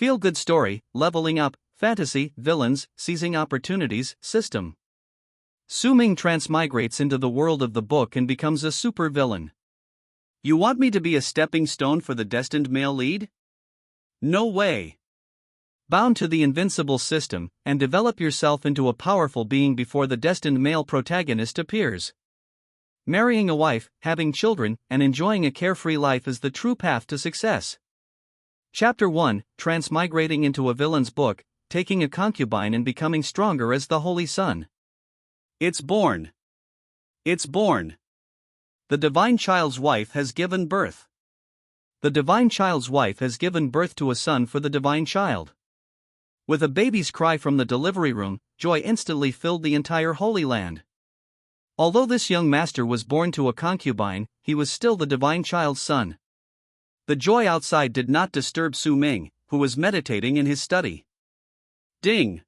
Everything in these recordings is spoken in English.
Feel-good story, leveling up, fantasy, villains, seizing opportunities, system. Ming transmigrates into the world of the book and becomes a super-villain. You want me to be a stepping stone for the destined male lead? No way. Bound to the invincible system, and develop yourself into a powerful being before the destined male protagonist appears. Marrying a wife, having children, and enjoying a carefree life is the true path to success. Chapter 1, Transmigrating into a Villain's Book, Taking a Concubine and Becoming Stronger as the Holy Sun. It's born. It's born. The divine child's wife has given birth. The divine child's wife has given birth to a son for the divine child. With a baby's cry from the delivery room, joy instantly filled the entire Holy Land. Although this young master was born to a concubine, he was still the divine child's son. The joy outside did not disturb Ming, who was meditating in his study. Ding!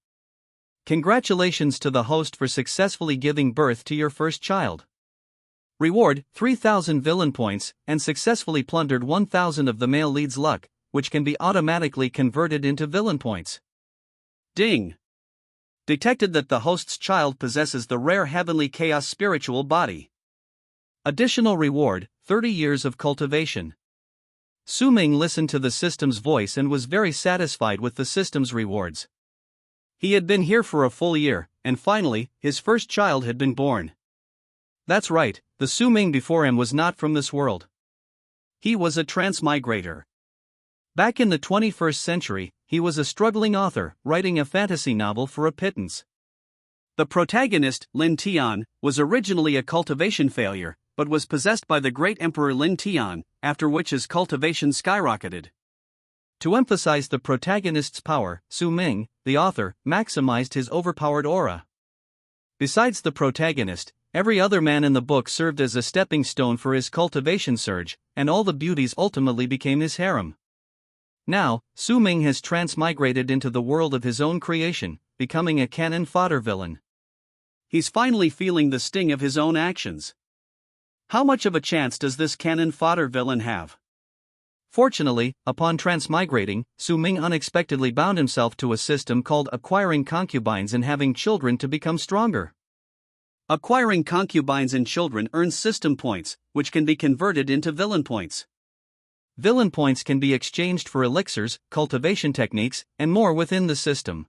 Congratulations to the host for successfully giving birth to your first child. Reward, 3,000 villain points, and successfully plundered 1,000 of the male lead's luck, which can be automatically converted into villain points. Ding! Detected that the host's child possesses the rare heavenly chaos spiritual body. Additional reward, 30 years of cultivation. Ming listened to the system's voice and was very satisfied with the system's rewards. He had been here for a full year, and finally, his first child had been born. That's right, the Ming before him was not from this world. He was a transmigrator. Back in the 21st century, he was a struggling author, writing a fantasy novel for a pittance. The protagonist, Lin Tian, was originally a cultivation failure, but was possessed by the great Emperor Lin Tian, after which his cultivation skyrocketed. To emphasize the protagonist's power, Ming, the author, maximized his overpowered aura. Besides the protagonist, every other man in the book served as a stepping stone for his cultivation surge, and all the beauties ultimately became his harem. Now, Ming has transmigrated into the world of his own creation, becoming a cannon fodder villain. He's finally feeling the sting of his own actions. How much of a chance does this cannon fodder villain have? Fortunately, upon transmigrating, Ming unexpectedly bound himself to a system called acquiring concubines and having children to become stronger. Acquiring concubines and children earns system points, which can be converted into villain points. Villain points can be exchanged for elixirs, cultivation techniques, and more within the system.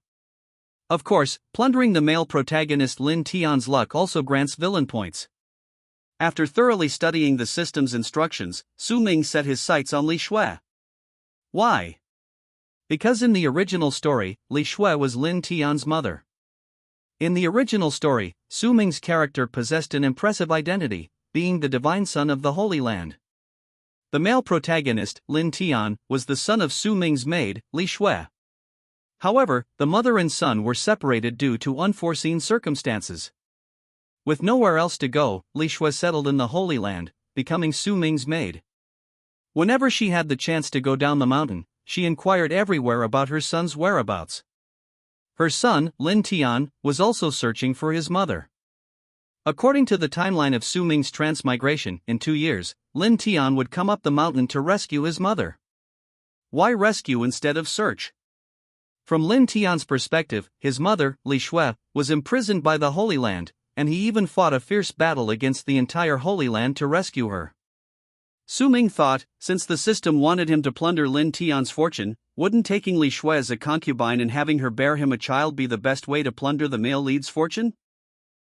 Of course, plundering the male protagonist Lin Tian's luck also grants villain points. After thoroughly studying the system's instructions, Ming set his sights on Li Shui. Why? Because in the original story, Li Shui was Lin Tian's mother. In the original story, Ming's character possessed an impressive identity, being the divine son of the Holy Land. The male protagonist, Lin Tian, was the son of Ming's maid, Li Shui. However, the mother and son were separated due to unforeseen circumstances. With nowhere else to go, Li Shui settled in the Holy Land, becoming Ming's maid. Whenever she had the chance to go down the mountain, she inquired everywhere about her son's whereabouts. Her son, Lin Tian, was also searching for his mother. According to the timeline of Ming's transmigration, in 2 years, Lin Tian would come up the mountain to rescue his mother. Why rescue instead of search? From Lin Tian's perspective, his mother, Li Shui, was imprisoned by the Holy Land, and he even fought a fierce battle against the entire Holy Land to rescue her. Ming thought, since the system wanted him to plunder Lin Tian's fortune, wouldn't taking Li Shui as a concubine and having her bear him a child be the best way to plunder the male lead's fortune?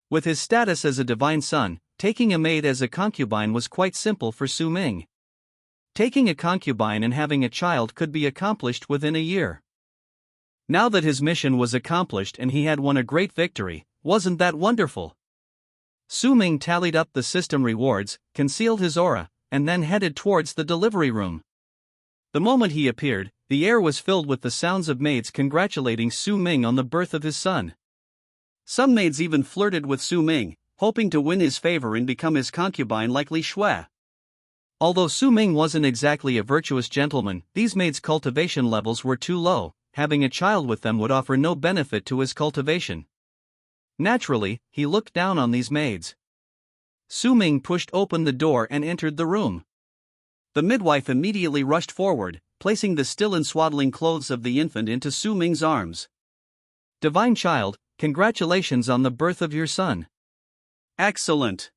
With his status as a divine son, taking a maid as a concubine was quite simple for Ming. Taking a concubine and having a child could be accomplished within a year. Now that his mission was accomplished and he had won a great victory, wasn't that wonderful? Ming tallied up the system rewards, concealed his aura, and then headed towards the delivery room. The moment he appeared, the air was filled with the sounds of maids congratulating Ming on the birth of his son. Some maids even flirted with Ming, hoping to win his favor and become his concubine like Li Shui. Although Ming wasn't exactly a virtuous gentleman, these maids' cultivation levels were too low. Having a child with them would offer no benefit to his cultivation. Naturally, he looked down on these maids. Ming pushed open the door and entered the room. The midwife immediately rushed forward, placing the still in swaddling clothes of the infant into Su Ming's arms. Divine child, congratulations on the birth of your son. Excellent.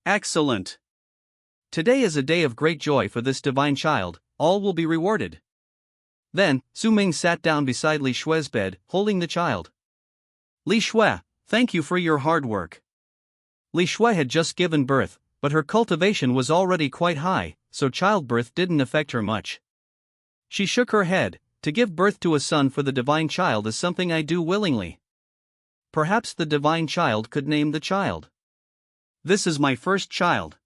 Excellent. Today is a day of great joy for this divine child, all will be rewarded. Then, Su Ming sat down beside Li Shue's bed, holding the child. Li Shue, thank you for your hard work. Li Shue had just given birth, but her cultivation was already quite high, so childbirth didn't affect her much. She shook her head. To give birth to a son for the divine child is something I do willingly. Perhaps the divine child could name the child. This is my first child.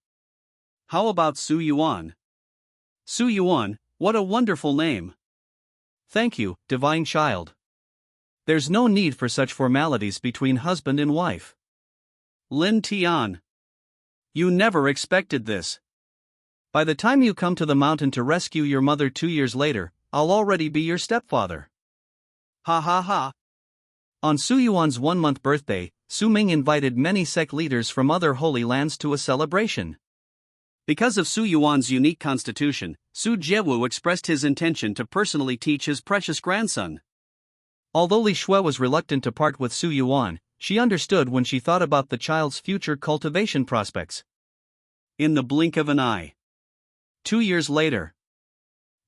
How about Su Yuan? Su Yuan, what a wonderful name. Thank you, divine child. There's no need for such formalities between husband and wife. Lin Tian. You never expected this. By the time you come to the mountain to rescue your mother 2 years later, I'll already be your stepfather. Ha ha ha. On Su Yuan's 1-month birthday, Su Ming invited many sect leaders from other holy lands to a celebration. Because of Su Yuan's unique constitution, Su Jiewu expressed his intention to personally teach his precious grandson. Although Li Shue was reluctant to part with Su Yuan, she understood when she thought about the child's future cultivation prospects. In the blink of an eye. 2 years later,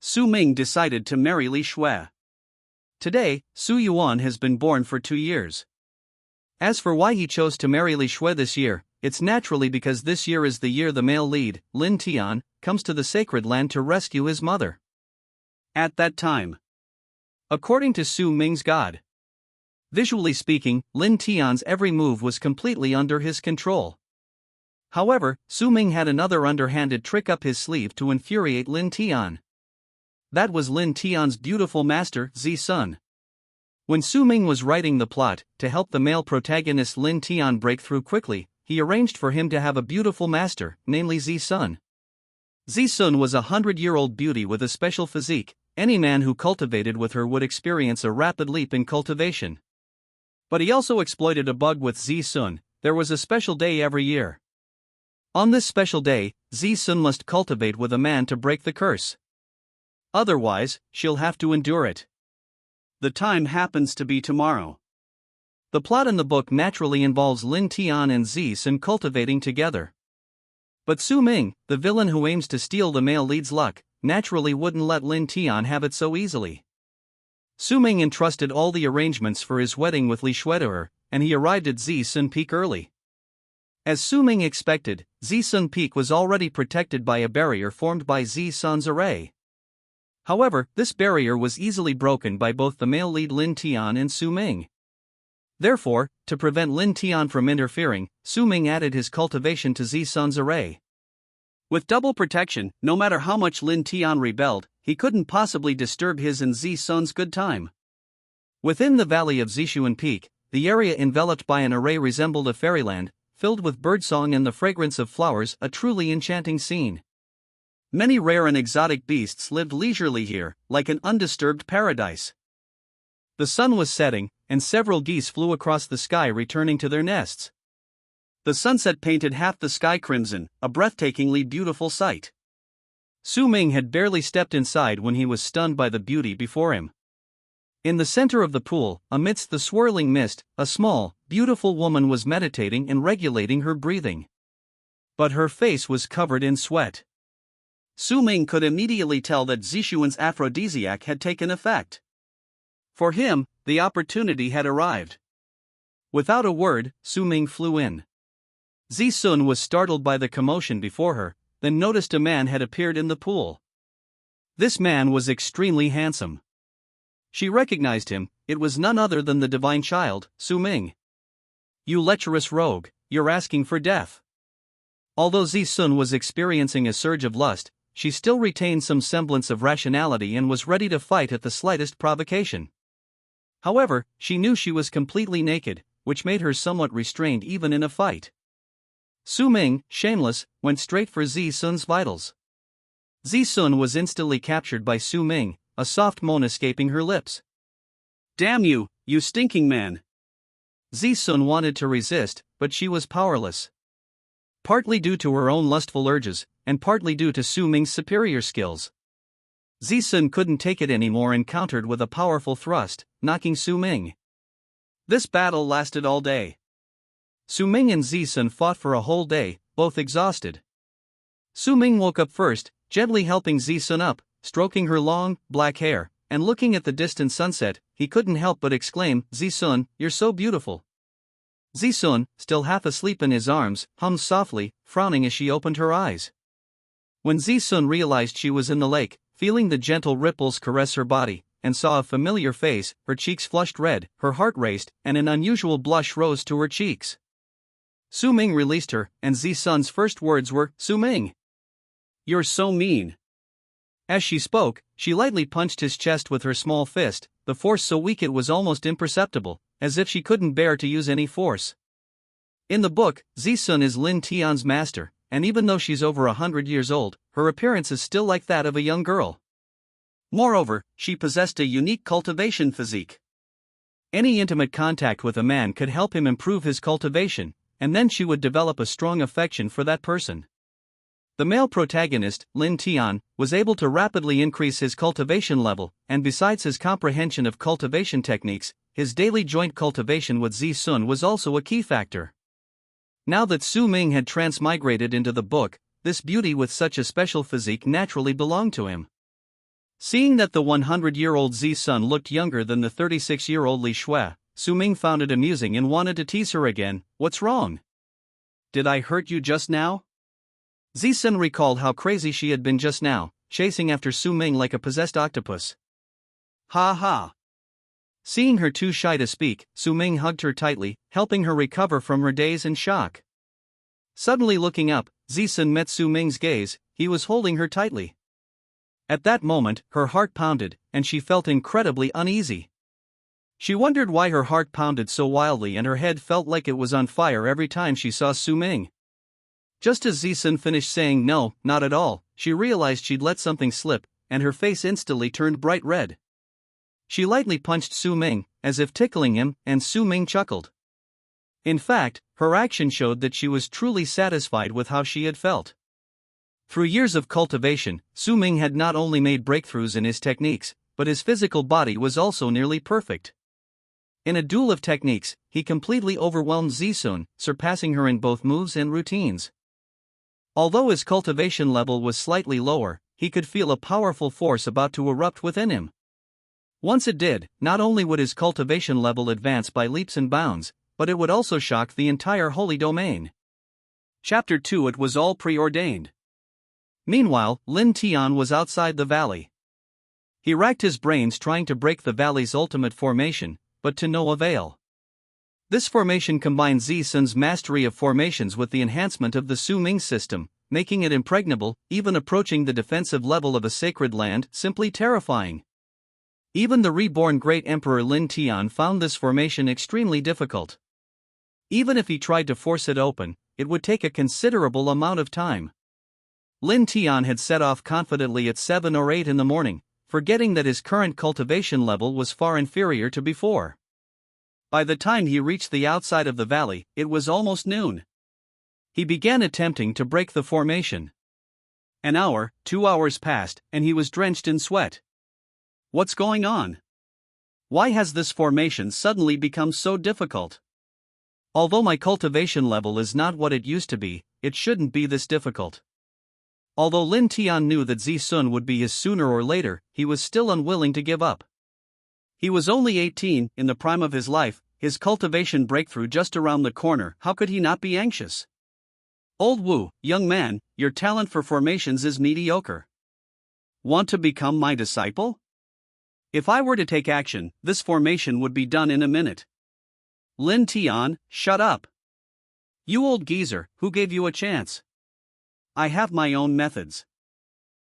Su Ming decided to marry Li Shue. Today, Su Yuan has been born for 2 years. As for why he chose to marry Li Shue this year, it's naturally because this year is the year the male lead, Lin Tian, comes to the sacred land to rescue his mother. At that time, according to Su Ming's god, visually speaking, Lin Tian's every move was completely under his control. However, Su Ming had another underhanded trick up his sleeve to infuriate Lin Tian. That was Lin Tian's beautiful master, Zi Sun. When Su Ming was writing the plot, to help the male protagonist Lin Tian break through quickly, he arranged for him to have a beautiful master, namely Zi Sun. Zi Sun was a 100-year-old beauty with a special physique. Any man who cultivated with her would experience a rapid leap in cultivation. But he also exploited a bug with Zi Sun. There was a special day every year. On this special day, Zi Sun must cultivate with a man to break the curse. Otherwise, she'll have to endure it. The time happens to be tomorrow. The plot in the book naturally involves Lin Tian and Zi Sun cultivating together. But Su Ming, the villain who aims to steal the male lead's luck, naturally wouldn't let Lin Tian have it so easily. Su Ming entrusted all the arrangements for his wedding with Li Shue to her, and he arrived at Zi Sun Peak early. As Su Ming expected, Zi Sun Peak was already protected by a barrier formed by Zi Sun's array. However, this barrier was easily broken by both the male lead Lin Tian and Su Ming. Therefore, to prevent Lin Tian from interfering, Su Ming added his cultivation to Zi Sun's array. With double protection, no matter how much Lin Tian rebelled, he couldn't possibly disturb his and Zi Sun's good time. Within the valley of Zishuan Peak, the area enveloped by an array resembled a fairyland, filled with birdsong and the fragrance of flowers, a truly enchanting scene. Many rare and exotic beasts lived leisurely here, like an undisturbed paradise. The sun was setting, and several geese flew across the sky returning to their nests. The sunset painted half the sky crimson, a breathtakingly beautiful sight. Su Ming had barely stepped inside when he was stunned by the beauty before him. In the center of the pool, amidst the swirling mist, a small, beautiful woman was meditating and regulating her breathing. But her face was covered in sweat. Su Ming could immediately tell that Zishuan's aphrodisiac had taken effect. For him, the opportunity had arrived. Without a word, Su Ming flew in. Zi Sun was startled by the commotion before her, then noticed a man had appeared in the pool. This man was extremely handsome. She recognized him. It was none other than the divine child, Su Ming. You lecherous rogue, you're asking for death. Although Zi Sun was experiencing a surge of lust, she still retained some semblance of rationality and was ready to fight at the slightest provocation. However, she knew she was completely naked, which made her somewhat restrained even in a fight. Su Ming, shameless, went straight for Zi Sun's vitals. Zi Sun was instantly captured by Su Ming, a soft moan escaping her lips. Damn you, you stinking man! Zi Sun wanted to resist, but she was powerless. Partly due to her own lustful urges, and partly due to Su Ming's superior skills. Zisun couldn't take it anymore and countered with a powerful thrust, knocking Su Ming. This battle lasted all day. Su Ming and Zisun fought for a whole day, both exhausted. Su Ming woke up first, gently helping Zisun up, stroking her long, black hair, and looking at the distant sunset. He couldn't help but exclaim, "Zisun, you're so beautiful." Zisun, still half asleep in his arms, hummed softly, frowning as she opened her eyes. When Zisun realized she was in the lake, feeling the gentle ripples caress her body, and saw a familiar face, her cheeks flushed red, her heart raced, and an unusual blush rose to her cheeks. Su Ming released her, and Zisun's first words were, "Su Ming, you're so mean." As she spoke, she lightly punched his chest with her small fist, the force so weak it was almost imperceptible, as if she couldn't bear to use any force. In the book, Zisun is Lin Tian's master, and even though she's over 100 years old, her appearance is still like that of a young girl. Moreover, she possessed a unique cultivation physique. Any intimate contact with a man could help him improve his cultivation, and then she would develop a strong affection for that person. The male protagonist, Lin Tian, was able to rapidly increase his cultivation level, and besides his comprehension of cultivation techniques, his daily joint cultivation with Zisun was also a key factor. Now that Su Ming had transmigrated into the book, this beauty with such a special physique naturally belonged to him. Seeing that the 100-year-old Zisun looked younger than the 36-year-old Li Shui, Su Ming found it amusing and wanted to tease her again. "What's wrong? Did I hurt you just now?" Zisun recalled how crazy she had been just now, chasing after Su Ming like a possessed octopus. "Ha ha." Seeing her too shy to speak, Su Ming hugged her tightly, helping her recover from her daze and shock. Suddenly looking up, Zisun met Su Ming's gaze. He was holding her tightly. At that moment, her heart pounded, and she felt incredibly uneasy. She wondered why her heart pounded so wildly and her head felt like it was on fire every time she saw Su Ming. Just as Zisun finished saying "no, not at all," she realized she'd let something slip, and her face instantly turned bright red. She lightly punched Su Ming, as if tickling him, and Su Ming chuckled. In fact, her action showed that she was truly satisfied with how she had felt. Through years of cultivation, Su Ming had not only made breakthroughs in his techniques, but his physical body was also nearly perfect. In a duel of techniques, he completely overwhelmed Zisun, surpassing her in both moves and routines. Although his cultivation level was slightly lower, he could feel a powerful force about to erupt within him. Once it did, not only would his cultivation level advance by leaps and bounds, but it would also shock the entire holy domain. Chapter 2. It was all preordained. Meanwhile, Lin Tian was outside the valley. He racked his brains trying to break the valley's ultimate formation, but to no avail. This formation combined Zisun's mastery of formations with the enhancement of the Su Ming system, making it impregnable, even approaching the defensive level of a sacred land, simply terrifying. Even the reborn great emperor Lin Tian found this formation extremely difficult. Even if he tried to force it open, it would take a considerable amount of time. Lin Tian had set off confidently at 7 or 8 in the morning, forgetting that his current cultivation level was far inferior to before. By the time he reached the outside of the valley, it was almost noon. He began attempting to break the formation. An hour, 2 hours passed, and he was drenched in sweat. What's going on? Why has this formation suddenly become so difficult? Although my cultivation level is not what it used to be, it shouldn't be this difficult. Although Lin Tian knew that Zisun would be his sooner or later, he was still unwilling to give up. He was only 18, in the prime of his life, his cultivation breakthrough just around the corner. How could he not be anxious? "Old Wu, young man, your talent for formations is mediocre. Want to become my disciple? If I were to take action, this formation would be done in a minute." "Lin Tian, shut up. You old geezer, who gave you a chance? I have my own methods."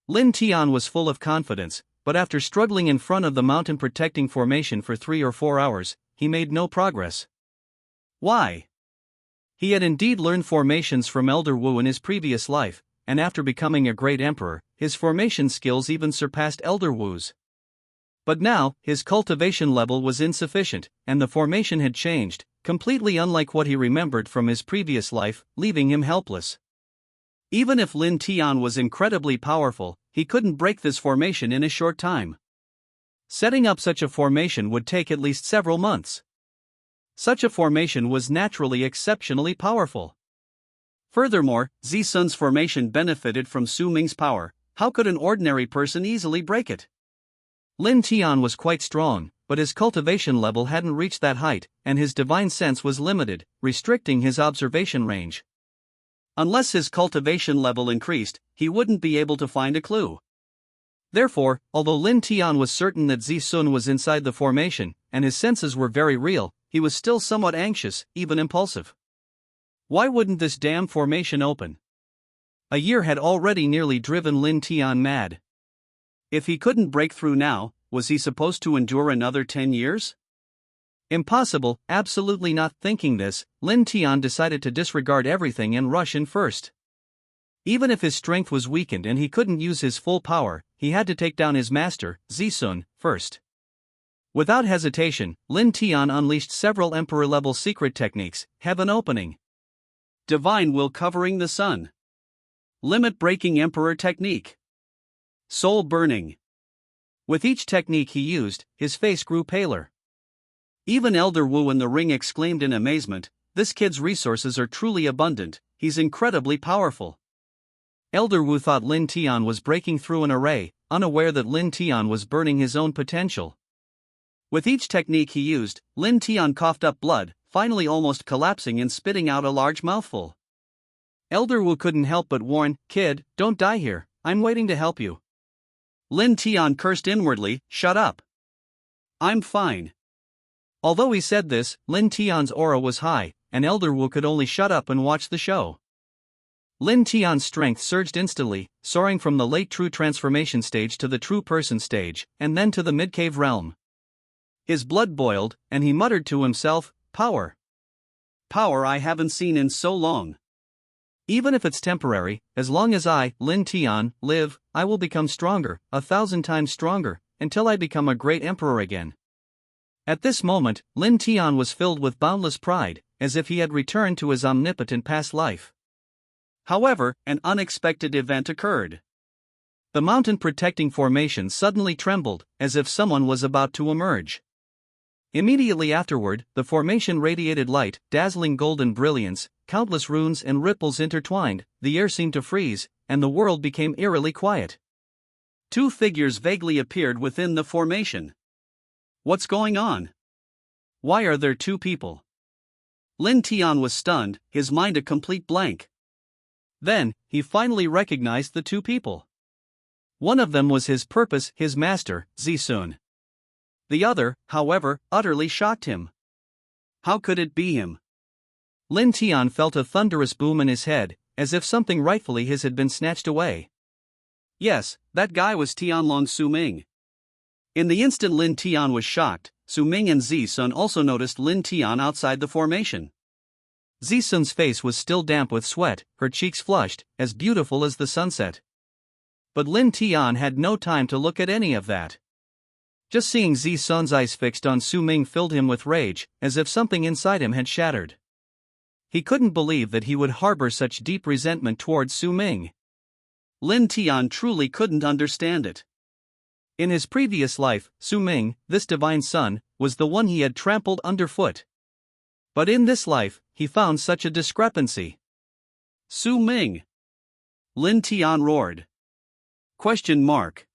Lin Tian was full of confidence, but after struggling in front of the mountain protecting formation for 3 or 4 hours, he made no progress. Why? He had indeed learned formations from Elder Wu in his previous life, and after becoming a great emperor, his formation skills even surpassed Elder Wu's. But now, his cultivation level was insufficient, and the formation had changed, completely unlike what he remembered from his previous life, leaving him helpless. Even if Lin Tian was incredibly powerful, he couldn't break this formation in a short time. Setting up such a formation would take at least several months. Such a formation was naturally exceptionally powerful. Furthermore, Zisun's formation benefited from Su Ming's power. How could an ordinary person easily break it? Lin Tian was quite strong, but his cultivation level hadn't reached that height, and his divine sense was limited, restricting his observation range. Unless his cultivation level increased, he wouldn't be able to find a clue. Therefore, although Lin Tian was certain that Zisun was inside the formation, and his senses were very real, he was still somewhat anxious, even impulsive. Why wouldn't this damn formation open? A year had already nearly driven Lin Tian mad. If he couldn't break through now, was he supposed to endure another 10 years? Impossible. Absolutely not thinking this, Lin Tian decided to disregard everything and rush in first. Even if his strength was weakened and he couldn't use his full power, he had to take down his master, Zisun, first. Without hesitation, Lin Tian unleashed several emperor-level secret techniques: heaven opening, divine will covering the sun, limit-breaking emperor technique, soul burning. With each technique he used, his face grew paler. Even Elder Wu in the ring exclaimed in amazement, "This kid's resources are truly abundant, he's incredibly powerful." Elder Wu thought Lin Tian was breaking through an array, unaware that Lin Tian was burning his own potential. With each technique he used, Lin Tian coughed up blood, finally almost collapsing and spitting out a large mouthful. Elder Wu couldn't help but warn, "Kid, don't die here, I'm waiting to help you." Lin Tian cursed inwardly, "Shut up. I'm fine." Although he said this, Lin Tian's aura was high, and Elder Wu could only shut up and watch the show. Lin Tian's strength surged instantly, soaring from the late true transformation stage to the true person stage, and then to the mid-cave realm. His blood boiled, and he muttered to himself, "Power. Power I haven't seen in so long. Even if it's temporary, as long as I, Lin Tian, live, I will become stronger, 1,000 times stronger, until I become a great emperor again." At this moment, Lin Tian was filled with boundless pride, as if he had returned to his omnipotent past life. However, an unexpected event occurred. The mountain protecting formation suddenly trembled, as if someone was about to emerge. Immediately afterward, the formation radiated light, dazzling golden brilliance, countless runes and ripples intertwined, the air seemed to freeze, and the world became eerily quiet. Two figures vaguely appeared within the formation. What's going on? Why are there two people? Lin Tian was stunned, his mind a complete blank. Then, he finally recognized the two people. One of them was his purpose, his master, Zisun. The other, however, utterly shocked him. How could it be him? Lin Tian felt a thunderous boom in his head, as if something rightfully his had been snatched away. Yes, that guy was Tianlong Su Ming. In the instant Lin Tian was shocked, Su Ming and Zisun also noticed Lin Tian outside the formation. Zisun's face was still damp with sweat, her cheeks flushed, as beautiful as the sunset. But Lin Tian had no time to look at any of that. Just seeing Zisun's eyes fixed on Su Ming filled him with rage, as if something inside him had shattered. He couldn't believe that he would harbor such deep resentment towards Su Ming. Lin Tian truly couldn't understand it. In his previous life, Su Ming, this divine son, was the one he had trampled underfoot. But in this life, he found such a discrepancy. Su Ming! Lin Tian roared. Question mark.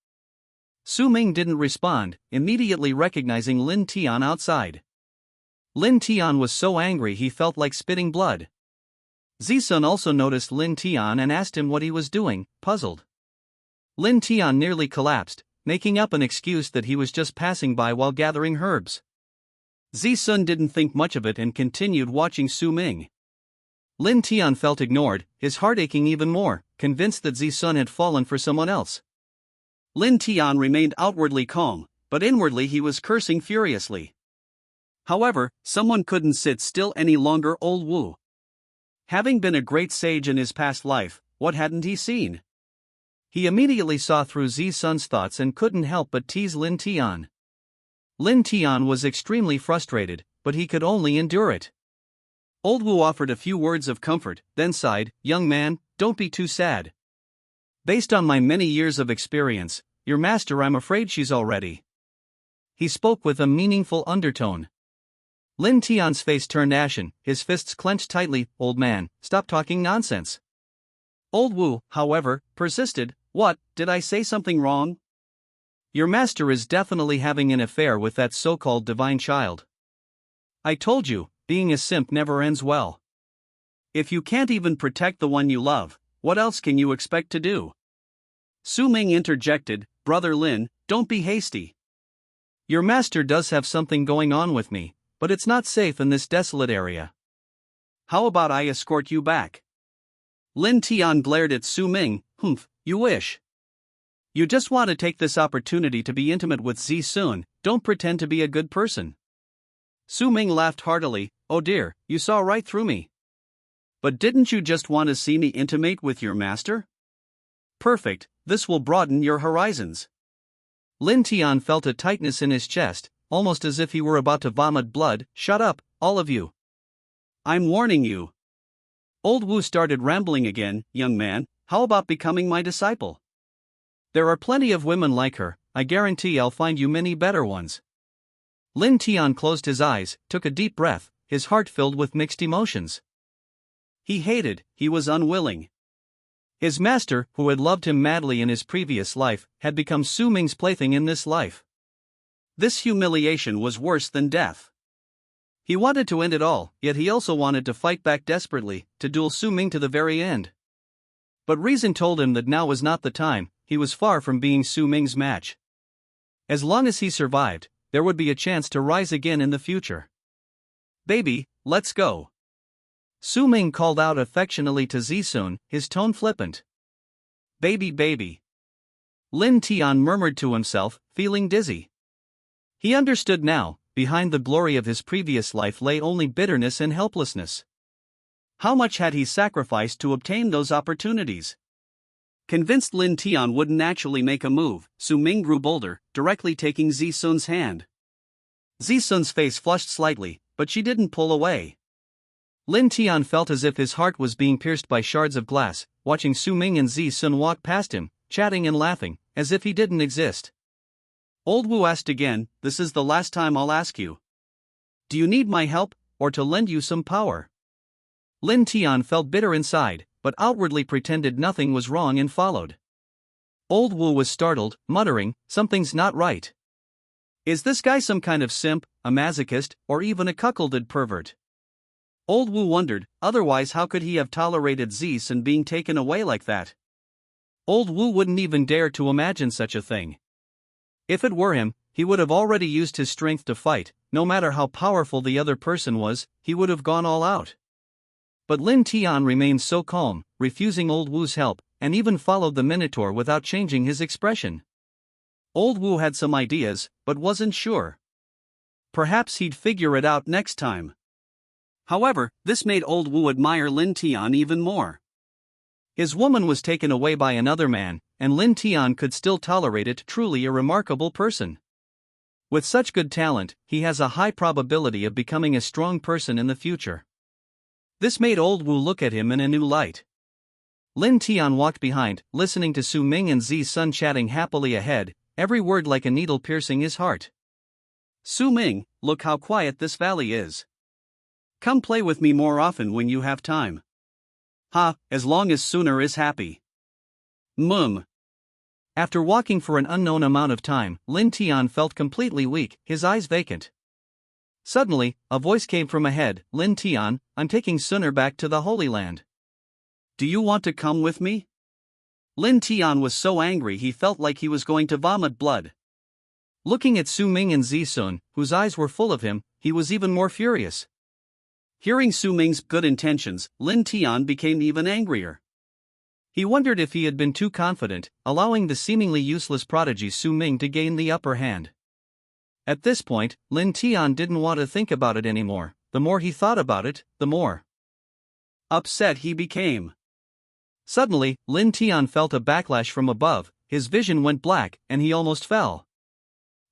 Su Ming didn't respond, immediately recognizing Lin Tian outside. Lin Tian was so angry he felt like spitting blood. Zisun also noticed Lin Tian and asked him what he was doing, puzzled. Lin Tian nearly collapsed, making up an excuse that he was just passing by while gathering herbs. Zisun didn't think much of it and continued watching Su Ming. Lin Tian felt ignored, his heart aching even more, convinced that Zisun had fallen for someone else. Lin Tian remained outwardly calm, but inwardly he was cursing furiously. However, someone couldn't sit still any longer. Old Wu. Having been a great sage in his past life, what hadn't he seen? He immediately saw through Zisun's thoughts and couldn't help but tease Lin Tian. Lin Tian was extremely frustrated, but he could only endure it. Old Wu offered a few words of comfort, then sighed, "Young man, don't be too sad. Based on my many years of experience, your master, I'm afraid she's already. He spoke with a meaningful undertone. Lin Tian's face turned ashen, his fists clenched tightly. Old man, stop talking nonsense. Old Wu, however, persisted. What, did I say something wrong? Your master is definitely having an affair with that so-called divine child. I told you, being a simp never ends well. If you can't even protect the one you love, what else can you expect to do? Su Ming interjected, Brother Lin, don't be hasty. Your master does have something going on with me, but it's not safe in this desolate area. How about I escort you back? Lin Tian glared at Su Ming. You wish. You just want to take this opportunity to be intimate with Zi Sun, don't pretend to be a good person. Su Ming laughed heartily. Oh dear, you saw right through me. But didn't you just want to see me intimate with your master? Perfect, this will broaden your horizons. Lin Tian felt a tightness in his chest, almost as if he were about to vomit blood. Shut up, all of you. I'm warning you. Old Wu started rambling again. Young man, how about becoming my disciple? There are plenty of women like her, I guarantee I'll find you many better ones. Lin Tian closed his eyes, took a deep breath, his heart filled with mixed emotions. He hated, he was unwilling. His master, who had loved him madly in his previous life, had become Su Ming's plaything in this life. This humiliation was worse than death. He wanted to end it all, yet he also wanted to fight back desperately, to duel Su Ming to the very end. But reason told him that now was not the time. He was far from being Su Ming's match. As long as he survived, there would be a chance to rise again in the future. Baby, let's go. Su Ming called out affectionately to Zi Sun, his tone flippant. Baby, baby. Lin Tian murmured to himself, feeling dizzy. He understood now, behind the glory of his previous life lay only bitterness and helplessness. How much had he sacrificed to obtain those opportunities? Convinced Lin Tian wouldn't actually make a move, Su Ming grew bolder, directly taking Zi Sun's hand. Zi Sun's face flushed slightly, but she didn't pull away. Lin Tian felt as if his heart was being pierced by shards of glass, watching Su Ming and Zi Sun walk past him, chatting and laughing, as if he didn't exist. Old Wu asked again, this is the last time I'll ask you. Do you need my help, or to lend you some power? Lin Tian felt bitter inside, but outwardly pretended nothing was wrong and followed. Old Wu was startled, muttering, something's not right. Is this guy some kind of simp, a masochist, or even a cuckolded pervert? Old Wu wondered, otherwise how could he have tolerated Zi Sun being taken away like that? Old Wu wouldn't even dare to imagine such a thing. If it were him, he would have already used his strength to fight, no matter how powerful the other person was, he would have gone all out. But Lin Tian remained so calm, refusing Old Wu's help, and even followed the Minotaur without changing his expression. Old Wu had some ideas, but wasn't sure. Perhaps he'd figure it out next time. However, this made Old Wu admire Lin Tian even more. His woman was taken away by another man, and Lin Tian could still tolerate it. Truly a remarkable person. With such good talent, he has a high probability of becoming a strong person in the future. This made Old Wu look at him in a new light. Lin Tian walked behind, listening to Su Ming and Zi Sun chatting happily ahead, every word like a needle piercing his heart. Su Ming, look how quiet this valley is. Come play with me more often when you have time. Ha, as long as Sooner is happy. After walking for an unknown amount of time, Lin Tian felt completely weak, his eyes vacant. Suddenly, a voice came from ahead. Lin Tian, I'm taking Sooner back to the Holy Land. Do you want to come with me? Lin Tian was so angry he felt like he was going to vomit blood. Looking at Su Ming and Zi Sun, whose eyes were full of him, he was even more furious. Hearing Su Ming's good intentions, Lin Tian became even angrier. He wondered if he had been too confident, allowing the seemingly useless prodigy Su Ming to gain the upper hand. At this point, Lin Tian didn't want to think about it anymore. The more he thought about it, the more upset he became. Suddenly, Lin Tian felt a backlash from above, his vision went black, and he almost fell.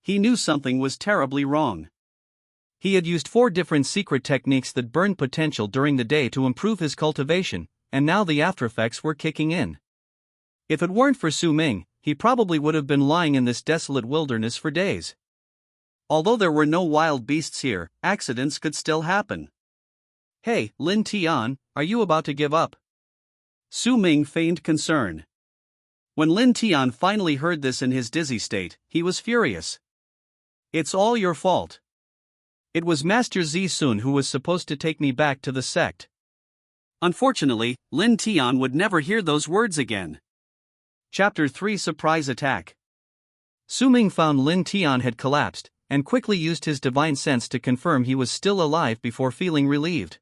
He knew something was terribly wrong. He had used 4 different secret techniques that burned potential during the day to improve his cultivation, and now the aftereffects were kicking in. If it weren't for Su Ming, he probably would have been lying in this desolate wilderness for days. Although there were no wild beasts here, accidents could still happen. "Hey, Lin Tian, are you about to give up?" Su Ming feigned concern. When Lin Tian finally heard this in his dizzy state, he was furious. "It's all your fault. It was Master Zisun who was supposed to take me back to the sect." Unfortunately, Lin Tian would never hear those words again. Chapter 3: Surprise Attack. Su Ming found Lin Tian had collapsed, and quickly used his divine sense to confirm he was still alive before feeling relieved.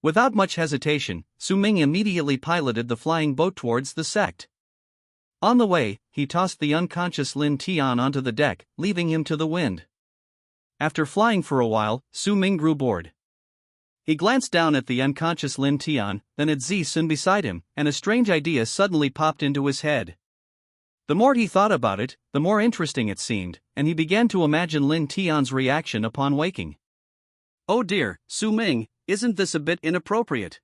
Without much hesitation, Su Ming immediately piloted the flying boat towards the sect. On the way, he tossed the unconscious Lin Tian onto the deck, leaving him to the wind. After flying for a while, Su Ming grew bored. He glanced down at the unconscious Lin Tian, then at Zisun beside him, and a strange idea suddenly popped into his head. The more he thought about it, the more interesting it seemed, and he began to imagine Lin Tian's reaction upon waking. "Oh dear, Su Ming, isn't this a bit inappropriate?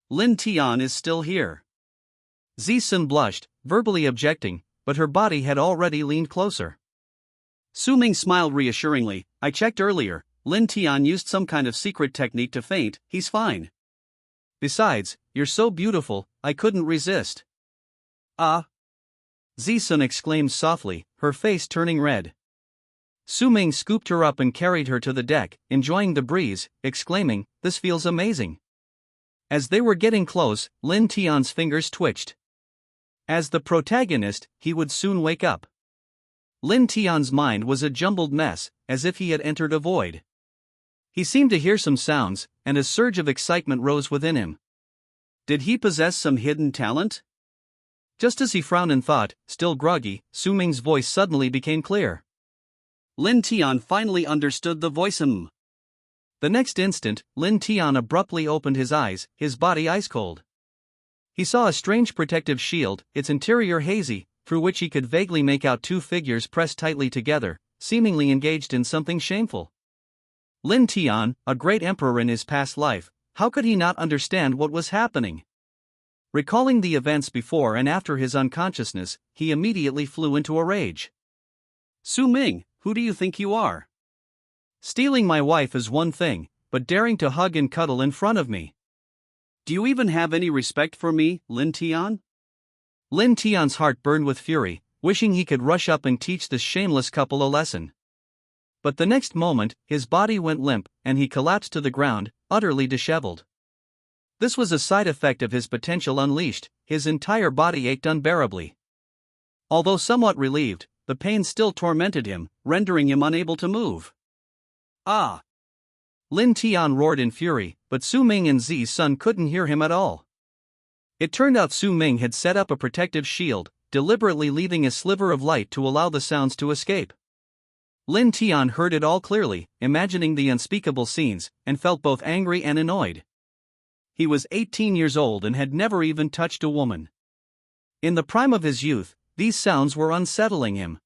Lin Tian is still here." Zisun blushed, verbally objecting, but her body had already leaned closer. Su Ming smiled reassuringly. "I checked earlier. Lin Tian used some kind of secret technique to faint. He's fine. Besides, you're so beautiful, I couldn't resist." "Ah!" Zisun exclaimed softly, her face turning red. Su Ming scooped her up and carried her to the deck, enjoying the breeze, exclaiming, "This feels amazing." As they were getting close, Lin Tian's fingers twitched. As the protagonist, he would soon wake up. Lin Tian's mind was a jumbled mess, as if he had entered a void. He seemed to hear some sounds, and a surge of excitement rose within him. Did he possess some hidden talent? Just as he frowned in thought, still groggy, Su Ming's voice suddenly became clear. Lin Tian finally understood the voice. The next instant, Lin Tian abruptly opened his eyes, his body ice cold. He saw a strange protective shield, its interior hazy, through which he could vaguely make out two figures pressed tightly together, seemingly engaged in something shameful. Lin Tian, a great emperor in his past life, how could he not understand what was happening? Recalling the events before and after his unconsciousness, he immediately flew into a rage. "Su Ming, who do you think you are? Stealing my wife is one thing, but daring to hug and cuddle in front of me. Do you even have any respect for me, Lin Tian?" Lin Tian's heart burned with fury, wishing he could rush up and teach this shameless couple a lesson. But the next moment, his body went limp, and he collapsed to the ground, utterly disheveled. This was a side effect of his potential unleashed. His entire body ached unbearably. Although somewhat relieved, the pain still tormented him, rendering him unable to move. "Ah!" Lin Tian roared in fury, but Su Ming and Zisun couldn't hear him at all. It turned out Su Ming had set up a protective shield, deliberately leaving a sliver of light to allow the sounds to escape. Lin Tian heard it all clearly, imagining the unspeakable scenes, and felt both angry and annoyed. He was 18 years old and had never even touched a woman. In the prime of his youth, these sounds were unsettling him.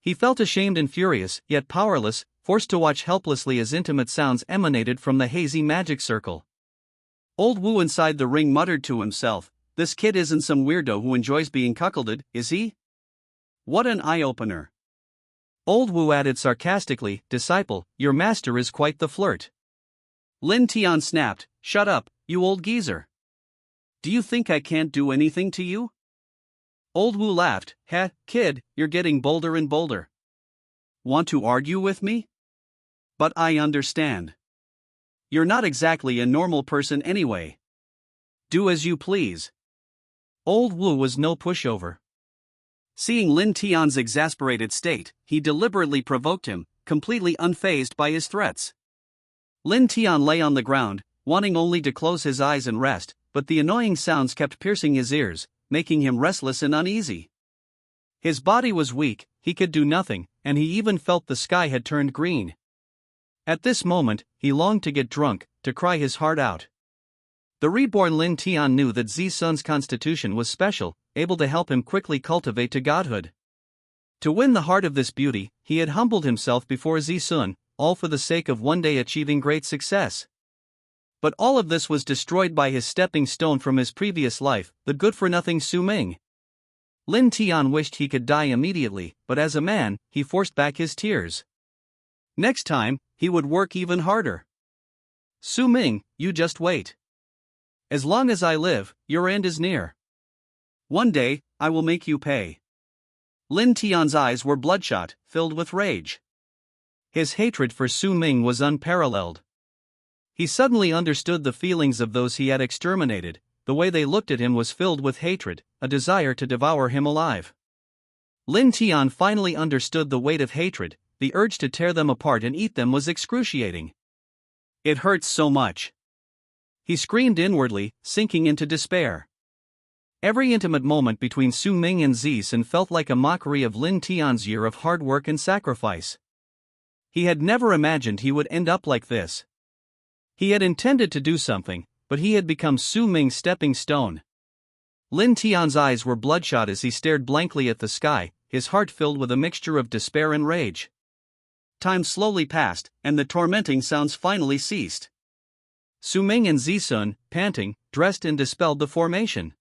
He felt ashamed and furious, yet powerless, forced to watch helplessly as intimate sounds emanated from the hazy magic circle. Old Wu inside the ring muttered to himself, "This kid isn't some weirdo who enjoys being cuckolded, is he? What an eye-opener." Old Wu added sarcastically, "Disciple, your master is quite the flirt." Lin Tian snapped, "Shut up, you old geezer. Do you think I can't do anything to you?" Old Wu laughed, Kid, you're getting bolder and bolder. Want to argue with me? But I understand. You're not exactly a normal person anyway. Do as you please." Old Wu was no pushover. Seeing Lin Tian's exasperated state, he deliberately provoked him, completely unfazed by his threats. Lin Tian lay on the ground, wanting only to close his eyes and rest, but the annoying sounds kept piercing his ears, making him restless and uneasy. His body was weak, he could do nothing, and he even felt the sky had turned green. At this moment, he longed to get drunk, to cry his heart out. The reborn Lin Tian knew that Zisun's constitution was special, able to help him quickly cultivate to godhood. To win the heart of this beauty, he had humbled himself before Zisun, all for the sake of one day achieving great success. But all of this was destroyed by his stepping stone from his previous life, the good-for-nothing Su Ming. Lin Tian wished he could die immediately, but as a man, he forced back his tears. Next time, he would work even harder. Su Ming, you just wait. As long as I live, your end is near. One day, I will make you pay. Lin Tian's eyes were bloodshot, filled with rage. His hatred for Su Ming was unparalleled. He suddenly understood the feelings of those he had exterminated. The way they looked at him was filled with hatred, a desire to devour him alive. Lin Tian finally understood the weight of hatred. The urge to tear them apart and eat them was excruciating. It hurts so much. He screamed inwardly, sinking into despair. Every intimate moment between Su Ming and Zisun felt like a mockery of Lin Tian's year of hard work and sacrifice. He had never imagined he would end up like this. He had intended to do something, but he had become Su Ming's stepping stone. Lin Tian's eyes were bloodshot as he stared blankly at the sky, his heart filled with a mixture of despair and rage. Time slowly passed, and the tormenting sounds finally ceased. Su Ming and Zisun, panting, dressed and dispelled the formation.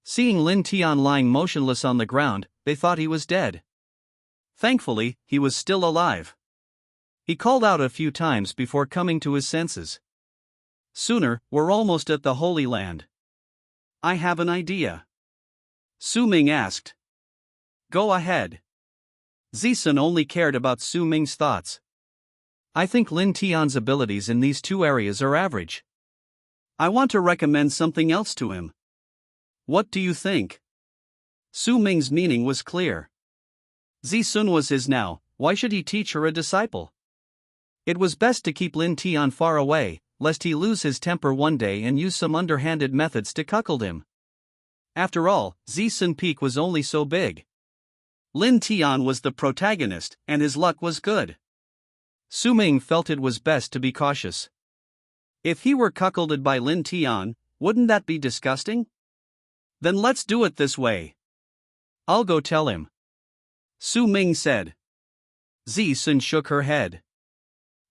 Seeing Lin Tian lying motionless on the ground, they thought he was dead. Thankfully, he was still alive. He called out a few times before coming to his senses. Sooner, we're almost at the Holy Land. I have an idea. Su Ming asked. Go ahead. Zisun only cared about Su Ming's thoughts. I think Lin Tian's abilities in these two areas are average. I want to recommend something else to him. What do you think? Su Ming's meaning was clear. Zisun was his now, why should he teach her a disciple? It was best to keep Lin Tian far away, lest he lose his temper one day and use some underhanded methods to cuckold him. After all, Zisun Peak was only so big. Lin Tian was the protagonist, and his luck was good. Su Ming felt it was best to be cautious. If he were cuckolded by Lin Tian, wouldn't that be disgusting? Then let's do it this way. I'll go tell him. Su Ming said. Zisun shook her head.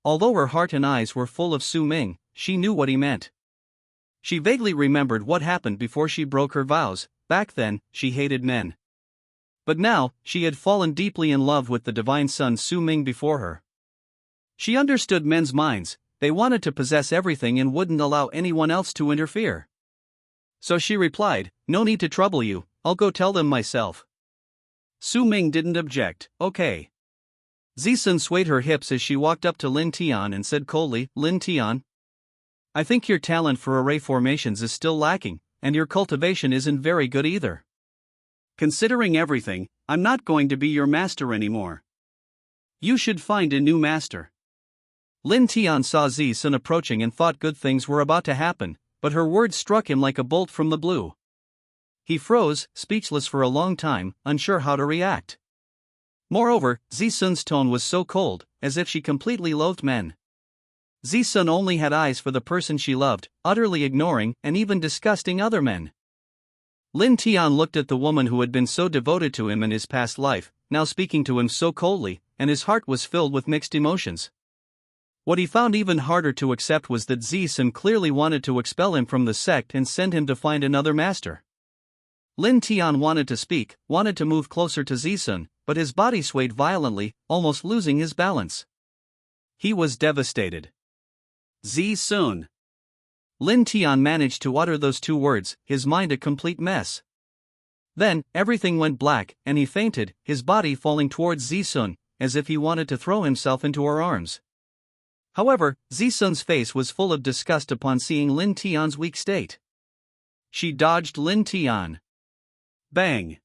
Although her heart and eyes were full of Su Ming, she knew what he meant. She vaguely remembered what happened before she broke her vows. Back then, she hated men. But now, she had fallen deeply in love with the divine son Su Ming before her. She understood men's minds, they wanted to possess everything and wouldn't allow anyone else to interfere. So she replied, no need to trouble you, I'll go tell them myself. Su Ming didn't object, okay. Zisun swayed her hips as she walked up to Lin Tian and said coldly, Lin Tian, I think your talent for array formations is still lacking, and your cultivation isn't very good either. Considering everything, I'm not going to be your master anymore. You should find a new master. Lin Tian saw Zisun approaching and thought good things were about to happen, but her words struck him like a bolt from the blue. He froze, speechless for a long time, unsure how to react. Moreover, Zisun's tone was so cold, as if she completely loathed men. Zisun only had eyes for the person she loved, utterly ignoring and even disgusting other men. Lin Tian looked at the woman who had been so devoted to him in his past life, now speaking to him so coldly, and his heart was filled with mixed emotions. What he found even harder to accept was that Zisun clearly wanted to expel him from the sect and send him to find another master. Lin Tian wanted to speak, wanted to move closer to Zisun, but his body swayed violently, almost losing his balance. He was devastated. Zisun. Lin Tian managed to utter those two words, his mind a complete mess. Then, everything went black, and he fainted, his body falling towards Zisun, as if he wanted to throw himself into her arms. However, Zisun's face was full of disgust upon seeing Lin Tian's weak state. She dodged Lin Tian. Bang!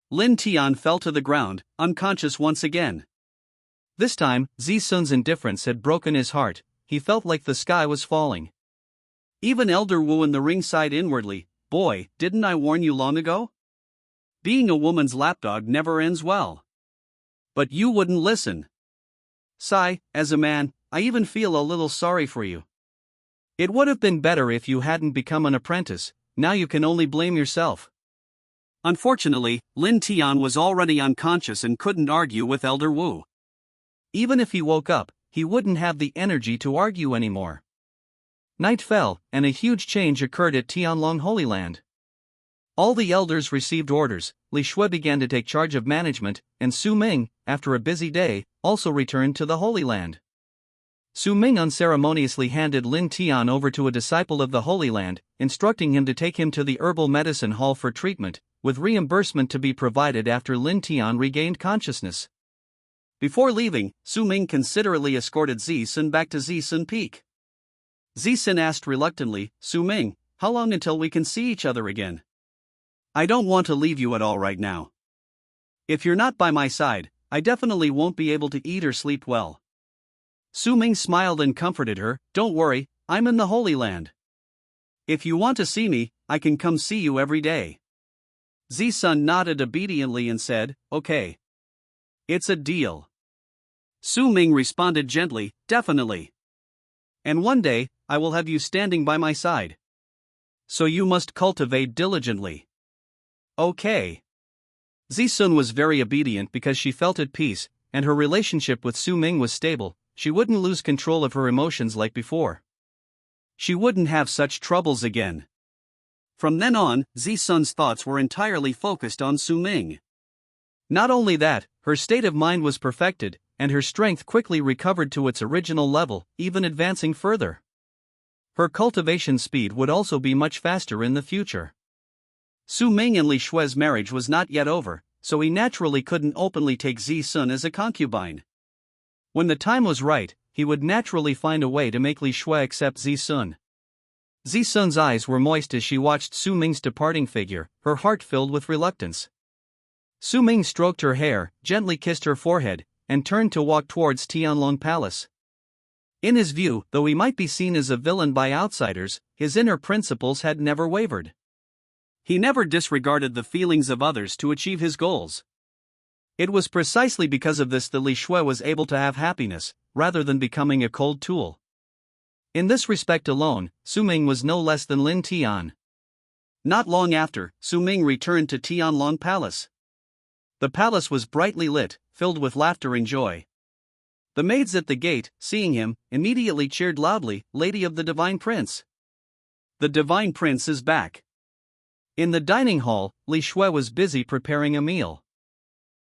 Lin Tian fell to the ground, unconscious once again. This time, Zisun's indifference had broken his heart, he felt like the sky was falling. Even Elder Wu in the ring sighed inwardly, boy, didn't I warn you long ago? Being a woman's lapdog never ends well. But you wouldn't listen. Sigh, as a man, I even feel a little sorry for you. It would have been better if you hadn't become an apprentice, now you can only blame yourself. Unfortunately, Lin Tian was already unconscious and couldn't argue with Elder Wu. Even if he woke up, he wouldn't have the energy to argue anymore. Night fell, and a huge change occurred at Tianlong Holy Land. All the elders received orders. Li Shui began to take charge of management, and Su Ming, after a busy day, also returned to the Holy Land. Su Ming unceremoniously handed Lin Tian over to a disciple of the Holy Land, instructing him to take him to the herbal medicine hall for treatment, with reimbursement to be provided after Lin Tian regained consciousness. Before leaving, Su Ming considerately escorted Zisun back to Zisun Peak. Zisun asked reluctantly, "Su Ming, how long until we can see each other again? I don't want to leave you at all right now. If you're not by my side, I definitely won't be able to eat or sleep well." Su Ming smiled and comforted her, "Don't worry, I'm in the Holy Land. If you want to see me, I can come see you every day." Zisun nodded obediently and said, "Okay. It's a deal." Su Ming responded gently, "Definitely. And one day, I will have you standing by my side. So you must cultivate diligently." "Okay." Zisun was very obedient because she felt at peace, and her relationship with Su Ming was stable. She wouldn't lose control of her emotions like before. She wouldn't have such troubles again. From then on, Zisun's thoughts were entirely focused on Su Ming. Not only that, her state of mind was perfected, and her strength quickly recovered to its original level, even advancing further. Her cultivation speed would also be much faster in the future. Su Ming and Li Shui's marriage was not yet over, so he naturally couldn't openly take Zisun as a concubine. When the time was right, he would naturally find a way to make Li Shui accept Zisun. Zisun's eyes were moist as she watched Su Ming's departing figure, her heart filled with reluctance. Su Ming stroked her hair, gently kissed her forehead, and turned to walk towards Tianlong Palace. In his view, though he might be seen as a villain by outsiders, his inner principles had never wavered. He never disregarded the feelings of others to achieve his goals. It was precisely because of this that Li Shui was able to have happiness, rather than becoming a cold tool. In this respect alone, Su Ming was no less than Lin Tian. Not long after, Su Ming returned to Tianlong Palace. The palace was brightly lit, filled with laughter and joy. The maids at the gate, seeing him, immediately cheered loudly, "Lady of the Divine Prince! The Divine Prince is back!" In the dining hall, Li Shui was busy preparing a meal.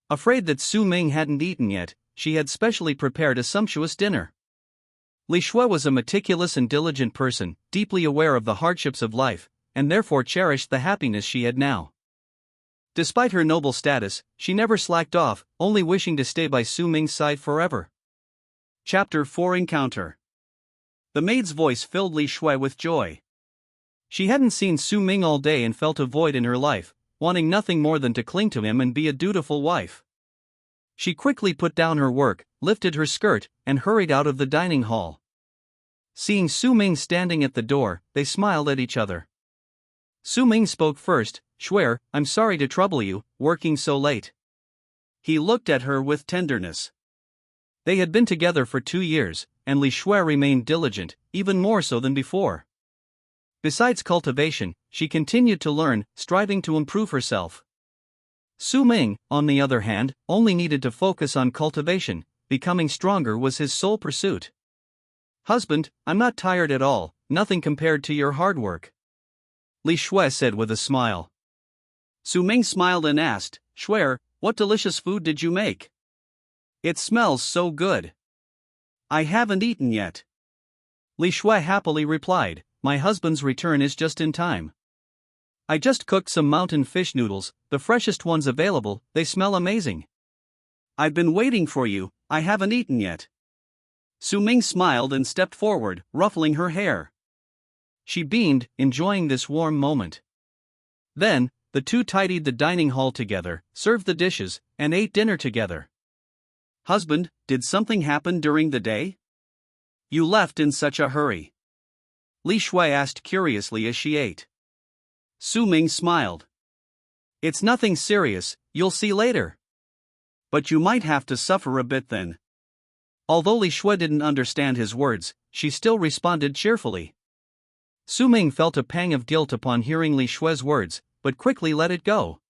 Afraid that Su Ming hadn't eaten yet, she had specially prepared a sumptuous dinner. Li Shui was a meticulous and diligent person, deeply aware of the hardships of life, and therefore cherished the happiness she had now. Despite her noble status, she never slacked off, only wishing to stay by Su Ming's side forever. Chapter 4 Encounter. The maid's voice filled Li Shui with joy. She hadn't seen Su Ming all day and felt a void in her life, wanting nothing more than to cling to him and be a dutiful wife. She quickly put down her work, lifted her skirt, and hurried out of the dining hall. Seeing Su Ming standing at the door, they smiled at each other. Su Ming spoke first, "Shui, I'm sorry to trouble you, working so late." He looked at her with tenderness. They had been together for 2 years, and Li Shui remained diligent, even more so than before. Besides cultivation, she continued to learn, striving to improve herself. Su Ming, on the other hand, only needed to focus on cultivation. Becoming stronger was his sole pursuit. "Husband, I'm not tired at all, nothing compared to your hard work," Li Shui said with a smile. Su Ming smiled and asked, "Shui, what delicious food did you make? It smells so good." "I haven't eaten yet," Li Shui happily replied. "My husband's return is just in time. I just cooked some mountain fish noodles, the freshest ones available, they smell amazing." "I've been waiting for you, I haven't eaten yet." Su Ming smiled and stepped forward, ruffling her hair. She beamed, enjoying this warm moment. Then, the two tidied the dining hall together, served the dishes, and ate dinner together. "Husband, did something happen during the day? You left in such a hurry," Li Shui asked curiously as she ate. Su Ming smiled. "It's nothing serious, you'll see later. But you might have to suffer a bit then." Although Li Shui didn't understand his words, she still responded cheerfully. Su Ming felt a pang of guilt upon hearing Li Shui's words, but quickly let it go.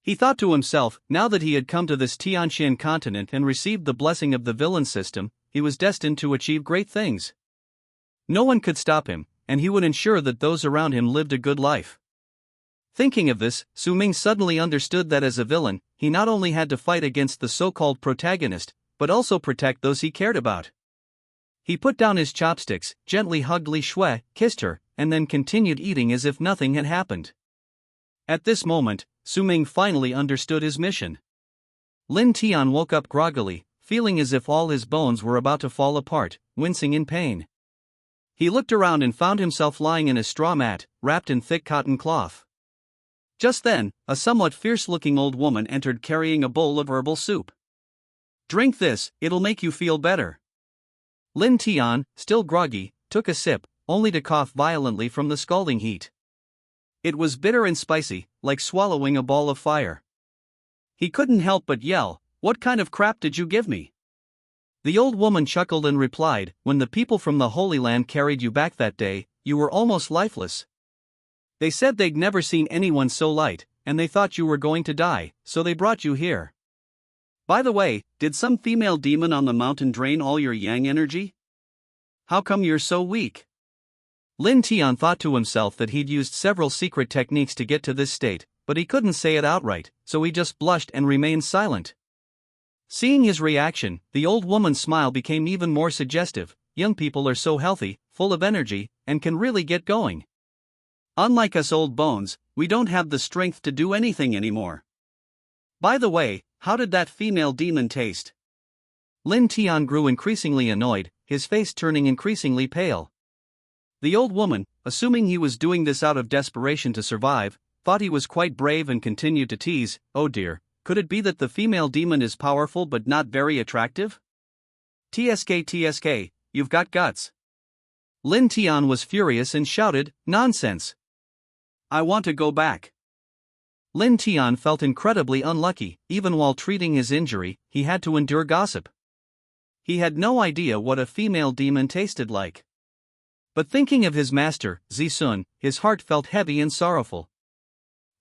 He thought to himself, now that he had come to this Tianxian continent and received the blessing of the villain system, he was destined to achieve great things. No one could stop him, and he would ensure that those around him lived a good life. Thinking of this, Ming suddenly understood that as a villain, he not only had to fight against the so-called protagonist, but also protect those he cared about. He put down his chopsticks, gently hugged Li Shui, kissed her, and then continued eating as if nothing had happened. At this moment, Ming finally understood his mission. Lin Tian woke up groggily, feeling as if all his bones were about to fall apart, wincing in pain. He looked around and found himself lying in a straw mat, wrapped in thick cotton cloth. Just then, a somewhat fierce-looking old woman entered carrying a bowl of herbal soup. "Drink this, it'll make you feel better." Lin Tian, still groggy, took a sip, only to cough violently from the scalding heat. It was bitter and spicy, like swallowing a ball of fire. He couldn't help but yell, "What kind of crap did you give me?" The old woman chuckled and replied, "When the people from the Holy Land carried you back that day, you were almost lifeless. They said they'd never seen anyone so light, and they thought you were going to die, so they brought you here. By the way, did some female demon on the mountain drain all your yang energy? How come you're so weak?" Lin Tian thought to himself that he'd used several secret techniques to get to this state, but he couldn't say it outright, so he just blushed and remained silent. Seeing his reaction, the old woman's smile became even more suggestive. "Young people are so healthy, full of energy, and can really get going. Unlike us old bones, we don't have the strength to do anything anymore. By the way, how did that female demon taste?" Lin Tian grew increasingly annoyed, his face turning increasingly pale. The old woman, assuming he was doing this out of desperation to survive, thought he was quite brave and continued to tease, "Oh dear, could it be that the female demon is powerful but not very attractive? TSK, you've got guts." Lin Tian was furious and shouted, "Nonsense! I want to go back." Lin Tian felt incredibly unlucky. Even while treating his injury, he had to endure gossip. He had no idea what a female demon tasted like. But thinking of his master, Zisun, his heart felt heavy and sorrowful.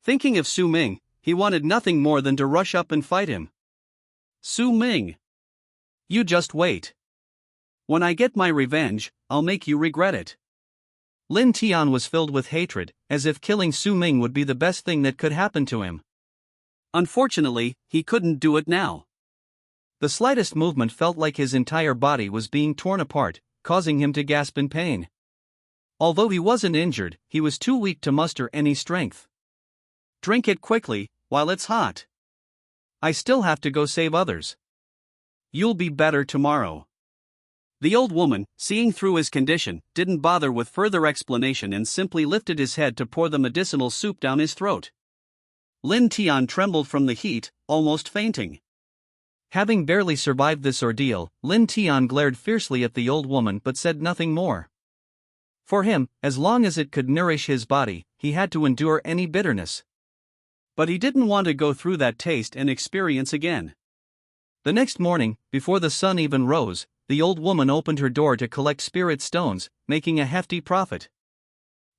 Thinking of Ming, he wanted nothing more than to rush up and fight him. "Ming, you just wait. When I get my revenge, I'll make you regret it." Lin Tian was filled with hatred, as if killing Ming would be the best thing that could happen to him. Unfortunately, he couldn't do it now. The slightest movement felt like his entire body was being torn apart, causing him to gasp in pain. Although he wasn't injured, he was too weak to muster any strength. "Drink it quickly, while it's hot. I still have to go save others. You'll be better tomorrow." The old woman, seeing through his condition, didn't bother with further explanation and simply lifted his head to pour the medicinal soup down his throat. Lin Tian trembled from the heat, almost fainting. Having barely survived this ordeal, Lin Tian glared fiercely at the old woman but said nothing more. For him, as long as it could nourish his body, he had to endure any bitterness. But he didn't want to go through that taste and experience again. The next morning, before the sun even rose, the old woman opened her door to collect spirit stones, making a hefty profit.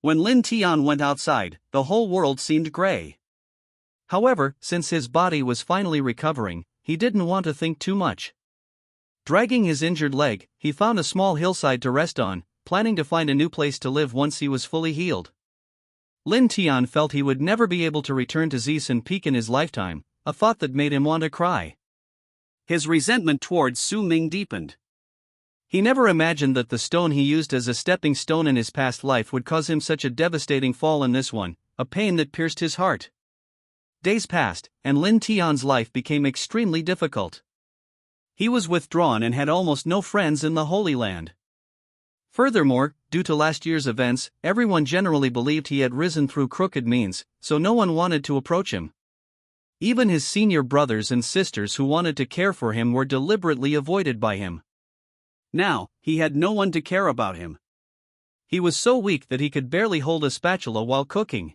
When Lin Tian went outside, the whole world seemed gray. However, since his body was finally recovering, he didn't want to think too much. Dragging his injured leg, he found a small hillside to rest on, planning to find a new place to live once he was fully healed. Lin Tian felt he would never be able to return to Zisun Peak in his lifetime, a thought that made him want to cry. His resentment towards Ming deepened. He never imagined that the stone he used as a stepping stone in his past life would cause him such a devastating fall in this one, a pain that pierced his heart. Days passed, and Lin Tian's life became extremely difficult. He was withdrawn and had almost no friends in the Holy Land. Furthermore, due to last year's events, everyone generally believed he had risen through crooked means, so no one wanted to approach him. Even his senior brothers and sisters who wanted to care for him were deliberately avoided by him. Now, he had no one to care about him. He was so weak that he could barely hold a spatula while cooking.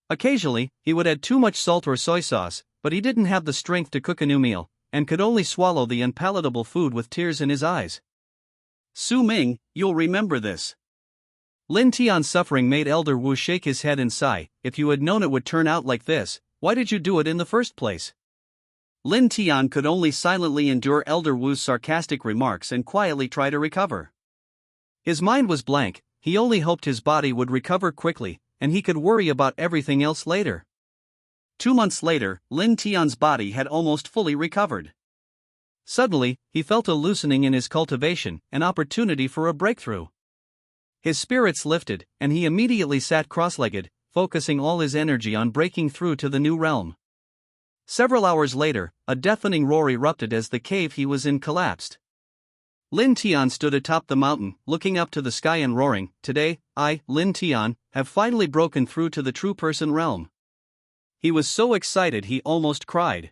Occasionally, he would add too much salt or soy sauce, but he didn't have the strength to cook a new meal, and could only swallow the unpalatable food with tears in his eyes. Ming, you'll remember this. Lin Tian's suffering made Elder Wu shake his head and sigh. "If you had known it would turn out like this, why did you do it in the first place?" Lin Tian could only silently endure Elder Wu's sarcastic remarks and quietly try to recover. His mind was blank, he only hoped his body would recover quickly, and he could worry about everything else later. 2 months later, Lin Tian's body had almost fully recovered. Suddenly, he felt a loosening in his cultivation, an opportunity for a breakthrough. His spirits lifted, and he immediately sat cross-legged, focusing all his energy on breaking through to the new realm. Several hours later, a deafening roar erupted as the cave he was in collapsed. Lin Tian stood atop the mountain, looking up to the sky and roaring, "Today, I, Lin Tian, have finally broken through to the true person realm." He was so excited he almost cried.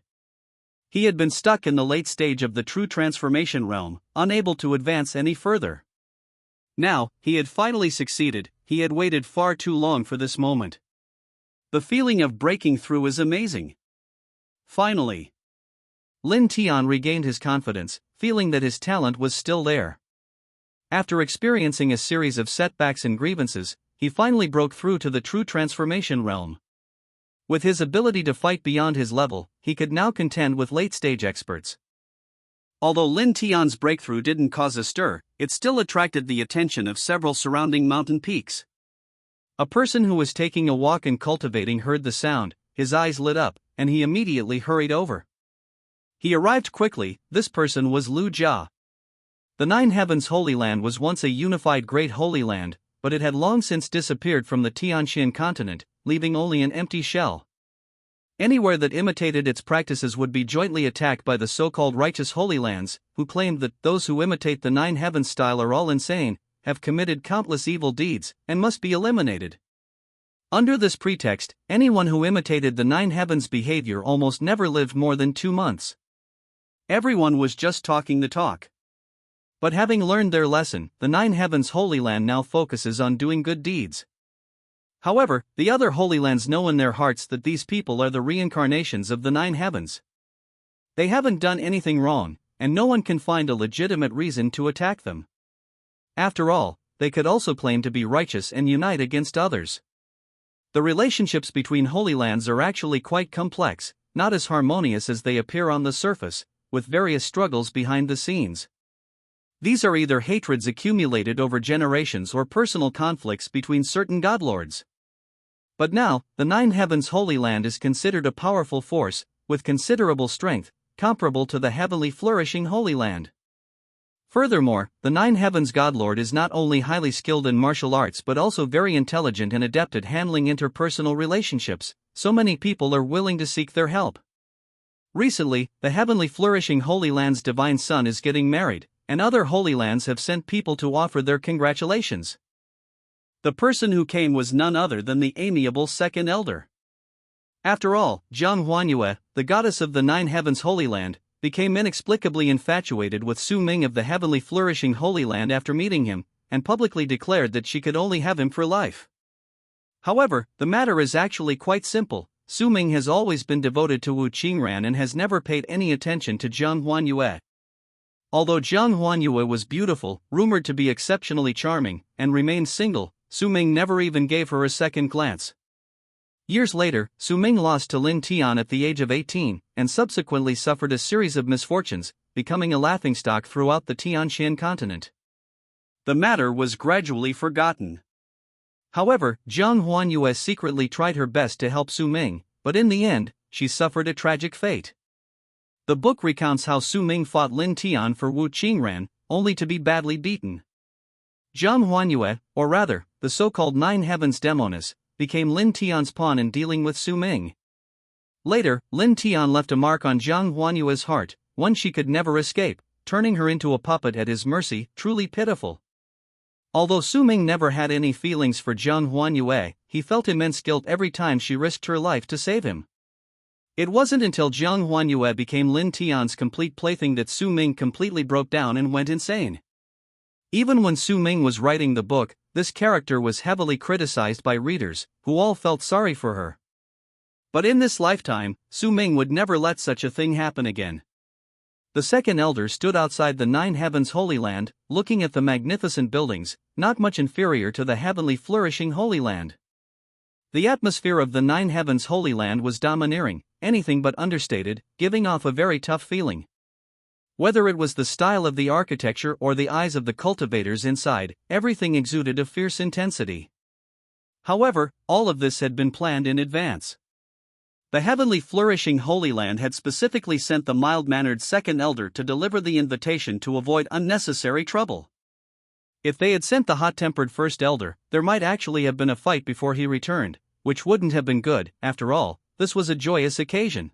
He had been stuck in the late stage of the true transformation realm, unable to advance any further. Now, he had finally succeeded. He had waited far too long for this moment. The feeling of breaking through is amazing. Finally, Lin Tian regained his confidence, feeling that his talent was still there. After experiencing a series of setbacks and grievances, he finally broke through to the true transformation realm. With his ability to fight beyond his level, he could now contend with late-stage experts. Although Lin Tian's breakthrough didn't cause a stir, it still attracted the attention of several surrounding mountain peaks. A person who was taking a walk and cultivating heard the sound, his eyes lit up, and he immediately hurried over. He arrived quickly. This person was Lu Jia. The Nine Heavens Holy Land was once a unified Great Holy Land, but it had long since disappeared from the Tianxian continent, leaving only an empty shell. Anywhere that imitated its practices would be jointly attacked by the so-called righteous Holy Lands, who claimed that those who imitate the Nine Heavens style are all insane, have committed countless evil deeds, and must be eliminated. Under this pretext, anyone who imitated the Nine Heavens behavior almost never lived more than 2 months. Everyone was just talking the talk. But having learned their lesson, the Nine Heavens Holy Land now focuses on doing good deeds. However, the other Holy Lands know in their hearts that these people are the reincarnations of the Nine Heavens. They haven't done anything wrong, and no one can find a legitimate reason to attack them. After all, they could also claim to be righteous and unite against others. The relationships between Holy Lands are actually quite complex, not as harmonious as they appear on the surface, with various struggles behind the scenes. These are either hatreds accumulated over generations or personal conflicts between certain godlords. But now, the Nine Heavens Holy Land is considered a powerful force, with considerable strength, comparable to the heavenly flourishing Holy Land. Furthermore, the Nine Heavens Godlord is not only highly skilled in martial arts but also very intelligent and adept at handling interpersonal relationships, so many people are willing to seek their help. Recently, the heavenly flourishing Holy Land's divine son is getting married, and other Holy Lands have sent people to offer their congratulations. The person who came was none other than the amiable second elder. After all, Zhang Huanyue, the goddess of the Nine Heavens Holy Land, became inexplicably infatuated with Su Ming of the heavenly flourishing Holy Land after meeting him, and publicly declared that she could only have him for life. However, the matter is actually quite simple. Su Ming has always been devoted to Wu Qingran and has never paid any attention to Zhang Huanyue. Although Zhang Huanyue was beautiful, rumored to be exceptionally charming, and remained single, Su Ming never even gave her a second glance. Years later, Su Ming lost to Lin Tian at the age of 18, and subsequently suffered a series of misfortunes, becoming a laughingstock throughout the Tianxian continent. The matter was gradually forgotten. However, Zhang Huanyue secretly tried her best to help Su Ming, but in the end, she suffered a tragic fate. The book recounts how Su Ming fought Lin Tian for Wu Qingran, only to be badly beaten. Zhang Huanyue, or rather, the so-called Nine Heavens Demoness, became Lin Tian's pawn in dealing with Su Ming. Later, Lin Tian left a mark on Zhang Huanyue's heart, one she could never escape, turning her into a puppet at his mercy, truly pitiful. Although Su Ming never had any feelings for Zhang Huanyue, he felt immense guilt every time she risked her life to save him. It wasn't until Zhang Huanyue became Lin Tian's complete plaything that Su Ming completely broke down and went insane. Even when Su Ming was writing the book, this character was heavily criticized by readers, who all felt sorry for her. But in this lifetime, Su Ming would never let such a thing happen again. The second elder stood outside the Nine Heavens Holy Land, looking at the magnificent buildings, not much inferior to the heavenly flourishing Holy Land. The atmosphere of the Nine Heavens Holy Land was domineering, anything but understated, giving off a very tough feeling. Whether it was the style of the architecture or the eyes of the cultivators inside, everything exuded a fierce intensity. However, all of this had been planned in advance. The heavenly flourishing Holy Land had specifically sent the mild-mannered second elder to deliver the invitation to avoid unnecessary trouble. If they had sent the hot-tempered first elder, there might actually have been a fight before he returned, which wouldn't have been good. After all, this was a joyous occasion.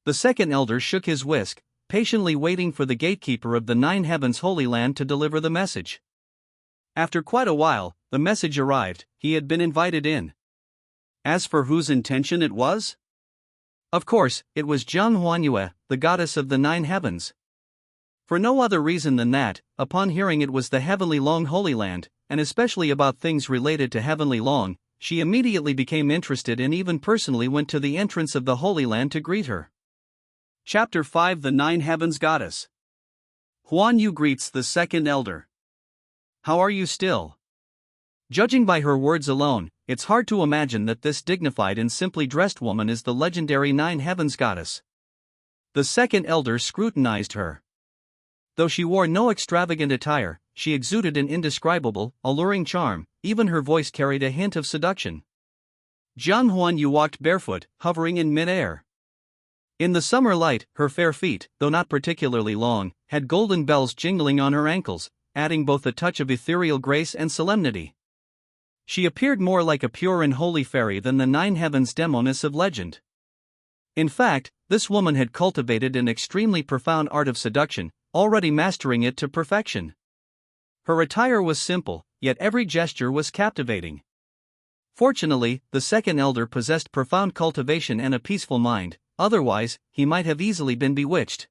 The second elder shook his whisk, patiently waiting for the gatekeeper of the Nine Heavens Holy Land to deliver the message. After quite a while, the message arrived. He had been invited in. As for whose intention it was? Of course, it was Zhang Huanyue, the goddess of the Nine Heavens. For no other reason than that, upon hearing it was the Heavenly Long Holy Land, and especially about things related to Heavenly Long, she immediately became interested and even personally went to the entrance of the Holy Land to greet her. Chapter 5: The Nine Heavens Goddess. Huan Yu greets the second elder. How are you still? Judging by her words alone, it's hard to imagine that this dignified and simply dressed woman is the legendary Nine Heavens Goddess. The second elder scrutinized her. Though she wore no extravagant attire, she exuded an indescribable, alluring charm. Even her voice carried a hint of seduction. Zhang Huanyu walked barefoot, hovering in mid-air. In the summer light, her fair feet, though not particularly long, had golden bells jingling on her ankles, adding both a touch of ethereal grace and solemnity. She appeared more like a pure and holy fairy than the Nine Heavens demoness of legend. In fact, this woman had cultivated an extremely profound art of seduction, already mastering it to perfection. Her attire was simple, yet every gesture was captivating. Fortunately, the second elder possessed profound cultivation and a peaceful mind, otherwise, he might have easily been bewitched.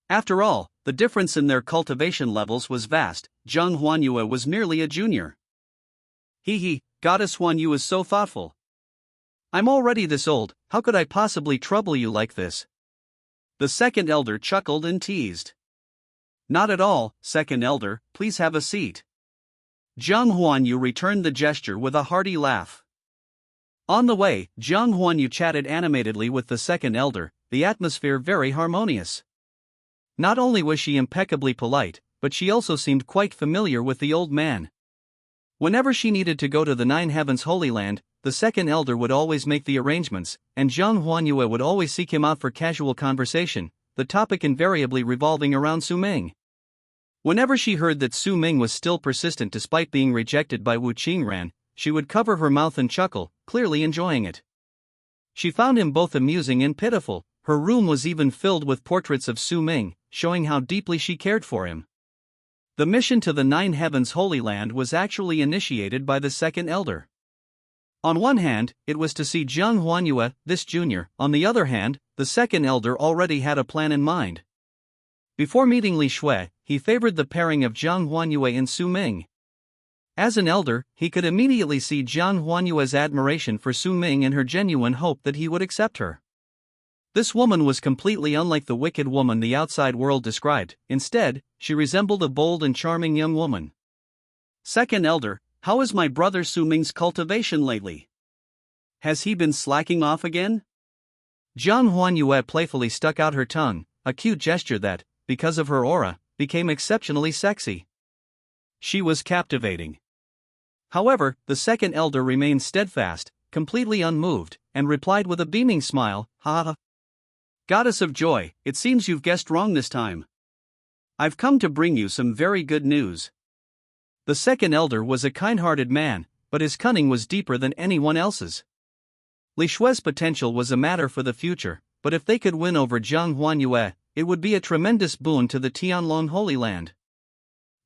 After all, the difference in their cultivation levels was vast. Zhang Huanyue was merely a junior. Hee, Goddess Huanyu is so thoughtful. I'm already this old, how could I possibly trouble you like this? The second elder chuckled and teased. Not at all, second elder, please have a seat. Zhang Huanyu returned the gesture with a hearty laugh. On the way, Zhang Huanyu chatted animatedly with the second elder, the atmosphere very harmonious. Not only was she impeccably polite, but she also seemed quite familiar with the old man. Whenever she needed to go to the Nine Heavens Holy Land, the second elder would always make the arrangements, and Zhang Huanyue would always seek him out for casual conversation, the topic invariably revolving around Su Ming. Whenever she heard that Su Ming was still persistent despite being rejected by Wu Qingran, she would cover her mouth and chuckle, clearly enjoying it. She found him both amusing and pitiful. Her room was even filled with portraits of Su Ming, showing how deeply she cared for him. The mission to the Nine Heavens Holy Land was actually initiated by the second elder. On one hand, it was to see Zhang Huanyue, this junior. On the other hand, the second elder already had a plan in mind. Before meeting Li Shui, he favored the pairing of Zhang Huanyue and Su Ming. As an elder, he could immediately see Zhang Huanyue's admiration for Su Ming and her genuine hope that he would accept her. This woman was completely unlike the wicked woman the outside world described. Instead, she resembled a bold and charming young woman. Second elder, how is my brother Su Ming's cultivation lately? Has he been slacking off again? Zhang Huanyue playfully stuck out her tongue, a cute gesture that, because of her aura, became exceptionally sexy. She was captivating. However, the second elder remained steadfast, completely unmoved, and replied with a beaming smile, "Ha ha. Goddess of joy, it seems you've guessed wrong this time. I've come to bring you some very good news." The second elder was a kind-hearted man, but his cunning was deeper than anyone else's. Li Shui's potential was a matter for the future, but if they could win over Zhang Huanyue, it would be a tremendous boon to the Tianlong Holy Land.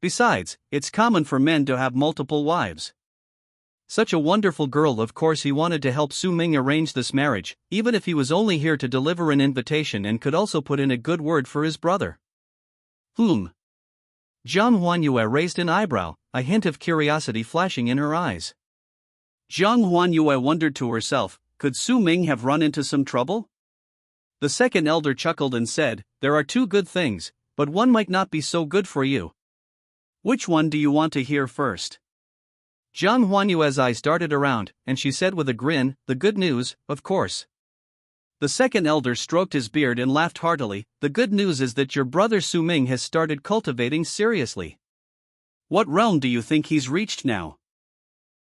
Besides, it's common for men to have multiple wives. Such a wonderful girl, of course he wanted to help Su Ming arrange this marriage, even if he was only here to deliver an invitation and could also put in a good word for his brother. Zhang Huanyue raised an eyebrow, a hint of curiosity flashing in her eyes. Zhang Huanyue wondered to herself, could Su Ming have run into some trouble? The second elder chuckled and said, there are two good things, but one might not be so good for you. Which one do you want to hear first? Zhang Huanyue's eyes darted around, and she said with a grin, the good news, of course. The second elder stroked his beard and laughed heartily. The good news is that your brother Su Ming has started cultivating seriously. What realm do you think he's reached now?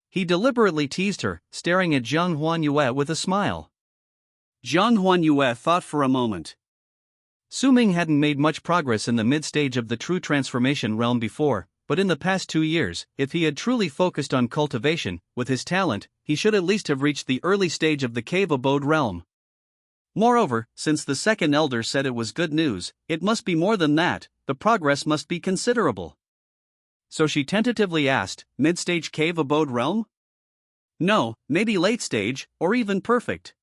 He deliberately teased her, staring at Zhang Huanyue with a smile. Zhang Huanyue thought for a moment. Su Ming hadn't made much progress in the mid-stage of the true transformation realm before, but in the past 2 years, if he had truly focused on cultivation, with his talent, he should at least have reached the early stage of the cave abode realm. Moreover, since the second elder said it was good news, it must be more than that, the progress must be considerable. So she tentatively asked, mid-stage cave abode realm? No, maybe late stage, or even perfect.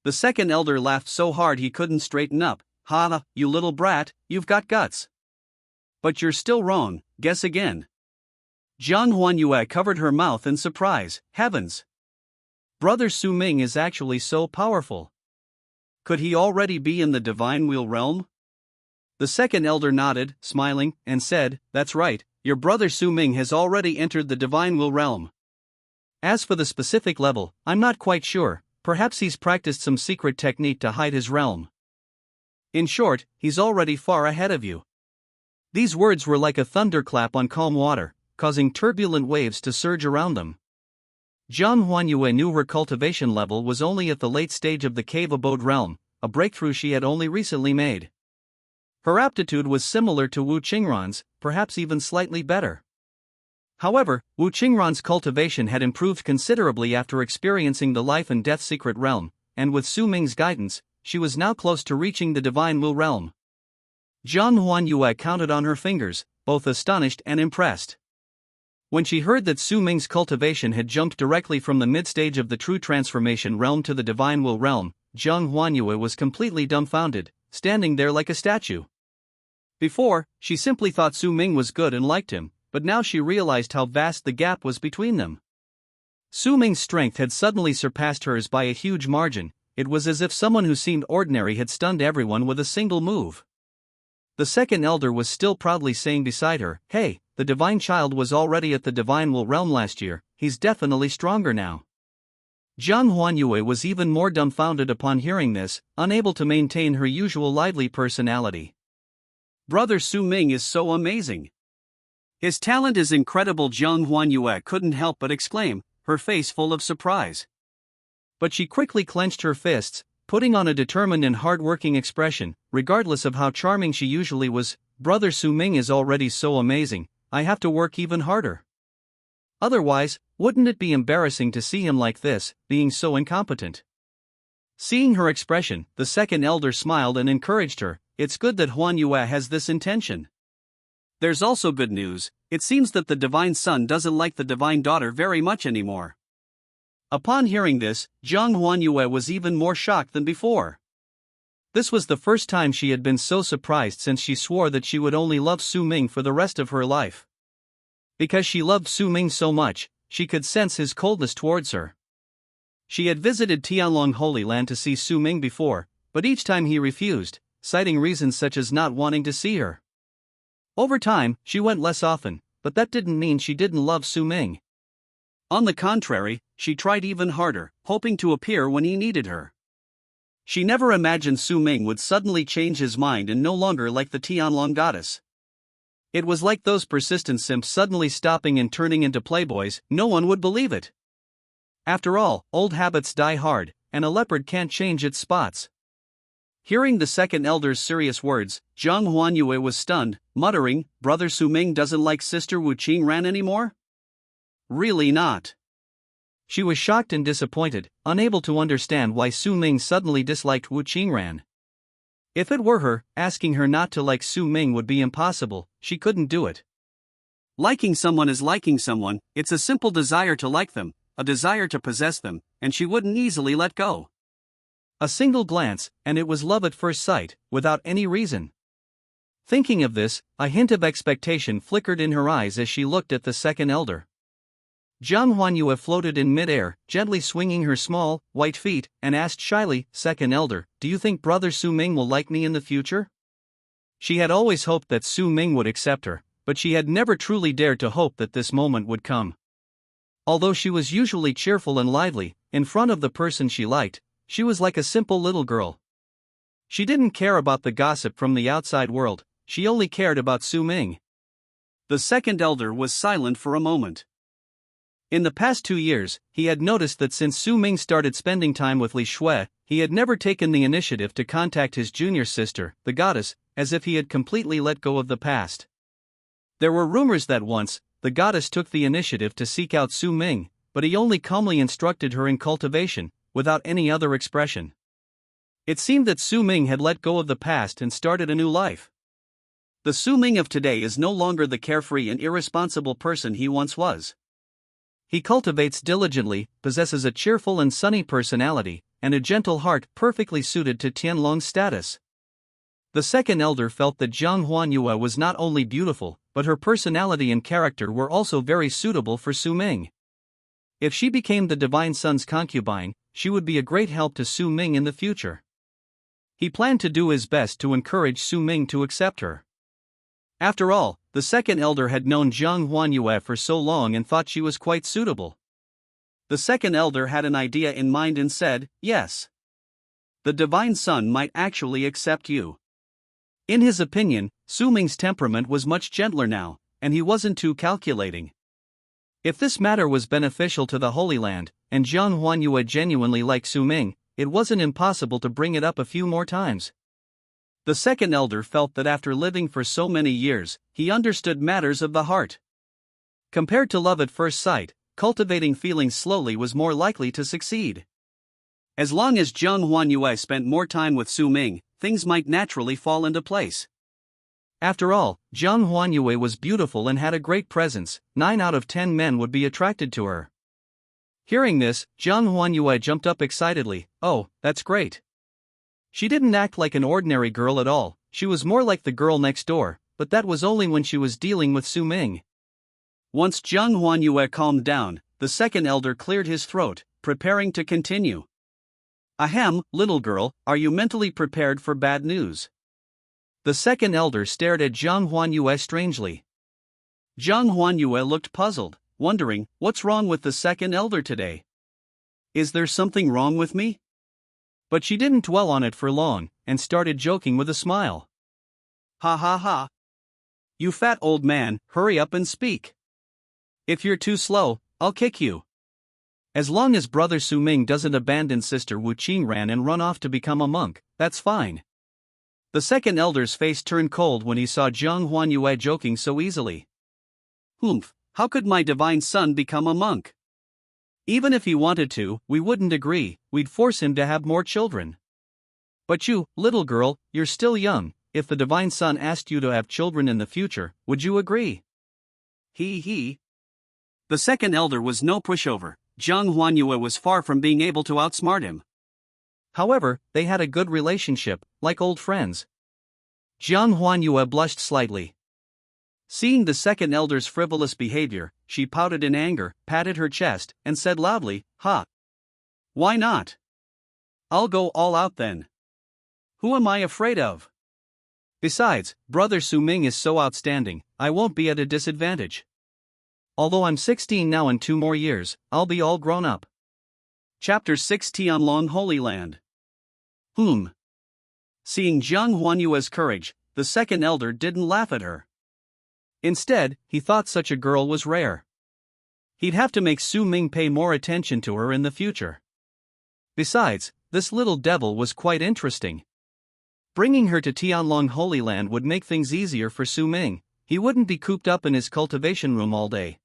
The second elder laughed so hard he couldn't straighten up. Ha, you little brat, you've got guts. But you're still wrong, guess again. Zhang Huanyue covered her mouth in surprise. Heavens! Brother Su Ming is actually so powerful. Could he already be in the divine wheel realm? The second elder nodded, smiling, and said, that's right, your brother Su Ming has already entered the divine will realm. As for the specific level, I'm not quite sure, perhaps he's practiced some secret technique to hide his realm. In short, he's already far ahead of you. These words were like a thunderclap on calm water, causing turbulent waves to surge around them. Zhang Huanyue knew her cultivation level was only at the late stage of the cave abode realm, a breakthrough she had only recently made. Her aptitude was similar to Wu Qingran's, perhaps even slightly better. However, Wu Qingran's cultivation had improved considerably after experiencing the life and death secret realm, and with Su Ming's guidance, she was now close to reaching the divine will realm. Zhang Huanyue counted on her fingers, both astonished and impressed. When she heard that Su Ming's cultivation had jumped directly from the mid-stage of the true transformation realm to the divine will realm, Zhang Huanyue was completely dumbfounded, standing there like a statue. Before, she simply thought Su Ming was good and liked him, but now she realized how vast the gap was between them. Su Ming's strength had suddenly surpassed hers by a huge margin. It was as if someone who seemed ordinary had stunned everyone with a single move. The second elder was still proudly saying beside her, hey, the divine child was already at the divine will realm last year, he's definitely stronger now. Zhang Huanyue was even more dumbfounded upon hearing this, unable to maintain her usual lively personality. Brother Su Ming is so amazing. His talent is incredible, Zhang Huanyue couldn't help but exclaim, her face full of surprise. But she quickly clenched her fists, putting on a determined and hard-working expression. Regardless of how charming she usually was, Brother Su Ming is already so amazing, I have to work even harder. Otherwise, wouldn't it be embarrassing to see him like this, being so incompetent? Seeing her expression, the second elder smiled and encouraged her. It's good that Huanyue has this intention. There's also good news, it seems that the divine son doesn't like the divine daughter very much anymore. Upon hearing this, Zhang Huanyue was even more shocked than before. This was the first time she had been so surprised since she swore that she would only love Su Ming for the rest of her life. Because she loved Su Ming so much, she could sense his coldness towards her. She had visited Tianlong Holy Land to see Su Ming before, but each time he refused, citing reasons such as not wanting to see her. Over time, she went less often, but that didn't mean she didn't love Su Ming. On the contrary, she tried even harder, hoping to appear when he needed her. She never imagined Su Ming would suddenly change his mind and no longer like the Tianlong goddess. It was like those persistent simps suddenly stopping and turning into playboys. No one would believe it. After all, old habits die hard, and a leopard can't change its spots. Hearing the second elder's serious words, Zhang Huanyue was stunned, muttering, Brother Su Ming doesn't like Sister Wu Qingran anymore? Really not. She was shocked and disappointed, unable to understand why Su Ming suddenly disliked Wu Qingran. If it were her, asking her not to like Su Ming would be impossible, she couldn't do it. Liking someone is liking someone, it's a simple desire to like them, a desire to possess them, and she wouldn't easily let go. A single glance, and it was love at first sight, without any reason. Thinking of this, a hint of expectation flickered in her eyes as she looked at the second elder. Zhang Huanyue floated in midair, gently swinging her small, white feet, and asked shyly, Second elder, do you think Brother Su Ming will like me in the future? She had always hoped that Su Ming would accept her, but she had never truly dared to hope that this moment would come. Although she was usually cheerful and lively, in front of the person she liked, she was like a simple little girl. She didn't care about the gossip from the outside world, she only cared about Su Ming. The second elder was silent for a moment. In the past 2 years, he had noticed that since Su Ming started spending time with Li Shui, he had never taken the initiative to contact his junior sister, the goddess, as if he had completely let go of the past. There were rumors that once, the goddess took the initiative to seek out Su Ming, but he only calmly instructed her in cultivation, without any other expression. It seemed that Su Ming had let go of the past and started a new life. The Su Ming of today is no longer the carefree and irresponsible person he once was. He cultivates diligently, possesses a cheerful and sunny personality, and a gentle heart perfectly suited to Tianlong's status. The second elder felt that Zhang Huanyue was not only beautiful, but her personality and character were also very suitable for Su Ming. If she became the Divine Sun's concubine, she would be a great help to Su Ming in the future. He planned to do his best to encourage Su Ming to accept her. After all, the second elder had known Zhang Huanyue for so long and thought she was quite suitable. The second elder had an idea in mind and said, "Yes. The Divine Sun might actually accept you." In his opinion, Su Ming's temperament was much gentler now, and he wasn't too calculating. If this matter was beneficial to the Holy Land, and Zhang Huanyue genuinely liked Su Ming, it wasn't impossible to bring it up a few more times. The second elder felt that after living for so many years, he understood matters of the heart. Compared to love at first sight, cultivating feelings slowly was more likely to succeed. As long as Zhang Huanyue spent more time with Su Ming, things might naturally fall into place. After all, Zhang Huanyue was beautiful and had a great presence, 9 out of 10 men would be attracted to her. Hearing this, Zhang Huanyue jumped up excitedly. "Oh, that's great." She didn't act like an ordinary girl at all, she was more like the girl next door, but that was only when she was dealing with Su Ming. Once Zhang Huanyue calmed down, the second elder cleared his throat, preparing to continue. "Ahem, little girl, are you mentally prepared for bad news?" The second elder stared at Zhang Huanyue strangely. Zhang Huanyue looked puzzled, wondering, what's wrong with the second elder today? Is there something wrong with me? But she didn't dwell on it for long, and started joking with a smile. "Ha ha ha. You fat old man, hurry up and speak. If you're too slow, I'll kick you." As long as brother Su Ming doesn't abandon sister Wu Qingran and run off to become a monk, that's fine. The second elder's face turned cold when he saw Zhang Huanyue joking so easily. "Humph, how could my divine son become a monk? Even if he wanted to, we wouldn't agree, we'd force him to have more children. But you, little girl, you're still young, if the Divine Sun asked you to have children in the future, would you agree?" He. The second elder was no pushover, Zhang Huanyue was far from being able to outsmart him. However, they had a good relationship, like old friends. Zhang Huanyue blushed slightly. Seeing the second elder's frivolous behavior, she pouted in anger, patted her chest, and said loudly, "Ha! Why not? I'll go all out then. Who am I afraid of? Besides, brother Su Ming is so outstanding, I won't be at a disadvantage. Although I'm 16 now in 2 more years, I'll be all grown up." Chapter 6 Tianlong Holy Land. Seeing Zhang Huanyue's courage, the second elder didn't laugh at her. Instead, he thought such a girl was rare. He'd have to make Su Ming pay more attention to her in the future. Besides, this little devil was quite interesting. Bringing her to Tianlong Holy Land would make things easier for Su Ming, he wouldn't be cooped up in his cultivation room all day.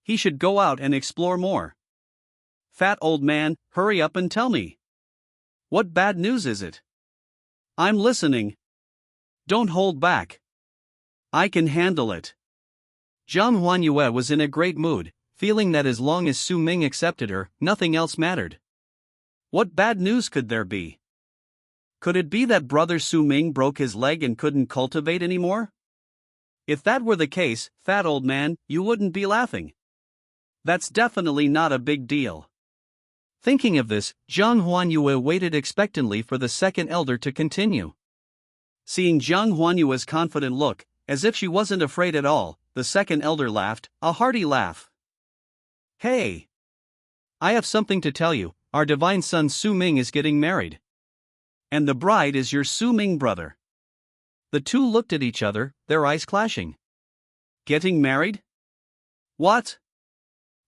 He should go out and explore more. "Fat old man, hurry up and tell me. What bad news is it? I'm listening. Don't hold back. I can handle it." Zhang Huanyue was in a great mood, feeling that as long as Su Ming accepted her, nothing else mattered. What bad news could there be? Could it be that brother Su Ming broke his leg and couldn't cultivate anymore? If that were the case, fat old man, you wouldn't be laughing. That's definitely not a big deal. Thinking of this, Zhang Huanyue waited expectantly for the second elder to continue. Seeing Zhang Huanyue's confident look, as if she wasn't afraid at all, the second elder laughed, a hearty laugh. "Hey! I have something to tell you, our divine son Su Ming is getting married. And the bride is your Su Ming brother. The two looked at each other, their eyes clashing. Getting married? What?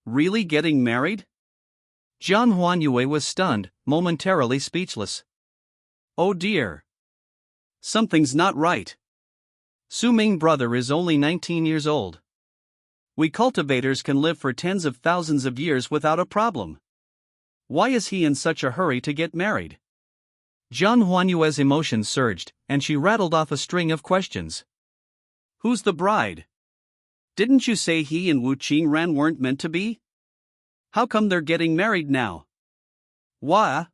Really getting married? Jiang Huanyue was stunned, momentarily speechless. Oh dear. Something's not right. Su Ming brother is only 19 years old. We cultivators can live for tens of thousands of years without a problem. Why is he in such a hurry to get married? Jiang Huanyue's emotions surged, and she rattled off a string of questions. Who's the bride? Didn't you say he and Wu Qingran weren't meant to be? How come they're getting married now? Why?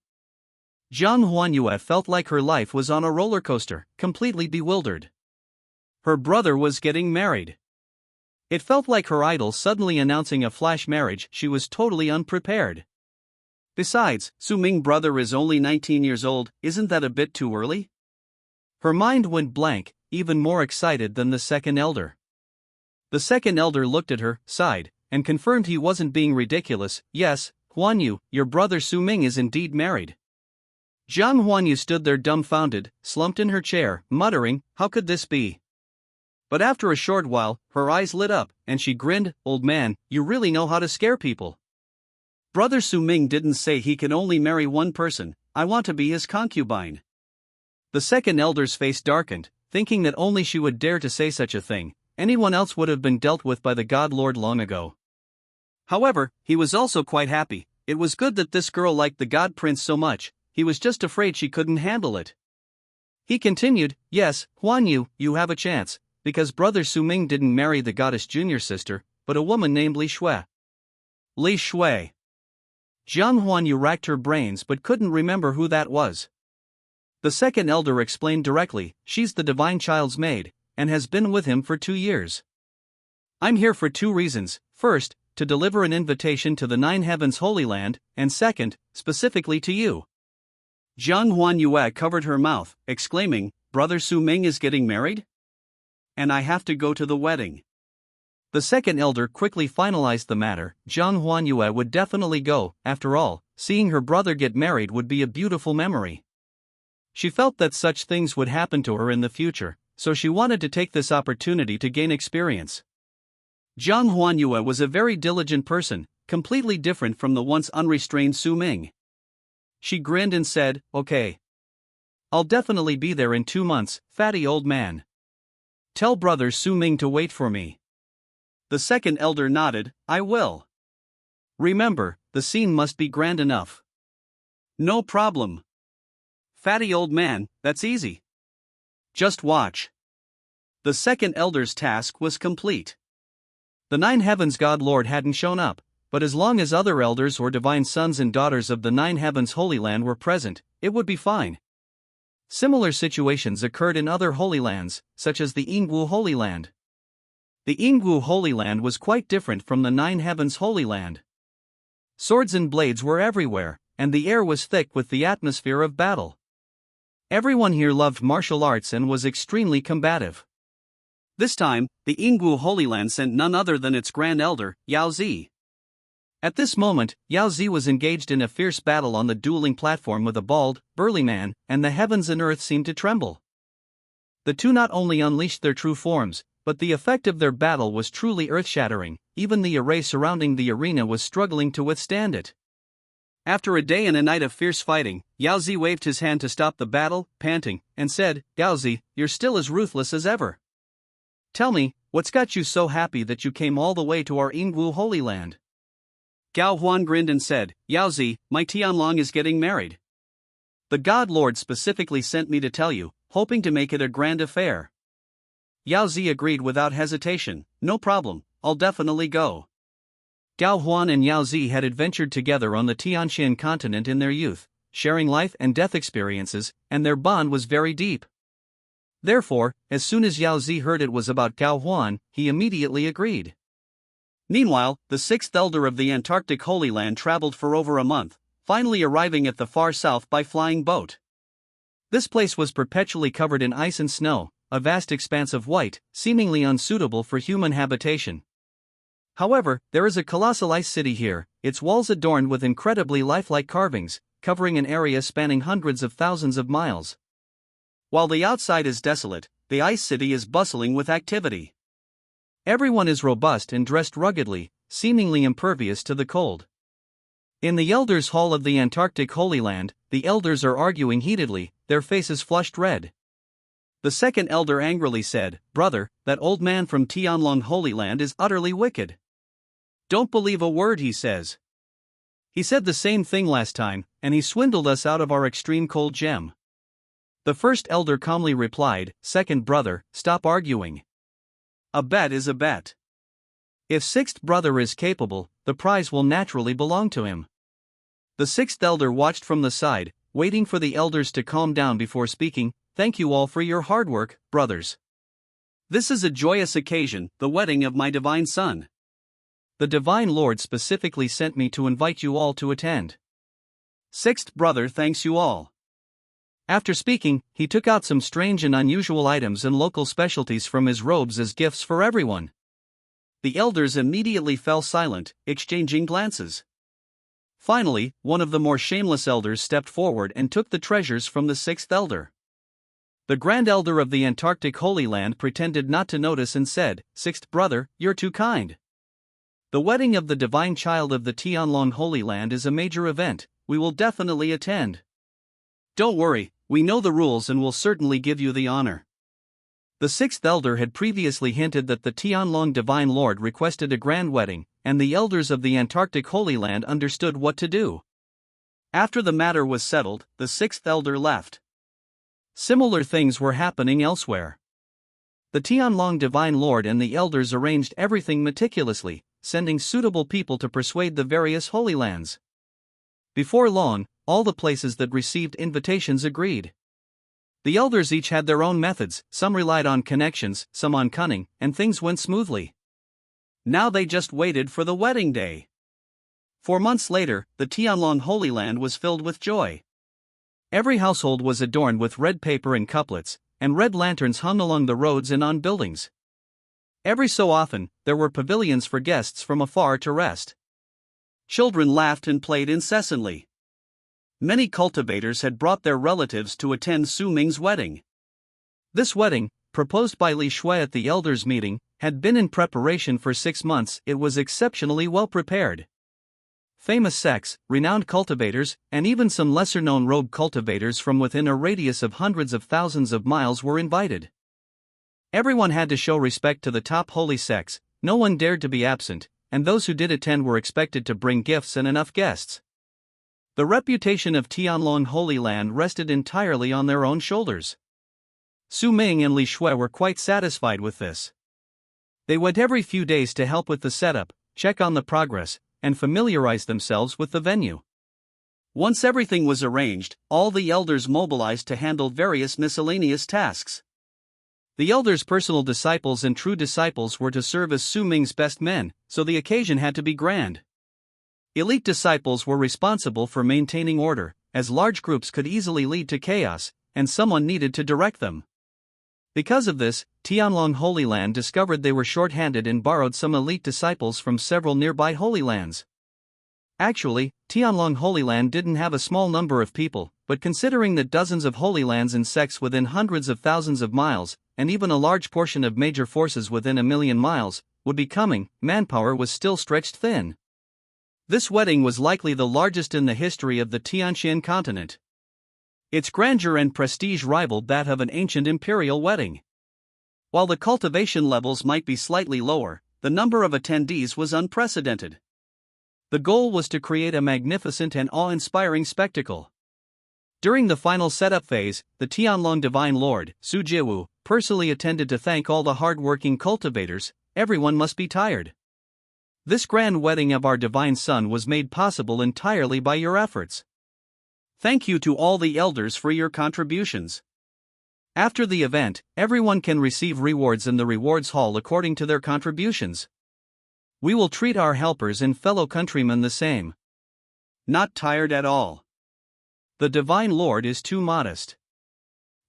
Jiang Huanyue felt like her life was on a roller coaster, completely bewildered. Her brother was getting married. It felt like her idol suddenly announcing a flash marriage. She was totally unprepared. Besides, Su Ming brother is only 19 years old, isn't that a bit too early? Her mind went blank, even more excited than the second elder. The second elder looked at her, sighed, and confirmed he wasn't being ridiculous. Yes, Huanyu, your brother Su Ming is indeed married. Jiang Huanyu stood there dumbfounded, slumped in her chair, muttering, how could this be? But after a short while, her eyes lit up, and she grinned, old man, you really know how to scare people. Brother Su Ming didn't say he can only marry one person, I want to be his concubine. The second elder's face darkened, thinking that only she would dare to say such a thing, anyone else would have been dealt with by the God Lord long ago. However, he was also quite happy. It was good that this girl liked the God Prince so much, he was just afraid she couldn't handle it. He continued, yes, Huanyu, you have a chance, because brother Su Ming didn't marry the goddess junior sister, but a woman named Li Shui. Li Shui. Jiang Huanyu racked her brains but couldn't remember who that was. The second elder explained directly, she's the divine child's maid, and has been with him for 2 years. I'm here for 2 reasons, first, to deliver an invitation to the 9 Heavens Holy Land, and second, specifically to you. Jiang Huanyue covered her mouth, exclaiming, brother Su Ming is getting married? And I have to go to the wedding. The second elder quickly finalized the matter. Jiang Huanyue would definitely go, after all, seeing her brother get married would be a beautiful memory. She felt that such things would happen to her in the future, so she wanted to take this opportunity to gain experience. Jiang Huanyue was a very diligent person, completely different from the once unrestrained Su Ming. She grinned and said, okay. I'll definitely be there in 2 months, fatty old man. Tell brother Su Ming to wait for me. The second elder nodded, I will. Remember, the scene must be grand enough. No problem. Fatty old man, that's easy. Just watch. The second elder's task was complete. The 9 Heavens God Lord hadn't shown up, but as long as other elders or divine sons and daughters of the 9 Heavens Holy Land were present, it would be fine. Similar situations occurred in other Holy Lands, such as the Yingwu Holy Land. The Yingwu Holy Land was quite different from the 9 Heavens Holy Land. Swords and blades were everywhere, and the air was thick with the atmosphere of battle. Everyone here loved martial arts and was extremely combative. This time, the Yingwu Holy Land sent none other than its Grand Elder, Yao Zi. At this moment, Yao Zi was engaged in a fierce battle on the dueling platform with a bald, burly man, and the heavens and earth seemed to tremble. The two not only unleashed their true forms, but the effect of their battle was truly earth-shattering. Even the array surrounding the arena was struggling to withstand it. After a day and a night of fierce fighting, Yao Zi waved his hand to stop the battle, panting, and said, Yao Zi, you're still as ruthless as ever. Tell me, what's got you so happy that you came all the way to our Yingwu Holy Land? Gao Huan grinned and said, Yao Zi, my Tianlong is getting married. The God Lord specifically sent me to tell you, hoping to make it a grand affair. Yao Zi agreed without hesitation, no problem, I'll definitely go. Gao Huan and Yao Zi had adventured together on the Tianxian continent in their youth, sharing life and death experiences, and their bond was very deep. Therefore, as soon as Yao Zi heard it was about Gao Huan, he immediately agreed. Meanwhile, the 6th elder of the Antarctic Holy Land traveled for over a month, finally arriving at the far south by flying boat. This place was perpetually covered in ice and snow, a vast expanse of white, seemingly unsuitable for human habitation. However, there is a colossal ice city here, its walls adorned with incredibly lifelike carvings, covering an area spanning hundreds of thousands of miles. While the outside is desolate, the ice city is bustling with activity. Everyone is robust and dressed ruggedly, seemingly impervious to the cold. In the Elders' Hall of the Antarctic Holy Land, the elders are arguing heatedly, their faces flushed red. The second elder angrily said, "Brother, that old man from Tianlong Holy Land is utterly wicked. Don't believe a word he says. He said the same thing last time, and he swindled us out of our extreme cold gem." The first elder calmly replied, "Second brother, stop arguing. A bet is a bet. If sixth brother is capable, the prize will naturally belong to him." The sixth elder watched from the side, waiting for the elders to calm down before speaking. "Thank you all for your hard work, brothers. This is a joyous occasion, the wedding of my divine son. The Divine Lord specifically sent me to invite you all to attend. Sixth brother thanks you all." After speaking, he took out some strange and unusual items and local specialties from his robes as gifts for everyone. The elders immediately fell silent, exchanging glances. Finally, one of the more shameless elders stepped forward and took the treasures from the sixth elder. The Grand Elder of the Antarctic Holy Land pretended not to notice and said, "Sixth brother, you're too kind. The wedding of the divine child of the Tianlong Holy Land is a major event, we will definitely attend. Don't worry, we know the rules and will certainly give you the honor." The sixth elder had previously hinted that the Tianlong Divine Lord requested a grand wedding, and the elders of the Antarctic Holy Land understood what to do. After the matter was settled, the sixth elder left. Similar things were happening elsewhere. The Tianlong Divine Lord and the elders arranged everything meticulously, sending suitable people to persuade the various Holy Lands. Before long, all the places that received invitations agreed. The elders each had their own methods, some relied on connections, some on cunning, and things went smoothly. Now they just waited for the wedding day. 4 months later, the Tianlong Holy Land was filled with joy. Every household was adorned with red paper and couplets, and red lanterns hung along the roads and on buildings. Every so often, there were pavilions for guests from afar to rest. Children laughed and played incessantly. Many cultivators had brought their relatives to attend Su Ming's wedding. This wedding, proposed by Li Shui at the elders' meeting, had been in preparation for 6 months. It was exceptionally well prepared. Famous sects, renowned cultivators, and even some lesser-known rogue cultivators from within a radius of hundreds of thousands of miles were invited. Everyone had to show respect to the top holy sects, no one dared to be absent, and those who did attend were expected to bring gifts and enough guests. The reputation of Tianlong Holy Land rested entirely on their own shoulders. Su Ming and Li Shui were quite satisfied with this. They went every few days to help with the setup, check on the progress, and familiarize themselves with the venue. Once everything was arranged, all the elders mobilized to handle various miscellaneous tasks. The elders' personal disciples and true disciples were to serve as Su Ming's best men, so the occasion had to be grand. Elite disciples were responsible for maintaining order, as large groups could easily lead to chaos, and someone needed to direct them. Because of this, Tianlong Holy Land discovered they were short-handed and borrowed some elite disciples from several nearby Holy Lands. Actually, Tianlong Holy Land didn't have a small number of people, but considering the dozens of Holy Lands and sects within hundreds of thousands of miles, and even a large portion of major forces within 1,000,000 miles, would be coming, manpower was still stretched thin. This wedding was likely the largest in the history of the Tianxian continent. Its grandeur and prestige rivaled that of an ancient imperial wedding. While the cultivation levels might be slightly lower, the number of attendees was unprecedented. The goal was to create a magnificent and awe-inspiring spectacle. During the final setup phase, the Tianlong Divine Lord, Su Jiwu, personally attended to thank all the hard-working cultivators. Everyone must be tired. This grand wedding of our divine son was made possible entirely by your efforts. Thank you to all the elders for your contributions. After the event, everyone can receive rewards in the rewards hall according to their contributions. We will treat our helpers and fellow countrymen the same. Not tired at all. The Divine Lord is too modest.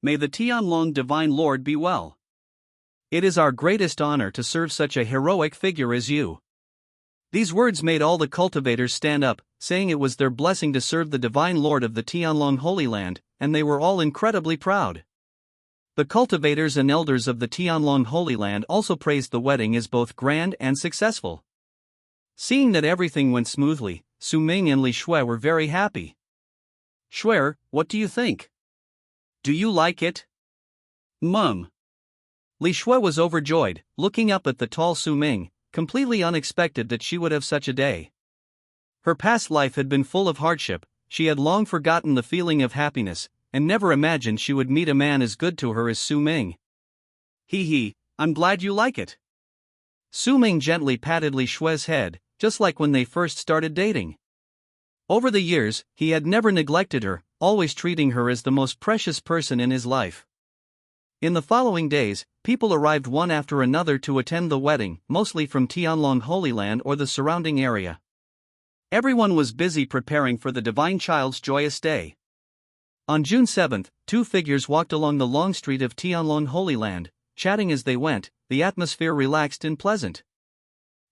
May the Tianlong Divine Lord be well. It is our greatest honor to serve such a heroic figure as you. These words made all the cultivators stand up, saying it was their blessing to serve the divine lord of the Tianlong Holy Land, and they were all incredibly proud. The cultivators and elders of the Tianlong Holy Land also praised the wedding as both grand and successful. Seeing that everything went smoothly, Su Ming and Li Shui were very happy. "Shui, what do you think? Do you like it?" "Mum." Li Shui was overjoyed, looking up at the tall Su Ming, completely unexpected that she would have such a day. Her past life had been full of hardship, she had long forgotten the feeling of happiness, and never imagined she would meet a man as good to her as Su Ming. Hee, I'm glad you like it." Su Ming gently patted Li Shui's head, just like when they first started dating. Over the years, he had never neglected her, always treating her as the most precious person in his life. In the following days, people arrived one after another to attend the wedding, mostly from Tianlong Holy Land or the surrounding area. Everyone was busy preparing for the divine child's joyous day. On June 7, two figures walked along the long street of Tianlong Holy Land, chatting as they went, the atmosphere relaxed and pleasant.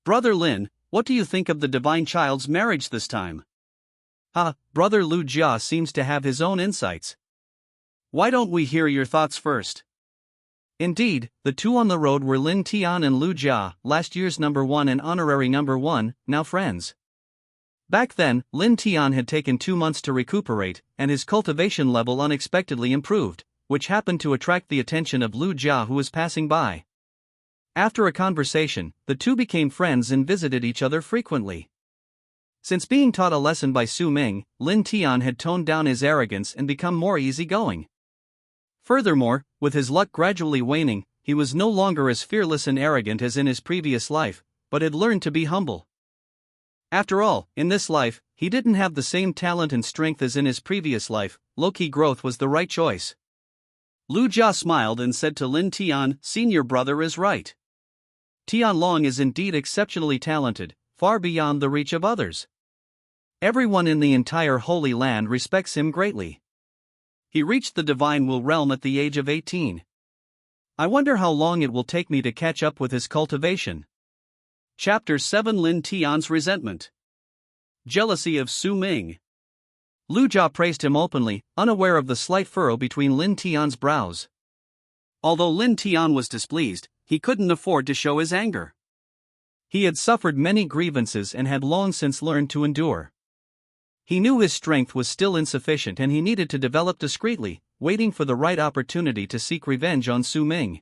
"Brother Lin, what do you think of the divine child's marriage this time?" Brother Lu Jia seems to have his own insights. "Why don't we hear your thoughts first?" Indeed, the two on the road were Lin Tian and Lu Jia, last year's number 1 and honorary number 1, now friends. Back then, Lin Tian had taken 2 months to recuperate, and his cultivation level unexpectedly improved, which happened to attract the attention of Lu Jia, who was passing by. After a conversation, the two became friends and visited each other frequently. Since being taught a lesson by Su Ming, Lin Tian had toned down his arrogance and become more easygoing. Furthermore, with his luck gradually waning, he was no longer as fearless and arrogant as in his previous life, but had learned to be humble. After all, in this life, he didn't have the same talent and strength as in his previous life. Low-key growth was the right choice. Lu Jia smiled and said to Lin Tian, "Senior brother is right. Tianlong is indeed exceptionally talented, far beyond the reach of others. Everyone in the entire Holy Land respects him greatly. He reached the Divine Will realm at the age of 18. I wonder how long it will take me to catch up with his cultivation." Chapter 7: Lin Tian's Resentment. Jealousy of Su Ming. Lu Jia praised him openly, unaware of the slight furrow between Lin Tian's brows. Although Lin Tian was displeased, he couldn't afford to show his anger. He had suffered many grievances and had long since learned to endure. He knew his strength was still insufficient and he needed to develop discreetly, waiting for the right opportunity to seek revenge on Su Ming.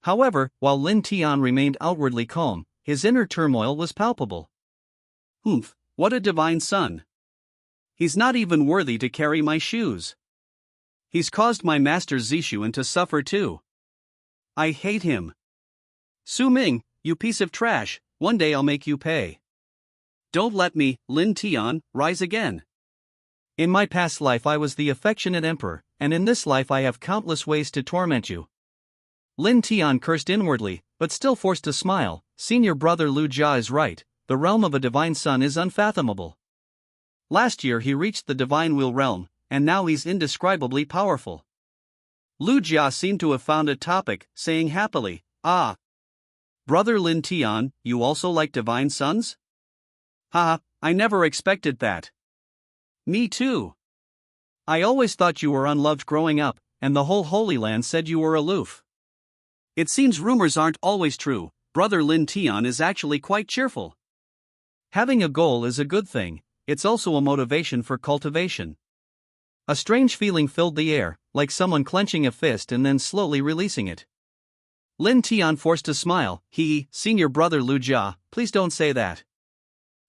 However, while Lin Tian remained outwardly calm, his inner turmoil was palpable. What a divine son. He's not even worthy to carry my shoes. He's caused my master Zixuan to suffer too. I hate him. Su Ming, you piece of trash, one day I'll make you pay. Don't let me, Lin Tian, rise again. In my past life I was the affectionate emperor, and in this life I have countless ways to torment you. Lin Tian cursed inwardly, but still forced a smile. Senior brother Lu Jia is right, the realm of a divine son is unfathomable. Last year he reached the Divine Will realm, and now he's indescribably powerful. Lu Jia seemed to have found a topic, saying happily, Brother Lin Tian, you also like divine sons? I never expected that. Me too. I always thought you were unloved growing up, and the whole Holy Land said you were aloof. It seems rumors aren't always true. Brother Lin Tian is actually quite cheerful. Having a goal is a good thing, it's also a motivation for cultivation. A strange feeling filled the air, like someone clenching a fist and then slowly releasing it. Lin Tian forced a smile. Senior brother Lu Jia, please don't say that.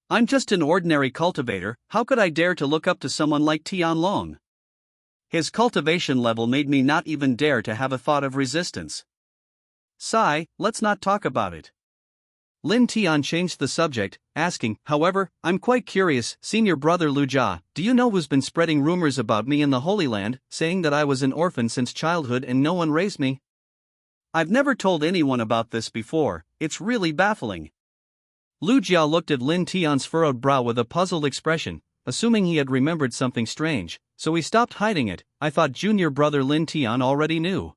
I'm just an ordinary cultivator, how could I dare to look up to someone like Tianlong? His cultivation level made me not even dare to have a thought of resistance. Sigh, let's not talk about it. Lin Tian changed the subject, asking, however, I'm quite curious, senior brother Lu Jia, do you know who's been spreading rumors about me in the Holy Land, saying that I was an orphan since childhood and no one raised me? I've never told anyone about this before, it's really baffling. Lu Jia looked at Lin Tian's furrowed brow with a puzzled expression, assuming he had remembered something strange, so he stopped hiding it. I thought junior brother Lin Tian already knew.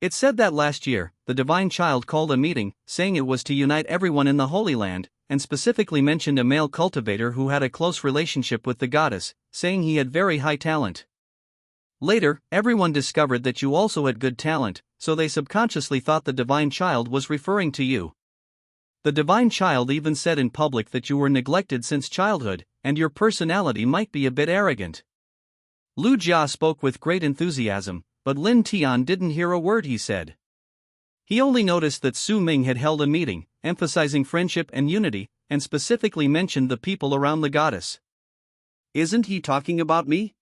It said that last year, the divine child called a meeting, saying it was to unite everyone in the Holy Land, and specifically mentioned a male cultivator who had a close relationship with the goddess, saying he had very high talent. Later, everyone discovered that you also had good talent, so they subconsciously thought the divine child was referring to you. The divine child even said in public that you were neglected since childhood, and your personality might be a bit arrogant. Lu Jia spoke with great enthusiasm, but Lin Tian didn't hear a word he said. He only noticed that Su Ming had held a meeting, emphasizing friendship and unity, and specifically mentioned the people around the goddess. Isn't he talking about me?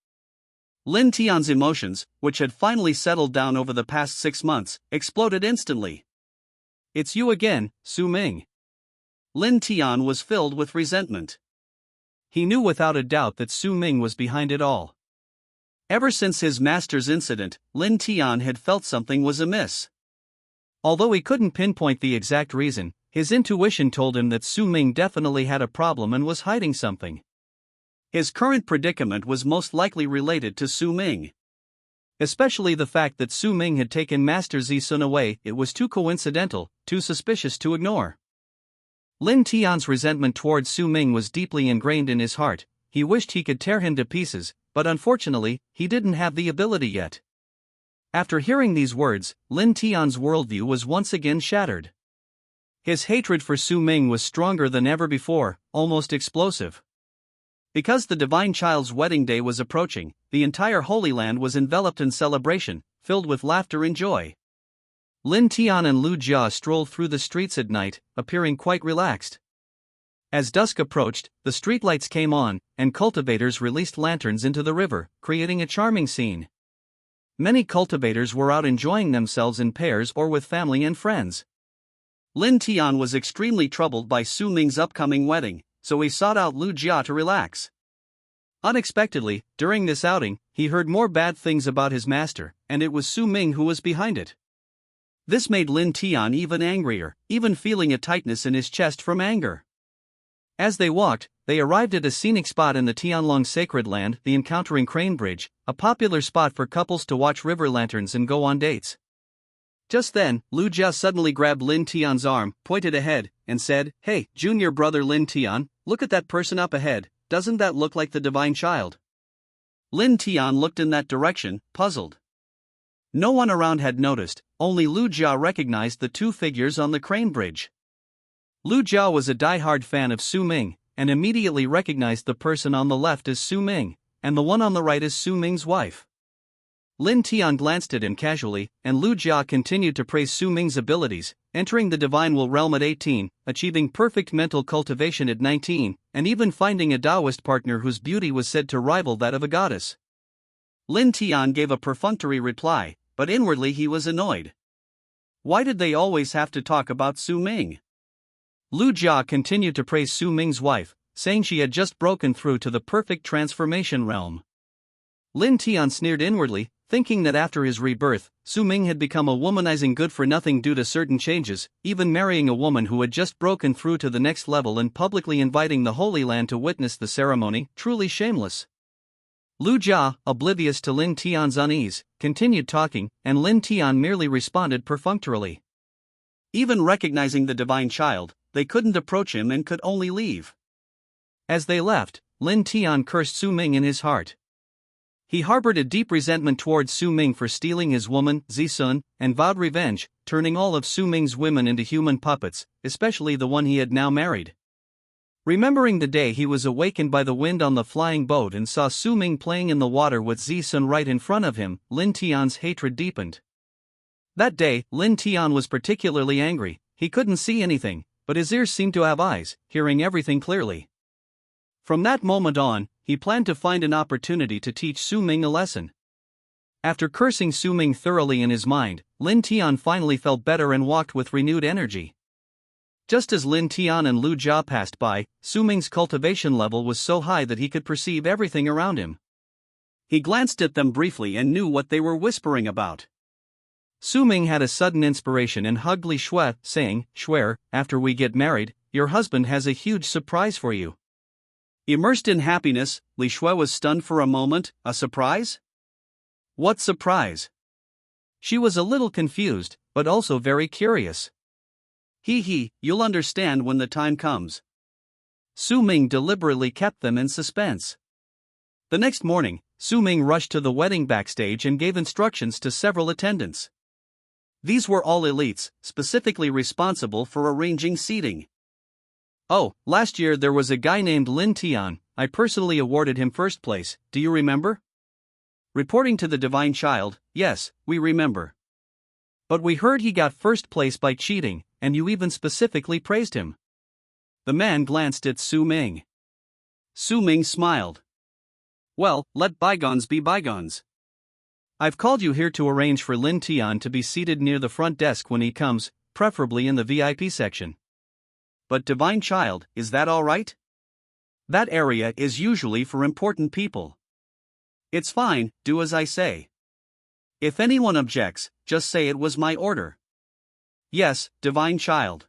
Lin Tian's emotions, which had finally settled down over the past 6 months, exploded instantly. It's you again, Su Ming. Lin Tian was filled with resentment. He knew without a doubt that Su Ming was behind it all. Ever since his master's incident, Lin Tian had felt something was amiss. Although he couldn't pinpoint the exact reason, his intuition told him that Su Ming definitely had a problem and was hiding something. His current predicament was most likely related to Su Ming. Especially the fact that Su Ming had taken Master Zisun away, it was too coincidental, too suspicious to ignore. Lin Tian's resentment towards Su Ming was deeply ingrained in his heart. He wished he could tear him to pieces, but unfortunately, he didn't have the ability yet. After hearing these words, Lin Tian's worldview was once again shattered. His hatred for Su Ming was stronger than ever before, almost explosive. Because the divine child's wedding day was approaching, the entire Holy Land was enveloped in celebration, filled with laughter and joy. Lin Tian and Lu Jia strolled through the streets at night, appearing quite relaxed. As dusk approached, the streetlights came on, and cultivators released lanterns into the river, creating a charming scene. Many cultivators were out enjoying themselves in pairs or with family and friends. Lin Tian was extremely troubled by Su Ming's upcoming wedding, so he sought out Lu Jia to relax. Unexpectedly, during this outing, he heard more bad things about his master, and it was Su Ming who was behind it. This made Lin Tian even angrier, even feeling a tightness in his chest from anger. As they walked, they arrived at a scenic spot in the Tianlong sacred land, the Encountering Crane Bridge, a popular spot for couples to watch river lanterns and go on dates. Just then, Lu Jia suddenly grabbed Lin Tian's arm, pointed ahead, and said, "Hey, junior brother Lin Tian, look at that person up ahead, doesn't that look like the divine child?" Lin Tian looked in that direction, puzzled. No one around had noticed, only Lu Jia recognized the two figures on the crane bridge. Lu Jia was a die-hard fan of Su Ming, and immediately recognized the person on the left as Su Ming, and the one on the right as Su Ming's wife. Lin Tian glanced at him casually, and Lu Jia continued to praise Su Ming's abilities, entering the divine will realm at 18, achieving perfect mental cultivation at 19, and even finding a Taoist partner whose beauty was said to rival that of a goddess. Lin Tian gave a perfunctory reply, but inwardly he was annoyed. Why did they always have to talk about Su Ming? Lu Jia continued to praise Su Ming's wife, saying she had just broken through to the perfect transformation realm. Lin Tian sneered inwardly, thinking that after his rebirth, Su Ming had become a womanizing good-for-nothing due to certain changes, even marrying a woman who had just broken through to the next level and publicly inviting the Holy Land to witness the ceremony, truly shameless. Lu Jia, oblivious to Lin Tian's unease, continued talking, and Lin Tian merely responded perfunctorily. Even recognizing the divine child, they couldn't approach him and could only leave. As they left, Lin Tian cursed Su Ming in his heart. He harbored a deep resentment towards Su Ming for stealing his woman, Zisun, and vowed revenge, turning all of Su Ming's women into human puppets, especially the one he had now married. Remembering the day he was awakened by the wind on the flying boat and saw Su Ming playing in the water with Zisun right in front of him, Lin Tian's hatred deepened. That day, Lin Tian was particularly angry. He couldn't see anything, but his ears seemed to have eyes, hearing everything clearly. From that moment on, he planned to find an opportunity to teach Su Ming a lesson. After cursing Su Ming thoroughly in his mind, Lin Tian finally felt better and walked with renewed energy. Just as Lin Tian and Lu Jia passed by, Su Ming's cultivation level was so high that he could perceive everything around him. He glanced at them briefly and knew what they were whispering about. Su Ming had a sudden inspiration and hugged Li Shui, saying, "Shuer, after we get married, your husband has a huge surprise for you." Immersed in happiness, Li Shui was stunned for a moment. A surprise? What surprise? She was a little confused, but also very curious. You'll understand when the time comes. Su Ming deliberately kept them in suspense. The next morning, Su Ming rushed to the wedding backstage and gave instructions to several attendants. These were all elites, specifically responsible for arranging seating. "Oh, last year there was a guy named Lin Tian. I personally awarded him first place, do you remember?" Reporting to the Divine Child, "Yes, we remember. But we heard he got first place by cheating, and you even specifically praised him." The man glanced at Su Ming. Su Ming smiled. "Well, let bygones be bygones. I've called you here to arrange for Lin Tian to be seated near the front desk when he comes, preferably in the VIP section." "But Divine Child, is that all right? That area is usually for important people." "It's fine, do as I say. If anyone objects, just say it was my order." "Yes, Divine Child."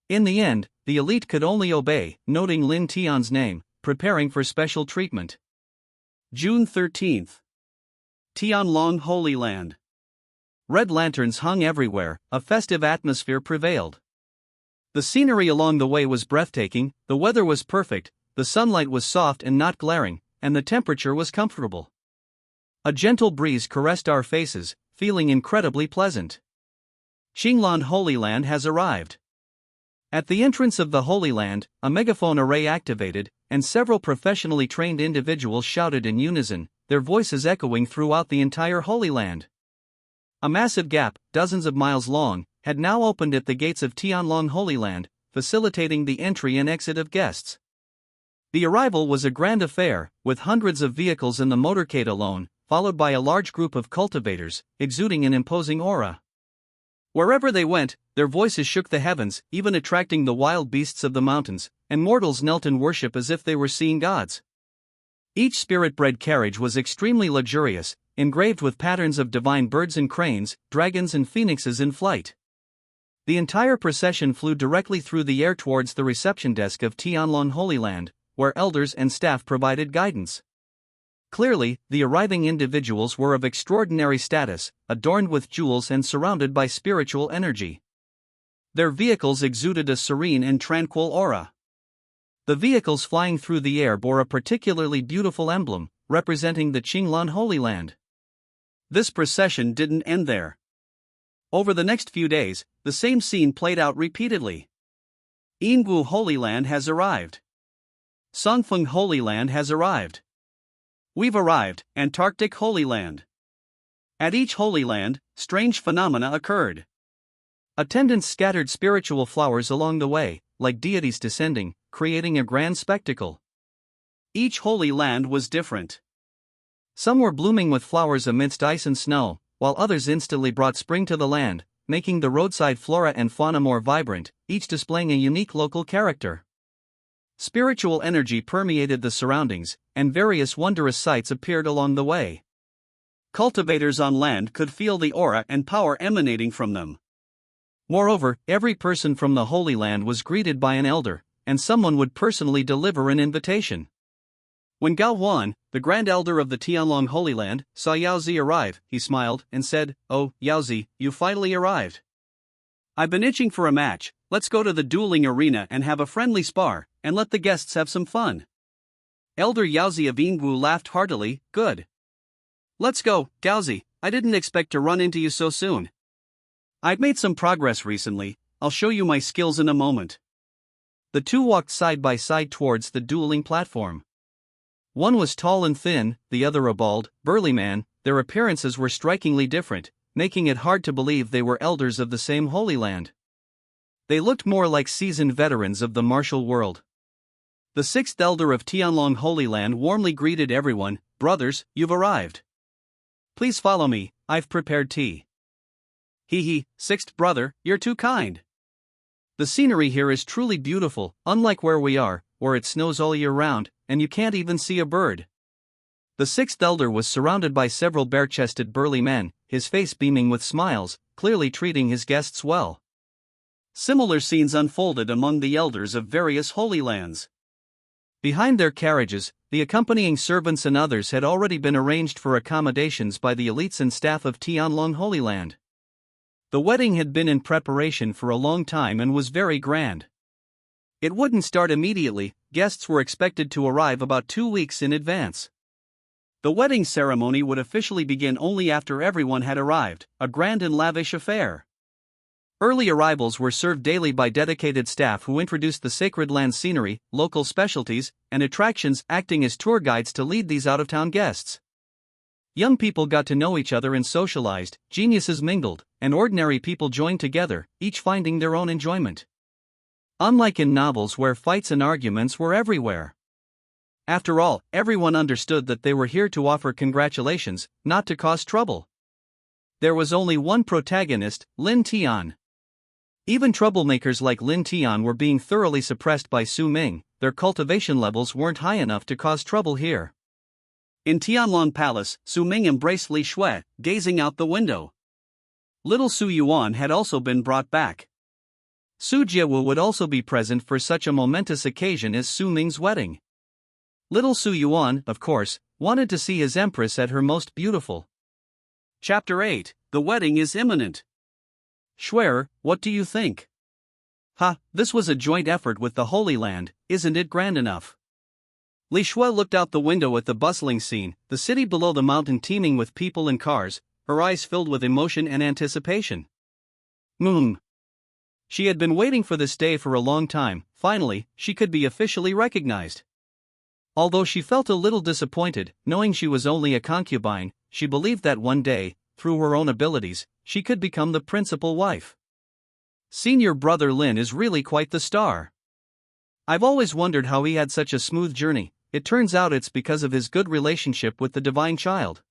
In the end, the elite could only obey, noting Lin Tian's name, preparing for special treatment. June 13th. Tianlong Holy Land. Red lanterns hung everywhere, a festive atmosphere prevailed. The scenery along the way was breathtaking, the weather was perfect, the sunlight was soft and not glaring, and the temperature was comfortable. A gentle breeze caressed our faces, feeling incredibly pleasant. Qinglan Holy Land has arrived. At the entrance of the Holy Land, a megaphone array activated, and several professionally trained individuals shouted in unison, their voices echoing throughout the entire Holy Land. A massive gap, dozens of miles long, had now opened at the gates of Tianlong Holy Land, facilitating the entry and exit of guests. The arrival was a grand affair, with hundreds of vehicles in the motorcade alone, followed by a large group of cultivators, exuding an imposing aura. Wherever they went, their voices shook the heavens, even attracting the wild beasts of the mountains, and mortals knelt in worship as if they were seeing gods. Each spirit-bred carriage was extremely luxurious, engraved with patterns of divine birds and cranes, dragons and phoenixes in flight. The entire procession flew directly through the air towards the reception desk of Tianlong Holy Land, where elders and staff provided guidance. Clearly, the arriving individuals were of extraordinary status, adorned with jewels and surrounded by spiritual energy. Their vehicles exuded a serene and tranquil aura. The vehicles flying through the air bore a particularly beautiful emblem, representing the Qinglan Holy Land. This procession didn't end there. Over the next few days, the same scene played out repeatedly. Yinggu Holy Land has arrived. Songfeng Holy Land has arrived. We've arrived, Antarctic Holy Land. At each Holy Land, strange phenomena occurred. Attendants scattered spiritual flowers along the way, like deities descending, creating a grand spectacle. Each Holy Land was different. Some were blooming with flowers amidst ice and snow, while others instantly brought spring to the land, making the roadside flora and fauna more vibrant, each displaying a unique local character. Spiritual energy permeated the surroundings, and various wondrous sights appeared along the way. Cultivators on land could feel the aura and power emanating from them. Moreover, every person from the Holy Land was greeted by an elder, and someone would personally deliver an invitation. When Gao Huan, the Grand Elder of the Tianlong Holy Land, saw Yaozi arrive, he smiled and said, "Oh, Yaozi, you finally arrived. I've been itching for a match. Let's go to the dueling arena and have a friendly spar, and let the guests have some fun." Elder Yaozi of Yingwu laughed heartily, "Good. Let's go, Gaozi, I didn't expect to run into you so soon. I've made some progress recently, I'll show you my skills in a moment." The two walked side by side towards the dueling platform. One was tall and thin, the other a bald, burly man. Their appearances were strikingly different, making it hard to believe they were elders of the same Holy Land. They looked more like seasoned veterans of the martial world. The sixth elder of Tianlong Holy Land warmly greeted everyone, "Brothers, you've arrived. Please follow me, I've prepared tea." Sixth brother, you're too kind. The scenery here is truly beautiful, unlike where we are, where it snows all year round, and you can't even see a bird. The sixth elder was surrounded by several bare-chested burly men, his face beaming with smiles, clearly treating his guests well. Similar scenes unfolded among the elders of various holy lands. Behind their carriages, the accompanying servants and others had already been arranged for accommodations by the elites and staff of Tianlong Holy Land. The wedding had been in preparation for a long time and was very grand. It wouldn't start immediately, guests were expected to arrive about 2 weeks in advance. The wedding ceremony would officially begin only after everyone had arrived, a grand and lavish affair. Early arrivals were served daily by dedicated staff who introduced the sacred land scenery, local specialties, and attractions, acting as tour guides to lead these out-of-town guests. Young people got to know each other and socialized, geniuses mingled, and ordinary people joined together, each finding their own enjoyment. Unlike in novels where fights and arguments were everywhere. After all, everyone understood that they were here to offer congratulations, not to cause trouble. There was only one protagonist, Lin Tian. Even troublemakers like Lin Tian were being thoroughly suppressed by Su Ming. Their cultivation levels weren't high enough to cause trouble here. In Tianlong Palace, Su Ming embraced Li Shui, gazing out the window. Little Su Yuan had also been brought back. Su Jiewu would also be present for such a momentous occasion as Su Ming's wedding. Little Su Yuan, of course, wanted to see his empress at her most beautiful. Chapter 8, The Wedding is Imminent. Schwerer, what do you think? This was a joint effort with the Holy Land, isn't it grand enough? Li Shui looked out the window at the bustling scene, the city below the mountain teeming with people and cars, her eyes filled with emotion and anticipation. She had been waiting for this day for a long time. Finally, she could be officially recognized. Although she felt a little disappointed, knowing she was only a concubine, she believed that one day, through her own abilities, she could become the principal wife. Senior brother Lin is really quite the star. I've always wondered how he had such a smooth journey. It turns out it's because of his good relationship with the Divine Child.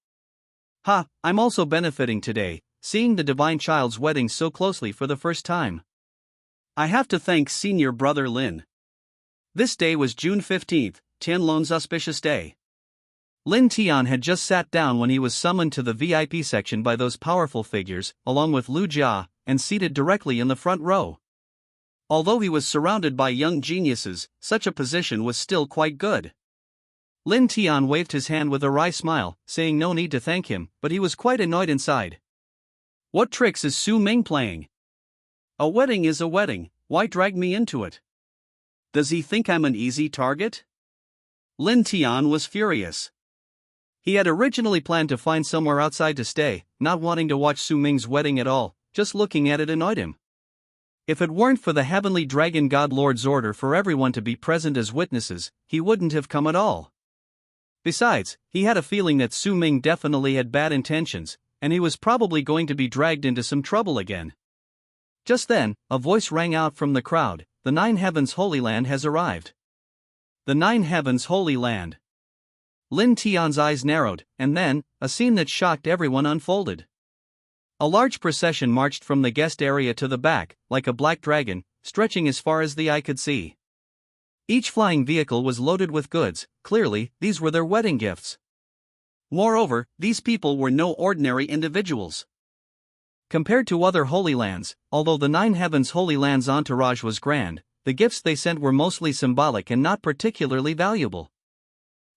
I'm also benefiting today, seeing the Divine Child's wedding so closely for the first time. I have to thank senior brother Lin. This day was June 15th, Tianlong's auspicious day. Lin Tian had just sat down when he was summoned to the VIP section by those powerful figures, along with Lu Jia, and seated directly in the front row. Although he was surrounded by young geniuses, such a position was still quite good. Lin Tian waved his hand with a wry smile, saying no need to thank him, but he was quite annoyed inside. What tricks is Su Ming playing? A wedding is a wedding, why drag me into it? Does he think I'm an easy target? Lin Tian was furious. He had originally planned to find somewhere outside to stay, not wanting to watch Su Ming's wedding at all. Just looking at it annoyed him. If it weren't for the heavenly dragon god lord's order for everyone to be present as witnesses, he wouldn't have come at all. Besides, he had a feeling that Su Ming definitely had bad intentions, and he was probably going to be dragged into some trouble again. Just then, a voice rang out from the crowd, "The Nine Heavens Holy Land has arrived." The Nine Heavens Holy Land. Lin Tian's eyes narrowed, and then, a scene that shocked everyone unfolded. A large procession marched from the guest area to the back, like a black dragon, stretching as far as the eye could see. Each flying vehicle was loaded with goods. Clearly, these were their wedding gifts. Moreover, these people were no ordinary individuals. Compared to other Holy Lands, although the Nine Heavens Holy Land's entourage was grand, the gifts they sent were mostly symbolic and not particularly valuable.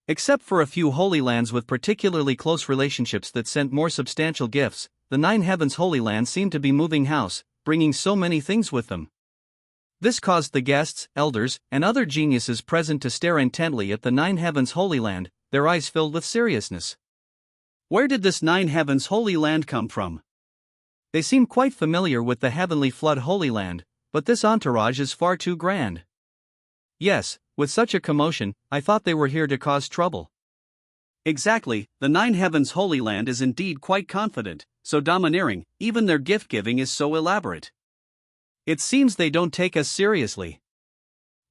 Except for a few Holy Lands with particularly close relationships that sent more substantial gifts, the Nine Heavens Holy Land seemed to be moving house, bringing so many things with them. This caused the guests, elders, and other geniuses present to stare intently at the Nine Heavens Holy Land, their eyes filled with seriousness. Where did this Nine Heavens Holy Land come from? They seem quite familiar with the Heavenly Flood Holy Land, but this entourage is far too grand. Yes, with such a commotion, I thought they were here to cause trouble. Exactly, the Nine Heavens Holy Land is indeed quite confident, so domineering, even their gift-giving is so elaborate. It seems they don't take us seriously.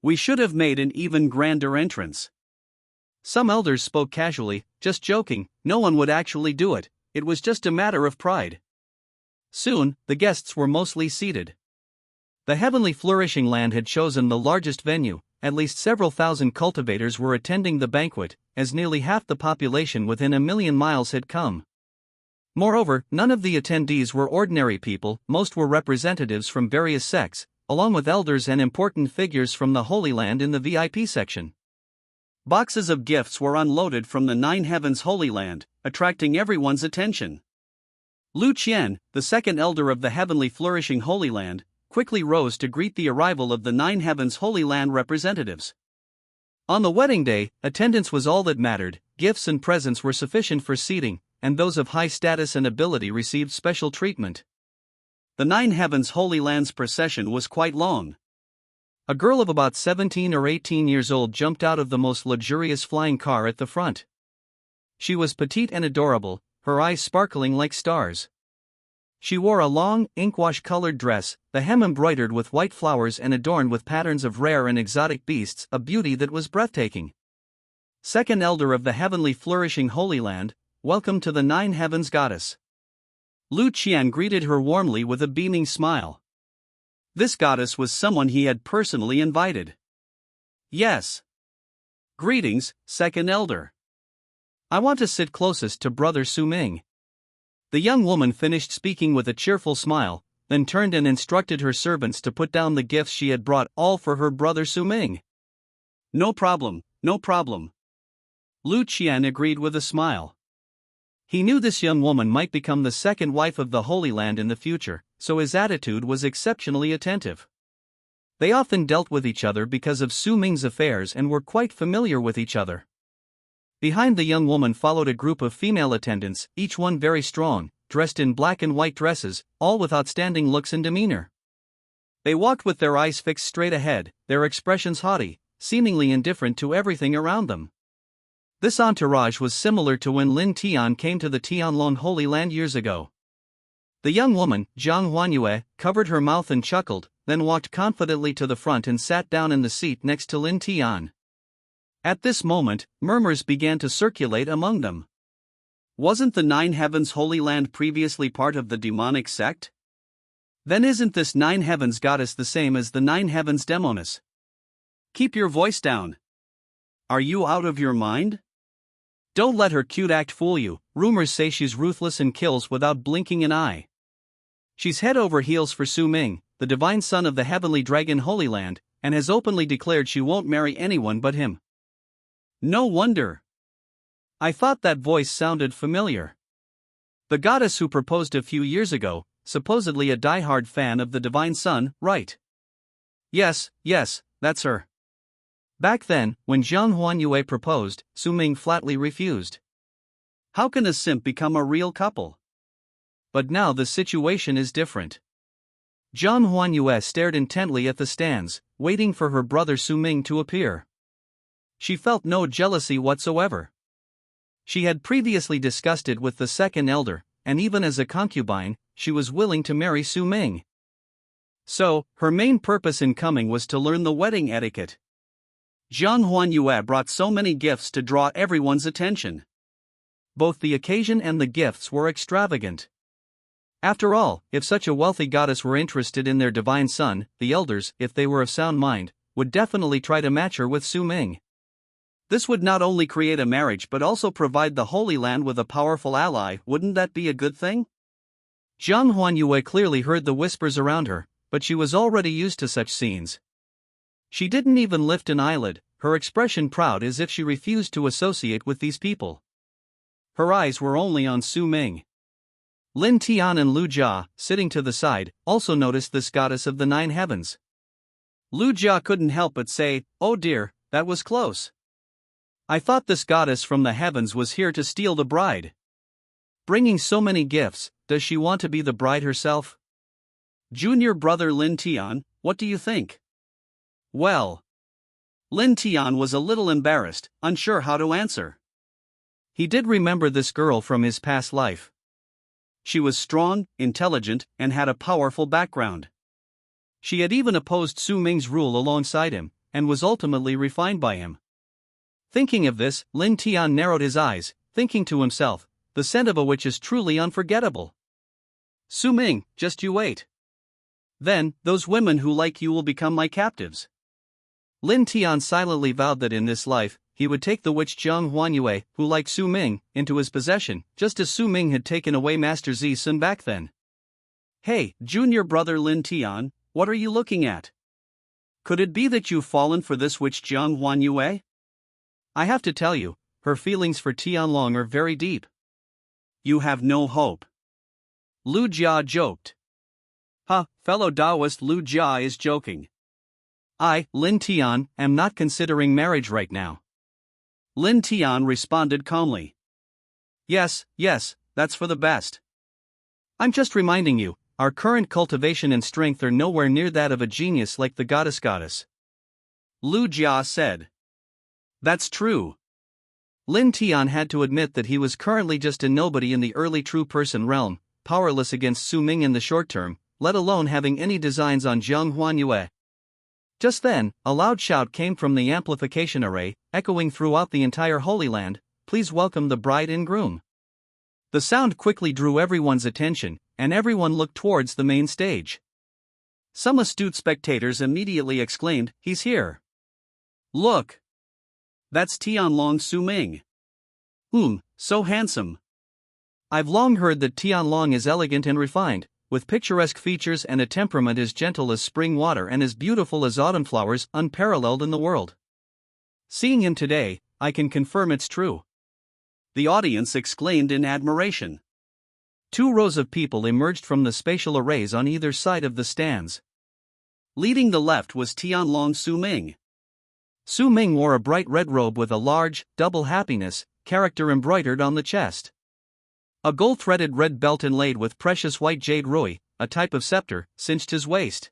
We should have made an even grander entrance. Some elders spoke casually, just joking, no one would actually do it, it was just a matter of pride. Soon, the guests were mostly seated. The Heavenly Flourishing Land had chosen the largest venue, at least several thousand cultivators were attending the banquet, as nearly half the population within 1,000,000 miles had come. Moreover, none of the attendees were ordinary people, most were representatives from various sects, along with elders and important figures from the Holy Land in the VIP section. Boxes of gifts were unloaded from the Nine Heavens Holy Land, attracting everyone's attention. Lu Qian, the second elder of the heavenly flourishing Holy Land, quickly rose to greet the arrival of the Nine Heavens Holy Land representatives. On the wedding day, attendance was all that mattered, gifts and presents were sufficient for seating, and those of high status and ability received special treatment. The Nine Heavens Holy Land's procession was quite long. A girl of about 17 or 18 years old jumped out of the most luxurious flying car at the front. She was petite and adorable, her eyes sparkling like stars. She wore a long, inkwash-colored dress, the hem embroidered with white flowers and adorned with patterns of rare and exotic beasts, a beauty that was breathtaking. Second elder of the heavenly flourishing Holy Land, welcome to the Nine Heavens Goddess. Lu Qian greeted her warmly with a beaming smile. This goddess was someone he had personally invited. Yes. Greetings, second elder. I want to sit closest to brother Su Ming. The young woman finished speaking with a cheerful smile, then turned and instructed her servants to put down the gifts she had brought, all for her brother Su Ming. No problem, no problem. Lu Qian agreed with a smile. He knew this young woman might become the second wife of the Holy Land in the future, so his attitude was exceptionally attentive. They often dealt with each other because of Su Ming's affairs and were quite familiar with each other. Behind the young woman followed a group of female attendants, each one very strong, dressed in black and white dresses, all with outstanding looks and demeanor. They walked with their eyes fixed straight ahead, their expressions haughty, seemingly indifferent to everything around them. This entourage was similar to when Lin Tian came to the Tianlong Holy Land years ago. The young woman, Zhang Huanyue, covered her mouth and chuckled, then walked confidently to the front and sat down in the seat next to Lin Tian. At this moment, murmurs began to circulate among them. Wasn't the Nine Heavens Holy Land previously part of the demonic sect? Then isn't this Nine Heavens goddess the same as the Nine Heavens Demoness? Keep your voice down. Are you out of your mind? Don't let her cute act fool you. Rumors say she's ruthless and kills without blinking an eye. She's head over heels for Su Ming, the divine son of the heavenly dragon Holy Land, and has openly declared she won't marry anyone but him. No wonder. I thought that voice sounded familiar. The goddess who proposed a few years ago, supposedly a die-hard fan of the divine son, right? Yes, that's her. Back then, when Zhang Huanyue proposed, Su Ming flatly refused. How can a simp become a real couple? But now the situation is different. Zhang Huanyue stared intently at the stands, waiting for her brother Su Ming to appear. She felt no jealousy whatsoever. She had previously discussed it with the second elder, and even as a concubine, she was willing to marry Su Ming. So, her main purpose in coming was to learn the wedding etiquette. Zhang Huanyue brought so many gifts to draw everyone's attention. Both the occasion and the gifts were extravagant. After all, if such a wealthy goddess were interested in their divine son, the elders, if they were of sound mind, would definitely try to match her with Su Ming. This would not only create a marriage but also provide the Holy Land with a powerful ally. Wouldn't that be a good thing? Zhang Huanyue clearly heard the whispers around her, but she was already used to such scenes. She didn't even lift an eyelid, her expression proud as if she refused to associate with these people. Her eyes were only on Su Ming. Lin Tian and Lu Jia, sitting to the side, also noticed this goddess of the Nine Heavens. Lu Jia couldn't help but say, "Oh dear, that was close. I thought this goddess from the heavens was here to steal the bride. Bringing so many gifts, does she want to be the bride herself?" Junior brother Lin Tian, what do you think? Well, Lin Tian was a little embarrassed, unsure how to answer. He did remember this girl from his past life. She was strong, intelligent, and had a powerful background. She had even opposed Su Ming's rule alongside him, and was ultimately refined by him. Thinking of this, Lin Tian narrowed his eyes, thinking to himself, the scent of a witch is truly unforgettable. Su Ming, just you wait. Then, those women who like you will become my captives. Lin Tian silently vowed that in this life, he would take the witch Zhang Huanyue, who liked Su Ming, into his possession, just as Su Ming had taken away Master Zi Sun back then. Hey, junior brother Lin Tian, what are you looking at? Could it be that you've fallen for this witch Zhang Huanyue? I have to tell you, her feelings for Tianlong are very deep. You have no hope. Lu Jia joked. Fellow Taoist Lu Jia is joking. I, Lin Tian, am not considering marriage right now. Lin Tian responded calmly. Yes, that's for the best. I'm just reminding you, our current cultivation and strength are nowhere near that of a genius like the goddess. Lu Jia said. That's true. Lin Tian had to admit that he was currently just a nobody in the early true-person realm, powerless against Su Ming in the short term, let alone having any designs on Jiang Huanyue. Just then, a loud shout came from the amplification array, echoing throughout the entire Holy Land, "Please welcome the bride and groom." The sound quickly drew everyone's attention, and everyone looked towards the main stage. Some astute spectators immediately exclaimed, "He's here! Look! That's Tianlong Su Ming. So handsome. I've long heard that Tianlong is elegant and refined, with picturesque features and a temperament as gentle as spring water and as beautiful as autumn flowers, unparalleled in the world. Seeing him today, I can confirm it's true." The audience exclaimed in admiration. 2 rows of people emerged from the spatial arrays on either side of the stands. Leading the left was Tianlong Su Ming. Su Ming wore a bright red robe with a large, double happiness character embroidered on the chest. A gold-threaded red belt inlaid with precious white jade rui, a type of scepter, cinched his waist.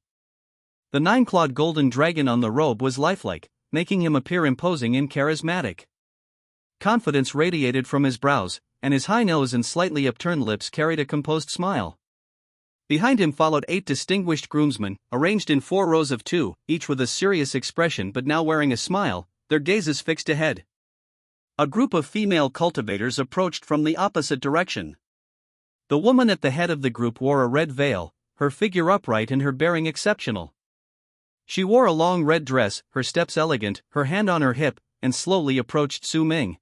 The 9-clawed golden dragon on the robe was lifelike, making him appear imposing and charismatic. Confidence radiated from his brows, and his high nose and slightly upturned lips carried a composed smile. Behind him followed 8 distinguished groomsmen, arranged in 4 rows of 2, each with a serious expression but now wearing a smile, their gazes fixed ahead. A group of female cultivators approached from the opposite direction. The woman at the head of the group wore a red veil, her figure upright and her bearing exceptional. She wore a long red dress, her steps elegant, her hand on her hip, and slowly approached Su Ming.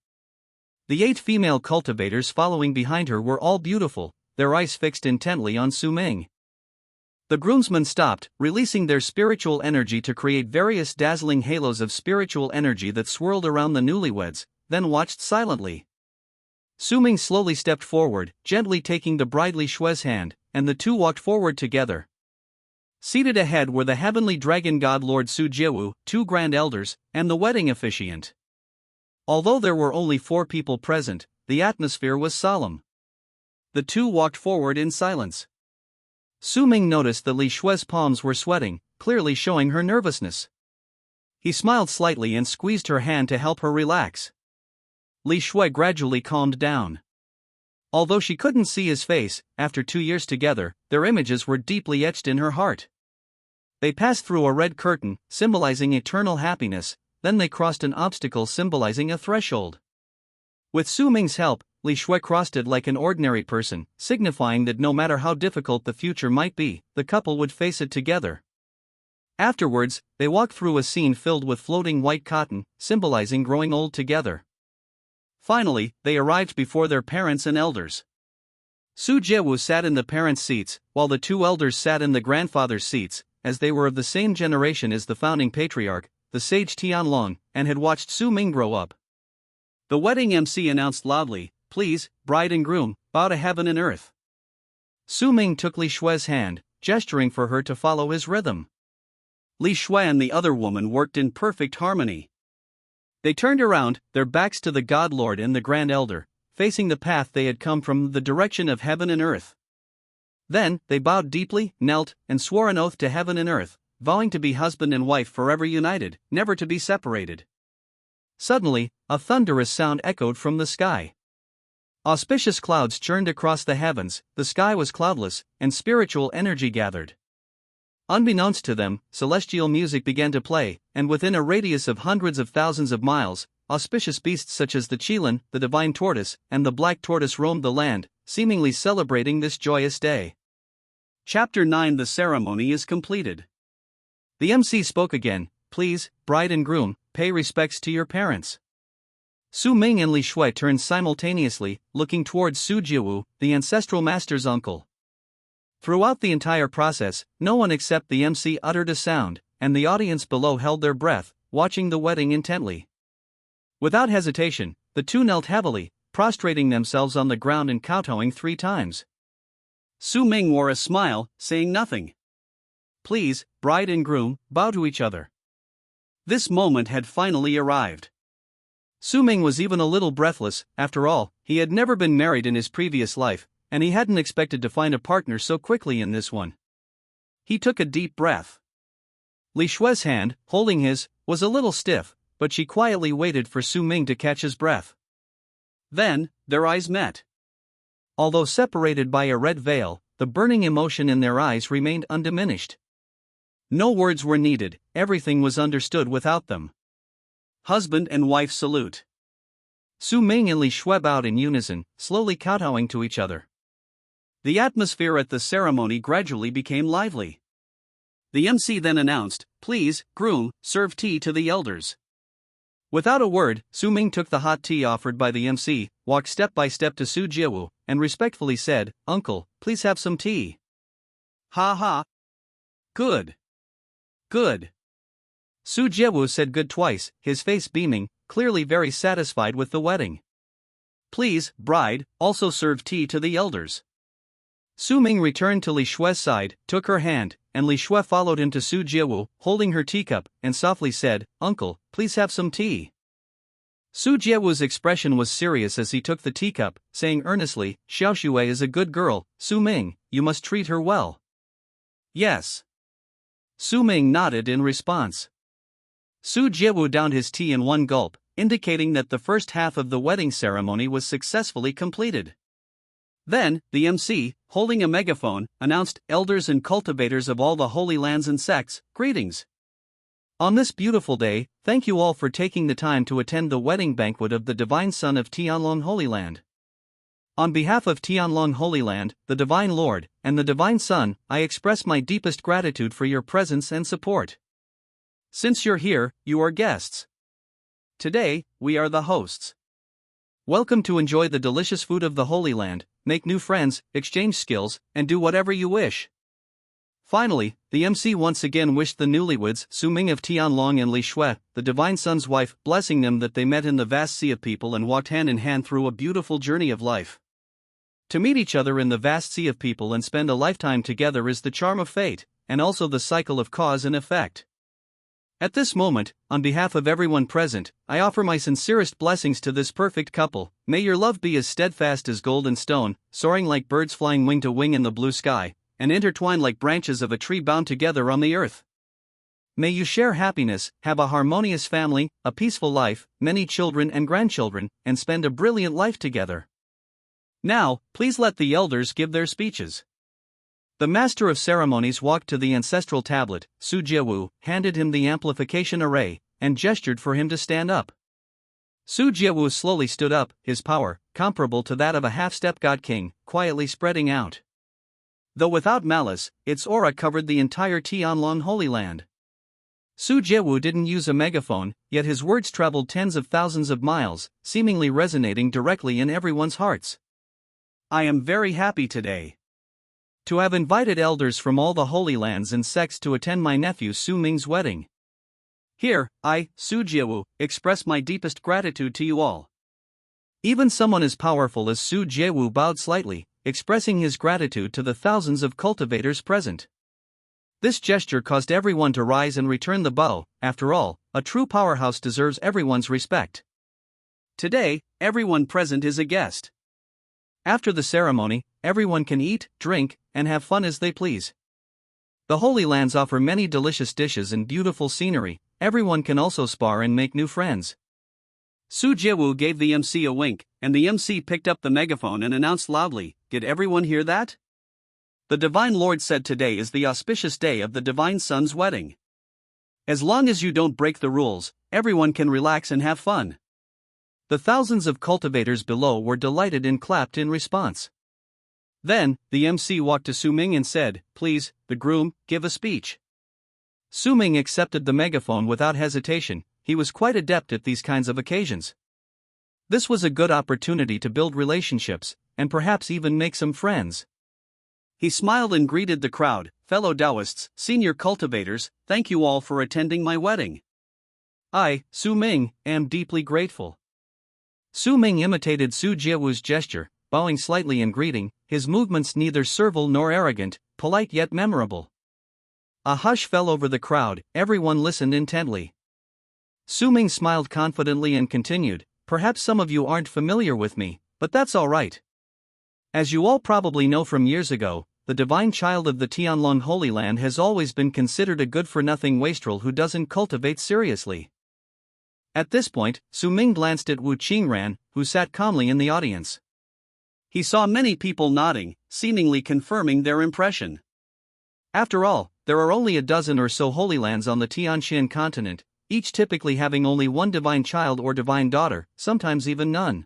The 8 female cultivators following behind her were all beautiful, their eyes fixed intently on Su Ming. The groomsmen stopped, releasing their spiritual energy to create various dazzling halos of spiritual energy that swirled around the newlyweds, then watched silently. Su Ming slowly stepped forward, gently taking the bride Li Shue's hand, and the 2 walked forward together. Seated ahead were the heavenly dragon god Lord Su Jiwu, 2 grand elders, and the wedding officiant. Although there were only 4 people present, the atmosphere was solemn. The 2 walked forward in silence. Su Ming noticed that Li Shue's palms were sweating, clearly showing her nervousness. He smiled slightly and squeezed her hand to help her relax. Li Shui gradually calmed down. Although she couldn't see his face, after 2 years together, their images were deeply etched in her heart. They passed through a red curtain, symbolizing eternal happiness, then they crossed an obstacle symbolizing a threshold. With Su Ming's help, Li Shui crossed it like an ordinary person, signifying that no matter how difficult the future might be, the couple would face it together. Afterwards, they walked through a scene filled with floating white cotton, symbolizing growing old together. Finally, they arrived before their parents and elders. Su Jiwu sat in the parents' seats, while the 2 elders sat in the grandfather's seats, as they were of the same generation as the founding patriarch, the sage Tianlong, and had watched Su Ming grow up. The wedding MC announced loudly, "Please, bride and groom, bow to heaven and earth." Su Ming took Li Shue's hand, gesturing for her to follow his rhythm. Li Shui and the other woman worked in perfect harmony. They turned around, their backs to the God Lord and the Grand Elder, facing the path they had come from, the direction of heaven and earth. Then, they bowed deeply, knelt, and swore an oath to heaven and earth, vowing to be husband and wife forever united, never to be separated. Suddenly, a thunderous sound echoed from the sky. Auspicious clouds churned across the heavens, the sky was cloudless, and spiritual energy gathered. Unbeknownst to them, celestial music began to play, and within a radius of hundreds of thousands of miles, auspicious beasts such as the Qilin, the divine tortoise, and the black tortoise roamed the land, seemingly celebrating this joyous day. Chapter 9. The ceremony is completed. The MC spoke again, "Please, bride and groom, pay respects to your parents." Su Ming and Li Shui turned simultaneously, looking towards Su Jiwu, the ancestral master's uncle. Throughout the entire process, no one except the MC uttered a sound, and the audience below held their breath, watching the wedding intently. Without hesitation, the two knelt heavily, prostrating themselves on the ground and kowtowing 3 times. Su Ming wore a smile, saying nothing. Please, bride and groom, bow to each other. This moment had finally arrived. Su Ming was even a little breathless. After all, he had never been married in his previous life, and he hadn't expected to find a partner so quickly in this one. He took a deep breath. Li Shue's hand, holding his, was a little stiff, but she quietly waited for Su Ming to catch his breath. Then, their eyes met. Although separated by a red veil, the burning emotion in their eyes remained undiminished. No words were needed, everything was understood without them. Husband and wife salute. Su Ming and Li Shue bowed in unison, slowly kowtowing to each other. The atmosphere at the ceremony gradually became lively. The MC then announced, "Please, groom, serve tea to the elders." Without a word, Su Ming took the hot tea offered by the MC, walked step by step to Su Jiewu, and respectfully said, "Uncle, please have some tea." "Ha ha. Good. Good." Su Jiewu said good twice, his face beaming, clearly very satisfied with the wedding. "Please, bride, also serve tea to the elders." Su Ming returned to Li Shue's side, took her hand, and Li Shue followed him to Su Jiewu, holding her teacup, and softly said, "Uncle, please have some tea." Su Jiewu's expression was serious as he took the teacup, saying earnestly, "Xiaoxue is a good girl, Su Ming, you must treat her well." "Yes." Su Ming nodded in response. Su Jiewu downed his tea in one gulp, indicating that the first half of the wedding ceremony was successfully completed. Then, the MC, holding a megaphone, announced, "Elders and cultivators of all the holy lands and sects, greetings. On this beautiful day, thank you all for taking the time to attend the wedding banquet of the Divine Son of Tianlong Holy Land. On behalf of Tianlong Holy Land, the Divine Lord, and the Divine Son, I express my deepest gratitude for your presence and support. Since you're here, you are guests. Today, we are the hosts. Welcome to enjoy the delicious food of the Holy Land, make new friends, exchange skills, and do whatever you wish." Finally, the MC once again wished the newlyweds, Su Ming of Tianlong and Li Shue, the Divine Son's wife, blessing them that they met in the vast sea of people and walked hand in hand through a beautiful journey of life. To meet each other in the vast sea of people and spend a lifetime together is the charm of fate, and also the cycle of cause and effect. At this moment, on behalf of everyone present, I offer my sincerest blessings to this perfect couple. May your love be as steadfast as gold and stone, soaring like birds flying wing to wing in the blue sky, and intertwined like branches of a tree bound together on the earth. May you share happiness, have a harmonious family, a peaceful life, many children and grandchildren, and spend a brilliant life together. Now, please let the elders give their speeches. The master of ceremonies walked to the ancestral tablet. Su Jiewu handed him the amplification array, and gestured for him to stand up. Su Jiewu slowly stood up, his power, comparable to that of a half-step god king, quietly spreading out. Though without malice, its aura covered the entire Tianlong Holy Land. Su Jiewu didn't use a megaphone, yet his words traveled tens of thousands of miles, seemingly resonating directly in everyone's hearts. "I am very happy today to have invited elders from all the holy lands and sects to attend my nephew Su Ming's wedding. Here, I, Su Jiewu, express my deepest gratitude to you all." Even someone as powerful as Su Jiewu bowed slightly, expressing his gratitude to the thousands of cultivators present. This gesture caused everyone to rise and return the bow. After all, a true powerhouse deserves everyone's respect. Today, everyone present is a guest. After the ceremony, everyone can eat, drink, and have fun as they please. The Holy Lands offer many delicious dishes and beautiful scenery. Everyone can also spar and make new friends. Su Jiewu gave the MC a wink, and the MC picked up the megaphone and announced loudly, "Did everyone hear that? The Divine Lord said today is the auspicious day of the Divine Son's wedding. As long as you don't break the rules, everyone can relax and have fun." The thousands of cultivators below were delighted and clapped in response. Then, the MC walked to Su Ming and said, "Please, the groom, give a speech." Su Ming accepted the megaphone without hesitation. He was quite adept at these kinds of occasions. This was a good opportunity to build relationships, and perhaps even make some friends. He smiled and greeted the crowd, "Fellow Taoists, senior cultivators, thank you all for attending my wedding. I, Su Ming, am deeply grateful. Su Ming imitated Su Jiawu's gesture, bowing slightly in greeting, his movements neither servile nor arrogant, polite yet memorable. A hush fell over the crowd, everyone listened intently. Su Ming smiled confidently and continued, perhaps some of you aren't familiar with me, but that's alright. As you all probably know from years ago, the divine child of the Tianlong Holy Land has always been considered a good-for-nothing wastrel who doesn't cultivate seriously. At this point, Su Ming glanced at Wu Qingran, who sat calmly in the audience. He saw many people nodding, seemingly confirming their impression. After all, there are only a dozen or so holy lands on the Tianxian continent, each typically having only one divine child or divine daughter, sometimes even none.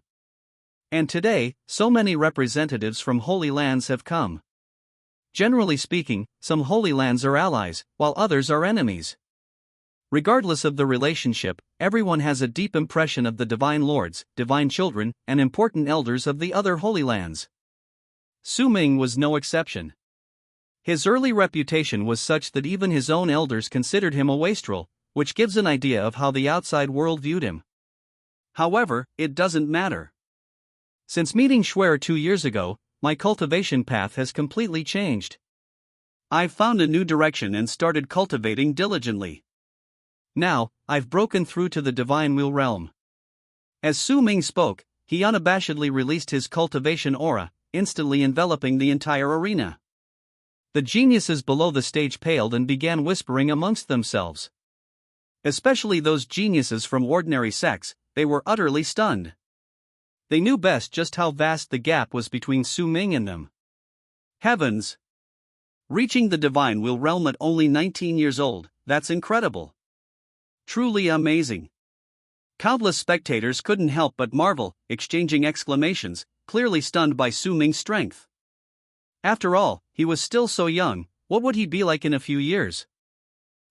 And today, so many representatives from holy lands have come. Generally speaking, some holy lands are allies, while others are enemies. Regardless of the relationship, everyone has a deep impression of the divine lords, divine children, and important elders of the other holy lands. Su Ming was no exception. His early reputation was such that even his own elders considered him a wastrel, which gives an idea of how the outside world viewed him. However, it doesn't matter. Since meeting Schwer 2 years ago, my cultivation path has completely changed. I've found a new direction and started cultivating diligently. Now, I've broken through to the divine will realm. As Su Ming spoke, he unabashedly released his cultivation aura, instantly enveloping the entire arena. The geniuses below the stage paled and began whispering amongst themselves. Especially those geniuses from ordinary sects, they were utterly stunned. They knew best just how vast the gap was between Su Ming and them. Heavens! Reaching the divine will realm at only 19 years old, that's incredible. Truly amazing. Countless spectators couldn't help but marvel, exchanging exclamations, clearly stunned by Su Ming's strength. After all, he was still so young, what would he be like in a few years?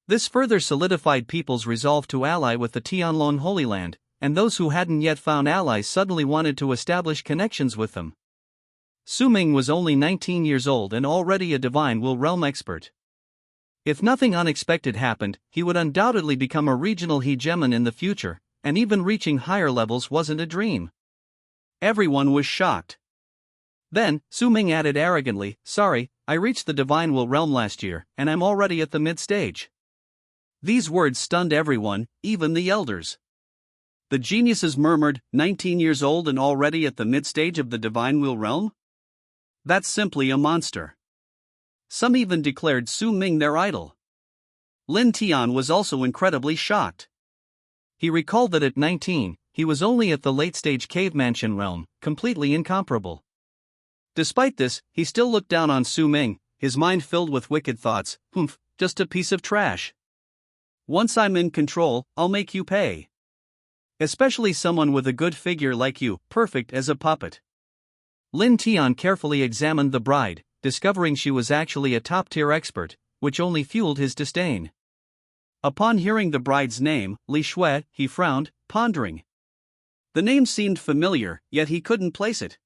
This further solidified people's resolve to ally with the Tianlong Holy Land, and those who hadn't yet found allies suddenly wanted to establish connections with them. Su Ming was only 19 years old and already a divine will realm expert. If nothing unexpected happened, he would undoubtedly become a regional hegemon in the future, and even reaching higher levels wasn't a dream. Everyone was shocked. Then, Su Ming added arrogantly, sorry, I reached the divine will realm last year, and I'm already at the mid-stage. These words stunned everyone, even the elders. The geniuses murmured, 19 years old and already at the mid-stage of the divine will realm? That's simply a monster. Some even declared Su Ming their idol. Lin Tian was also incredibly shocked. He recalled that at 19, he was only at the late-stage cave mansion realm, completely incomparable. Despite this, he still looked down on Su Ming, his mind filled with wicked thoughts, just a piece of trash. Once I'm in control, I'll make you pay. Especially someone with a good figure like you, perfect as a puppet. Lin Tian carefully examined the bride, discovering she was actually a top-tier expert, which only fueled his disdain. Upon hearing the bride's name, Li Shui, he frowned, pondering. The name seemed familiar, yet he couldn't place it.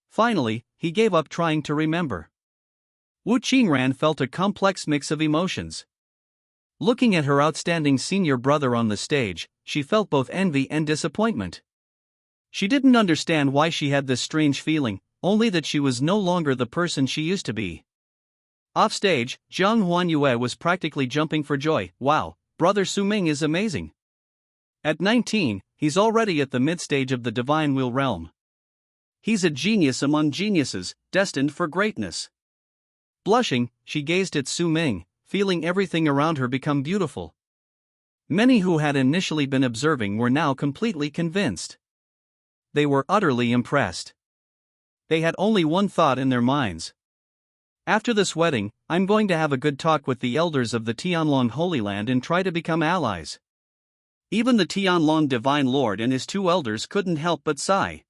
Finally, he gave up trying to remember. Wu Qingran felt a complex mix of emotions. Looking at her outstanding senior brother on the stage, she felt both envy and disappointment. She didn't understand why she had this strange feeling, only that she was no longer the person she used to be. Offstage, Zhang Huanyue was practically jumping for joy. Wow, brother Su Ming is amazing. At 19, he's already at the mid-stage of the divine will realm. He's a genius among geniuses, destined for greatness. Blushing, she gazed at Su Ming, feeling everything around her become beautiful. Many who had initially been observing were now completely convinced. They were utterly impressed. They had only one thought in their minds. After this wedding, I'm going to have a good talk with the elders of the Tianlong Holy Land and try to become allies. Even the Tianlong Divine Lord and his 2 elders couldn't help but sigh.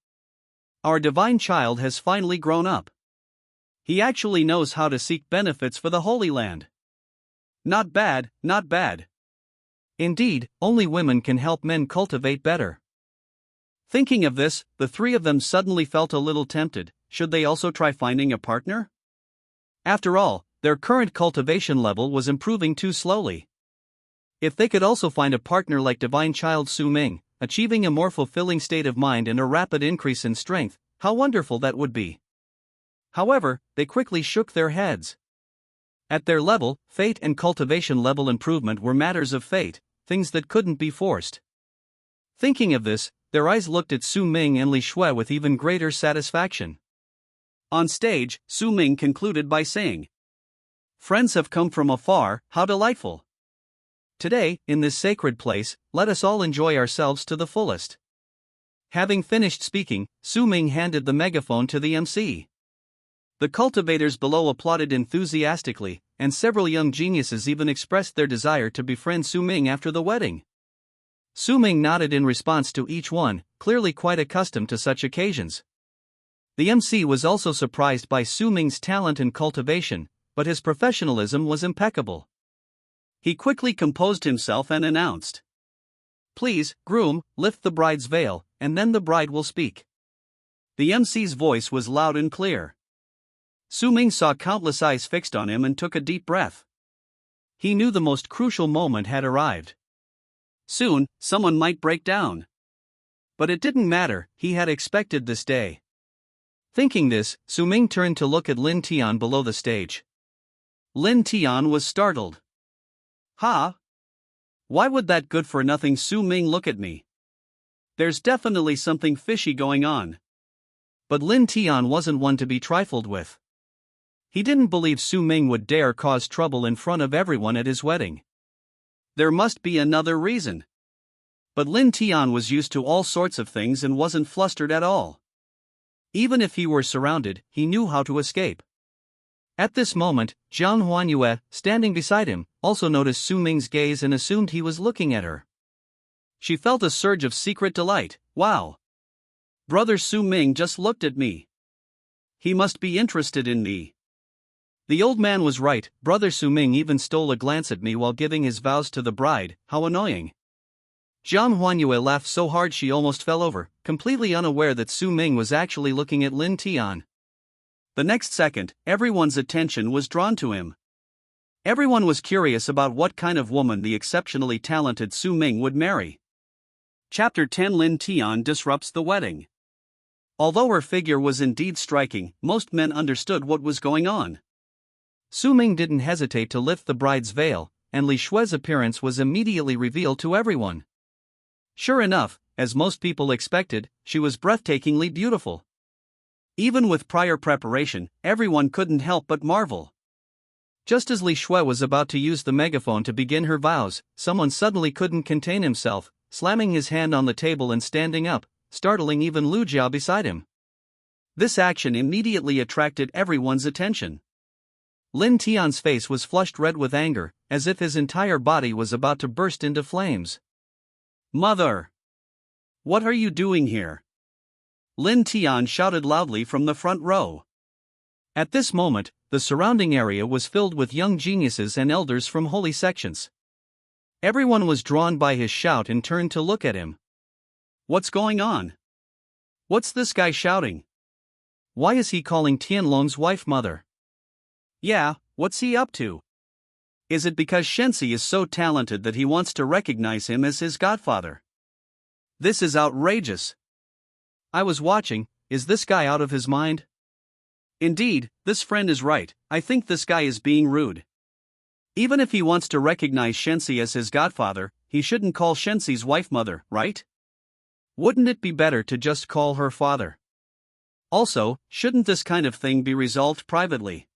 Our divine child has finally grown up. He actually knows how to seek benefits for the Holy Land. Not bad, not bad. Indeed, only women can help men cultivate better. Thinking of this, the 3 of them suddenly felt a little tempted. Should they also try finding a partner? After all, their current cultivation level was improving too slowly. If they could also find a partner like divine child Su Ming, achieving a more fulfilling state of mind and a rapid increase in strength, how wonderful that would be. However, they quickly shook their heads. At their level, fate and cultivation level improvement were matters of fate, things that couldn't be forced. Thinking of this, their eyes looked at Su Ming and Li Shui with even greater satisfaction. On stage, Su Ming concluded by saying, "Friends have come from afar, how delightful. Today, in this sacred place, let us all enjoy ourselves to the fullest." Having finished speaking, Su Ming handed the megaphone to the MC. The cultivators below applauded enthusiastically, and several young geniuses even expressed their desire to befriend Su Ming after the wedding. Su Ming nodded in response to each one, clearly quite accustomed to such occasions. The MC was also surprised by Su Ming's talent and cultivation, but his professionalism was impeccable. He quickly composed himself and announced, "Please, groom, lift the bride's veil, and then the bride will speak." The MC's voice was loud and clear. Su Ming saw countless eyes fixed on him and took a deep breath. He knew the most crucial moment had arrived. Soon, someone might break down. But it didn't matter, he had expected this day. Thinking this, Su Ming turned to look at Lin Tian below the stage. Lin Tian was startled. "Ha? Why would that good-for-nothing Su Ming look at me? There's definitely something fishy going on." But Lin Tian wasn't one to be trifled with. He didn't believe Su Ming would dare cause trouble in front of everyone at his wedding. There must be another reason. But Lin Tian was used to all sorts of things and wasn't flustered at all. Even if he were surrounded, he knew how to escape. At this moment, Jiang Huanyue, standing beside him, also noticed Su Ming's gaze and assumed he was looking at her. She felt a surge of secret delight. Wow! Brother Su Ming just looked at me. He must be interested in me. The old man was right, Brother Su Ming even stole a glance at me while giving his vows to the bride, how annoying. Jiang Huanyue laughed so hard she almost fell over, completely unaware that Su Ming was actually looking at Lin Tian. The next second, everyone's attention was drawn to him. Everyone was curious about what kind of woman the exceptionally talented Su Ming would marry. Chapter 10 Lin Tian disrupts the wedding. Although her figure was indeed striking, most men understood what was going on. Su Ming didn't hesitate to lift the bride's veil, and Li Shui's appearance was immediately revealed to everyone. Sure enough, as most people expected, she was breathtakingly beautiful. Even with prior preparation, everyone couldn't help but marvel. Just as Li Shui was about to use the megaphone to begin her vows, someone suddenly couldn't contain himself, slamming his hand on the table and standing up, startling even Lu Jia beside him. This action immediately attracted everyone's attention. Lin Tian's face was flushed red with anger, as if his entire body was about to burst into flames. "Mother! What are you doing here?" Lin Tian shouted loudly from the front row. At this moment, the surrounding area was filled with young geniuses and elders from holy sections. Everyone was drawn by his shout and turned to look at him. What's going on? What's this guy shouting? Why is he calling Tianlong's wife mother? Yeah, what's he up to? Is it because Shensi is so talented that he wants to recognize him as his godfather? This is outrageous. I was watching, is this guy out of his mind? Indeed, this friend is right, I think this guy is being rude. Even if he wants to recognize Shensi as his godfather, he shouldn't call Shensi's wife mother, right? Wouldn't it be better to just call her father? Also, shouldn't this kind of thing be resolved privately?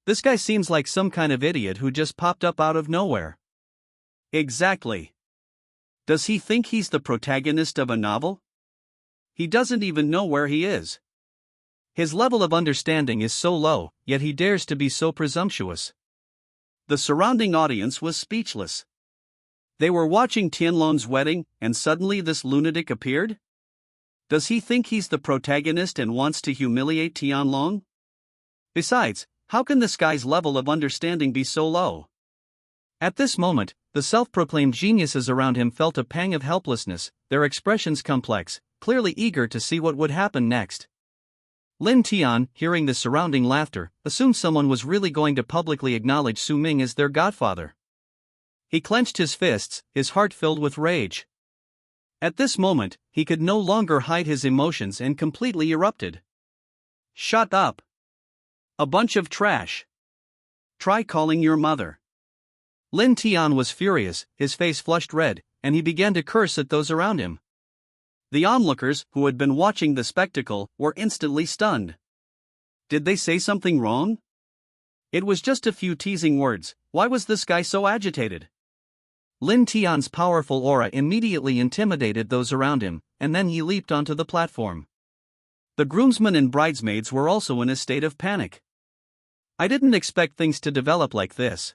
This guy seems like some kind of idiot who just popped up out of nowhere. Exactly. Does he think he's the protagonist of a novel? He doesn't even know where he is. His level of understanding is so low, yet he dares to be so presumptuous. The surrounding audience was speechless. They were watching Tianlong's wedding, and suddenly this lunatic appeared? Does he think he's the protagonist and wants to humiliate Tianlong? Besides, how can this guy's level of understanding be so low? At this moment, the self-proclaimed geniuses around him felt a pang of helplessness, their expressions complex, clearly eager to see what would happen next. Lin Tian, hearing the surrounding laughter, assumed someone was really going to publicly acknowledge Su Ming as their godfather. He clenched his fists, his heart filled with rage. At this moment, he could no longer hide his emotions and completely erupted. "Shut up! A bunch of trash! Try calling your mother." Lin Tian was furious, his face flushed red, and he began to curse at those around him. The onlookers, who had been watching the spectacle, were instantly stunned. Did they say something wrong? It was just a few teasing words. Why was this guy so agitated? Lin Tian's powerful aura immediately intimidated those around him, and then he leaped onto the platform. The groomsmen and bridesmaids were also in a state of panic. "I didn't expect things to develop like this.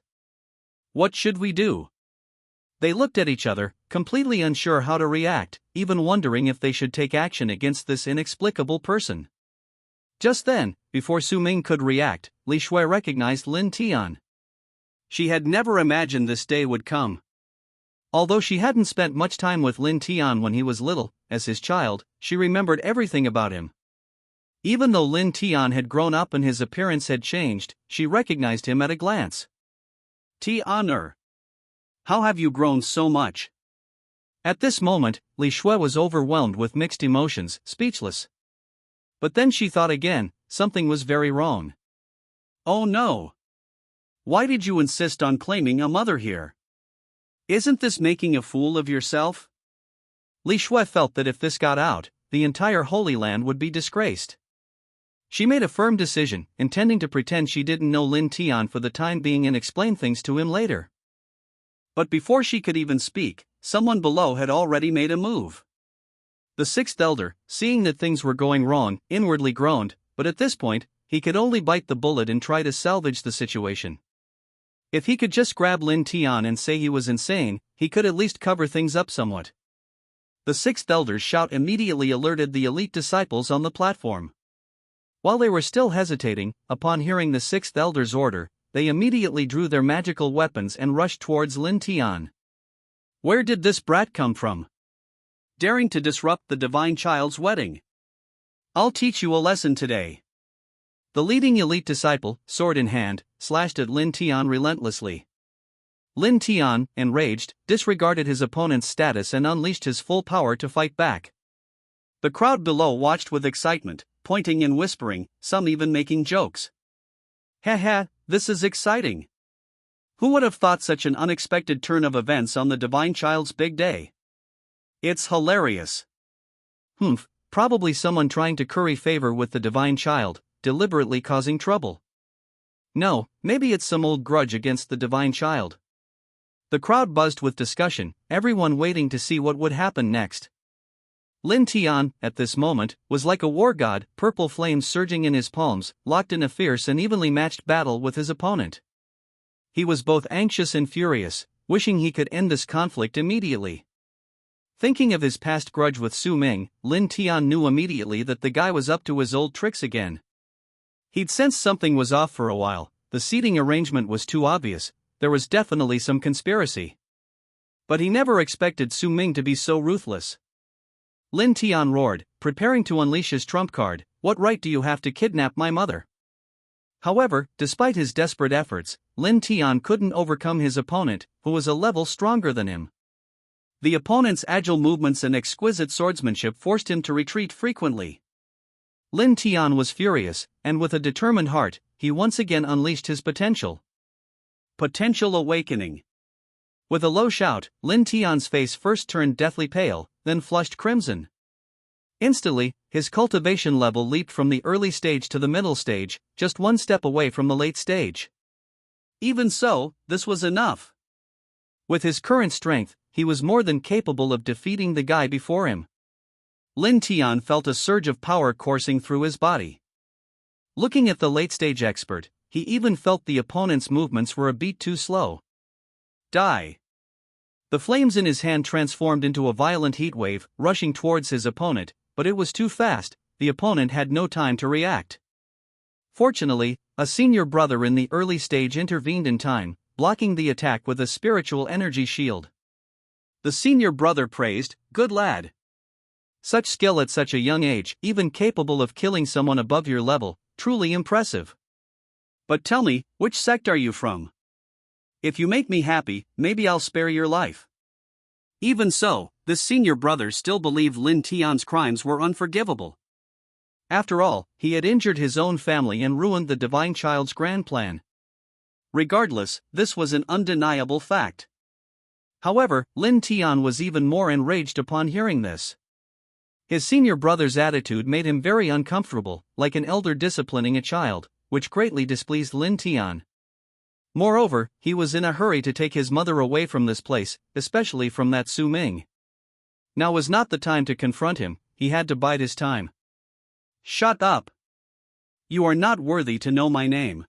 What should we do?" They looked at each other, completely unsure how to react, even wondering if they should take action against this inexplicable person. Just then, before Su Ming could react, Li Shui recognized Lin Tian. She had never imagined this day would come. Although she hadn't spent much time with Lin Tian when he was little, as his child, she remembered everything about him. Even though Lin Tian had grown up and his appearance had changed, she recognized him at a glance. "Tian-er, how have you grown so much?" At this moment, Li Shui was overwhelmed with mixed emotions, speechless. But then she thought again, something was very wrong. "Oh no! Why did you insist on claiming a mother here? Isn't this making a fool of yourself?" Li Shui felt that if this got out, the entire Holy Land would be disgraced. She made a firm decision, intending to pretend she didn't know Lin Tian for the time being and explain things to him later. But before she could even speak, someone below had already made a move. The sixth elder, seeing that things were going wrong, inwardly groaned, but at this point, he could only bite the bullet and try to salvage the situation. If he could just grab Lin Tian and say he was insane, he could at least cover things up somewhat. The sixth elder's shout immediately alerted the elite disciples on the platform. While they were still hesitating, upon hearing the sixth elder's order, they immediately drew their magical weapons and rushed towards Lin Tian. Where did this brat come from? Daring to disrupt the divine child's wedding. I'll teach you a lesson today. The leading elite disciple, sword in hand, slashed at Lin Tian relentlessly. Lin Tian, enraged, disregarded his opponent's status and unleashed his full power to fight back. The crowd below watched with excitement, pointing and whispering, some even making jokes. Haha, this is exciting. Who would have thought such an unexpected turn of events on the divine child's big day? It's hilarious. Probably someone trying to curry favor with the divine child, deliberately causing trouble. No, maybe it's some old grudge against the divine child. The crowd buzzed with discussion, everyone waiting to see what would happen next. Lin Tian, at this moment, was like a war god, purple flames surging in his palms, locked in a fierce and evenly matched battle with his opponent. He was both anxious and furious, wishing he could end this conflict immediately. Thinking of his past grudge with Su Ming, Lin Tian knew immediately that the guy was up to his old tricks again. He'd sensed something was off for a while, the seating arrangement was too obvious, there was definitely some conspiracy. But he never expected Su Ming to be so ruthless. Lin Tian roared, preparing to unleash his trump card, "What right do you have to kidnap my mother?" However, despite his desperate efforts, Lin Tian couldn't overcome his opponent, who was a level stronger than him. The opponent's agile movements and exquisite swordsmanship forced him to retreat frequently. Lin Tian was furious, and with a determined heart, he once again unleashed his potential. Potential awakening. With a low shout, Lin Tian's face first turned deathly pale, then flushed crimson. Instantly, his cultivation level leaped from the early stage to the middle stage, just one step away from the late stage. Even so, this was enough. With his current strength, he was more than capable of defeating the guy before him. Lin Tian felt a surge of power coursing through his body. Looking at the late-stage expert, he even felt the opponent's movements were a beat too slow. Die. The flames in his hand transformed into a violent heat wave, rushing towards his opponent, but it was too fast, the opponent had no time to react. Fortunately, a senior brother in the early stage intervened in time, blocking the attack with a spiritual energy shield. The senior brother praised, "Good lad. Such skill at such a young age, even capable of killing someone above your level, truly impressive. But tell me, which sect are you from?" If you make me happy, maybe I'll spare your life. Even so, this senior brother still believed Lin Tian's crimes were unforgivable. After all, he had injured his own family and ruined the divine child's grand plan. Regardless, this was an undeniable fact. However, Lin Tian was even more enraged upon hearing this. His senior brother's attitude made him very uncomfortable, like an elder disciplining a child, which greatly displeased Lin Tian. Moreover, he was in a hurry to take his mother away from this place, especially from that Su Ming. Now was not the time to confront him, he had to bide his time. Shut up! You are not worthy to know my name.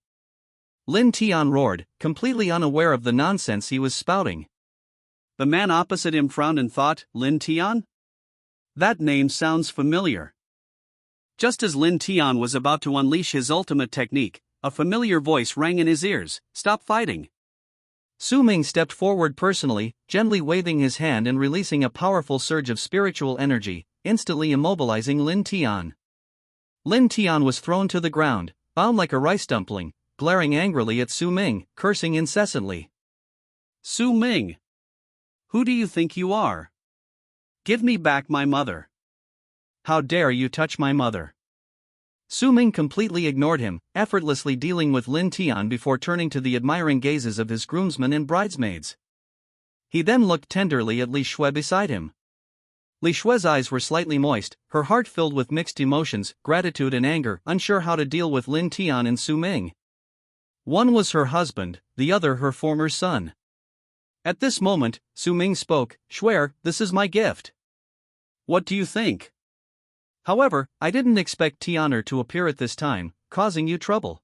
Lin Tian roared, completely unaware of the nonsense he was spouting. The man opposite him frowned and thought, Lin Tian? That name sounds familiar. Just as Lin Tian was about to unleash his ultimate technique, a familiar voice rang in his ears, "Stop fighting." Su Ming stepped forward personally, gently waving his hand and releasing a powerful surge of spiritual energy, instantly immobilizing Lin Tian. Lin Tian was thrown to the ground, bound like a rice dumpling, glaring angrily at Su Ming, cursing incessantly. Su Ming! Who do you think you are? Give me back my mother. How dare you touch my mother? Su Ming completely ignored him, effortlessly dealing with Lin Tian before turning to the admiring gazes of his groomsmen and bridesmaids. He then looked tenderly at Li Shui beside him. Li Shui's eyes were slightly moist, her heart filled with mixed emotions, gratitude and anger, unsure how to deal with Lin Tian and Su Ming. One was her husband, the other her former son. At this moment, Su Ming spoke, "Shuai, this is my gift. What do you think? However, I didn't expect Tianer to appear at this time, causing you trouble."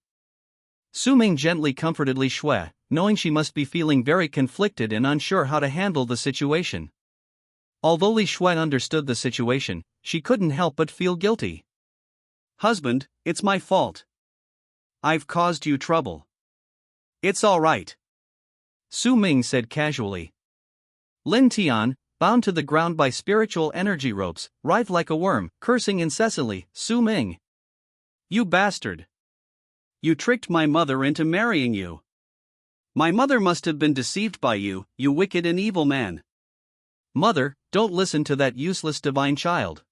Su Ming gently comforted Li Shui, knowing she must be feeling very conflicted and unsure how to handle the situation. Although Li Shui understood the situation, she couldn't help but feel guilty. "Husband, it's my fault. I've caused you trouble. It's all right," Su Ming said casually. Lin Tian, bound to the ground by spiritual energy ropes, writhed like a worm, cursing incessantly, "Su Ming! You bastard! You tricked my mother into marrying you. My mother must have been deceived by you, you wicked and evil man. Mother, don't listen to that useless divine child.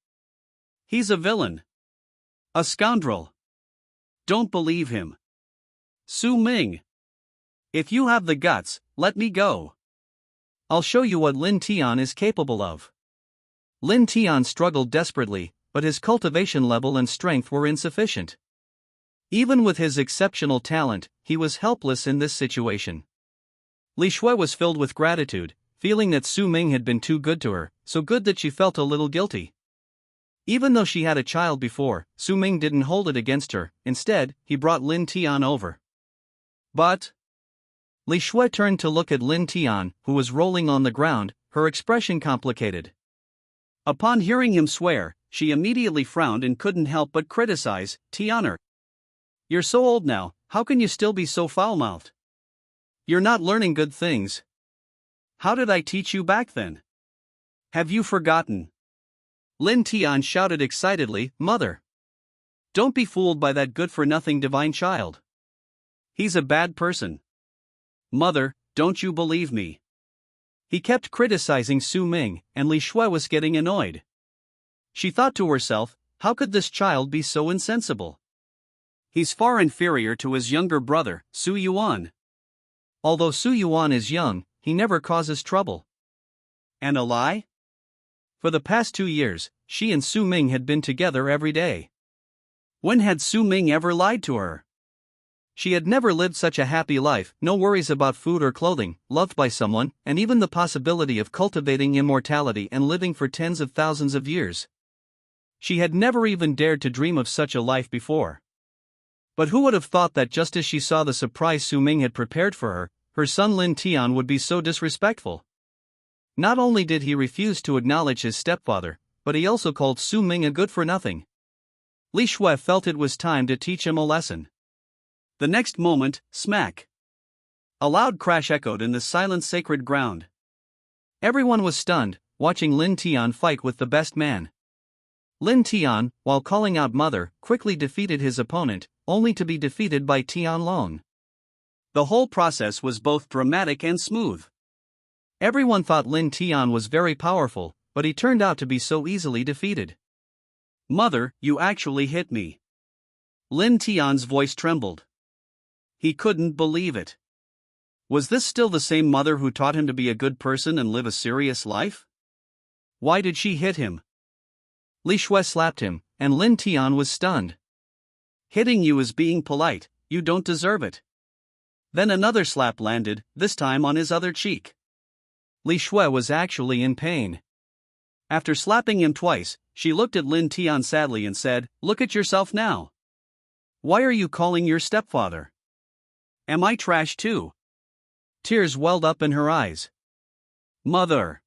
He's a villain. A scoundrel. Don't believe him. Su Ming! If you have the guts, let me go. I'll show you what Lin Tian is capable of." Lin Tian struggled desperately, but his cultivation level and strength were insufficient. Even with his exceptional talent, he was helpless in this situation. Li Shui was filled with gratitude, feeling that Su Ming had been too good to her, so good that she felt a little guilty. Even though she had a child before, Su Ming didn't hold it against her, instead, he brought Lin Tian over. But Li Shui turned to look at Lin Tian, who was rolling on the ground, her expression complicated. Upon hearing him swear, she immediately frowned and couldn't help but criticize, "Tianer, you're so old now, how can you still be so foul-mouthed? You're not learning good things. How did I teach you back then? Have you forgotten?" Lin Tian shouted excitedly, "Mother! Don't be fooled by that good-for-nothing divine child. He's a bad person. Mother, don't you believe me?" He kept criticizing Su Ming, and Li Shui was getting annoyed. She thought to herself, how could this child be so insensible? He's far inferior to his younger brother, Su Yuan. Although Su Yuan is young, he never causes trouble. And a lie? For the past 2 years, she and Su Ming had been together every day. When had Su Ming ever lied to her? She had never lived such a happy life, no worries about food or clothing, loved by someone, and even the possibility of cultivating immortality and living for tens of thousands of years. She had never even dared to dream of such a life before. But who would have thought that just as she saw the surprise Su Ming had prepared for her, her son Lin Tian would be so disrespectful? Not only did he refuse to acknowledge his stepfather, but he also called Su Ming a good-for-nothing. Li Shui felt it was time to teach him a lesson. The next moment, smack! A loud crash echoed in the silent sacred ground. Everyone was stunned, watching Lin Tian fight with the best man. Lin Tian, while calling out "Mother," quickly defeated his opponent, only to be defeated by Tian Long. The whole process was both dramatic and smooth. Everyone thought Lin Tian was very powerful, but he turned out to be so easily defeated. "Mother, you actually hit me." Lin Tian's voice trembled. He couldn't believe it. Was this still the same mother who taught him to be a good person and live a serious life? Why did she hit him? Li Shui slapped him, and Lin Tian was stunned. "Hitting you is being polite, you don't deserve it." Then another slap landed, this time on his other cheek. Li Shui was actually in pain. After slapping him twice, she looked at Lin Tian sadly and said, "Look at yourself now. Why are you calling your stepfather? Am I trash too?" Tears welled up in her eyes. "Mother."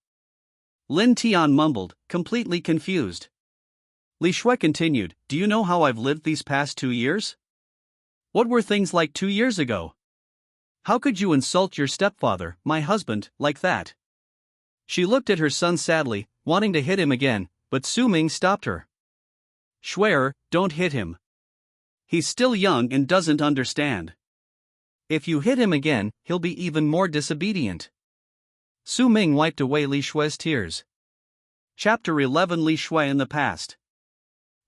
Lin Tian mumbled, completely confused. Li Shui continued, "Do you know how I've lived these past 2 years? What were things like 2 years ago? How could you insult your stepfather, my husband, like that?" She looked at her son sadly, wanting to hit him again, but Su Ming stopped her. "Shui'er, don't hit him. He's still young and doesn't understand. If you hit him again, he'll be even more disobedient." Su Ming wiped away Li Shui's tears. Chapter 11: Li Shui in the past.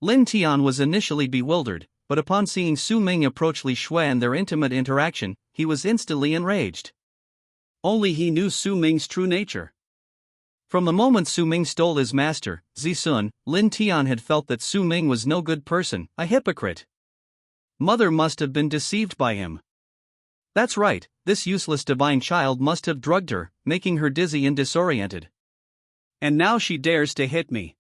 Lin Tian was initially bewildered, but upon seeing Su Ming approach Li Shui and their intimate interaction, he was instantly enraged. Only he knew Su Ming's true nature. From the moment Su Ming stole his master, Zisun, Lin Tian had felt that Su Ming was no good person, a hypocrite. Mother must have been deceived by him. That's right, this useless divine child must have drugged her, making her dizzy and disoriented. And now she dares to hit me.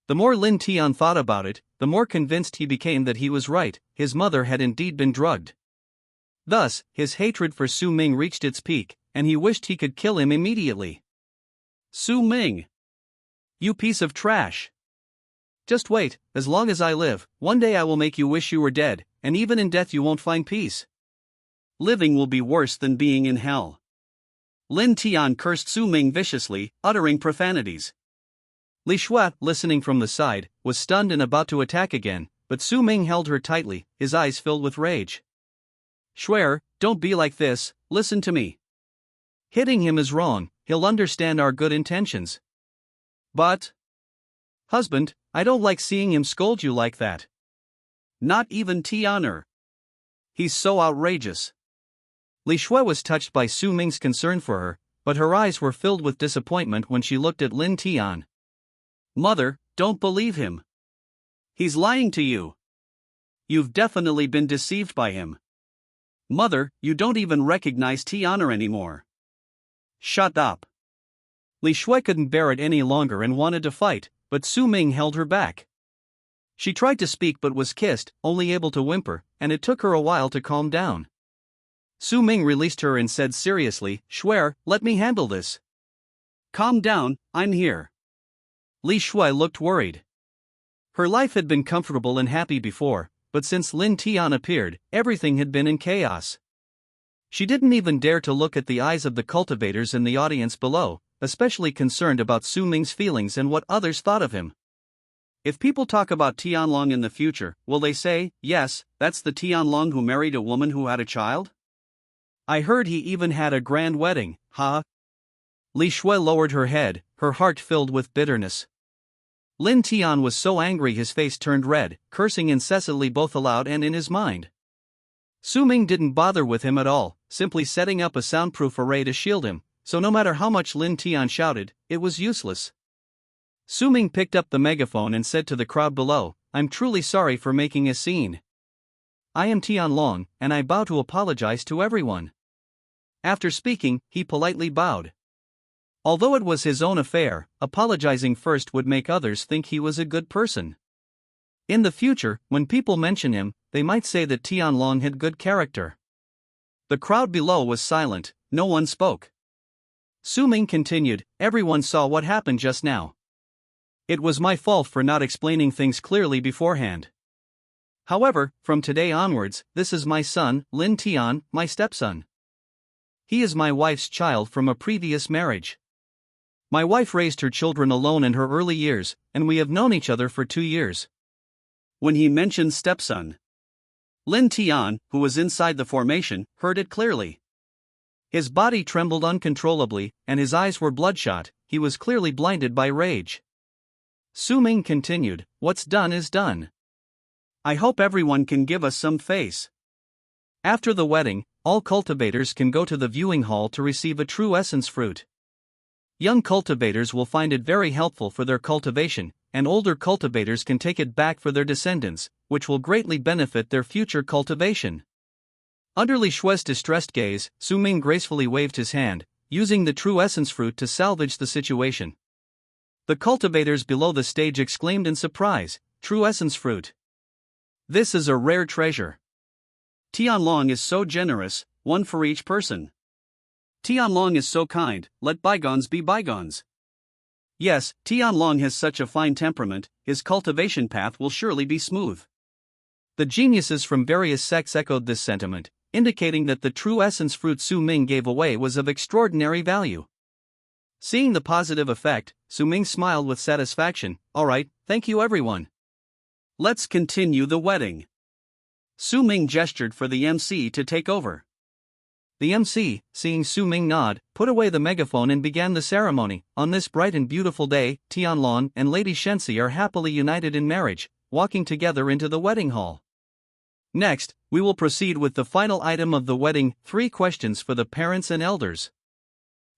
The more Lin Tian thought about it, the more convinced he became that he was right, his mother had indeed been drugged. Thus, his hatred for Su Ming reached its peak, and he wished he could kill him immediately. "Su Ming! You piece of trash! Just wait, as long as I live, one day I will make you wish you were dead, and even in death you won't find peace. Living will be worse than being in hell." Lin Tian cursed Su Ming viciously, uttering profanities. Li Shui, listening from the side, was stunned and about to attack again, but Su Ming held her tightly, his eyes filled with rage. "Shui'er, don't be like this, listen to me. Hitting him is wrong, he'll understand our good intentions." "But, husband, I don't like seeing him scold you like that. Not even Tianer. He's so outrageous." Li Shui was touched by Su Ming's concern for her, but her eyes were filled with disappointment when she looked at Lin Tian. "Mother, don't believe him. He's lying to you. You've definitely been deceived by him. Mother, you don't even recognize Tianer anymore." "Shut up." Li Shui couldn't bear it any longer and wanted to fight, but Su Ming held her back. She tried to speak but was kissed, only able to whimper, and it took her a while to calm down. Su Ming released her and said seriously, "Shui'er, let me handle this." "Calm down, I'm here." Li Shui looked worried. Her life had been comfortable and happy before, but since Lin Tian appeared, everything had been in chaos. She didn't even dare to look at the eyes of the cultivators in the audience below, especially concerned about Su Ming's feelings and what others thought of him. If people talk about Tianlong in the future, will they say, "Yes, that's the Tianlong who married a woman who had a child? I heard he even had a grand wedding, huh?" Li Shui lowered her head, her heart filled with bitterness. Lin Tian was so angry his face turned red, cursing incessantly both aloud and in his mind. Su Ming didn't bother with him at all, simply setting up a soundproof array to shield him, so no matter how much Lin Tian shouted, it was useless. Su Ming picked up the megaphone and said to the crowd below, "I'm truly sorry for making a scene. I am Tianlong, and I bow to apologize to everyone." After speaking, he politely bowed. Although it was his own affair, apologizing first would make others think he was a good person. In the future, when people mention him, they might say that Tianlong had good character. The crowd below was silent, no one spoke. Su Ming continued, "Everyone saw what happened just now. It was my fault for not explaining things clearly beforehand. However, from today onwards, this is my son, Lin Tian, my stepson. He is my wife's child from a previous marriage. My wife raised her children alone in her early years, and we have known each other for 2 years." When he mentioned stepson, Lin Tian, who was inside the formation, heard it clearly. His body trembled uncontrollably, and his eyes were bloodshot. He was clearly blinded by rage. Su Ming continued, "What's done is done. I hope everyone can give us some face." After the wedding, all cultivators can go to the viewing hall to receive a true essence fruit. Young cultivators will find it very helpful for their cultivation, and older cultivators can take it back for their descendants, which will greatly benefit their future cultivation. Under Li Shui's distressed gaze, Su Ming gracefully waved his hand, using the true essence fruit to salvage the situation. The cultivators below the stage exclaimed in surprise, "True essence fruit! This is a rare treasure. Tianlong is so generous, one for each person. Tianlong is so kind, let bygones be bygones." Yes, Tianlong has such a fine temperament, his cultivation path will surely be smooth. The geniuses from various sects echoed this sentiment, indicating that the true essence fruit Su Ming gave away was of extraordinary value. Seeing the positive effect, Su Ming smiled with satisfaction. "Alright, thank you everyone. Let's continue the wedding." Su Ming gestured for the MC to take over. The MC, seeing Su Ming nod, put away the megaphone and began the ceremony. "On this bright and beautiful day, Tianlong and Lady Shenxi are happily united in marriage, walking together into the wedding hall. Next, we will proceed with the final item of the wedding, 3 questions for the parents and elders.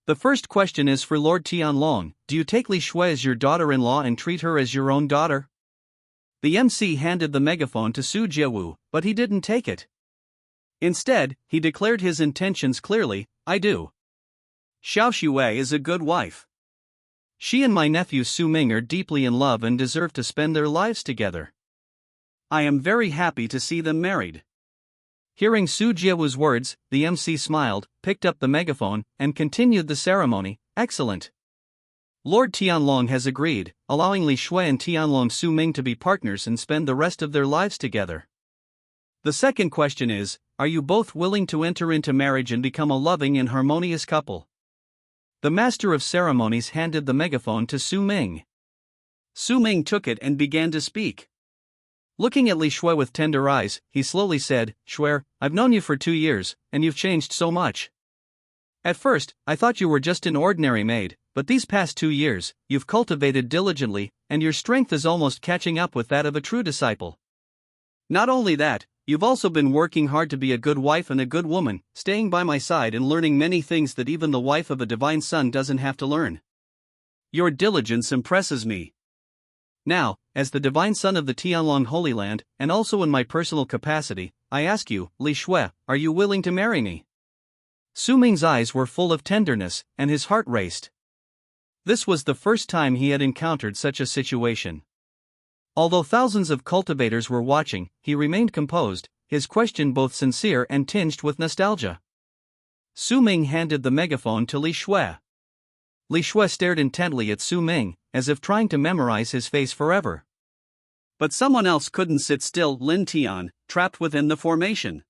The first question is for Lord Tianlong. Do you take Li Shui as your daughter-in-law and treat her as your own daughter?" The MC handed the megaphone to Su Jiewu, but he didn't take it. Instead, he declared his intentions clearly, "I do. Xiao Xue is a good wife. She and my nephew Su Ming are deeply in love and deserve to spend their lives together. I am very happy to see them married." Hearing Su Jiewu's words, the MC smiled, picked up the megaphone, and continued the ceremony. "Excellent. Lord Tianlong has agreed, allowing Li Shui and Tianlong Su Ming to be partners and spend the rest of their lives together. The second question is, are you both willing to enter into marriage and become a loving and harmonious couple?" The master of ceremonies handed the megaphone to Su Ming. Su Ming took it and began to speak. Looking at Li Shui with tender eyes, he slowly said, "Shui, I've known you for 2 years, and you've changed so much. At first, I thought you were just an ordinary maid, but these past 2 years, you've cultivated diligently, and your strength is almost catching up with that of a true disciple. Not only that, you've also been working hard to be a good wife and a good woman, staying by my side and learning many things that even the wife of a divine son doesn't have to learn. Your diligence impresses me. Now, as the divine son of the Tianlong Holy Land, and also in my personal capacity, I ask you, Li Shui, are you willing to marry me?" Su Ming's eyes were full of tenderness, and his heart raced. This was the first time he had encountered such a situation. Although thousands of cultivators were watching, he remained composed, his question both sincere and tinged with nostalgia. Su Ming handed the megaphone to Li Shui. Li Shui stared intently at Su Ming, as if trying to memorize his face forever. But someone else couldn't sit still. Lin Tian, trapped within the formation.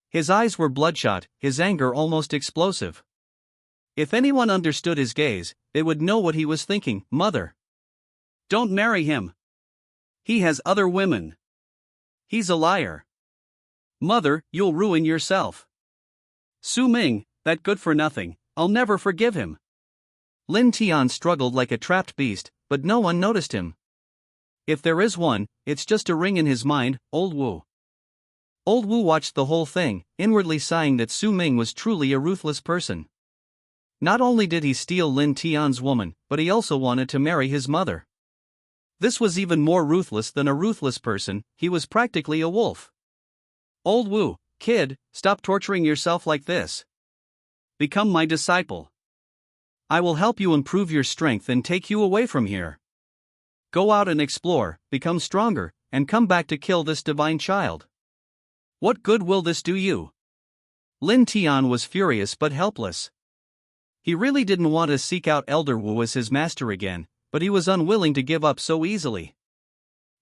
His eyes were bloodshot, his anger almost explosive. If anyone understood his gaze, they would know what he was thinking. "Mother, don't marry him. He has other women. He's a liar. Mother, you'll ruin yourself. Su Ming, that good-for-nothing, I'll never forgive him." Lin Tian struggled like a trapped beast, but no one noticed him. If there is one, it's just a ring in his mind. Old Wu. Old Wu watched the whole thing, inwardly sighing that Su Ming was truly a ruthless person. Not only did he steal Lin Tian's woman, but he also wanted to marry his mother. This was even more ruthless than a ruthless person, he was practically a wolf. "Old Wu, kid, stop torturing yourself like this. Become my disciple. I will help you improve your strength and take you away from here. Go out and explore, become stronger, and come back to kill this divine child. What good will this do you?" Lin Tian was furious but helpless. He really didn't want to seek out Elder Wu as his master again, but he was unwilling to give up so easily.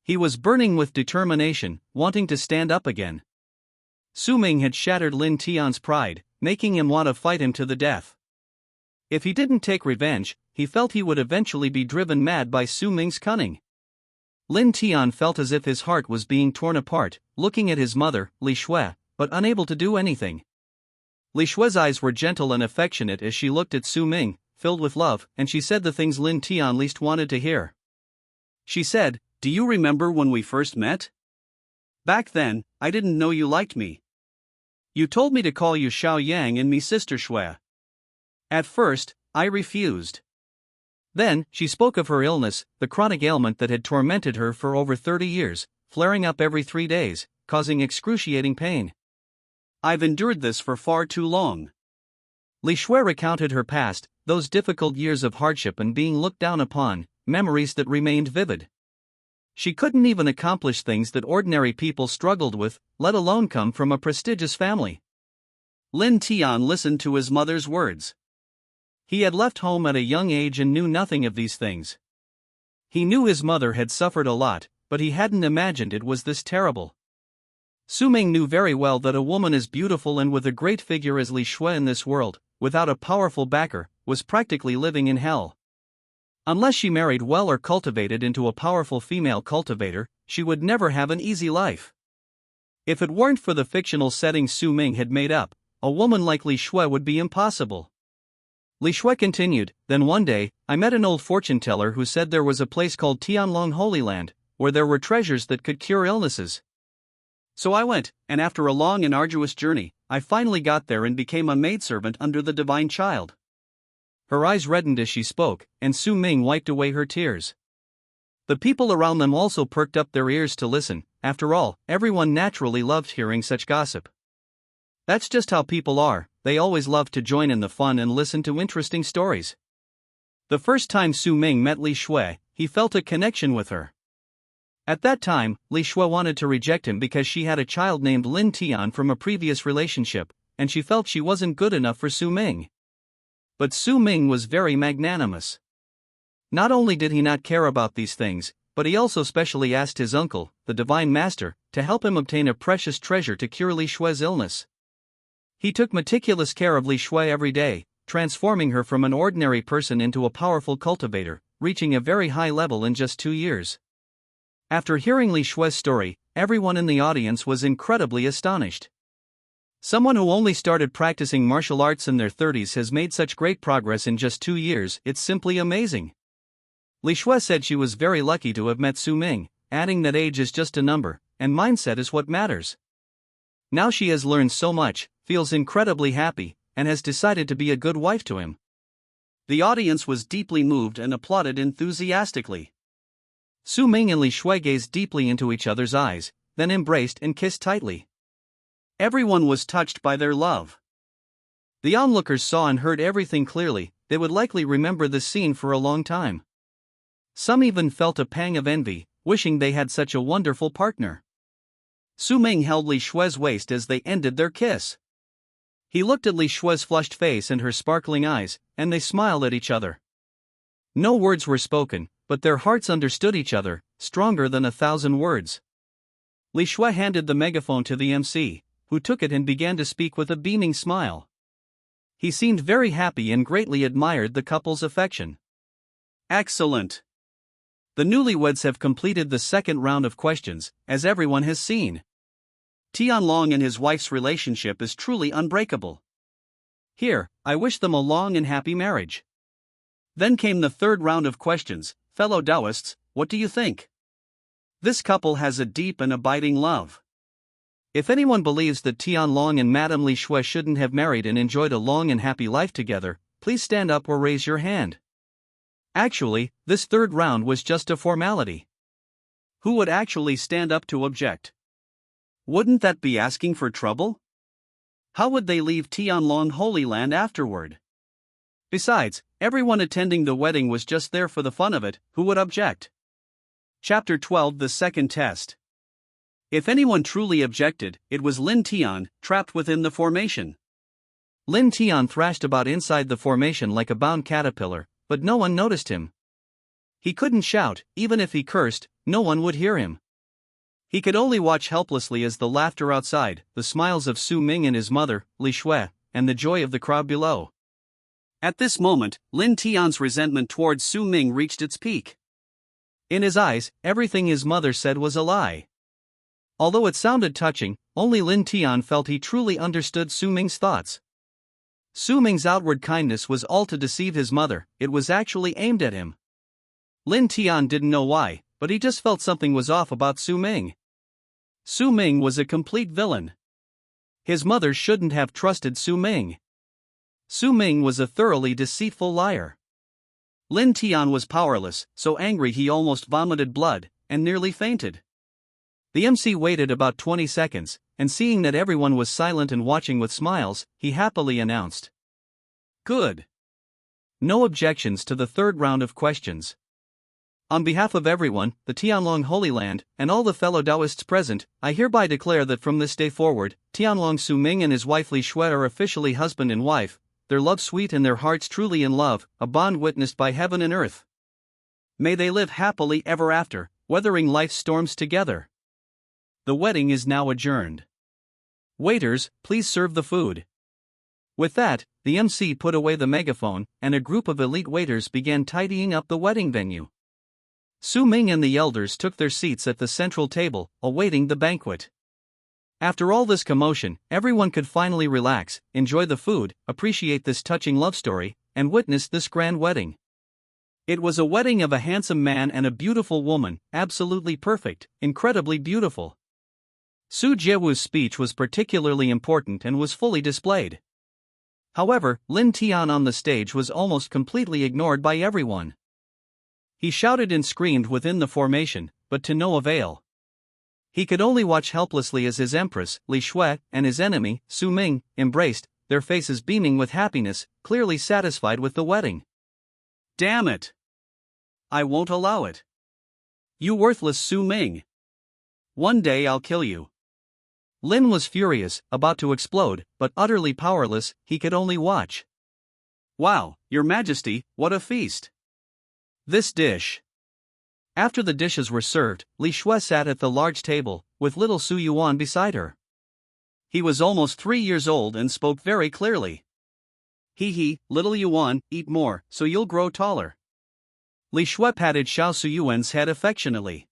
He was burning with determination, wanting to stand up again. Su Ming had shattered Lin Tian's pride, making him want to fight him to the death. If he didn't take revenge, he felt he would eventually be driven mad by Su Ming's cunning. Lin Tian felt as if his heart was being torn apart, looking at his mother, Li Shui, but unable to do anything. Li Shui's eyes were gentle and affectionate as she looked at Su Ming, filled with love, and she said the things Lin Tian least wanted to hear. She said, "Do you remember when we first met? Back then, I didn't know you liked me. You told me to call you Xiao Yang and me Sister Shui. At first, I refused." Then, she spoke of her illness, the chronic ailment that had tormented her for over 30 years, flaring up every 3 days, causing excruciating pain. "I've endured this for far too long." Li Shui recounted her past, those difficult years of hardship and being looked down upon, memories that remained vivid. She couldn't even accomplish things that ordinary people struggled with, let alone come from a prestigious family. Lin Tian listened to his mother's words. He had left home at a young age and knew nothing of these things. He knew his mother had suffered a lot, but he hadn't imagined it was this terrible. Su Ming knew very well that a woman as beautiful and with a great figure as Li Shui in this world, without a powerful backer, was practically living in hell. Unless she married well or cultivated into a powerful female cultivator, she would never have an easy life. If it weren't for the fictional setting Su Ming had made up, a woman like Li Shui would be impossible. Li Shui continued, "Then one day, I met an old fortune teller who said there was a place called Tianlong Holy Land, where there were treasures that could cure illnesses. So I went, and after a long and arduous journey, I finally got there and became a maidservant under the divine child." Her eyes reddened as she spoke, and Su Ming wiped away her tears. The people around them also perked up their ears to listen. After all, everyone naturally loved hearing such gossip. That's just how people are, they always love to join in the fun and listen to interesting stories. The first time Su Ming met Li Shui, he felt a connection with her. At that time, Li Shui wanted to reject him because she had a child named Lin Tian from a previous relationship, and she felt she wasn't good enough for Su Ming. But Su Ming was very magnanimous. Not only did he not care about these things, but he also specially asked his uncle, the Divine Master, to help him obtain a precious treasure to cure Li Shui's illness. He took meticulous care of Li Shui every day, transforming her from an ordinary person into a powerful cultivator, reaching a very high level in just 2 years. After hearing Li Shui's story, everyone in the audience was incredibly astonished. Someone who only started practicing martial arts in their 30s has made such great progress in just 2 years, it's simply amazing. Li Shui said she was very lucky to have met Su Ming, adding that age is just a number, and mindset is what matters. Now she has learned so much, feels incredibly happy, and has decided to be a good wife to him. The audience was deeply moved and applauded enthusiastically. Su Ming and Li Shui gazed deeply into each other's eyes, then embraced and kissed tightly. Everyone was touched by their love. The onlookers saw and heard everything clearly, they would likely remember this scene for a long time. Some even felt a pang of envy, wishing they had such a wonderful partner. Su Ming held Li Shui's waist as they ended their kiss. He looked at Li Shui's flushed face and her sparkling eyes, and they smiled at each other. No words were spoken, but their hearts understood each other, stronger than 1,000 words. Li Shui handed the megaphone to the MC, who took it and began to speak with a beaming smile. He seemed very happy and greatly admired the couple's affection. Excellent! The newlyweds have completed the second round of questions, as everyone has seen. Tianlong and his wife's relationship is truly unbreakable. Here, I wish them a long and happy marriage. Then came the third round of questions. Fellow Taoists, what do you think? This couple has a deep and abiding love. If anyone believes that Tianlong and Madame Li Shui shouldn't have married and enjoyed a long and happy life together, please stand up or raise your hand. Actually, this third round was just a formality. Who would actually stand up to object? Wouldn't that be asking for trouble? How would they leave Tianlong Holy Land afterward? Besides, everyone attending the wedding was just there for the fun of it, who would object? Chapter 12, the second test. If anyone truly objected, it was Lin Tian, trapped within the formation. Lin Tian thrashed about inside the formation like a bound caterpillar, but no one noticed him. He couldn't shout, even if he cursed, no one would hear him. He could only watch helplessly as the laughter outside, the smiles of Su Ming and his mother, Li Shui, and the joy of the crowd below. At this moment, Lin Tian's resentment towards Su Ming reached its peak. In his eyes, everything his mother said was a lie. Although it sounded touching, only Lin Tian felt he truly understood Su Ming's thoughts. Su Ming's outward kindness was all to deceive his mother, it was actually aimed at him. Lin Tian didn't know why, but he just felt something was off about Su Ming. Su Ming was a complete villain. His mother shouldn't have trusted Su Ming. Su Ming was a thoroughly deceitful liar. Lin Tian was powerless, so angry he almost vomited blood, and nearly fainted. The MC waited about 20 seconds, and seeing that everyone was silent and watching with smiles, he happily announced, "Good. No objections to the third round of questions. On behalf of everyone, the Tianlong Holy Land, and all the fellow Taoists present, I hereby declare that from this day forward, Tianlong Su Ming and his wife Li Shui are officially husband and wife, their love sweet and their hearts truly in love, a bond witnessed by heaven and earth. May they live happily ever after, weathering life's storms together. The wedding is now adjourned. Waiters, please serve the food." With that, the MC put away the megaphone, and a group of elite waiters began tidying up the wedding venue. Su Ming and the elders took their seats at the central table, awaiting the banquet. After all this commotion, everyone could finally relax, enjoy the food, appreciate this touching love story, and witness this grand wedding. It was a wedding of a handsome man and a beautiful woman, absolutely perfect, incredibly beautiful. Su Jiewu's speech was particularly important and was fully displayed. However, Lin Tian on the stage was almost completely ignored by everyone. He shouted and screamed within the formation, but to no avail. He could only watch helplessly as his empress, Li Shui, and his enemy, Su Ming, embraced, their faces beaming with happiness, clearly satisfied with the wedding. "Damn it! I won't allow it. You worthless Su Ming. One day I'll kill you." Lin was furious, about to explode, but utterly powerless, he could only watch. "Wow, Your Majesty, what a feast! This dish." After the dishes were served, Li Shui sat at the large table, with little Su Yuan beside her. He was almost 3 years old and spoke very clearly. "Hee, little Yuan, eat more, so you'll grow taller." Li Shui patted Xiao Su Yuan's head affectionately.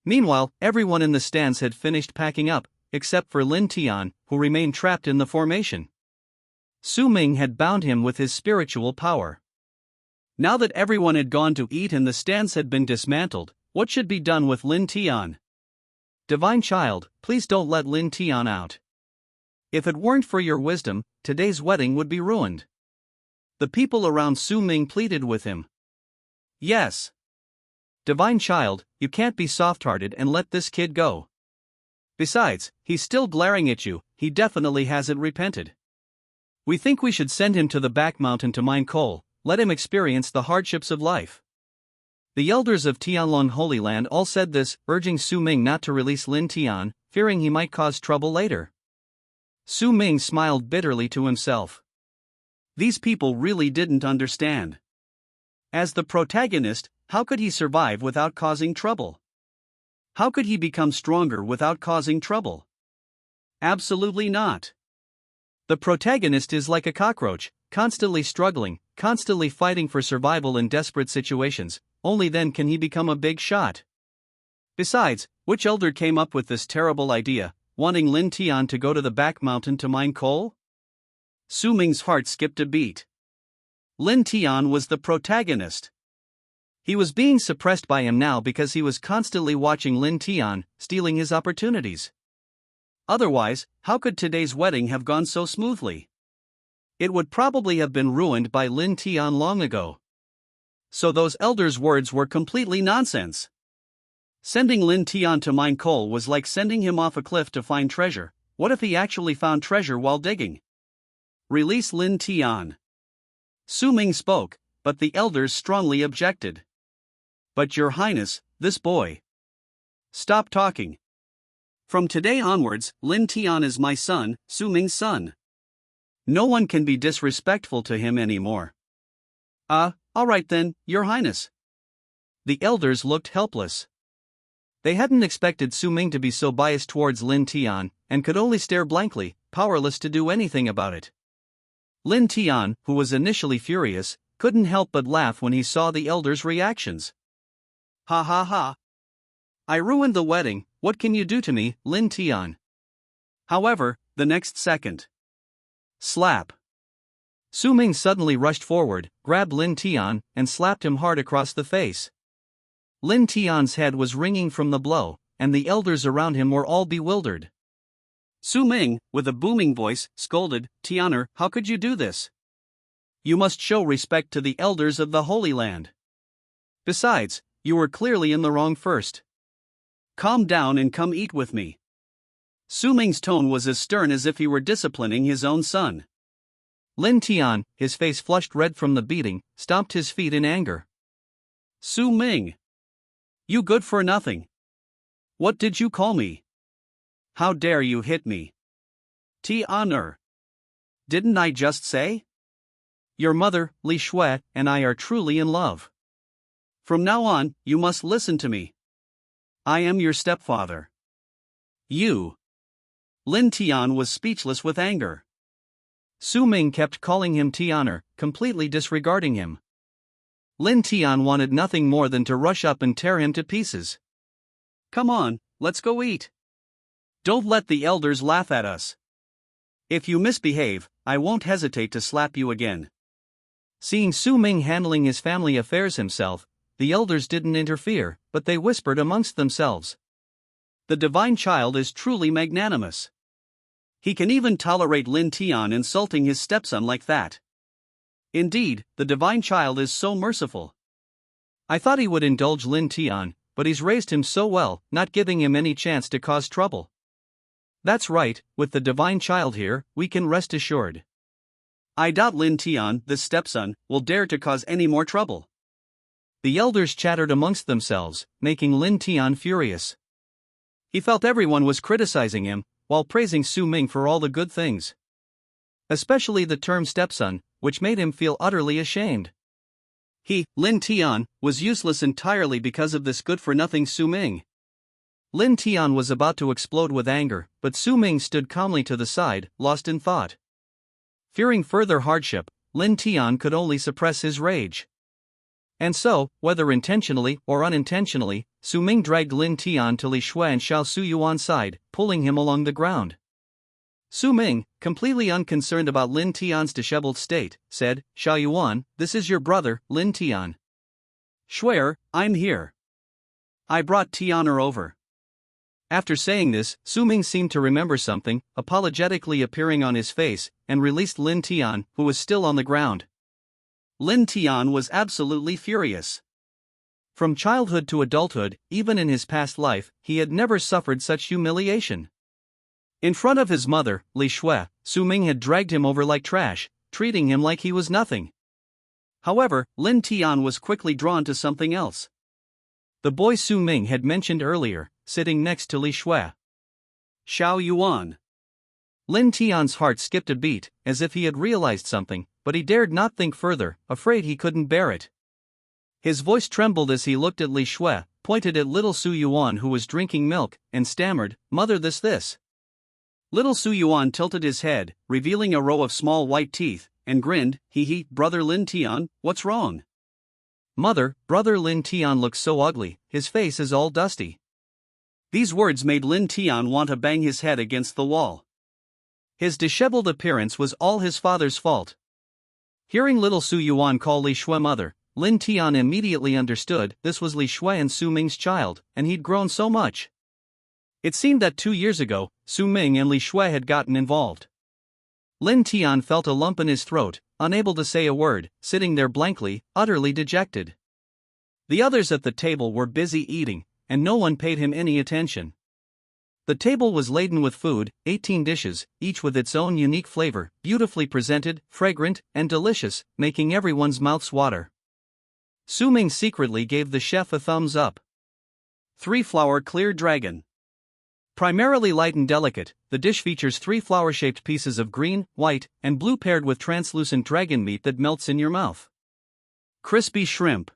Meanwhile, everyone in the stands had finished packing up, except for Lin Tian, who remained trapped in the formation. Su Ming had bound him with his spiritual power. Now that everyone had gone to eat and the stands had been dismantled, what should be done with Lin Tian? "Divine Child, please don't let Lin Tian out. If it weren't for your wisdom, today's wedding would be ruined." The people around Su Ming pleaded with him. "Yes. Divine Child, you can't be soft-hearted and let this kid go. Besides, he's still glaring at you, he definitely hasn't repented. We think we should send him to the back mountain to mine coal, let him experience the hardships of life." The elders of Tianlong Holy Land all said this, urging Su Ming not to release Lin Tian, fearing he might cause trouble later. Su Ming smiled bitterly to himself. These people really didn't understand. As the protagonist, how could he survive without causing trouble? How could he become stronger without causing trouble? Absolutely not. The protagonist is like a cockroach, constantly struggling, constantly fighting for survival in desperate situations, only then can he become a big shot. Besides, which elder came up with this terrible idea, wanting Lin Tian to go to the back mountain to mine coal? Su Ming's heart skipped a beat. Lin Tian was the protagonist. He was being suppressed by him now because he was constantly watching Lin Tian, stealing his opportunities. Otherwise, how could today's wedding have gone so smoothly? It would probably have been ruined by Lin Tian long ago. So those elders' words were completely nonsense. Sending Lin Tian to mine coal was like sending him off a cliff to find treasure. What if he actually found treasure while digging? Release Lin Tian. Su Ming spoke, but the elders strongly objected. "But Your Highness, this boy." "Stop talking. From today onwards, Lin Tian is my son, Su Ming's son. No one can be disrespectful to him anymore." Alright then, Your Highness." The elders looked helpless. They hadn't expected Su Ming to be so biased towards Lin Tian, and could only stare blankly, powerless to do anything about it. Lin Tian, who was initially furious, couldn't help but laugh when he saw the elders' reactions. Ha ha ha. I ruined the wedding, what can you do to me, Lin Tian? However, the next second. Slap. Su Ming suddenly rushed forward, grabbed Lin Tian, and slapped him hard across the face. Lin Tian's head was ringing from the blow, and the elders around him were all bewildered. Su Ming, with a booming voice, scolded, "Tianer, how could you do this? You must show respect to the elders of the Holy Land. Besides, you were clearly in the wrong first. Calm down and come eat with me." Su Ming's tone was as stern as if he were disciplining his own son. Lin Tian, his face flushed red from the beating, stomped his feet in anger. "Su Ming! You good for nothing! What did you call me? How dare you hit me? Tianer! Didn't I just say? Your mother, Li Shui, and I are truly in love. From now on, you must listen to me. I am your stepfather. You." Lin Tian was speechless with anger. Su Ming kept calling him Tianer, completely disregarding him. Lin Tian wanted nothing more than to rush up and tear him to pieces. "Come on, let's go eat. Don't let the elders laugh at us. If you misbehave, I won't hesitate to slap you again." Seeing Su Ming handling his family affairs himself, the elders didn't interfere, but they whispered amongst themselves. "The divine child is truly magnanimous. He can even tolerate Lin Tian insulting his stepson like that. Indeed, the divine child is so merciful. I thought he would indulge Lin Tian, but he's raised him so well, not giving him any chance to cause trouble. That's right, with the divine child here, we can rest assured. I doubt Lin Tian, this stepson, will dare to cause any more trouble." The elders chattered amongst themselves, making Lin Tian furious. He felt everyone was criticizing him, while praising Su Ming for all the good things. Especially the term stepson, which made him feel utterly ashamed. He, Lin Tian, was useless entirely because of this good-for-nothing Su Ming. Lin Tian was about to explode with anger, but Su Ming stood calmly to the side, lost in thought. Fearing further hardship, Lin Tian could only suppress his rage. And so, whether intentionally or unintentionally, Su Ming dragged Lin Tian to Li Shui and Xiao Suyuan's side, pulling him along the ground. Su Ming, completely unconcerned about Lin Tian's disheveled state, said, "Xiao Yuan, this is your brother, Lin Tian. Shuier, I'm here. I brought Tianer over." After saying this, Su Ming seemed to remember something, apologetically appearing on his face, and released Lin Tian, who was still on the ground. Lin Tian was absolutely furious. From childhood to adulthood, even in his past life, he had never suffered such humiliation. In front of his mother, Li Shui, Su Ming had dragged him over like trash, treating him like he was nothing. However, Lin Tian was quickly drawn to something else. The boy Su Ming had mentioned earlier, sitting next to Li Shui. Xiao Yuan. Lin Tian's heart skipped a beat, as if he had realized something, but he dared not think further, afraid he couldn't bear it. His voice trembled as he looked at Li Shui, pointed at little Su Yuan who was drinking milk, and stammered, "Mother, this." Little Su Yuan tilted his head, revealing a row of small white teeth, and grinned, "Hee, brother Lin Tian, what's wrong?" "Mother, brother Lin Tian looks so ugly, his face is all dusty." These words made Lin Tian want to bang his head against the wall. His disheveled appearance was all his father's fault. Hearing little Su Yuan call Li Shui mother, Lin Tian immediately understood this was Li Shui and Su Ming's child, and he'd grown so much. It seemed that 2 years ago, Su Ming and Li Shui had gotten involved. Lin Tian felt a lump in his throat, unable to say a word, sitting there blankly, utterly dejected. The others at the table were busy eating, and no one paid him any attention. The table was laden with food, 18 dishes, each with its own unique flavor, beautifully presented, fragrant, and delicious, making everyone's mouths water. Su Ming secretly gave the chef a thumbs up. 3-flower clear dragon. Primarily light and delicate, the dish features 3 flower-shaped pieces of green, white, and blue paired with translucent dragon meat that melts in your mouth. Crispy shrimp.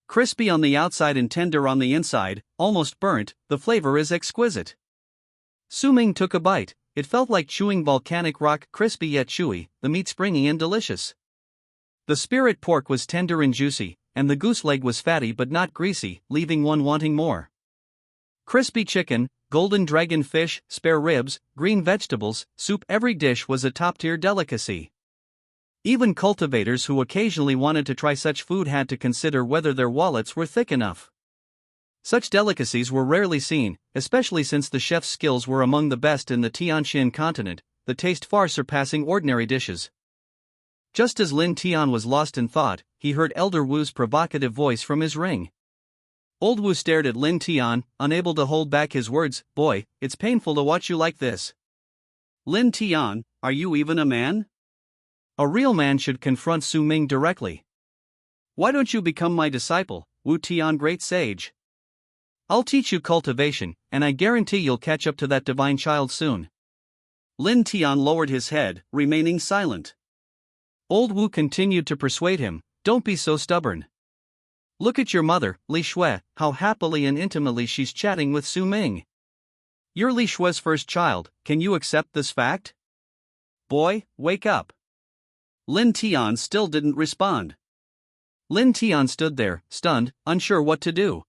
Crispy on the outside and tender on the inside, almost burnt, the flavor is exquisite. Su Ming took a bite, it felt like chewing volcanic rock, crispy yet chewy, the meat springy and delicious. The spirit pork was tender and juicy, and the goose leg was fatty but not greasy, leaving one wanting more. Crispy chicken, golden dragon fish, spare ribs, green vegetables, soup, every dish was a top-tier delicacy. Even cultivators who occasionally wanted to try such food had to consider whether their wallets were thick enough. Such delicacies were rarely seen, especially since the chef's skills were among the best in the Tianxian continent, the taste far surpassing ordinary dishes. Just as Lin Tian was lost in thought, he heard Elder Wu's provocative voice from his ring. Old Wu stared at Lin Tian, unable to hold back his words. "Boy, it's painful to watch you like this." "Lin Tian, are you even a man?" A real man should confront Su Ming directly. "Why don't you become my disciple, Wu Tian, great sage? I'll teach you cultivation, and I guarantee you'll catch up to that divine child soon." Lin Tian lowered his head, remaining silent. Old Wu continued to persuade him, "Don't be so stubborn. Look at your mother, Li Shui, how happily and intimately she's chatting with Su Ming. You're Li Shui's first child, can you accept this fact? Boy, wake up." Lin Tian still didn't respond. Lin Tian stood there, stunned, unsure what to do.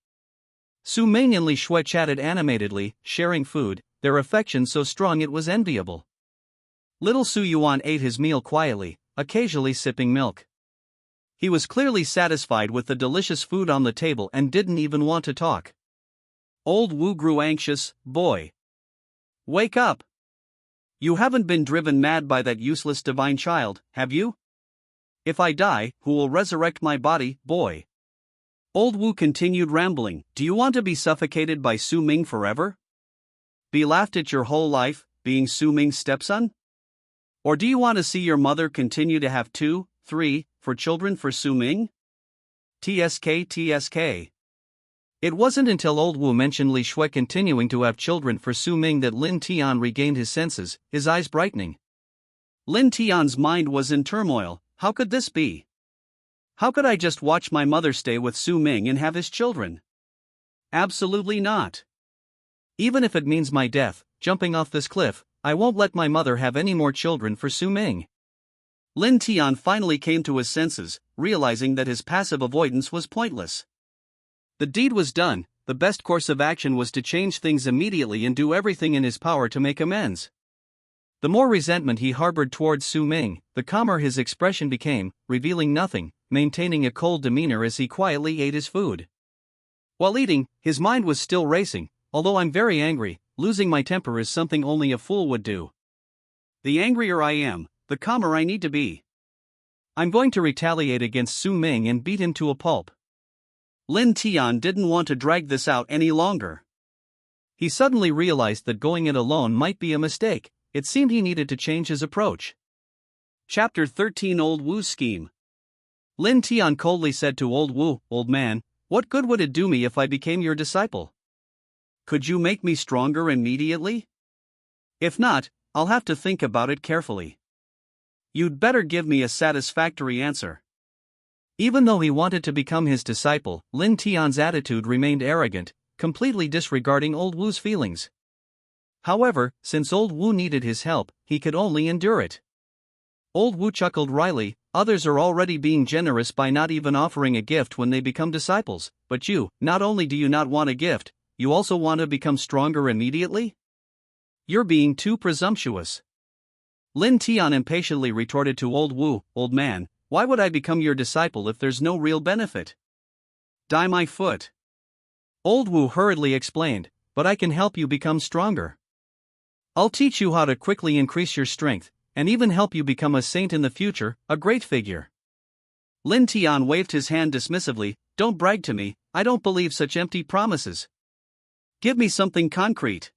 Su Ming and Li Shui chatted animatedly, sharing food, their affection so strong it was enviable. Little Su Yuan ate his meal quietly, occasionally sipping milk. He was clearly satisfied with the delicious food on the table and didn't even want to talk. Old Wu grew anxious. "Boy, wake up! You haven't been driven mad by that useless divine child, have you? If I die, who will resurrect my body, boy?" Old Wu continued rambling. "Do you want to be suffocated by Su Ming forever? Be laughed at your whole life, being Su Ming's stepson? Or do you want to see your mother continue to have 2, 3, 4 children for Su Ming? TSK. It wasn't until Old Wu mentioned Li Shui continuing to have children for Su Ming that Lin Tian regained his senses, his eyes brightening. Lin Tian's mind was in turmoil. How could this be? How could I just watch my mother stay with Su Ming and have his children? Absolutely not. Even if it means my death, jumping off this cliff, I won't let my mother have any more children for Su Ming. Lin Tian finally came to his senses, realizing that his passive avoidance was pointless. The deed was done, the best course of action was to change things immediately and do everything in his power to make amends. The more resentment he harbored towards Su Ming, the calmer his expression became, revealing nothing, maintaining a cold demeanor as he quietly ate his food. While eating, his mind was still racing. "Although I'm very angry, losing my temper is something only a fool would do. The angrier I am, the calmer I need to be. I'm going to retaliate against Su Ming and beat him to a pulp." Lin Tian didn't want to drag this out any longer. He suddenly realized that going it alone might be a mistake. It seemed he needed to change his approach. Chapter 13 Old Wu's Scheme. Lin Tian coldly said to Old Wu, "Old man, what good would it do me if I became your disciple? Could you make me stronger immediately? If not, I'll have to think about it carefully. You'd better give me a satisfactory answer." Even though he wanted to become his disciple, Lin Tian's attitude remained arrogant, completely disregarding Old Wu's feelings. However, since Old Wu needed his help, he could only endure it. Old Wu chuckled wryly. "Others are already being generous by not even offering a gift when they become disciples, but you, not only do you not want a gift, you also want to become stronger immediately? You're being too presumptuous." Lin Tian impatiently retorted to Old Wu, "Old man, why would I become your disciple if there's no real benefit? Dye my foot." Old Wu hurriedly explained, "But I can help you become stronger. I'll teach you how to quickly increase your strength, and even help you become a saint in the future, a great figure." Lin Tian waved his hand dismissively. "Don't brag to me, I don't believe such empty promises. Give me something concrete.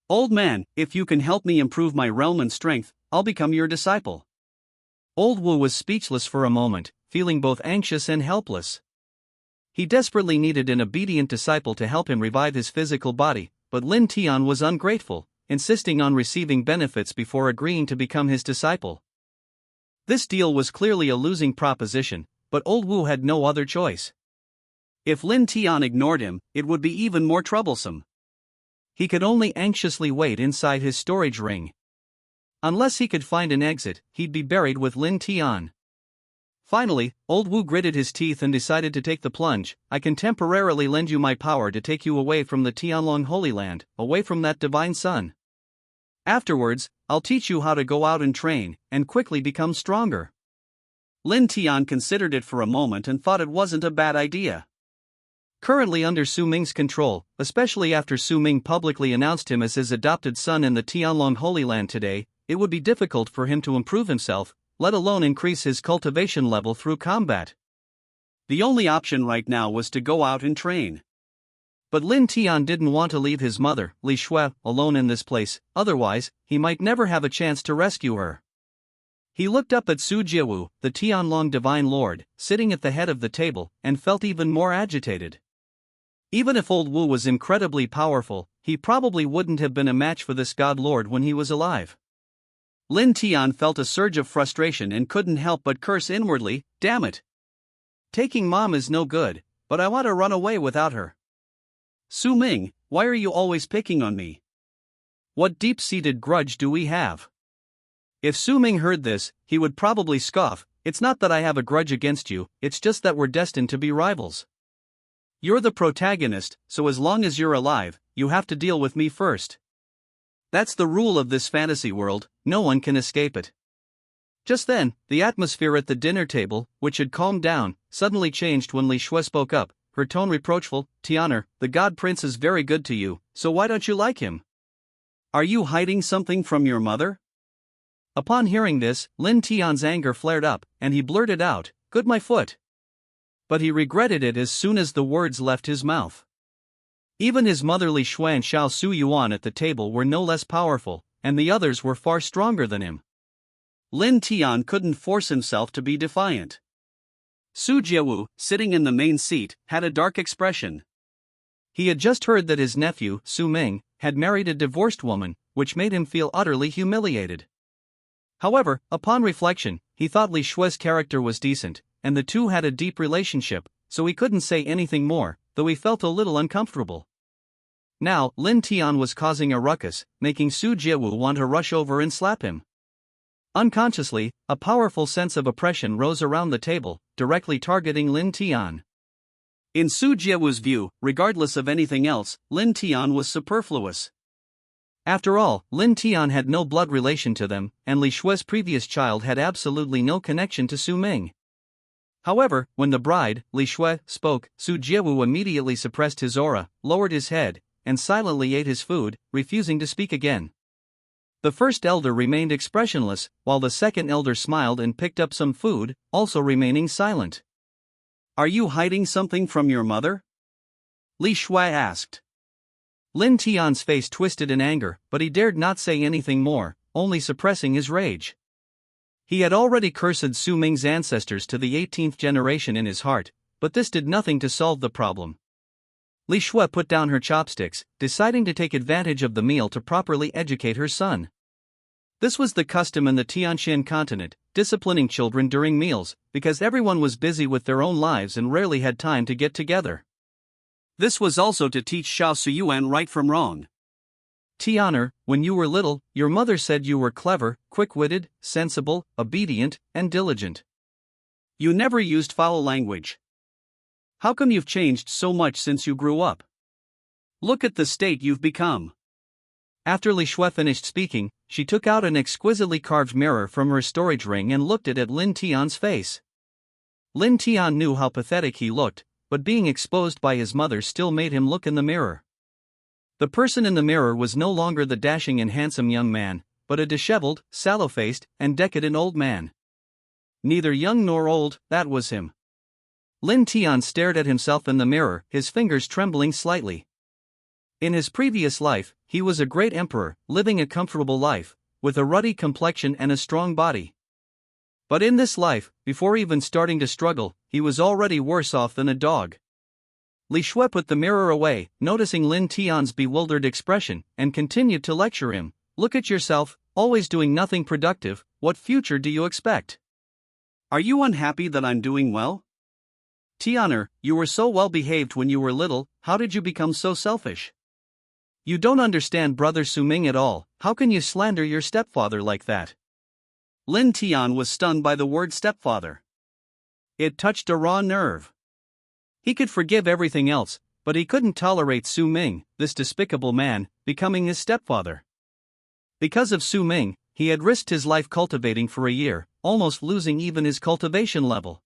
Old man, if you can help me improve my realm and strength, I'll become your disciple." Old Wu was speechless for a moment, feeling both anxious and helpless. He desperately needed an obedient disciple to help him revive his physical body, but Lin Tian was ungrateful, insisting on receiving benefits before agreeing to become his disciple. This deal was clearly a losing proposition, but Old Wu had no other choice. If Lin Tian ignored him, it would be even more troublesome. He could only anxiously wait inside his storage ring. Unless he could find an exit, he'd be buried with Lin Tian. Finally, old Wu gritted his teeth and decided to take the plunge. I can temporarily lend you my power to take you away from the Tianlong Holy Land, away from that divine sun. Afterwards, I'll teach you how to go out and train, and quickly become stronger. Lin Tian considered it for a moment and thought it wasn't a bad idea. Currently under Su Ming's control, especially after Su Ming publicly announced him as his adopted son in the Tianlong Holy Land today, it would be difficult for him to improve himself, let alone increase his cultivation level through combat. The only option right now was to go out and train. But Lin Tian didn't want to leave his mother, Li Shui, alone in this place, otherwise, he might never have a chance to rescue her. He looked up at Su Jiewu, the Tianlong Divine Lord, sitting at the head of the table, and felt even more agitated. Even if old Wu was incredibly powerful, he probably wouldn't have been a match for this God Lord when he was alive. Lin Tian felt a surge of frustration and couldn't help but curse inwardly, damn it. Taking mom is no good, but I want to run away without her. Su Ming, why are you always picking on me? What deep-seated grudge do we have? If Su Ming heard this, he would probably scoff. It's not that I have a grudge against you, it's just that we're destined to be rivals. You're the protagonist, so as long as you're alive, you have to deal with me first. That's the rule of this fantasy world, no one can escape it. Just then, the atmosphere at the dinner table, which had calmed down, suddenly changed when Li Shui spoke up, her tone reproachful. Tianer, the God Prince is very good to you, so why don't you like him? Are you hiding something from your mother? Upon hearing this, Lin Tian's anger flared up, and he blurted out, "Good my foot." But he regretted it as soon as the words left his mouth. Even his mother Li Shui and Xiao Su Yuan at the table were no less powerful, and the others were far stronger than him. Lin Tian couldn't force himself to be defiant. Su Jiewu, sitting in the main seat, had a dark expression. He had just heard that his nephew, Su Ming, had married a divorced woman, which made him feel utterly humiliated. However, upon reflection, he thought Li Shui's character was decent, and the two had a deep relationship, so he couldn't say anything more, though he felt a little uncomfortable. Now, Lin Tian was causing a ruckus, making Su Jiewu want to rush over and slap him. Unconsciously, a powerful sense of oppression rose around the table, directly targeting Lin Tian. In Su Jiewu's view, regardless of anything else, Lin Tian was superfluous. After all, Lin Tian had no blood relation to them, and Li Shui's previous child had absolutely no connection to Su Ming. However, when the bride, Li Shui, spoke, Su Jiewu immediately suppressed his aura, lowered his head, and silently ate his food, refusing to speak again. The first elder remained expressionless, while the second elder smiled and picked up some food, also remaining silent. "Are you hiding something from your mother?" Li Shui asked. Lin Tian's face twisted in anger, but he dared not say anything more, only suppressing his rage. He had already cursed Su Ming's ancestors to the 18th generation in his heart, but this did nothing to solve the problem. Li Shui put down her chopsticks, deciding to take advantage of the meal to properly educate her son. This was the custom in the Tianxian continent, disciplining children during meals, because everyone was busy with their own lives and rarely had time to get together. This was also to teach Xiao Suyuan right from wrong. "Tianer, when you were little, your mother said you were clever, quick-witted, sensible, obedient, and diligent. You never used foul language. How come you've changed so much since you grew up? Look at the state you've become." After Li Shui finished speaking, she took out an exquisitely carved mirror from her storage ring and looked at Lin Tian's face. Lin Tian knew how pathetic he looked, but being exposed by his mother still made him look in the mirror. The person in the mirror was no longer the dashing and handsome young man, but a disheveled, sallow-faced, and decadent old man. Neither young nor old, that was him. Lin Tian stared at himself in the mirror, his fingers trembling slightly. In his previous life, he was a great emperor, living a comfortable life, with a ruddy complexion and a strong body. But in this life, before even starting to struggle, he was already worse off than a dog. Li Shui put the mirror away, noticing Lin Tian's bewildered expression, and continued to lecture him. "Look at yourself, always doing nothing productive, what future do you expect? Are you unhappy that I'm doing well? Tianer, you were so well behaved when you were little, how did you become so selfish? You don't understand brother Su Ming at all, how can you slander your stepfather like that?" Lin Tian was stunned by the word stepfather. It touched a raw nerve. He could forgive everything else, but he couldn't tolerate Su Ming, this despicable man, becoming his stepfather. Because of Su Ming, he had risked his life cultivating for a year, almost losing even his cultivation level.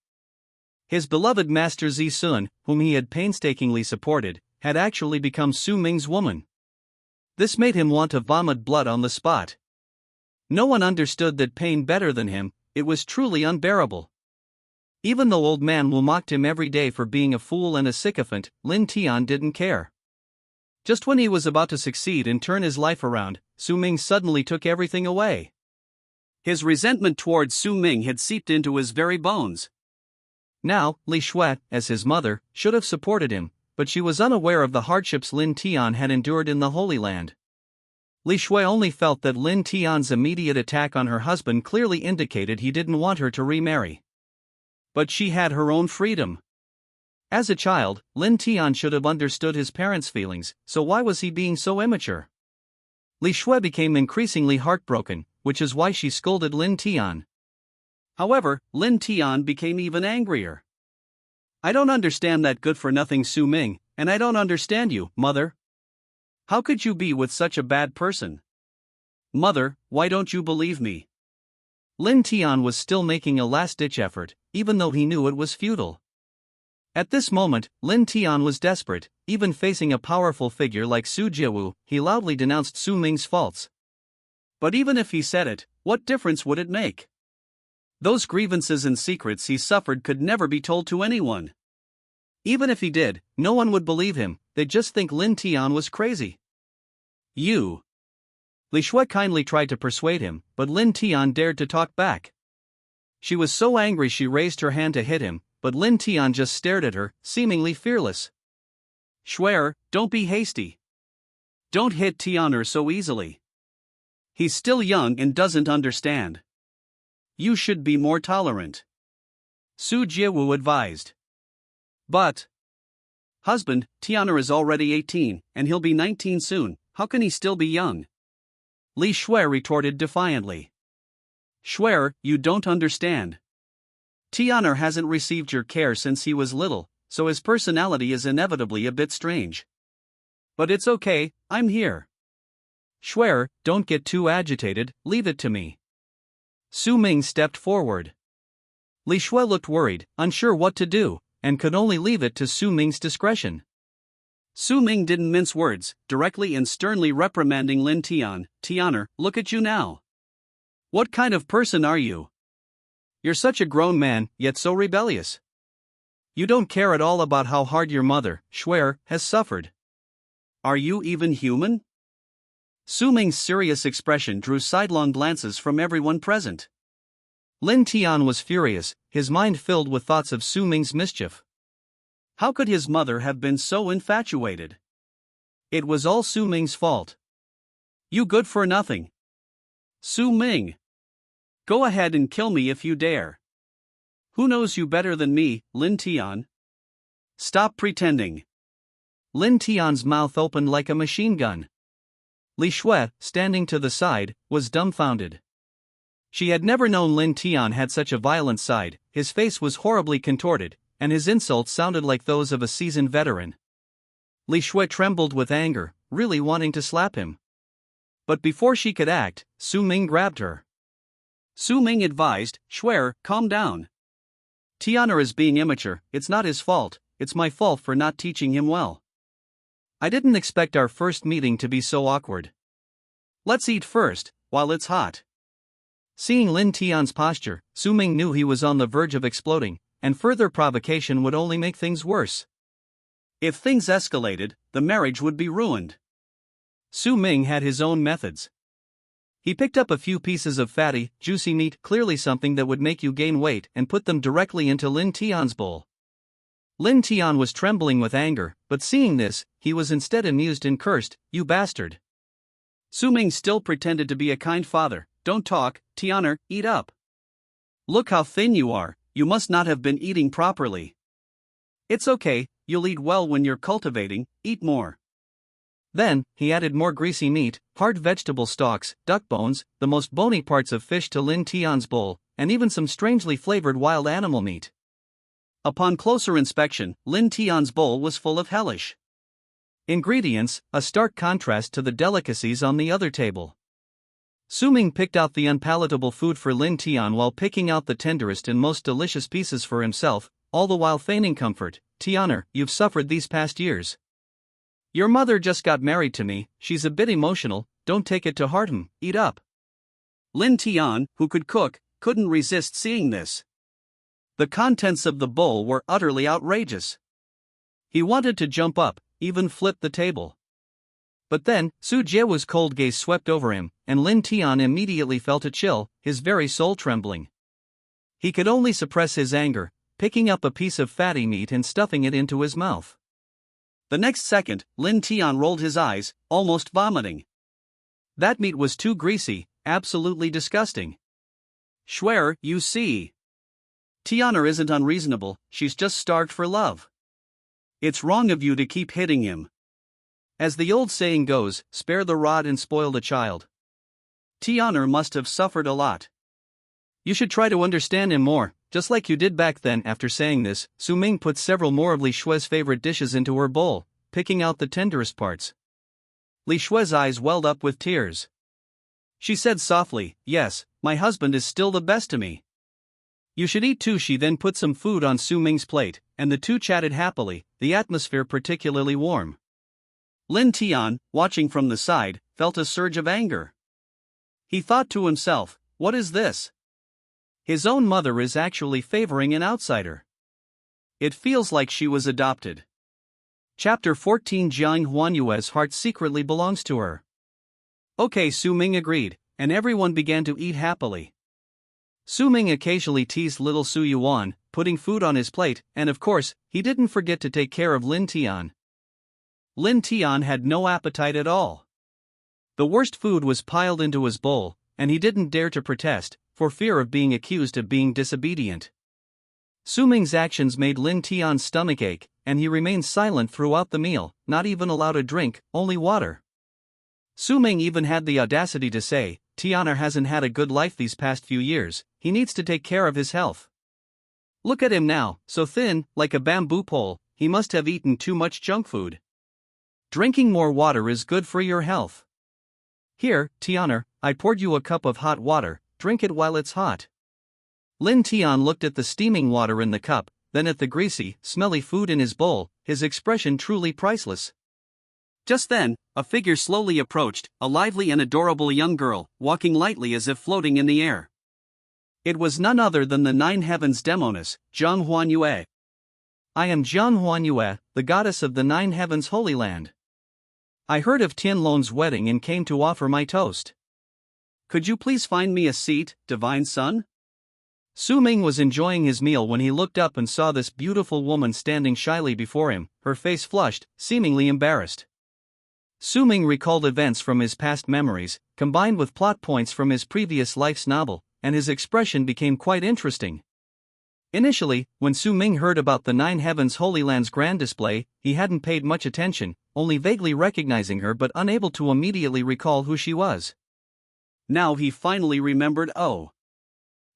His beloved master Zi Sun, whom he had painstakingly supported, had actually become Su Ming's woman. This made him want to vomit blood on the spot. No one understood that pain better than him. It was truly unbearable. Even though old man Wu mocked him every day for being a fool and a sycophant, Lin Tian didn't care. Just when he was about to succeed and turn his life around, Su Ming suddenly took everything away. His resentment towards Su Ming had seeped into his very bones. Now, Li Shui, as his mother, should have supported him, but she was unaware of the hardships Lin Tian had endured in the Holy Land. Li Shui only felt that Lin Tian's immediate attack on her husband clearly indicated he didn't want her to remarry. But she had her own freedom. As a child, Lin Tian should have understood his parents' feelings, so why was he being so immature? Li Shui became increasingly heartbroken, which is why she scolded Lin Tian. However, Lin Tian became even angrier. I don't understand that good-for-nothing Su Ming, and I don't understand you, mother. How could you be with such a bad person? Mother, why don't you believe me? Lin Tian was still making a last-ditch effort, even though he knew it was futile. At this moment, Lin Tian was desperate. Even facing a powerful figure like Su Jiawu, he loudly denounced Su Ming's faults. But even if he said it, what difference would it make? Those grievances and secrets he suffered could never be told to anyone. Even if he did, no one would believe him. They'd just think Lin Tian was crazy. You. Li Shui kindly tried to persuade him, but Lin Tian dared to talk back. She was so angry she raised her hand to hit him, but Lin Tian just stared at her, seemingly fearless. Shuer, don't be hasty. Don't hit Tianer so easily. He's still young and doesn't understand. You should be more tolerant. Su Jiawu advised. But, husband, Tianer is already 18, and he'll be 19 soon. How can he still be young? Li Shui retorted defiantly. Shuer, you don't understand. Tianer hasn't received your care since he was little, so his personality is inevitably a bit strange. But it's okay, I'm here. Shuer, don't get too agitated, leave it to me. Su Ming stepped forward. Li Shui looked worried, unsure what to do, and could only leave it to Su Ming's discretion. Su Ming didn't mince words, directly and sternly reprimanding Lin Tian. Tianer, look at you now. What kind of person are you? You're such a grown man, yet so rebellious. You don't care at all about how hard your mother, Shuer, has suffered. Are you even human? Su Ming's serious expression drew sidelong glances from everyone present. Lin Tian was furious, his mind filled with thoughts of Su Ming's mischief. How could his mother have been so infatuated? It was all Su Ming's fault. You good for nothing. Su Ming. Go ahead and kill me if you dare. Who knows you better than me, Lin Tian? Stop pretending. Lin Tian's mouth opened like a machine gun. Li Shui, standing to the side, was dumbfounded. She had never known Lin Tian had such a violent side. His face was horribly contorted, and his insults sounded like those of a seasoned veteran. Li Shui trembled with anger, really wanting to slap him. But before she could act, Su Ming grabbed her. Su Ming advised, Shuer, calm down. Tianer is being immature, it's not his fault, it's my fault for not teaching him well. I didn't expect our first meeting to be so awkward. Let's eat first, while it's hot. Seeing Lin Tian's posture, Su Ming knew he was on the verge of exploding, and further provocation would only make things worse. If things escalated, the marriage would be ruined. Su Ming had his own methods. He picked up a few pieces of fatty, juicy meat, clearly something that would make you gain weight, and put them directly into Lin Tian's bowl. Lin Tian was trembling with anger, but seeing this, he was instead amused and cursed, "You bastard." Su Ming still pretended to be a kind father. Don't talk, Tianer, eat up. Look how thin you are, you must not have been eating properly. It's okay, you'll eat well when you're cultivating, eat more. Then, he added more greasy meat, hard vegetable stalks, duck bones, the most bony parts of fish to Lin Tian's bowl, and even some strangely flavored wild animal meat. Upon closer inspection, Lin Tian's bowl was full of hellish ingredients, a stark contrast to the delicacies on the other table. Su Ming picked out the unpalatable food for Lin Tian while picking out the tenderest and most delicious pieces for himself, all the while feigning comfort. Tianer, you've suffered these past years. Your mother just got married to me, she's a bit emotional, don't take it to heart. Eat up. Lin Tian, who could cook, couldn't resist seeing this. The contents of the bowl were utterly outrageous. He wanted to jump up, even flip the table. But then, Su Jie's cold gaze swept over him, and Lin Tian immediately felt a chill, his very soul trembling. He could only suppress his anger, picking up a piece of fatty meat and stuffing it into his mouth. The next second, Lin Tian rolled his eyes, almost vomiting. That meat was too greasy, absolutely disgusting. Schwer, you see. Tianer isn't unreasonable, she's just starved for love. It's wrong of you to keep hitting him. As the old saying goes, spare the rod and spoil the child. Tianer must have suffered a lot. You should try to understand him more, just like you did back then. After saying this, Su Ming put several more of Li Shui's favorite dishes into her bowl, picking out the tenderest parts. Li Shui's eyes welled up with tears. She said softly, yes, my husband is still the best to me. You should eat too. She then put some food on Su Ming's plate, and the two chatted happily, the atmosphere particularly warm. Lin Tian, watching from the side, felt a surge of anger. He thought to himself, what is this? His own mother is actually favoring an outsider. It feels like she was adopted. Chapter 14. Jiang Huanyue's heart secretly belongs to her. Okay, Su Ming agreed, and everyone began to eat happily. Su Ming occasionally teased little Su Yuan, putting food on his plate, and of course, he didn't forget to take care of Lin Tian. Lin Tian had no appetite at all. The worst food was piled into his bowl, and he didn't dare to protest, for fear of being accused of being disobedient. Su Ming's actions made Lin Tian's stomach ache, and he remained silent throughout the meal, not even allowed a drink, only water. Su Ming even had the audacity to say, Tianer hasn't had a good life these past few years, he needs to take care of his health. Look at him now, so thin, like a bamboo pole, he must have eaten too much junk food. Drinking more water is good for your health. Here, Tianer, I poured you a cup of hot water, drink it while it's hot. Lin Tian looked at the steaming water in the cup, then at the greasy, smelly food in his bowl, his expression truly priceless. Just then, a figure slowly approached, a lively and adorable young girl, walking lightly as if floating in the air. It was none other than the Nine Heavens demoness, Jiang Huanyue. I am Jiang Huanyue, the goddess of the Nine Heavens Holy Land. I heard of Tianlong's wedding and came to offer my toast. Could you please find me a seat, divine son? Su Ming was enjoying his meal when he looked up and saw this beautiful woman standing shyly before him, her face flushed, seemingly embarrassed. Su Ming recalled events from his past memories, combined with plot points from his previous life's novel, and his expression became quite interesting. Initially, when Su Ming heard about the Nine Heavens Holy Land's grand display, he hadn't paid much attention, only vaguely recognizing her but unable to immediately recall who she was. Now he finally remembered. Oh,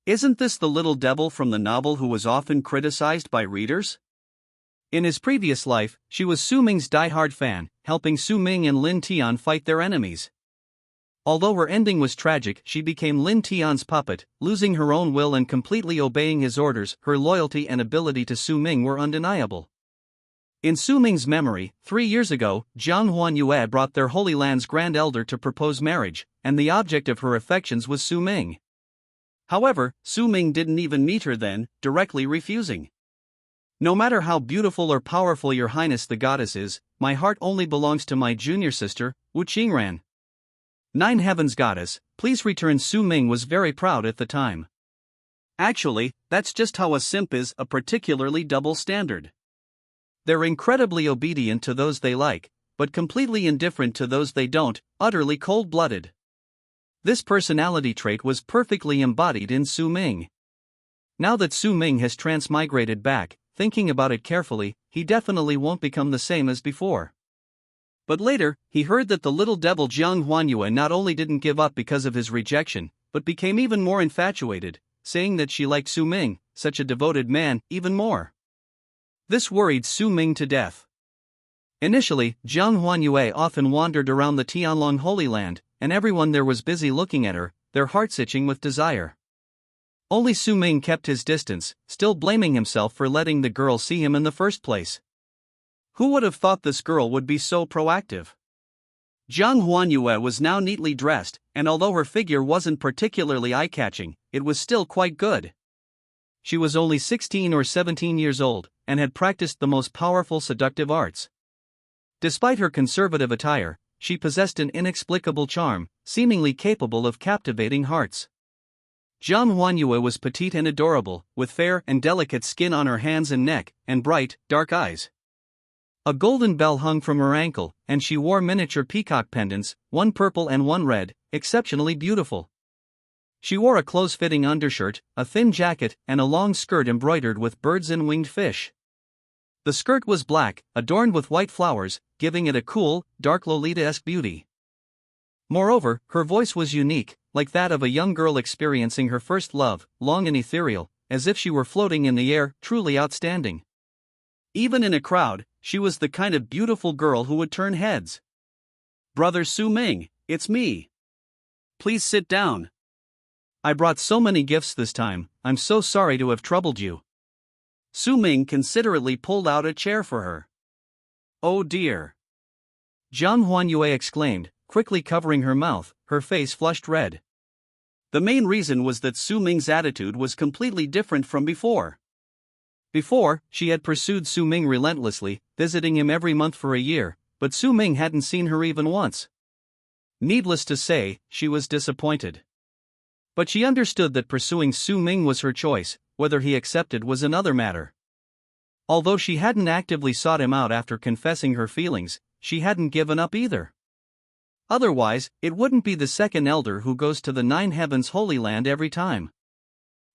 isn't this the little devil from the novel who was often criticized by readers? In his previous life, she was Su Ming's die-hard fan, helping Su Ming and Lin Tian fight their enemies. Although her ending was tragic, she became Lin Tian's puppet, losing her own will and completely obeying his orders. Her loyalty and ability to Su Ming were undeniable. In Su Ming's memory, 3 years ago, Jiang Huanyue brought their Holy Land's Grand Elder to propose marriage, and the object of her affections was Su Ming. However, Su Ming didn't even meet her then, directly refusing. No matter how beautiful or powerful your highness the goddess is, my heart only belongs to my junior sister, Wu Qingran. Nine Heavens goddess, please return. Su Ming was very proud at the time. Actually, that's just how a simp is, a particularly double standard. They're incredibly obedient to those they like, but completely indifferent to those they don't, utterly cold-blooded. This personality trait was perfectly embodied in Su Ming. Now that Su Ming has transmigrated back, thinking about it carefully, he definitely won't become the same as before. But later, he heard that the little devil Jiang Huanyue not only didn't give up because of his rejection, but became even more infatuated, saying that she liked Su Ming, such a devoted man, even more. This worried Su Ming to death. Initially, Jiang Huanyue often wandered around the Tianlong Holy Land, and everyone there was busy looking at her, their hearts itching with desire. Only Su Ming kept his distance, still blaming himself for letting the girl see him in the first place. Who would have thought this girl would be so proactive? Jiang Huanyue was now neatly dressed, and although her figure wasn't particularly eye-catching, it was still quite good. She was only 16 or 17 years old, and had practiced the most powerful seductive arts. Despite her conservative attire, she possessed an inexplicable charm, seemingly capable of captivating hearts. Jiang Huanyue was petite and adorable, with fair and delicate skin on her hands and neck, and bright, dark eyes. A golden bell hung from her ankle, and she wore miniature peacock pendants, one purple and one red, exceptionally beautiful. She wore a close-fitting undershirt, a thin jacket, and a long skirt embroidered with birds and winged fish. The skirt was black, adorned with white flowers, giving it a cool, dark Lolita-esque beauty. Moreover, her voice was unique, like that of a young girl experiencing her first love, long and ethereal, as if she were floating in the air, truly outstanding. Even in a crowd, she was the kind of beautiful girl who would turn heads. "Brother Su Ming, it's me. Please sit down. I brought so many gifts this time, I'm so sorry to have troubled you." Su Ming considerately pulled out a chair for her. "Oh dear!" Jiang Huanyue exclaimed, quickly covering her mouth, her face flushed red. The main reason was that Su Ming's attitude was completely different from before. Before, she had pursued Su Ming relentlessly, visiting him every month for a year, but Su Ming hadn't seen her even once. Needless to say, she was disappointed. But she understood that pursuing Su Ming was her choice, whether he accepted was another matter. Although she hadn't actively sought him out after confessing her feelings, she hadn't given up either. Otherwise, it wouldn't be the second elder who goes to the Nine Heavens Holy Land every time.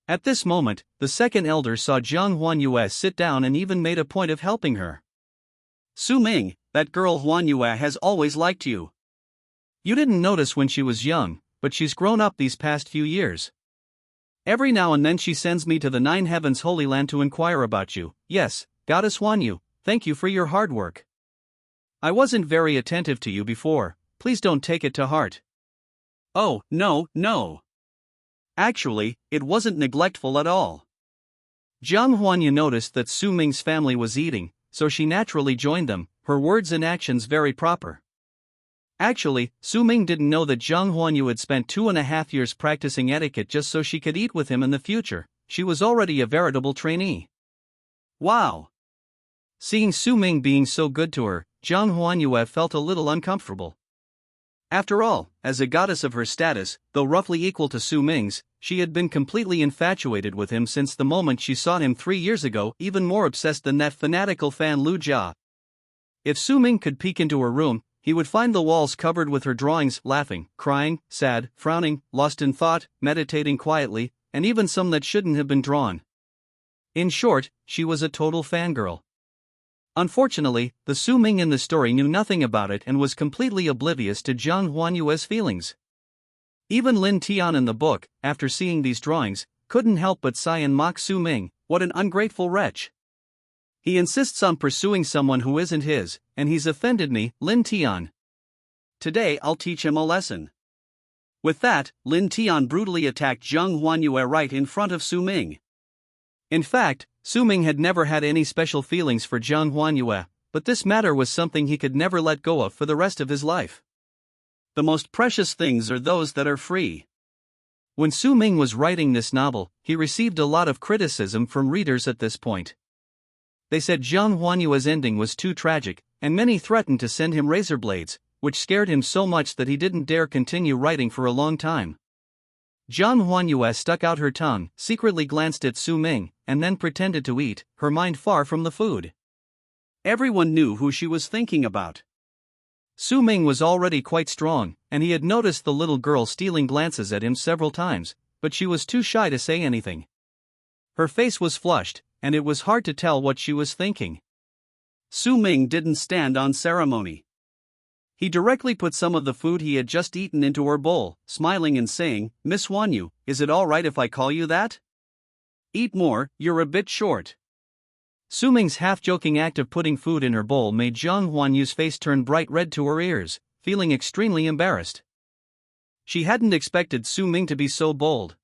At this moment, the second elder saw Jiang Huanyue sit down and even made a point of helping her. "Su Ming, that girl Huanyue has always liked you. You didn't notice when she was young, but she's grown up these past few years. Every now and then she sends me to the Nine Heavens Holy Land to inquire about you. Yes, Goddess Huanyu, thank you for your hard work. I wasn't very attentive to you before, please don't take it to heart." "Oh, no. Actually, it wasn't neglectful at all." Jiang Huanyu noticed that Su Ming's family was eating, so she naturally joined them, her words and actions very proper. Actually, Su Ming didn't know that Jiang Huanyu had spent 2.5 years practicing etiquette just so she could eat with him in the future. She was already a veritable trainee. Wow! Seeing Su Ming being so good to her, Jiang Huanyue felt a little uncomfortable. After all, as a goddess of her status, though roughly equal to Su Ming's, she had been completely infatuated with him since the moment she saw him 3 years ago, even more obsessed than that fanatical fan Lu Jia. If Su Ming could peek into her room, he would find the walls covered with her drawings, laughing, crying, sad, frowning, lost in thought, meditating quietly, and even some that shouldn't have been drawn. In short, she was a total fangirl. Unfortunately, the Su Ming in the story knew nothing about it and was completely oblivious to Jiang Huanyue's feelings. Even Lin Tian in the book, after seeing these drawings, couldn't help but sigh and mock Su Ming. What an ungrateful wretch. He insists on pursuing someone who isn't his, and he's offended me, Lin Tian. Today I'll teach him a lesson. With that, Lin Tian brutally attacked Jiang Huanyue right in front of Su Ming. In fact, Su Ming had never had any special feelings for Jiang Huanyue, but this matter was something he could never let go of for the rest of his life. The most precious things are those that are free. When Su Ming was writing this novel, he received a lot of criticism from readers at this point. They said Jiang Huanyue's ending was too tragic, and many threatened to send him razor blades, which scared him so much that he didn't dare continue writing for a long time. Jiang Huanyue stuck out her tongue, secretly glanced at Su Ming, and then pretended to eat, her mind far from the food. Everyone knew who she was thinking about. Su Ming was already quite strong, and he had noticed the little girl stealing glances at him several times, but she was too shy to say anything. Her face was flushed, and it was hard to tell what she was thinking. Su Ming didn't stand on ceremony. He directly put some of the food he had just eaten into her bowl, smiling and saying, "Miss Huanyu, is it all right if I call you that? Eat more, you're a bit short." Su Ming's half-joking act of putting food in her bowl made Zhang Huanyu's face turn bright red to her ears, feeling extremely embarrassed. She hadn't expected Su Ming to be so bold.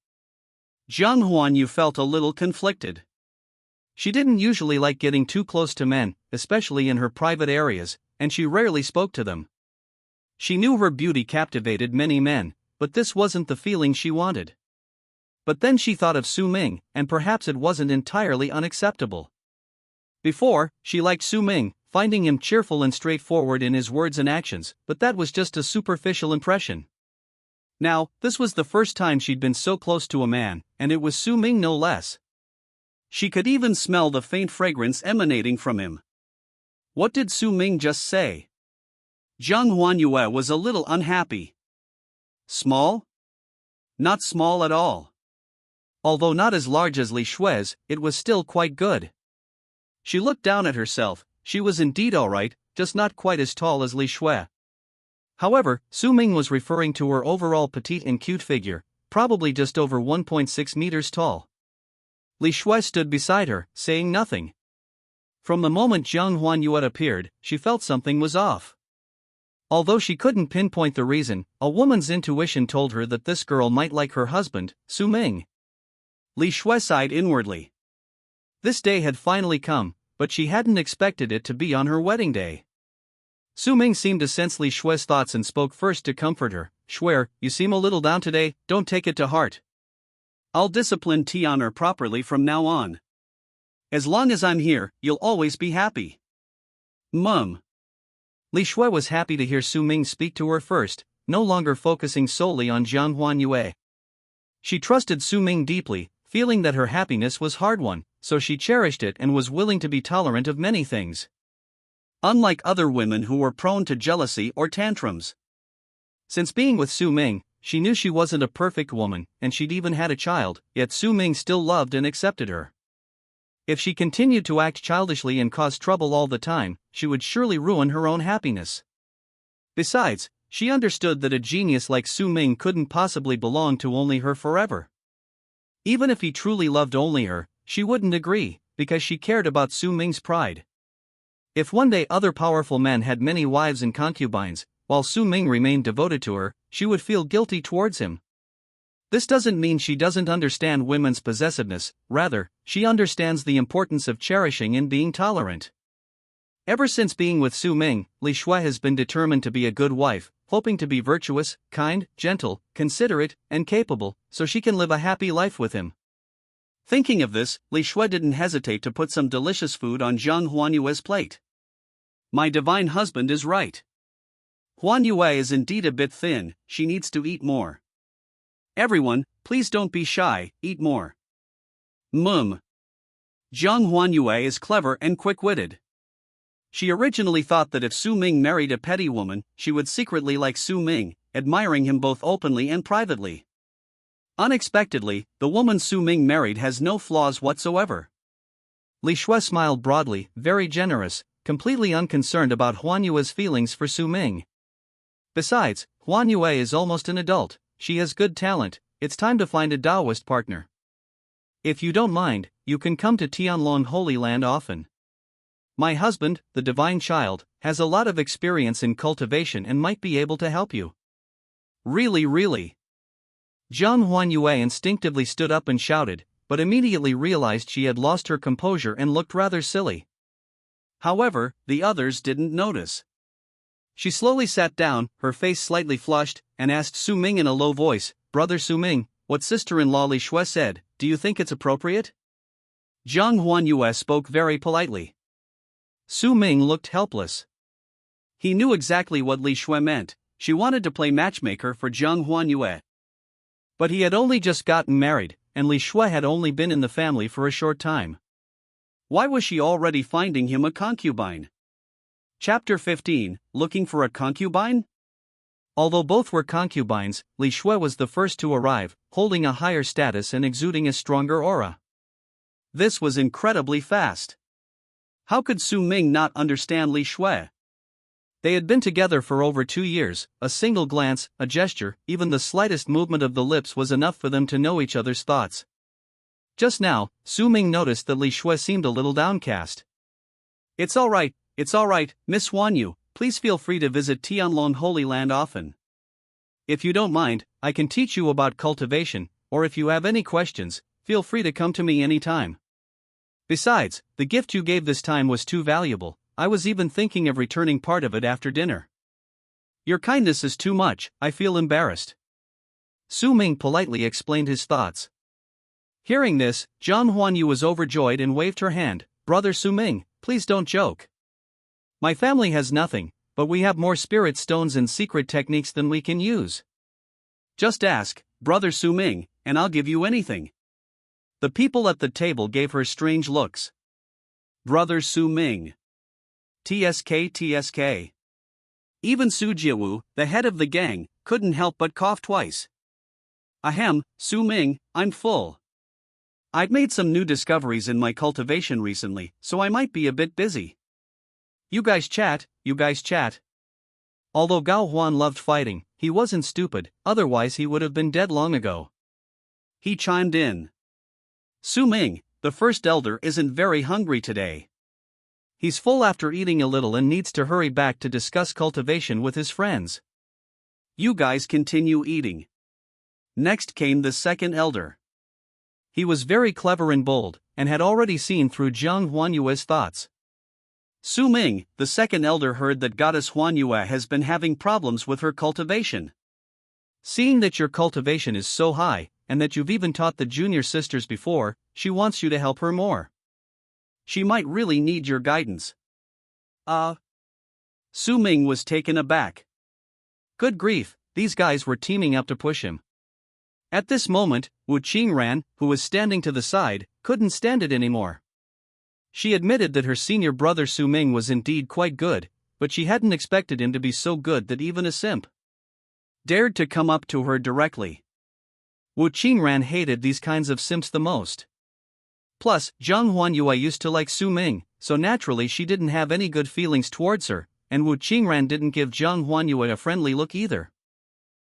Zhang Huanyu felt a little conflicted. She didn't usually like getting too close to men, especially in her private areas, and she rarely spoke to them. She knew her beauty captivated many men, but this wasn't the feeling she wanted. But then she thought of Su Ming, and perhaps it wasn't entirely unacceptable. Before, she liked Su Ming, finding him cheerful and straightforward in his words and actions, but that was just a superficial impression. Now, this was the first time she'd been so close to a man, and it was Su Ming no less. She could even smell the faint fragrance emanating from him. What did Su Ming just say? Zhang Huanyue was a little unhappy. Small? Not small at all. Although not as large as Li Shui's, it was still quite good. She looked down at herself. She was indeed alright, just not quite as tall as Li Shui. However, Su Ming was referring to her overall petite and cute figure, probably just over 1.6 meters tall. Li Shui stood beside her, saying nothing. From the moment Zhang Huanyue appeared, she felt something was off. Although she couldn't pinpoint the reason, a woman's intuition told her that this girl might like her husband, Su Ming. Li Shui sighed inwardly. This day had finally come, but she hadn't expected it to be on her wedding day. Su Ming seemed to sense Li Shui's thoughts and spoke first to comfort her. Shui, you seem a little down today, don't take it to heart. I'll discipline Tian'er properly from now on. As long as I'm here, you'll always be happy. Mum. Li Shui was happy to hear Su Ming speak to her first, no longer focusing solely on Zhang Huanyue. She trusted Su Ming deeply, feeling that her happiness was hard-won, so she cherished it and was willing to be tolerant of many things. Unlike other women who were prone to jealousy or tantrums. Since being with Su Ming, she knew she wasn't a perfect woman, and she'd even had a child, yet Su Ming still loved and accepted her. If she continued to act childishly and cause trouble all the time, she would surely ruin her own happiness. Besides, she understood that a genius like Su Ming couldn't possibly belong to only her forever. Even if he truly loved only her, she wouldn't agree, because she cared about Su Ming's pride. If one day other powerful men had many wives and concubines, while Su Ming remained devoted to her, she would feel guilty towards him. This doesn't mean she doesn't understand women's possessiveness, rather, she understands the importance of cherishing and being tolerant. Ever since being with Su Ming, Li Shui has been determined to be a good wife, hoping to be virtuous, kind, gentle, considerate, and capable, so she can live a happy life with him. Thinking of this, Li Shui didn't hesitate to put some delicious food on Zhang Huanyue's plate. My divine husband is right. Huanyue is indeed a bit thin, she needs to eat more. Everyone, please don't be shy, eat more. Zhang Huanyue is clever and quick-witted. She originally thought that if Su Ming married a petty woman, she would secretly like Su Ming, admiring him both openly and privately. Unexpectedly, the woman Su Ming married has no flaws whatsoever. Li Shui smiled broadly, very generous, completely unconcerned about Huanyue's feelings for Su Ming. Besides, Huanyue is almost an adult, she has good talent, it's time to find a Taoist partner. If you don't mind, you can come to Tianlong Holy Land often. My husband, the divine child, has a lot of experience in cultivation and might be able to help you. Really. Zhang Huanyue instinctively stood up and shouted, but immediately realized she had lost her composure and looked rather silly. However, the others didn't notice. She slowly sat down, her face slightly flushed, and asked Su Ming in a low voice, Brother Su Ming, what sister-in-law Li Shui said, do you think it's appropriate? Zhang Huanyue spoke very politely. Su Ming looked helpless. He knew exactly what Li Shui meant, she wanted to play matchmaker for Zhang Huanyue. But he had only just gotten married, and Li Shui had only been in the family for a short time. Why was she already finding him a concubine? Chapter 15, Looking for a Concubine? Although both were concubines, Li Shui was the first to arrive, holding a higher status and exuding a stronger aura. This was incredibly fast. How could Su Ming not understand Li Shui? They had been together for over 2 years, a single glance, a gesture, even the slightest movement of the lips was enough for them to know each other's thoughts. Just now, Su Ming noticed that Li Shui seemed a little downcast. It's alright, Miss Huanyu, please feel free to visit Tianlong Holy Land often. If you don't mind, I can teach you about cultivation, or if you have any questions, feel free to come to me anytime. Besides, the gift you gave this time was too valuable, I was even thinking of returning part of it after dinner. Your kindness is too much, I feel embarrassed. Su Ming politely explained his thoughts. Hearing this, Zhang Huanyu was overjoyed and waved her hand. Brother Su Ming, please don't joke. My family has nothing, but we have more spirit stones and secret techniques than we can use. Just ask, Brother Su Ming, and I'll give you anything. The people at the table gave her strange looks. Brother Su Ming. TSK. Even Su Jiawu, the head of the gang, couldn't help but cough twice. Ahem, Su Ming, I'm full. I've made some new discoveries in my cultivation recently, so I might be a bit busy. You guys chat. Although Gao Huan loved fighting, he wasn't stupid, otherwise he would have been dead long ago. He chimed in. Su Ming, the first elder isn't very hungry today. He's full after eating a little and needs to hurry back to discuss cultivation with his friends. You guys continue eating. Next came the second elder. He was very clever and bold, and had already seen through Zhang Huanyue's thoughts. Su Ming, the second elder, heard that goddess Huanyue has been having problems with her cultivation. Seeing that your cultivation is so high, and that you've even taught the junior sisters before, she wants you to help her more. She might really need your guidance. Su Ming was taken aback. Good grief, these guys were teaming up to push him. At this moment, Wu Qingran, who was standing to the side, couldn't stand it anymore. She admitted that her senior brother Su Ming was indeed quite good, but she hadn't expected him to be so good that even a simp dared to come up to her directly. Wu Qingran hated these kinds of simps the most. Plus, Zhang Huanyue used to like Su Ming, so naturally she didn't have any good feelings towards her, and Wu Qingran didn't give Zhang Huanyue a friendly look either.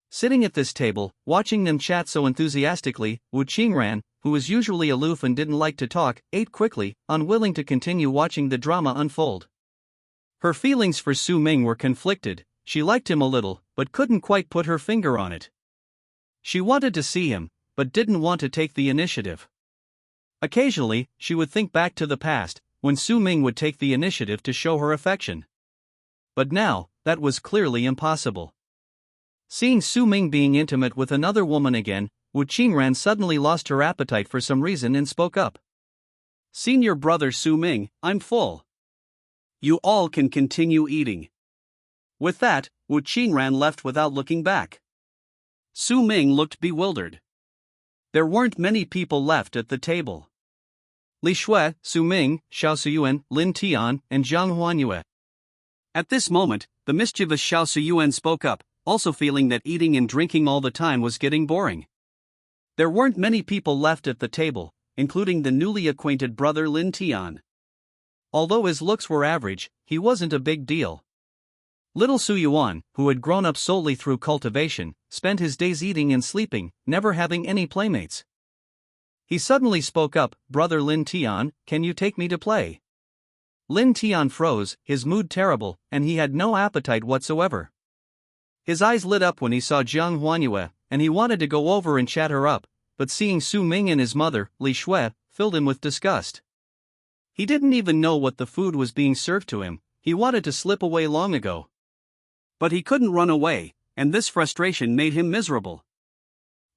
Sitting at this table, watching them chat so enthusiastically, Wu Qingran, who was usually aloof and didn't like to talk, ate quickly, unwilling to continue watching the drama unfold. Her feelings for Su Ming were conflicted. She liked him a little, but couldn't quite put her finger on it. She wanted to see him, but didn't want to take the initiative. Occasionally, she would think back to the past, when Su Ming would take the initiative to show her affection. But now, that was clearly impossible. Seeing Su Ming being intimate with another woman again, Wu Qingran suddenly lost her appetite for some reason and spoke up. Senior brother Su Ming, I'm full. You all can continue eating. With that, Wu Qingran left without looking back. Su Ming looked bewildered. There weren't many people left at the table. Li Shui, Su Ming, Xiao Suyuan, Lin Tian, and Zhang Huanyue. At this moment, the mischievous Xiao Suyuan spoke up, also feeling that eating and drinking all the time was getting boring. There weren't many people left at the table, including the newly acquainted brother Lin Tian. Although his looks were average, he wasn't a big deal. Little Su Yuan, who had grown up solely through cultivation, spent his days eating and sleeping, never having any playmates. He suddenly spoke up, Brother Lin Tian, can you take me to play? Lin Tian froze, his mood terrible, and he had no appetite whatsoever. His eyes lit up when he saw Zhang Huanyue, and he wanted to go over and chat her up, but seeing Su Ming and his mother, Li Shui, filled him with disgust. He didn't even know what the food was being served to him. He wanted to slip away long ago. But he couldn't run away, and this frustration made him miserable.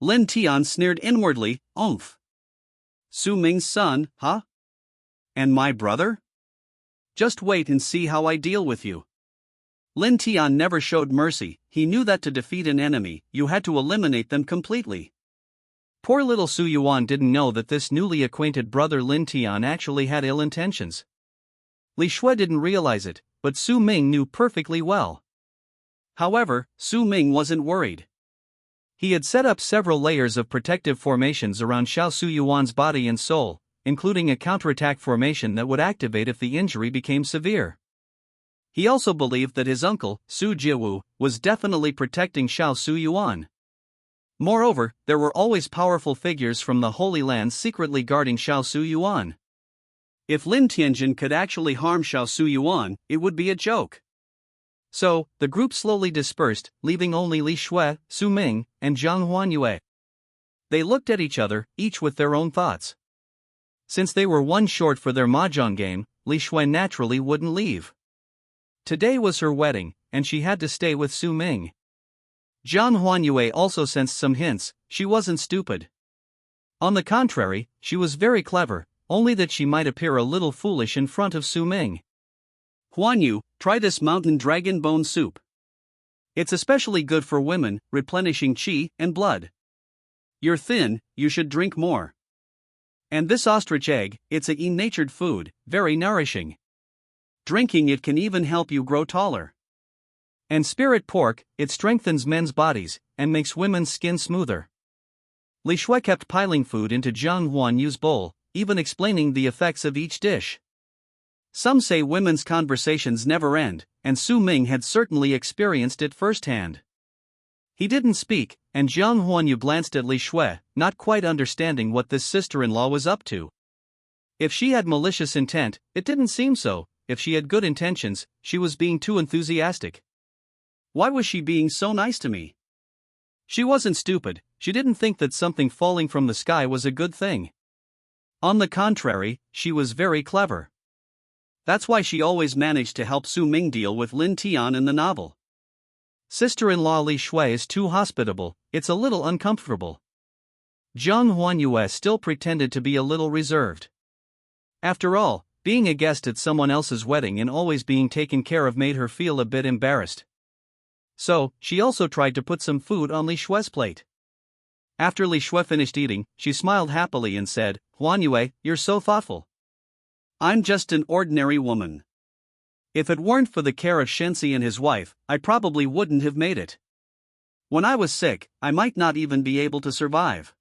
Lin Tian sneered inwardly, Oomph. Su Ming's son, huh? And my brother? Just wait and see how I deal with you. Lin Tian never showed mercy. He knew that to defeat an enemy, you had to eliminate them completely. Poor little Su Yuan didn't know that this newly acquainted brother Lin Tian actually had ill intentions. Li Shui didn't realize it, but Su Ming knew perfectly well. However, Su Ming wasn't worried. He had set up several layers of protective formations around Xiao Su Yuan's body and soul, including a counterattack formation that would activate if the injury became severe. He also believed that his uncle, Su Jiawu, was definitely protecting Xiao Su Yuan. Moreover, there were always powerful figures from the Holy Land secretly guarding Xiao Su Yuan. If Lin Tianjin could actually harm Xiao Su Yuan, it would be a joke. So, the group slowly dispersed, leaving only Li Shui, Su Ming, and Zhang Huanyue. They looked at each other, each with their own thoughts. Since they were one short for their mahjong game, Li Shui naturally wouldn't leave. Today was her wedding, and she had to stay with Su Ming. Zhang Huanyue also sensed some hints. She wasn't stupid. On the contrary, she was very clever, only that she might appear a little foolish in front of Su Ming. Huanyu, try this mountain dragon bone soup. It's especially good for women, replenishing qi and blood. You're thin, you should drink more. And this ostrich egg, it's a natured food, very nourishing. Drinking it can even help you grow taller. And spirit pork, it strengthens men's bodies, and makes women's skin smoother. Li Shui kept piling food into Zhang Huanyu's bowl, even explaining the effects of each dish. Some say women's conversations never end, and Su Ming had certainly experienced it firsthand. He didn't speak, and Zhang Huanyu glanced at Li Shui, not quite understanding what this sister-in-law was up to. If she had malicious intent, it didn't seem so. If she had good intentions, she was being too enthusiastic. Why was she being so nice to me? She wasn't stupid, she didn't think that something falling from the sky was a good thing. On the contrary, she was very clever. That's why she always managed to help Su Ming deal with Lin Tian in the novel. Sister-in-law Li Shui is too hospitable, it's a little uncomfortable. Zhang Huanyue still pretended to be a little reserved. After all, being a guest at someone else's wedding and always being taken care of made her feel a bit embarrassed. So, she also tried to put some food on Li Shui's plate. After Li Shui finished eating, she smiled happily and said, "Huanyue, you're so thoughtful. I'm just an ordinary woman. If it weren't for the care of Shensi and his wife, I probably wouldn't have made it. When I was sick, I might not even be able to survive."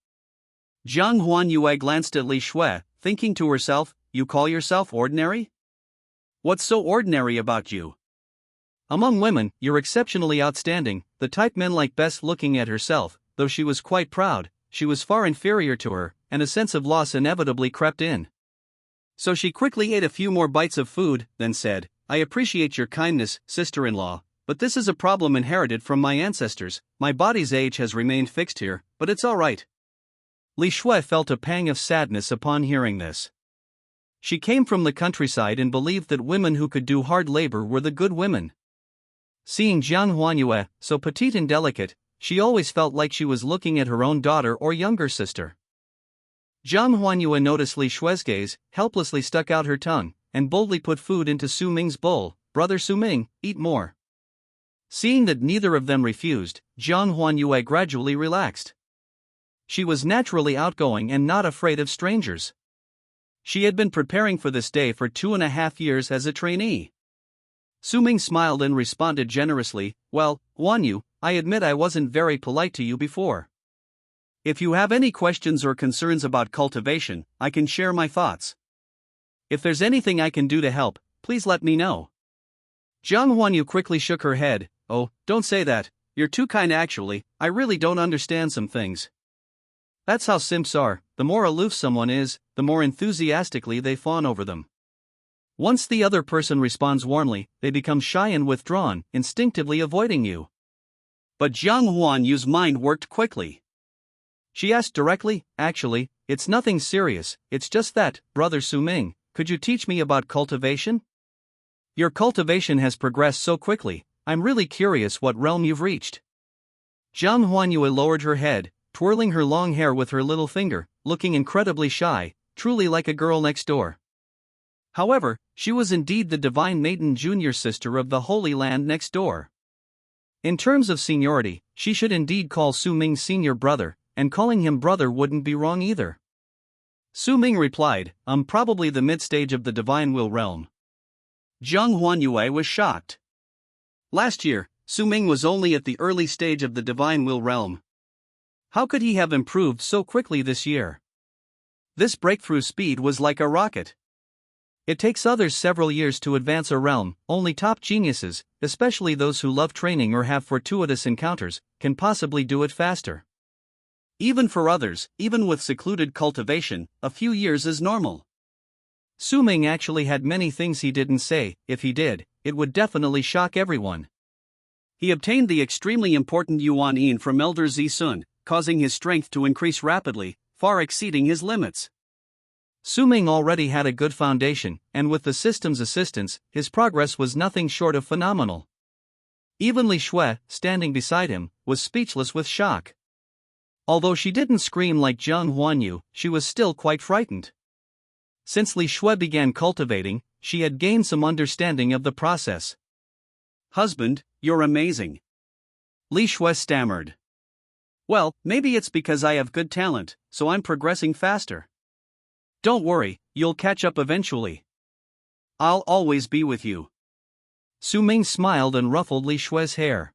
Zhang Huanyue glanced at Li Shui, thinking to herself, "You call yourself ordinary? What's so ordinary about you? Among women, you're exceptionally outstanding, the type men like best." Looking at herself, though she was quite proud, she was far inferior to her, and a sense of loss inevitably crept in. So she quickly ate a few more bites of food, then said, "I appreciate your kindness, sister-in-law, but this is a problem inherited from my ancestors. My body's age has remained fixed here, but it's all right." Li Shui felt a pang of sadness upon hearing this. She came from the countryside and believed that women who could do hard labor were the good women. Seeing Zhang Huanyue, so petite and delicate, she always felt like she was looking at her own daughter or younger sister. Zhang Huanyue noticed Li Shui's gaze, helplessly stuck out her tongue, and boldly put food into Su Ming's bowl. "Brother Su Ming, eat more." Seeing that neither of them refused, Zhang Huanyue gradually relaxed. She was naturally outgoing and not afraid of strangers. She had been preparing for this day for 2.5 years as a trainee. Su Ming smiled and responded generously, "Well, Huanyu, I admit I wasn't very polite to you before. If you have any questions or concerns about cultivation, I can share my thoughts. If there's anything I can do to help, please let me know." Zhang Huanyu quickly shook her head. "Oh, don't say that, you're too kind actually, I really don't understand some things." That's how simps are, the more aloof someone is, the more enthusiastically they fawn over them. Once the other person responds warmly, they become shy and withdrawn, instinctively avoiding you. But Zhang Huanyu's mind worked quickly. She asked directly, "Actually, it's nothing serious, it's just that, Brother Su Ming, could you teach me about cultivation? Your cultivation has progressed so quickly, I'm really curious what realm you've reached." Zhang Huanyue lowered her head, twirling her long hair with her little finger, looking incredibly shy, truly like a girl next door. However, she was indeed the divine maiden junior sister of the Holy Land next door. In terms of seniority, she should indeed call Su Ming senior brother, and calling him brother wouldn't be wrong either. Su Ming replied, Probably the mid-stage of the divine will realm." Zhang Huanyue was shocked. Last year, Su Ming was only at the early stage of the divine will realm. How could he have improved so quickly this year? This breakthrough speed was like a rocket. It takes others several years to advance a realm. Only top geniuses, especially those who love training or have fortuitous encounters, can possibly do it faster. Even for others, even with secluded cultivation, a few years is normal. Su Ming actually had many things he didn't say. If he did, it would definitely shock everyone. He obtained the extremely important Yuan Yin from Elder Zisun, causing his strength to increase rapidly, far exceeding his limits. Su Ming already had a good foundation, and with the system's assistance, his progress was nothing short of phenomenal. Even Li Shui, standing beside him, was speechless with shock. Although she didn't scream like Zhang Huanyu, she was still quite frightened. Since Li Shui began cultivating, she had gained some understanding of the process. "Husband, you're amazing," Li Shui stammered. "Well, maybe it's because I have good talent, so I'm progressing faster. Don't worry, you'll catch up eventually. I'll always be with you." Su Ming smiled and ruffled Li Shui's hair.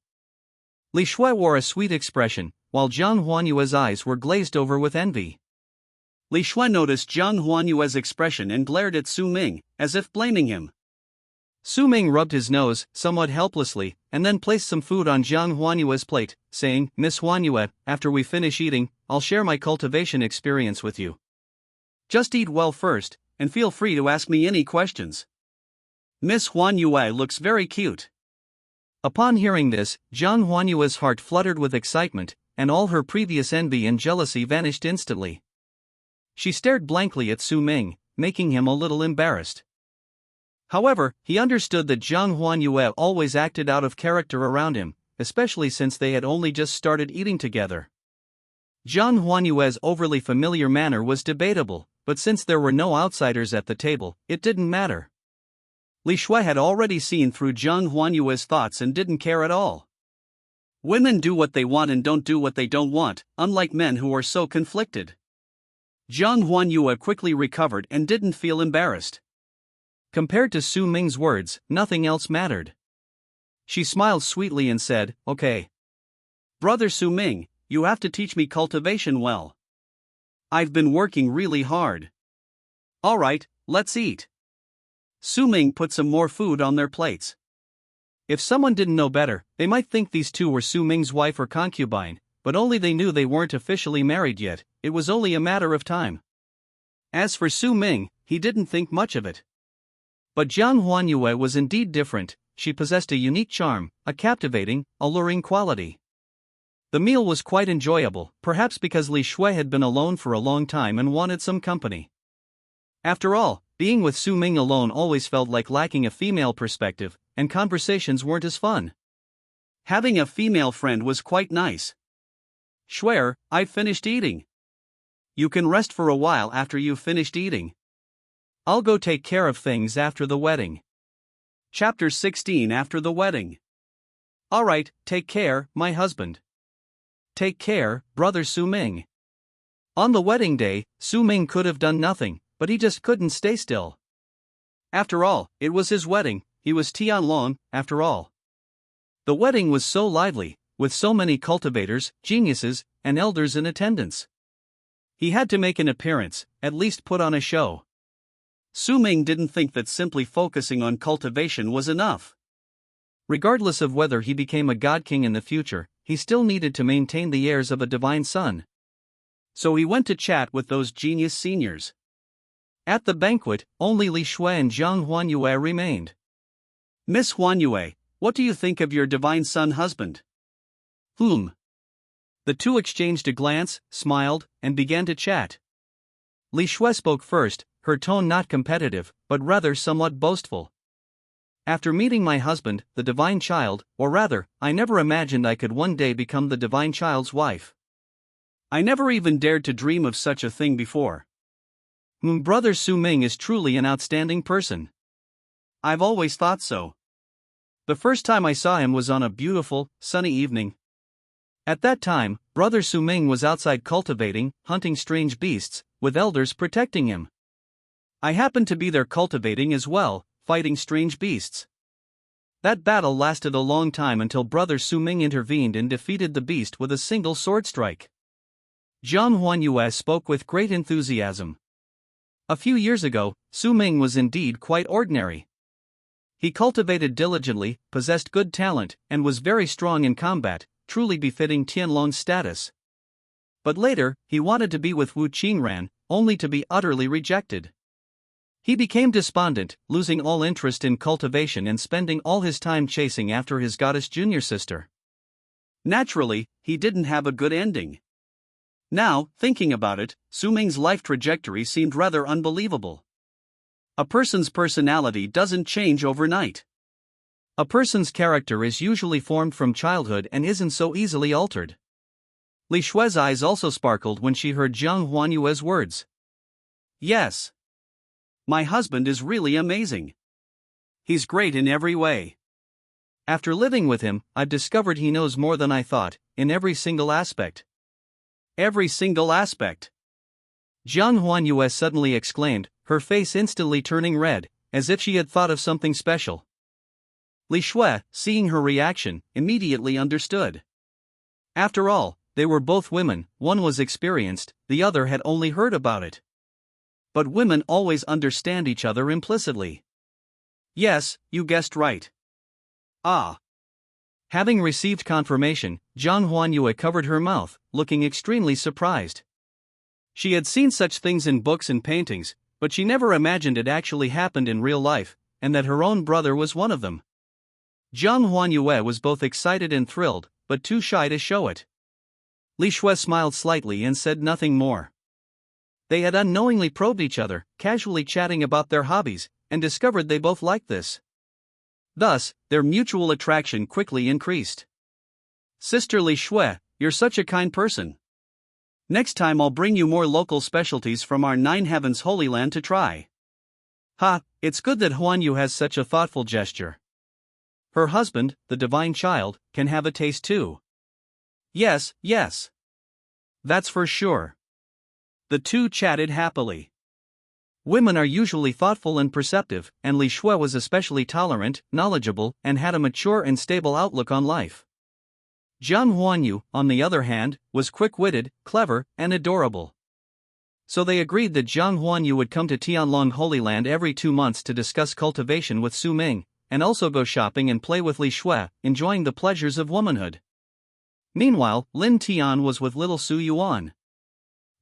Li Shui wore a sweet expression, while Zhang Huanyue's eyes were glazed over with envy. Li Shui noticed Zhang Huanyue's expression and glared at Su Ming, as if blaming him. Su Ming rubbed his nose, somewhat helplessly, and then placed some food on Zhang Huanyue's plate, saying, "Miss Huanyue, after we finish eating, I'll share my cultivation experience with you. Just eat well first, and feel free to ask me any questions. Miss Huanyue looks very cute." Upon hearing this, Zhang Huanyue's heart fluttered with excitement, and all her previous envy and jealousy vanished instantly. She stared blankly at Su Ming, making him a little embarrassed. However, he understood that Zhang Huanyue always acted out of character around him, especially since they had only just started eating together. Zhang Huanyue's overly familiar manner was debatable, but since there were no outsiders at the table, it didn't matter. Li Shui had already seen through Zhang Huanyue's thoughts and didn't care at all. Women do what they want and don't do what they don't want, unlike men who are so conflicted. Zhang Huanyue quickly recovered and didn't feel embarrassed. Compared to Su Ming's words, nothing else mattered. She smiled sweetly and said, "Okay. Brother Su Ming, you have to teach me cultivation well. I've been working really hard. Alright, let's eat." Su Ming put some more food on their plates. If someone didn't know better, they might think these two were Su Ming's wife or concubine, but only they knew they weren't officially married yet. It was only a matter of time. As for Su Ming, he didn't think much of it. But Zhang Huanyue was indeed different. She possessed a unique charm, a captivating, alluring quality. The meal was quite enjoyable, perhaps because Li Shui had been alone for a long time and wanted some company. After all, being with Su Ming alone always felt like lacking a female perspective, and conversations weren't as fun. Having a female friend was quite nice. "Shuer, I've finished eating. You can rest for a while after you've finished eating. I'll go take care of things after the wedding." Chapter 16 After the Wedding. "Alright, take care, my husband. Take care, brother Su Ming." On the wedding day, Su Ming could have done nothing, but he just couldn't stay still. After all, it was his wedding, he was Tianlong, after all. The wedding was so lively, with so many cultivators, geniuses, and elders in attendance. He had to make an appearance, at least put on a show. Su Ming didn't think that simply focusing on cultivation was enough. Regardless of whether he became a god king in the future, he still needed to maintain the heirs of a divine son. So he went to chat with those genius seniors. At the banquet, only Li Shui and Zhang Huanyue remained. "Miss Huanyue, what do you think of your divine son husband?" The two exchanged a glance, smiled, and began to chat. Li Shui spoke first, her tone not competitive, but rather somewhat boastful. "After meeting my husband, the divine child, or rather, I never imagined I could one day become the divine child's wife. I never even dared to dream of such a thing before. Brother Su Ming is truly an outstanding person. I've always thought so. The first time I saw him was on a beautiful, sunny evening. At that time, Brother Su Ming was outside cultivating, hunting strange beasts, with elders protecting him. I happened to be there cultivating as well, fighting strange beasts. That battle lasted a long time until Brother Su Ming intervened and defeated the beast with a single sword strike." Zhang Huanyue spoke with great enthusiasm. A few years ago, Su Ming was indeed quite ordinary. He cultivated diligently, possessed good talent, and was very strong in combat, truly befitting Tianlong's status. But later, he wanted to be with Wu Qingran, only to be utterly rejected. He became despondent, losing all interest in cultivation and spending all his time chasing after his goddess junior sister. Naturally, he didn't have a good ending. Now, thinking about it, Su Ming's life trajectory seemed rather unbelievable. A person's personality doesn't change overnight. A person's character is usually formed from childhood and isn't so easily altered. Li Shue's eyes also sparkled when she heard Jiang Huanyue's words. Yes. My husband is really amazing. He's great in every way. After living with him, I've discovered he knows more than I thought, in every single aspect. Every single aspect. Jiang Huanyue suddenly exclaimed, her face instantly turning red, as if she had thought of something special. Li Shue, seeing her reaction, immediately understood. After all, they were both women, one was experienced, the other had only heard about it. But women always understand each other implicitly. Yes, you guessed right. Ah. Having received confirmation, Jiang Huanyue covered her mouth, looking extremely surprised. She had seen such things in books and paintings, but she never imagined it actually happened in real life, and that her own brother was one of them. Jiang Huanyue was both excited and thrilled, but too shy to show it. Li Shue smiled slightly and said nothing more. They had unknowingly probed each other, casually chatting about their hobbies, and discovered they both liked this. Thus, their mutual attraction quickly increased. Sister Li Shue, you're such a kind person. Next time I'll bring you more local specialties from our Nine Heavens Holy Land to try. Ha, it's good that Huanyu has such a thoughtful gesture. Her husband, the divine child, can have a taste too. Yes, yes. That's for sure. The two chatted happily. Women are usually thoughtful and perceptive, and Li Shue was especially tolerant, knowledgeable, and had a mature and stable outlook on life. Jiang Huanyu, on the other hand, was quick-witted, clever, and adorable. So they agreed that Jiang Huanyu would come to Tianlong Holy Land every 2 months to discuss cultivation with Su Ming, and also go shopping and play with Li Shue, enjoying the pleasures of womanhood. Meanwhile, Lin Tian was with little Su Yuan.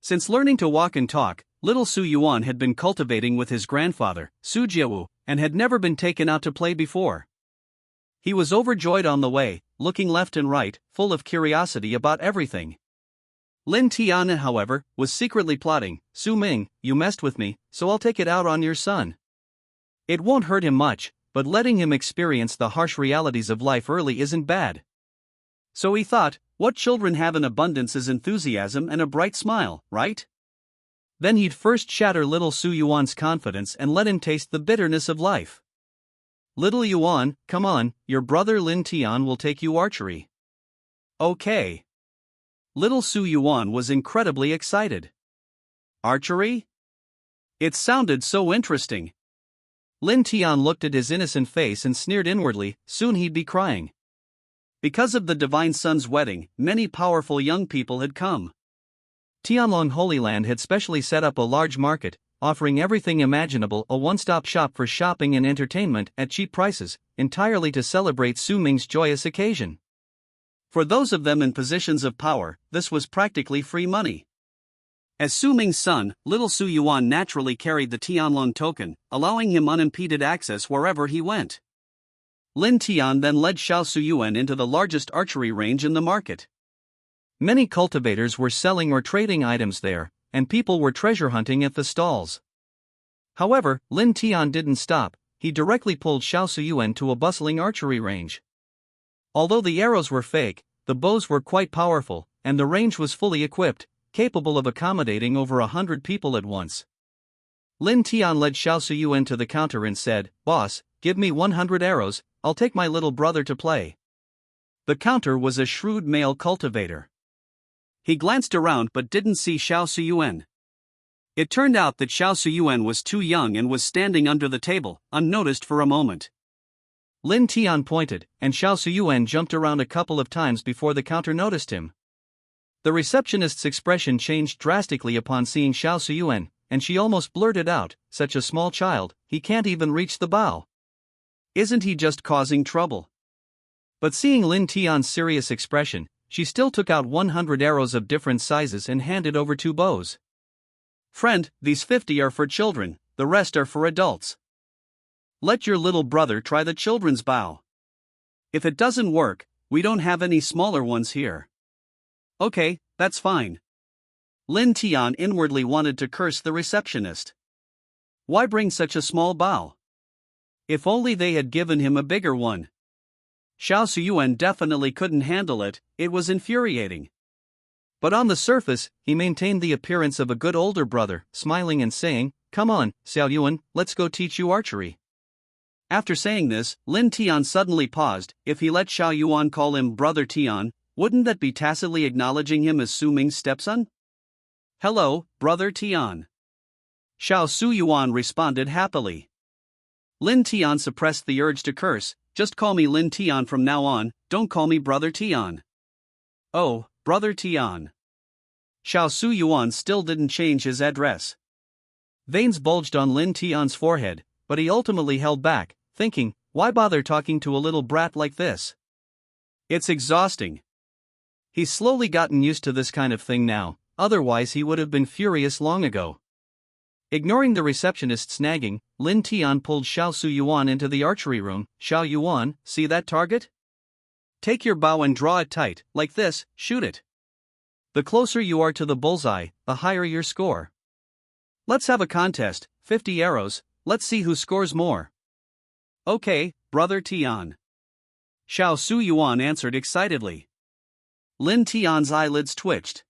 Since learning to walk and talk, little Su Yuan had been cultivating with his grandfather, Su Jiawu, and had never been taken out to play before. He was overjoyed on the way, looking left and right, full of curiosity about everything. Lin Tian, however, was secretly plotting, Su Ming, you messed with me, so I'll take it out on your son. It won't hurt him much, but letting him experience the harsh realities of life early isn't bad. So he thought, what children have in abundance is enthusiasm and a bright smile, right? Then he'd first shatter little Su Yuan's confidence and let him taste the bitterness of life. Little Yuan, come on, your brother Lin Tian will take you archery. Okay. Little Su Yuan was incredibly excited. Archery? It sounded so interesting. Lin Tian looked at his innocent face and sneered inwardly, soon he'd be crying. Because of the divine son's wedding, many powerful young people had come. Tianlong Holy Land had specially set up a large market, offering everything imaginable, a one-stop shop for shopping and entertainment at cheap prices, entirely to celebrate Su Ming's joyous occasion. For those of them in positions of power, this was practically free money. As Su Ming's son, little Su Yuan naturally carried the Tianlong token, allowing him unimpeded access wherever he went. Lin Tian then led Xiao Suyuan into the largest archery range in the market. Many cultivators were selling or trading items there, and people were treasure hunting at the stalls. However, Lin Tian didn't stop, he directly pulled Xiao Suyuan to a bustling archery range. Although the arrows were fake, the bows were quite powerful, and the range was fully equipped, capable of accommodating over 100 people at once. Lin Tian led Xiao Suyuan to the counter and said, "Boss, give me 100 arrows, I'll take my little brother to play." The counter was a shrewd male cultivator. He glanced around but didn't see Xiao Suyuan. It turned out that Xiao Suyuan was too young and was standing under the table, unnoticed for a moment. Lin Tian pointed, and Xiao Suyuan jumped around a couple of times before the counter noticed him. The receptionist's expression changed drastically upon seeing Xiao Suyuan, and she almost blurted out, "Such a small child, he can't even reach the bow. Isn't he just causing trouble?" But seeing Lin Tian's serious expression, she still took out 100 arrows of different sizes and handed over 2 bows. "Friend, these 50 are for children, the rest are for adults. Let your little brother try the children's bow. If it doesn't work, we don't have any smaller ones here." "Okay, that's fine." Lin Tian inwardly wanted to curse the receptionist. Why bring such a small bow? If only they had given him a bigger one. Xiao Suyuan definitely couldn't handle it, it was infuriating. But on the surface, he maintained the appearance of a good older brother, smiling and saying, "Come on, Xiao Yuan, let's go teach you archery." After saying this, Lin Tian suddenly paused. If he let Xiao Yuan call him Brother Tian, wouldn't that be tacitly acknowledging him as Su Ming's stepson? "Hello, Brother Tian." Xiao Suyuan responded happily. Lin Tian suppressed the urge to curse. "Just call me Lin Tian from now on, don't call me Brother Tian." "Oh, Brother Tian." Xiao Suyuan still didn't change his address. Veins bulged on Lin Tian's forehead, but he ultimately held back, thinking, why bother talking to a little brat like this? It's exhausting. He's slowly gotten used to this kind of thing now, otherwise he would have been furious long ago. Ignoring the receptionist's nagging, Lin Tian pulled Xiao Suyuan into the archery room. "Xiao Yuan, see that target? Take your bow and draw it tight, like this, shoot it. The closer you are to the bullseye, the higher your score. Let's have a contest, 50 arrows, let's see who scores more." "Okay, Brother Tian." Xiao Suyuan answered excitedly. Lin Tian's eyelids twitched.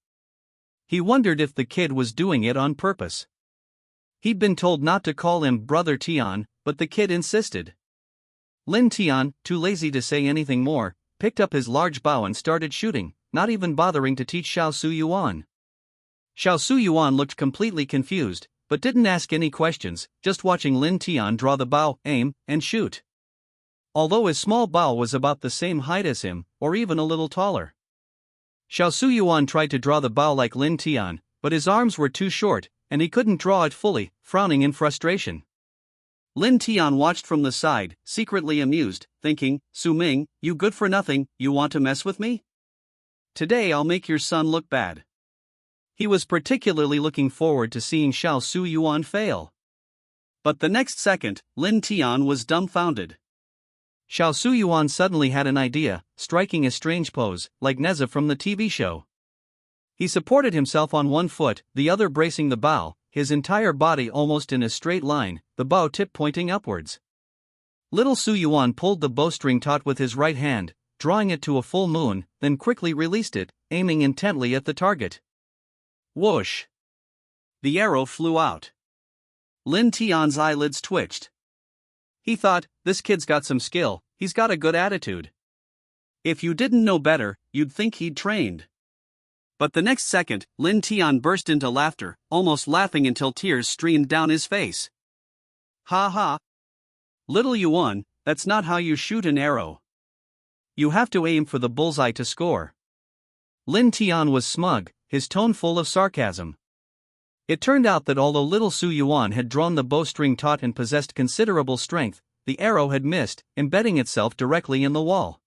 He wondered if the kid was doing it on purpose. He'd been told not to call him Brother Tian, but the kid insisted. Lin Tian, too lazy to say anything more, picked up his large bow and started shooting, not even bothering to teach Xiao Suyuan. Xiao Suyuan looked completely confused, but didn't ask any questions, just watching Lin Tian draw the bow, aim, and shoot. Although his small bow was about the same height as him, or even a little taller. Xiao Suyuan tried to draw the bow like Lin Tian, but his arms were too short, and he couldn't draw it fully, frowning in frustration. Lin Tian watched from the side, secretly amused, thinking, "Su Ming, you good for nothing, you want to mess with me? Today I'll make your son look bad." He was particularly looking forward to seeing Xiao Suyuan fail. But the next second, Lin Tian was dumbfounded. Xiao Suyuan suddenly had an idea, striking a strange pose, like Neza from the TV show. He supported himself on one foot, the other bracing the bow, his entire body almost in a straight line, the bow tip pointing upwards. Little Suyuan pulled the bowstring taut with his right hand, drawing it to a full moon, then quickly released it, aiming intently at the target. Whoosh! The arrow flew out. Lin Tian's eyelids twitched. He thought, this kid's got some skill, he's got a good attitude. If you didn't know better, you'd think he'd trained. But the next second, Lin Tian burst into laughter, almost laughing until tears streamed down his face. "Ha ha! Little Yuan, that's not how you shoot an arrow. You have to aim for the bullseye to score." Lin Tian was smug, his tone full of sarcasm. It turned out that although little Suyuan had drawn the bowstring taut and possessed considerable strength, the arrow had missed, embedding itself directly in the wall.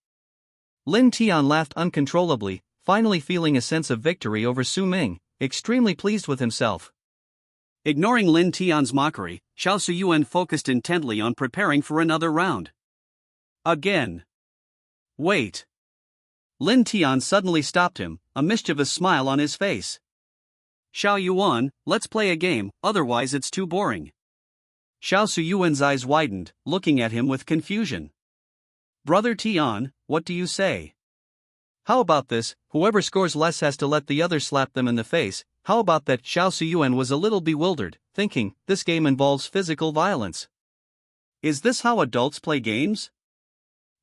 Lin Tian laughed uncontrollably, finally feeling a sense of victory over Su Ming, extremely pleased with himself. Ignoring Lin Tian's mockery, Xiao Suyuan focused intently on preparing for another round. Again. Wait. Lin Tian suddenly stopped him, a mischievous smile on his face. "Xiao Yuan, let's play a game, otherwise it's too boring." Xiao Suyuan's eyes widened, looking at him with confusion. "Brother Tian, what do you say? How about this, whoever scores less has to let the other slap them in the face, how about that?" Xiao Suyuan was a little bewildered, thinking, this game involves physical violence. Is this how adults play games?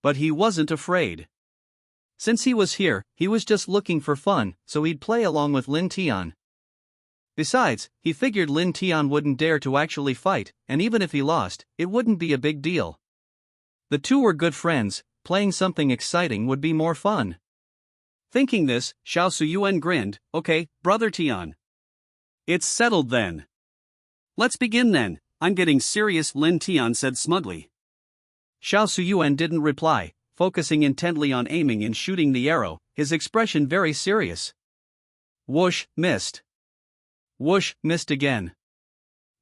But he wasn't afraid. Since he was here, he was just looking for fun, so he'd play along with Lin Tian. Besides, he figured Lin Tian wouldn't dare to actually fight, and even if he lost, it wouldn't be a big deal. The two were good friends, playing something exciting would be more fun. Thinking this, Xiao Suyuan grinned. "Okay, Brother Tian. It's settled then. Let's begin then, I'm getting serious," Lin Tian said smugly. Xiao Suyuan didn't reply, focusing intently on aiming and shooting the arrow, his expression very serious. Whoosh, missed. Whoosh, missed again.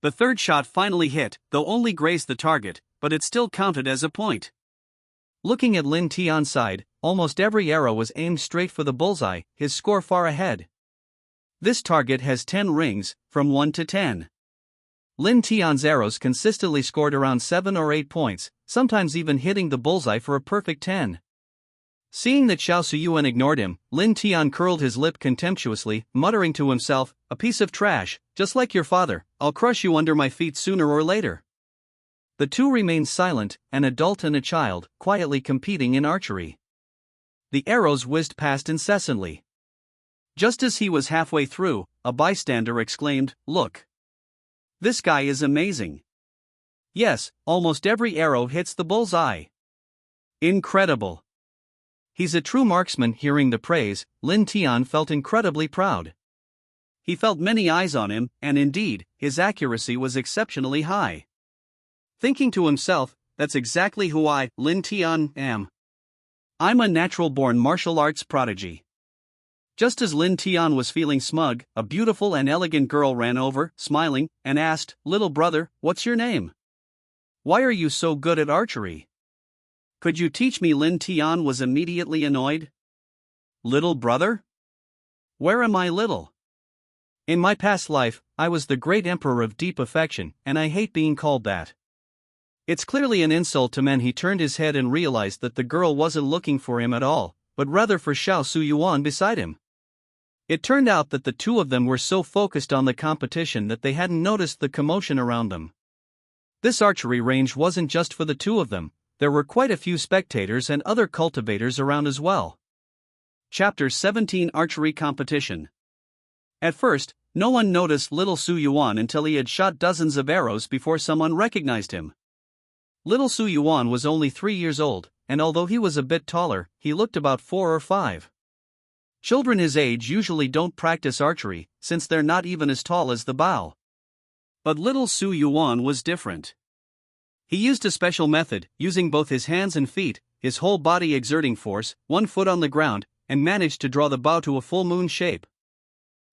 The third shot finally hit, though only grazed the target, but it still counted as a point. Looking at Lin Tian's side, almost every arrow was aimed straight for the bullseye, his score far ahead. This target has 10 rings, from 1 to 10. Lin Tian's arrows consistently scored around 7 or 8 points, sometimes even hitting the bullseye for a perfect 10. Seeing that Xiao Suyuan ignored him, Lin Tian curled his lip contemptuously, muttering to himself, "A piece of trash, just like your father, I'll crush you under my feet sooner or later." The two remained silent, an adult and a child, quietly competing in archery. The arrows whizzed past incessantly. Just as he was halfway through, a bystander exclaimed, "Look! This guy is amazing. Yes, almost every arrow hits the bullseye. Incredible." He's a true marksman. Hearing the praise, Lin Tian felt incredibly proud. He felt many eyes on him, and indeed, his accuracy was exceptionally high. Thinking to himself, "That's exactly who I, Lin Tian, am. I'm a natural-born martial arts prodigy." Just as Lin Tian was feeling smug, a beautiful and elegant girl ran over, smiling, and asked, "Little brother, what's your name? Why are you so good at archery? Could you teach me?" Lin Tian was immediately annoyed. "Little brother? Where am I little? In my past life, I was the great emperor of deep affection, and I hate being called that. It's clearly an insult to men." He turned his head and realized that the girl wasn't looking for him at all, but rather for Xiao Suyuan beside him. It turned out that the two of them were so focused on the competition that they hadn't noticed the commotion around them. This archery range wasn't just for the two of them. There were quite a few spectators and other cultivators around as well. Chapter 17 Archery Competition. At first, no one noticed little Su Yuan until he had shot dozens of arrows before someone recognized him. Little Su Yuan was only 3 years old, and although he was a bit taller, he looked about 4 or 5. Children his age usually don't practice archery, since they're not even as tall as the bow. But little Su Yuan was different. He used a special method, using both his hands and feet, his whole body exerting force, 1 foot on the ground, and managed to draw the bow to a full moon shape.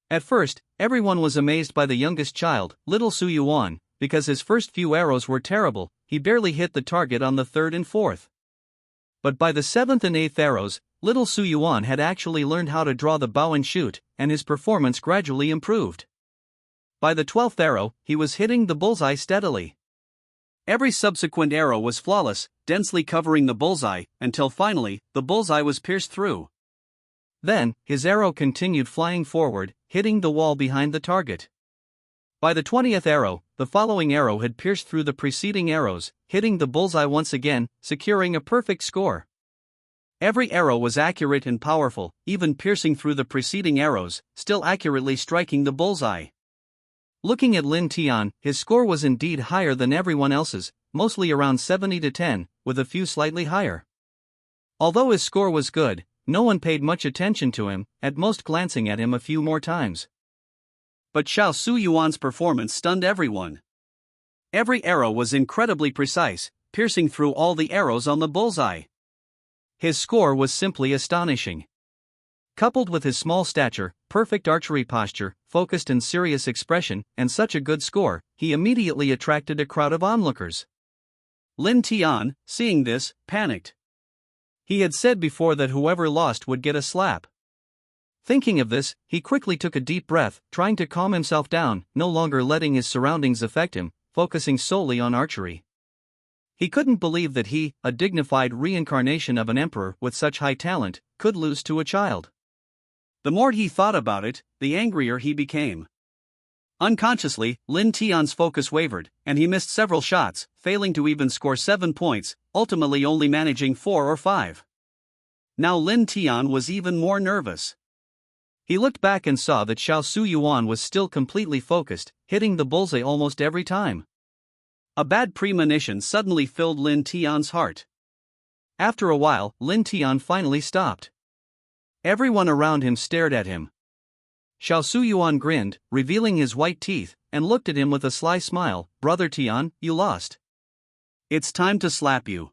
At first, everyone was amazed by the youngest child, little Su Yuan, because his first few arrows were terrible. He barely hit the target on the 3rd and 4th. But by the 7th and 8th arrows, little Su Yuan had actually learned how to draw the bow and shoot, and his performance gradually improved. By the 12th arrow, he was hitting the bullseye steadily. Every subsequent arrow was flawless, densely covering the bullseye, until finally, the bullseye was pierced through. Then, his arrow continued flying forward, hitting the wall behind the target. By the 20th arrow, the following arrow had pierced through the preceding arrows, hitting the bullseye once again, securing a perfect score. Every arrow was accurate and powerful, even piercing through the preceding arrows, still accurately striking the bullseye. Looking at Lin Tian, his score was indeed higher than everyone else's, mostly around 70 to 10, with a few slightly higher. Although his score was good, no one paid much attention to him, at most glancing at him a few more times. But Xiao Suyuan's performance stunned everyone. Every arrow was incredibly precise, piercing through all the arrows on the bullseye. His score was simply astonishing. Coupled with his small stature, perfect archery posture, focused and serious expression, and such a good score, he immediately attracted a crowd of onlookers. Lin Tian, seeing this, panicked. He had said before that whoever lost would get a slap. Thinking of this, he quickly took a deep breath, trying to calm himself down, no longer letting his surroundings affect him, focusing solely on archery. He couldn't believe that he, a dignified reincarnation of an emperor with such high talent, could lose to a child. The more he thought about it, the angrier he became. Unconsciously, Lin Tian's focus wavered, and he missed several shots, failing to even score 7 points, ultimately only managing 4 or 5. Now Lin Tian was even more nervous. He looked back and saw that Xiao Suyuan was still completely focused, hitting the bullseye almost every time. A bad premonition suddenly filled Lin Tian's heart. After a while, Lin Tian finally stopped. Everyone around him stared at him. Xiao Suyuan grinned, revealing his white teeth, and looked at him with a sly smile. "Brother Tian, you lost. It's time to slap you."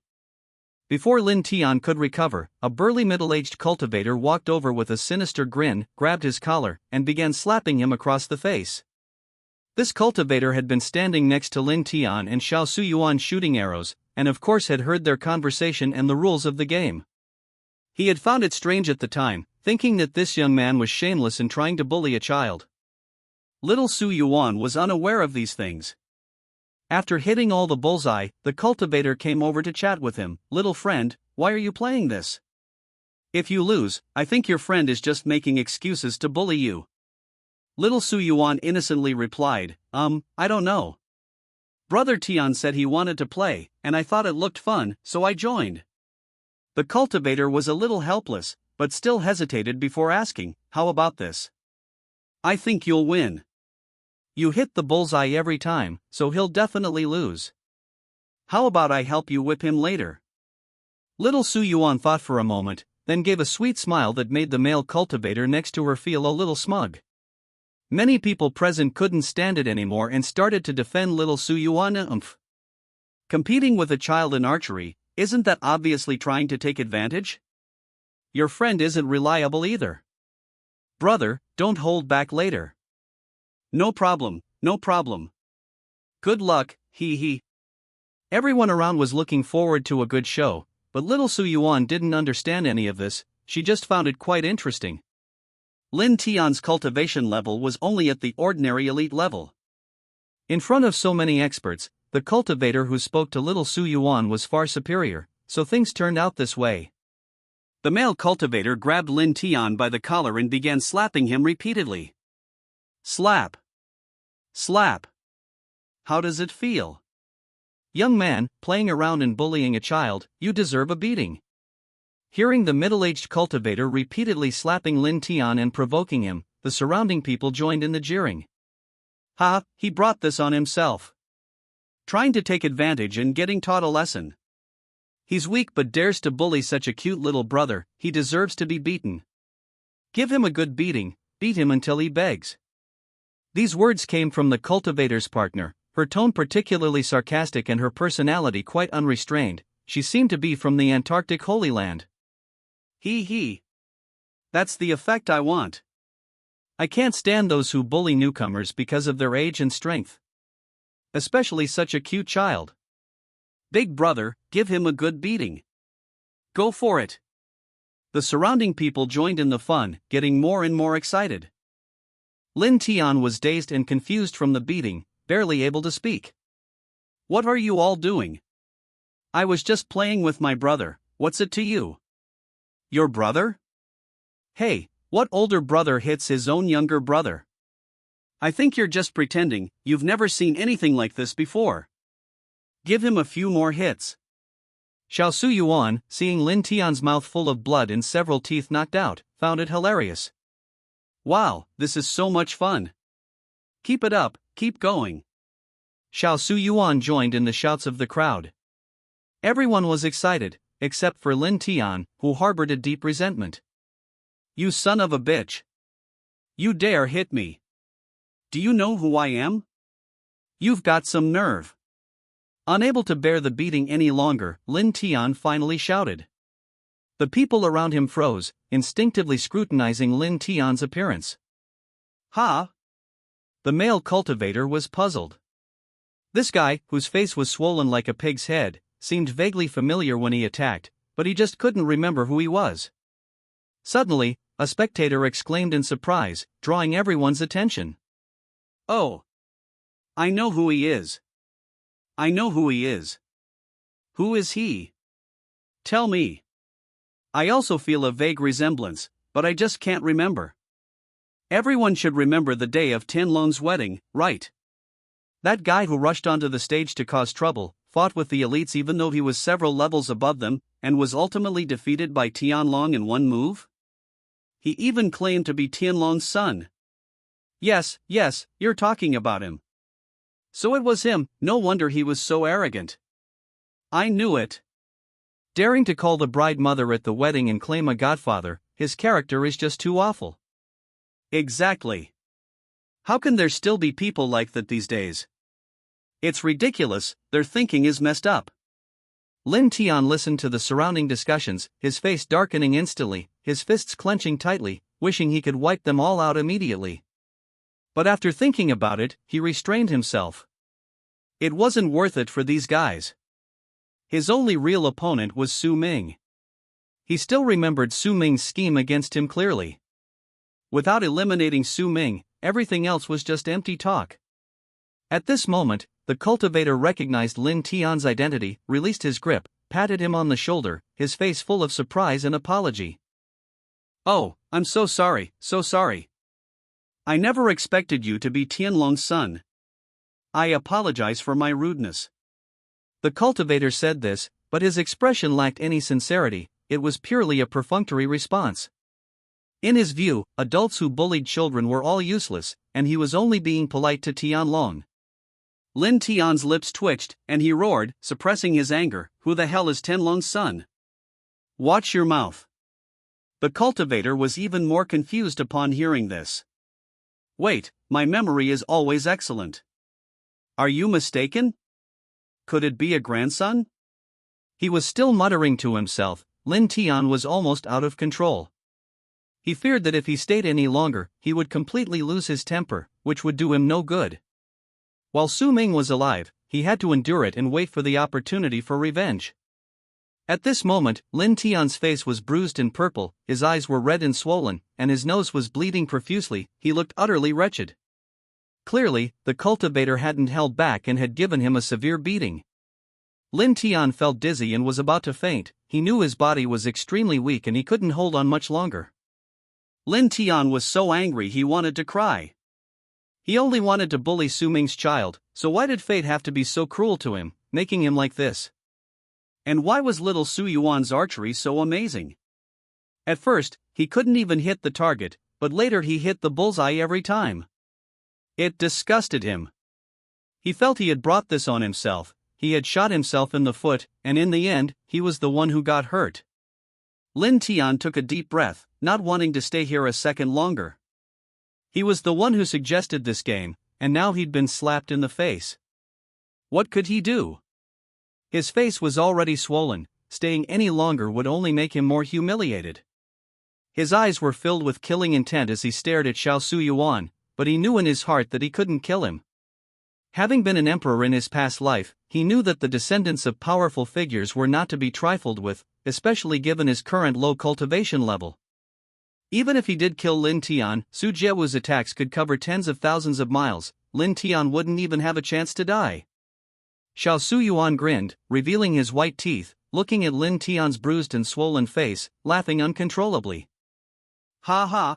Before Lin Tian could recover, a burly middle-aged cultivator walked over with a sinister grin, grabbed his collar, and began slapping him across the face. This cultivator had been standing next to Lin Tian and Xiao Suyuan shooting arrows, and of course had heard their conversation and the rules of the game. He had found it strange at the time, thinking that this young man was shameless in trying to bully a child. Little Suyuan was unaware of these things. After hitting all the bullseye, the cultivator came over to chat with him. "Little friend, why are you playing this? If you lose, I think your friend is just making excuses to bully you." Little Suyuan innocently replied, I don't know. Brother Tian said he wanted to play, and I thought it looked fun, so I joined. The cultivator was a little helpless, but still hesitated before asking, "How about this? I think you'll win. You hit the bullseye every time, so he'll definitely lose. How about I help you whip him later?" Little Suyuan thought for a moment, then gave a sweet smile that made the male cultivator next to her feel a little smug. Many people present couldn't stand it anymore and started to defend little Suyuan. Competing with a child in archery, isn't that obviously trying to take advantage? Your friend isn't reliable either. Brother, don't hold back later. No problem, no problem. Good luck, hee hee. Everyone around was looking forward to a good show, but little Suyuan didn't understand any of this. She just found it quite interesting. Lin Tian's cultivation level was only at the ordinary elite level. In front of so many experts, the cultivator who spoke to little Suyuan was far superior, so things turned out this way. The male cultivator grabbed Lin Tian by the collar and began slapping him repeatedly. Slap. Slap. How does it feel? Young man, playing around and bullying a child, you deserve a beating. Hearing the middle-aged cultivator repeatedly slapping Lin Tian and provoking him, the surrounding people joined in the jeering. Ha, he brought this on himself. Trying to take advantage and getting taught a lesson. He's weak but dares to bully such a cute little brother, he deserves to be beaten. Give him a good beating, beat him until he begs. These words came from the cultivator's partner, her tone particularly sarcastic and her personality quite unrestrained. She seemed to be from the Antarctic Holy Land. Hee hee. That's the effect I want. I can't stand those who bully newcomers because of their age and strength. Especially such a cute child. Big brother, give him a good beating. Go for it. The surrounding people joined in the fun, getting more and more excited. Lin Tian was dazed and confused from the beating, barely able to speak. What are you all doing? I was just playing with my brother, what's it to you? Your brother? Hey, what older brother hits his own younger brother? I think you're just pretending, you've never seen anything like this before. Give him a few more hits. Xiao Suyuan, seeing Lin Tian's mouth full of blood and several teeth knocked out, found it hilarious. Wow, this is so much fun. Keep it up, keep going. Xiao Suyuan joined in the shouts of the crowd. Everyone was excited, except for Lin Tian, who harbored a deep resentment. You son of a bitch. You dare hit me. Do you know who I am? You've got some nerve. Unable to bear the beating any longer, Lin Tian finally shouted. The people around him froze, instinctively scrutinizing Lin Tian's appearance. Ha! The male cultivator was puzzled. This guy, whose face was swollen like a pig's head, seemed vaguely familiar when he attacked, but he just couldn't remember who he was. Suddenly, a spectator exclaimed in surprise, drawing everyone's attention. Oh! I know who he is. I know who he is. Who is he? Tell me. I also feel a vague resemblance, but I just can't remember. Everyone should remember the day of Tianlong's wedding, right? That guy who rushed onto the stage to cause trouble, fought with the elites even though he was several levels above them, and was ultimately defeated by Tianlong in one move? He even claimed to be Tianlong's son. Yes, you're talking about him. So it was him, no wonder he was so arrogant. I knew it. Daring to call the bride mother at the wedding and claim a godfather, his character is just too awful. Exactly. How can there still be people like that these days? It's ridiculous, their thinking is messed up. Lin Tian listened to the surrounding discussions, his face darkening instantly, his fists clenching tightly, wishing he could wipe them all out immediately. But after thinking about it, he restrained himself. It wasn't worth it for these guys. His only real opponent was Su Ming. He still remembered Su Ming's scheme against him clearly. Without eliminating Su Ming, everything else was just empty talk. At this moment, the cultivator recognized Lin Tian's identity, released his grip, patted him on the shoulder, his face full of surprise and apology. "Oh, I'm so sorry, so sorry. I never expected you to be Tianlong's son. I apologize for my rudeness." The cultivator said this, but his expression lacked any sincerity, it was purely a perfunctory response. In his view, adults who bullied children were all useless, and he was only being polite to Tianlong. Lin Tian's lips twitched, and he roared, suppressing his anger, "Who the hell is Tianlong's son? Watch your mouth." The cultivator was even more confused upon hearing this. "Wait, my memory is always excellent. Are you mistaken? Could it be a grandson?" He was still muttering to himself. Lin Tian was almost out of control. He feared that if he stayed any longer, he would completely lose his temper, which would do him no good. While Su Ming was alive, he had to endure it and wait for the opportunity for revenge. At this moment, Lin Tian's face was bruised and purple, his eyes were red and swollen, and his nose was bleeding profusely. He looked utterly wretched. Clearly, the cultivator hadn't held back and had given him a severe beating. Lin Tian felt dizzy and was about to faint. He knew his body was extremely weak and he couldn't hold on much longer. Lin Tian was so angry he wanted to cry. He only wanted to bully Su Ming's child, so why did fate have to be so cruel to him, making him like this? And why was little Su Yuan's archery so amazing? At first, he couldn't even hit the target, but later he hit the bullseye every time. It disgusted him. He felt he had brought this on himself, he had shot himself in the foot, and in the end, he was the one who got hurt. Lin Tian took a deep breath, not wanting to stay here a second longer. He was the one who suggested this game, and now he'd been slapped in the face. What could he do? His face was already swollen, staying any longer would only make him more humiliated. His eyes were filled with killing intent as he stared at Xiao Su Yuan, but he knew in his heart that he couldn't kill him. Having been an emperor in his past life, he knew that the descendants of powerful figures were not to be trifled with, especially given his current low cultivation level. Even if he did kill Lin Tian, Su Jiewu's attacks could cover tens of thousands of miles. Lin Tian wouldn't even have a chance to die. Xiao Su Yuan grinned, revealing his white teeth, looking at Lin Tian's bruised and swollen face, laughing uncontrollably. "Ha ha!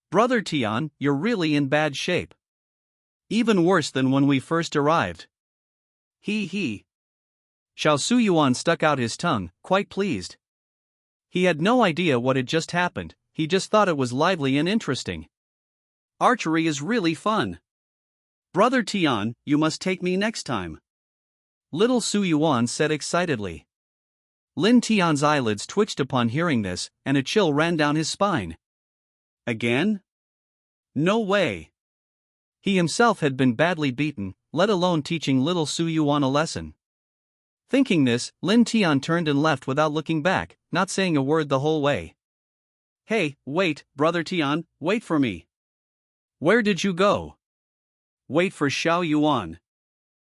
Brother Tian, you're really in bad shape. Even worse than when we first arrived. He he." Xiao Su Yuan stuck out his tongue, quite pleased. He had no idea what had just happened, he just thought it was lively and interesting. "Archery is really fun. Brother Tian, you must take me next time," little Su Yuan said excitedly. Lin Tian's eyelids twitched upon hearing this, and a chill ran down his spine. Again? No way. He himself had been badly beaten, let alone teaching little Su Yuan a lesson. Thinking this, Lin Tian turned and left without looking back, not saying a word the whole way. "Hey, wait, Brother Tian, wait for me." "Where did you go?" "Wait for Xiao Yuan."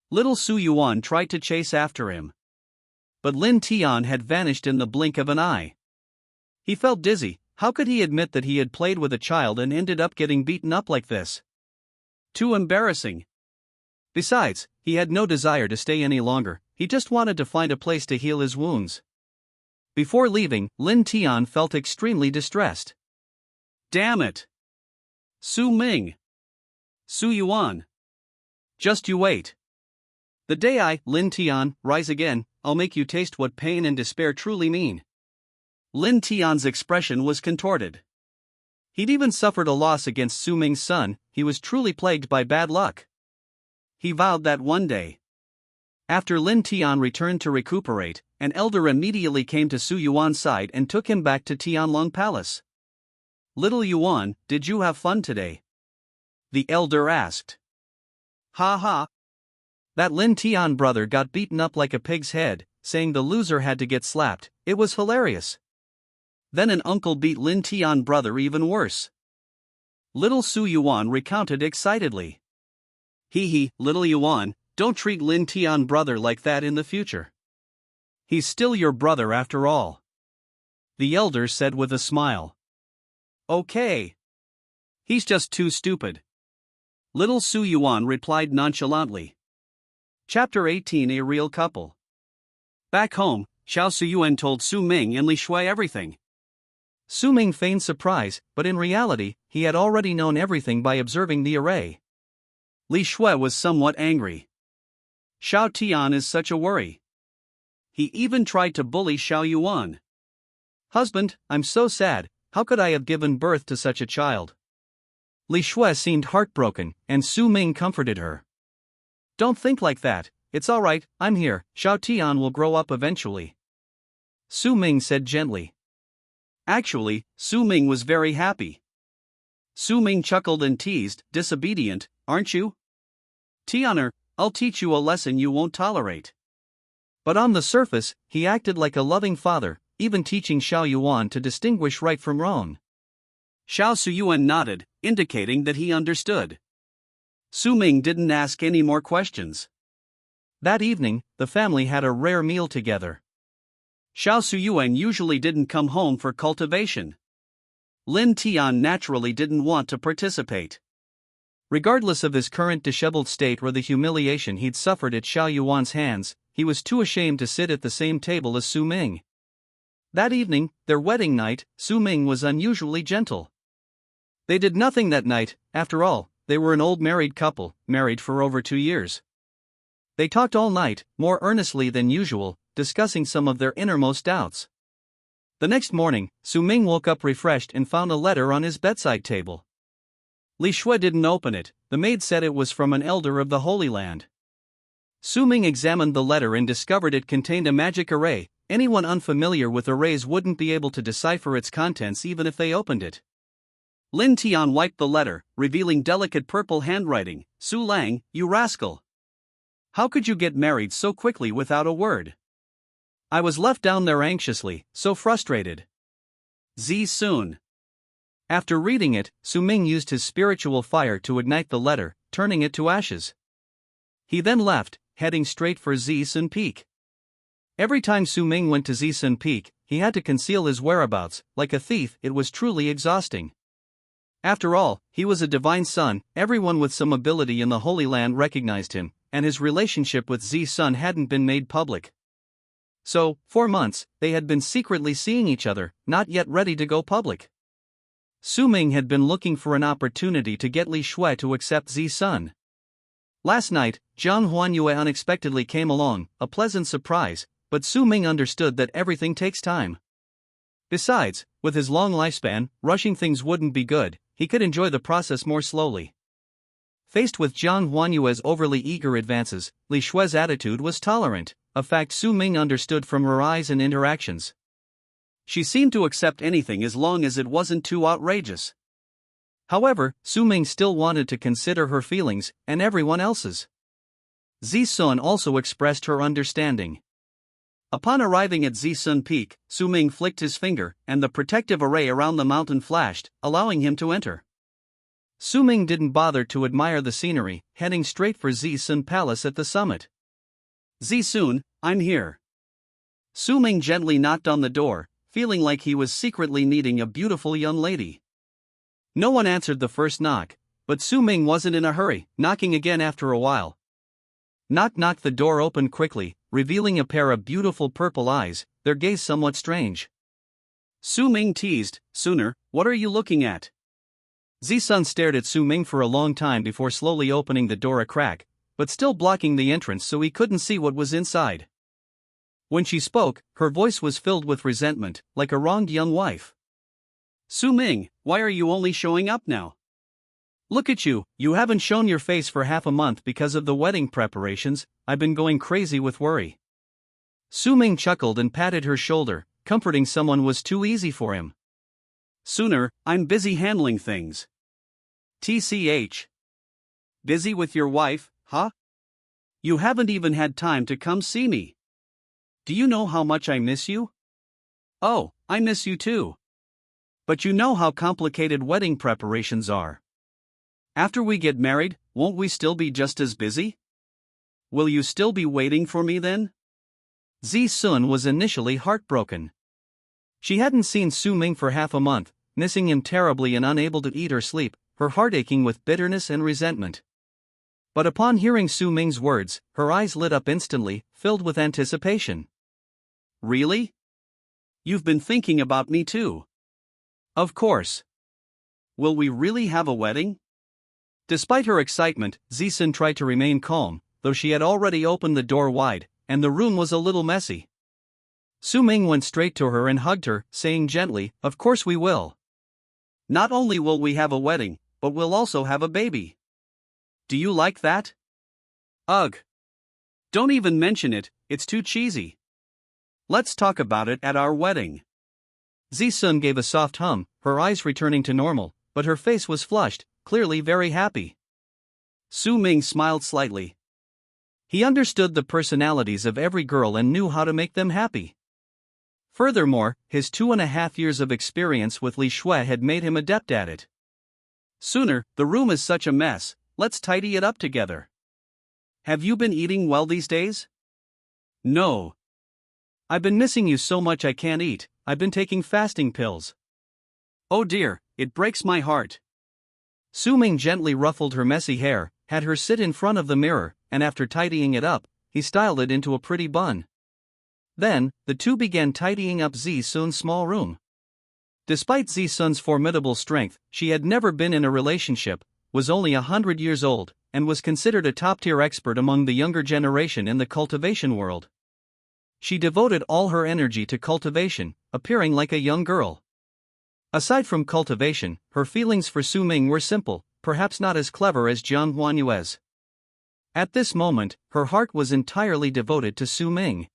Little Su Yuan tried to chase after him. But Lin Tian had vanished in the blink of an eye. He felt dizzy. How could he admit that he had played with a child and ended up getting beaten up like this? Too embarrassing. Besides, he had no desire to stay any longer, he just wanted to find a place to heal his wounds. Before leaving, Lin Tian felt extremely distressed. Damn it! Su Ming! Su Yuan! Just you wait. The day I, Lin Tian, rise again, I'll make you taste what pain and despair truly mean. Lin Tian's expression was contorted. He'd even suffered a loss against Su Ming's son, he was truly plagued by bad luck. He vowed that one day. After Lin Tian returned to recuperate, an elder immediately came to Su Yuan's side and took him back to Tianlong Palace. "Little Yuan, did you have fun today?" the elder asked. "Ha ha! That Lin Tian brother got beaten up like a pig's head, saying the loser had to get slapped. It was hilarious. Then an uncle beat Lin Tian brother even worse. Little Su Yuan recounted excitedly. Hee hee, little Yuan, don't treat Lin Tian brother like that in the future. He's still your brother after all. The elder said with a smile. Okay. He's just too stupid. Little Su Yuan replied nonchalantly. Chapter 18 A Real Couple. Back home, Xiao Suyuan told Su Ming and Li Shui everything. Su Ming feigned surprise, but in reality, he had already known everything by observing the array. Li Shui was somewhat angry. Xiao Tian is such a worry. He even tried to bully Xiao Yuan. Husband, I'm so sad, how could I have given birth to such a child? Li Shui seemed heartbroken, and Su Ming comforted her. Don't think like that, it's alright, I'm here, Xiao Tian will grow up eventually. Su Ming said gently. Actually, Su Ming was very happy. Su Ming chuckled and teased, disobedient, aren't you? Tianer, I'll teach you a lesson you won't tolerate. But on the surface, he acted like a loving father, even teaching Xiao Yuan to distinguish right from wrong. Xiao Suyuan nodded, indicating that he understood. Su Ming didn't ask any more questions. That evening, the family had a rare meal together. Xiao Suyuan usually didn't come home for cultivation. Lin Tian naturally didn't want to participate. Regardless of his current disheveled state or the humiliation he'd suffered at Xiao Yuan's hands, he was too ashamed to sit at the same table as Su Ming. That evening, their wedding night, Su Ming was unusually gentle. They did nothing that night, after all, they were an old married couple, married for over 2 years. They talked all night, more earnestly than usual, discussing some of their innermost doubts. The next morning, Su Ming woke up refreshed and found a letter on his bedside table. Li Shui didn't open it, the maid said it was from an elder of the Holy Land. Su Ming examined the letter and discovered it contained a magic array. Anyone unfamiliar with arrays wouldn't be able to decipher its contents even if they opened it. Lin Tian wiped the letter, revealing delicate purple handwriting. Su Lang, you rascal! How could you get married so quickly without a word? I was left down there anxiously, so frustrated. Zi Sun. After reading it, Su Ming used his spiritual fire to ignite the letter, turning it to ashes. He then left, heading straight for Zi Sun Peak. Every time Su Ming went to Zi Sun Peak, he had to conceal his whereabouts. Like a thief, it was truly exhausting. After all, he was a divine son, everyone with some ability in the Holy Land recognized him, and his relationship with Zi Sun hadn't been made public. So, 4 months, they had been secretly seeing each other, not yet ready to go public. Su Ming had been looking for an opportunity to get Li Shui to accept Zi Sun. Last night, Zhang Huanyue unexpectedly came along, a pleasant surprise, but Su Ming understood that everything takes time. Besides, with his long lifespan, rushing things wouldn't be good, he could enjoy the process more slowly. Faced with Zhang Huanyue's overly eager advances, Li Shui's attitude was tolerant, a fact Su Ming understood from her eyes and interactions. She seemed to accept anything as long as it wasn't too outrageous. However, Su Ming still wanted to consider her feelings, and everyone else's. Zi Sun also expressed her understanding. Upon arriving at Zi Sun Peak, Su Ming flicked his finger, and the protective array around the mountain flashed, allowing him to enter. Su Ming didn't bother to admire the scenery, heading straight for Zi Sun Palace at the summit. Zi Sun, I'm here. Su Ming gently knocked on the door, feeling like he was secretly needing a beautiful young lady. No one answered the first knock, but Su Ming wasn't in a hurry, knocking again after a while. Knock knock. The door opened quickly, revealing a pair of beautiful purple eyes, their gaze somewhat strange. Su Ming teased, Sooner, what are you looking at? Zi Sun stared at Su Ming for a long time before slowly opening the door a crack, but still blocking the entrance so he couldn't see what was inside. When she spoke, her voice was filled with resentment, like a wronged young wife. Su Ming, why are you only showing up now? Look at you, you haven't shown your face for half a month because of the wedding preparations. I've been going crazy with worry. Su Ming chuckled and patted her shoulder, comforting someone was too easy for him. Sooner, I'm busy handling things. TCH. Busy with your wife, huh? You haven't even had time to come see me. Do you know how much I miss you? Oh, I miss you too. But you know how complicated wedding preparations are. After we get married, won't we still be just as busy? Will you still be waiting for me then? Ji-sun was initially heartbroken. She hadn't seen Su-ming for half a month, missing him terribly and unable to eat or sleep, her heart aching with bitterness and resentment. But upon hearing Su-ming's words, her eyes lit up instantly, filled with anticipation. Really? You've been thinking about me too? Of course. Will we really have a wedding? Despite her excitement, Ji-sun tried to remain calm, though she had already opened the door wide, and the room was a little messy. Su-ming went straight to her and hugged her, saying gently, "Of course we will. Not only will we have a wedding, but we'll also have a baby. Do you like that?" Ugh. Don't even mention it, it's too cheesy. Let's talk about it at our wedding. Ji-sun gave a soft hum, her eyes returning to normal, but her face was flushed, clearly very happy. Su-ming smiled slightly. He understood the personalities of every girl and knew how to make them happy. Furthermore, his 2.5 years of experience with Li Shui had made him adept at it. Sooner, the room is such a mess, let's tidy it up together. Have you been eating well these days? No. I've been missing you so much I can't eat, I've been taking fasting pills. Oh dear, it breaks my heart. Su-ming gently ruffled her messy hair, had her sit in front of the mirror, and after tidying it up, he styled it into a pretty bun. Then, the two began tidying up Ji-sun's small room. Despite Ji-sun's formidable strength, she had never been in a relationship, was only 100 years old, and was considered a top-tier expert among the younger generation in the cultivation world. She devoted all her energy to cultivation, appearing like a young girl. Aside from cultivation, her feelings for Su-ming were simple, perhaps not as clever as Jiang Huanyue's. At this moment, her heart was entirely devoted to Su-ming.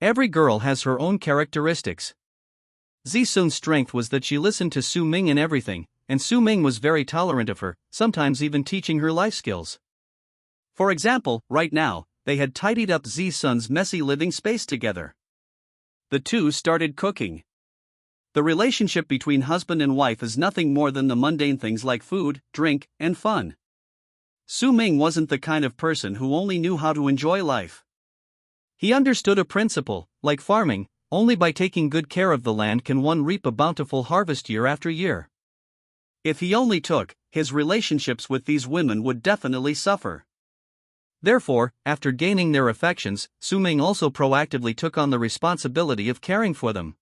Every girl has her own characteristics. Ji-sun's strength was that she listened to Su-ming in everything, and Su-ming was very tolerant of her, sometimes even teaching her life skills. For example, right now, they had tidied up Ji-sun's messy living space together. The two started cooking. The relationship between husband and wife is nothing more than the mundane things like food, drink, and fun. Su-ming wasn't the kind of person who only knew how to enjoy life. He understood a principle, like farming, only by taking good care of the land can one reap a bountiful harvest year after year. If he only took, his relationships with these women would definitely suffer. Therefore, after gaining their affections, Su-ming also proactively took on the responsibility of caring for them.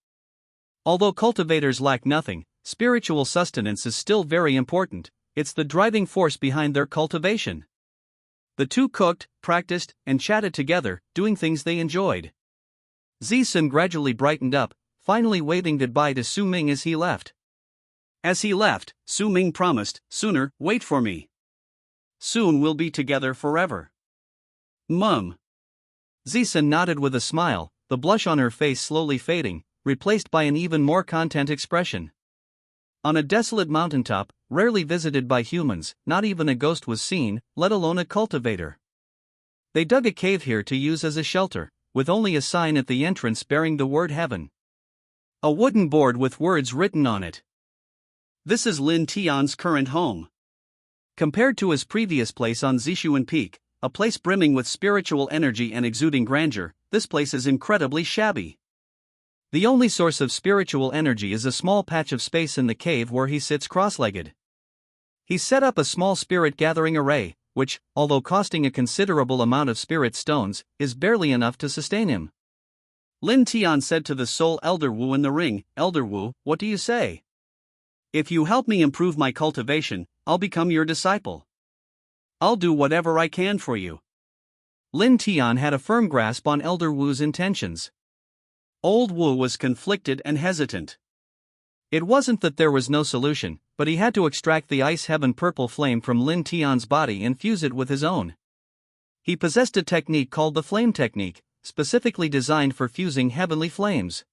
Although cultivators lack nothing, spiritual sustenance is still very important, it's the driving force behind their cultivation. The two cooked, practiced, and chatted together, doing things they enjoyed. Ji-sun gradually brightened up, finally waving goodbye to Su-ming as he left. As he left, Su-ming promised, "Sooner, wait for me. Soon we'll be together forever." Mum. Ji-sun nodded with a smile, the blush on her face slowly fading, replaced by an even more content expression. On a desolate mountaintop, rarely visited by humans, not even a ghost was seen, let alone a cultivator. They dug a cave here to use as a shelter, with only a sign at the entrance bearing the word heaven. A wooden board with words written on it. This is Lin Tian's current home. Compared to his previous place on Zishuan Peak, a place brimming with spiritual energy and exuding grandeur, this place is incredibly shabby. The only source of spiritual energy is a small patch of space in the cave where he sits cross-legged. He set up a small spirit gathering array, which, although costing a considerable amount of spirit stones, is barely enough to sustain him. Lin Tian said to the soul Elder Wu in the ring, "Elder Wu, what do you say? If you help me improve my cultivation, I'll become your disciple. I'll do whatever I can for you." Lin Tian had a firm grasp on Elder Wu's intentions. Old Wu was conflicted and hesitant. It wasn't that there was no solution, but he had to extract the ice heaven purple flame from Lin Tian's body and fuse it with his own. He possessed a technique called the flame technique, specifically designed for fusing heavenly flames.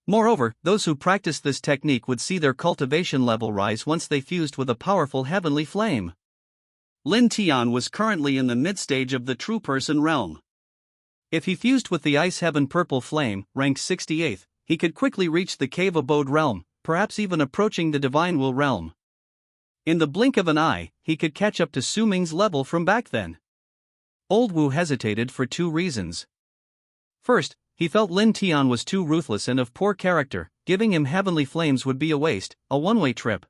Moreover, those who practiced this technique would see their cultivation level rise once they fused with a powerful heavenly flame. Lin Tian was currently in the mid-stage of the true person realm. If he fused with the ice heaven purple flame, ranked 68th, he could quickly reach the cave abode realm, perhaps even approaching the divine will realm. In the blink of an eye, he could catch up to Su Ming's level from back then. Old Wu hesitated for two reasons. First, he felt Lin Tian was too ruthless and of poor character, giving him heavenly flames would be a waste, a one-way trip.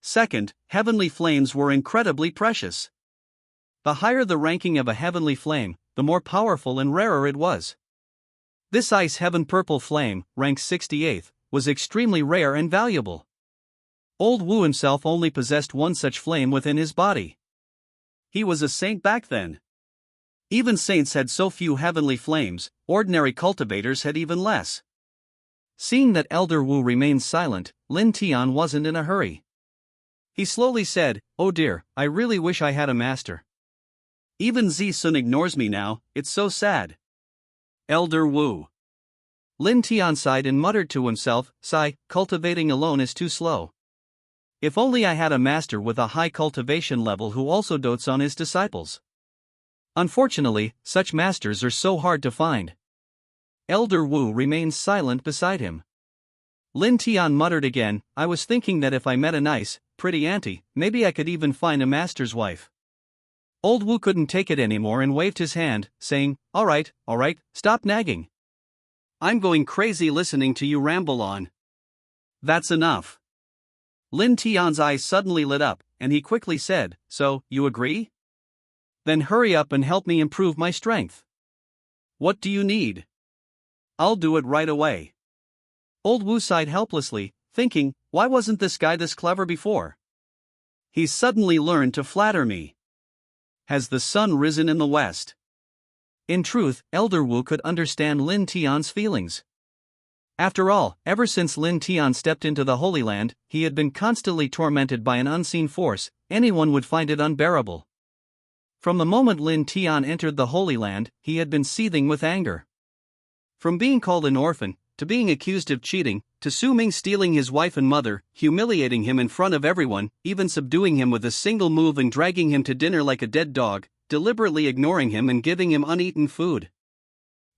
Second, heavenly flames were incredibly precious. The higher the ranking of a heavenly flame, the more powerful and rarer it was. This ice heaven purple flame, ranked 68th, was extremely rare and valuable. Old Wu himself only possessed one such flame within his body. He was a saint back then. Even saints had so few heavenly flames, ordinary cultivators had even less. Seeing that Elder Wu remained silent, Lin Tian wasn't in a hurry. He slowly said, "Oh dear, I really wish I had a master. Even Zi-sun ignores me now, it's so sad." Elder Wu. Lin Tian sighed and muttered to himself, "Sigh, cultivating alone is too slow. If only I had a master with a high cultivation level who also dotes on his disciples." Unfortunately, such masters are so hard to find. Elder Wu remained silent beside him. Lin Tian muttered again, "I was thinking that if I met a nice, pretty auntie, maybe I could even find a master's wife." Old Wu couldn't take it anymore and waved his hand, saying, all right, stop nagging. I'm going crazy listening to you ramble on. That's enough." Lin Tian's eyes suddenly lit up, and he quickly said, "So, you agree? Then hurry up and help me improve my strength. What do you need? I'll do it right away." Old Wu sighed helplessly, thinking, why wasn't this guy this clever before? He's suddenly learned to flatter me. Has the sun risen in the west? In truth, Elder Wu could understand Lin Tian's feelings. After all, ever since Lin Tian stepped into the Holy Land, he had been constantly tormented by an unseen force. Anyone would find it unbearable. From the moment Lin Tian entered the Holy Land, he had been seething with anger. From being called an orphan, to being accused of cheating, to Su Ming stealing his wife and mother, humiliating him in front of everyone, even subduing him with a single move and dragging him to dinner like a dead dog, deliberately ignoring him and giving him uneaten food.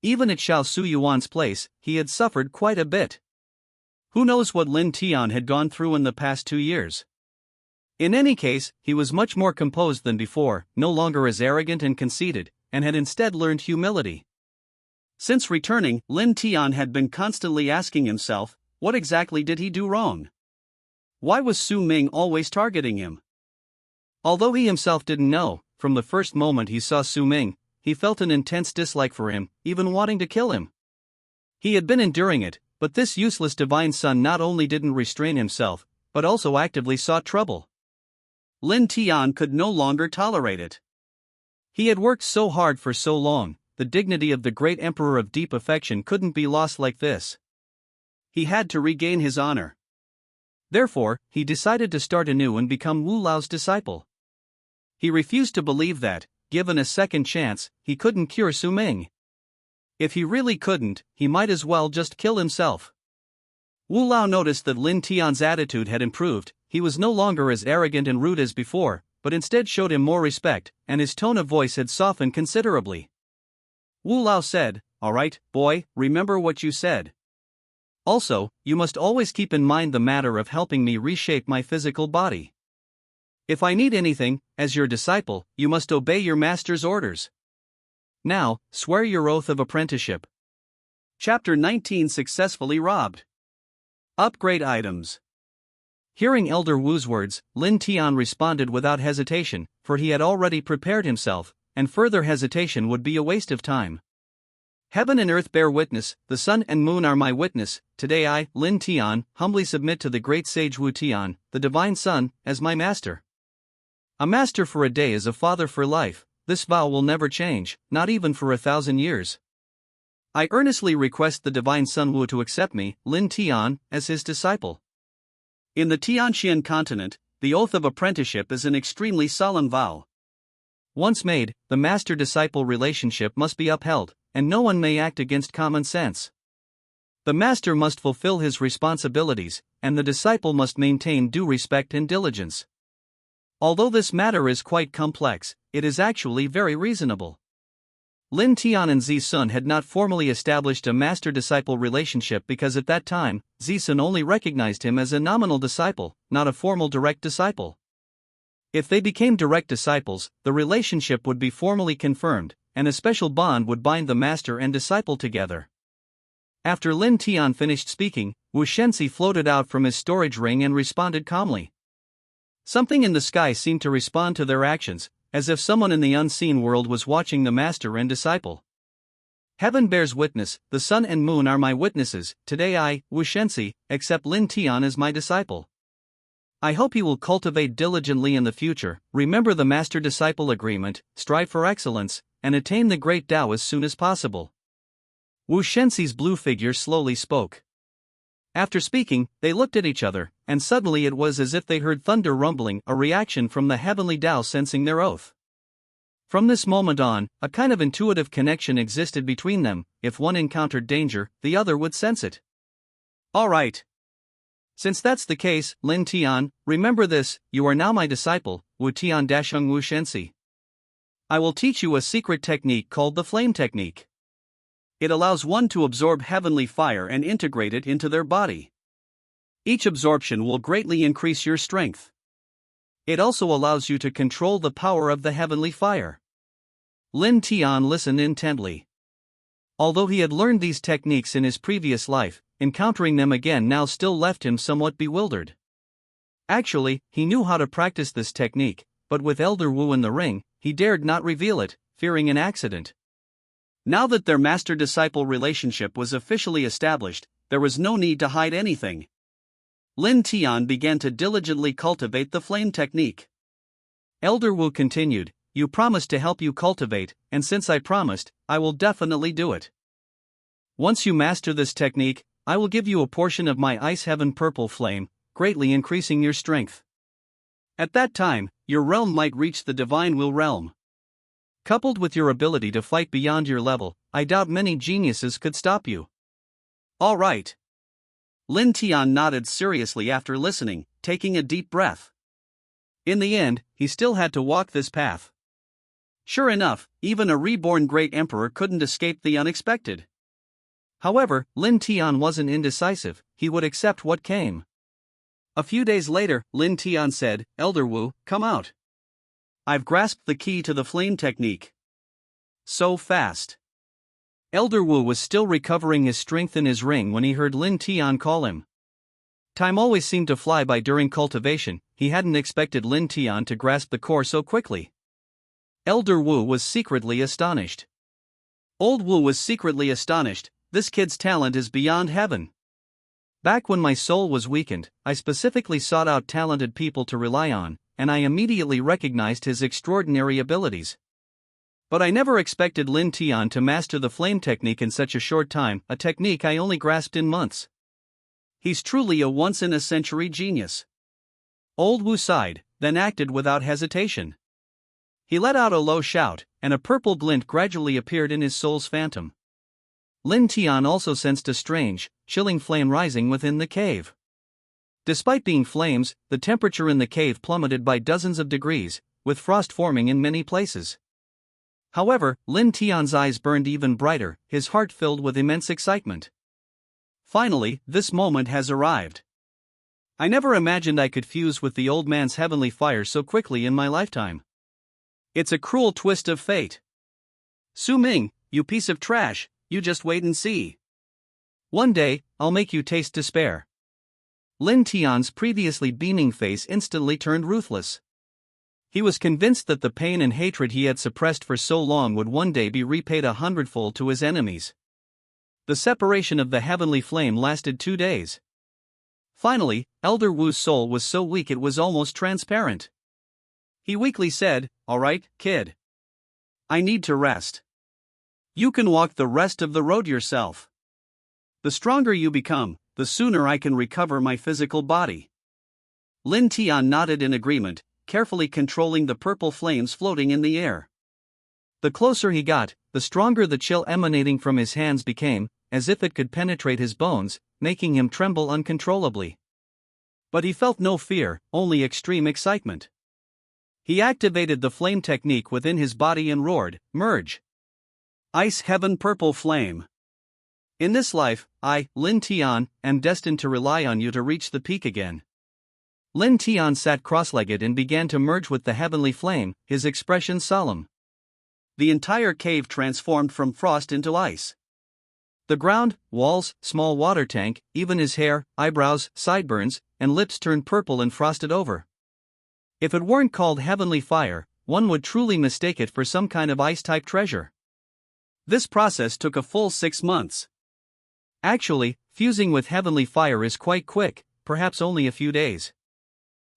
Even at Xiao Su Yuan's place, he had suffered quite a bit. Who knows what Lin Tian had gone through in the past 2 years? In any case, he was much more composed than before, no longer as arrogant and conceited, and had instead learned humility. Since returning, Lin Tian had been constantly asking himself, what exactly did he do wrong? Why was Su Ming always targeting him? Although he himself didn't know, from the first moment he saw Su Ming, he felt an intense dislike for him, even wanting to kill him. He had been enduring it, but this useless divine son not only didn't restrain himself, but also actively sought trouble. Lin Tian could no longer tolerate it. He had worked so hard for so long, the dignity of the great emperor of deep affection couldn't be lost like this. He had to regain his honor. Therefore, he decided to start anew and become Wu Lao's disciple. He refused to believe that, given a second chance, he couldn't cure Su Ming. If he really couldn't, he might as well just kill himself. Wu Lao noticed that Lin Tian's attitude had improved. He was no longer as arrogant and rude as before, but instead showed him more respect, and his tone of voice had softened considerably. Wu Lao said, all right, boy, remember what you said. Also, you must always keep in mind the matter of helping me reshape my physical body. If I need anything, as your disciple, you must obey your master's orders. Now, swear your oath of apprenticeship. Chapter 19 Successfully Robbed. Upgrade items. Hearing Elder Wu's words, Lin Tian responded without hesitation, for he had already prepared himself, and further hesitation would be a waste of time. Heaven and earth bear witness, the sun and moon are my witness, today I, Lin Tian, humbly submit to the great sage Wu Tian, the divine son, as my master. A master for a day is a father for life, this vow will never change, not even for 1,000 years. I earnestly request the divine son Wu to accept me, Lin Tian, as his disciple. In the Tianxian continent, the oath of apprenticeship is an extremely solemn vow. Once made, the master-disciple relationship must be upheld, and no one may act against common sense. The master must fulfill his responsibilities, and the disciple must maintain due respect and diligence. Although this matter is quite complex, it is actually very reasonable. Lin Tian and Zisun had not formally established a master-disciple relationship because at that time, Zisun only recognized him as a nominal disciple, not a formal direct disciple. If they became direct disciples, the relationship would be formally confirmed, and a special bond would bind the master and disciple together. After Lin Tian finished speaking, Wu Shenxi floated out from his storage ring and responded calmly. Something in the sky seemed to respond to their actions, as if someone in the unseen world was watching the master and disciple. Heaven bears witness, the sun and moon are my witnesses, today I, Wu Shenxi, accept Lin Tian as my disciple. I hope he will cultivate diligently in the future, remember the master-disciple agreement, strive for excellence, and attain the great Tao as soon as possible. Wu Shenxi's blue figure slowly spoke. After speaking, they looked at each other, and suddenly it was as if they heard thunder rumbling, a reaction from the heavenly Tao sensing their oath. From this moment on, a kind of intuitive connection existed between them. If one encountered danger, the other would sense it. All right. Since that's the case, Lin Tian, remember this, you are now my disciple, Wu Tian Dasheng Wu Shenxi. I will teach you a secret technique called the flame technique. It allows one to absorb heavenly fire and integrate it into their body. Each absorption will greatly increase your strength. It also allows you to control the power of the heavenly fire. Lin Tian listened intently. Although he had learned these techniques in his previous life, encountering them again now still left him somewhat bewildered. Actually, he knew how to practice this technique, but with Elder Wu in the ring, he dared not reveal it, fearing an accident. Now that their master-disciple relationship was officially established, there was no need to hide anything. Lin Tian began to diligently cultivate the flame technique. Elder Wu continued, you promised to help you cultivate, and since I promised, I will definitely do it. Once you master this technique, I will give you a portion of my ice heaven purple flame, greatly increasing your strength. At that time, your realm might reach the divine will realm. Coupled with your ability to fight beyond your level, I doubt many geniuses could stop you. All right. Lin Tian nodded seriously after listening, taking a deep breath. In the end, he still had to walk this path. Sure enough, even a reborn great emperor couldn't escape the unexpected. However, Lin Tian wasn't indecisive, he would accept what came. A few days later, Lin Tian said, Elder Wu, come out. I've grasped the key to the flame technique. So fast. Elder Wu was still recovering his strength in his ring when he heard Lin Tian call him. Time always seemed to fly by during cultivation, he hadn't expected Lin Tian to grasp the core so quickly. Elder Wu was secretly astonished. Old Wu was secretly astonished, this kid's talent is beyond heaven. Back when my soul was weakened, I specifically sought out talented people to rely on, and I immediately recognized his extraordinary abilities. But I never expected Lin Tian to master the flame technique in such a short time, a technique I only grasped in months. He's truly a once-in-a-century genius. Old Wu sighed, then acted without hesitation. He let out a low shout, and a purple glint gradually appeared in his soul's phantom. Lin Tian also sensed a strange, chilling flame rising within the cave. Despite being flames, the temperature in the cave plummeted by dozens of degrees, with frost forming in many places. However, Lin Tian's eyes burned even brighter, his heart filled with immense excitement. Finally, this moment has arrived. I never imagined I could fuse with the old man's heavenly fire so quickly in my lifetime. It's a cruel twist of fate. Su Ming, you piece of trash, you just wait and see. One day, I'll make you taste despair. Lin Tian's previously beaming face instantly turned ruthless. He was convinced that the pain and hatred he had suppressed for so long would one day be repaid 100-fold to his enemies. The separation of the heavenly flame lasted 2 days. Finally, Elder Wu's soul was so weak it was almost transparent. He weakly said, all right, kid. I need to rest. You can walk the rest of the road yourself. The stronger you become, the sooner I can recover my physical body. Lin Tian nodded in agreement, carefully controlling the purple flames floating in the air. The closer he got, the stronger the chill emanating from his hands became, as if it could penetrate his bones, making him tremble uncontrollably. But he felt no fear, only extreme excitement. He activated the flame technique within his body and roared, merge. Ice Heaven Purple Flame. In this life, I, Lin Tian, am destined to rely on you to reach the peak again. Lin Tian sat cross-legged and began to merge with the heavenly flame, his expression solemn. The entire cave transformed from frost into ice. The ground, walls, small water tank, even his hair, eyebrows, sideburns, and lips turned purple and frosted over. If it weren't called heavenly fire, one would truly mistake it for some kind of ice-type treasure. This process took a full 6 months. Actually, fusing with heavenly fire is quite quick, perhaps only a few days.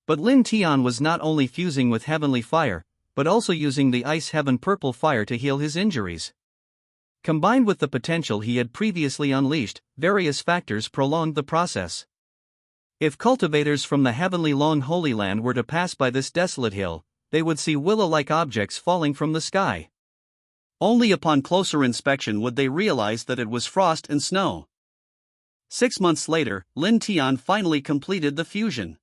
But Lin Tian was not only fusing with heavenly fire, but also using the ice heaven purple fire to heal his injuries. Combined with the potential he had previously unleashed, various factors prolonged the process. If cultivators from the heavenly long Holy Land were to pass by this desolate hill, they would see willow-like objects falling from the sky. Only upon closer inspection would they realize that it was frost and snow. 6 months later, Lin Tian finally completed the fusion.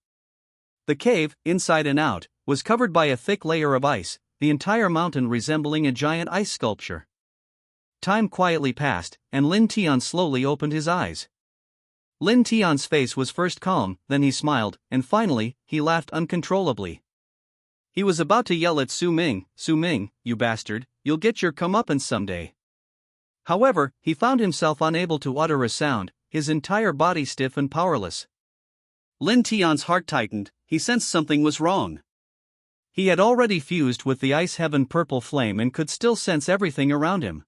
The cave, inside and out, was covered by a thick layer of ice, the entire mountain resembling a giant ice sculpture. Time quietly passed, and Lin Tian slowly opened his eyes. Lin Tian's face was first calm, then he smiled, and finally, he laughed uncontrollably. He was about to yell at Su Ming, you bastard, you'll get your comeuppance someday. However, he found himself unable to utter a sound, his entire body stiff and powerless. Lin Tian's heart tightened, he sensed something was wrong. He had already fused with the ice heaven purple flame and could still sense everything around him.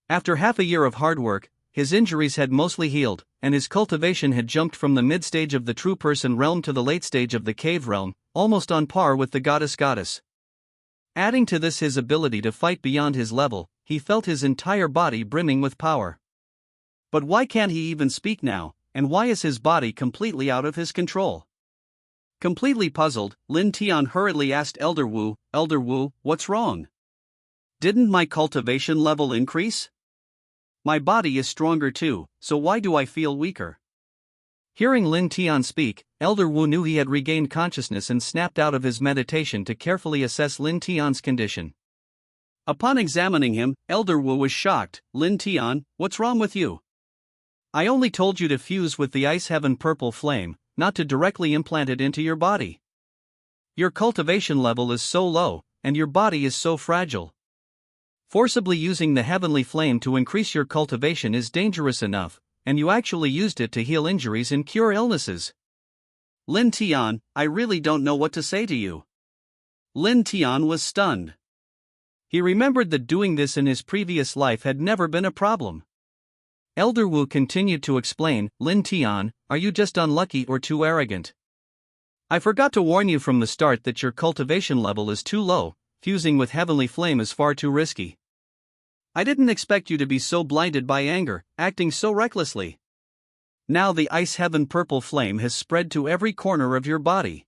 After half a year of hard work, his injuries had mostly healed, and his cultivation had jumped from the mid-stage of the true person realm to the late stage of the cave realm, almost on par with the goddess. Adding to this his ability to fight beyond his level, he felt his entire body brimming with power. But why can't he even speak now, and why is his body completely out of his control? Completely puzzled, Lin Tian hurriedly asked Elder Wu, what's wrong? Didn't my cultivation level increase? My body is stronger too, so why do I feel weaker? Hearing Lin Tian speak, Elder Wu knew he had regained consciousness and snapped out of his meditation to carefully assess Lin Tian's condition. Upon examining him, Elder Wu was shocked. Lin Tian, what's wrong with you? I only told you to fuse with the ice heaven purple flame, not to directly implant it into your body. Your cultivation level is so low, and your body is so fragile. Forcibly using the heavenly flame to increase your cultivation is dangerous enough, and you actually used it to heal injuries and cure illnesses. Lin Tian, I really don't know what to say to you. Lin Tian was stunned. He remembered that doing this in his previous life had never been a problem. Elder Wu continued to explain, Lin Tian, are you just unlucky or too arrogant? I forgot to warn you from the start that your cultivation level is too low, fusing with heavenly flame is far too risky. I didn't expect you to be so blinded by anger, acting so recklessly. Now the ice heaven purple flame has spread to every corner of your body.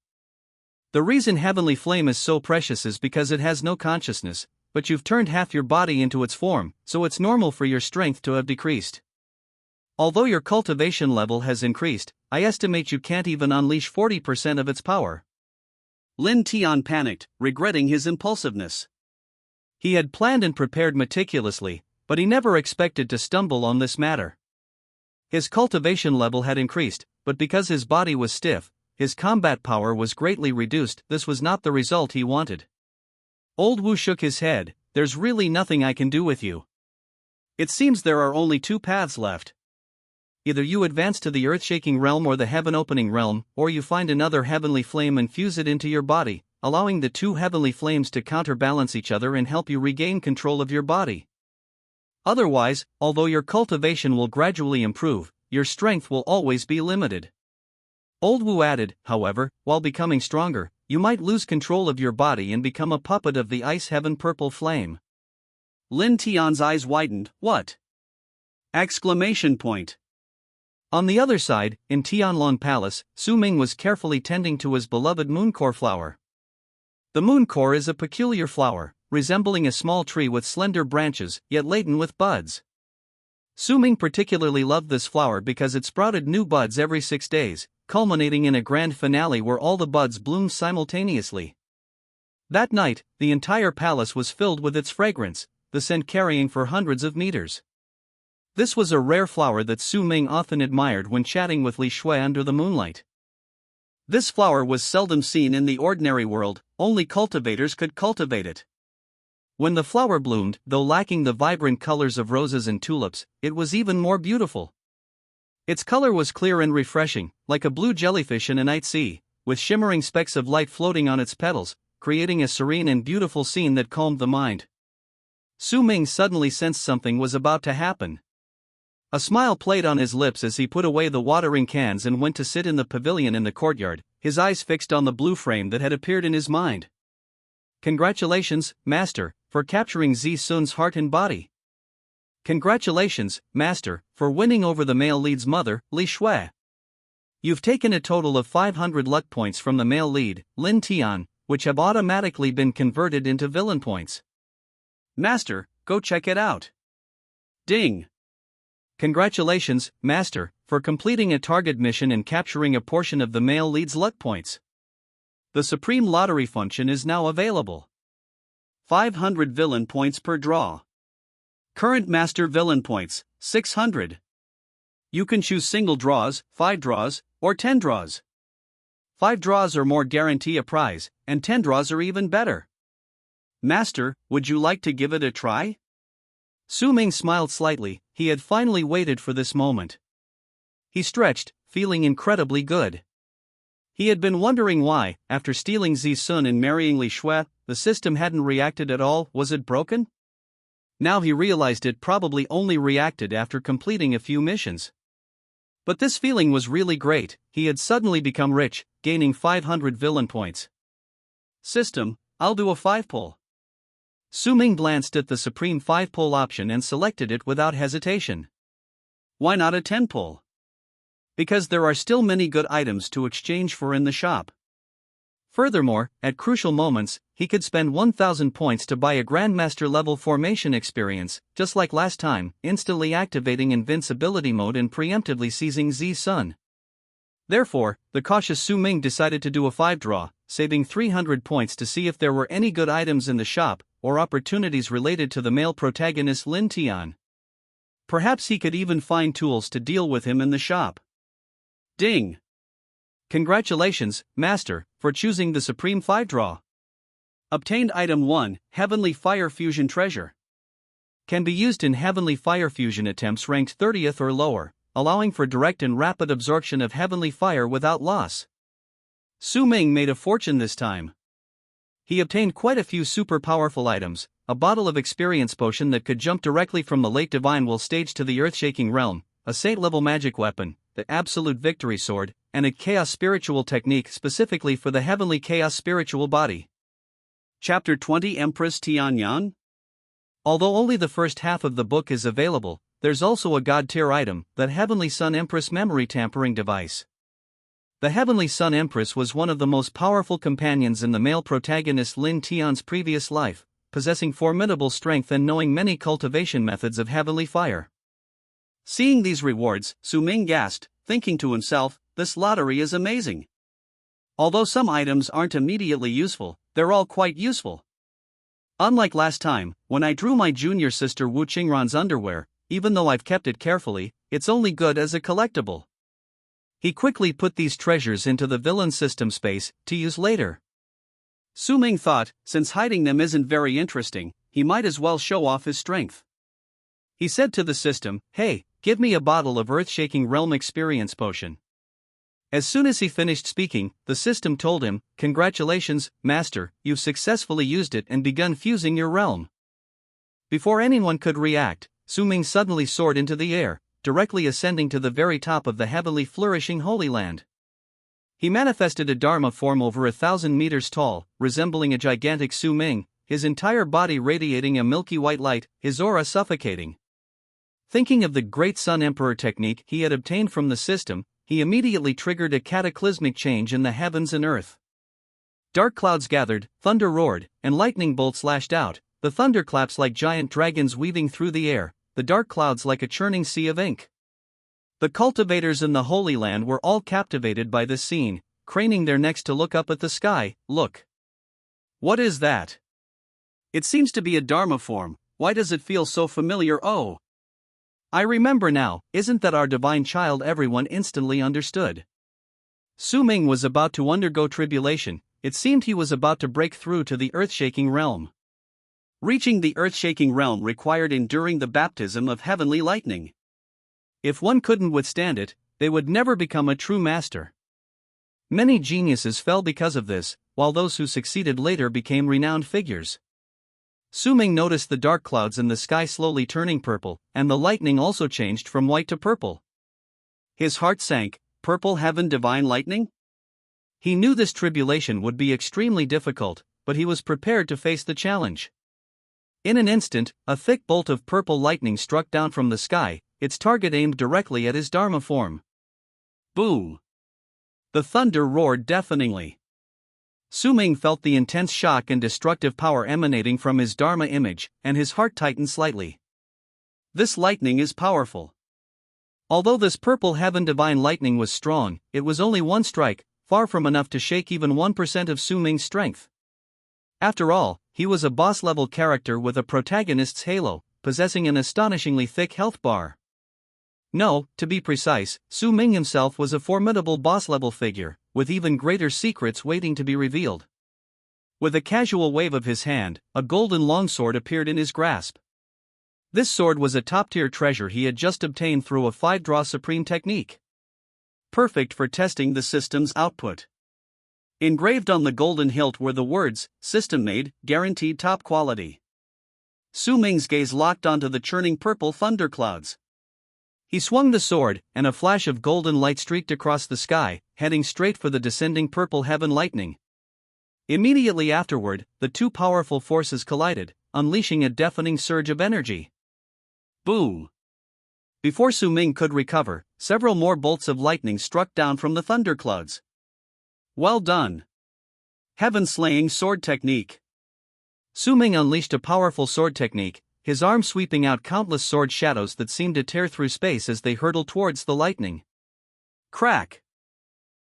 The reason heavenly flame is so precious is because it has no consciousness, but you've turned half your body into its form, so it's normal for your strength to have decreased. Although your cultivation level has increased, I estimate you can't even unleash 40% of its power. Lin Tian panicked, regretting his impulsiveness. He had planned and prepared meticulously, but he never expected to stumble on this matter. His cultivation level had increased, but because his body was stiff, his combat power was greatly reduced. This was not the result he wanted. Old Wu shook his head, there's really nothing I can do with you. It seems there are only 2 paths left. Either you advance to the earth-shaking realm or the heaven-opening realm, or you find another heavenly flame and fuse it into your body, allowing the 2 heavenly flames to counterbalance each other and help you regain control of your body. Otherwise, although your cultivation will gradually improve, your strength will always be limited. Old Wu added, however, while becoming stronger, you might lose control of your body and become a puppet of the ice heaven purple flame. Lin Tian's eyes widened, what? Exclamation point. On the other side, in Tianlong Palace, Su Ming was carefully tending to his beloved mooncore flower. The mooncore is a peculiar flower, resembling a small tree with slender branches, yet laden with buds. Su Ming particularly loved this flower because it sprouted new buds every 6 days, culminating in a grand finale where all the buds bloomed simultaneously. That night, the entire palace was filled with its fragrance, the scent carrying for hundreds of meters. This was a rare flower that Su Ming often admired when chatting with Li Shui under the moonlight. This flower was seldom seen in the ordinary world, only cultivators could cultivate it. When the flower bloomed, though lacking the vibrant colors of roses and tulips, it was even more beautiful. Its color was clear and refreshing, like a blue jellyfish in a night sea, with shimmering specks of light floating on its petals, creating a serene and beautiful scene that calmed the mind. Su Ming suddenly sensed something was about to happen. A smile played on his lips as he put away the watering cans and went to sit in the pavilion in the courtyard, his eyes fixed on the blue frame that had appeared in his mind. Congratulations, Master, for capturing Zi Sun's heart and body. Congratulations, Master, for winning over the male lead's mother, Li Shui. You've taken a total of 500 luck points from the male lead, Lin Tian, which have automatically been converted into villain points. Master, go check it out. Ding! Congratulations, Master, for completing a target mission and capturing a portion of the male lead's luck points. The Supreme Lottery function is now available. 500 villain points per draw. Current Master villain points, 600. You can choose single draws, 5 draws, or 10 draws. 5 draws or more guarantee a prize, and 10 draws are even better. Master, would you like to give it a try? Su Ming smiled slightly, he had finally waited for this moment. He stretched, feeling incredibly good. He had been wondering why, after stealing Zi Sun and marrying Li Shui, the system hadn't reacted at all. Was it broken? Now he realized it probably only reacted after completing a few missions. But this feeling was really great, he had suddenly become rich, gaining 500 villain points. System, I'll do a 5-pull. Su Ming glanced at the Supreme 5-pull option and selected it without hesitation. Why not a 10-pull? Because there are still many good items to exchange for in the shop. Furthermore, at crucial moments, he could spend 1,000 points to buy a Grandmaster level formation experience, just like last time, instantly activating invincibility mode and preemptively seizing Zi Sun. Therefore, the cautious Su Ming decided to do a 5-draw, saving 300 points to see if there were any good items in the shop, or opportunities related to the male protagonist Lin Tian. Perhaps he could even find tools to deal with him in the shop. Ding! Congratulations, Master, for choosing the Supreme 5-draw. Obtained Item 1, Heavenly Fire Fusion Treasure. Can be used in Heavenly Fire Fusion attempts ranked 30th or lower, allowing for direct and rapid absorption of Heavenly Fire without loss. Su Ming made a fortune this time. He obtained quite a few super powerful items, a bottle of experience potion that could jump directly from the Lake Divine Will stage to the earth-shaking realm, a saint-level magic weapon, the Absolute Victory Sword, and a Chaos Spiritual Technique specifically for the Heavenly Chaos Spiritual Body. Chapter 20 Empress Tianyan? Although only the first half of the book is available, there's also a god-tier item, the Heavenly Sun Empress Memory Tampering Device. The Heavenly Sun Empress was one of the most powerful companions in the male protagonist Lin Tian's previous life, possessing formidable strength and knowing many cultivation methods of heavenly fire. Seeing these rewards, Su Ming gasped, thinking to himself, this lottery is amazing. Although some items aren't immediately useful, they're all quite useful. Unlike last time, when I drew my junior sister Wu Qingran's underwear, even though I've kept it carefully, it's only good as a collectible. He quickly put these treasures into the villain system space, to use later. Su Ming thought, since hiding them isn't very interesting, he might as well show off his strength. He said to the system, hey, give me a bottle of earth-shaking realm experience potion. As soon as he finished speaking, the system told him, congratulations, Master, you've successfully used it and begun fusing your realm. Before anyone could react, Su Ming suddenly soared into the air, directly ascending to the very top of the heavenly flourishing Holy Land. He manifested a Dharma form over 1,000 meters tall, resembling a gigantic Su Ming, his entire body radiating a milky white light, his aura suffocating. Thinking of the Great Sun Emperor technique he had obtained from the system, he immediately triggered a cataclysmic change in the heavens and earth. Dark clouds gathered, thunder roared, and lightning bolts lashed out, the thunderclaps like giant dragons weaving through the air, the dark clouds like a churning sea of ink. The cultivators in the Holy Land were all captivated by this scene, craning their necks to look up at the sky. Look. What is that? It seems to be a Dharma form. why does it feel so familiar? Oh, I remember now, isn't that our divine child? Everyone instantly understood. Su Ming was about to undergo tribulation. It seemed he was about to break through to the earth-shaking realm. Reaching the earth-shaking realm required enduring the baptism of heavenly lightning. If one couldn't withstand it, they would never become a true master. Many geniuses fell because of this, while those who succeeded later became renowned figures. Su Ming noticed the dark clouds in the sky slowly turning purple, and the lightning also changed from white to purple. His heart sank. Purple heaven, divine lightning? He knew this tribulation would be extremely difficult, but he was prepared to face the challenge. In an instant, a thick bolt of purple lightning struck down from the sky, its target aimed directly at his Dharma form. Boom! The thunder roared deafeningly. Su Ming felt the intense shock and destructive power emanating from his Dharma image, and his heart tightened slightly. This lightning is powerful. Although this purple heaven divine lightning was strong, it was only one strike, far from enough to shake even 1% of Su Ming's strength. After all, he was a boss-level character with a protagonist's halo, possessing an astonishingly thick health bar. No, to be precise, Su Ming himself was a formidable boss-level figure, with even greater secrets waiting to be revealed. With a casual wave of his hand, a golden longsword appeared in his grasp. This sword was a top-tier treasure he had just obtained through a 5-draw supreme technique. Perfect for testing the system's output. Engraved on the golden hilt were the words, "System-made, guaranteed top quality." Su Ming's gaze locked onto the churning purple thunderclouds. He swung the sword, and a flash of golden light streaked across the sky, heading straight for the descending purple heaven lightning. Immediately afterward, the two powerful forces collided, unleashing a deafening surge of energy. Boom! Before Su Ming could recover, several more bolts of lightning struck down from the thunderclouds. Well done! Heaven-slaying sword technique. Su Ming unleashed a powerful sword technique, his arm sweeping out countless sword shadows that seemed to tear through space as they hurtled towards the lightning. Crack!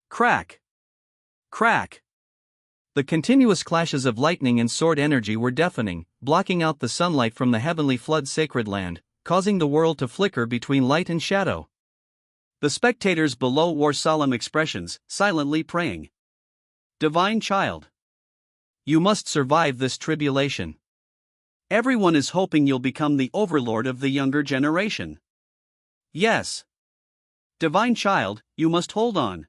Crack! Crack! The continuous clashes of lightning and sword energy were deafening, blocking out the sunlight from the heavenly flood sacred land, causing the world to flicker between light and shadow. The spectators below wore solemn expressions, silently praying. Divine child, you must survive this tribulation. Everyone is hoping you'll become the overlord of the younger generation. Yes. Divine child, you must hold on.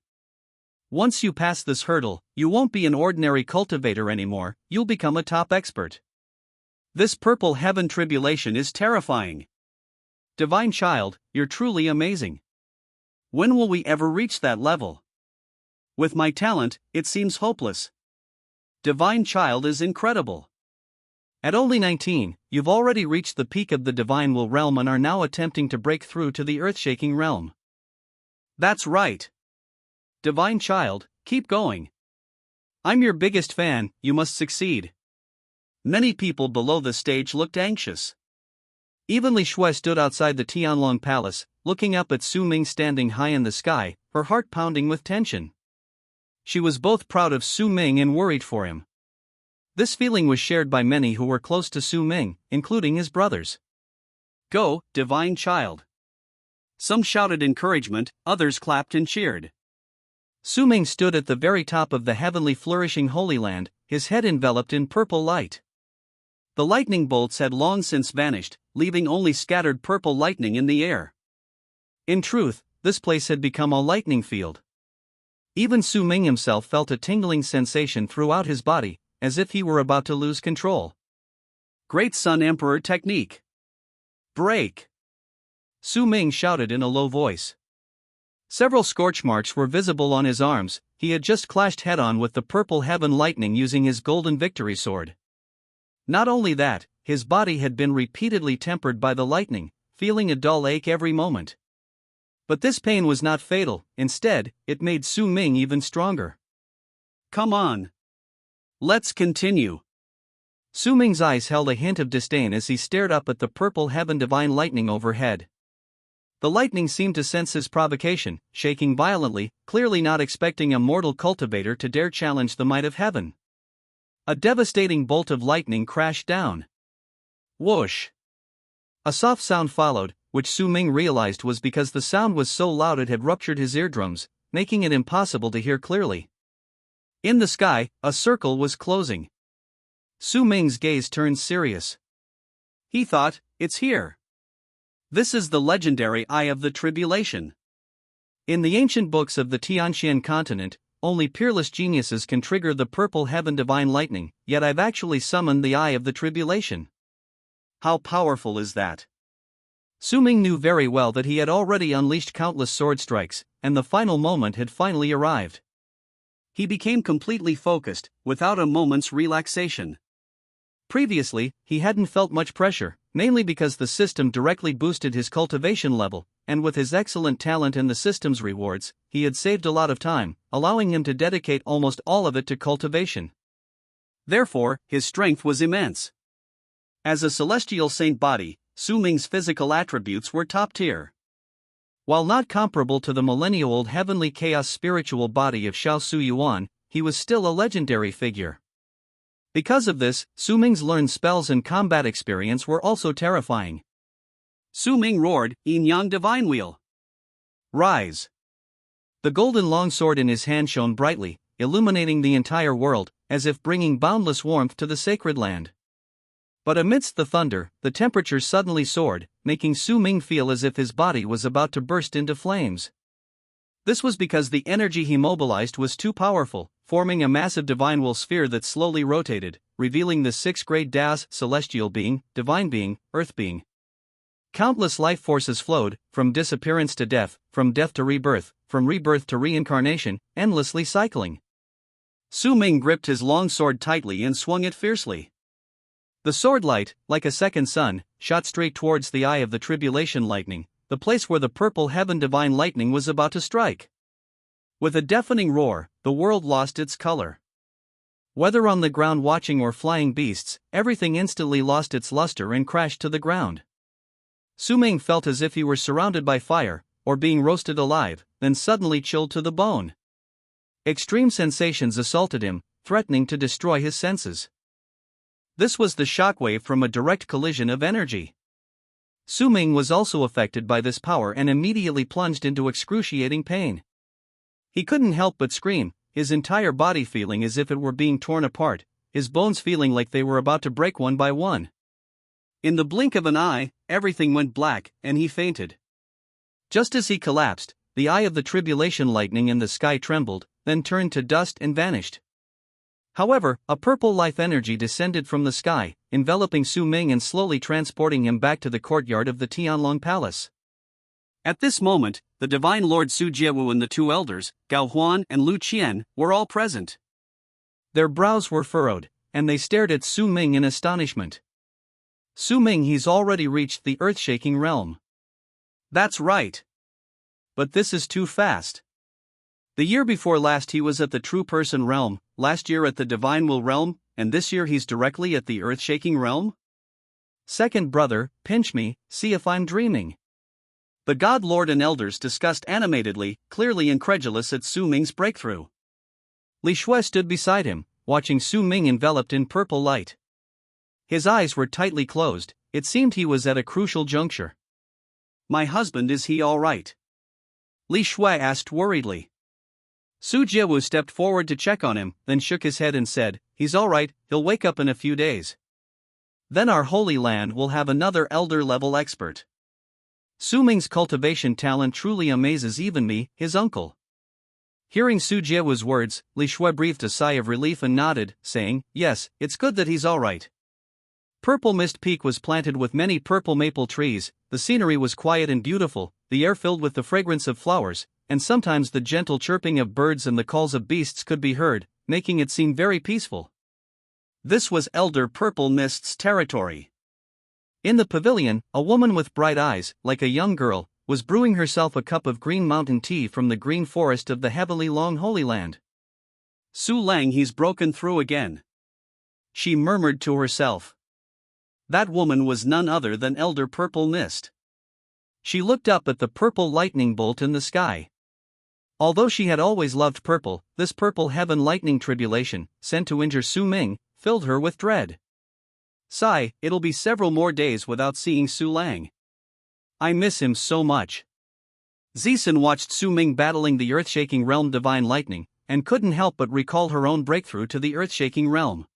Once you pass this hurdle, you won't be an ordinary cultivator anymore, you'll become a top expert. This purple heaven tribulation is terrifying. Divine child, you're truly amazing. When will we ever reach that level? With my talent, it seems hopeless. Divine child is incredible. At only 19, you've already reached the peak of the divine will realm and are now attempting to break through to the earth-shaking realm. That's right. Divine child, keep going. I'm your biggest fan, you must succeed. Many people below the stage looked anxious. Even Li Shui stood outside the Tianlong Palace, looking up at Su Ming standing high in the sky, her heart pounding with tension. She was both proud of Su Ming and worried for him. This feeling was shared by many who were close to Su Ming, including his brothers. Go, divine child. Some shouted encouragement, others clapped and cheered. Su Ming stood at the very top of the heavenly flourishing Holy Land, his head enveloped in purple light. The lightning bolts had long since vanished, leaving only scattered purple lightning in the air. In truth, this place had become a lightning field. Even Su Ming himself felt a tingling sensation throughout his body, as if he were about to lose control. Great Sun Emperor technique. Break! Su Ming shouted in a low voice. Several scorch marks were visible on his arms. He had just clashed head-on with the purple heaven lightning using his golden victory sword. Not only that, his body had been repeatedly tempered by the lightning, feeling a dull ache every moment. But this pain was not fatal, instead, it made Su Ming even stronger. Come on. Let's continue. Su Ming's eyes held a hint of disdain as he stared up at the purple heaven divine lightning overhead. The lightning seemed to sense his provocation, shaking violently, clearly not expecting a mortal cultivator to dare challenge the might of heaven. A devastating bolt of lightning crashed down. Whoosh! A soft sound followed, which Su Ming realized was because the sound was so loud it had ruptured his eardrums, making it impossible to hear clearly. In the sky, a circle was closing. Su Ming's gaze turned serious. He thought, it's here. This is the legendary Eye of the Tribulation. In the ancient books of the Tianxian continent, only peerless geniuses can trigger the purple heaven divine lightning, yet I've actually summoned the Eye of the Tribulation. How powerful is that? Su Ming knew very well that he had already unleashed countless sword strikes, and the final moment had finally arrived. He became completely focused, without a moment's relaxation. Previously, he hadn't felt much pressure, mainly because the system directly boosted his cultivation level, and with his excellent talent and the system's rewards, he had saved a lot of time, allowing him to dedicate almost all of it to cultivation. Therefore, his strength was immense. As a celestial saint body, Su Ming's physical attributes were top tier. While not comparable to the millennia-old heavenly chaos spiritual body of Xiao Su Yuan, he was still a legendary figure. Because of this, Su Ming's learned spells and combat experience were also terrifying. Su Ming roared, "Yin Yang Divine Wheel! Rise!" The golden longsword in his hand shone brightly, illuminating the entire world, as if bringing boundless warmth to the sacred land. But amidst the thunder, the temperature suddenly soared, making Su Ming feel as if his body was about to burst into flames. This was because the energy he mobilized was too powerful, forming a massive divine will sphere that slowly rotated, revealing the 6 great Das: celestial being, divine being, earth being. Countless life forces flowed, from disappearance to death, from death to rebirth, from rebirth to reincarnation, endlessly cycling. Su Ming gripped his long sword tightly and swung it fiercely. The sword light, like a second sun, shot straight towards the Eye of the Tribulation lightning, the place where the purple heaven divine lightning was about to strike. With a deafening roar, the world lost its color. Whether on the ground watching or flying beasts, everything instantly lost its luster and crashed to the ground. Su Ming felt as if he were surrounded by fire, or being roasted alive, then suddenly chilled to the bone. Extreme sensations assaulted him, threatening to destroy his senses. This was the shockwave from a direct collision of energy. Su Ming was also affected by this power and immediately plunged into excruciating pain. He couldn't help but scream, his entire body feeling as if it were being torn apart, his bones feeling like they were about to break one by one. In the blink of an eye, everything went black, and he fainted. Just as he collapsed, the Eye of the Tribulation lightning in the sky trembled, then turned to dust and vanished. However, a purple life energy descended from the sky, enveloping Su Ming and slowly transporting him back to the courtyard of the Tianlong Palace. At this moment, the Divine Lord Su Jiewu and the 2 elders, Gao Huan and Lu Qian, were all present. Their brows were furrowed, and they stared at Su Ming in astonishment. "Su Ming, he's already reached the earth-shaking realm." "That's right. But this is too fast. The year before last he was at the True Person realm, last year at the Divine Will realm, and this year he's directly at the earth-shaking realm? Second brother, pinch me, see if I'm dreaming." The God Lord and elders discussed animatedly, clearly incredulous at Su Ming's breakthrough. Li Shui stood beside him, watching Su Ming enveloped in purple light. His eyes were tightly closed, it seemed he was at a crucial juncture. "My husband, is he all right?" Li Shui asked worriedly. Su Jiewu stepped forward to check on him, then shook his head and said, "He's all right, he'll wake up in a few days. Then our holy land will have another elder-level expert." Su Ming's cultivation talent truly amazes even me, his uncle. Hearing Su Jiewu's words, Li Shui breathed a sigh of relief and nodded, saying, "Yes, it's good that he's all right." Purple Mist Peak was planted with many purple maple trees, the scenery was quiet and beautiful, the air filled with the fragrance of flowers, and sometimes the gentle chirping of birds and the calls of beasts could be heard, making it seem very peaceful. This was Elder Purple Mist's territory. In the pavilion, a woman with bright eyes, like a young girl, was brewing herself a cup of green mountain tea from the green forest of the heavily long Holy Land. "Su Lang, he's broken through again," she murmured to herself. That woman was none other than Elder Purple Mist. She looked up at the purple lightning bolt in the sky. Although she had always loved purple, this purple heaven lightning tribulation, sent to injure Su Ming, filled her with dread. Sigh, it'll be several more days without seeing Su Lang. I miss him so much. Zisun watched Su Ming battling the earth-shaking realm divine lightning, and couldn't help but recall her own breakthrough to the earth-shaking realm.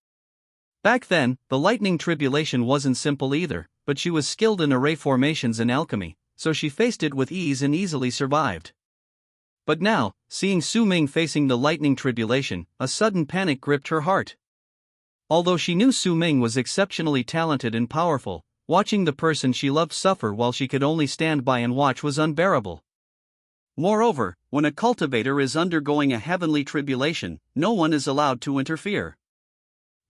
Back then, the lightning tribulation wasn't simple either, but she was skilled in array formations and alchemy, so she faced it with ease and easily survived. But now, seeing Su Ming facing the lightning tribulation, a sudden panic gripped her heart. Although she knew Su Ming was exceptionally talented and powerful, watching the person she loved suffer while she could only stand by and watch was unbearable. Moreover, when a cultivator is undergoing a heavenly tribulation, no one is allowed to interfere.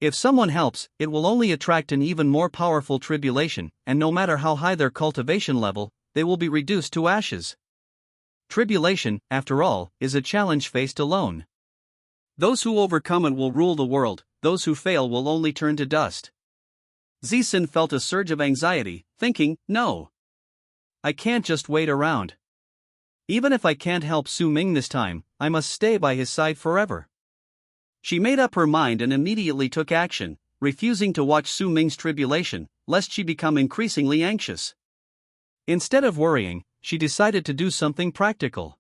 If someone helps, it will only attract an even more powerful tribulation, and no matter how high their cultivation level, they will be reduced to ashes. Tribulation, after all, is a challenge faced alone. Those who overcome it will rule the world, those who fail will only turn to dust. Zisun felt a surge of anxiety, thinking, no. I can't just wait around. Even if I can't help Su Ming this time, I must stay by his side forever. She made up her mind and immediately took action, refusing to watch Su Ming's tribulation, lest she become increasingly anxious. Instead of worrying, she decided to do something practical.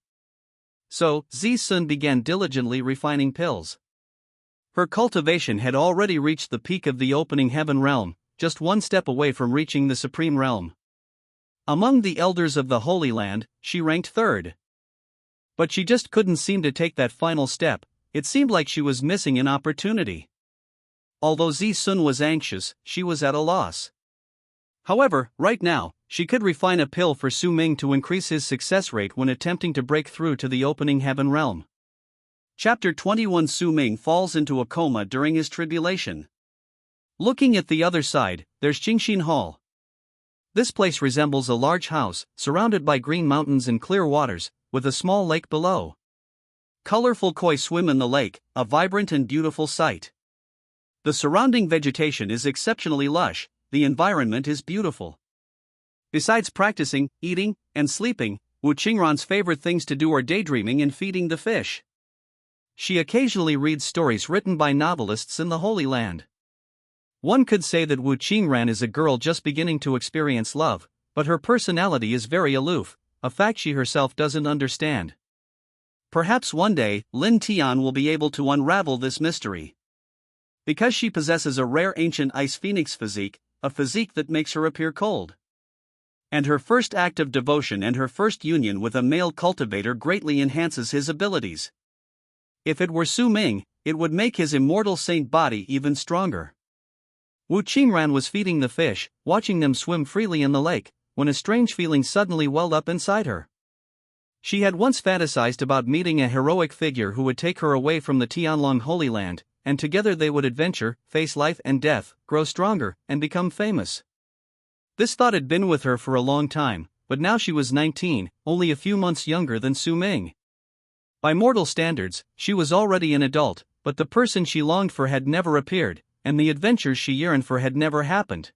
So, Zisun began diligently refining pills. Her cultivation had already reached the peak of the opening heaven realm, just one step away from reaching the supreme realm. Among the elders of the Holy Land, she ranked third. But she just couldn't seem to take that final step. It seemed like she was missing an opportunity. Although Zisun was anxious, she was at a loss. However, right now, she could refine a pill for Su Ming to increase his success rate when attempting to break through to the opening heaven realm. Chapter 21. Su Ming falls into a coma during his tribulation. Looking at the other side, there's Qingxin Hall. This place resembles a large house, surrounded by green mountains and clear waters, with a small lake below. Colorful koi swim in the lake, a vibrant and beautiful sight. The surrounding vegetation is exceptionally lush, the environment is beautiful. Besides practicing, eating, and sleeping, Wu Qingran's favorite things to do are daydreaming and feeding the fish. She occasionally reads stories written by novelists in the Holy Land. One could say that Wu Qingran is a girl just beginning to experience love, but her personality is very aloof, a fact she herself doesn't understand. Perhaps one day, Lin Tian will be able to unravel this mystery. Because she possesses a rare ancient ice phoenix physique, a physique that makes her appear cold. And her first act of devotion and her first union with a male cultivator greatly enhances his abilities. If it were Su Ming, it would make his immortal saint body even stronger. Wu Qingran was feeding the fish, watching them swim freely in the lake, when a strange feeling suddenly welled up inside her. She had once fantasized about meeting a heroic figure who would take her away from the Tianlong Holy Land, and together they would adventure, face life and death, grow stronger, and become famous. This thought had been with her for a long time, but now she was 19, only a few months younger than Su Ming. By mortal standards, she was already an adult, but the person she longed for had never appeared, and the adventures she yearned for had never happened.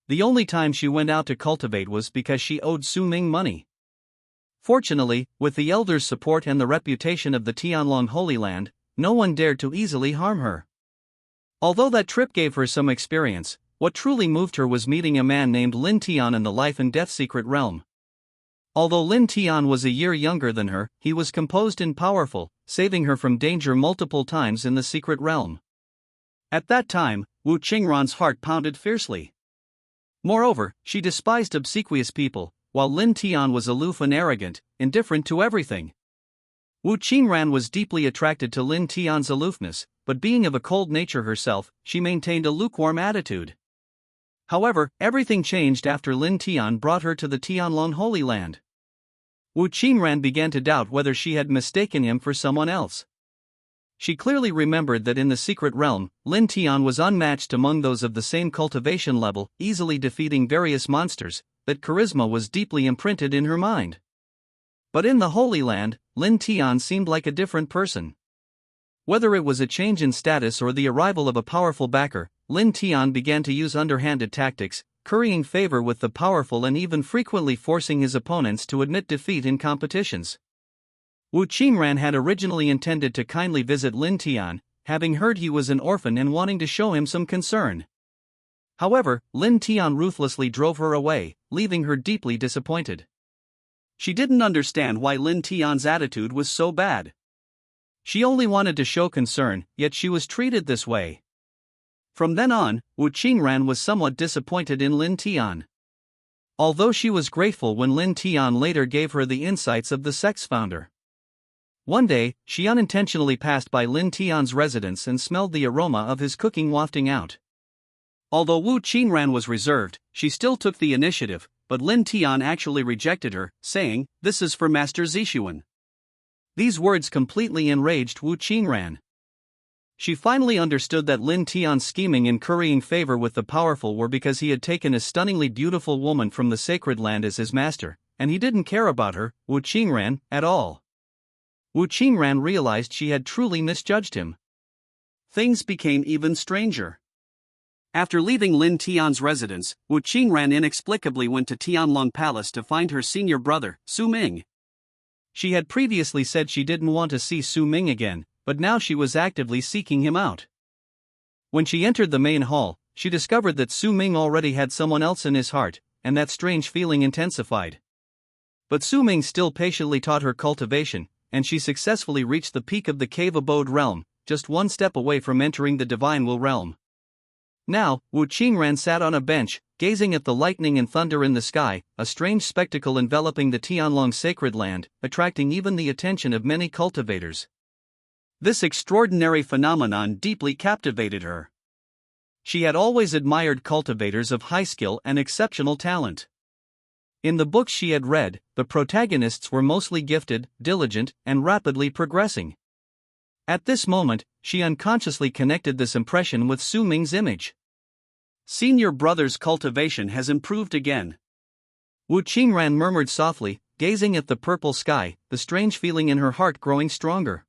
The only time she went out to cultivate was because she owed Su Ming money. Fortunately, with the elders' support and the reputation of the Tianlong Holy Land, no one dared to easily harm her. Although that trip gave her some experience, what truly moved her was meeting a man named Lin Tian in the life and death secret realm. Although Lin Tian was a year younger than her, he was composed and powerful, saving her from danger multiple times in the secret realm. At that time, Wu Qingran's heart pounded fiercely. Moreover, she despised obsequious people, while Lin Tian was aloof and arrogant, indifferent to everything. Wu Qingran was deeply attracted to Lin Tian's aloofness, but being of a cold nature herself, she maintained a lukewarm attitude. However, everything changed after Lin Tian brought her to the Tianlong Holy Land. Wu Qingran began to doubt whether she had mistaken him for someone else. She clearly remembered that in the secret realm, Lin Tian was unmatched among those of the same cultivation level, easily defeating various monsters, that charisma was deeply imprinted in her mind. But in the Holy Land, Lin Tian seemed like a different person. Whether it was a change in status or the arrival of a powerful backer, Lin Tian began to use underhanded tactics, currying favor with the powerful and even frequently forcing his opponents to admit defeat in competitions. Wu Qingran had originally intended to kindly visit Lin Tian, having heard he was an orphan and wanting to show him some concern. However, Lin Tian ruthlessly drove her away, leaving her deeply disappointed. She didn't understand why Lin Tian's attitude was so bad. She only wanted to show concern, yet she was treated this way. From then on, Wu Qingran was somewhat disappointed in Lin Tian. Although she was grateful when Lin Tian later gave her the insights of the sect's founder. One day, she unintentionally passed by Lin Tian's residence and smelled the aroma of his cooking wafting out. Although Wu Qingran was reserved, she still took the initiative, but Lin Tian actually rejected her, saying, "This is for Master Zixuan." These words completely enraged Wu Qingran. She finally understood that Lin Tian's scheming in currying favor with the powerful were because he had taken a stunningly beautiful woman from the sacred land as his master, and he didn't care about her, Wu Qingran, at all. Wu Qingran realized she had truly misjudged him. Things became even stranger. After leaving Lin Tian's residence, Wu Qingran inexplicably went to Tianlong Palace to find her senior brother, Su Ming. She had previously said she didn't want to see Su Ming again, but now she was actively seeking him out. When she entered the main hall, she discovered that Su Ming already had someone else in his heart, and that strange feeling intensified. But Su Ming still patiently taught her cultivation, and she successfully reached the peak of the cave abode realm, just one step away from entering the divine will realm. Now, Wu Qingran sat on a bench, gazing at the lightning and thunder in the sky, a strange spectacle enveloping the Tianlong sacred land, attracting even the attention of many cultivators. This extraordinary phenomenon deeply captivated her. She had always admired cultivators of high skill and exceptional talent. In the books she had read, the protagonists were mostly gifted, diligent, and rapidly progressing. At this moment, she unconsciously connected this impression with Su Ming's image. Senior brother's cultivation has improved again. Wu Qingran murmured softly, gazing at the purple sky, the strange feeling in her heart growing stronger.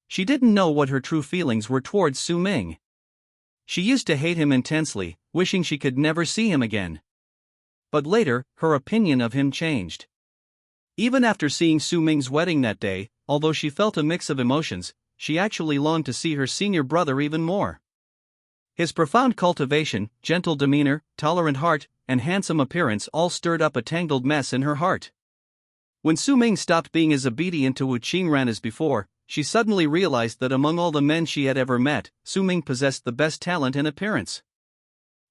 She didn't know what her true feelings were towards Su Ming. She used to hate him intensely, wishing she could never see him again. But later, her opinion of him changed. Even after seeing Su Ming's wedding that day, although she felt a mix of emotions, she actually longed to see her senior brother even more. His profound cultivation, gentle demeanor, tolerant heart, and handsome appearance all stirred up a tangled mess in her heart. When Su Ming stopped being as obedient to Wu Qingran as before, she suddenly realized that among all the men she had ever met, Su Ming possessed the best talent and appearance.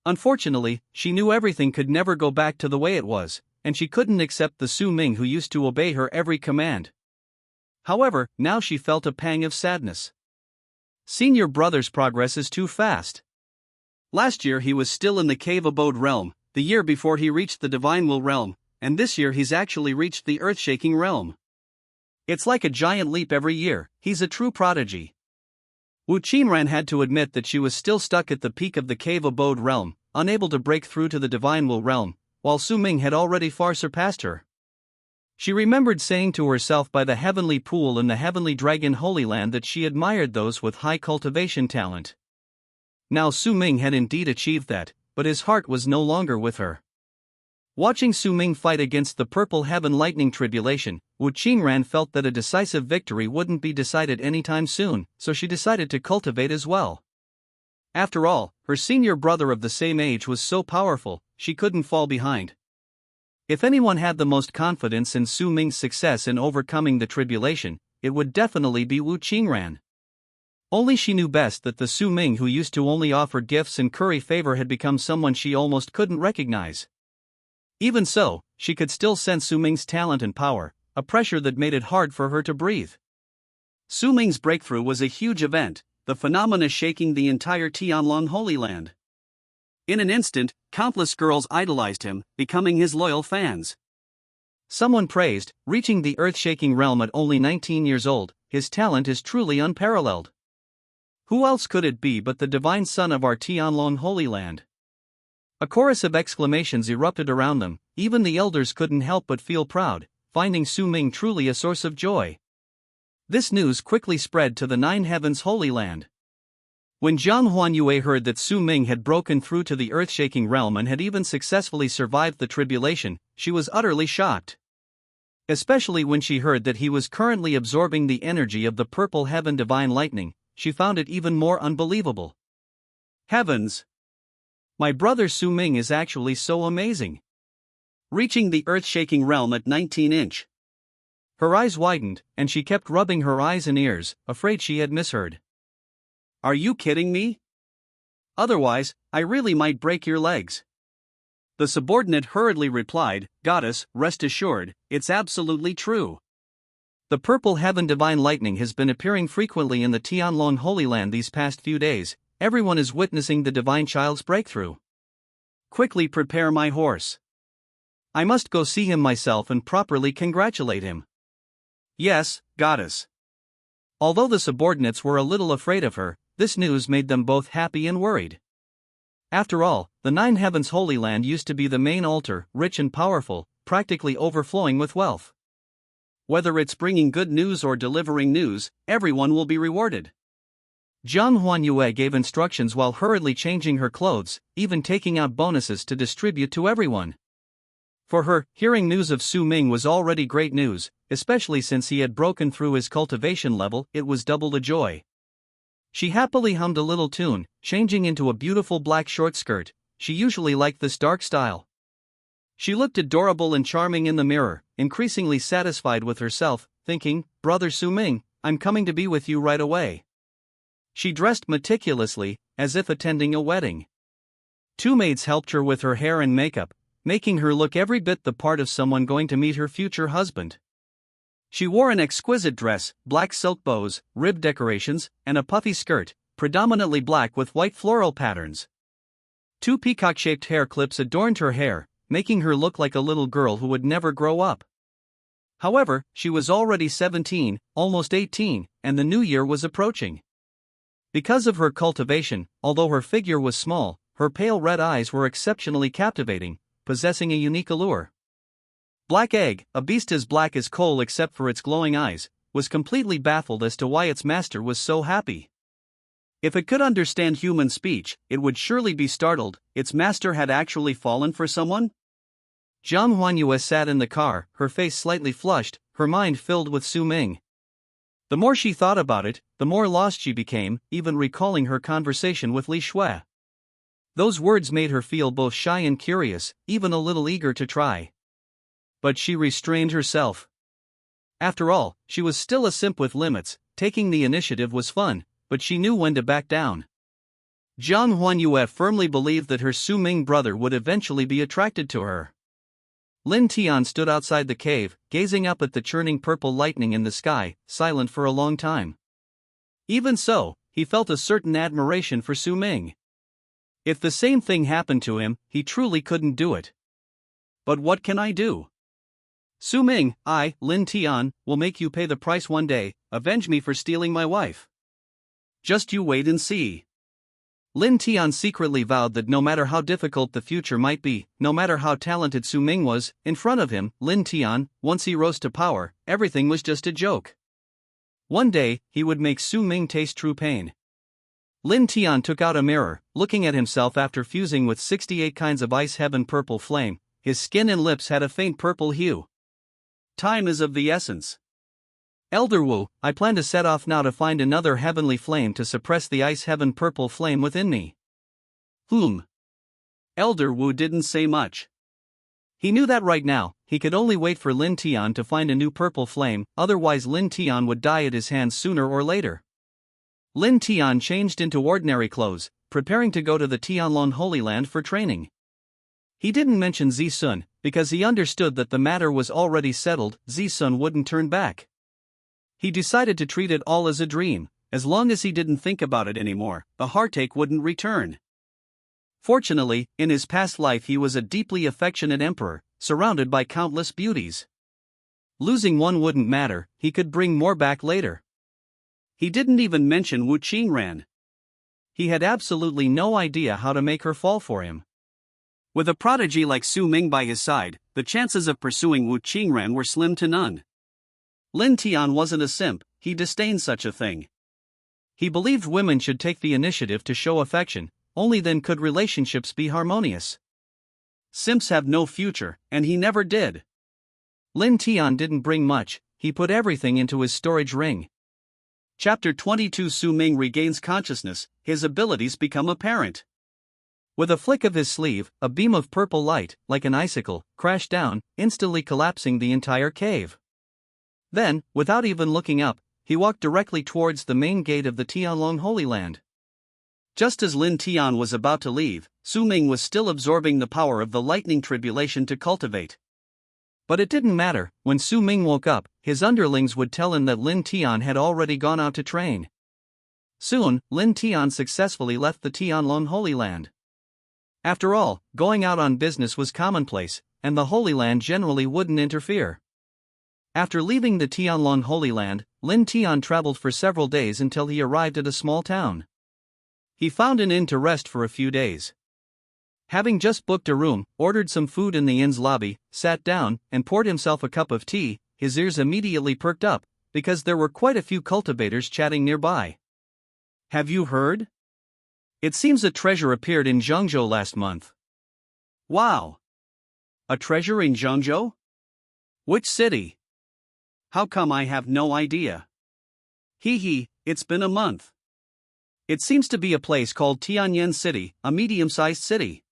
Unfortunately, she knew everything could never go back to the way it was, and she couldn't accept the Su Ming who used to obey her every command. However, now she felt a pang of sadness. Senior brother's progress is too fast. Last year he was still in the cave abode realm, the year before he reached the divine will realm, and this year he's actually reached the earth-shaking realm. It's like a giant leap every year. He's a true prodigy. Wu Qingran had to admit that she was still stuck at the peak of the cave abode realm, unable to break through to the divine will realm, while Su Ming had already far surpassed her. She remembered saying to herself by the heavenly pool in the heavenly dragon holy land that she admired those with high cultivation talent. Now Su Ming had indeed achieved that, but his heart was no longer with her. Watching Su Ming fight against the purple heaven lightning tribulation, Wu Qingran felt that a decisive victory wouldn't be decided anytime soon, so she decided to cultivate as well. After all, her senior brother of the same age was so powerful, she couldn't fall behind. If anyone had the most confidence in Su Ming's success in overcoming the tribulation, it would definitely be Wu Qingran. Only she knew best that the Su Ming who used to only offer gifts and curry favor had become someone she almost couldn't recognize. Even so, she could still sense Su Ming's talent and power, a pressure that made it hard for her to breathe. Su Ming's breakthrough was a huge event, the phenomena shaking the entire Tianlong Holy Land. In an instant, countless girls idolized him, becoming his loyal fans. Someone praised, reaching the earth-shaking realm at only 19 years old, his talent is truly unparalleled. Who else could it be but the divine son of our Tianlong Holy Land? A chorus of exclamations erupted around them. Even the elders couldn't help but feel proud, finding Su Ming truly a source of joy. This news quickly spread to the Nine Heavens Holy Land. When Zhang Huanyue heard that Su Ming had broken through to the earth-shaking realm and had even successfully survived the tribulation, she was utterly shocked. Especially when she heard that he was currently absorbing the energy of the purple heaven divine lightning, she found it even more unbelievable. Heavens! My brother Su Ming is actually so amazing. Reaching the earth-shaking realm at 19-inch. Her eyes widened, and she kept rubbing her eyes and ears, afraid she had misheard. Are you kidding me? Otherwise, I really might break your legs. The subordinate hurriedly replied, Goddess, rest assured, it's absolutely true. The purple heaven divine lightning has been appearing frequently in the Tianlong Holy Land these past few days. Everyone is witnessing the divine child's breakthrough. Quickly prepare my horse. I must go see him myself and properly congratulate him. Yes, Goddess. Although the subordinates were a little afraid of her, this news made them both happy and worried. After all, the Nine Heavens Holy Land used to be the main altar, rich and powerful, practically overflowing with wealth. Whether it's bringing good news or delivering news, everyone will be rewarded. Jiang Huanyue gave instructions while hurriedly changing her clothes, even taking out bonuses to distribute to everyone. For her, hearing news of Su Ming was already great news, especially since he had broken through his cultivation level. It was double the joy. She happily hummed a little tune, changing into a beautiful black short skirt. She usually liked this dark style. She looked adorable and charming in the mirror, increasingly satisfied with herself, thinking, Brother Su Ming, I'm coming to be with you right away. She dressed meticulously, as if attending a wedding. Two maids helped her with her hair and makeup, making her look every bit the part of someone going to meet her future husband. She wore an exquisite dress, black silk bows, rib decorations, and a puffy skirt, predominantly black with white floral patterns. Two peacock-shaped hair clips adorned her hair, making her look like a little girl who would never grow up. However, she was already 17, almost 18, and the new year was approaching. Because of her cultivation, although her figure was small, her pale red eyes were exceptionally captivating, possessing a unique allure. Black Egg, a beast as black as coal except for its glowing eyes, was completely baffled as to why its master was so happy. If it could understand human speech, it would surely be startled. Its master had actually fallen for someone? Jiang Huanyue sat in the car, her face slightly flushed, her mind filled with Su Ming. The more she thought about it, the more lost she became, even recalling her conversation with Li Shui. Those words made her feel both shy and curious, even a little eager to try. But she restrained herself. After all, she was still a simp with limits. Taking the initiative was fun, but she knew when to back down. Jiang Huanyue firmly believed that her Su Ming brother would eventually be attracted to her. Lin Tian stood outside the cave, gazing up at the churning purple lightning in the sky, silent for a long time. Even so, he felt a certain admiration for Su Ming. If the same thing happened to him, he truly couldn't do it. But what can I do? Su Ming, I, Lin Tian, will make you pay the price one day. Avenge me for stealing my wife. Just you wait and see. Lin Tian secretly vowed that no matter how difficult the future might be, no matter how talented Su Ming was, in front of him, Lin Tian, once he rose to power, everything was just a joke. One day, he would make Su Ming taste true pain. Lin Tian took out a mirror, looking at himself after fusing with 68 kinds of ice heaven purple flame. His skin and lips had a faint purple hue. Time is of the essence. Elder Wu, I plan to set off now to find another heavenly flame to suppress the ice heaven purple flame within me. Elder Wu didn't say much. He knew that right now, he could only wait for Lin Tian to find a new purple flame, otherwise Lin Tian would die at his hands sooner or later. Lin Tian changed into ordinary clothes, preparing to go to the Tianlong Holy Land for training. He didn't mention Zisun, because he understood that the matter was already settled. Zisun wouldn't turn back. He decided to treat it all as a dream. As long as he didn't think about it anymore, the heartache wouldn't return. Fortunately, in his past life he was a deeply affectionate emperor, surrounded by countless beauties. Losing one wouldn't matter, he could bring more back later. He didn't even mention Wu Qingran. He had absolutely no idea how to make her fall for him. With a prodigy like Su Ming by his side, the chances of pursuing Wu Qingran were slim to none. Lin Tian wasn't a simp, he disdained such a thing. He believed women should take the initiative to show affection, only then could relationships be harmonious. Simps have no future, and he never did. Lin Tian didn't bring much, he put everything into his storage ring. Chapter 22 Su Ming regains consciousness, his abilities become apparent. With a flick of his sleeve, a beam of purple light, like an icicle, crashed down, instantly collapsing the entire cave. Then, without even looking up, he walked directly towards the main gate of the Tianlong Holy Land. Just as Lin Tian was about to leave, Su Ming was still absorbing the power of the lightning tribulation to cultivate. But it didn't matter. When Su Ming woke up, his underlings would tell him that Lin Tian had already gone out to train. Soon, Lin Tian successfully left the Tianlong Holy Land. After all, going out on business was commonplace, and the Holy Land generally wouldn't interfere. After leaving the Tianlong Holy Land, Lin Tian traveled for several days until he arrived at a small town. He found an inn to rest for a few days. Having just booked a room, ordered some food in the inn's lobby, sat down, and poured himself a cup of tea, his ears immediately perked up, because there were quite a few cultivators chatting nearby. "Have you heard? It seems a treasure appeared in Zhengzhou last month." "Wow! A treasure in Zhengzhou? Which city? How come I have no idea?" "Hee, it's been a month. It seems to be a place called Tianyan City, a medium-sized city.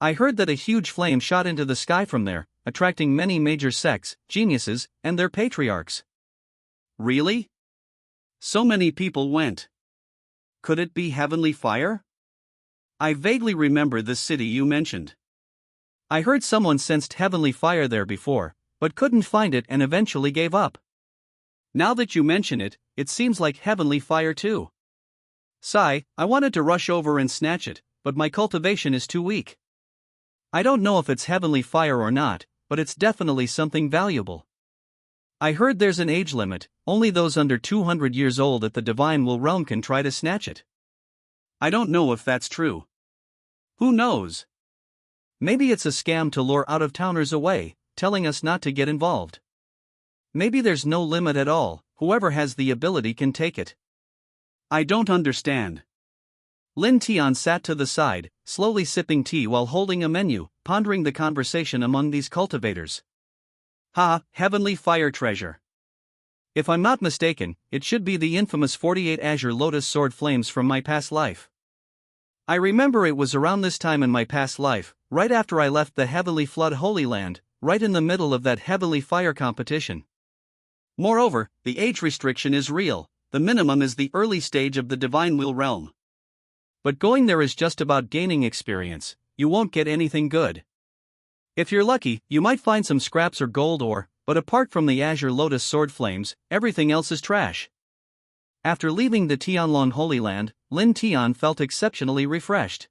I heard that a huge flame shot into the sky from there, attracting many major sects, geniuses, and their patriarchs." "Really? So many people went. Could it be heavenly fire? I vaguely remember this city you mentioned. I heard someone sensed heavenly fire there before, but couldn't find it and eventually gave up. Now that you mention it, it seems like heavenly fire too. Sigh, I wanted to rush over and snatch it, but my cultivation is too weak. I don't know if it's heavenly fire or not, but it's definitely something valuable. I heard there's an age limit, only those under 200 years old at the Divine Will realm can try to snatch it. I don't know if that's true. Who knows? Maybe it's a scam to lure out-of-towners away, telling us not to get involved. Maybe there's no limit at all, whoever has the ability can take it. I don't understand." Lin Tian sat to the side, slowly sipping tea while holding a menu, pondering the conversation among these cultivators. Heavenly fire treasure. If I'm not mistaken, it should be the infamous 48 azure lotus sword flames from my past life. I remember it was around this time in my past life, right after I left the Heavenly Flood Holy Land, right in the middle of that heavenly fire competition. Moreover, the age restriction is real. The minimum is the early stage of the Divine Will realm. But going there is just about gaining experience. You won't get anything good. If you're lucky, you might find some scraps or gold ore, but apart from the azure lotus sword flames, everything else is trash. After leaving the Tianlong Holy Land, Lin Tian felt exceptionally refreshed.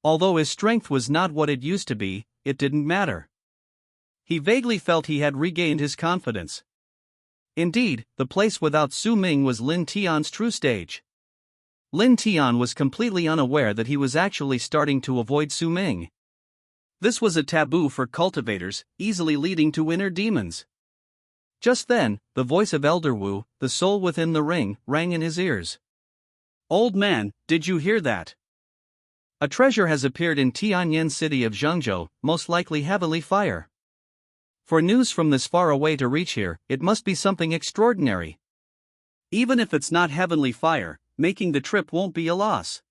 Although his strength was not what it used to be, it didn't matter. He vaguely felt he had regained his confidence. Indeed, the place without Su Ming was Lin Tian's true stage. Lin Tian was completely unaware that he was actually starting to avoid Su Ming. This was a taboo for cultivators, easily leading to inner demons. Just then, the voice of Elder Wu, the soul within the ring, rang in his ears. "Old man, did you hear that? A treasure has appeared in Tianyan City of Zhengzhou, most likely heavenly fire. For news from this far away to reach here, it must be something extraordinary. Even if it's not heavenly fire, making the trip won't be a loss.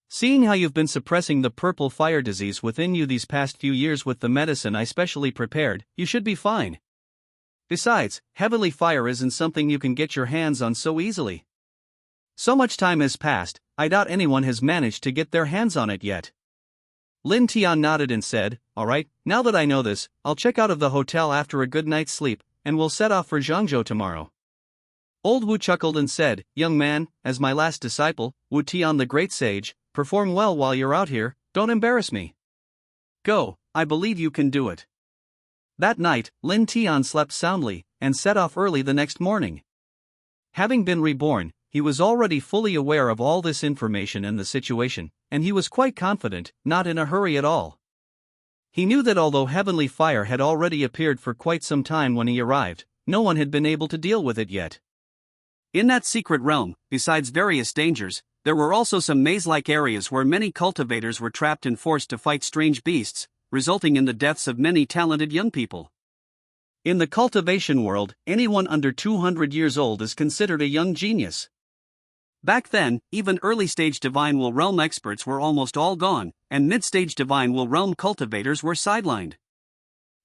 Seeing how you've been suppressing the purple fire disease within you these past few years with the medicine I specially prepared, you should be fine. Besides, heavenly fire isn't something you can get your hands on so easily. So much time has passed, I doubt anyone has managed to get their hands on it yet." Lin Tian nodded and said, "All right, now that I know this, I'll check out of the hotel after a good night's sleep, and we'll set off for Zhengzhou tomorrow." Old Wu chuckled and said, "Young man, as my last disciple, Wu Tian the great sage, perform well while you're out here, don't embarrass me. Go, I believe you can do it." That night, Lin Tian slept soundly, and set off early the next morning. Having been reborn, he was already fully aware of all this information and the situation, and he was quite confident, not in a hurry at all. He knew that although heavenly fire had already appeared for quite some time when he arrived, no one had been able to deal with it yet. In that secret realm, besides various dangers, there were also some maze-like areas where many cultivators were trapped and forced to fight strange beasts, resulting in the deaths of many talented young people. In the cultivation world, anyone under 200 years old is considered a young genius. Back then, even early-stage Divine Will Realm experts were almost all gone, and mid-stage Divine Will Realm cultivators were sidelined.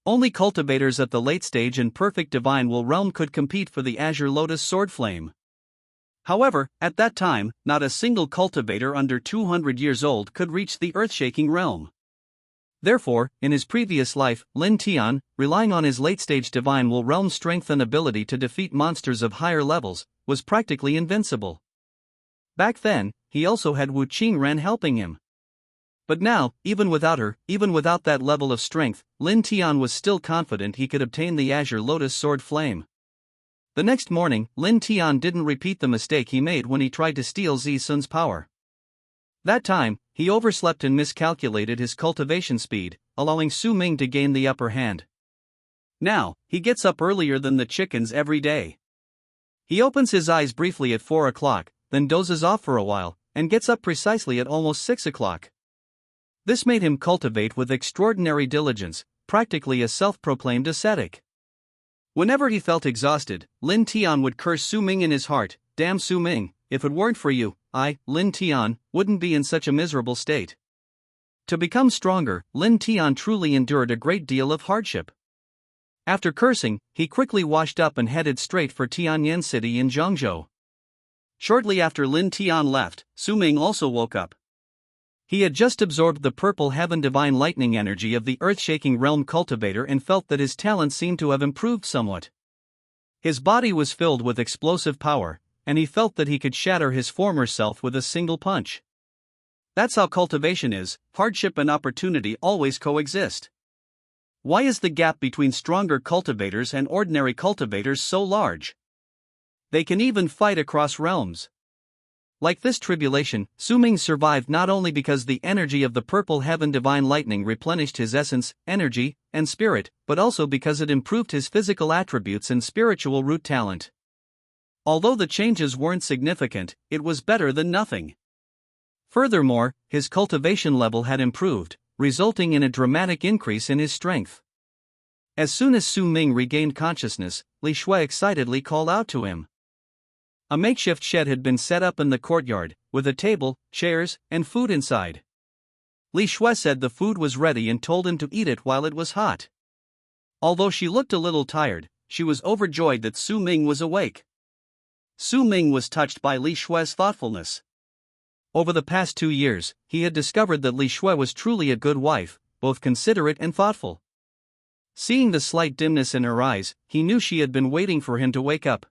Only cultivators at the late stage and perfect Divine Will Realm could compete for the Azure Lotus Sword Flame. However, at that time, not a single cultivator under 200 years old could reach the earth-shaking realm. Therefore, in his previous life, Lin Tian, relying on his late-stage Divine Will Realm strength and ability to defeat monsters of higher levels, was practically invincible. Back then, he also had Wu Qingren helping him. But now, even without her, even without that level of strength, Lin Tian was still confident he could obtain the Azure Lotus Sword Flame. The next morning, Lin Tian didn't repeat the mistake he made when he tried to steal Zi Sun's power. That time, he overslept and miscalculated his cultivation speed, allowing Su Ming to gain the upper hand. Now, he gets up earlier than the chickens every day. He opens his eyes briefly at 4 o'clock, then dozes off for a while, and gets up precisely at almost 6 o'clock. This made him cultivate with extraordinary diligence, practically a self-proclaimed ascetic. Whenever he felt exhausted, Lin Tian would curse Su Ming in his heart, "Damn Su Ming, if it weren't for you, I, Lin Tian, wouldn't be in such a miserable state." To become stronger, Lin Tian truly endured a great deal of hardship. After cursing, he quickly washed up and headed straight for Tianyan City in Zhengzhou. Shortly after Lin Tian left, Su Ming also woke up. He had just absorbed the purple heaven divine lightning energy of the earth-shaking realm cultivator and felt that his talent seemed to have improved somewhat. His body was filled with explosive power, and he felt that he could shatter his former self with a single punch. That's how cultivation is, hardship and opportunity always coexist. Why is the gap between stronger cultivators and ordinary cultivators so large? They can even fight across realms. Like this tribulation, Su Ming survived not only because the energy of the purple heaven divine lightning replenished his essence, energy, and spirit, but also because it improved his physical attributes and spiritual root talent. Although the changes weren't significant, it was better than nothing. Furthermore, his cultivation level had improved, resulting in a dramatic increase in his strength. As soon as Su Ming regained consciousness, Li Shui excitedly called out to him. A makeshift shed had been set up in the courtyard, with a table, chairs, and food inside. Li Shui said the food was ready and told him to eat it while it was hot. Although she looked a little tired, she was overjoyed that Su Ming was awake. Su Ming was touched by Li Shui's thoughtfulness. Over the past 2 years, he had discovered that Li Shui was truly a good wife, both considerate and thoughtful. Seeing the slight dimness in her eyes, he knew she had been waiting for him to wake up.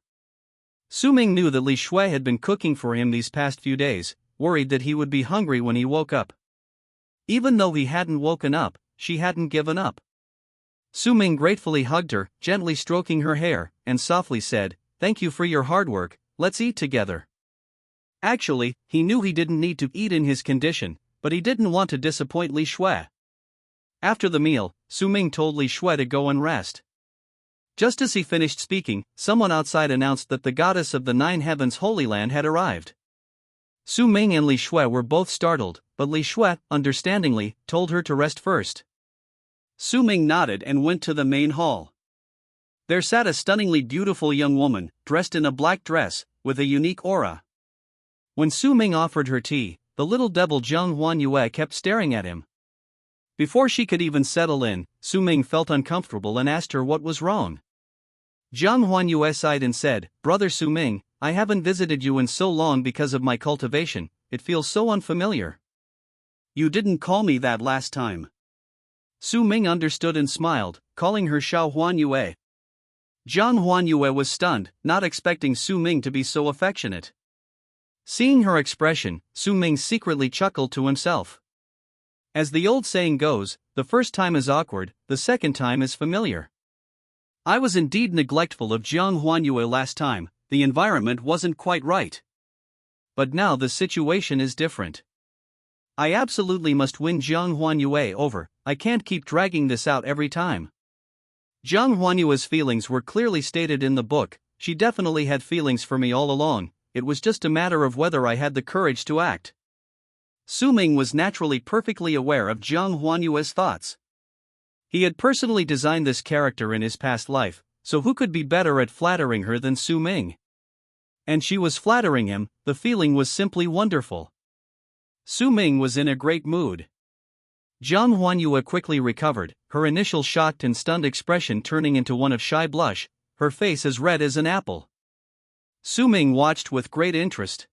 Su Ming knew that Li Shui had been cooking for him these past few days, worried that he would be hungry when he woke up. Even though he hadn't woken up, she hadn't given up. Su Ming gratefully hugged her, gently stroking her hair, and softly said, "Thank you for your hard work, let's eat together." Actually, he knew he didn't need to eat in his condition, but he didn't want to disappoint Li Shui. After the meal, Su Ming told Li Shui to go and rest. Just as he finished speaking, someone outside announced that the goddess of the 9 heavens Holy Land had arrived. Su Ming and Li Shui were both startled, but Li Shui, understandingly, told her to rest first. Su Ming nodded and went to the main hall. There sat a stunningly beautiful young woman, dressed in a black dress, with a unique aura. When Su Ming offered her tea, the little devil Zhang Huanyue kept staring at him. Before she could even settle in, Su Ming felt uncomfortable and asked her what was wrong. Zhang Huanyue sighed and said, "Brother Su Ming, I haven't visited you in so long because of my cultivation, it feels so unfamiliar." "You didn't call me that last time." Su Ming understood and smiled, calling her Xiao Huanyue. Zhang Huanyue was stunned, not expecting Su Ming to be so affectionate. Seeing her expression, Su Ming secretly chuckled to himself. As the old saying goes, the first time is awkward, the second time is familiar. I was indeed neglectful of Zhang Huanyue last time, the environment wasn't quite right. But now the situation is different. I absolutely must win Zhang Huanyue over, I can't keep dragging this out every time. Zhang Huanyue's feelings were clearly stated in the book, she definitely had feelings for me all along, it was just a matter of whether I had the courage to act. Su Ming was naturally perfectly aware of Zhang Huanyue's thoughts. He had personally designed this character in his past life, so who could be better at flattering her than Su Ming? And she was flattering him, the feeling was simply wonderful. Su Ming was in a great mood. Jiang Huanyue quickly recovered, her initial shocked and stunned expression turning into one of shy blush, her face as red as an apple. Su Ming watched with great interest.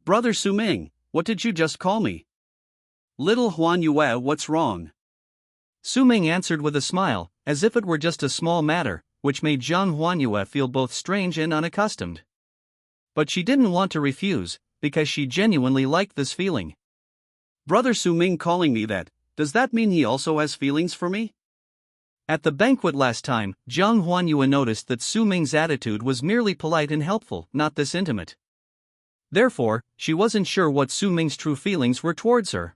Brother Su Ming, what did you just call me? Little Huanyue, what's wrong? Su Ming answered with a smile, as if it were just a small matter, which made Jiang Huanyue feel both strange and unaccustomed. But she didn't want to refuse, because she genuinely liked this feeling. Brother Su Ming calling me that, does that mean he also has feelings for me? At the banquet last time, Jiang Huanyue noticed that Su Ming's attitude was merely polite and helpful, not this intimate. Therefore, she wasn't sure what Su Ming's true feelings were towards her.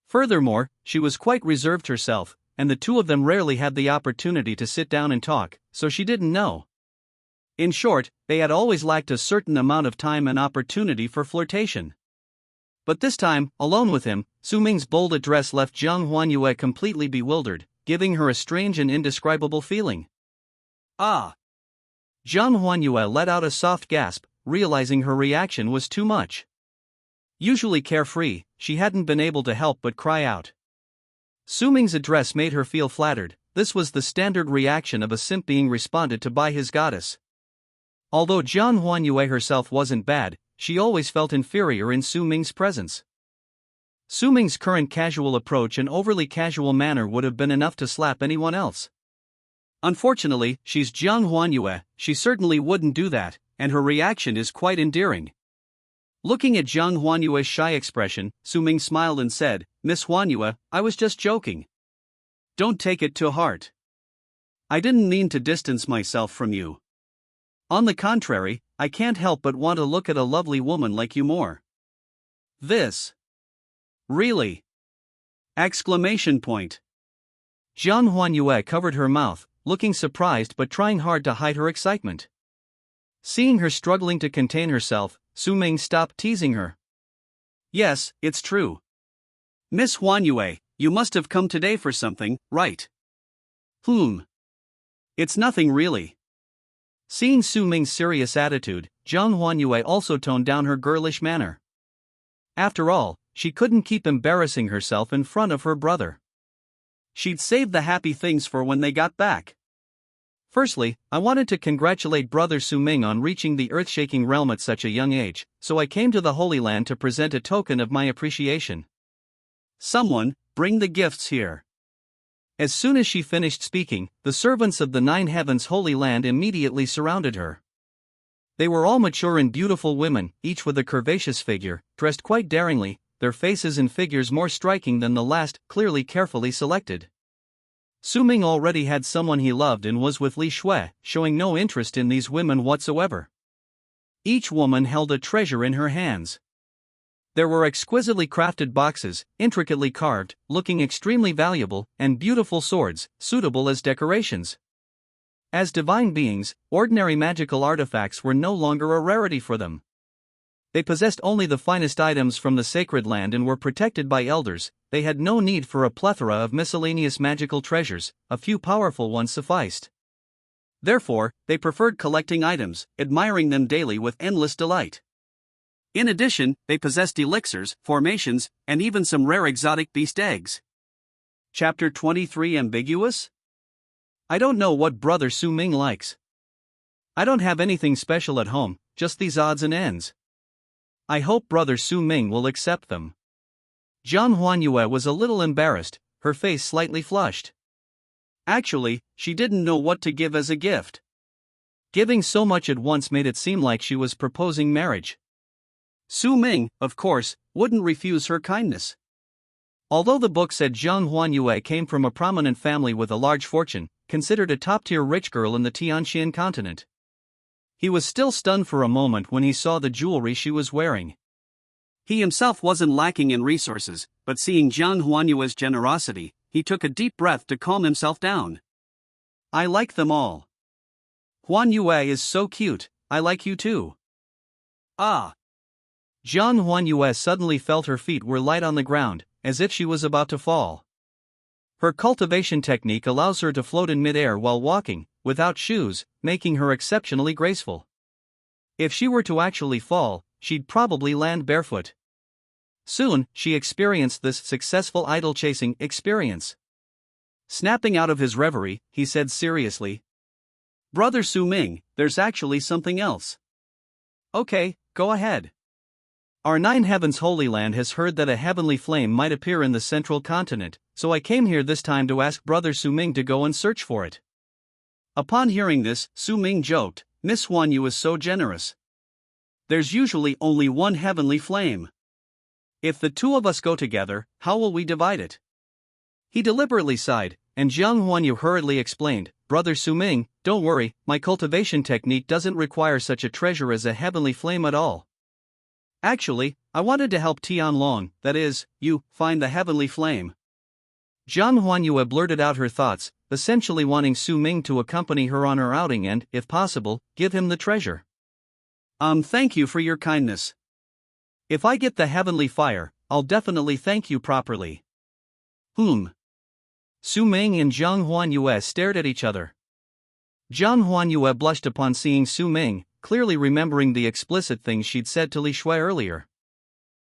Furthermore, she was quite reserved herself, and the two of them rarely had the opportunity to sit down and talk, so she didn't know. In short, they had always lacked a certain amount of time and opportunity for flirtation. But this time, alone with him, Su Ming's bold address left Jiang Huanyue completely bewildered, giving her a strange and indescribable feeling. Ah! Jiang Huanyue let out a soft gasp, realizing her reaction was too much. Usually carefree, she hadn't been able to help but cry out. Su Ming's address made her feel flattered. This was the standard reaction of a simp being responded to by his goddess. Although Jiang Huanyue herself wasn't bad, she always felt inferior in Su Ming's presence. Su Ming's current casual approach and overly casual manner would have been enough to slap anyone else. Unfortunately, she's Jiang Huanyue, she certainly wouldn't do that, and her reaction is quite endearing. Looking at Jiang Huanyue's shy expression, Su Ming smiled and said, Miss Huanyue, I was just joking. Don't take it to heart. I didn't mean to distance myself from you. On the contrary, I can't help but want to look at a lovely woman like you more. This. Really? Exclamation point. Jiang Huanyue covered her mouth, looking surprised but trying hard to hide her excitement. Seeing her struggling to contain herself, Su Ming stopped teasing her. Yes, it's true. Miss Huanyue, you must have come today for something, right? It's nothing really. Seeing Su Ming's serious attitude, Jiang Huanyue also toned down her girlish manner. After all, she couldn't keep embarrassing herself in front of her brother. She'd save the happy things for when they got back. Firstly, I wanted to congratulate brother Su Ming on reaching the earth-shaking realm at such a young age, so I came to the Holy Land to present a token of my appreciation. Someone, bring the gifts here. As soon as she finished speaking, the servants of the Nine Heavens Holy Land immediately surrounded her. They were all mature and beautiful women, each with a curvaceous figure, dressed quite daringly, their faces and figures more striking than the last, clearly carefully selected. Su Ming already had someone he loved and was with Li Shui, showing no interest in these women whatsoever. Each woman held a treasure in her hands. There were exquisitely crafted boxes, intricately carved, looking extremely valuable, and beautiful swords, suitable as decorations. As divine beings, ordinary magical artifacts were no longer a rarity for them. They possessed only the finest items from the sacred land and were protected by elders. They had no need for a plethora of miscellaneous magical treasures, a few powerful ones sufficed. Therefore, they preferred collecting items, admiring them daily with endless delight. In addition, they possessed elixirs, formations, and even some rare exotic beast eggs. Chapter 23 Ambiguous? I don't know what brother Su Ming likes. I don't have anything special at home, just these odds and ends. I hope brother Su Ming will accept them. Jiang Huanyue was a little embarrassed, her face slightly flushed. Actually, she didn't know what to give as a gift. Giving so much at once made it seem like she was proposing marriage. Su Ming, of course, wouldn't refuse her kindness. Although the book said Jiang Huanyue came from a prominent family with a large fortune, considered a top-tier rich girl in the Tianxian continent, he was still stunned for a moment when he saw the jewelry she was wearing. He himself wasn't lacking in resources, but seeing Jiang Huanyue's generosity, he took a deep breath to calm himself down. I like them all. Huanyue is so cute, I like you too. Ah! Jiang Huanyue suddenly felt her feet were light on the ground, as if she was about to fall. Her cultivation technique allows her to float in midair while walking, without shoes, making her exceptionally graceful. If she were to actually fall, she'd probably land barefoot. Soon, she experienced this successful idol-chasing experience. Snapping out of his reverie, he said seriously, "Brother Su-ming, there's actually something else." "Okay, go ahead." "Our Nine Heavens Holy Land has heard that a heavenly flame might appear in the central continent, so I came here this time to ask Brother Su-ming to go and search for it." Upon hearing this, Su-ming joked, "Miss Huan Yu is so generous. There's usually only one heavenly flame. If the two of us go together, how will we divide it?" He deliberately sighed, and Jiang Huanyu hurriedly explained, "Brother Su-ming, don't worry, my cultivation technique doesn't require such a treasure as a heavenly flame at all. Actually, I wanted to help Tianlong, that is, you, find the heavenly flame." Jiang Huanyu blurted out her thoughts, essentially wanting Su-ming to accompany her on her outing and, if possible, give him the treasure. Thank you for your kindness. If I get the heavenly fire, I'll definitely thank you properly." Su-ming and Jiang Huanyu stared at each other. Jiang Huanyu blushed upon seeing Su-ming, clearly remembering the explicit things she'd said to Li Shui earlier.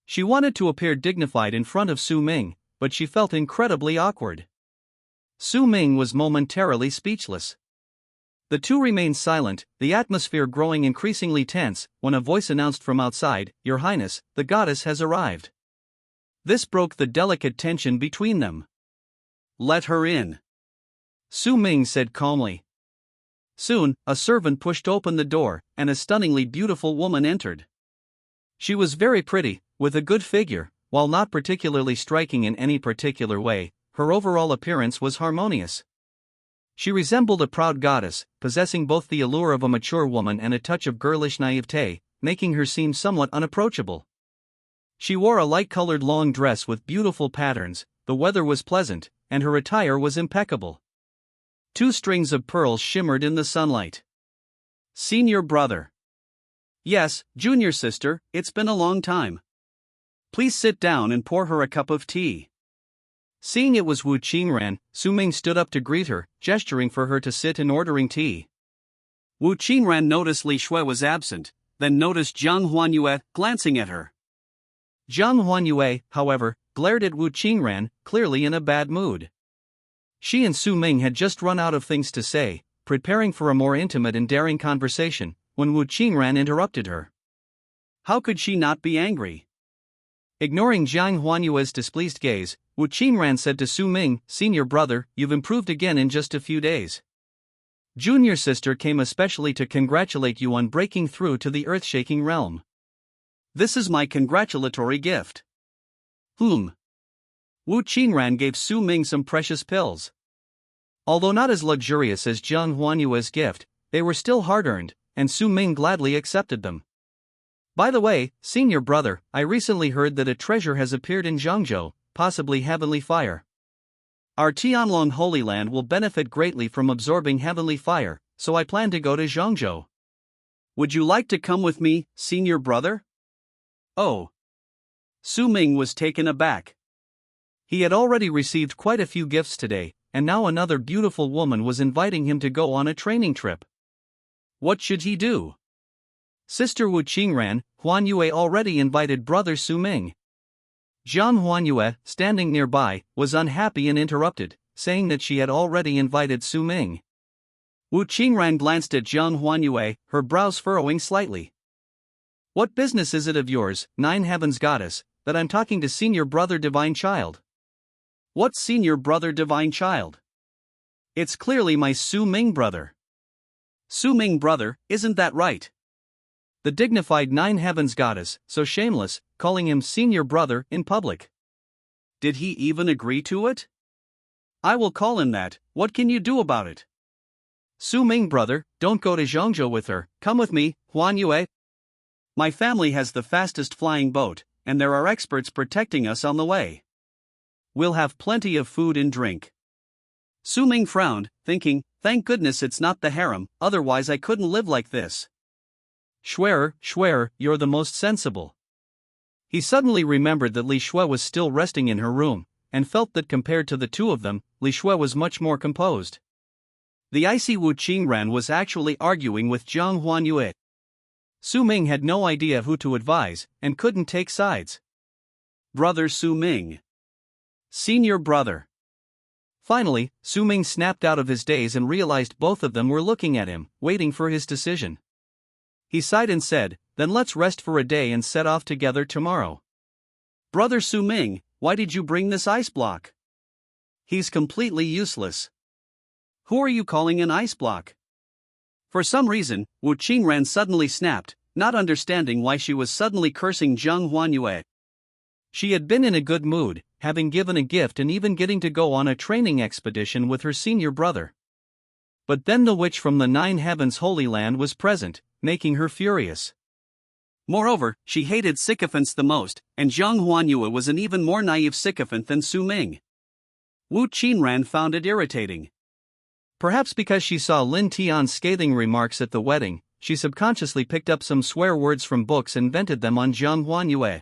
She wanted to appear dignified in front of Su-ming, but she felt incredibly awkward. Su-ming was momentarily speechless. The two remained silent, the atmosphere growing increasingly tense, when a voice announced from outside, "Your Highness, the goddess has arrived." This broke the delicate tension between them. "Let her in," Su-ming said calmly. Soon, a servant pushed open the door, and a stunningly beautiful woman entered. She was very pretty, with a good figure, while not particularly striking in any particular way. Her overall appearance was harmonious. She resembled a proud goddess, possessing both the allure of a mature woman and a touch of girlish naivete, making her seem somewhat unapproachable. She wore a light-colored long dress with beautiful patterns, the weather was pleasant, and her attire was impeccable. 2 strings of pearls shimmered in the sunlight. "Senior brother." "Yes, junior sister, it's been a long time. Please sit down and pour her a cup of tea." Seeing it was Wu Qingran, Su-ming stood up to greet her, gesturing for her to sit and ordering tea. Wu Qingran noticed Li Shui was absent, then noticed Jiang Huanyu glancing at her. Jiang Huanyu, however, glared at Wu Qingran, clearly in a bad mood. She and Su-ming had just run out of things to say, preparing for a more intimate and daring conversation, when Wu Qingran interrupted her. How could she not be angry? Ignoring Jiang Huanyu's displeased gaze, Wu Qingran said to Su-ming, "Senior brother, you've improved again in just a few days. Junior sister came especially to congratulate you on breaking through to the earth-shaking realm. This is my congratulatory gift." Wu Qingran gave Su-ming some precious pills. Although not as luxurious as Jiang Huanyu's gift, they were still hard-earned, and Su-ming gladly accepted them. "By the way, senior brother, I recently heard that a treasure has appeared in Zhangzhou, possibly heavenly fire. Our Tianlong Holy Land will benefit greatly from absorbing heavenly fire, so I plan to go to Zhangzhou. Would you like to come with me, senior brother?" Oh. Su-ming was taken aback. He had already received quite a few gifts today, and now another beautiful woman was inviting him to go on a training trip. What should he do? Sister Wu Qingran, Huanyue already invited brother Su-ming. Jiang Huanyue, standing nearby, was unhappy and interrupted, saying that she had already invited Su-ming. Wu Qingran glanced at Jiang Huanyue, her brows furrowing slightly. "What business is it of yours, Nine Heavens Goddess, that I'm talking to senior brother Divine Child?" "What senior brother Divine Child? It's clearly my Su-ming brother." "Su-ming brother, isn't that right?" The dignified Nine Heavens Goddess, so shameless, calling him senior brother in public. Did he even agree to it? "I will call him that, what can you do about it?" "Su-ming brother, don't go to Zhangzhou with her, come with me, Huanyue. My family has the fastest flying boat, and there are experts protecting us on the way. We'll have plenty of food and drink." Su-ming frowned, thinking, thank goodness it's not the harem, otherwise I couldn't live like this. Schwerer, you're the most sensible." He suddenly remembered that Li Shui was still resting in her room, and felt that compared to the two of them, Li Shui was much more composed. The icy Wu Qingran was actually arguing with Jiang Huanyue. Su Ming had no idea who to advise, and couldn't take sides. Brother Su Ming. Senior brother. Finally, Su Ming snapped out of his daze and realized both of them were looking at him, waiting for his decision. He sighed and said, "Then let's rest for a day and set off together tomorrow." Brother Su Ming, why did you bring this ice block? He's completely useless. Who are you calling an ice block? For some reason, Wu Qingran suddenly snapped, not understanding why she was suddenly cursing Zhang Huanyue. She had been in a good mood, having given a gift and even getting to go on a training expedition with her senior brother. But then the witch from the Nine Heavens Holy Land was present, making her furious. Moreover, she hated sycophants the most, and Zhang Huanyue was an even more naive sycophant than Su Ming. Wu Qinran found it irritating. Perhaps because she saw Lin Tian's scathing remarks at the wedding, she subconsciously picked up some swear words from books and vented them on Zhang Huanyue.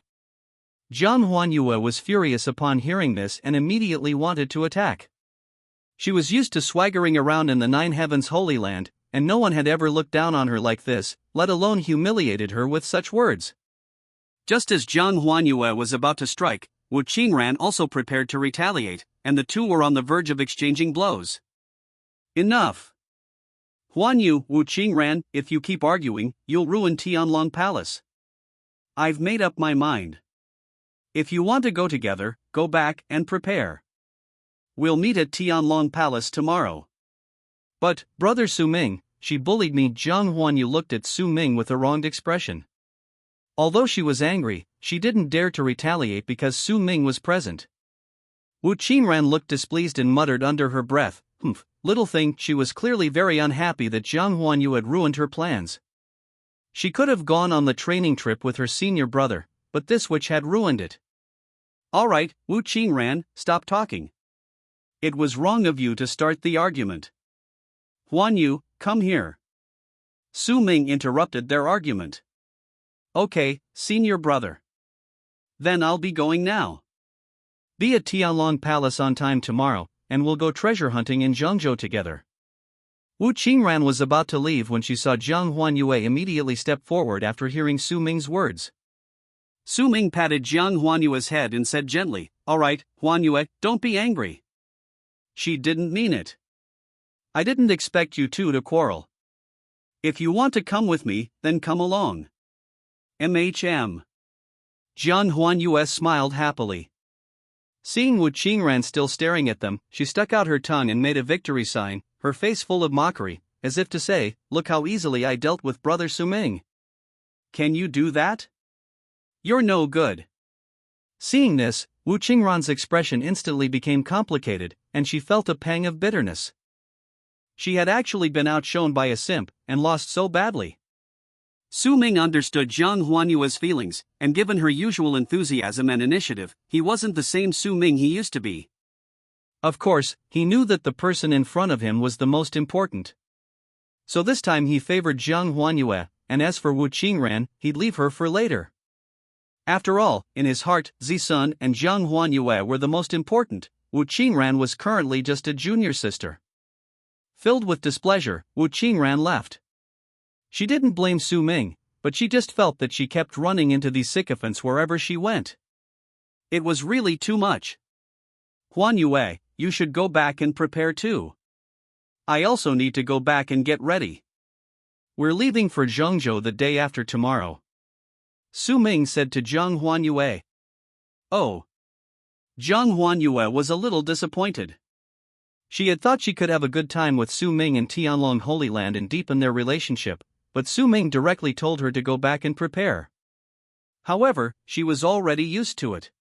Zhang Huanyue was furious upon hearing this and immediately wanted to attack. She was used to swaggering around in the Nine Heavens Holy Land, and no one had ever looked down on her like this, let alone humiliated her with such words. Just as Zhang Huanyue was about to strike, Wu Qingran also prepared to retaliate, and the two were on the verge of exchanging blows. Enough! Huanyu, Wu Qingran, if you keep arguing, you'll ruin Tianlong Palace. I've made up my mind. If you want to go together, go back and prepare. We'll meet at Tianlong Palace tomorrow. But, Brother Su Ming, she bullied me. Zhang Huanyu looked at Su Ming with a wronged expression. Although she was angry, she didn't dare to retaliate because Su Ming was present. Wu Qingran looked displeased and muttered under her breath, "Humph, little thing." She was clearly very unhappy that Zhang Huanyu had ruined her plans. She could have gone on the training trip with her senior brother, but this witch had ruined it. All right, Wu Qingran, stop talking. It was wrong of you to start the argument. Huanyu, come here. Su Ming interrupted their argument. Okay, senior brother. Then I'll be going now. Be at Tianlong Palace on time tomorrow, and we'll go treasure hunting in Zhengzhou together. Wu Qingran was about to leave when she saw Zhang Huanyue immediately step forward after hearing Su Ming's words. Su Ming patted Zhang Huanyue's head and said gently, "All right, Huanyue, don't be angry." She didn't mean it. I didn't expect you two to quarrel. If you want to come with me, then come along. MHM. Zhang Huanyue smiled happily. Seeing Wu Qingran still staring at them, she stuck out her tongue and made a victory sign, her face full of mockery, as if to say, "Look how easily I dealt with Brother Su Ming." Can you do that? You're no good. Seeing this, Wu Qingran's expression instantly became complicated, and she felt a pang of bitterness. She had actually been outshone by a simp, and lost so badly. Su Ming understood Zhang Huanyue's feelings, and given her usual enthusiasm and initiative, he wasn't the same Su Ming he used to be. Of course, he knew that the person in front of him was the most important. So this time he favored Zhang Huanyue, and as for Wu Qingran, he'd leave her for later. After all, in his heart, Zisun and Zhang Huanyue were the most important. Wu Qingran was currently just a junior sister. Filled with displeasure, Wu Qingran left. She didn't blame Su Ming, but she just felt that she kept running into these sycophants wherever she went. It was really too much. Huanyue, you should go back and prepare too. I also need to go back and get ready. We're leaving for Zhengzhou the day after tomorrow, Su Ming said to Zhang Huanyue. Oh. Zhang Huanyue was a little disappointed. She had thought she could have a good time with Su Ming in Tianlong Holy Land and deepen their relationship, but Su Ming directly told her to go back and prepare. However, she was already used to it.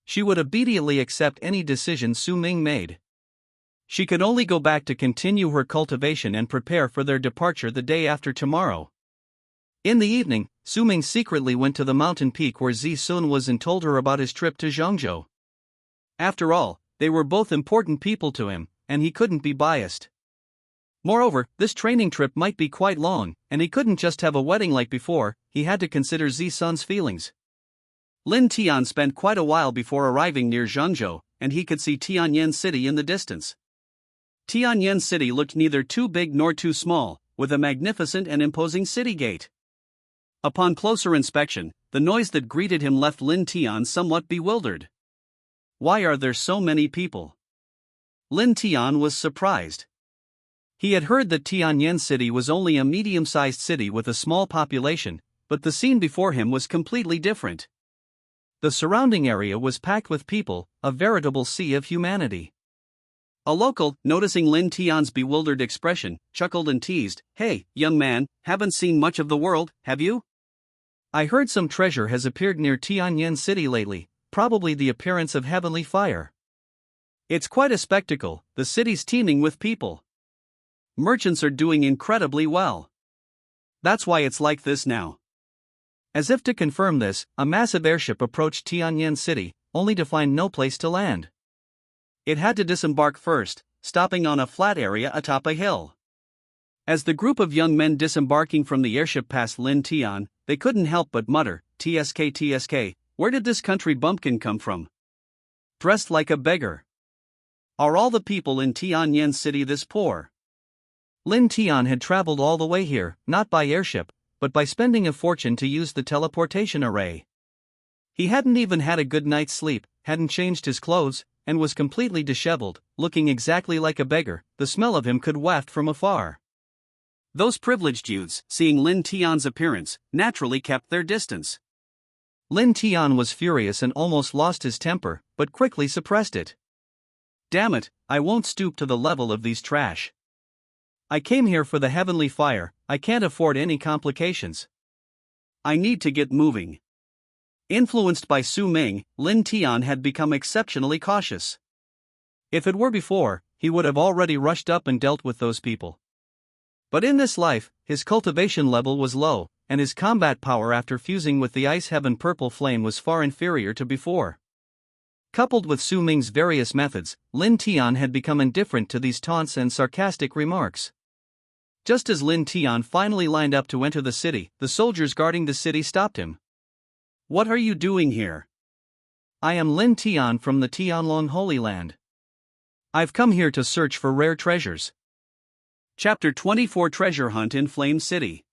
She would immediately accept any decision Su Ming made. She could only go back to continue her cultivation and prepare for their departure the day after tomorrow. In the evening, Su Ming secretly went to the mountain peak where Zisun was and told her about his trip to Zhengzhou. After all, they were both important people to him, and he couldn't be biased. Moreover, this training trip might be quite long, and he couldn't just have a wedding like before, he had to consider Zisun's feelings. Lin Tian spent quite a while before arriving near Zhengzhou, and he could see Tianyan City in the distance. Tianyan City looked neither too big nor too small, with a magnificent and imposing city gate. Upon closer inspection, the noise that greeted him left Lin Tian somewhat bewildered. Why are there so many people? Lin Tian was surprised. He had heard that Tianyan City was only a medium-sized city with a small population, but the scene before him was completely different. The surrounding area was packed with people, a veritable sea of humanity. A local, noticing Lin Tian's bewildered expression, chuckled and teased, "Hey, young man, haven't seen much of the world, have you? I heard some treasure has appeared near Tianyan City lately, probably the appearance of heavenly fire. It's quite a spectacle, the city's teeming with people. Merchants are doing incredibly well. That's why it's like this now." As if to confirm this, a massive airship approached Tianyan City, only to find no place to land. It had to disembark first, stopping on a flat area atop a hill. As the group of young men disembarking from the airship passed Lin Tian, they couldn't help but mutter, "TSK TSK, where did this country bumpkin come from? Dressed like a beggar. Are all the people in Tianyan City this poor?" Lin Tian had traveled all the way here, not by airship, but by spending a fortune to use the teleportation array. He hadn't even had a good night's sleep, hadn't changed his clothes, and was completely disheveled, looking exactly like a beggar. The smell of him could waft from afar. Those privileged youths, seeing Lin Tian's appearance, naturally kept their distance. Lin Tian was furious and almost lost his temper, but quickly suppressed it. "Damn it, I won't stoop to the level of these trash. I came here for the heavenly fire, I can't afford any complications. I need to get moving." Influenced by Su Ming, Lin Tian had become exceptionally cautious. If it were before, he would have already rushed up and dealt with those people. But in this life, his cultivation level was low, and his combat power after fusing with the ice heaven purple flame was far inferior to before. Coupled with Su Ming's various methods, Lin Tian had become indifferent to these taunts and sarcastic remarks. Just as Lin Tian finally lined up to enter the city, the soldiers guarding the city stopped him. "What are you doing here?" "I am Lin Tian from the Tianlong Holy Land. I've come here to search for rare treasures." Chapter 24 Treasure Hunt in Flame City.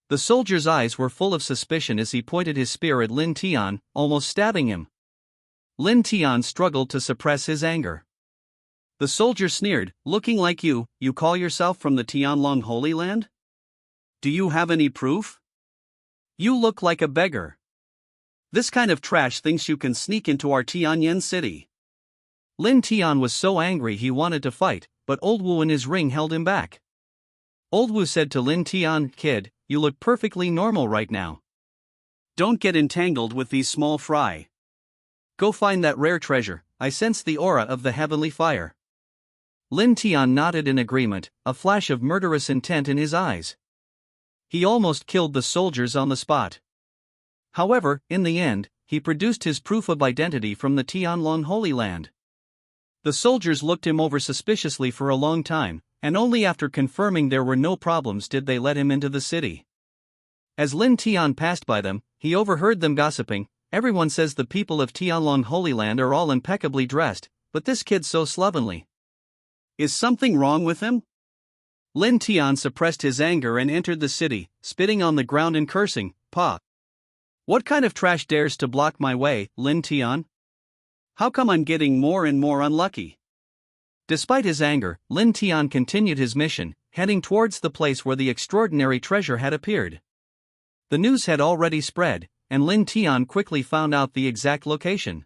The soldier's eyes were full of suspicion as he pointed his spear at Lin Tian, almost stabbing him. Lin Tian struggled to suppress his anger. The soldier sneered, "Looking like you call yourself from the Tianlong Holy Land? Do you have any proof? You look like a beggar. This kind of trash thinks you can sneak into our Tianyan City." Lin Tian was so angry he wanted to fight, but Old Wu in his ring held him back. Old Wu said to Lin Tian, "Kid, you look perfectly normal right now. Don't get entangled with these small fry. Go find that rare treasure, I sense the aura of the heavenly fire." Lin Tian nodded in agreement, a flash of murderous intent in his eyes. He almost killed the soldiers on the spot. However, in the end, he produced his proof of identity from the Tianlong Holy Land. The soldiers looked him over suspiciously for a long time, and only after confirming there were no problems did they let him into the city. As Lin Tian passed by them, he overheard them gossiping, "Everyone says the people of Tianlong Holy Land are all impeccably dressed, but this kid's so slovenly. Is something wrong with him?" Lin Tian suppressed his anger and entered the city, spitting on the ground and cursing, "Pa! What kind of trash dares to block my way, Lin Tian? How come I'm getting more and more unlucky?" Despite his anger, Lin Tian continued his mission, heading towards the place where the extraordinary treasure had appeared. The news had already spread, and Lin Tian quickly found out the exact location.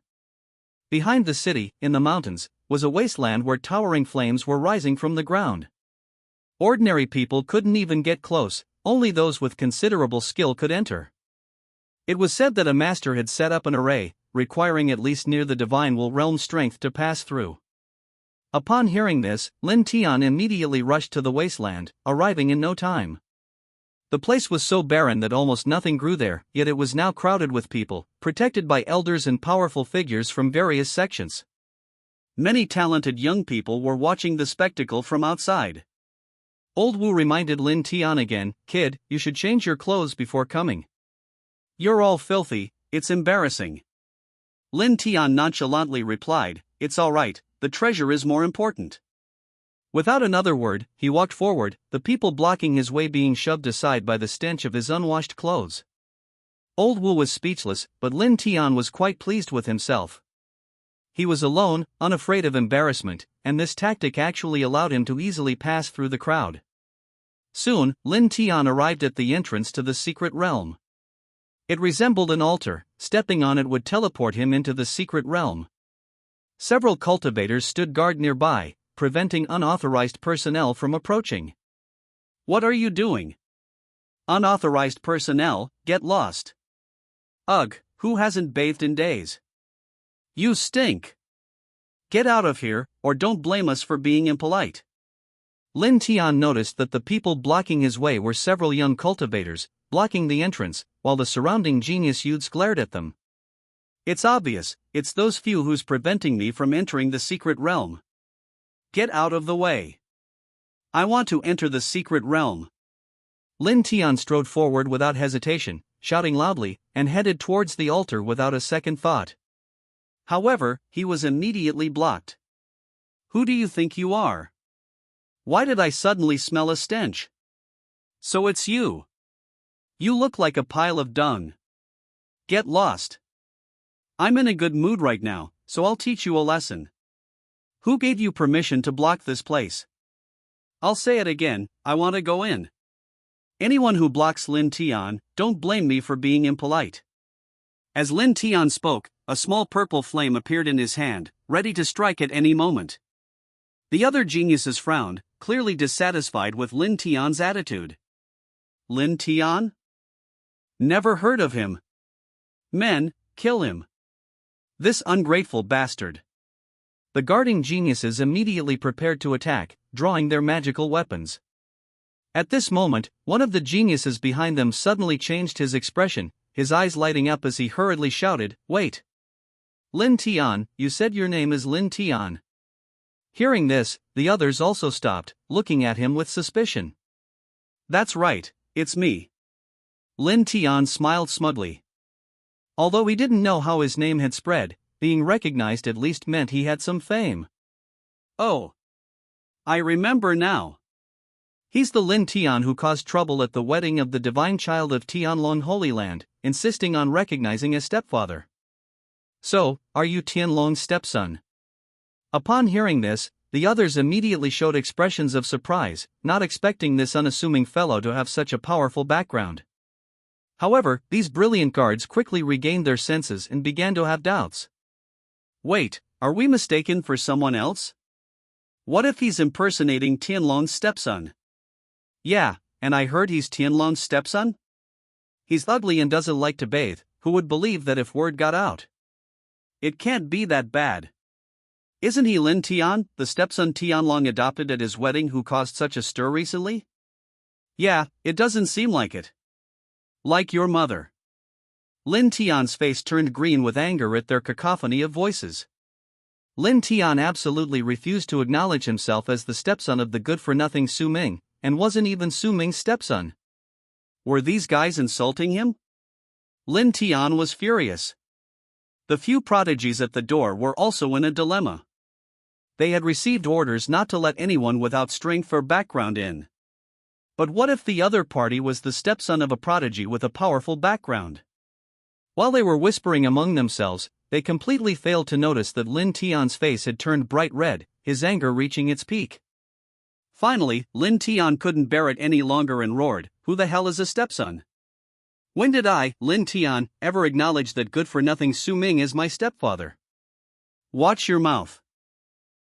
Behind the city, in the mountains, was a wasteland where towering flames were rising from the ground. Ordinary people couldn't even get close, only those with considerable skill could enter. It was said that a master had set up an array, requiring at least near the divine will realm strength to pass through. Upon hearing this, Lin Tian immediately rushed to the wasteland, arriving in no time. The place was so barren that almost nothing grew there, yet it was now crowded with people, protected by elders and powerful figures from various sections. Many talented young people were watching the spectacle from outside. Old Wu reminded Lin Tian again, "Kid, you should change your clothes before coming. You're all filthy, it's embarrassing." Lin Tian nonchalantly replied, "It's all right, the treasure is more important." Without another word, he walked forward, the people blocking his way being shoved aside by the stench of his unwashed clothes. Old Wu was speechless, but Lin Tian was quite pleased with himself. He was alone, unafraid of embarrassment, and this tactic actually allowed him to easily pass through the crowd. Soon, Lin Tian arrived at the entrance to the secret realm. It resembled an altar, stepping on it would teleport him into the secret realm. Several cultivators stood guard nearby, preventing unauthorized personnel from approaching. What are you doing? Unauthorized personnel, get lost. Ugh, who hasn't bathed in days? You stink. Get out of here, or don't blame us for being impolite. Lin Tian noticed that the people blocking his way were several young cultivators, blocking the entrance, while the surrounding genius youths glared at them. It's obvious, it's those few who's preventing me from entering the secret realm. Get out of the way. I want to enter the secret realm. Lin Tian strode forward without hesitation, shouting loudly, and headed towards the altar without a second thought. However, he was immediately blocked. Who do you think you are? Why did I suddenly smell a stench? So it's you. You look like a pile of dung. Get lost. I'm in a good mood right now, so I'll teach you a lesson. Who gave you permission to block this place? I'll say it again, I want to go in. Anyone who blocks Lin Tian, don't blame me for being impolite. As Lin Tian spoke, a small purple flame appeared in his hand, ready to strike at any moment. The other geniuses frowned, clearly dissatisfied with Lin Tian's attitude. Lin Tian? Never heard of him. Men, kill him. This ungrateful bastard. The guarding geniuses immediately prepared to attack, drawing their magical weapons. At this moment, one of the geniuses behind them suddenly changed his expression, his eyes lighting up as he hurriedly shouted, "Wait! Lin Tian, you said your name is Lin Tian." Hearing this, the others also stopped, looking at him with suspicion. That's right, it's me. Lin Tian smiled smugly. Although he didn't know how his name had spread, being recognized at least meant he had some fame. Oh. I remember now. He's the Lin Tian who caused trouble at the wedding of the divine child of Tianlong Holy Land, insisting on recognizing a stepfather. So, are you Tianlong's stepson? Upon hearing this, the others immediately showed expressions of surprise, not expecting this unassuming fellow to have such a powerful background. However, these brilliant guards quickly regained their senses and began to have doubts. Wait, are we mistaken for someone else? What if he's impersonating Tianlong's stepson? Yeah, and I heard he's Tianlong's stepson? He's ugly and doesn't like to bathe, who would believe that if word got out? It can't be that bad. Isn't he Lin Tian, the stepson Tianlong adopted at his wedding who caused such a stir recently? Yeah, it doesn't seem like it. Like your mother. Lin Tian's face turned green with anger at their cacophony of voices. Lin Tian absolutely refused to acknowledge himself as the stepson of the good-for-nothing Su Ming, and wasn't even Su Ming's stepson. Were these guys insulting him? Lin Tian was furious. The few prodigies at the door were also in a dilemma. They had received orders not to let anyone without strength or background in. But what if the other party was the stepson of a prodigy with a powerful background? While they were whispering among themselves, they completely failed to notice that Lin Tian's face had turned bright red, his anger reaching its peak. Finally, Lin Tian couldn't bear it any longer and roared, "Who the hell is a stepson? When did I, Lin Tian, ever acknowledge that good-for-nothing Su Ming is my stepfather? Watch your mouth."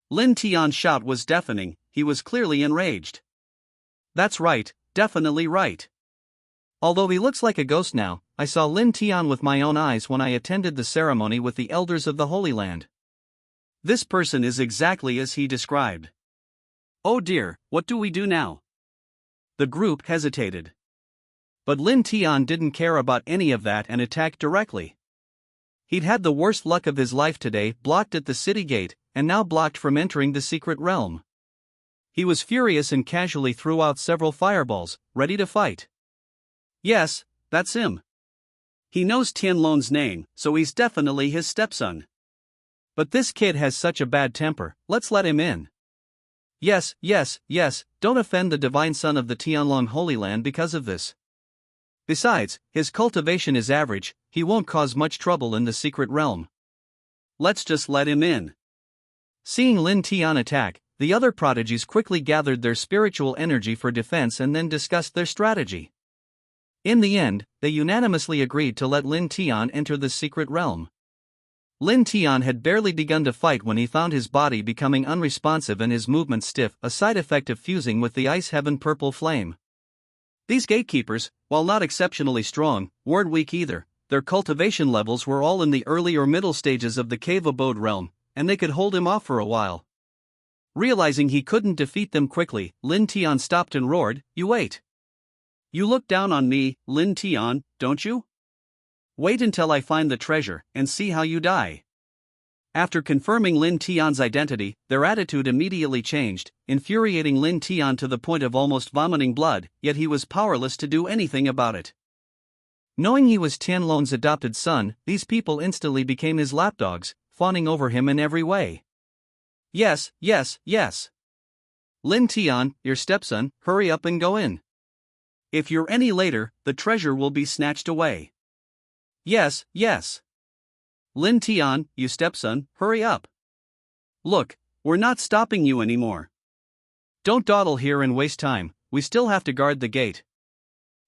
Lin Tian's shout was deafening, he was clearly enraged. That's right, definitely right. Although he looks like a ghost now, I saw Lin Tian with my own eyes when I attended the ceremony with the elders of the Holy Land. This person is exactly as he described. Oh dear, what do we do now? The group hesitated. But Lin Tian didn't care about any of that and attacked directly. He'd had the worst luck of his life today, blocked at the city gate, and now blocked from entering the secret realm. He was furious and casually threw out several fireballs, ready to fight. Yes, that's him. He knows Tianlong's name, so he's definitely his stepson. But this kid has such a bad temper, let's let him in. Yes, yes, yes, don't offend the divine son of the Tianlong Holy Land because of this. Besides, his cultivation is average, he won't cause much trouble in the secret realm. Let's just let him in. Seeing Lin Tian attack, the other prodigies quickly gathered their spiritual energy for defense and then discussed their strategy. In the end, they unanimously agreed to let Lin Tian enter the secret realm. Lin Tian had barely begun to fight when he found his body becoming unresponsive and his movements stiff, a side effect of fusing with the ice heaven purple flame. These gatekeepers, while not exceptionally strong, weren't weak either. Their cultivation levels were all in the early or middle stages of the cave abode realm, and they could hold him off for a while. Realizing he couldn't defeat them quickly, Lin Tian stopped and roared, "You wait! You look down on me, Lin Tian, don't you? Wait until I find the treasure, and see how you die." After confirming Lin Tian's identity, their attitude immediately changed, infuriating Lin Tian to the point of almost vomiting blood, yet he was powerless to do anything about it. Knowing he was Tianlong's adopted son, these people instantly became his lapdogs, fawning over him in every way. "Yes, yes, yes. Lin Tian, your stepson, hurry up and go in. If you're any later, the treasure will be snatched away." "Yes, yes. Lin Tian, you stepson, hurry up. Look, we're not stopping you anymore. Don't dawdle here and waste time, we still have to guard the gate."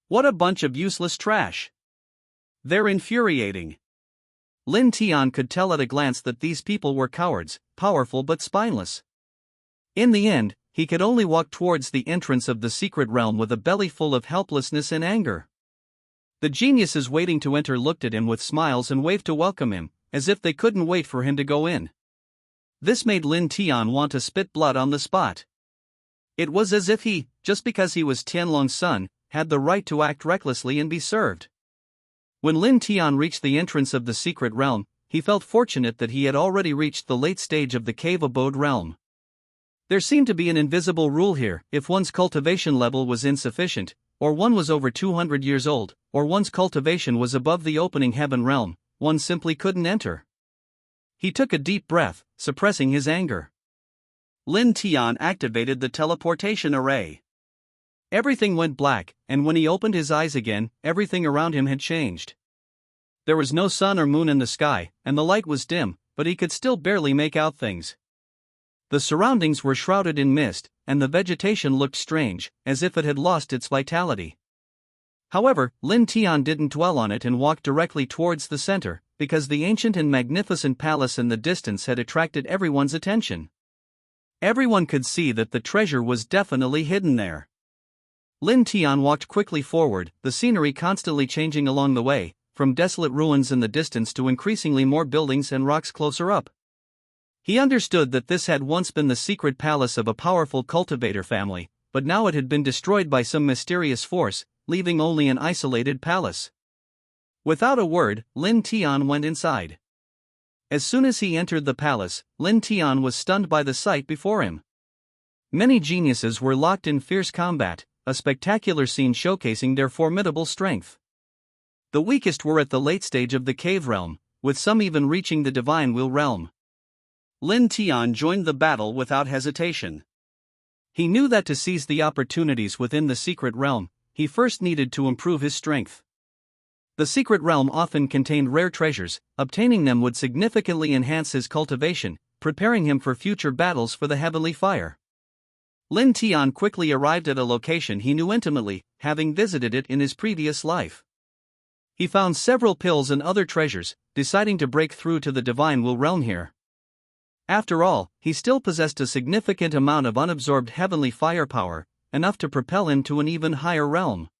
What a bunch of useless trash. They're infuriating. Lin Tian could tell at a glance that these people were cowards, powerful but spineless. In the end, he could only walk towards the entrance of the secret realm with a belly full of helplessness and anger. The geniuses waiting to enter looked at him with smiles and waved to welcome him, as if they couldn't wait for him to go in. This made Lin Tian want to spit blood on the spot. It was as if he, just because he was Tianlong's son, had the right to act recklessly and be served. When Lin Tian reached the entrance of the secret realm, he felt fortunate that he had already reached the late stage of the cave abode realm. There seemed to be an invisible rule here: if one's cultivation level was insufficient, or one was over 200 years old, or one's cultivation was above the opening heaven realm, one simply couldn't enter. He took a deep breath, suppressing his anger. Lin Tian activated the teleportation array. Everything went black, and when he opened his eyes again, everything around him had changed. There was no sun or moon in the sky, and the light was dim, but he could still barely make out things. The surroundings were shrouded in mist, and the vegetation looked strange, as if it had lost its vitality. However, Lin Tian didn't dwell on it and walked directly towards the center, because the ancient and magnificent palace in the distance had attracted everyone's attention. Everyone could see that the treasure was definitely hidden there. Lin Tian walked quickly forward, the scenery constantly changing along the way, from desolate ruins in the distance to increasingly more buildings and rocks closer up. He understood that this had once been the secret palace of a powerful cultivator family, but now it had been destroyed by some mysterious force, leaving only an isolated palace. Without a word, Lin Tian went inside. As soon as he entered the palace, Lin Tian was stunned by the sight before him. Many geniuses were locked in fierce combat, a spectacular scene showcasing their formidable strength. The weakest were at the late stage of the cave realm, with some even reaching the divine will realm. Lin Tian joined the battle without hesitation. He knew that to seize the opportunities within the secret realm, he first needed to improve his strength. The secret realm often contained rare treasures; obtaining them would significantly enhance his cultivation, preparing him for future battles for the heavenly fire. Lin Tian quickly arrived at a location he knew intimately, having visited it in his previous life. He found several pills and other treasures, deciding to break through to the divine will realm here. After all, he still possessed a significant amount of unabsorbed heavenly firepower, enough to propel him to an even higher realm.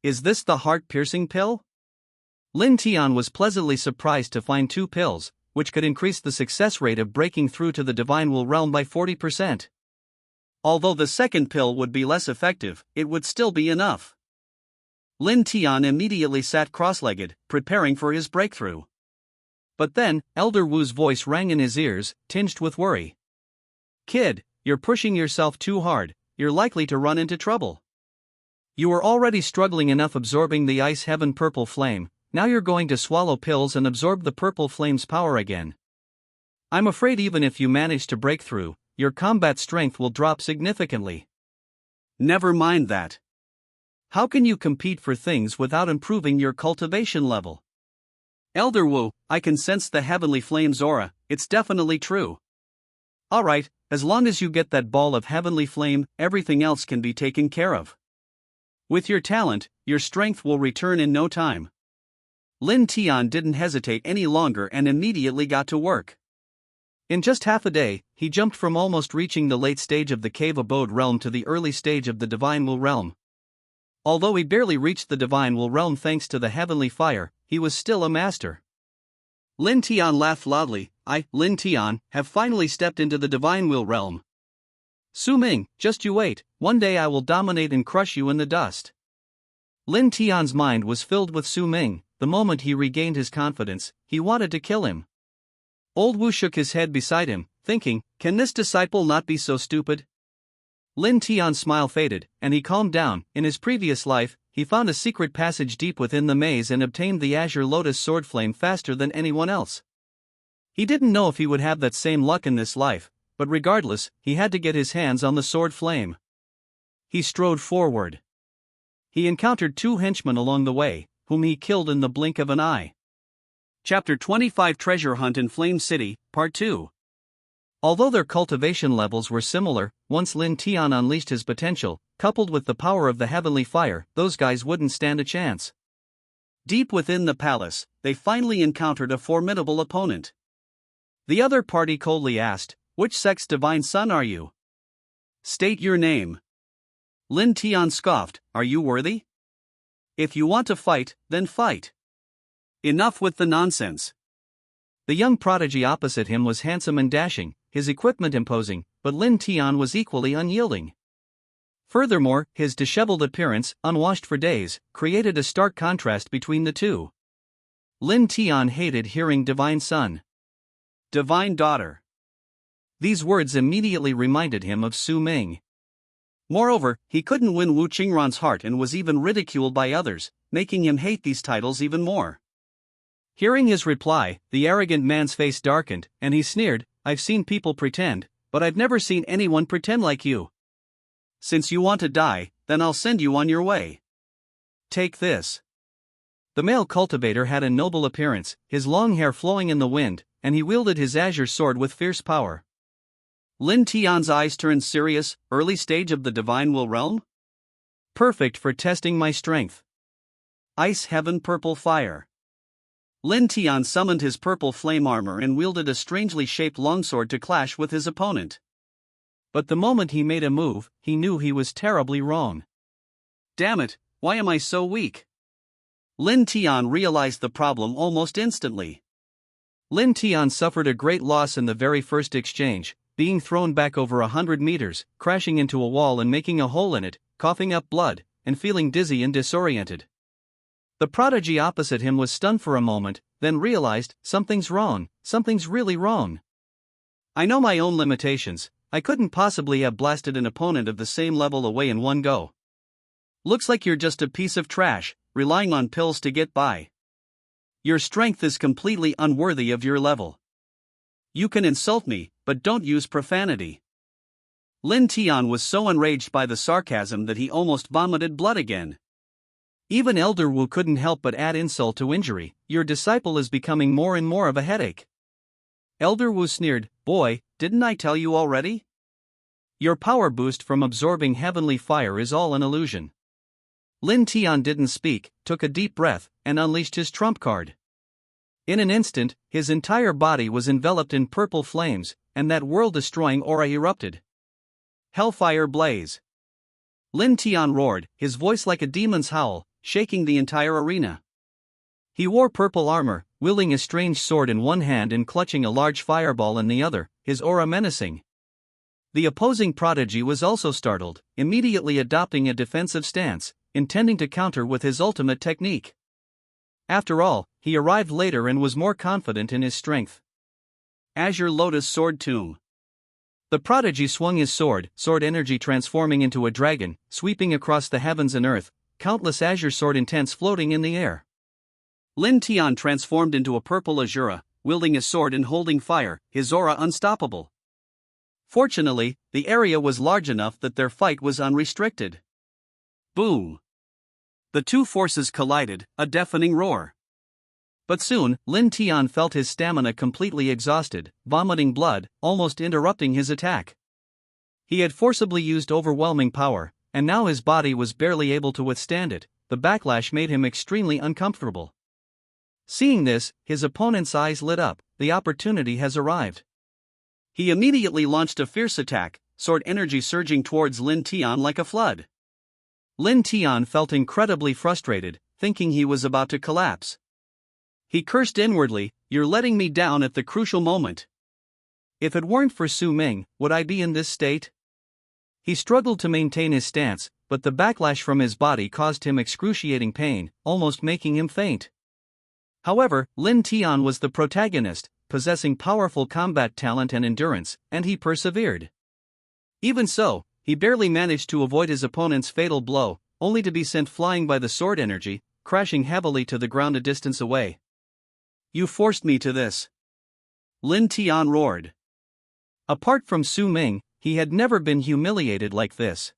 Is this the heart-piercing pill? Lin Tian was pleasantly surprised to find 2 pills, which could increase the success rate of breaking through to the divine will realm by 40%. Although the second pill would be less effective, it would still be enough. Lin Tian immediately sat cross-legged, preparing for his breakthrough. But then, Elder Wu's voice rang in his ears, tinged with worry. "Kid, you're pushing yourself too hard, you're likely to run into trouble. You were already struggling enough absorbing the ice heaven purple flame, now you're going to swallow pills and absorb the purple flame's power again. I'm afraid even if you manage to break through, your combat strength will drop significantly. Never mind that. How can you compete for things without improving your cultivation level? Elder Wu, I can sense the heavenly flame's aura, it's definitely true. Alright, as long as you get that ball of heavenly flame, everything else can be taken care of. With your talent, your strength will return in no time. Lin Tian didn't hesitate any longer and immediately got to work. In just half a day, he jumped from almost reaching the late stage of the cave abode realm to the early stage of the divine will realm. Although he barely reached the divine will realm thanks to the heavenly fire, he was still a master. Lin Tian laughed loudly. I, Lin Tian, have finally stepped into the divine will realm. Su Ming, just you wait, one day I will dominate and crush you in the dust. Lin Tian's mind was filled with Su Ming. The moment he regained his confidence, he wanted to kill him. Old Wu shook his head beside him, thinking, can this disciple not be so stupid? Lin Tian's smile faded, and he calmed down. In his previous life, he found a secret passage deep within the maze and obtained the Azure Lotus sword flame faster than anyone else. He didn't know if he would have that same luck in this life, but regardless, he had to get his hands on the sword flame. He strode forward. He encountered 2 henchmen along the way, whom he killed in the blink of an eye. Chapter 25 Treasure Hunt in Flame City, Part 2. Although their cultivation levels were similar, once Lin Tian unleashed his potential, coupled with the power of the heavenly fire, those guys wouldn't stand a chance. Deep within the palace, they finally encountered a formidable opponent. The other party coldly asked, which sect's divine son are you? State your name. Lin Tian scoffed, are you worthy? If you want to fight, then fight. Enough with the nonsense. The young prodigy opposite him was handsome and dashing, his equipment imposing, but Lin Tian was equally unyielding. Furthermore, his disheveled appearance, unwashed for days, created a stark contrast between the two. Lin Tian hated hearing divine son. Divine daughter. These words immediately reminded him of Su Ming. Moreover, he couldn't win Wu Qingran's heart and was even ridiculed by others, making him hate these titles even more. Hearing his reply, the arrogant man's face darkened, and he sneered, I've seen people pretend, but I've never seen anyone pretend like you. Since you want to die, then I'll send you on your way. Take this. The male cultivator had a noble appearance, his long hair flowing in the wind, and he wielded his azure sword with fierce power. Lin Tian's eyes turned serious. Early stage of the divine will realm? Perfect for testing my strength. Ice heaven purple fire. Lin Tian summoned his purple flame armor and wielded a strangely shaped longsword to clash with his opponent. But the moment he made a move, he knew he was terribly wrong. Damn it, why am I so weak? Lin Tian realized the problem almost instantly. Lin Tian suffered a great loss in the very first exchange, being thrown back over 100 meters, crashing into a wall and making a hole in it, coughing up blood, and feeling dizzy and disoriented. The prodigy opposite him was stunned for a moment, then realized, something's wrong, something's really wrong. I know my own limitations, I couldn't possibly have blasted an opponent of the same level away in one go. Looks like you're just a piece of trash, relying on pills to get by. Your strength is completely unworthy of your level. You can insult me, but don't use profanity. Lin Tian was so enraged by the sarcasm that he almost vomited blood again. Even Elder Wu couldn't help but add insult to injury, your disciple is becoming more and more of a headache. Elder Wu sneered, boy, didn't I tell you already? Your power boost from absorbing heavenly fire is all an illusion. Lin Tian didn't speak, took a deep breath, and unleashed his trump card. In an instant, his entire body was enveloped in purple flames, and that world-destroying aura erupted. Hellfire blaze. Lin Tian roared, his voice like a demon's howl, shaking the entire arena. He wore purple armor, wielding a strange sword in one hand and clutching a large fireball in the other, his aura menacing. The opposing prodigy was also startled, immediately adopting a defensive stance, intending to counter with his ultimate technique. After all, he arrived later and was more confident in his strength. Azure Lotus Sword Tomb. The prodigy swung his sword energy transforming into a dragon, sweeping across the heavens and earth, countless azure sword intents floating in the air. Lin Tian transformed into a purple azura, wielding a sword and holding fire, his aura unstoppable. Fortunately, the area was large enough that their fight was unrestricted. Boom! The two forces collided, a deafening roar. But soon, Lin Tian felt his stamina completely exhausted, vomiting blood, almost interrupting his attack. He had forcibly used overwhelming power, and now his body was barely able to withstand it. The backlash made him extremely uncomfortable. Seeing this, his opponent's eyes lit up. The opportunity has arrived. He immediately launched a fierce attack, sword energy surging towards Lin Tian like a flood. Lin Tian felt incredibly frustrated, thinking he was about to collapse. He cursed inwardly, "You're letting me down at the crucial moment. If it weren't for Su Ming, would I be in this state?" He struggled to maintain his stance, but the backlash from his body caused him excruciating pain, almost making him faint. However, Lin Tian was the protagonist, possessing powerful combat talent and endurance, and he persevered. Even so, he barely managed to avoid his opponent's fatal blow, only to be sent flying by the sword energy, crashing heavily to the ground a distance away. "You forced me to this," Lin Tian roared. Apart from Su Ming, he had never been humiliated like this.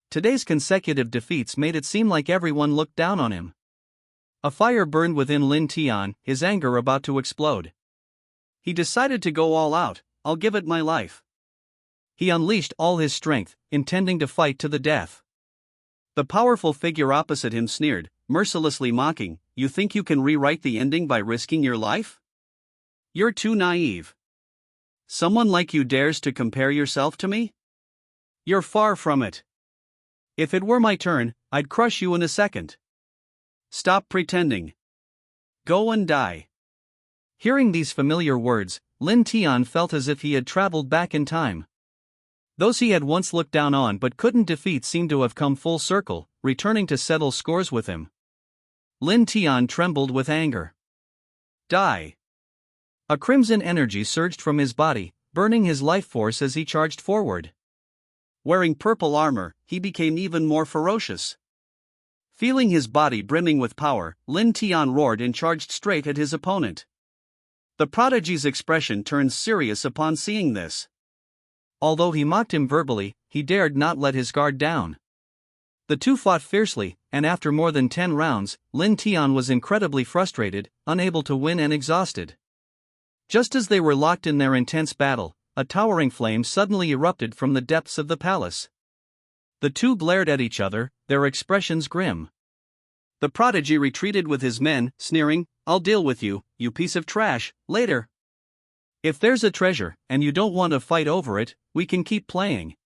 Today's consecutive defeats made it seem like everyone looked down on him. A fire burned within Lin Tian, his anger about to explode. He decided to go all out. "I'll give it my life." He unleashed all his strength, intending to fight to the death. The powerful figure opposite him sneered, mercilessly mocking, "You think you can rewrite the ending by risking your life? You're too naive. Someone like you dares to compare yourself to me? You're far from it. If it were my turn, I'd crush you in a second. Stop pretending. Go and die." Hearing these familiar words, Lin Tian felt as if he had traveled back in time. Those he had once looked down on but couldn't defeat seemed to have come full circle, returning to settle scores with him. Lin Tian trembled with anger. "Die!" A crimson energy surged from his body, burning his life force as he charged forward. Wearing purple armor, he became even more ferocious. Feeling his body brimming with power, Lin Tian roared and charged straight at his opponent. The prodigy's expression turned serious upon seeing this. Although he mocked him verbally, he dared not let his guard down. The two fought fiercely, and after more than 10 rounds, Lin Tian was incredibly frustrated, unable to win and exhausted. Just as they were locked in their intense battle, a towering flame suddenly erupted from the depths of the palace. The two glared at each other, their expressions grim. The prodigy retreated with his men, sneering, "I'll deal with you, you piece of trash, later. If there's a treasure, and you don't want to fight over it, we can keep playing.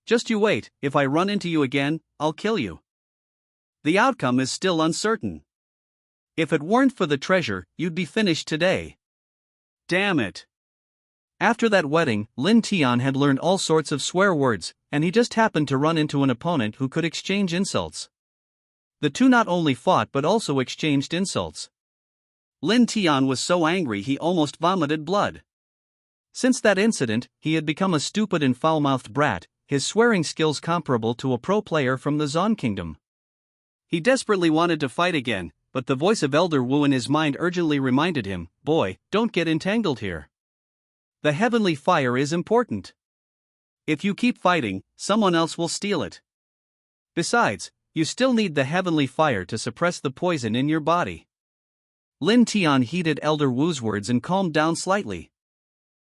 Just you wait, if I run into you again, I'll kill you. The outcome is still uncertain. If it weren't for the treasure, you'd be finished today. Damn it." After that wedding, Lin Tian had learned all sorts of swear words, and he just happened to run into an opponent who could exchange insults. The two not only fought but also exchanged insults. Lin Tian was so angry he almost vomited blood. Since that incident, he had become a stupid and foul-mouthed brat, his swearing skills comparable to a pro player from the Zon Kingdom. He desperately wanted to fight again, but the voice of Elder Wu in his mind urgently reminded him, "Boy, don't get entangled here. The heavenly fire is important. If you keep fighting, someone else will steal it. Besides, you still need the heavenly fire to suppress the poison in your body." Lin Tian heeded Elder Wu's words and calmed down slightly.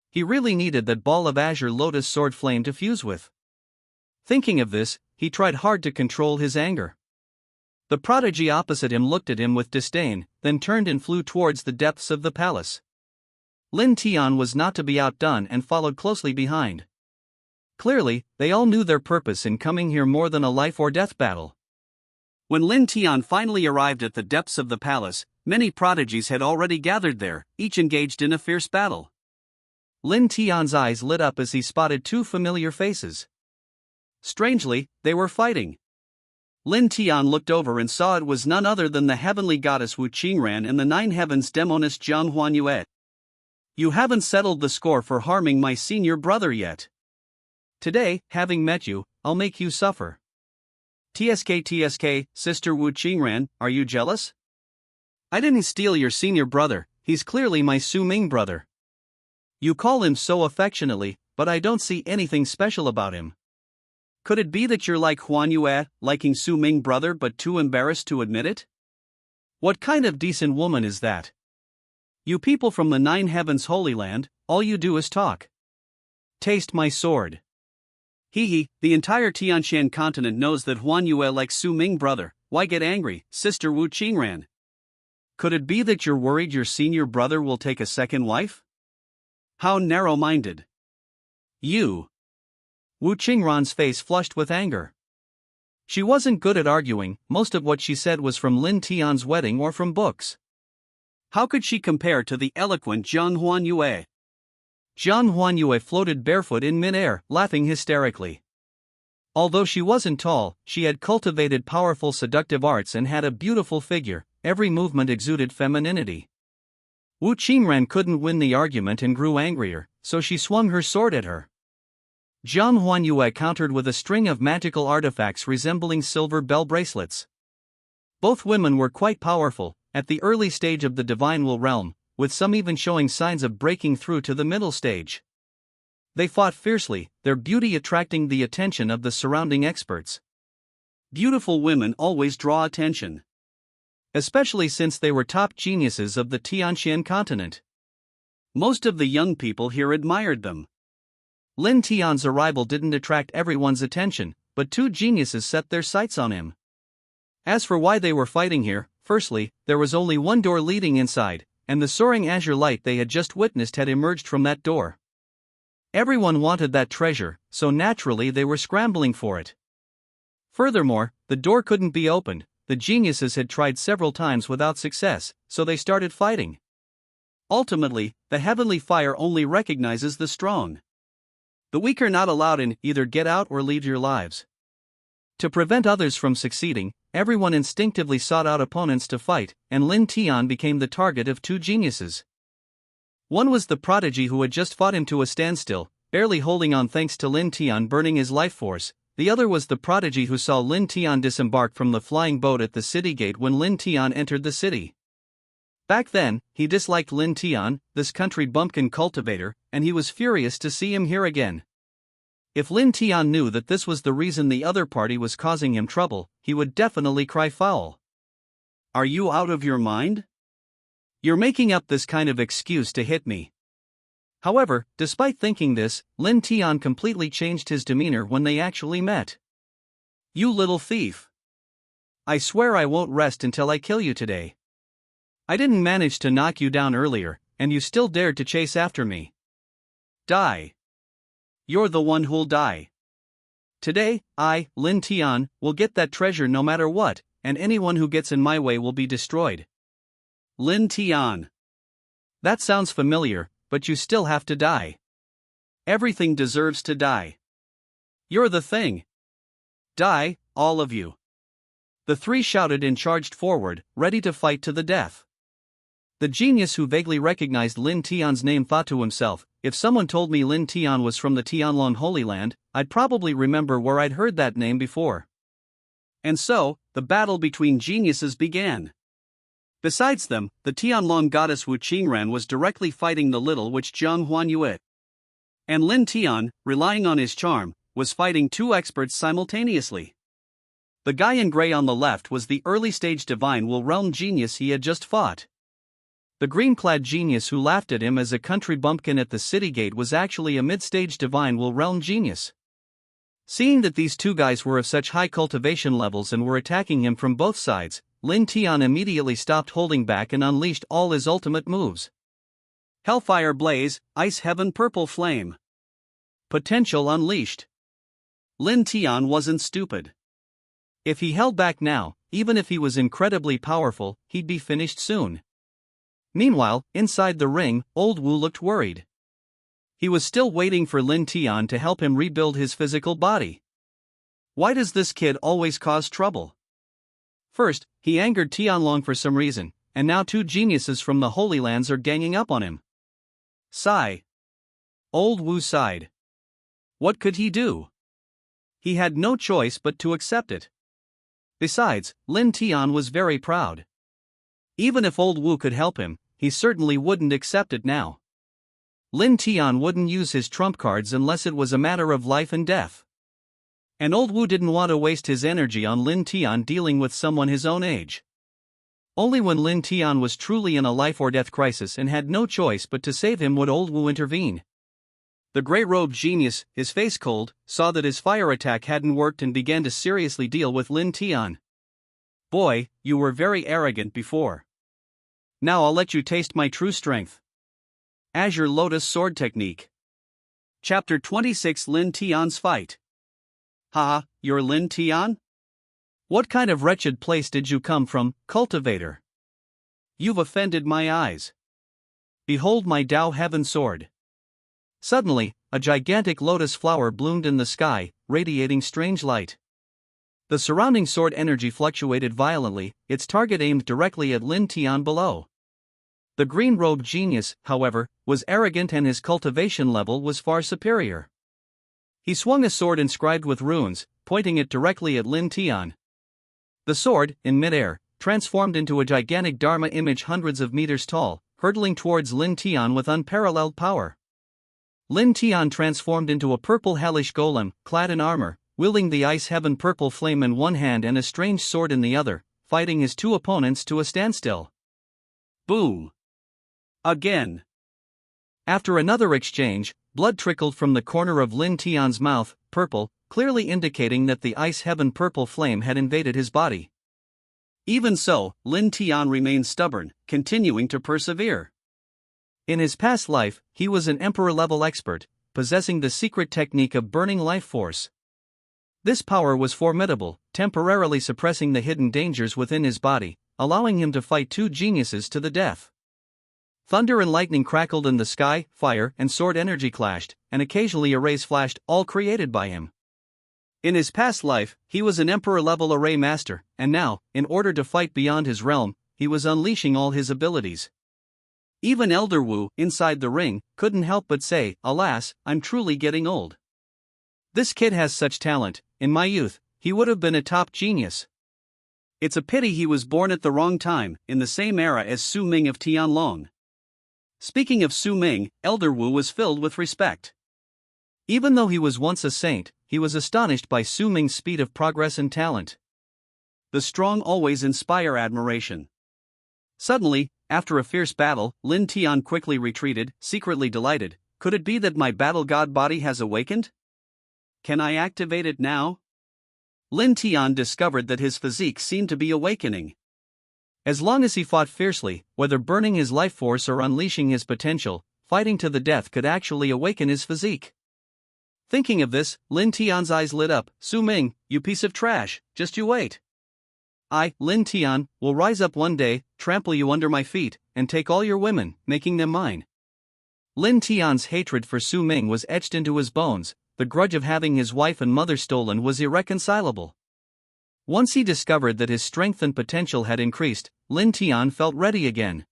He really needed that ball of azure lotus sword flame to fuse with. Thinking of this, he tried hard to control his anger. The prodigy opposite him looked at him with disdain, then turned and flew towards the depths of the palace. Lin Tian was not to be outdone and followed closely behind. Clearly, they all knew their purpose in coming here more than a life-or-death battle. When Lin Tian finally arrived at the depths of the palace, many prodigies had already gathered there, each engaged in a fierce battle. Lin Tian's eyes lit up as he spotted two familiar faces. Strangely, they were fighting. Lin Tian looked over and saw it was none other than the heavenly goddess Wu Qingran and the 9 heavens demonist Jiang Huanyue. "You haven't settled the score for harming my senior brother yet. Today, having met you, I'll make you suffer." TSK, Sister Wu Qingran, are you jealous? I didn't steal your senior brother, he's clearly my Su Ming brother. You call him so affectionately, but I don't see anything special about him. Could it be that you're like Huan Yue, liking Su Ming brother but too embarrassed to admit it? What kind of decent woman is that? You people from the Nine Heavens Holy Land, all you do is talk. Taste my sword. Hee, the entire Tianshan continent knows that Huan Yue likes Su Ming brother. Why get angry, Sister Wu Qingran? Could it be that you're worried your senior brother will take a second wife? How narrow-minded. You. Wu Qingran's face flushed with anger. She wasn't good at arguing, most of what she said was from Lin Tian's wedding or from books. How could she compare to the eloquent Zhang Huan Yue? Zhang Huan Yue floated barefoot in midair, laughing hysterically. Although she wasn't tall, she had cultivated powerful seductive arts and had a beautiful figure. Every movement exuded femininity. Wu Qingran couldn't win the argument and grew angrier, so she swung her sword at her. Zhang Huan Yue countered with a string of magical artifacts resembling silver bell bracelets. Both women were quite powerful, at the early stage of the divine will realm, with some even showing signs of breaking through to the middle stage. They fought fiercely, their beauty attracting the attention of the surrounding experts. Beautiful women always draw attention. Especially since they were top geniuses of the Tianshan continent. Most of the young people here admired them. Lin Tian's arrival didn't attract everyone's attention, but two geniuses set their sights on him. As for why they were fighting here, firstly, there was only one door leading inside, and the soaring azure light they had just witnessed had emerged from that door. Everyone wanted that treasure, so naturally they were scrambling for it. Furthermore, the door couldn't be opened. The geniuses had tried several times without success, so they started fighting. Ultimately, the heavenly fire only recognizes the strong. The weak are not allowed in, either get out or leave your lives. To prevent others from succeeding, everyone instinctively sought out opponents to fight, and Lin Tian became the target of two geniuses. One was the prodigy who had just fought him to a standstill, barely holding on thanks to Lin Tian burning his life force. The other was the prodigy who saw Lin Tian disembark from the flying boat at the city gate when Lin Tian entered the city. Back then, he disliked Lin Tian, this country bumpkin cultivator, and he was furious to see him here again. If Lin Tian knew that this was the reason the other party was causing him trouble, he would definitely cry foul. Are you out of your mind? You're making up this kind of excuse to hit me. However, despite thinking this, Lin Tian completely changed his demeanor when they actually met. You little thief. I swear I won't rest until I kill you today. I didn't manage to knock you down earlier, and you still dared to chase after me. Die. You're the one who'll die. Today, I, Lin Tian, will get that treasure no matter what, and anyone who gets in my way will be destroyed. Lin Tian. That sounds familiar, but you still have to die. Everything deserves to die. You're the thing. Die, all of you. The three shouted and charged forward, ready to fight to the death. The genius who vaguely recognized Lin Tian's name thought to himself, if someone told me Lin Tian was from the Tianlong Holy Land, I'd probably remember where I'd heard that name before. And so, the battle between geniuses began. Besides them, the Tianlong goddess Wu Qingran was directly fighting the little witch Zhang Huan Yue. And Lin Tian, relying on his charm, was fighting two experts simultaneously. The guy in gray on the left was the early-stage divine will realm genius he had just fought. The green-clad genius who laughed at him as a country bumpkin at the city gate was actually a mid-stage divine will realm genius. Seeing that these two guys were of such high cultivation levels and were attacking him from both sides, Lin Tian immediately stopped holding back and unleashed all his ultimate moves. Hellfire Blaze, Ice Heaven Purple Flame. Potential unleashed. Lin Tian wasn't stupid. If he held back now, even if he was incredibly powerful, he'd be finished soon. Meanwhile, inside the ring, Old Wu looked worried. He was still waiting for Lin Tian to help him rebuild his physical body. Why does this kid always cause trouble? First, he angered Tianlong for some reason, and now two geniuses from the Holy Lands are ganging up on him. Sigh. Old Wu sighed. What could he do? He had no choice but to accept it. Besides, Lin Tian was very proud. Even if Old Wu could help him, he certainly wouldn't accept it now. Lin Tian wouldn't use his trump cards unless it was a matter of life and death. And old Wu didn't want to waste his energy on Lin Tian dealing with someone his own age. Only when Lin Tian was truly in a life-or-death crisis and had no choice but to save him would old Wu intervene. The grey-robed genius, his face cold, saw that his fire attack hadn't worked and began to seriously deal with Lin Tian. "Boy, you were very arrogant before. Now I'll let you taste my true strength." Azure Lotus Sword Technique. Chapter 26: Lin Tian's Fight. Haha, you're Lin Tian? What kind of wretched place did you come from, cultivator? You've offended my eyes. Behold my Dao Heaven Sword. Suddenly, a gigantic lotus flower bloomed in the sky, radiating strange light. The surrounding sword energy fluctuated violently, its target aimed directly at Lin Tian below. The green-robed genius, however, was arrogant and his cultivation level was far superior. He swung a sword inscribed with runes, pointing it directly at Lin Tian. The sword, in midair, transformed into a gigantic Dharma image hundreds of meters tall, hurtling towards Lin Tian with unparalleled power. Lin Tian transformed into a purple hellish golem, clad in armor, wielding the ice heaven purple flame in one hand and a strange sword in the other, fighting his two opponents to a standstill. Boom! Again! After another exchange, blood trickled from the corner of Lin Tian's mouth, purple, clearly indicating that the ice heaven purple flame had invaded his body. Even so, Lin Tian remained stubborn, continuing to persevere. In his past life, he was an emperor-level expert, possessing the secret technique of burning life force. This power was formidable, temporarily suppressing the hidden dangers within his body, allowing him to fight two geniuses to the death. Thunder and lightning crackled in the sky, fire and sword energy clashed, and occasionally a rays flashed, all created by him. In his past life, he was an emperor-level array master, and now, in order to fight beyond his realm, he was unleashing all his abilities. Even Elder Wu, inside the ring, couldn't help but say, "Alas, I'm truly getting old. This kid has such talent. In my youth, he would have been a top genius. It's a pity he was born at the wrong time, in the same era as Su Ming of Tianlong." Speaking of Su Ming, Elder Wu was filled with respect. Even though he was once a saint, he was astonished by Su Ming's speed of progress and talent. The strong always inspire admiration. Suddenly, after a fierce battle, Lin Tian quickly retreated, secretly delighted. Could it be that my battle god body has awakened? Can I activate it now? Lin Tian discovered that his physique seemed to be awakening. As long as he fought fiercely, whether burning his life force or unleashing his potential, fighting to the death could actually awaken his physique. Thinking of this, Lin Tian's eyes lit up. "Su Ming, you piece of trash, just you wait. I, Lin Tian, will rise up one day, trample you under my feet, and take all your women, making them mine." Lin Tian's hatred for Su Ming was etched into his bones. The grudge of having his wife and mother stolen was irreconcilable. Once he discovered that his strength and potential had increased, Lin Tian felt ready again.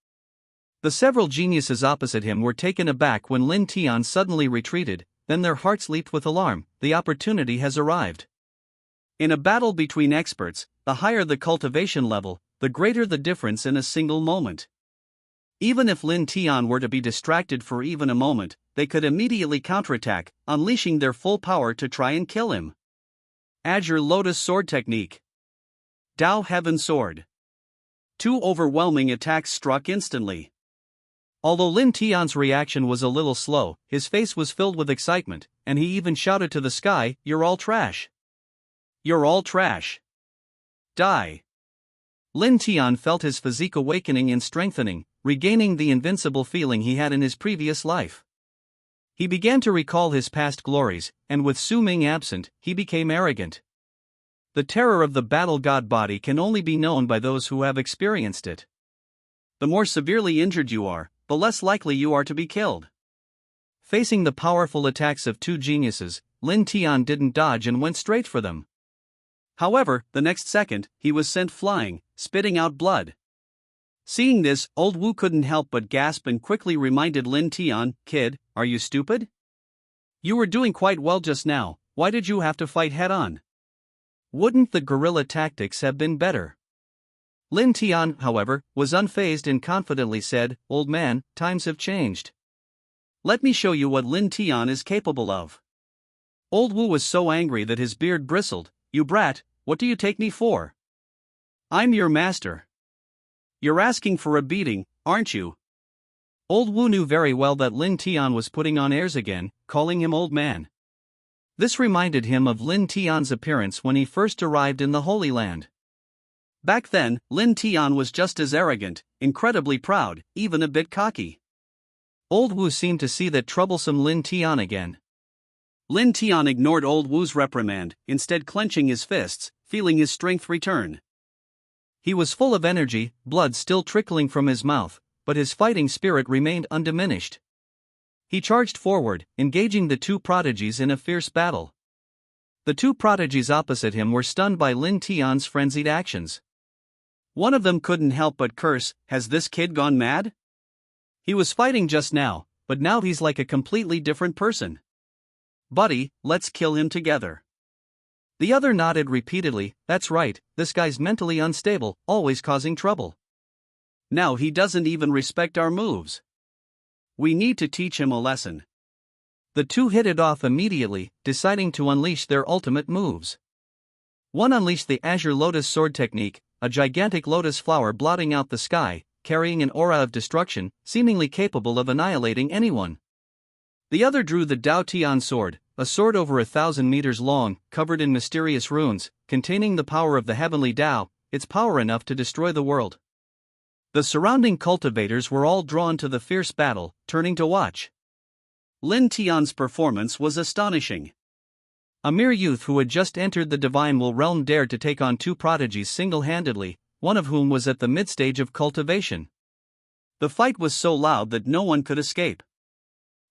The several geniuses opposite him were taken aback when Lin Tian suddenly retreated, then their hearts leaped with alarm. The opportunity has arrived. In a battle between experts, the higher the cultivation level, the greater the difference in a single moment. Even if Lin Tian were to be distracted for even a moment, they could immediately counterattack, unleashing their full power to try and kill him. Azure Lotus Sword Technique. Dao Heaven Sword. Two overwhelming attacks struck instantly. Although Lin Tian's reaction was a little slow, his face was filled with excitement, and he even shouted to the sky, "You're all trash. You're all trash. Die." Lin Tian felt his physique awakening and strengthening, regaining the invincible feeling he had in his previous life. He began to recall his past glories, and with Su Ming absent, he became arrogant. The terror of the battle god body can only be known by those who have experienced it. The more severely injured you are, the less likely you are to be killed. Facing the powerful attacks of two geniuses, Lin Tian didn't dodge and went straight for them. However, the next second, he was sent flying, spitting out blood. Seeing this, old Wu couldn't help but gasp and quickly reminded Lin Tian, "Kid, are you stupid? You were doing quite well just now, why did you have to fight head-on? Wouldn't the guerrilla tactics have been better?" Lin Tian, however, was unfazed and confidently said, "Old man, times have changed. Let me show you what Lin Tian is capable of. Old Wu was so angry that his beard bristled. You brat, what do you take me for? I'm your master. You're asking for a beating, aren't you? Old Wu knew very well that Lin Tian was putting on airs again, calling him old man. This reminded him of Lin Tian's appearance when he first arrived in the Holy Land. Back then, Lin Tian was just as arrogant, incredibly proud, even a bit cocky. Old Wu seemed to see that troublesome Lin Tian again. Lin Tian ignored Old Wu's reprimand, instead clenching his fists, feeling his strength return. He was full of energy, blood still trickling from his mouth, but his fighting spirit remained undiminished. He charged forward, engaging the two prodigies in a fierce battle. The two prodigies opposite him were stunned by Lin Tian's frenzied actions. One of them couldn't help but curse, "Has this kid gone mad? He was fighting just now, but now he's like a completely different person. Buddy, let's kill him together." The other nodded repeatedly. That's right, this guy's mentally unstable, always causing trouble. Now he doesn't even respect our moves. We need to teach him a lesson. The two hit it off immediately, deciding to unleash their ultimate moves. One unleashed the Azure Lotus Sword technique, a gigantic lotus flower blotting out the sky, carrying an aura of destruction, seemingly capable of annihilating anyone. The other drew the Dao Tian sword, a sword over 1,000 meters long, covered in mysterious runes, containing the power of the heavenly Dao, its power enough to destroy the world. The surrounding cultivators were all drawn to the fierce battle, turning to watch. Lin Tian's performance was astonishing. A mere youth who had just entered the divine realm dared to take on two prodigies single-handedly, one of whom was at the mid-stage of cultivation. The fight was so loud that no one could escape.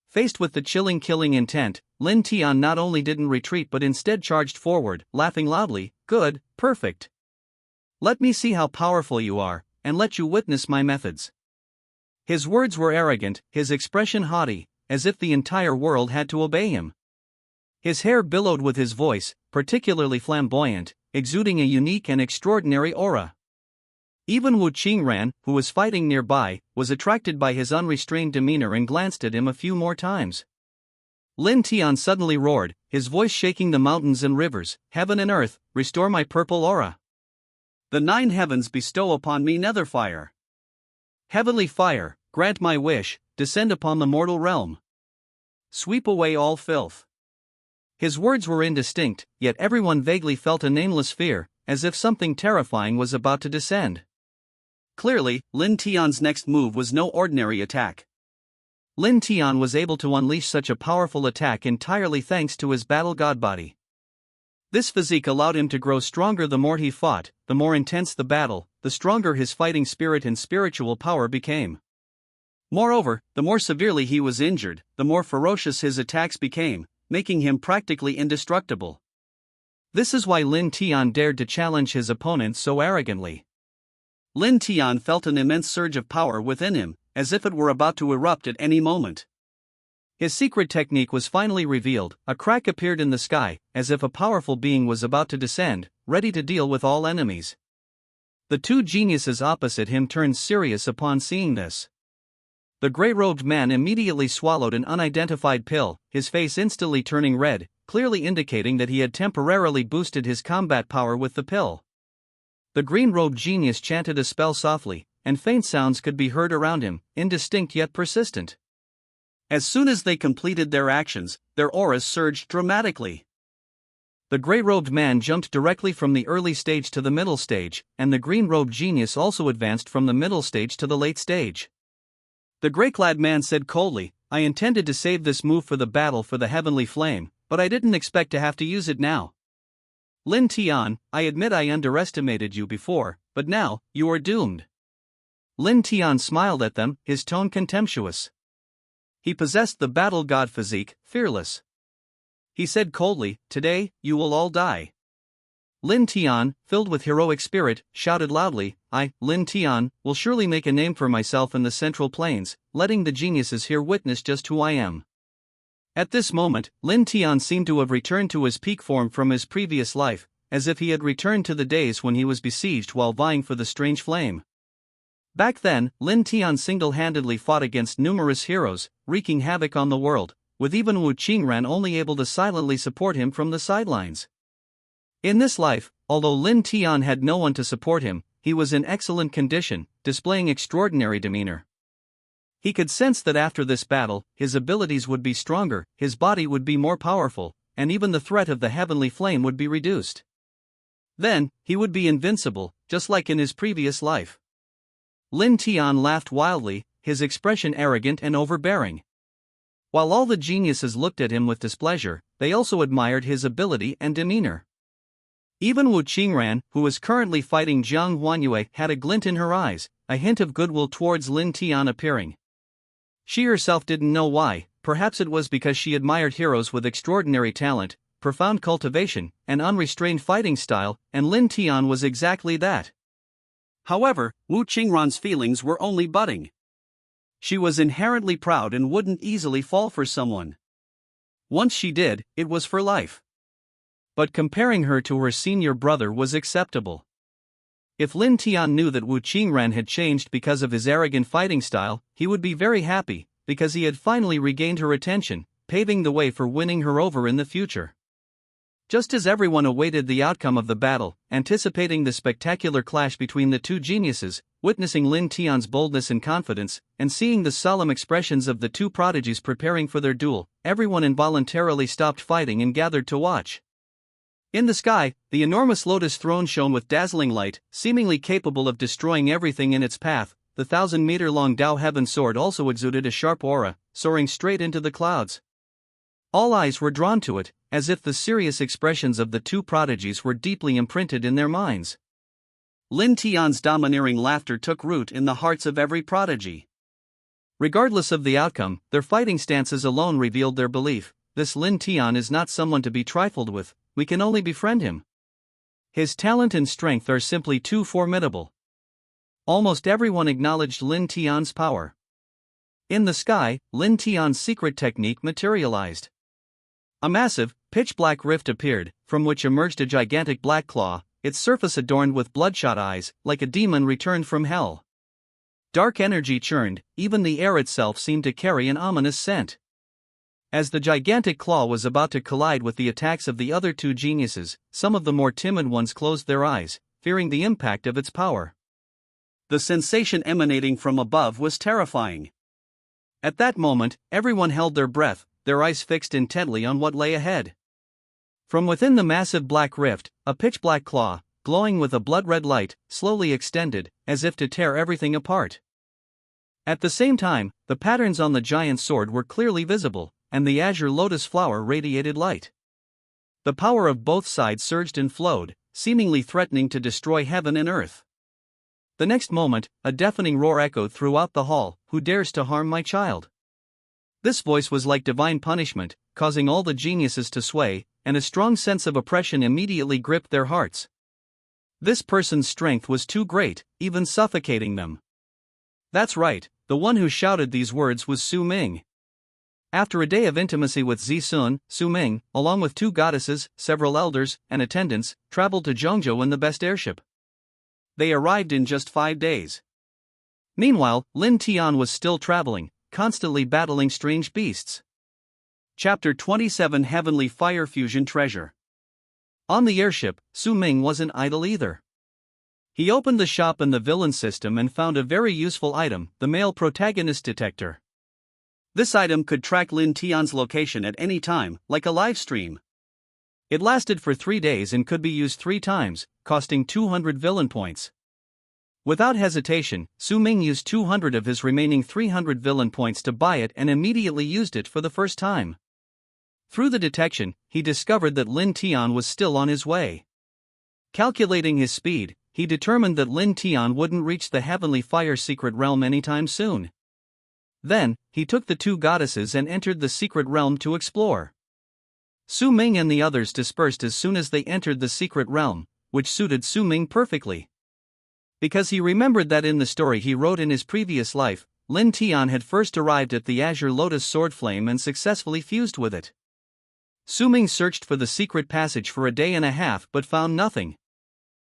Faced with the chilling killing intent, Lin Tian not only didn't retreat but instead charged forward, laughing loudly. Good, perfect. Let me see how powerful you are, and let you witness my methods. His words were arrogant, his expression haughty, as if the entire world had to obey him. His hair billowed with his voice, particularly flamboyant, exuding a unique and extraordinary aura. Even Wu Qingran, who was fighting nearby, was attracted by his unrestrained demeanor and glanced at him a few more times. Lin Tian suddenly roared, his voice shaking the mountains and rivers. Heaven and earth, restore my purple aura. The 9 heavens bestow upon me nether fire. Heavenly fire, grant my wish, descend upon the mortal realm. Sweep away all filth. His words were indistinct, yet everyone vaguely felt a nameless fear, as if something terrifying was about to descend. Clearly, Lin Tian's next move was no ordinary attack. Lin Tian was able to unleash such a powerful attack entirely thanks to his battle god body. This physique allowed him to grow stronger the more he fought, the more intense the battle, the stronger his fighting spirit and spiritual power became. Moreover, the more severely he was injured, the more ferocious his attacks became, making him practically indestructible. This is why Lin Tian dared to challenge his opponent so arrogantly. Lin Tian felt an immense surge of power within him, as if it were about to erupt at any moment. His secret technique was finally revealed. A crack appeared in the sky, as if a powerful being was about to descend, ready to deal with all enemies. The two geniuses opposite him turned serious upon seeing this. The gray-robed man immediately swallowed an unidentified pill, his face instantly turning red, clearly indicating that he had temporarily boosted his combat power with the pill. The green-robed genius chanted a spell softly, and faint sounds could be heard around him, indistinct yet persistent. As soon as they completed their actions, their auras surged dramatically. The gray-robed man jumped directly from the early stage to the middle stage, and the green-robed genius also advanced from the middle stage to the late stage. The gray-clad man said coldly, I intended to save this move for the battle for the heavenly flame, but I didn't expect to have to use it now. Lin Tian, I admit I underestimated you before, but now, you are doomed. Lin Tian smiled at them, his tone contemptuous. He possessed the battle god physique, fearless. He said coldly, today, you will all die. Lin Tian, filled with heroic spirit, shouted loudly, I, Lin Tian, will surely make a name for myself in the Central Plains, letting the geniuses here witness just who I am. At this moment, Lin Tian seemed to have returned to his peak form from his previous life, as if he had returned to the days when he was besieged while vying for the strange flame. Back then, Lin Tian single-handedly fought against numerous heroes, wreaking havoc on the world, with even Wu Qingran only able to silently support him from the sidelines. In this life, although Lin Tian had no one to support him, he was in excellent condition, displaying extraordinary demeanor. He could sense that after this battle, his abilities would be stronger, his body would be more powerful, and even the threat of the heavenly flame would be reduced. Then, he would be invincible, just like in his previous life. Lin Tian laughed wildly, his expression arrogant and overbearing. While all the geniuses looked at him with displeasure, they also admired his ability and demeanor. Even Wu Qingran, who was currently fighting Jiang Huanyue, had a glint in her eyes, a hint of goodwill towards Lin Tian appearing. She herself didn't know why, perhaps it was because she admired heroes with extraordinary talent, profound cultivation, and unrestrained fighting style, and Lin Tian was exactly that. However, Wu Qingran's feelings were only budding. She was inherently proud and wouldn't easily fall for someone. Once she did, it was for life. But comparing her to her senior brother was acceptable. If Lin Tian knew that Wu Qingran had changed because of his arrogant fighting style, he would be very happy, because he had finally regained her attention, paving the way for winning her over in the future. Just as everyone awaited the outcome of the battle, anticipating the spectacular clash between the two geniuses, witnessing Lin Tian's boldness and confidence, and seeing the solemn expressions of the two prodigies preparing for their duel, everyone involuntarily stopped fighting and gathered to watch. In the sky, the enormous lotus throne shone with dazzling light, seemingly capable of destroying everything in its path. The 1,000-meter-long Dao Heaven sword also exuded a sharp aura, soaring straight into the clouds. All eyes were drawn to it, as if the serious expressions of the two prodigies were deeply imprinted in their minds. Lin Tian's domineering laughter took root in the hearts of every prodigy. Regardless of the outcome, their fighting stances alone revealed their belief: this Lin Tian is not someone to be trifled with, we can only befriend him. His talent and strength are simply too formidable. Almost everyone acknowledged Lin Tian's power. In the sky, Lin Tian's secret technique materialized. A massive, pitch-black rift appeared, from which emerged a gigantic black claw, its surface adorned with bloodshot eyes, like a demon returned from hell. Dark energy churned, even the air itself seemed to carry an ominous scent. As the gigantic claw was about to collide with the attacks of the other two geniuses, some of the more timid ones closed their eyes, fearing the impact of its power. The sensation emanating from above was terrifying. At that moment, everyone held their breath, their eyes fixed intently on what lay ahead. From within the massive black rift, a pitch-black claw, glowing with a blood-red light, slowly extended, as if to tear everything apart. At the same time, the patterns on the giant's sword were clearly visible, and the azure lotus flower radiated light. The power of both sides surged and flowed, seemingly threatening to destroy heaven and earth. The next moment, a deafening roar echoed throughout the hall: "Who dares to harm my child?" This voice was like divine punishment, causing all the geniuses to sway, and a strong sense of oppression immediately gripped their hearts. This person's strength was too great, even suffocating them. That's right, the one who shouted these words was Su Ming. After a day of intimacy with Zisun, Su Ming, along with two goddesses, several elders, and attendants, traveled to Zhongzhou in the best airship. They arrived in just 5 days. Meanwhile, Lin Tian was still traveling, constantly battling strange beasts. Chapter 27: Heavenly Fire Fusion Treasure. On the airship, Su Ming wasn't idle either. He opened the shop in the villain system and found a very useful item: the male protagonist detector. This item could track Lin Tian's location at any time, like a live stream. It lasted for 3 days and could be used 3 times, costing 200 villain points. Without hesitation, Su Ming used 200 of his remaining 300 villain points to buy it and immediately used it for the first time. Through the detection, he discovered that Lin Tian was still on his way. Calculating his speed, he determined that Lin Tian wouldn't reach the Heavenly Fire secret realm anytime soon. Then, he took the two goddesses and entered the secret realm to explore. Su Ming and the others dispersed as soon as they entered the secret realm, which suited Su Ming perfectly. Because he remembered that in the story he wrote in his previous life, Lin Tian had first arrived at the azure lotus sword flame and successfully fused with it. Su Ming searched for the secret passage for a day and a half but found nothing.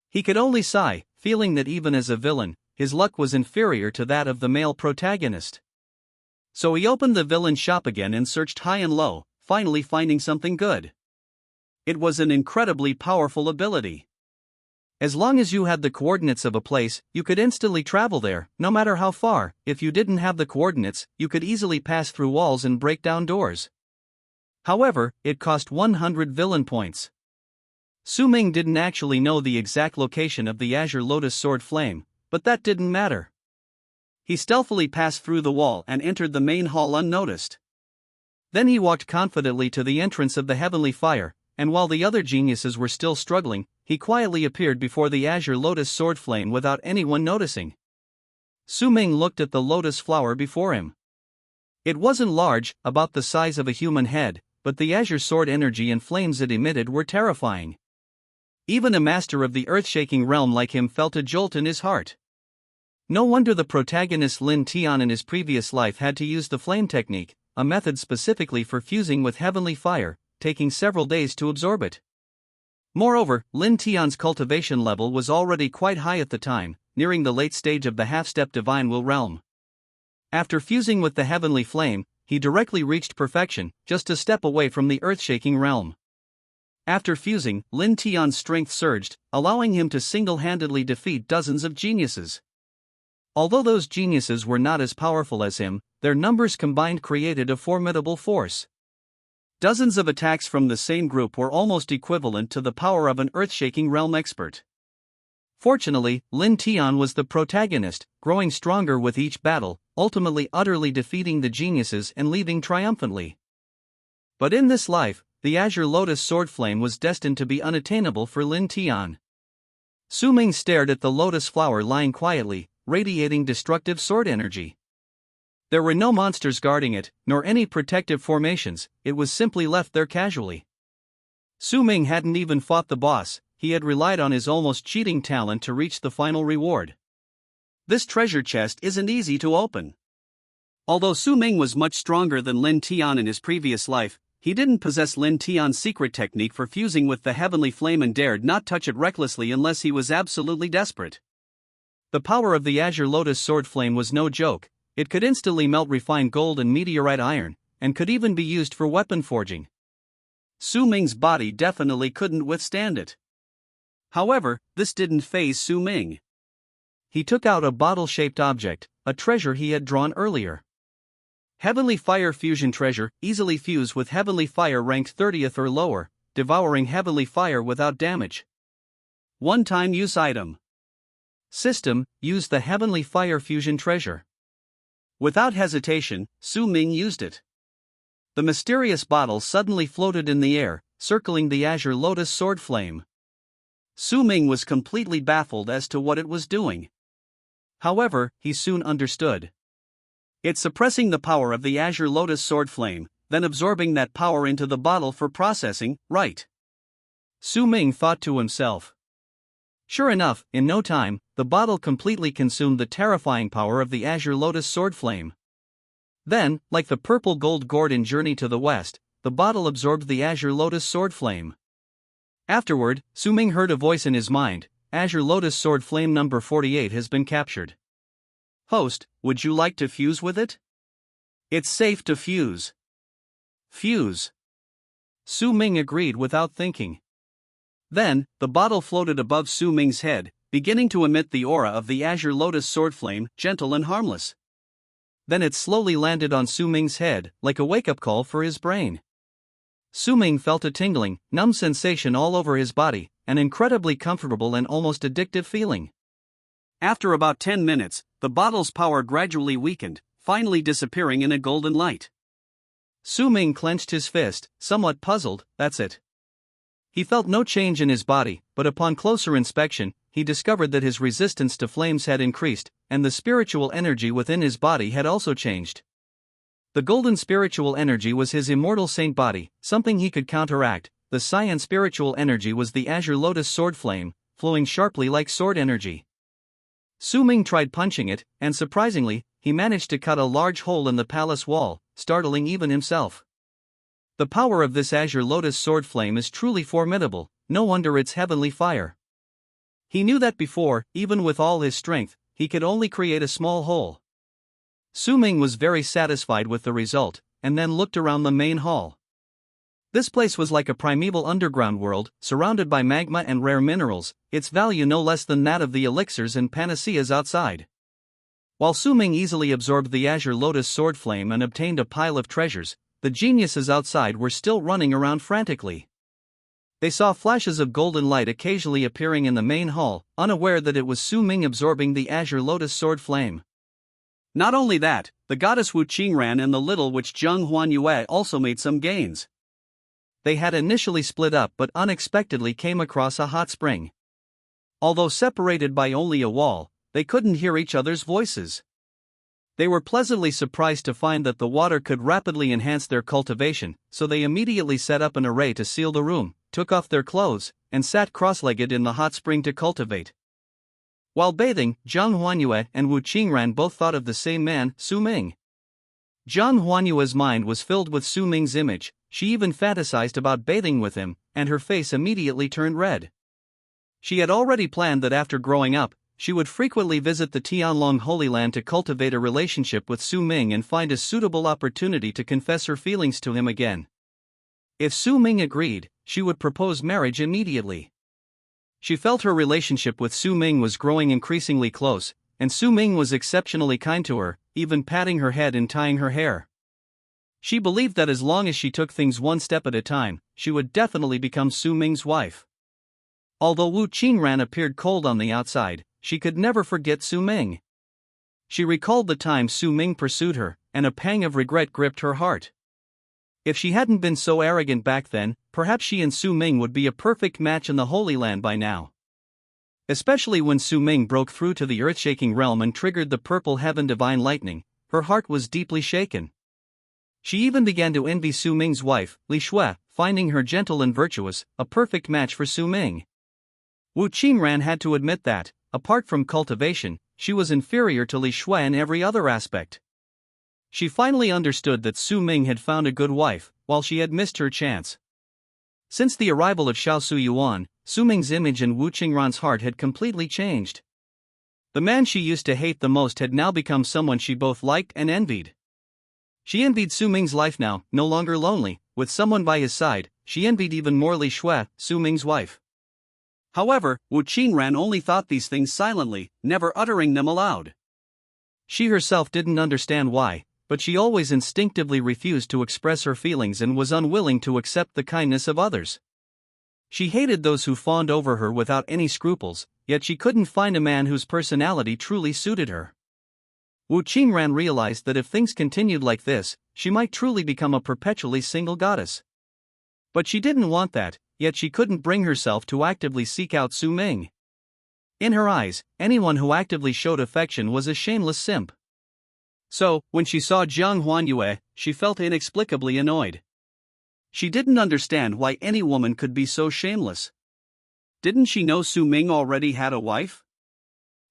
He could only sigh, feeling that even as a villain, his luck was inferior to that of the male protagonist. So he opened the villain's shop again and searched high and low, finally finding something good. It was an incredibly powerful ability. As long as you had the coordinates of a place, you could instantly travel there, no matter how far. If you didn't have the coordinates, you could easily pass through walls and break down doors. However, it cost 100 villain points. Ming didn't actually know the exact location of the Azure Lotus Sword Flame, but that didn't matter. He stealthily passed through the wall and entered the main hall unnoticed. Then he walked confidently to the entrance of the Heavenly Fire, and while the other geniuses were still struggling, he quietly appeared before the Azure Lotus Sword Flame without anyone noticing. Ming looked at the lotus flower before him. It wasn't large, about the size of a human head, but the azure sword energy and flames it emitted were terrifying. Even a master of the earth-shaking realm like him felt a jolt in his heart. No wonder the protagonist Lin Tian in his previous life had to use the flame technique, a method specifically for fusing with heavenly fire, taking several days to absorb it. Moreover, Lin Tian's cultivation level was already quite high at the time, nearing the late stage of the half-step divine will realm. After fusing with the heavenly flame, he directly reached perfection, just a step away from the earth-shaking realm. After fusing, Lin Tian's strength surged, allowing him to single-handedly defeat dozens of geniuses. Although those geniuses were not as powerful as him, their numbers combined created a formidable force. Dozens of attacks from the same group were almost equivalent to the power of an earth-shaking realm expert. Fortunately, Lin Tian was the protagonist, growing stronger with each battle, ultimately utterly defeating the geniuses and leaving triumphantly. But in this life, the Azure Lotus Sword Flame was destined to be unattainable for Lin Tian. Ming stared at the lotus flower lying quietly, radiating destructive sword energy. There were no monsters guarding it, nor any protective formations, it was simply left there casually. Ming hadn't even fought the boss, he had relied on his almost cheating talent to reach the final reward. This treasure chest isn't easy to open. Although Ming was much stronger than Lin Tian in his previous life, he didn't possess Lin Tian's secret technique for fusing with the heavenly flame and dared not touch it recklessly unless he was absolutely desperate. The power of the Azure Lotus Sword Flame was no joke, it could instantly melt refined gold and meteorite iron, and could even be used for weapon forging. Ming's body definitely couldn't withstand it. However, this didn't faze Ming. He took out a bottle-shaped object, a treasure he had drawn earlier. Heavenly Fire Fusion Treasure, easily fuse with Heavenly Fire ranked 30th or lower, devouring Heavenly Fire without damage. One-time use item. System, use the Heavenly Fire Fusion Treasure. Without hesitation, Ming used it. The mysterious bottle suddenly floated in the air, circling the Azure Lotus Sword Flame. Ming was completely baffled as to what it was doing. However, he soon understood. It's suppressing the power of the Azure Lotus Sword Flame, then absorbing that power into the bottle for processing, right? Ming thought to himself. Sure enough, in no time, the bottle completely consumed the terrifying power of the Azure Lotus Sword Flame. Then, like the purple gold gourd in Journey to the West, the bottle absorbed the Azure Lotus Sword Flame. Afterward, Ming heard a voice in his mind, Azure Lotus Sword Flame number 48 has been captured. Host, would you like to fuse with it? It's safe to fuse. Fuse. Ming agreed without thinking. Then, the bottle floated above Ming's head, beginning to emit the aura of the Azure Lotus Sword Flame, gentle and harmless. Then it slowly landed on Ming's head, like a wake-up call for his brain. Ming felt a tingling, numb sensation all over his body, an incredibly comfortable and almost addictive feeling. After about 10 minutes, the bottle's power gradually weakened, finally disappearing in a golden light. Ming clenched his fist, somewhat puzzled, that's it. He felt no change in his body, but upon closer inspection, he discovered that his resistance to flames had increased, and the spiritual energy within his body had also changed. The golden spiritual energy was his immortal saint body, something he could counteract. The cyan spiritual energy was the Azure Lotus Sword Flame, flowing sharply like sword energy. Ming tried punching it, and surprisingly, he managed to cut a large hole in the palace wall, startling even himself. The power of this Azure Lotus Sword Flame is truly formidable, no wonder it's heavenly fire. He knew that before, even with all his strength, he could only create a small hole. Su Ming was very satisfied with the result, and then looked around the main hall. This place was like a primeval underground world, surrounded by magma and rare minerals, its value no less than that of the elixirs and panaceas outside. While Su Ming easily absorbed the azure lotus sword flame and obtained a pile of treasures, the geniuses outside were still running around frantically. They saw flashes of golden light occasionally appearing in the main hall, unaware that it was Su Ming absorbing the azure lotus sword flame. Not only that, the goddess Wu Qingran and the little witch Zheng Huanyue also made some gains. They had initially split up but unexpectedly came across a hot spring. Although separated by only a wall, they couldn't hear each other's voices. They were pleasantly surprised to find that the water could rapidly enhance their cultivation, so they immediately set up an array to seal the room, took off their clothes, and sat cross-legged in the hot spring to cultivate. While bathing, Zhang Huanyue and Wu Qingran both thought of the same man, Su Ming. Zhang Huanyue's mind was filled with Su Ming's image, she even fantasized about bathing with him, and her face immediately turned red. She had already planned that after growing up, she would frequently visit the Tianlong Holy Land to cultivate a relationship with Su Ming and find a suitable opportunity to confess her feelings to him again. If Su Ming agreed, she would propose marriage immediately. She felt her relationship with Su Ming was growing increasingly close, and Su Ming was exceptionally kind to her, even patting her head and tying her hair. She believed that as long as she took things one step at a time, she would definitely become Su Ming's wife. Although Wu Qingran appeared cold on the outside, she could never forget Su Ming. She recalled the time Su Ming pursued her, and a pang of regret gripped her heart. If she hadn't been so arrogant back then, perhaps she and Su Ming would be a perfect match in the Holy Land by now. Especially when Su Ming broke through to the earth-shaking realm and triggered the purple heaven divine lightning, her heart was deeply shaken. She even began to envy Su Ming's wife, Li Shui, finding her gentle and virtuous, a perfect match for Su Ming. Wu Qingran had to admit that, apart from cultivation, she was inferior to Li Shui in every other aspect. She finally understood that Su Ming had found a good wife, while she had missed her chance. Since the arrival of Xiao Su Yuan, Su Ming's image in Wu Qingran's heart had completely changed. The man she used to hate the most had now become someone she both liked and envied. She envied Su Ming's life now, no longer lonely, with someone by his side. She envied even more Li Shui, Su Ming's wife. However, Wu Qingran only thought these things silently, never uttering them aloud. She herself didn't understand why, but she always instinctively refused to express her feelings and was unwilling to accept the kindness of others. She hated those who fawned over her without any scruples, yet she couldn't find a man whose personality truly suited her. Wu Qingran realized that if things continued like this, she might truly become a perpetually single goddess. But she didn't want that, yet she couldn't bring herself to actively seek out Su Ming. In her eyes, anyone who actively showed affection was a shameless simp. So, when she saw Zhang Huanyue, she felt inexplicably annoyed. She didn't understand why any woman could be so shameless. Didn't she know Su Ming already had a wife?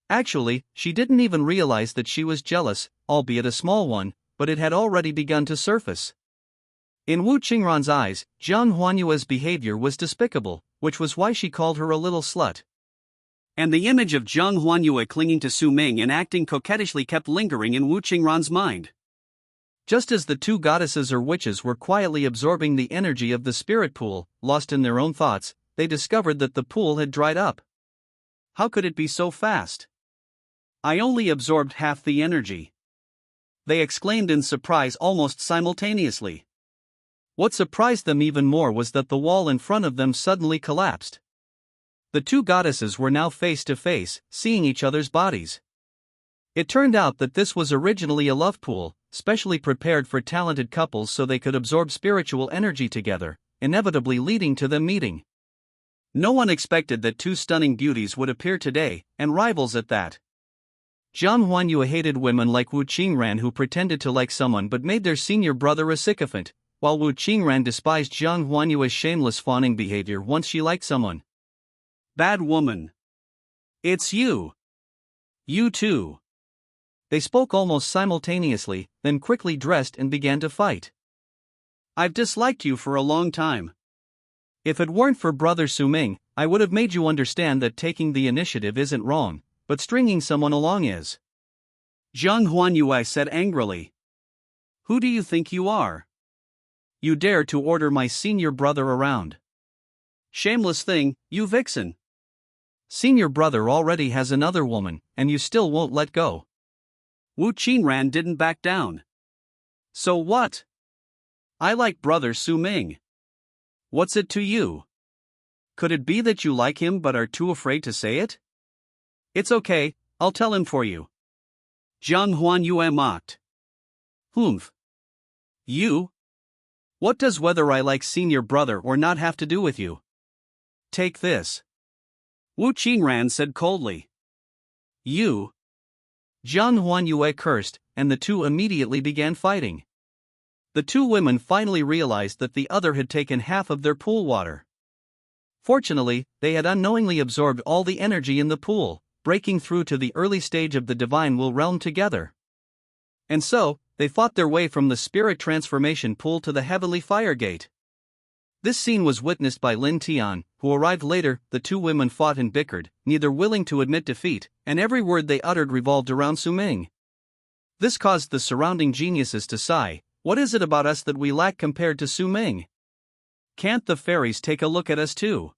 Actually, she didn't even realize that she was jealous, albeit a small one, but it had already begun to surface. In Wu Qingran's eyes, Zhang Huanyue's behavior was despicable, which was why she called her a little slut. And the image of Zhang Huanyue clinging to Su Ming and acting coquettishly kept lingering in Wu Qingran's mind. Just as the two goddesses or witches were quietly absorbing the energy of the spirit pool, lost in their own thoughts, they discovered that the pool had dried up. How could it be so fast? I only absorbed half the energy. They exclaimed in surprise almost simultaneously. What surprised them even more was that the wall in front of them suddenly collapsed. The two goddesses were now face to face, seeing each other's bodies. It turned out that this was originally a love pool, specially prepared for talented couples so they could absorb spiritual energy together, inevitably leading to them meeting. No one expected that two stunning beauties would appear today, and rivals at that. Zhang Huanyue hated women like Wu Qingran who pretended to like someone but made their senior brother a sycophant, while Wu Qingran despised Zhang Huanyue's shameless fawning behavior once she liked someone. Bad woman. It's you. You too. They spoke almost simultaneously, then quickly dressed and began to fight. I've disliked you for a long time. If it weren't for brother Su Ming, I would have made you understand that taking the initiative isn't wrong, but stringing someone along is. Zhang Huanyue said angrily. Who do you think you are? You dare to order my senior brother around? Shameless thing, you vixen. Senior brother already has another woman, and you still won't let go. Wu Qinran didn't back down. So what? I like brother Su Ming. What's it to you? Could it be that you like him but are too afraid to say it? It's okay, I'll tell him for you. Zhang Huanyue mocked. Humph. You? What does whether I like senior brother or not have to do with you? Take this. Wu Qinran said coldly. You? Zhang Huanyue cursed, and the two immediately began fighting. The two women finally realized that the other had taken half of their pool water. Fortunately, they had unknowingly absorbed all the energy in the pool, breaking through to the early stage of the divine will realm together. And so, they fought their way from the spirit transformation pool to the heavenly fire gate. This scene was witnessed by Lin Tian, who arrived later. The two women fought and bickered, neither willing to admit defeat, and every word they uttered revolved around Su Ming. This caused the surrounding geniuses to sigh. What is it about us that we lack compared to Su Ming? Can't the fairies take a look at us too?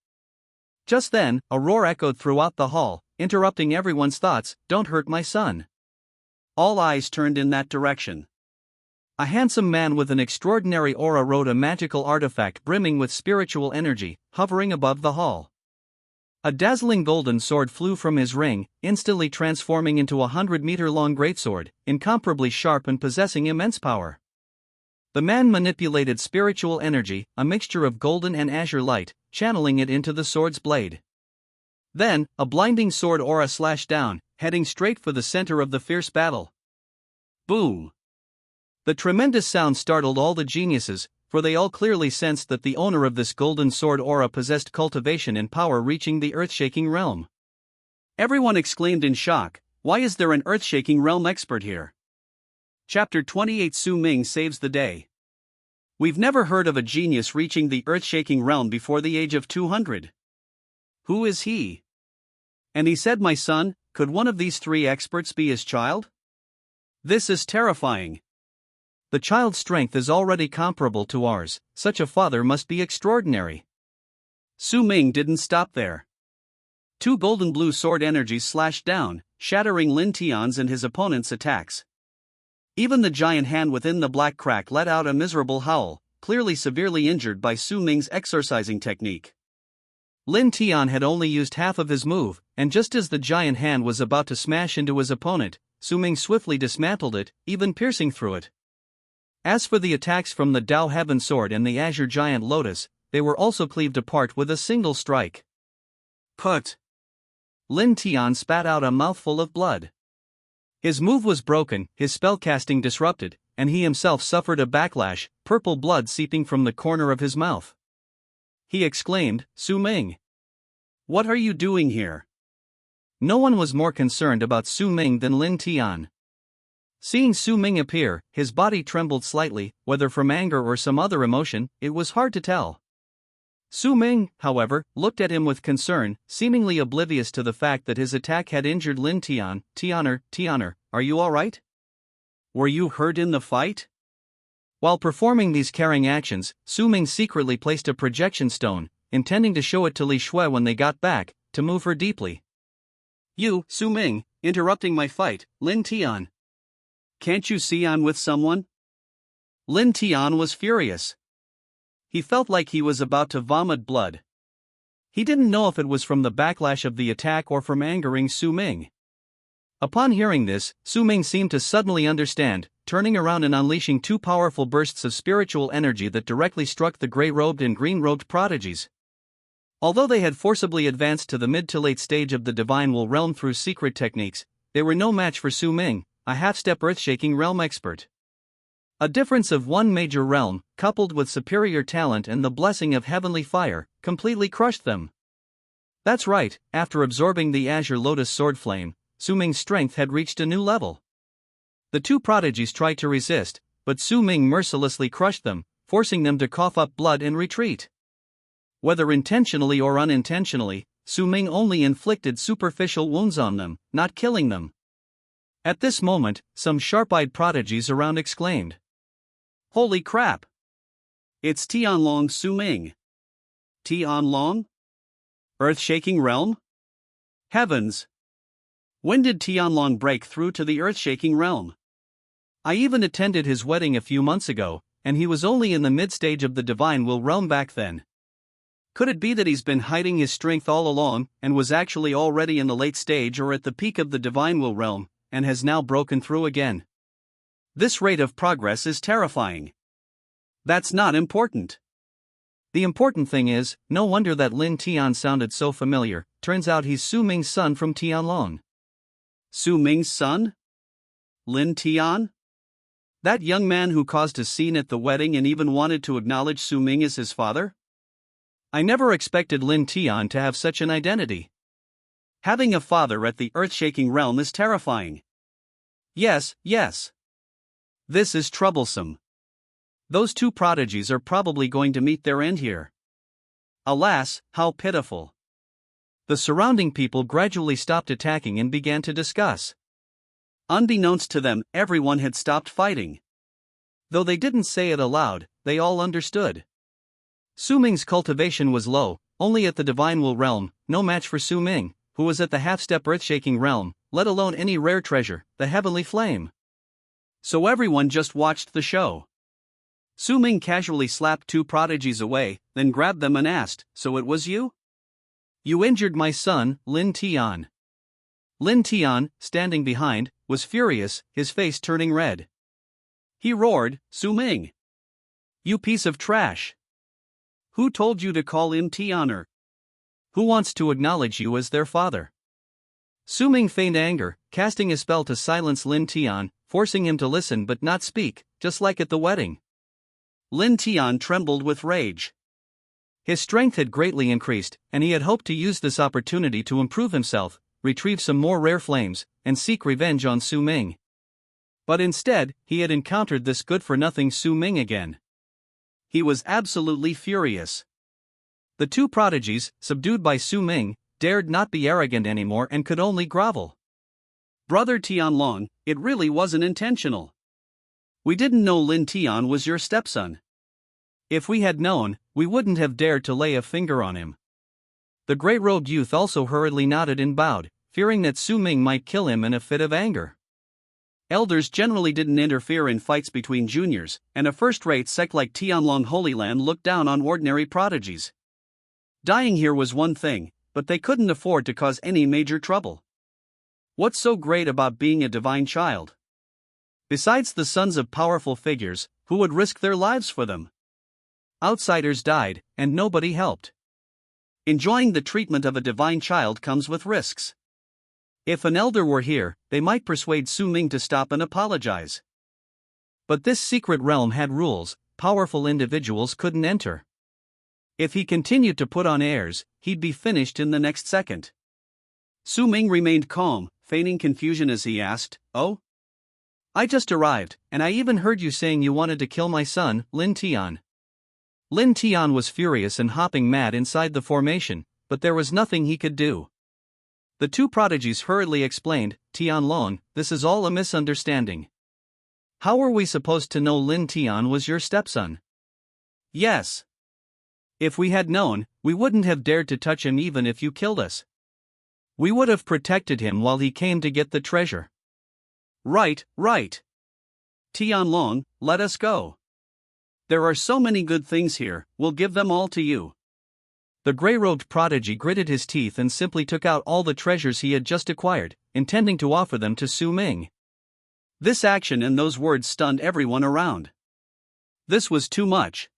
Just then, a roar echoed throughout the hall, interrupting everyone's thoughts. Don't hurt my son. All eyes turned in that direction. A handsome man with an extraordinary aura rode a magical artifact brimming with spiritual energy, hovering above the hall. A dazzling golden sword flew from his ring, instantly transforming into a 100-meter-long greatsword, incomparably sharp and possessing immense power. The man manipulated spiritual energy, a mixture of golden and azure light, channeling it into the sword's blade. Then, a blinding sword aura slashed down, heading straight for the center of the fierce battle. Boom! The tremendous sound startled all the geniuses, for they all clearly sensed that the owner of this golden sword aura possessed cultivation and power reaching the earth-shaking realm. Everyone exclaimed in shock, why is there an earth-shaking realm expert here? Chapter 28 Su Ming saves the day. We've never heard of a genius reaching the earth-shaking realm before the age of 200. Who is he? And he said, my son, could one of these three experts be his child? This is terrifying. The child's strength is already comparable to ours, such a father must be extraordinary. Su Ming didn't stop there. Two golden blue sword energies slashed down, shattering Lin Tian's and his opponent's attacks. Even the giant hand within the black crack let out a miserable howl, clearly severely injured by Su Ming's exorcising technique. Lin Tian had only used half of his move, and just as the giant hand was about to smash into his opponent, Su Ming swiftly dismantled it, even piercing through it. As for the attacks from the Dao Heaven Sword and the Azure Giant Lotus, they were also cleaved apart with a single strike. Put! Lin Tian spat out a mouthful of blood. His move was broken, his spellcasting disrupted, and he himself suffered a backlash, purple blood seeping from the corner of his mouth. He exclaimed, Su Ming! What are you doing here? No one was more concerned about Su Ming than Lin Tian. Seeing Su Ming appear, his body trembled slightly, whether from anger or some other emotion, it was hard to tell. Su Ming, however, looked at him with concern, seemingly oblivious to the fact that his attack had injured Lin Tian. Tianer, are you alright? Were you hurt in the fight? While performing these caring actions, Su Ming secretly placed a projection stone, intending to show it to Li Shui when they got back, to move her deeply. You, Su Ming, interrupting my fight, Lin Tian. Can't you see I'm with someone? Lin Tian was furious. He felt like he was about to vomit blood. He didn't know if it was from the backlash of the attack or from angering Su Ming. Upon hearing this, Su Ming seemed to suddenly understand, turning around and unleashing two powerful bursts of spiritual energy that directly struck the gray-robed and green-robed prodigies. Although they had forcibly advanced to the mid to late stage of the divine will realm through secret techniques, they were no match for Su Ming, a half-step earth-shaking realm expert. A difference of one major realm, coupled with superior talent and the blessing of heavenly fire, completely crushed them. That's right, after absorbing the Azure Lotus sword flame, Su Ming's strength had reached a new level. The two prodigies tried to resist, but Su Ming mercilessly crushed them, forcing them to cough up blood and retreat. Whether intentionally or unintentionally, Su Ming only inflicted superficial wounds on them, not killing them. At this moment, some sharp-eyed prodigies around exclaimed, "Holy crap! It's Tianlong Su Ming! Tianlong? Earth-shaking realm? Heavens! When did Tianlong break through to the earth-shaking realm? I even attended his wedding a few months ago, and he was only in the mid-stage of the divine will realm back then. Could it be that he's been hiding his strength all along, and was actually already in the late stage or at the peak of the divine will realm, and has now broken through again? This rate of progress is terrifying. That's not important. The important thing is, no wonder that Lin Tian sounded so familiar. Turns out he's Su Ming's son from Tianlong." Su Ming's son? Lin Tian? That young man who caused a scene at the wedding and even wanted to acknowledge Su Ming as his father? I never expected Lin Tian to have such an identity. Having a father at the earth-shaking realm is terrifying. Yes. This is troublesome. Those two prodigies are probably going to meet their end here. Alas, how pitiful. The surrounding people gradually stopped attacking and began to discuss. Unbeknownst to them, everyone had stopped fighting. Though they didn't say it aloud, they all understood. Su Ming's cultivation was low, only at the divine will realm, no match for Su Ming, who was at the half-step earth-shaking realm, let alone any rare treasure, the heavenly flame. So everyone just watched the show. Su Ming casually slapped two prodigies away, then grabbed them and asked, "So it was you? You injured my son, Lin Tian." Lin Tian, standing behind, was furious, his face turning red. He roared, "Su Ming! You piece of trash! Who told you to call him Tianer? Who wants to acknowledge you as their father?" Su Ming feigned anger, casting a spell to silence Lin Tian, forcing him to listen but not speak, just like at the wedding. Lin Tian trembled with rage. His strength had greatly increased, and he had hoped to use this opportunity to improve himself, retrieve some more rare flames, and seek revenge on Su Ming. But instead, he had encountered this good-for-nothing Su Ming again. He was absolutely furious. The two prodigies, subdued by Su Ming, dared not be arrogant anymore and could only grovel. "Brother Tianlong, it really wasn't intentional. We didn't know Lin Tian was your stepson. If we had known, we wouldn't have dared to lay a finger on him." The gray-robed youth also hurriedly nodded and bowed, fearing that Su Ming might kill him in a fit of anger. Elders generally didn't interfere in fights between juniors, and a first-rate sect like Tianlong Holy Land looked down on ordinary prodigies. Dying here was one thing, but they couldn't afford to cause any major trouble. What's so great about being a divine child? Besides the sons of powerful figures, who would risk their lives for them? Outsiders died, and nobody helped. Enjoying the treatment of a divine child comes with risks. If an elder were here, they might persuade Su Ming to stop and apologize. But this secret realm had rules. Powerful individuals couldn't enter. If he continued to put on airs, he'd be finished in the next second. Su Ming remained calm, feigning confusion as he asked, "Oh? I just arrived, and I even heard you saying you wanted to kill my son, Lin Tian." Lin Tian was furious and hopping mad inside the formation, but there was nothing he could do. The two prodigies hurriedly explained, "Tianlong, this is all a misunderstanding. How were we supposed to know Lin Tian was your stepson?" "Yes. If we had known, we wouldn't have dared to touch him even if you killed us. We would have protected him while he came to get the treasure." Right. Tianlong, let us go. There are so many good things here, we'll give them all to you. The gray-robed prodigy gritted his teeth and simply took out all the treasures he had just acquired, intending to offer them to Su Ming. This action and those words stunned everyone around. This was too much.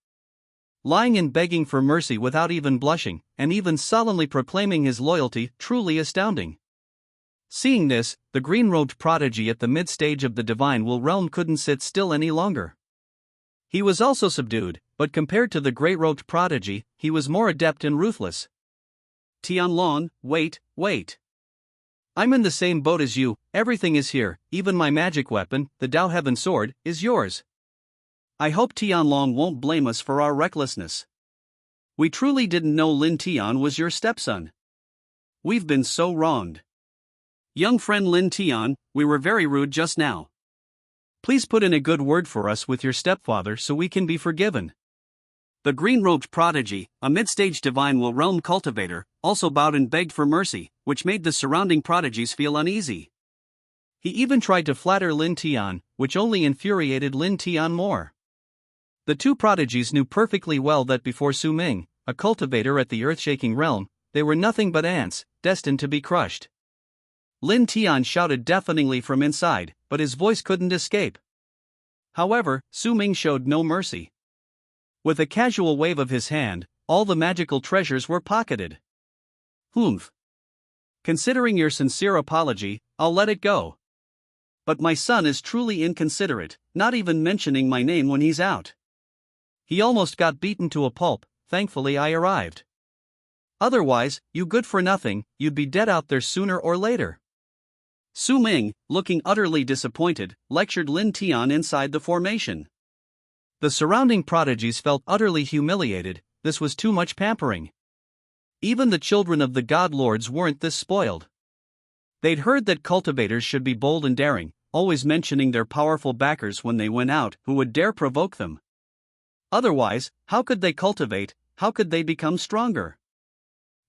Lying and begging for mercy without even blushing, and even solemnly proclaiming his loyalty, truly astounding. Seeing this, the green-robed prodigy at the mid-stage of the divine will realm couldn't sit still any longer. He was also subdued, but compared to the gray-robed prodigy, he was more adept and ruthless. "Tianlong, wait. I'm in the same boat as you. Everything is here, even my magic weapon, the Dao Heaven Sword, is yours. I hope Tianlong won't blame us for our recklessness. We truly didn't know Lin Tian was your stepson. We've been so wronged. Young friend Lin Tian, we were very rude just now. Please put in a good word for us with your stepfather so we can be forgiven. The green-robed prodigy, a mid-stage divine will-realm cultivator, also bowed and begged for mercy, which made the surrounding prodigies feel uneasy. He even tried to flatter Lin Tian, which only infuriated Lin Tian more. The two prodigies knew perfectly well that before Su Ming, a cultivator at the earth-shaking realm, they were nothing but ants, destined to be crushed. Lin Tian shouted deafeningly from inside, but his voice couldn't escape. However, Su Ming showed no mercy. With a casual wave of his hand, all the magical treasures were pocketed. Humph. Considering your sincere apology, I'll let it go. But my son is truly inconsiderate, not even mentioning my name when he's out. He almost got beaten to a pulp, thankfully I arrived. Otherwise, you good for nothing, you'd be dead out there sooner or later. Su Ming, looking utterly disappointed, lectured Lin Tian inside the formation. The surrounding prodigies felt utterly humiliated. This was too much pampering. Even the children of the god lords weren't this spoiled. They'd heard that cultivators should be bold and daring, always mentioning their powerful backers when they went out who would dare provoke them. Otherwise, how could they cultivate, how could they become stronger?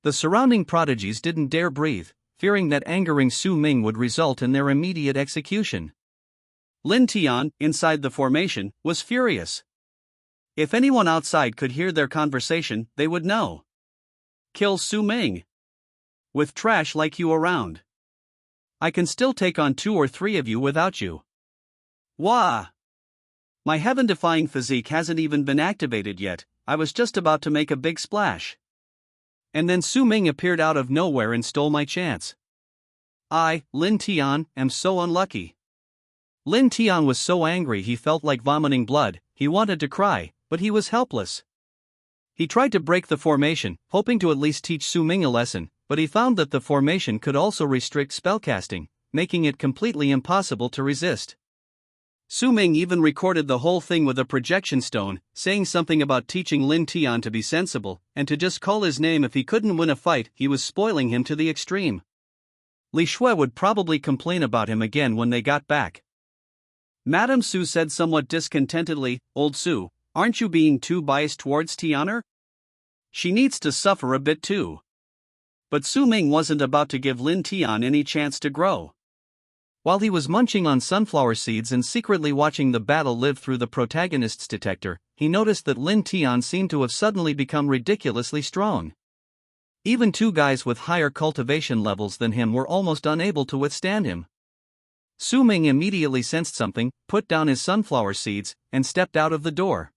The surrounding prodigies didn't dare breathe, fearing that angering Su Ming would result in their immediate execution. Lin Tian, inside the formation, was furious. If anyone outside could hear their conversation, they would know. Kill Su Ming. With trash like you around, I can still take on 2 or 3 of you without you. Wah! My heaven-defying physique hasn't even been activated yet, I was just about to make a big splash. And then Su Ming appeared out of nowhere and stole my chance. I, Lin Tian, am so unlucky. Lin Tian was so angry he felt like vomiting blood. He wanted to cry, but he was helpless. He tried to break the formation, hoping to at least teach Su Ming a lesson, but he found that the formation could also restrict spellcasting, making it completely impossible to resist. Su Ming even recorded the whole thing with a projection stone, saying something about teaching Lin Tian to be sensible, and to just call his name if he couldn't win a fight. He was spoiling him to the extreme. Li Shui would probably complain about him again when they got back. Madame Su said somewhat discontentedly, "Old Su, aren't you being too biased towards Tianer? She needs to suffer a bit too." But Su Ming wasn't about to give Lin Tian any chance to grow. While he was munching on sunflower seeds and secretly watching the battle live through the protagonist's detector, he noticed that Lin Tian seemed to have suddenly become ridiculously strong. Even 2 guys with higher cultivation levels than him were almost unable to withstand him. Su Ming immediately sensed something, put down his sunflower seeds, and stepped out of the door.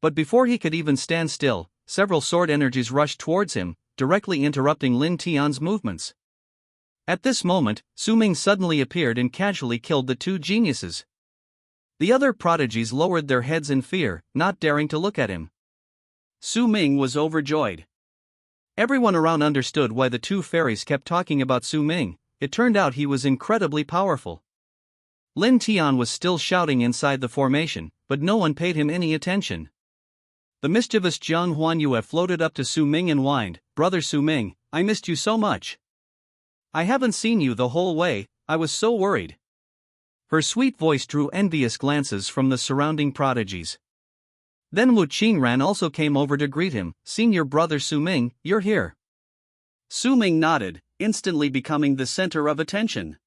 But before he could even stand still, several sword energies rushed towards him, directly interrupting Lin Tian's movements. At this moment, Su Ming suddenly appeared and casually killed the 2 geniuses. The other prodigies lowered their heads in fear, not daring to look at him. Su Ming was overjoyed. Everyone around understood why the 2 fairies kept talking about Su Ming. It turned out he was incredibly powerful. Lin Tian was still shouting inside the formation, but no one paid him any attention. The mischievous Jiang Huanyue floated up to Su Ming and whined, "Brother Su Ming, I missed you so much. I haven't seen you the whole way, I was so worried." Her sweet voice drew envious glances from the surrounding prodigies. Then Wu Qingran also came over to greet him. "Senior brother Su Ming, you're here." Su Ming nodded, instantly becoming the center of attention.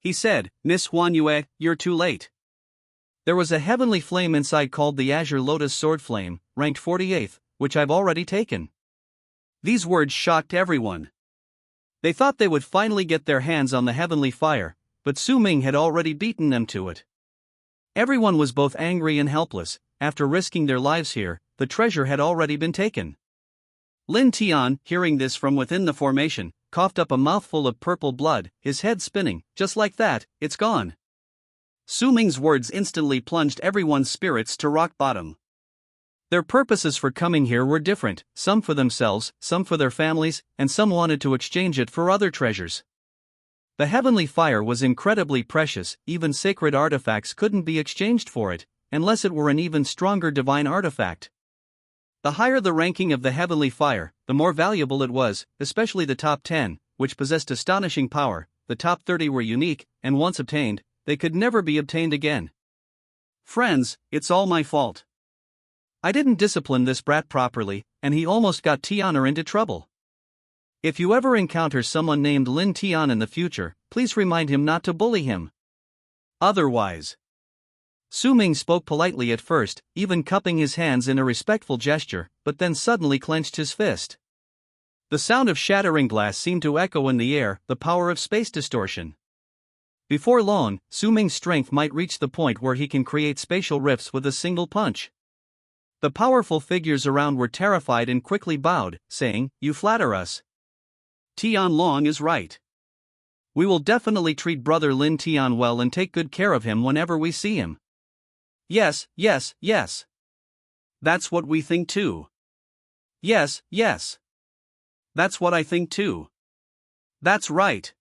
He said, "Miss Huanyue, you're too late." There was a heavenly flame inside called the Azure Lotus Sword Flame, ranked 48th, which I've already taken. These words shocked everyone. They thought they would finally get their hands on the heavenly fire, but Su Ming had already beaten them to it. Everyone was both angry and helpless. After risking their lives here, the treasure had already been taken. Lin Tian, hearing this from within the formation, coughed up a mouthful of purple blood, his head spinning. "Just like that, it's gone." Su Ming's words instantly plunged everyone's spirits to rock bottom. Their purposes for coming here were different, some for themselves, some for their families, and some wanted to exchange it for other treasures. The heavenly fire was incredibly precious, even sacred artifacts couldn't be exchanged for it, unless it were an even stronger divine artifact. The higher the ranking of the heavenly fire, the more valuable it was, especially the top 10, which possessed astonishing power. The top 30 were unique, and once obtained, they could never be obtained again. Friends, it's all my fault. I didn't discipline this brat properly, and he almost got Tianer into trouble. If you ever encounter someone named Lin Tian in the future, please remind him not to bully him. Otherwise. Su Ming spoke politely at first, even cupping his hands in a respectful gesture, but then suddenly clenched his fist. The sound of shattering glass seemed to echo in the air, the power of space distortion. Before long, Su Ming's strength might reach the point where he can create spatial rifts with a single punch. The powerful figures around were terrified and quickly bowed, saying, "You flatter us." Tianlong is right. We will definitely treat brother Lin Tian well and take good care of him whenever we see him. Yes, yes, yes. That's what we think too. Yes, yes. That's what I think too. That's right.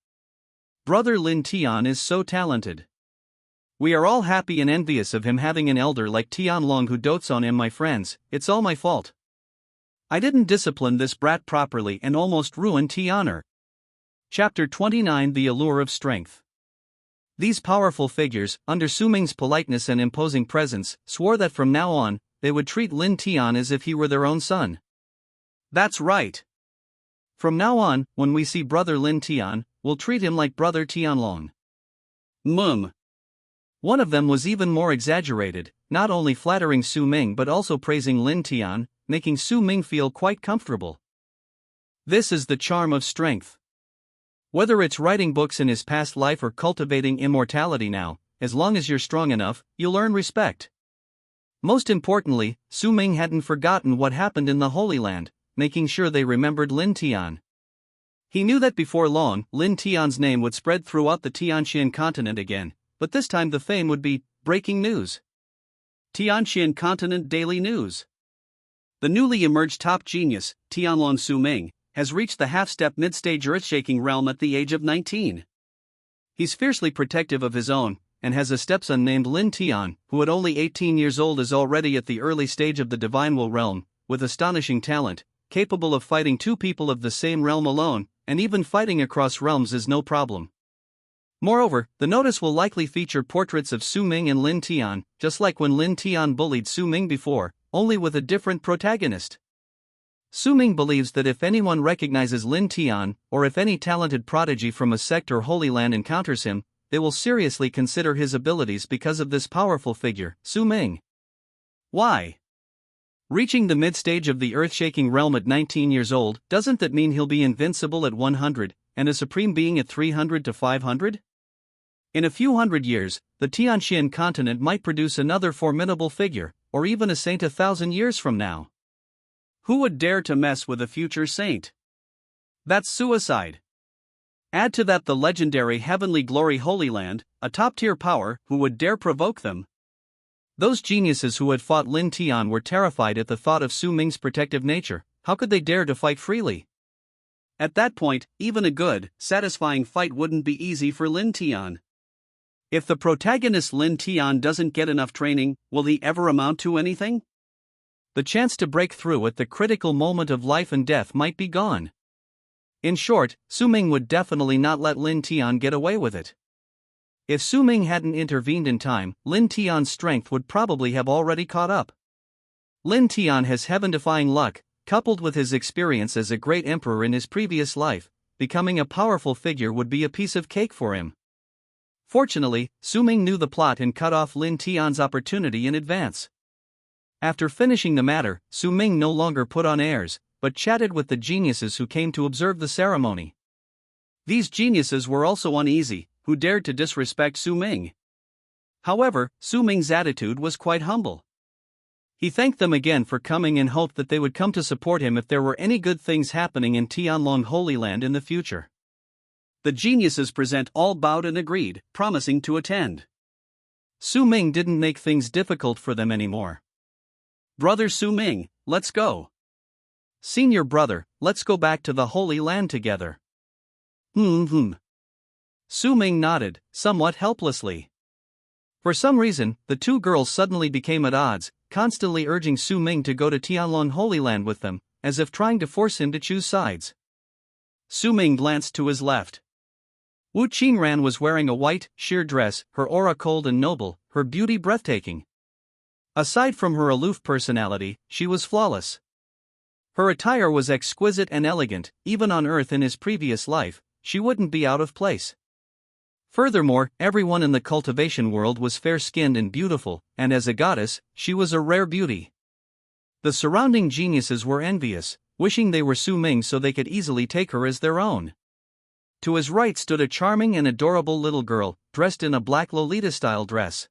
Brother Lin Tian is so talented. We are all happy and envious of him having an elder like Tianlong who dotes on him, my friends. It's all my fault. I didn't discipline this brat properly and almost ruined Tianer. Chapter 29: The Allure of Strength. These powerful figures, under Su Ming's politeness and imposing presence, swore that from now on, they would treat Lin Tian as if he were their own son. That's right. From now on, when we see brother Lin Tian, we'll treat him like brother Tianlong. One of them was even more exaggerated, not only flattering Su Ming but also praising Lin Tian, making Su Ming feel quite comfortable. This is the charm of strength. Whether it's writing books in his past life or cultivating immortality now, as long as you're strong enough, you'll earn respect. Most importantly, Su Ming hadn't forgotten what happened in the Holy Land, making sure they remembered Lin Tian. He knew that before long, Lin Tian's name would spread throughout the Tianxian continent again, but this time the fame would be breaking news. Tianxian Continent Daily News. The newly emerged top genius, Tianlong Su Ming, has reached the half-step mid-stage earth-shaking realm at the age of 19. He's fiercely protective of his own, and has a stepson named Lin Tian, who at only 18 years old is already at the early stage of the divine will realm, with astonishing talent, capable of fighting two people of the same realm alone, and even fighting across realms is no problem. Moreover, the notice will likely feature portraits of Su Ming and Lin Tian, just like when Lin Tian bullied Su Ming before, only with a different protagonist. Su Ming believes that if anyone recognizes Lin Tian, or if any talented prodigy from a sect or Holy Land encounters him, they will seriously consider his abilities because of this powerful figure, Su Ming. Why? Reaching the mid-stage of the earth-shaking realm at 19 years old, doesn't that mean he'll be invincible at 100, and a supreme being at 300 to 500? In a few hundred years, the Tianxian continent might produce another formidable figure, or even a saint 1,000 years from now. Who would dare to mess with a future saint? That's suicide. Add to that the legendary Heavenly Glory Holy Land, a top-tier power, who would dare provoke them? Those geniuses who had fought Lin Tian were terrified at the thought of Su Ming's protective nature. How could they dare to fight freely? At that point, even a good, satisfying fight wouldn't be easy for Lin Tian. If the protagonist Lin Tian doesn't get enough training, will he ever amount to anything? The chance to break through at the critical moment of life and death might be gone. In short, Su Ming would definitely not let Lin Tian get away with it. If Su Ming hadn't intervened in time, Lin Tian's strength would probably have already caught up. Lin Tian has heaven-defying luck, coupled with his experience as a great emperor in his previous life. Becoming a powerful figure would be a piece of cake for him. Fortunately, Su Ming knew the plot and cut off Lin Tian's opportunity in advance. After finishing the matter, Su Ming no longer put on airs, but chatted with the geniuses who came to observe the ceremony. These geniuses were also uneasy, who dared to disrespect Su Ming. However, Su Ming's attitude was quite humble. He thanked them again for coming and hoped that they would come to support him if there were any good things happening in Tianlong Holy Land in the future. The geniuses present all bowed and agreed, promising to attend. Su Ming didn't make things difficult for them anymore. Brother Su Ming, let's go. Senior brother, let's go back to the Holy Land together. Su Ming nodded, somewhat helplessly. For some reason, the two girls suddenly became at odds, constantly urging Su Ming to go to Tianlong Holy Land with them, as if trying to force him to choose sides. Su Ming glanced to his left. Wu Qingran was wearing a white, sheer dress, her aura cold and noble, her beauty breathtaking. Aside from her aloof personality, she was flawless. Her attire was exquisite and elegant, even on Earth in his previous life, she wouldn't be out of place. Furthermore, everyone in the cultivation world was fair-skinned and beautiful, and as a goddess, she was a rare beauty. The surrounding geniuses were envious, wishing they were Su Ming so they could easily take her as their own. To his right stood a charming and adorable little girl, dressed in a black Lolita-style dress.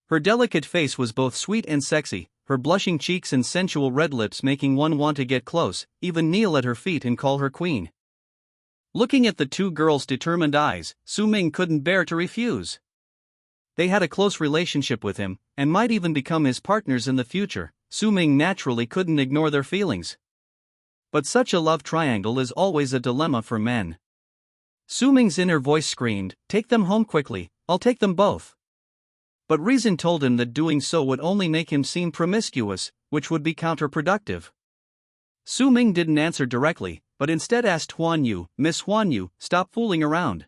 Her delicate face was both sweet and sexy, her blushing cheeks and sensual red lips making one want to get close, even kneel at her feet and call her queen. Looking at the two girls' determined eyes, Su Ming couldn't bear to refuse. They had a close relationship with him, and might even become his partners in the future. Su Ming naturally couldn't ignore their feelings. But such a love triangle is always a dilemma for men. Su Ming's inner voice screamed, "Take them home quickly, I'll take them both." But reason told him that doing so would only make him seem promiscuous, which would be counterproductive. Su Ming didn't answer directly, but instead asked Huan Yu, "Miss Huan Yu, stop fooling around.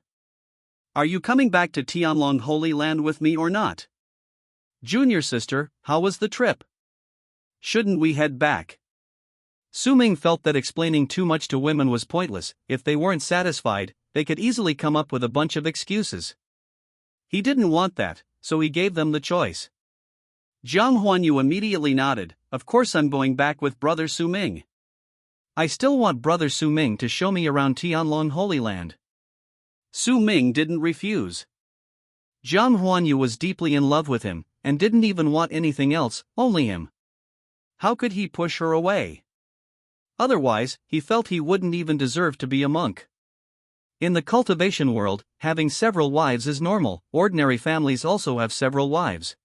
Are you coming back to Tianlong Holy Land with me or not? Junior sister, how was the trip? Shouldn't we head back?" Su Ming felt that explaining too much to women was pointless. If they weren't satisfied, they could easily come up with a bunch of excuses. He didn't want that, so he gave them the choice. Zhang Huanyu immediately nodded, "Of course I'm going back with Brother Su Ming. I still want Brother Su Ming to show me around Tianlong Holy Land." Su Ming didn't refuse. Zhang Huanyu was deeply in love with him, and didn't even want anything else, only him. How could he push her away? Otherwise, he felt he wouldn't even deserve to be a monk. In the cultivation world, having several wives is normal. Ordinary families also have several wives.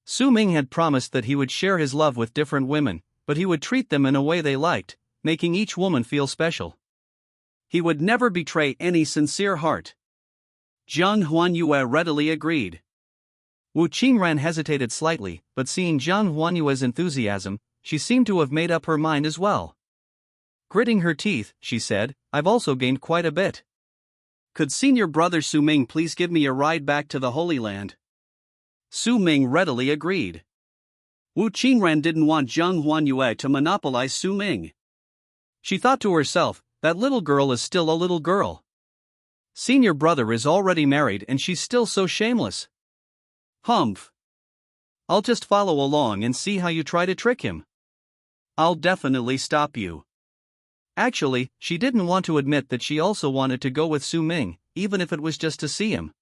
Su Ming had promised that he would share his love with different women, but he would treat them in a way they liked, making each woman feel special. He would never betray any sincere heart. Zhang Huanyue readily agreed. Wu Qingran hesitated slightly, but seeing Zhang Huanyue's enthusiasm, she seemed to have made up her mind as well. Gritting her teeth, she said, "I've also gained quite a bit. Could Senior Brother Su Ming please give me a ride back to the Holy Land?" Su Ming readily agreed. Wu Qingran didn't want Zhang Huanyue to monopolize Su Ming. She thought to herself, that little girl is still a little girl. Senior brother is already married and she's still so shameless. Humph. I'll just follow along and see how you try to trick him. I'll definitely stop you. Actually, she didn't want to admit that she also wanted to go with Su Ming, even if it was just to see him.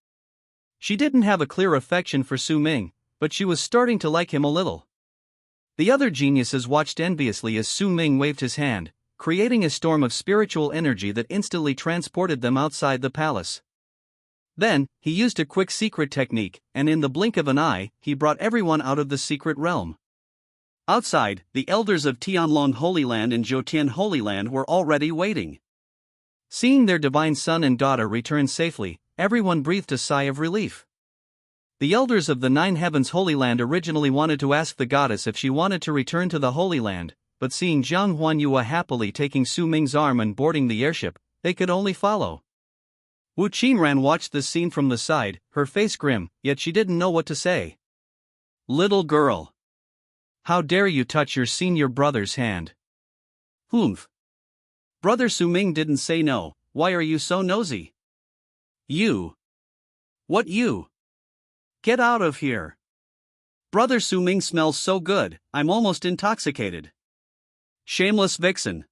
She didn't have a clear affection for Su Ming, but she was starting to like him a little. The other geniuses watched enviously as Su Ming waved his hand, creating a storm of spiritual energy that instantly transported them outside the palace. Then, he used a quick secret technique, and in the blink of an eye, he brought everyone out of the secret realm. Outside, the elders of Tianlong Holy Land and Zhoutian Holy Land were already waiting. Seeing their divine son and daughter return safely, everyone breathed a sigh of relief. The elders of the Nine Heavens Holy Land originally wanted to ask the goddess if she wanted to return to the Holy Land, but seeing Zhang Huanyue happily taking Su Ming's arm and boarding the airship, they could only follow. Wu Qingran watched this scene from the side, her face grim, yet she didn't know what to say. "Little girl. How dare you touch your senior brother's hand?" "Humph. Brother Su Ming didn't say no, why are you so nosy?" "You. What you? Get out of here. Brother Su Ming smells so good, I'm almost intoxicated. Shameless vixen.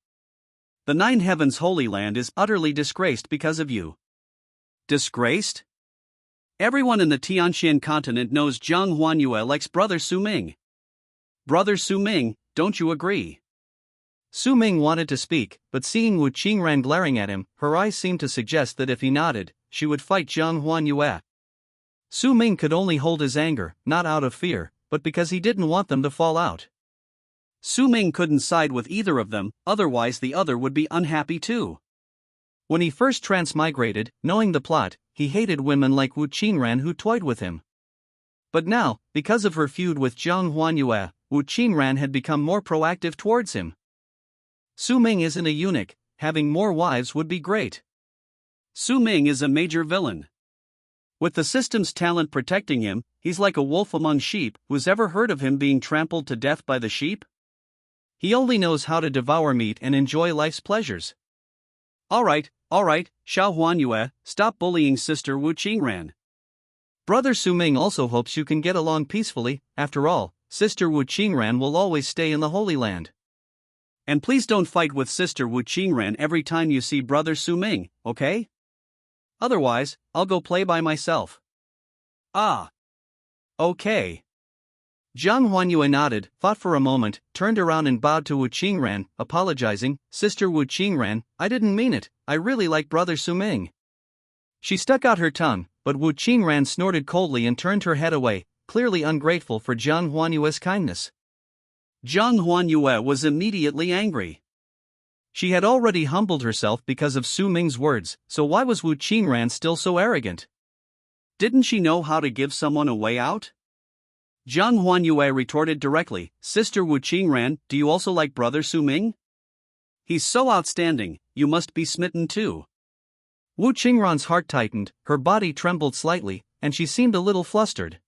The Nine Heavens Holy Land is utterly disgraced because of you." Disgraced? Everyone in the Tianxian continent knows Zhang Huanyue likes Brother Su Ming. Brother Su Ming, don't you agree? Su Ming wanted to speak, but seeing Wu Qingran glaring at him, her eyes seemed to suggest that if he nodded, she would fight Zhang Huanyue. Su Ming could only hold his anger, not out of fear, but because he didn't want them to fall out. Su Ming couldn't side with either of them, otherwise the other would be unhappy too. When he first transmigrated, knowing the plot, he hated women like Wu Qingran who toyed with him. But now, because of her feud with Zhang Huanyue, Wu Qingran had become more proactive towards him. Su Ming isn't a eunuch, having more wives would be great. Su Ming is a major villain. With the system's talent protecting him, he's like a wolf among sheep. Who's ever heard of him being trampled to death by the sheep? He only knows how to devour meat and enjoy life's pleasures. Alright, Xiao Huanyue, stop bullying Sister Wu Qingran. Brother Su Ming also hopes you can get along peacefully. After all, Sister Wu Qingran will always stay in the Holy Land. And please don't fight with Sister Wu Qingran every time you see Brother Su Ming, okay? Otherwise, I'll go play by myself. Ah. Okay. Zhang Huanyue nodded, thought for a moment, turned around and bowed to Wu Qingran, apologizing. Sister Wu Qingran, I didn't mean it, I really like Brother Su Ming. She stuck out her tongue, but Wu Qingran snorted coldly and turned her head away, clearly ungrateful for Zhang Huanyue's kindness. Zhang Huanyue was immediately angry. She had already humbled herself because of Su Ming's words, so why was Wu Qingran still so arrogant? Didn't she know how to give someone a way out? Zhang Huanyue retorted directly, Sister Wu Qingran, do you also like Brother Su Ming? He's so outstanding, you must be smitten too. Wu Qingran's heart tightened, her body trembled slightly, and she seemed a little flustered.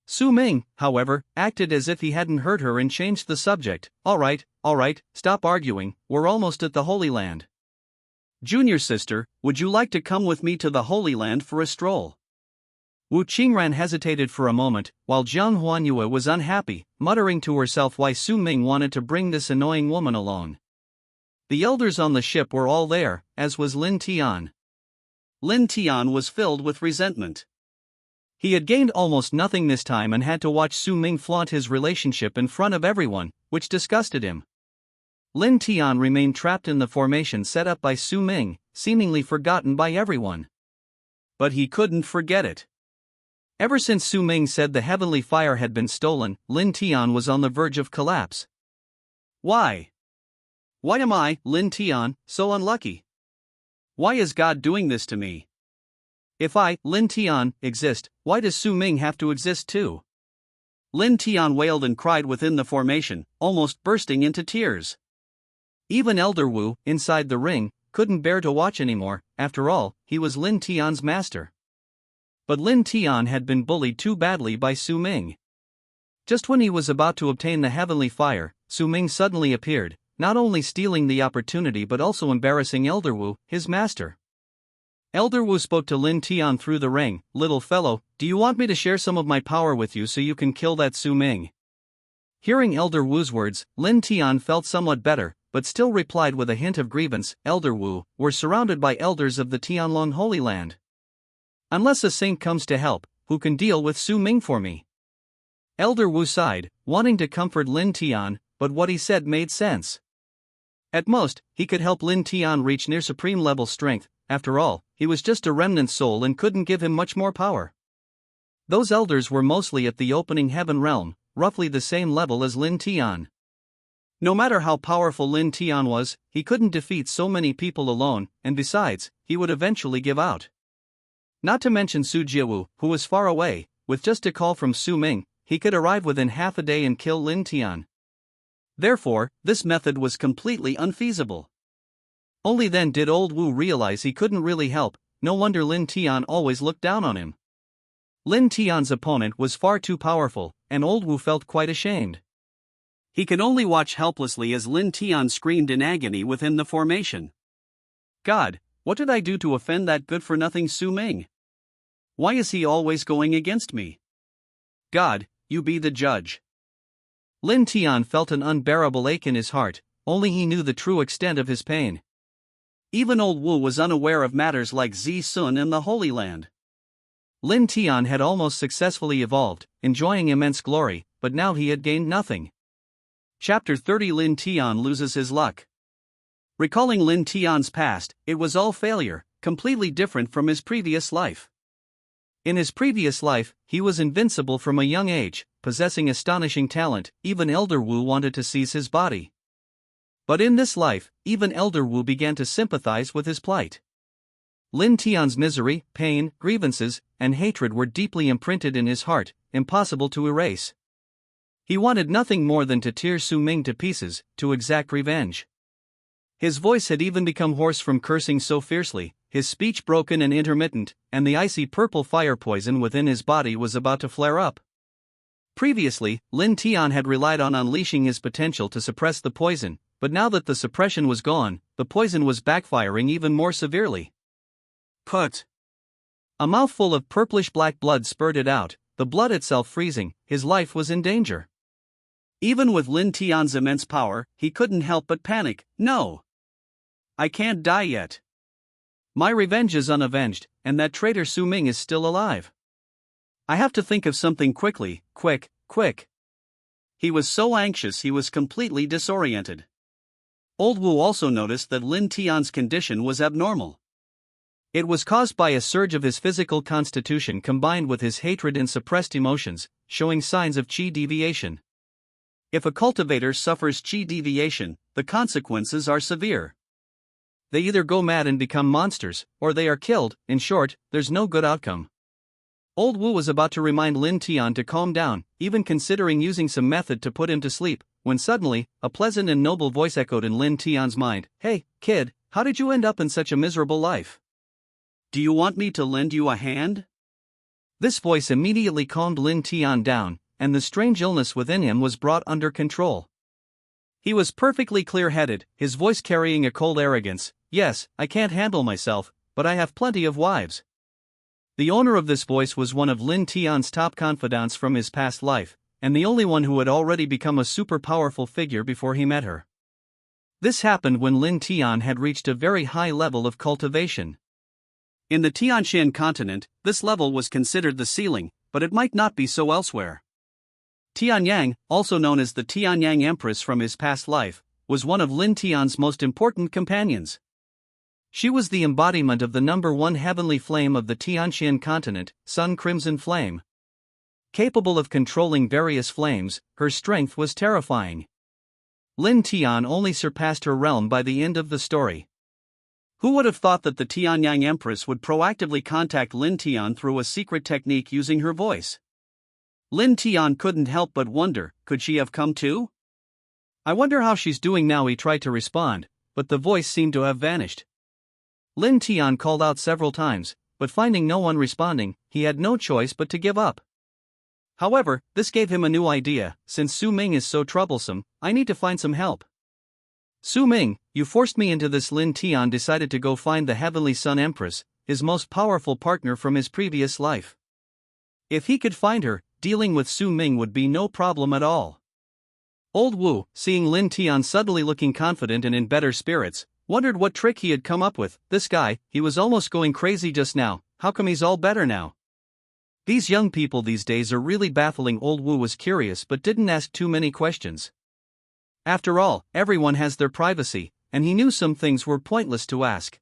Su Ming, however, acted as if he hadn't heard her and changed the subject. Alright, stop arguing, we're almost at the Holy Land. Junior sister, would you like to come with me to the Holy Land for a stroll? Wu Qingran hesitated for a moment, while Zhang Huanyue was unhappy, muttering to herself why Su Ming wanted to bring this annoying woman along. The elders on the ship were all there, as was Lin Tian. Lin Tian was filled with resentment. He had gained almost nothing this time and had to watch Su Ming flaunt his relationship in front of everyone, which disgusted him. Lin Tian remained trapped in the formation set up by Su Ming, seemingly forgotten by everyone. But he couldn't forget it. Ever since Su Ming said the heavenly fire had been stolen, Lin Tian was on the verge of collapse. Why? Why am I, Lin Tian, so unlucky? Why is God doing this to me? If I, Lin Tian, exist, why does Su Ming have to exist too? Lin Tian wailed and cried within the formation, almost bursting into tears. Even Elder Wu, inside the ring, couldn't bear to watch anymore. After all, he was Lin Tian's master. But Lin Tian had been bullied too badly by Su Ming. Just when he was about to obtain the heavenly fire, Su Ming suddenly appeared, not only stealing the opportunity but also embarrassing Elder Wu, his master. Elder Wu spoke to Lin Tian through the ring, little fellow, do you want me to share some of my power with you so you can kill that Su Ming? Hearing Elder Wu's words, Lin Tian felt somewhat better, but still replied with a hint of grievance, Elder Wu, we're surrounded by elders of the Tianlong Holy Land. Unless a saint comes to help, who can deal with Su Ming for me? Elder Wu sighed, wanting to comfort Lin Tian, but what he said made sense. At most, he could help Lin Tian reach near supreme level strength. After all, he was just a remnant soul and couldn't give him much more power. Those elders were mostly at the opening heaven realm, roughly the same level as Lin Tian. No matter how powerful Lin Tian was, he couldn't defeat so many people alone, and besides, he would eventually give out. Not to mention Su Jiawu, who was far away, with just a call from Su Ming, he could arrive within half a day and kill Lin Tian. Therefore, this method was completely unfeasible. Only then did old Wu realize he couldn't really help, no wonder Lin Tian always looked down on him. Lin Tian's opponent was far too powerful, and old Wu felt quite ashamed. He could only watch helplessly as Lin Tian screamed in agony within the formation. God, what did I do to offend that good-for-nothing Su Ming? Why is he always going against me? God, you be the judge. Lin Tian felt an unbearable ache in his heart, only he knew the true extent of his pain. Even old Wu was unaware of matters like Zi Sun and the Holy Land. Lin Tian had almost successfully evolved, enjoying immense glory, but now he had gained nothing. Chapter 30 Lin Tian loses his luck. Recalling Lin Tian's past, it was all failure, completely different from his previous life. In his previous life, he was invincible from a young age, possessing astonishing talent, even Elder Wu wanted to seize his body. But in this life, even Elder Wu began to sympathize with his plight. Lin Tian's misery, pain, grievances, and hatred were deeply imprinted in his heart, impossible to erase. He wanted nothing more than to tear Su Ming to pieces, to exact revenge. His voice had even become hoarse from cursing so fiercely, his speech broken and intermittent, and the icy purple fire poison within his body was about to flare up. Previously, Lin Tian had relied on unleashing his potential to suppress the poison, but now that the suppression was gone, the poison was backfiring even more severely. Put. A mouthful of purplish-black blood spurted out, the blood itself freezing. His life was in danger. Even with Lin Tian's immense power, he couldn't help but panic. No! I can't die yet. My revenge is unavenged, and that traitor Su Ming is still alive. I have to think of something quickly, quick. He was so anxious he was completely disoriented. Old Wu also noticed that Lin Tian's condition was abnormal. It was caused by a surge of his physical constitution combined with his hatred and suppressed emotions, showing signs of qi deviation. If a cultivator suffers qi deviation, the consequences are severe. They either go mad and become monsters, or they are killed. In short, there's no good outcome. Old Wu was about to remind Lin Tian to calm down, even considering using some method to put him to sleep, when suddenly, a pleasant and noble voice echoed in Lin Tian's mind. "Hey, kid, how did you end up in such a miserable life? Do you want me to lend you a hand?" This voice immediately calmed Lin Tian down, and the strange illness within him was brought under control. He was perfectly clear-headed, his voice carrying a cold arrogance. "Yes, I can't handle myself, but I have plenty of wives." The owner of this voice was one of Lin Tian's top confidants from his past life, and the only one who had already become a super powerful figure before he met her. This happened when Lin Tian had reached a very high level of cultivation. In the Tianshan continent, this level was considered the ceiling, but it might not be so elsewhere. Tianyang, also known as the Tianyang Empress from his past life, was one of Lin Tian's most important companions. She was the embodiment of the number one heavenly flame of the Tianshan continent, Sun Crimson Flame. Capable of controlling various flames, her strength was terrifying. Lin Tian only surpassed her realm by the end of the story. Who would have thought that the Tianyang Empress would proactively contact Lin Tian through a secret technique using her voice? Lin Tian couldn't help but wonder, could she have come too? "I wonder how she's doing now," he tried to respond, but the voice seemed to have vanished. Lin Tian called out several times, but finding no one responding, he had no choice but to give up. However, this gave him a new idea. "Since Su Ming is so troublesome, I need to find some help. Su Ming, you forced me into this." Lin Tian decided to go find the Heavenly Sun Empress, his most powerful partner from his previous life. If he could find her, dealing with Su Ming would be no problem at all. Old Wu, seeing Lin Tian suddenly looking confident and in better spirits, wondered what trick he had come up with. This guy, he was almost going crazy just now, how come he's all better now? These young people these days are really baffling. Old Wu was curious but didn't ask too many questions. After all, everyone has their privacy, and he knew some things were pointless to ask.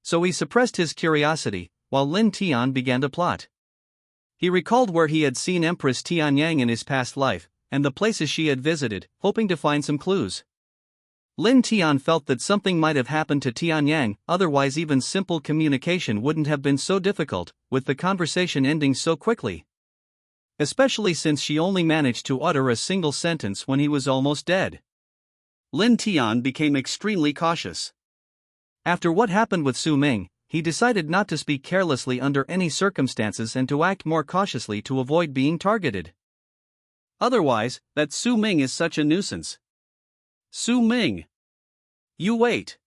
So he suppressed his curiosity, while Lin Tian began to plot. He recalled where he had seen Empress Tianyang in his past life, and the places she had visited, hoping to find some clues. Lin Tian felt that something might have happened to Tianyang, otherwise even simple communication wouldn't have been so difficult, with the conversation ending so quickly. Especially since she only managed to utter a single sentence when he was almost dead. Lin Tian became extremely cautious. After what happened with Su Ming, he decided not to speak carelessly under any circumstances and to act more cautiously to avoid being targeted. Otherwise, that Su Ming is such a nuisance. Su Ming. You wait.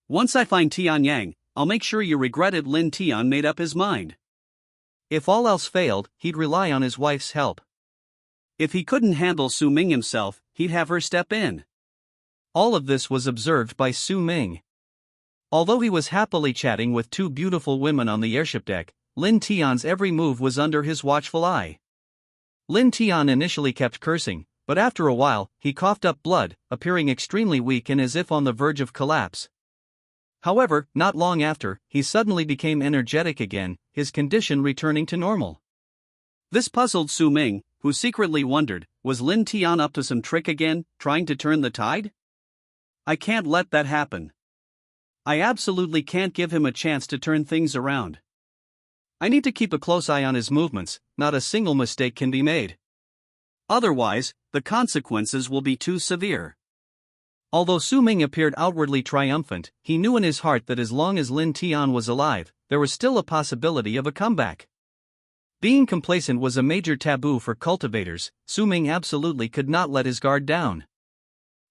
Once I find Tianyang, I'll make sure you regret it. Lin Tian made up his mind. If all else failed, he'd rely on his wife's help. If he couldn't handle Su Ming himself, he'd have her step in. All of this was observed by Su Ming. Although he was happily chatting with two beautiful women on the airship deck, Lin Tian's every move was under his watchful eye. Lin Tian initially kept cursing, but after a while, he coughed up blood, appearing extremely weak and as if on the verge of collapse. However, not long after, he suddenly became energetic again, his condition returning to normal. This puzzled Su Ming, who secretly wondered, was Lin Tian up to some trick again, trying to turn the tide? I can't let that happen. I absolutely can't give him a chance to turn things around. I need to keep a close eye on his movements, not a single mistake can be made. Otherwise, the consequences will be too severe. Although Su Ming appeared outwardly triumphant, he knew in his heart that as long as Lin Tian was alive, there was still a possibility of a comeback. Being complacent was a major taboo for cultivators. Su Ming absolutely could not let his guard down.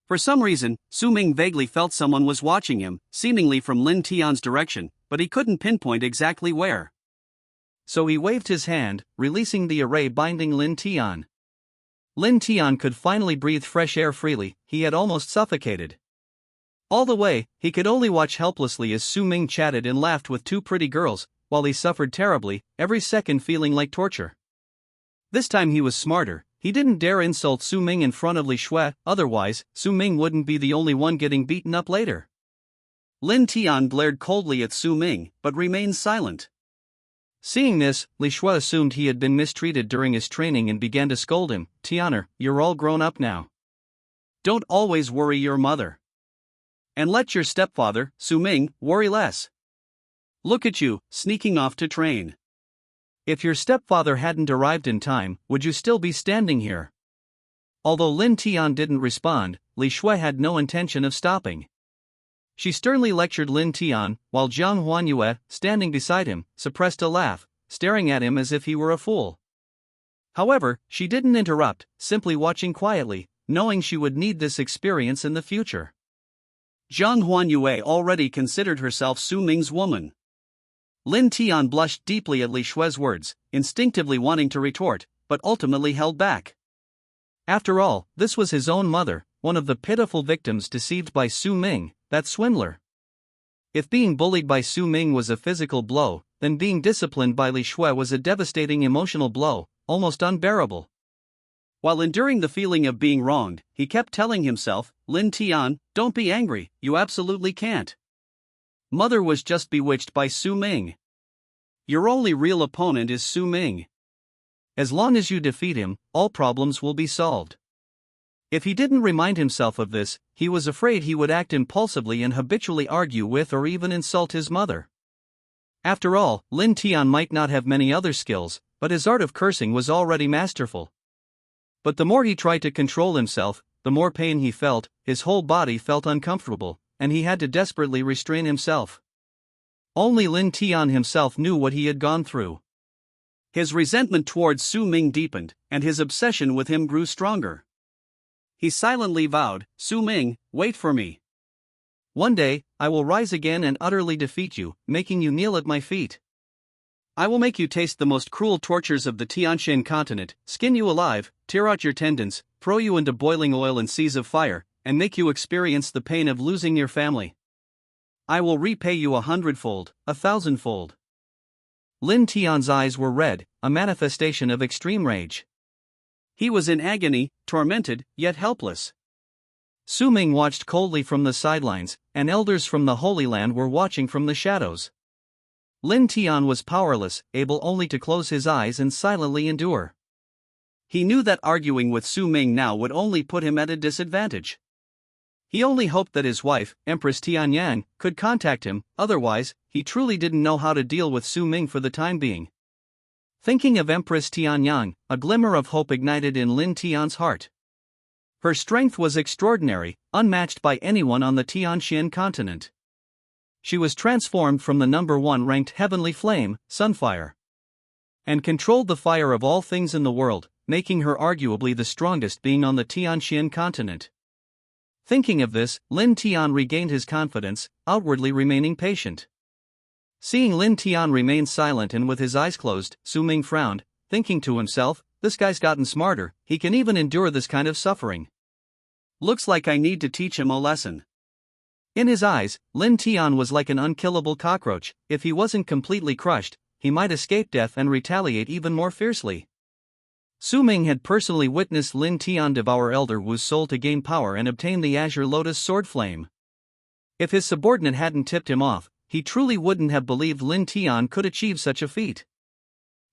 For some reason, Su Ming vaguely felt someone was watching him, seemingly from Lin Tian's direction, but he couldn't pinpoint exactly where. So he waved his hand, releasing the array binding Lin Tian. Lin Tian could finally breathe fresh air freely. He had almost suffocated. All the way, he could only watch helplessly as Su Ming chatted and laughed with two pretty girls, while he suffered terribly, every second feeling like torture. This time he was smarter. He didn't dare insult Su Ming in front of Li Shui, otherwise, Su Ming wouldn't be the only one getting beaten up later. Lin Tian glared coldly at Su Ming, but remained silent. Seeing this, Li Shui assumed he had been mistreated during his training and began to scold him. "Tianer, you're all grown up now. Don't always worry your mother. And let your stepfather, Su Ming, worry less. Look at you, sneaking off to train. If your stepfather hadn't arrived in time, would you still be standing here?" Although Lin Tian didn't respond, Li Shui had no intention of stopping. She sternly lectured Lin Tian, while Jiang Huanyue, standing beside him, suppressed a laugh, staring at him as if he were a fool. However, she didn't interrupt, simply watching quietly, knowing she would need this experience in the future. Jiang Huanyue already considered herself Su Ming's woman. Lin Tian blushed deeply at Li Shui's words, instinctively wanting to retort, but ultimately held back. After all, this was his own mother, one of the pitiful victims deceived by Su Ming, that swindler. If being bullied by Su Ming was a physical blow, then being disciplined by Li Shui was a devastating emotional blow, almost unbearable. While enduring the feeling of being wronged, he kept telling himself, "Lin Tian, don't be angry, you absolutely can't. Mother was just bewitched by Su Ming. Your only real opponent is Su Ming. As long as you defeat him, all problems will be solved." If he didn't remind himself of this, he was afraid he would act impulsively and habitually argue with or even insult his mother. After all, Lin Tian might not have many other skills, but his art of cursing was already masterful. But the more he tried to control himself, the more pain he felt. His whole body felt uncomfortable, and he had to desperately restrain himself. Only Lin Tian himself knew what he had gone through. His resentment towards Su Ming deepened, and his obsession with him grew stronger. He silently vowed, "Su Ming, wait for me. One day, I will rise again and utterly defeat you, making you kneel at my feet. I will make you taste the most cruel tortures of the Tianshan continent, skin you alive, tear out your tendons, throw you into boiling oil and seas of fire, and make you experience the pain of losing your family. I will repay you 100-fold, 1,000-fold." Lin Tian's eyes were red, a manifestation of extreme rage. He was in agony, tormented, yet helpless. Su Ming watched coldly from the sidelines, and elders from the Holy Land were watching from the shadows. Lin Tian was powerless, able only to close his eyes and silently endure. He knew that arguing with Su Ming now would only put him at a disadvantage. He only hoped that his wife, Empress Tianyang, could contact him, otherwise, he truly didn't know how to deal with Su Ming for the time being. Thinking of Empress Tianyang, a glimmer of hope ignited in Lin Tian's heart. Her strength was extraordinary, unmatched by anyone on the Tianshan continent. She was transformed from the #1 ranked heavenly flame, Sunfire, and controlled the fire of all things in the world, making her arguably the strongest being on the Tianshan continent. Thinking of this, Lin Tian regained his confidence, outwardly remaining patient. Seeing Lin Tian remain silent and with his eyes closed, Su Ming frowned, thinking to himself, "This guy's gotten smarter, he can even endure this kind of suffering. Looks like I need to teach him a lesson." In his eyes, Lin Tian was like an unkillable cockroach. If he wasn't completely crushed, he might escape death and retaliate even more fiercely. Su Ming had personally witnessed Lin Tian devour Elder Wu's soul to gain power and obtain the Azure Lotus sword flame. If his subordinate hadn't tipped him off, he truly wouldn't have believed Lin Tian could achieve such a feat.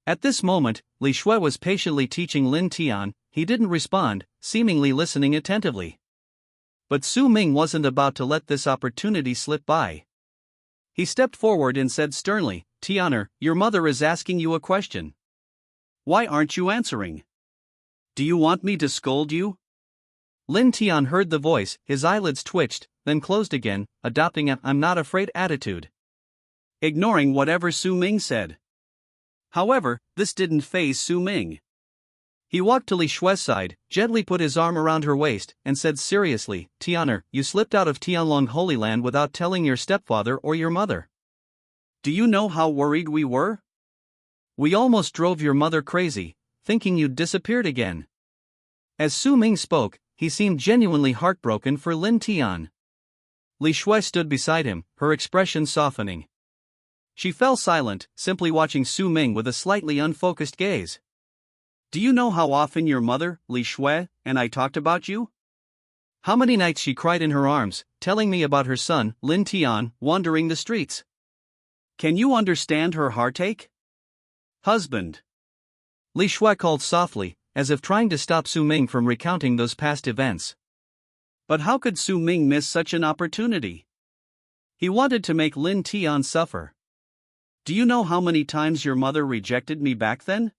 At this moment, Li Shui was patiently teaching Lin Tian. He didn't respond, seemingly listening attentively. But Su Ming wasn't about to let this opportunity slip by. He stepped forward and said sternly, Tianer, your mother is asking you a question. Why aren't you answering? Do you want me to scold you? Lin Tian heard the voice, his eyelids twitched, then closed again, adopting a "I'm not afraid" attitude, ignoring whatever Su Ming said. However, this didn't faze Su Ming. He walked to Li Shue's side, gently put his arm around her waist, and said seriously, Tianer, you slipped out of Tianlong Holy Land without telling your stepfather or your mother. Do you know how worried we were? We almost drove your mother crazy, thinking you'd disappeared again. As Su Ming spoke, he seemed genuinely heartbroken for Lin Tian. Li Shui stood beside him, her expression softening. She fell silent, simply watching Su Ming with a slightly unfocused gaze. Do you know how often your mother, Li Shui, and I talked about you? How many nights she cried in her arms, telling me about her son, Lin Tian, wandering the streets. Can you understand her heartache? Husband. Li Shui called softly, as if trying to stop Su Ming from recounting those past events. But how could Su Ming miss such an opportunity? He wanted to make Lin Tian suffer. Do you know how many times your mother rejected me back then?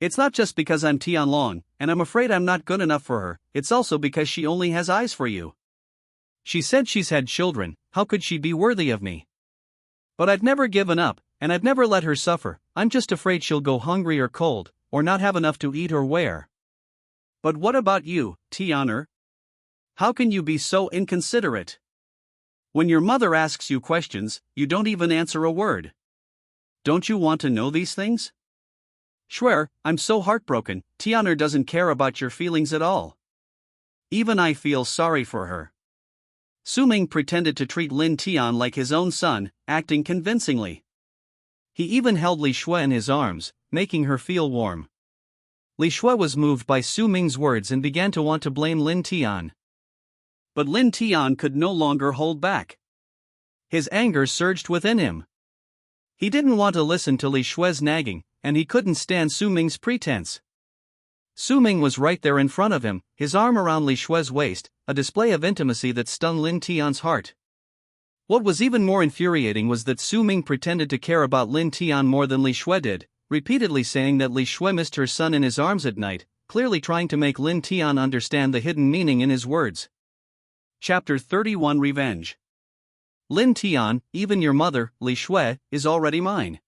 It's not just because I'm Tianlong, and I'm afraid I'm not good enough for her, it's also because she only has eyes for you. She said she's had children, how could she be worthy of me? But I've never given up, and I've never let her suffer, I'm just afraid she'll go hungry or cold, or not have enough to eat or wear. But what about you, Tianer? How can you be so inconsiderate? When your mother asks you questions, you don't even answer a word. Don't you want to know these things? Swear, I'm so heartbroken, Tianer doesn't care about your feelings at all. Even I feel sorry for her. Su Ming pretended to treat Lin Tian like his own son, acting convincingly. He even held Li Shui in his arms, making her feel warm. Li Shui was moved by Su Ming's words and began to want to blame Lin Tian. But Lin Tian could no longer hold back. His anger surged within him. He didn't want to listen to Li Shui's nagging, and he couldn't stand Su Ming's pretense. Su Ming was right there in front of him, his arm around Li Shui's waist, a display of intimacy that stung Lin Tian's heart. What was even more infuriating was that Su Ming pretended to care about Lin Tian more than Li Shui did, repeatedly saying that Li Shui missed her son in his arms at night, clearly trying to make Lin Tian understand the hidden meaning in his words. Chapter 31 Revenge. Lin Tian, even your mother, Li Shui, is already mine.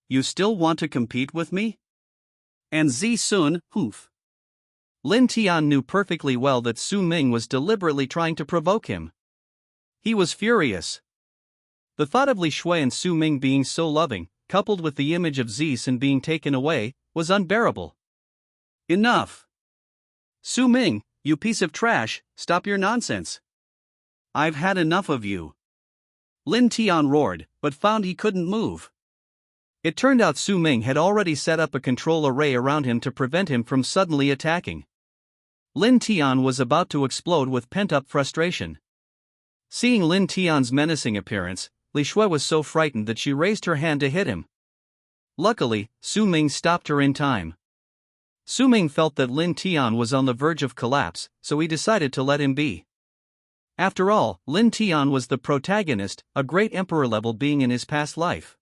You still want to compete with me? And Zi Sun, humph. Lin Tian knew perfectly well that Su Ming was deliberately trying to provoke him. He was furious. The thought of Li Shui and Su Ming being so loving, coupled with the image of Zi Sun being taken away, was unbearable. Enough. Su Ming, you piece of trash, stop your nonsense. I've had enough of you. Lin Tian roared, but found he couldn't move. It turned out Su Ming had already set up a control array around him to prevent him from suddenly attacking. Lin Tian was about to explode with pent-up frustration. Seeing Lin Tian's menacing appearance, Li Shui was so frightened that she raised her hand to hit him. Luckily, Su Ming stopped her in time. Su Ming felt that Lin Tian was on the verge of collapse, so he decided to let him be. After all, Lin Tian was the protagonist, a great emperor-level being in his past life.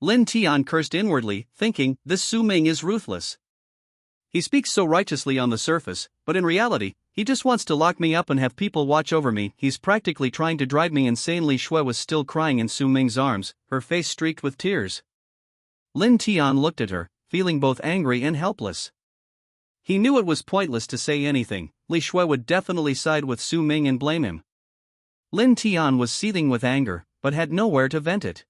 Lin Tian cursed inwardly, thinking, this Su Ming is ruthless. He speaks so righteously on the surface, but in reality, he just wants to lock me up and have people watch over me, he's practically trying to drive me insane. Li Shui was still crying in Su Ming's arms, her face streaked with tears. Lin Tian looked at her, feeling both angry and helpless. He knew it was pointless to say anything, Li Shui would definitely side with Su Ming and blame him. Lin Tian was seething with anger, but had nowhere to vent it.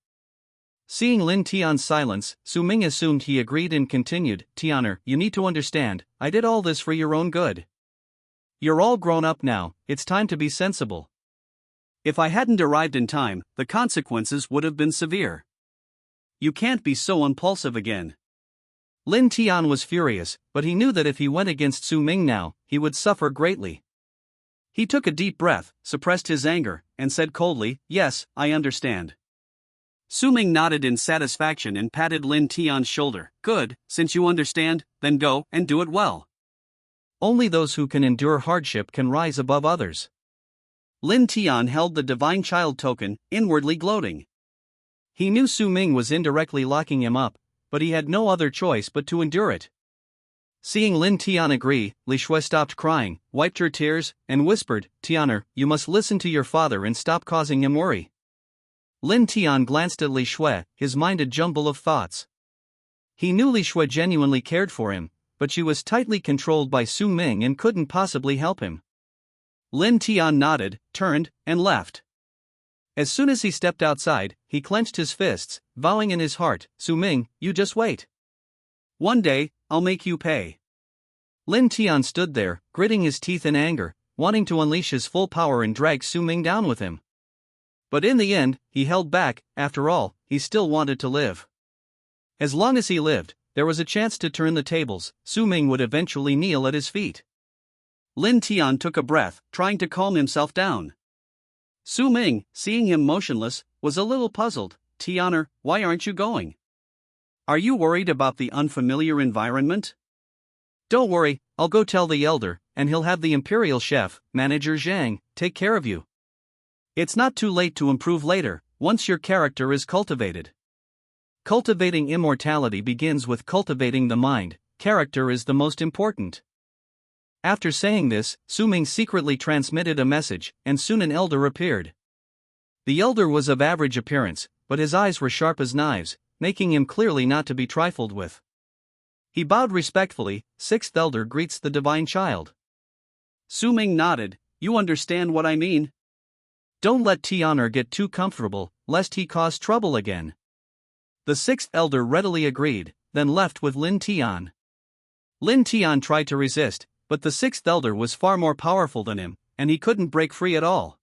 Seeing Lin Tian's silence, Su Ming assumed he agreed and continued, Tianer, you need to understand, I did all this for your own good. You're all grown up now, it's time to be sensible. If I hadn't arrived in time, the consequences would have been severe. You can't be so impulsive again. Lin Tian was furious, but he knew that if he went against Su Ming now, he would suffer greatly. He took a deep breath, suppressed his anger, and said coldly, yes, I understand. Su Ming nodded in satisfaction and patted Lin Tian's shoulder. Good, since you understand, then go and do it well. Only those who can endure hardship can rise above others. Lin Tian held the divine child token, inwardly gloating. He knew Su Ming was indirectly locking him up, but he had no other choice but to endure it. Seeing Lin Tian agree, Li Shui stopped crying, wiped her tears, and whispered, "Tianer, you must listen to your father and stop causing him worry." Lin Tian glanced at Li Shui, his mind a jumble of thoughts. He knew Li Shui genuinely cared for him, but she was tightly controlled by Su Ming and couldn't possibly help him. Lin Tian nodded, turned, and left. As soon as he stepped outside, he clenched his fists, vowing in his heart, "Su Ming, you just wait. One day, I'll make you pay." Lin Tian stood there, gritting his teeth in anger, wanting to unleash his full power and drag Su Ming down with him. But in the end, he held back. After all, he still wanted to live. As long as he lived, there was a chance to turn the tables. Su Ming would eventually kneel at his feet. Lin Tian took a breath, trying to calm himself down. Su Ming, seeing him motionless, was a little puzzled. "Tianer, why aren't you going? Are you worried about the unfamiliar environment?" "Don't worry, I'll go tell the elder, and he'll have the imperial chef, Manager Zhang, take care of you. It's not too late to improve later, once your character is cultivated. Cultivating immortality begins with cultivating the mind. Character is the most important." After saying this, Su Ming secretly transmitted a message, and soon an elder appeared. The elder was of average appearance, but his eyes were sharp as knives, making him clearly not to be trifled with. He bowed respectfully. "Sixth elder greets the divine child." Su Ming nodded. "You understand what I mean? Don't let Tianer get too comfortable, lest he cause trouble again." The sixth elder readily agreed, then left with Lin Tian. Lin Tian tried to resist, but the sixth elder was far more powerful than him, and he couldn't break free at all.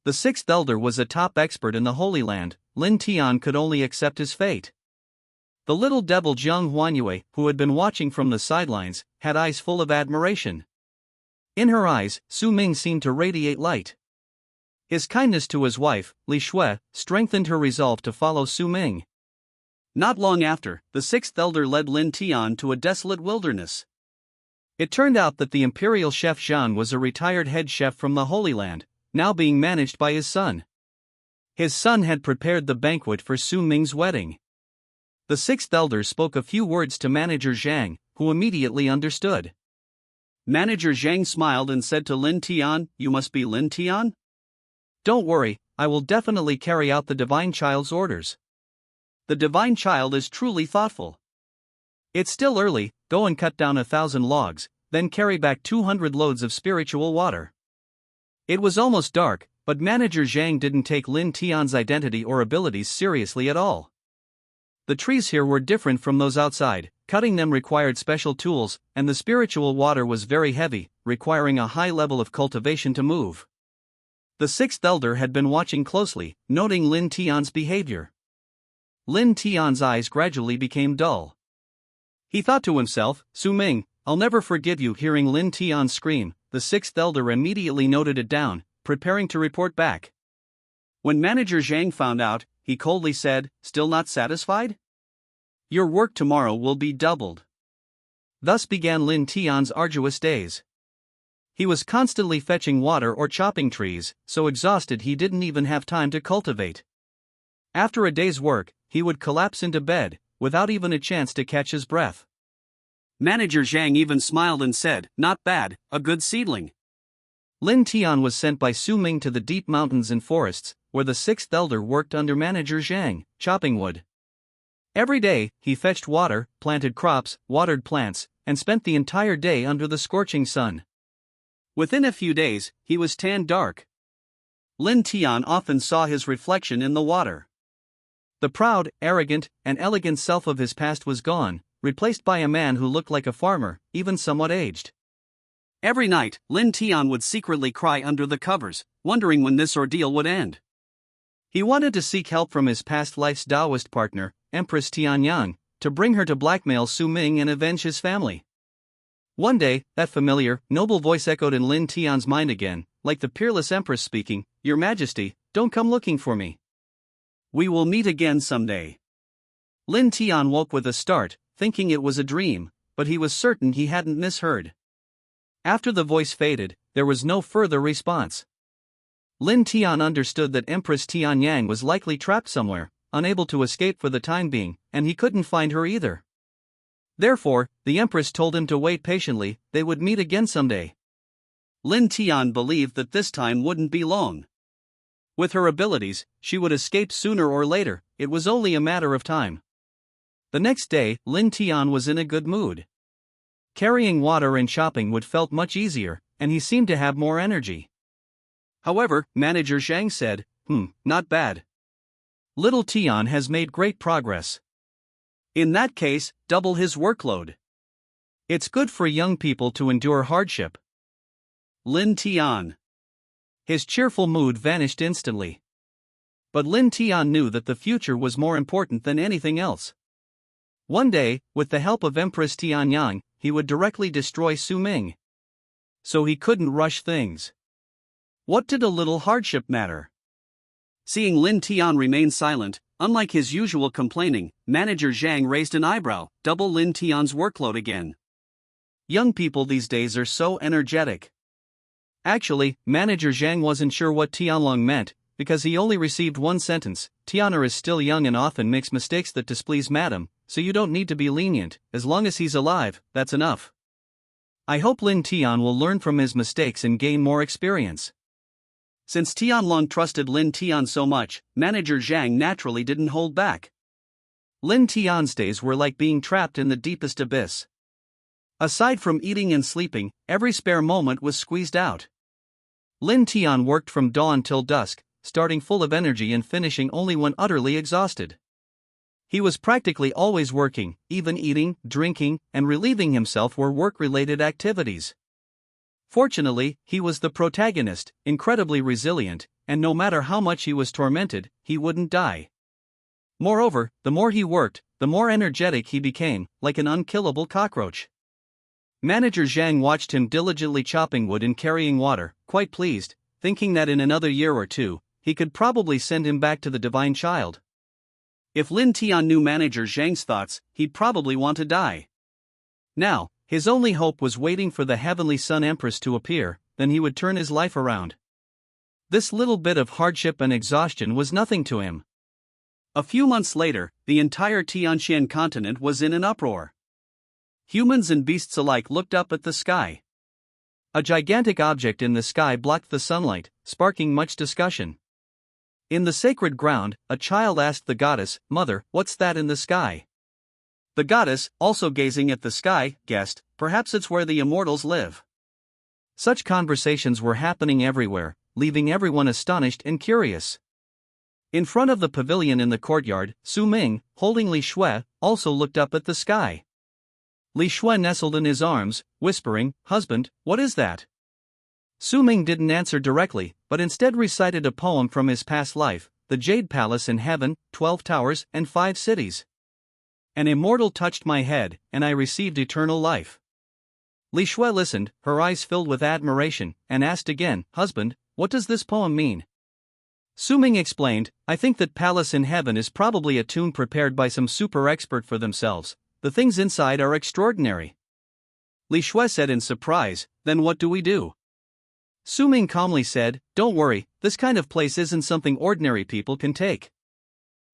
The sixth elder was a top expert in the Holy Land. Lin Tian could only accept his fate. The little devil Jiang Huanyue, who had been watching from the sidelines, had eyes full of admiration. In her eyes, Su Ming seemed to radiate light. His kindness to his wife, Li Shui, strengthened her resolve to follow Su Ming. Not long after, the sixth elder led Lin Tian to a desolate wilderness. It turned out that the imperial chef Zhang was a retired head chef from the Holy Land, now being managed by his son. His son had prepared the banquet for Su Ming's wedding. The sixth elder spoke a few words to Manager Zhang, who immediately understood. Manager Zhang smiled and said to Lin Tian, "You must be Lin Tian? Don't worry, I will definitely carry out the divine child's orders. The divine child is truly thoughtful. It's still early, go and cut down 1,000 logs, then carry back 200 loads of spiritual water." It was almost dark, but Manager Zhang didn't take Lin Tian's identity or abilities seriously at all. The trees here were different from those outside, cutting them required special tools, and the spiritual water was very heavy, requiring a high level of cultivation to move. The sixth elder had been watching closely, noting Lin Tian's behavior. Lin Tian's eyes gradually became dull. He thought to himself, "Su Ming, I'll never forgive you." Hearing Lin Tian scream, the sixth elder immediately noted it down, preparing to report back. When Manager Zhang found out, he coldly said, "Still not satisfied? Your work tomorrow will be doubled." Thus began Lin Tian's arduous days. He was constantly fetching water or chopping trees, so exhausted he didn't even have time to cultivate. After a day's work, he would collapse into bed, without even a chance to catch his breath. Manager Zhang even smiled and said, "Not bad, a good seedling." Lin Tian was sent by Su Ming to the deep mountains and forests, where the sixth elder worked under Manager Zhang, chopping wood. Every day, he fetched water, planted crops, watered plants, and spent the entire day under the scorching sun. Within a few days, he was tanned dark. Lin Tian often saw his reflection in the water. The proud, arrogant, and elegant self of his past was gone, replaced by a man who looked like a farmer, even somewhat aged. Every night, Lin Tian would secretly cry under the covers, wondering when this ordeal would end. He wanted to seek help from his past life's Taoist partner, Empress Tianyang, to bring her to blackmail Su Ming and avenge his family. One day, that familiar, noble voice echoed in Lin Tian's mind again, like the peerless Empress speaking, "Your Majesty, don't come looking for me. We will meet again someday." Lin Tian woke with a start, thinking it was a dream, but he was certain he hadn't misheard. After the voice faded, there was no further response. Lin Tian understood that Empress Tianyang was likely trapped somewhere, unable to escape for the time being, and he couldn't find her either. Therefore, the Empress told him to wait patiently, they would meet again someday. Lin Tian believed that this time wouldn't be long. With her abilities, she would escape sooner or later, it was only a matter of time. The next day, Lin Tian was in a good mood. Carrying water and shopping would felt much easier, and he seemed to have more energy. However, Manager Zhang said, not bad. Little Tian has made great progress. In that case, double his workload. It's good for young people to endure hardship. Lin Tian. His cheerful mood vanished instantly. But Lin Tian knew that the future was more important than anything else. One day, with the help of Empress Tianyang, he would directly destroy Su Ming. So he couldn't rush things. What did a little hardship matter? Seeing Lin Tian remain silent, unlike his usual complaining, Manager Zhang raised an eyebrow, double Lin Tian's workload again. Young people these days are so energetic. Actually, Manager Zhang wasn't sure what Tianlong meant, because he only received one sentence. Tianer is still young and often makes mistakes that displease Madam, so you don't need to be lenient, as long as he's alive, that's enough. I hope Lin Tian will learn from his mistakes and gain more experience. Since Tianlong trusted Lin Tian so much, Manager Zhang naturally didn't hold back. Lin Tian's days were like being trapped in the deepest abyss. Aside from eating and sleeping, every spare moment was squeezed out. Lin Tian worked from dawn till dusk, starting full of energy and finishing only when utterly exhausted. He was practically always working, even eating, drinking, and relieving himself were work-related activities. Fortunately, he was the protagonist, incredibly resilient, and no matter how much he was tormented, he wouldn't die. Moreover, the more he worked, the more energetic he became, like an unkillable cockroach. Manager Zhang watched him diligently chopping wood and carrying water, quite pleased, thinking that in another year or two, he could probably send him back to the divine child. If Lin Tian knew Manager Zhang's thoughts, he'd probably want to die. Now, his only hope was waiting for the Heavenly Sun Empress to appear, then he would turn his life around. This little bit of hardship and exhaustion was nothing to him. A few months later, the entire Tianxian continent was in an uproar. Humans and beasts alike looked up at the sky. A gigantic object in the sky blocked the sunlight, sparking much discussion. In the sacred ground, a child asked the goddess, "Mother, what's that in the sky?" The goddess, also gazing at the sky, guessed, "Perhaps it's where the immortals live." Such conversations were happening everywhere, leaving everyone astonished and curious. In front of the pavilion in the courtyard, Su Ming, holding Li Shui, also looked up at the sky. Li Shui nestled in his arms, whispering, "Husband, what is that?" Su Ming didn't answer directly, but instead recited a poem from his past life, The Jade Palace in Heaven, 12 Towers, and 5 Cities. An immortal touched my head, and I received eternal life. Li Shui listened, her eyes filled with admiration, and asked again, "Husband, what does this poem mean?" Su Ming explained, "I think that Palace in Heaven is probably a tune prepared by some super expert for themselves. The things inside are extraordinary." Li Shui said in surprise, "Then what do we do?" Su Ming calmly said, "Don't worry, this kind of place isn't something ordinary people can take.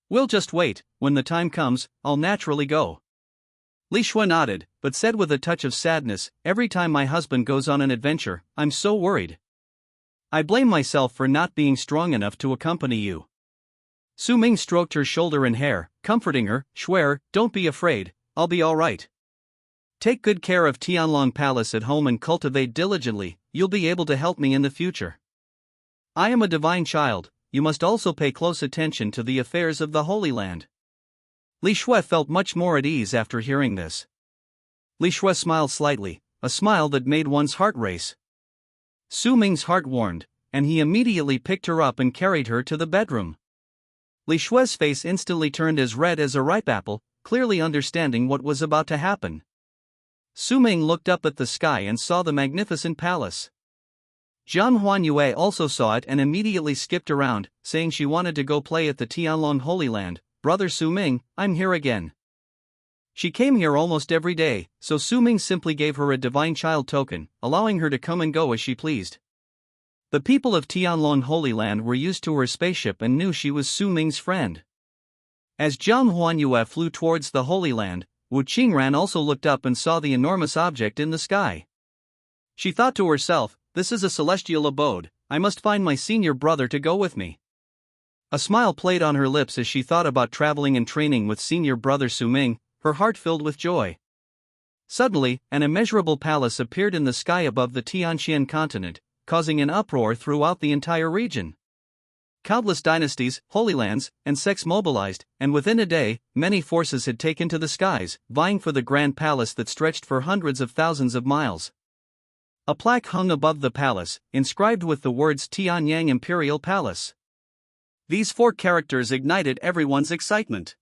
We'll just wait, when the time comes, I'll naturally go." Li Shui nodded, but said with a touch of sadness, "Every time my husband goes on an adventure, I'm so worried. I blame myself for not being strong enough to accompany you." Su Ming stroked her shoulder and hair, comforting her, "Shui, don't be afraid, I'll be all right. Take good care of Tianlong Palace at home and cultivate diligently, you'll be able to help me in the future. I am a divine child, you must also pay close attention to the affairs of the Holy Land." Li Shui felt much more at ease after hearing this. Li Shui smiled slightly, a smile that made one's heart race. Su Ming's heart warmed, and he immediately picked her up and carried her to the bedroom. Li Shui's face instantly turned as red as a ripe apple, clearly understanding what was about to happen. Su Ming looked up at the sky and saw the magnificent palace. Zhang Huanyue also saw it and immediately skipped around, saying she wanted to go play at the Tianlong Holy Land. "Brother Su Ming, I'm here again." She came here almost every day, so Su Ming simply gave her a divine child token, allowing her to come and go as she pleased. The people of Tianlong Holy Land were used to her spaceship and knew she was Su Ming's friend. As Jiang Huanyue flew towards the Holy Land, Wu Qingran also looked up and saw the enormous object in the sky. She thought to herself, "This is a celestial abode, I must find my senior brother to go with me." A smile played on her lips as she thought about traveling and training with senior brother Su Ming, her heart filled with joy. Suddenly, an immeasurable palace appeared in the sky above the Tianxian continent, causing an uproar throughout the entire region. Countless dynasties, holy lands, and sects mobilized, and within a day, many forces had taken to the skies, vying for the grand palace that stretched for hundreds of thousands of miles. A plaque hung above the palace, inscribed with the words Tianyang Imperial Palace. These 4 characters ignited everyone's excitement.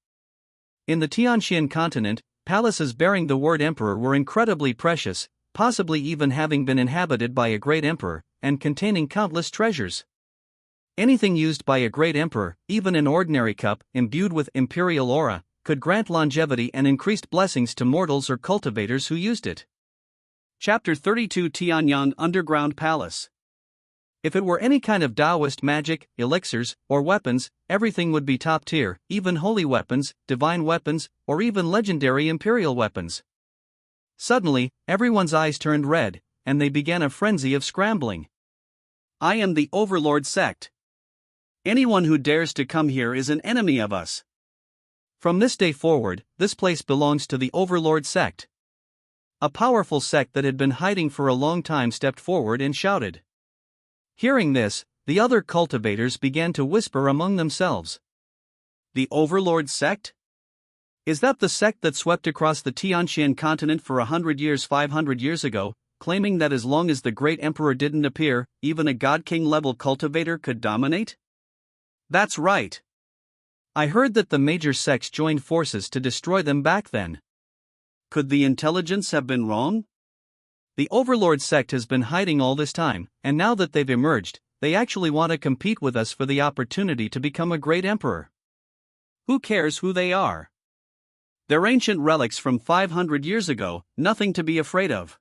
In the Tianxian continent, palaces bearing the word emperor were incredibly precious, possibly even having been inhabited by a great emperor, and containing countless treasures. Anything used by a great emperor, even an ordinary cup imbued with imperial aura, could grant longevity and increased blessings to mortals or cultivators who used it. Chapter 32 Tianyang Underground Palace. If it were any kind of Taoist magic, elixirs, or weapons, everything would be top tier, even holy weapons, divine weapons, or even legendary imperial weapons. Suddenly, everyone's eyes turned red, and they began a frenzy of scrambling. "I am the Overlord sect. Anyone who dares to come here is an enemy of us. From this day forward, this place belongs to the Overlord sect." A powerful sect that had been hiding for a long time stepped forward and shouted. Hearing this, the other cultivators began to whisper among themselves. "The Overlord sect? Is that the sect that swept across the Tianxian continent for 100 years 500 years ago, claiming that as long as the great emperor didn't appear, even a god-king level cultivator could dominate?" "That's right. I heard that the major sects joined forces to destroy them back then. Could the intelligence have been wrong? The Overlord sect has been hiding all this time, and now that they've emerged, they actually want to compete with us for the opportunity to become a great emperor. Who cares who they are? They're ancient relics from 500 years ago, nothing to be afraid of.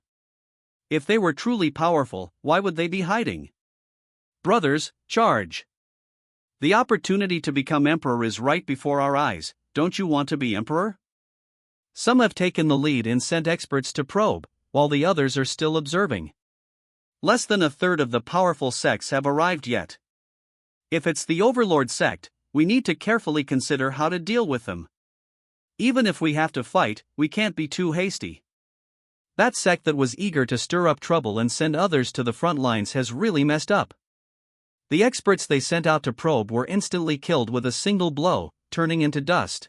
If they were truly powerful, why would they be hiding? Brothers, charge! The opportunity to become emperor is right before our eyes, don't you want to be emperor?" Some have taken the lead and sent experts to probe, while the others are still observing. Less than a third of the powerful sects have arrived yet. If it's the Overlord sect, we need to carefully consider how to deal with them. Even if we have to fight, we can't be too hasty. That sect that was eager to stir up trouble and send others to the front lines has really messed up. The experts they sent out to probe were instantly killed with a single blow, turning into dust.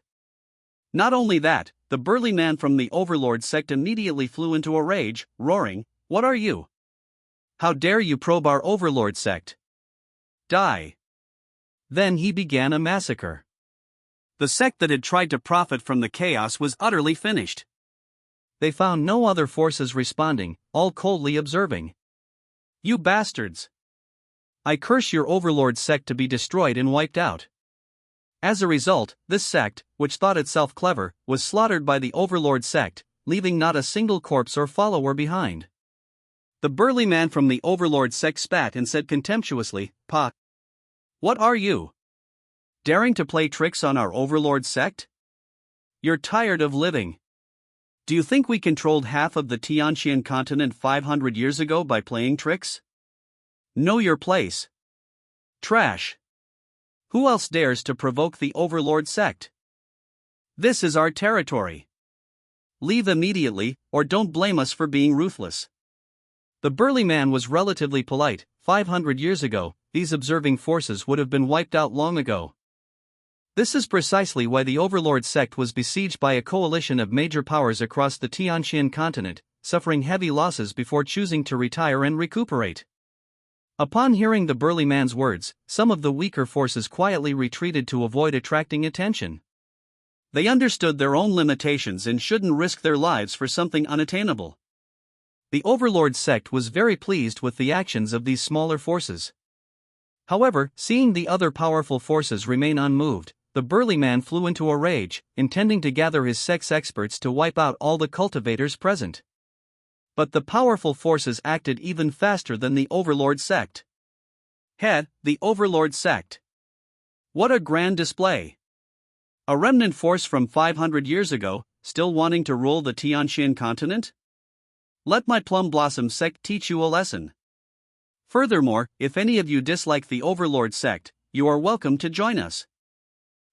Not only that, the burly man from the Overlord sect immediately flew into a rage, roaring, "What are you? How dare you probe our Overlord sect? Die!" Then he began a massacre. The sect that had tried to profit from the chaos was utterly finished. They found no other forces responding, all coldly observing. "You bastards! I curse your Overlord sect to be destroyed and wiped out." As a result, this sect, which thought itself clever, was slaughtered by the Overlord sect, leaving not a single corpse or follower behind. The burly man from the Overlord sect spat and said contemptuously, "Pa, what are you? Daring to play tricks on our Overlord sect? You're tired of living. Do you think we controlled half of the Tianxian continent 500 years ago by playing tricks? Know your place. Trash. Who else dares to provoke the Overlord sect? This is our territory. Leave immediately, or don't blame us for being ruthless." The burly man was relatively polite. 500 years ago, these observing forces would have been wiped out long ago. This is precisely why the Overlord sect was besieged by a coalition of major powers across the Tianxian continent, suffering heavy losses before choosing to retire and recuperate. Upon hearing the burly man's words, some of the weaker forces quietly retreated to avoid attracting attention. They understood their own limitations and shouldn't risk their lives for something unattainable. The Overlord sect was very pleased with the actions of these smaller forces. However, seeing the other powerful forces remain unmoved, the burly man flew into a rage, intending to gather his sect's experts to wipe out all the cultivators present. But the powerful forces acted even faster than the Overlord sect. The Overlord sect. What a grand display! A remnant force from 500 years ago, still wanting to rule the Tianxian continent? Let my plum blossom sect teach you a lesson. Furthermore, if any of you dislike the Overlord sect, you are welcome to join us.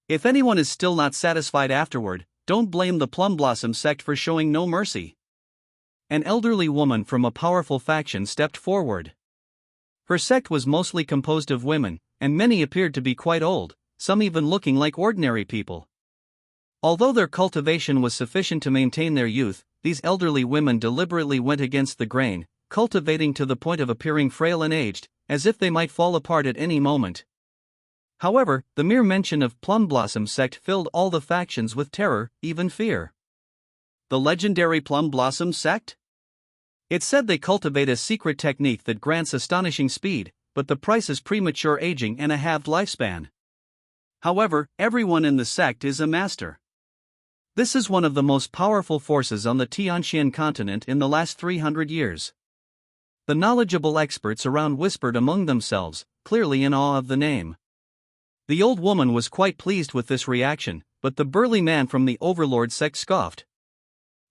If anyone is still not satisfied afterward, don't blame the plum blossom sect for showing no mercy. An elderly woman from a powerful faction stepped forward. Her sect was mostly composed of women, and many appeared to be quite old, some even looking like ordinary people. Although their cultivation was sufficient to maintain their youth, these elderly women deliberately went against the grain, cultivating to the point of appearing frail and aged, as if they might fall apart at any moment. However, the mere mention of Plum Blossom sect filled all the factions with terror, even fear. The legendary Plum Blossom sect? It's said they cultivate a secret technique that grants astonishing speed, but the price is premature aging and a halved lifespan. However, everyone in the sect is a master. This is one of the most powerful forces on the Tianxian continent in the last 300 years. The knowledgeable experts around whispered among themselves, clearly in awe of the name. The old woman was quite pleased with this reaction, but the burly man from the Overlord sect scoffed.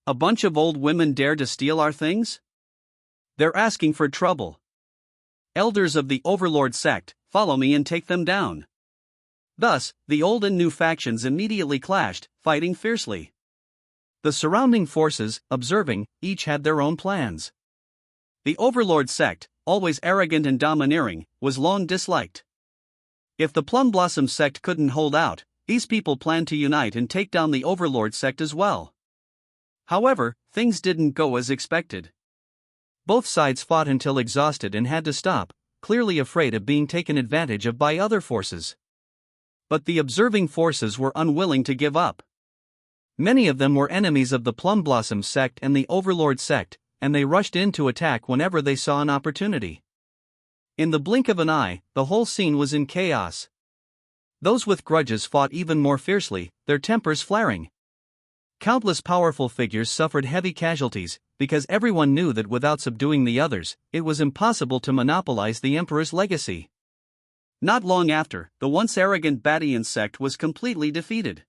A bunch of old women dare to steal our things? They're asking for trouble. Elders of the Overlord sect, follow me and take them down. Thus, the old and new factions immediately clashed, fighting fiercely. The surrounding forces, observing, each had their own plans. The Overlord sect, always arrogant and domineering, was long disliked. If the Plum Blossom sect couldn't hold out, these people planned to unite and take down the Overlord sect as well. However, things didn't go as expected. Both sides fought until exhausted and had to stop, clearly afraid of being taken advantage of by other forces. But the observing forces were unwilling to give up. Many of them were enemies of the Plum Blossom sect and the Overlord sect, and they rushed in to attack whenever they saw an opportunity. In the blink of an eye, the whole scene was in chaos. Those with grudges fought even more fiercely, their tempers flaring. Countless powerful figures suffered heavy casualties, because everyone knew that without subduing the others, it was impossible to monopolize the Emperor's legacy. Not long after, the once arrogant Badian sect was completely defeated.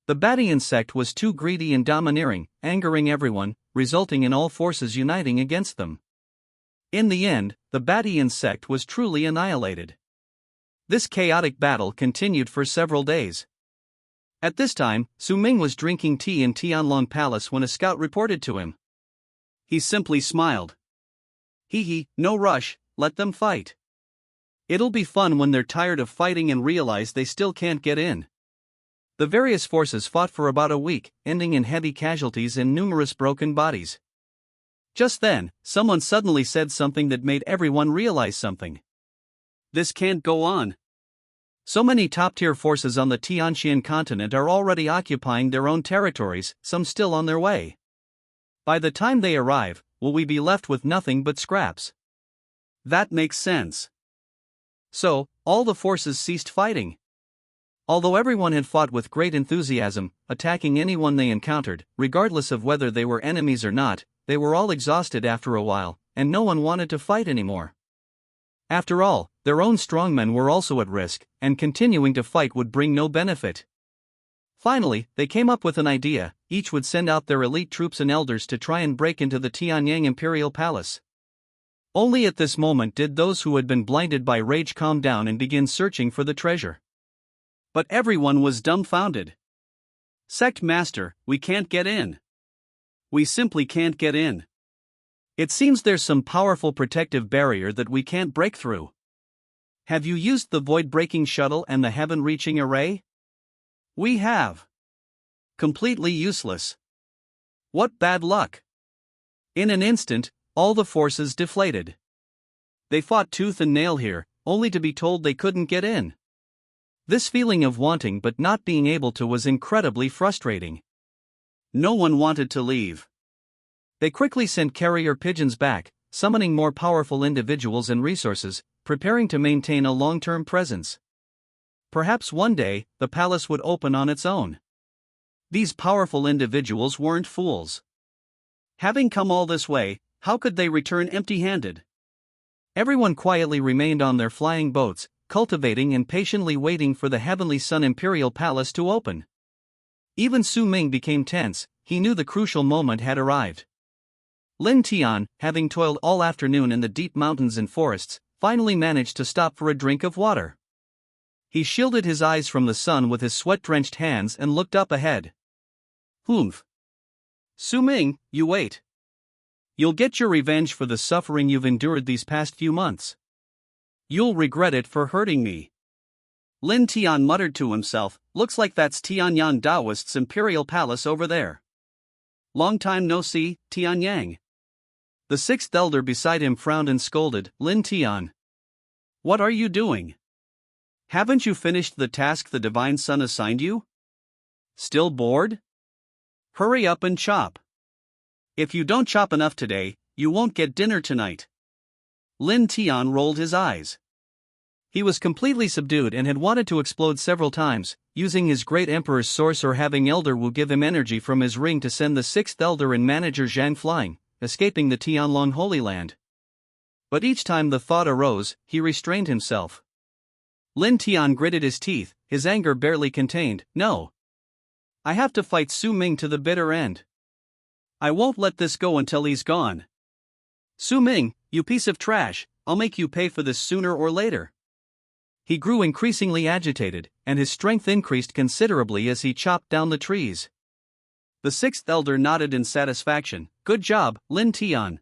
The Badian sect was too greedy and domineering, angering everyone, resulting in all forces uniting against them. In the end, the Badian sect was truly annihilated. This chaotic battle continued for several days. At this time, Ming was drinking tea in Tianlong Palace when a scout reported to him. He simply smiled. Hee, no rush, let them fight. It'll be fun when they're tired of fighting and realize they still can't get in. The various forces fought for about a week, ending in heavy casualties and numerous broken bodies. Just then, someone suddenly said something that made everyone realize something. This can't go on. So many top-tier forces on the Tianxian continent are already occupying their own territories, some still on their way. By the time they arrive, will we be left with nothing but scraps? That makes sense. So, all the forces ceased fighting. Although everyone had fought with great enthusiasm, attacking anyone they encountered, regardless of whether they were enemies or not, they were all exhausted after a while, and no one wanted to fight anymore. After all, their own strongmen were also at risk, and continuing to fight would bring no benefit. Finally, they came up with an idea: each would send out their elite troops and elders to try and break into the Tianyang Imperial Palace. Only at this moment did those who had been blinded by rage calm down and begin searching for the treasure. But everyone was dumbfounded. Sect Master, we can't get in. We simply can't get in. It seems there's some powerful protective barrier that we can't break through. Have you used the void-breaking shuttle and the heaven-reaching array? We have. Completely useless. What bad luck. In an instant, all the forces deflated. They fought tooth and nail here, only to be told they couldn't get in. This feeling of wanting but not being able to was incredibly frustrating. No one wanted to leave. They quickly sent carrier pigeons back, summoning more powerful individuals and resources, preparing to maintain a long-term presence. Perhaps one day, the palace would open on its own. These powerful individuals weren't fools. Having come all this way, how could they return empty-handed? Everyone quietly remained on their flying boats, cultivating and patiently waiting for the Heavenly Sun Imperial Palace to open. Even Su Ming became tense, he knew the crucial moment had arrived. Lin Tian, having toiled all afternoon in the deep mountains and forests, finally managed to stop for a drink of water. He shielded his eyes from the sun with his sweat-drenched hands and looked up ahead. Humph. Su Ming, you wait. You'll get your revenge for the suffering you've endured these past few months. You'll regret it for hurting me. Lin Tian muttered to himself, looks like that's Tianyang Daoist's imperial palace over there. Long time no see, Tianyang. The sixth elder beside him frowned and scolded, Lin Tian. What are you doing? Haven't you finished the task the Divine Sun assigned you? Still bored? Hurry up and chop. If you don't chop enough today, you won't get dinner tonight. Lin Tian rolled his eyes. He was completely subdued and had wanted to explode several times, using his great emperor's source or having Elder Wu give him energy from his ring to send the sixth elder and manager Zhang flying, escaping the Tianlong Holy Land. But each time the thought arose, he restrained himself. Lin Tian gritted his teeth, his anger barely contained. No. I have to fight Su Ming to the bitter end. I won't let this go until he's gone. Su Ming, you piece of trash, I'll make you pay for this sooner or later. He grew increasingly agitated, and his strength increased considerably as he chopped down the trees. The sixth elder nodded in satisfaction. Good job, Lin Tian.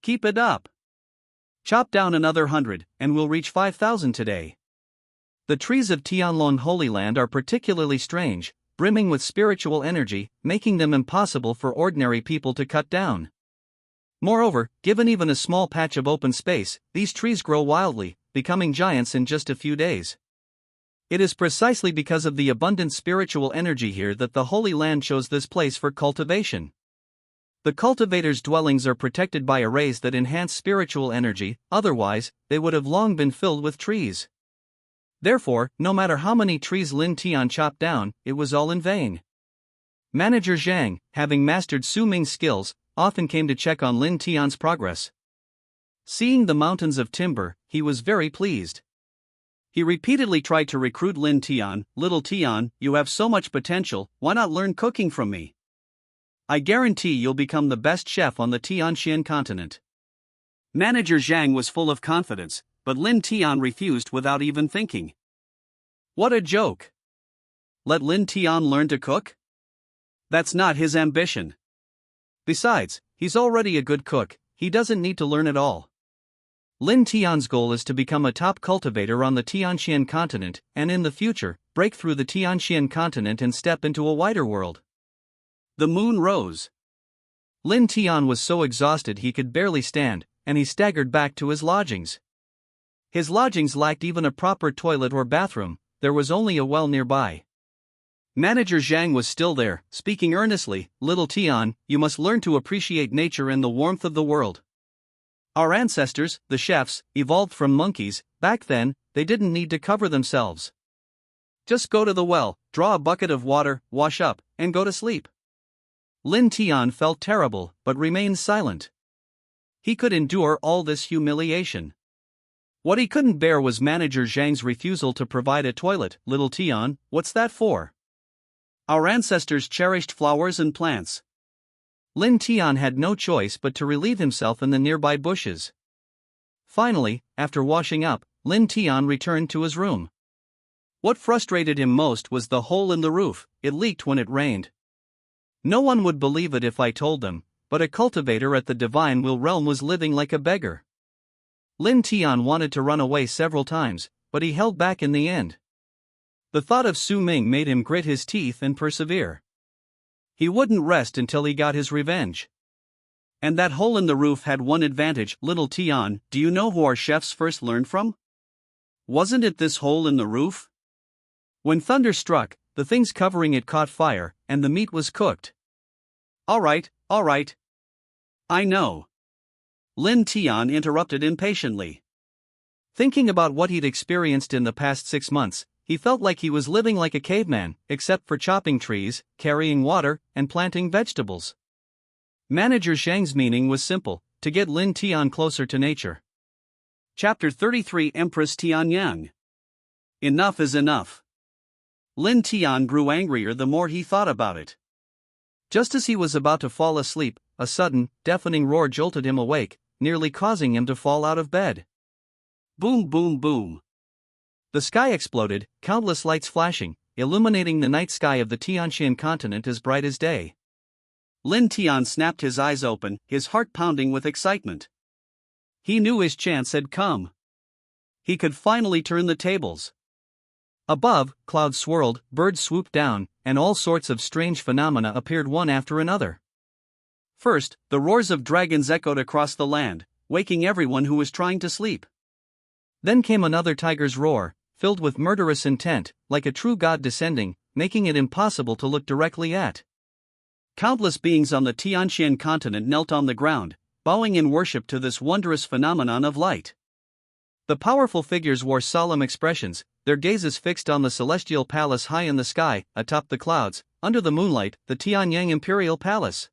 Keep it up. Chop down another 100, and we'll reach 5,000 today. The trees of Tianlong Holy Land are particularly strange, brimming with spiritual energy, making them impossible for ordinary people to cut down. Moreover, given even a small patch of open space, these trees grow wildly, becoming giants in just a few days. It is precisely because of the abundant spiritual energy here that the Holy Land chose this place for cultivation. The cultivators' dwellings are protected by arrays that enhance spiritual energy, otherwise, they would have long been filled with trees. Therefore, no matter how many trees Lin Tian chopped down, it was all in vain. Manager Zhang, having mastered Su Ming's skills, often came to check on Lin Tian's progress. Seeing the mountains of timber, he was very pleased. He repeatedly tried to recruit Lin Tian. Little Tian, you have so much potential, why not learn cooking from me? I guarantee you'll become the best chef on the Tianxian continent. Manager Zhang was full of confidence, but Lin Tian refused without even thinking. What a joke! Let Lin Tian learn to cook? That's not his ambition. Besides, he's already a good cook, he doesn't need to learn at all. Lin Tian's goal is to become a top cultivator on the Tianxian continent, and in the future, break through the Tianxian continent and step into a wider world. The moon rose. Lin Tian was so exhausted he could barely stand, and he staggered back to his lodgings. His lodgings lacked even a proper toilet or bathroom, there was only a well nearby. Manager Zhang was still there, speaking earnestly, Little Tian, you must learn to appreciate nature and the warmth of the world. Our ancestors, the chefs, evolved from monkeys. Back then, they didn't need to cover themselves. Just go to the well, draw a bucket of water, wash up, and go to sleep. Lin Tian felt terrible, but remained silent. He could endure all this humiliation. What he couldn't bear was Manager Zhang's refusal to provide a toilet. Little Tian, what's that for? Our ancestors cherished flowers and plants. Lin Tian had no choice but to relieve himself in the nearby bushes. Finally, after washing up, Lin Tian returned to his room. What frustrated him most was the hole in the roof. It leaked when it rained. No one would believe it if I told them, but a cultivator at the Divine Will realm was living like a beggar. Lin Tian wanted to run away several times, but he held back in the end. The thought of Su Ming made him grit his teeth and persevere. He wouldn't rest until he got his revenge. And that hole in the roof had one advantage. Little Tian, do you know who our chefs first learned from? Wasn't it this hole in the roof? When thunder struck, the things covering it caught fire, and the meat was cooked. All right. I know. Lin Tian interrupted impatiently. Thinking about what he'd experienced in the past 6 months, he felt like he was living like a caveman, except for chopping trees, carrying water, and planting vegetables. Manager Zhang's meaning was simple, to get Lin Tian closer to nature. Chapter 33 Empress Tianyang. Enough is enough. Lin Tian grew angrier the more he thought about it. Just as he was about to fall asleep, a sudden, deafening roar jolted him awake, nearly causing him to fall out of bed. Boom, boom, boom. The sky exploded, countless lights flashing, illuminating the night sky of the Tianxian continent as bright as day. Lin Tian snapped his eyes open, his heart pounding with excitement. He knew his chance had come. He could finally turn the tables. Above, clouds swirled, birds swooped down, and all sorts of strange phenomena appeared one after another. First, the roars of dragons echoed across the land, waking everyone who was trying to sleep. Then came another tiger's roar, filled with murderous intent, like a true god descending, making it impossible to look directly at. Countless beings on the Tianxian continent knelt on the ground, bowing in worship to this wondrous phenomenon of light. The powerful figures wore solemn expressions, their gazes fixed on the celestial palace high in the sky, atop the clouds, under the moonlight, the Tianyang Imperial Palace.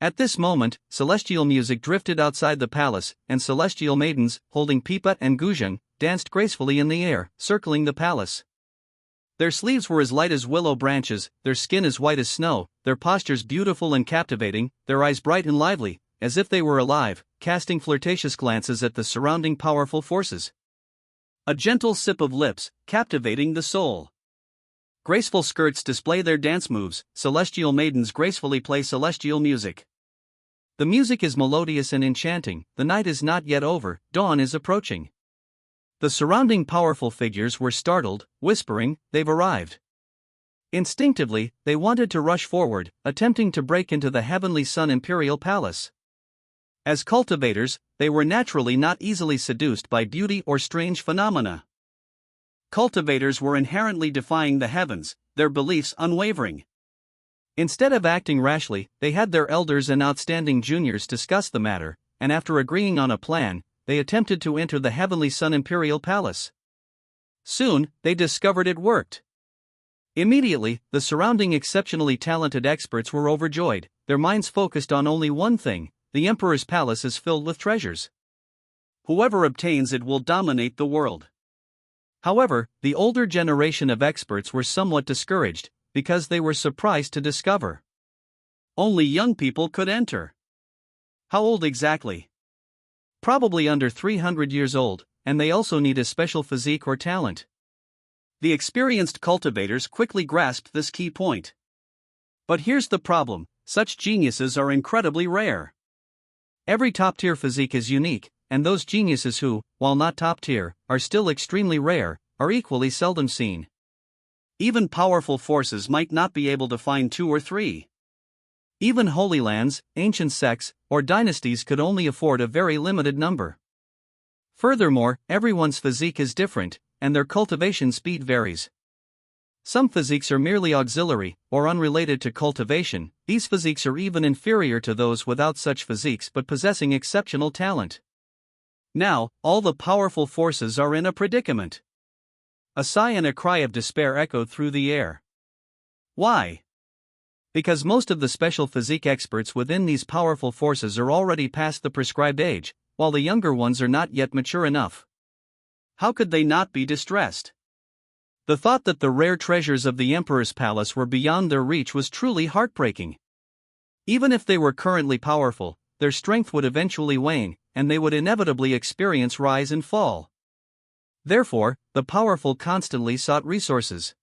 At this moment, celestial music drifted outside the palace, and celestial maidens, holding pipa and guzheng, danced gracefully in the air, circling the palace. Their sleeves were as light as willow branches, their skin as white as snow, their postures beautiful and captivating, their eyes bright and lively, as if they were alive, casting flirtatious glances at the surrounding powerful forces. A gentle sip of lips, captivating the soul. Graceful skirts display their dance moves, celestial maidens gracefully play celestial music. The music is melodious and enchanting, the night is not yet over, dawn is approaching. The surrounding powerful figures were startled, whispering, "They've arrived." Instinctively, they wanted to rush forward, attempting to break into the Heavenly Sun Imperial Palace. As cultivators, they were naturally not easily seduced by beauty or strange phenomena. Cultivators were inherently defying the heavens, their beliefs unwavering. Instead of acting rashly, they had their elders and outstanding juniors discuss the matter, and after agreeing on a plan, they attempted to enter the Heavenly Sun Imperial Palace. Soon, they discovered it worked. Immediately, the surrounding exceptionally talented experts were overjoyed, their minds focused on only one thing: the Emperor's palace is filled with treasures. Whoever obtains it will dominate the world. However, the older generation of experts were somewhat discouraged, because they were surprised to discover only young people could enter. How old exactly? Probably under 300 years old, and they also need a special physique or talent. The experienced cultivators quickly grasped this key point. But here's the problem: such geniuses are incredibly rare. Every top-tier physique is unique, and those geniuses who, while not top-tier, are still extremely rare, are equally seldom seen. Even powerful forces might not be able to find 2 or 3. Even holy lands, ancient sects, or dynasties could only afford a very limited number. Furthermore, everyone's physique is different, and their cultivation speed varies. Some physiques are merely auxiliary, or unrelated to cultivation. These physiques are even inferior to those without such physiques but possessing exceptional talent. Now, all the powerful forces are in a predicament. A sigh and a cry of despair echoed through the air. Why? Because most of the special physique experts within these powerful forces are already past the prescribed age, while the younger ones are not yet mature enough. How could they not be distressed? The thought that the rare treasures of the Emperor's palace were beyond their reach was truly heartbreaking. Even if they were currently powerful, their strength would eventually wane, and they would inevitably experience rise and fall. Therefore, the powerful constantly sought resources.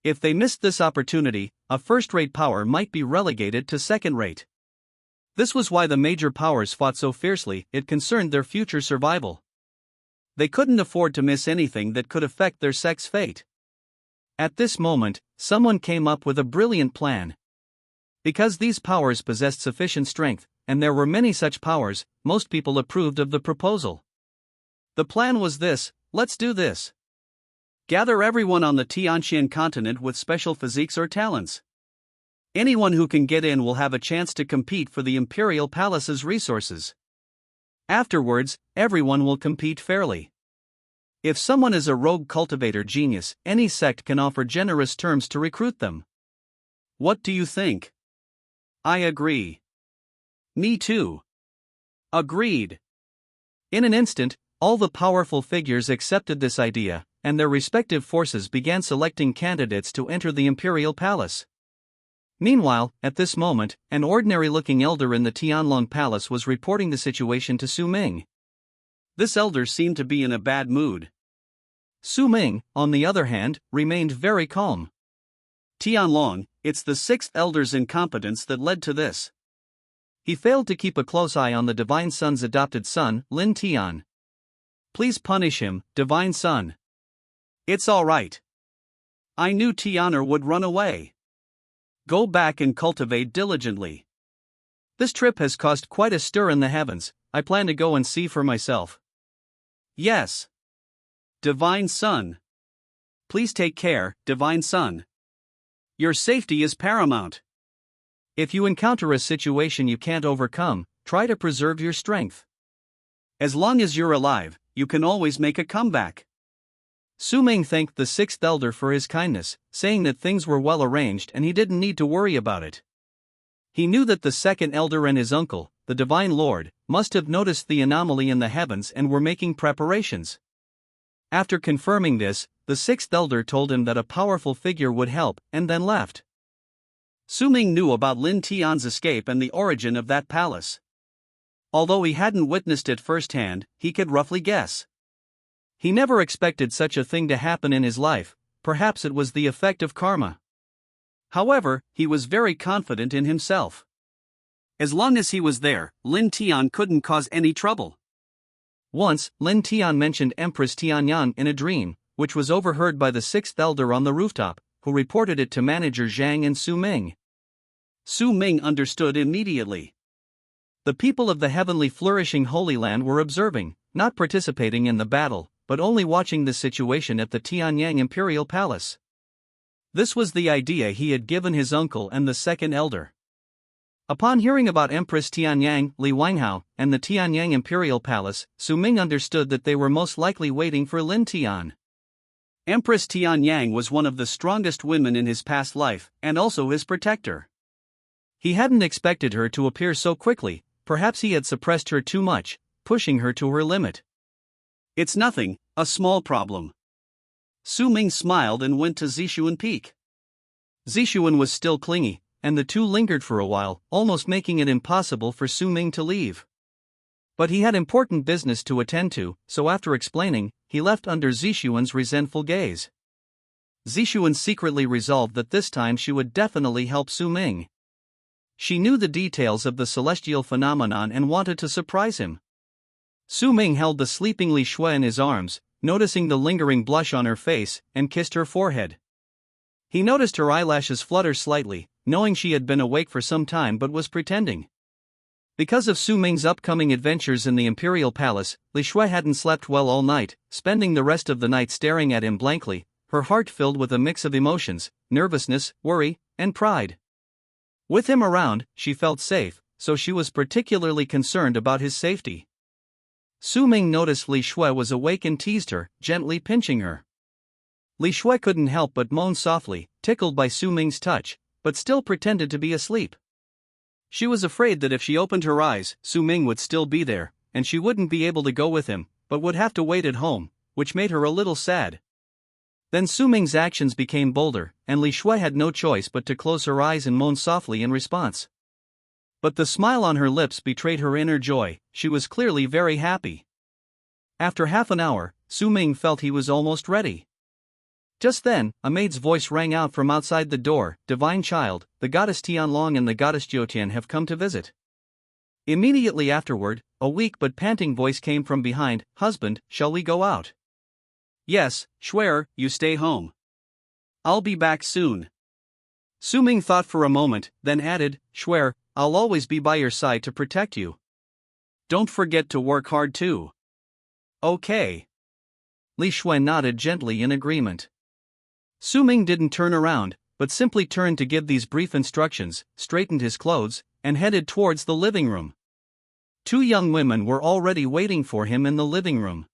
If they missed this opportunity, a first-rate power might be relegated to second-rate. This was why the major powers fought so fiercely. It concerned their future survival. They couldn't afford to miss anything that could affect their sect's fate. At this moment, someone came up with a brilliant plan. Because these powers possessed sufficient strength, and there were many such powers, most people approved of the proposal. The plan was this: let's do this. Gather everyone on the Tianxian continent with special physiques or talents. Anyone who can get in will have a chance to compete for the Imperial Palace's resources. Afterwards, everyone will compete fairly. If someone is a rogue cultivator genius, any sect can offer generous terms to recruit them. What do you think? I agree. Me too. Agreed. In an instant, All the powerful figures accepted this idea, and their respective forces began selecting candidates to enter the imperial palace. Meanwhile, at this moment, an ordinary-looking elder in the Tianlong Palace was reporting the situation to Su Ming. This elder seemed to be in a bad mood. Su Ming, on the other hand, remained very calm. Tianlong, it's the sixth elder's incompetence that led to this. He failed to keep a close eye on the Divine Son's adopted son, Lin Tian. Please punish him, Divine Son. It's all right. I knew Tianer would run away. Go back and cultivate diligently. This trip has caused quite a stir in the heavens. I plan to go and see for myself. Yes. Divine Son. Please take care, Divine Son. Your safety is paramount. If you encounter a situation you can't overcome, try to preserve your strength. As long as you're alive, you can always make a comeback. Su Ming thanked the sixth elder for his kindness, saying that things were well arranged and he didn't need to worry about it. He knew that the second elder and his uncle, the Divine Lord, must have noticed the anomaly in the heavens and were making preparations. After confirming this, the sixth elder told him that a powerful figure would help, and then left. Su Ming knew about Lin Tian's escape and the origin of that palace. Although he hadn't witnessed it firsthand, he could roughly guess. He never expected such a thing to happen in his life. Perhaps it was the effect of karma. However, he was very confident in himself. As long as he was there, Lin Tian couldn't cause any trouble. Once, Lin Tian mentioned Empress Tianyang in a dream, which was overheard by the sixth elder on the rooftop, who reported it to manager Zhang and Su Ming. Su Ming understood immediately. The people of the heavenly flourishing Holy Land were observing, not participating in the battle, but only watching the situation at the Tianyang Imperial Palace. This was the idea he had given his uncle and the second elder. Upon hearing about Empress Tianyang, Li Wanghao, and the Tianyang Imperial Palace, Su Ming understood that they were most likely waiting for Lin Tian. Empress Tianyang was one of the strongest women in his past life, and also his protector. He hadn't expected her to appear so quickly. Perhaps he had suppressed her too much, pushing her to her limit. It's nothing, a small problem. Su Ming smiled and went to Zishuan Peak. Zishuan was still clingy, and the two lingered for a while, almost making it impossible for Su Ming to leave. But he had important business to attend to, so after explaining, he left under Zishuan's resentful gaze. Zishuan secretly resolved that this time she would definitely help Su Ming. She knew the details of the celestial phenomenon and wanted to surprise him. Su Ming held the sleeping Li Shui in his arms, noticing the lingering blush on her face, and kissed her forehead. He noticed her eyelashes flutter slightly, knowing she had been awake for some time but was pretending. Because of Su Ming's upcoming adventures in the Imperial Palace, Li Shui hadn't slept well all night, spending the rest of the night staring at him blankly, her heart filled with a mix of emotions, nervousness, worry, and pride. With him around, she felt safe, so she was particularly concerned about his safety. Su Ming noticed Li Shui was awake and teased her, gently pinching her. Li Shui couldn't help but moan softly, tickled by Su Ming's touch, but still pretended to be asleep. She was afraid that if she opened her eyes, Su Ming would still be there, and she wouldn't be able to go with him, but would have to wait at home, which made her a little sad. Then Su Ming's actions became bolder, and Li Shui had no choice but to close her eyes and moan softly in response. But the smile on her lips betrayed her inner joy. She was clearly very happy. After half an hour, Su Ming felt he was almost ready. Just then, a maid's voice rang out from outside the door, "Divine Child, the goddess Tianlong and the goddess Jiutian have come to visit." Immediately afterward, a weak but panting voice came from behind, "Husband, shall we go out?" "Yes, Schwer, you stay home. I'll be back soon." Su Ming thought for a moment, then added, "Schwer, I'll always be by your side to protect you. Don't forget to work hard too." "Okay." Li Shui nodded gently in agreement. Su Ming didn't turn around, but simply turned to give these brief instructions, straightened his clothes, and headed towards the living room. Two young women were already waiting for him in the living room.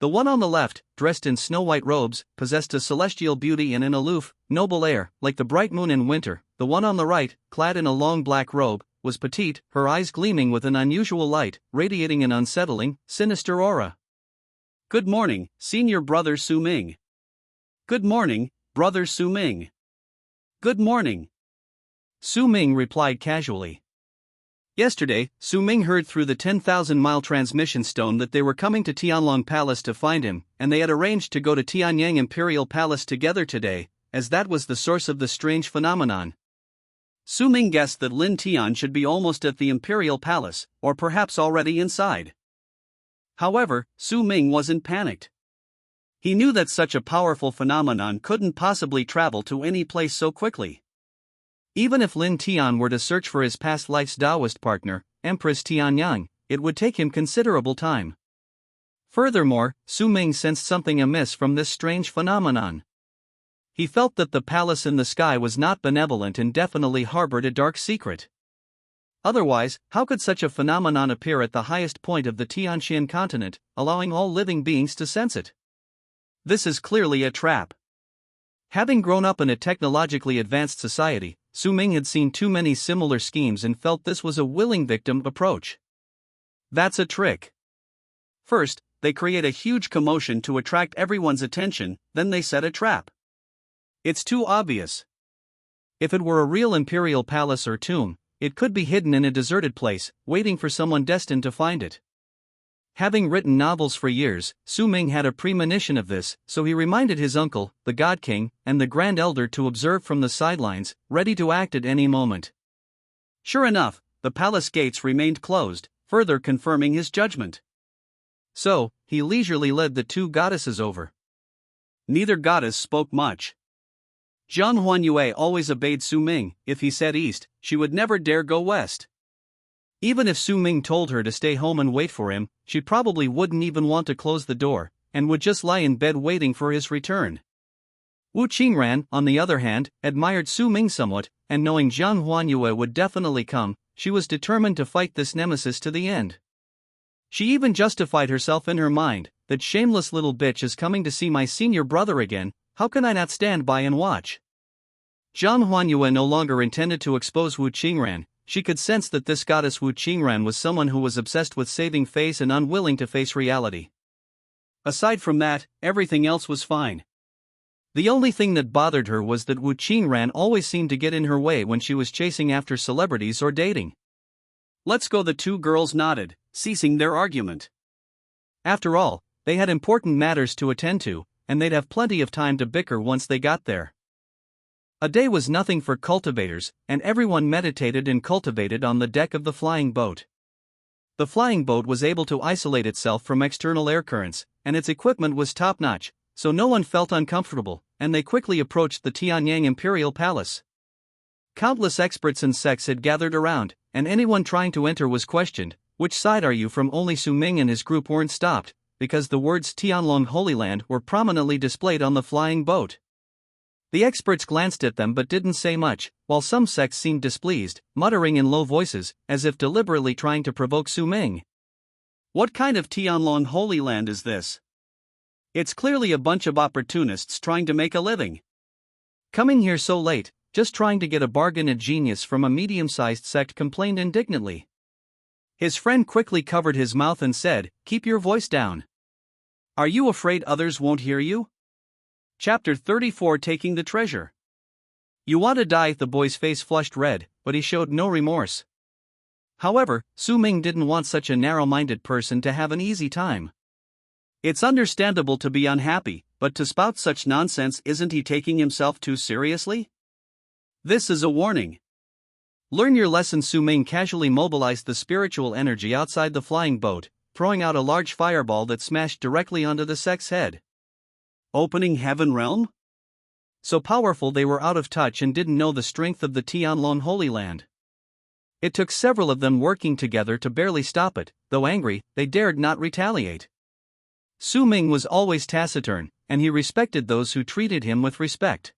The one on the left, dressed in snow-white robes, possessed a celestial beauty and an aloof, noble air, like the bright moon in winter. The one on the right, clad in a long black robe, was petite, her eyes gleaming with an unusual light, radiating an unsettling, sinister aura. Good morning, senior brother Su Ming. Good morning, brother Su Ming. Good morning. Su Ming replied casually. Yesterday, Su Ming heard through the 10,000-mile transmission stone that they were coming to Tianlong Palace to find him, and they had arranged to go to Tianyang Imperial Palace together today, as that was the source of the strange phenomenon. Su Ming guessed that Lin Tian should be almost at the Imperial Palace, or perhaps already inside. However, Su Ming wasn't panicked. He knew that such a powerful phenomenon couldn't possibly travel to any place so quickly. Even if Lin Tian were to search for his past life's Taoist partner, Empress Tianyang, it would take him considerable time. Furthermore, Su Ming sensed something amiss from this strange phenomenon. He felt that the palace in the sky was not benevolent and definitely harbored a dark secret. Otherwise, how could such a phenomenon appear at the highest point of the Tianxian continent, allowing all living beings to sense it? This is clearly a trap. Having grown up in a technologically advanced society, Su Ming had seen too many similar schemes and felt this was a willing victim approach. That's a trick. First, they create a huge commotion to attract everyone's attention, then they set a trap. It's too obvious. If it were a real imperial palace or tomb, it could be hidden in a deserted place, waiting for someone destined to find it. Having written novels for years, Su Ming had a premonition of this, so he reminded his uncle, the God King, and the Grand Elder to observe from the sidelines, ready to act at any moment. Sure enough, the palace gates remained closed, further confirming his judgment. So, he leisurely led the two goddesses over. Neither goddess spoke much. Zhang Huanyue always obeyed Su Ming. If he said east, she would never dare go west. Even if Su Ming told her to stay home and wait for him, she probably wouldn't even want to close the door, and would just lie in bed waiting for his return. Wu Qingran, on the other hand, admired Su Ming somewhat, and knowing Zhang Huanyue would definitely come, she was determined to fight this nemesis to the end. She even justified herself in her mind, that shameless little bitch is coming to see my senior brother again, how can I not stand by and watch? Zhang Huanyue no longer intended to expose Wu Qingran. She could sense that this goddess Wu Qingran was someone who was obsessed with saving face and unwilling to face reality. Aside from that, everything else was fine. The only thing that bothered her was that Wu Qingran always seemed to get in her way when she was chasing after celebrities or dating. Let's go, the two girls nodded, ceasing their argument. After all, they had important matters to attend to, and they'd have plenty of time to bicker once they got there. A day was nothing for cultivators, and everyone meditated and cultivated on the deck of the flying boat. The flying boat was able to isolate itself from external air currents, and its equipment was top-notch, so no one felt uncomfortable, and they quickly approached the Tianyang Imperial Palace. Countless experts and sects had gathered around, and anyone trying to enter was questioned, "Which side are you from?" Only Su Ming and his group weren't stopped, because the words Tianlong Holy Land were prominently displayed on the flying boat. The experts glanced at them but didn't say much, while some sects seemed displeased, muttering in low voices, as if deliberately trying to provoke Su Ming. What kind of Tianlong Holy Land is this? It's clearly a bunch of opportunists trying to make a living. Coming here so late, just trying to get a bargain. A genius from a medium-sized sect complained indignantly. His friend quickly covered his mouth and said, "Keep your voice down. Are you afraid others won't hear you?" Chapter 34, Taking the Treasure. You want to die? The boy's face flushed red, but he showed no remorse. However, Su Ming didn't want such a narrow-minded person to have an easy time. It's understandable to be unhappy, but to spout such nonsense, isn't he taking himself too seriously? This is a warning. Learn your lesson. Su Ming casually mobilized the spiritual energy outside the flying boat, throwing out a large fireball that smashed directly onto the sect's head. Opening Heaven Realm? So powerful they were out of touch and didn't know the strength of the Tianlong Holy Land. It took several of them working together to barely stop it. Though angry, they dared not retaliate. Su Ming was always taciturn, and he respected those who treated him with respect.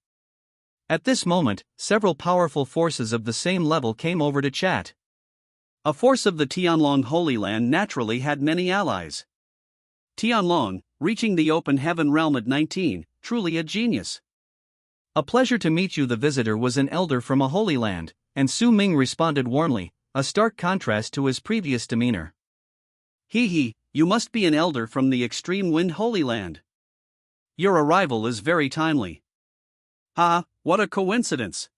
At this moment, several powerful forces of the same level came over to chat. A force of the Tianlong Holy Land naturally had many allies. Tianlong, reaching the open heaven realm at 19, truly a genius. A pleasure to meet you. The visitor was an elder from a holy land, and Su Ming responded warmly, a stark contrast to his previous demeanor. He, you must be an elder from the extreme wind Holy Land. Your arrival is very timely. Ah, what a coincidence!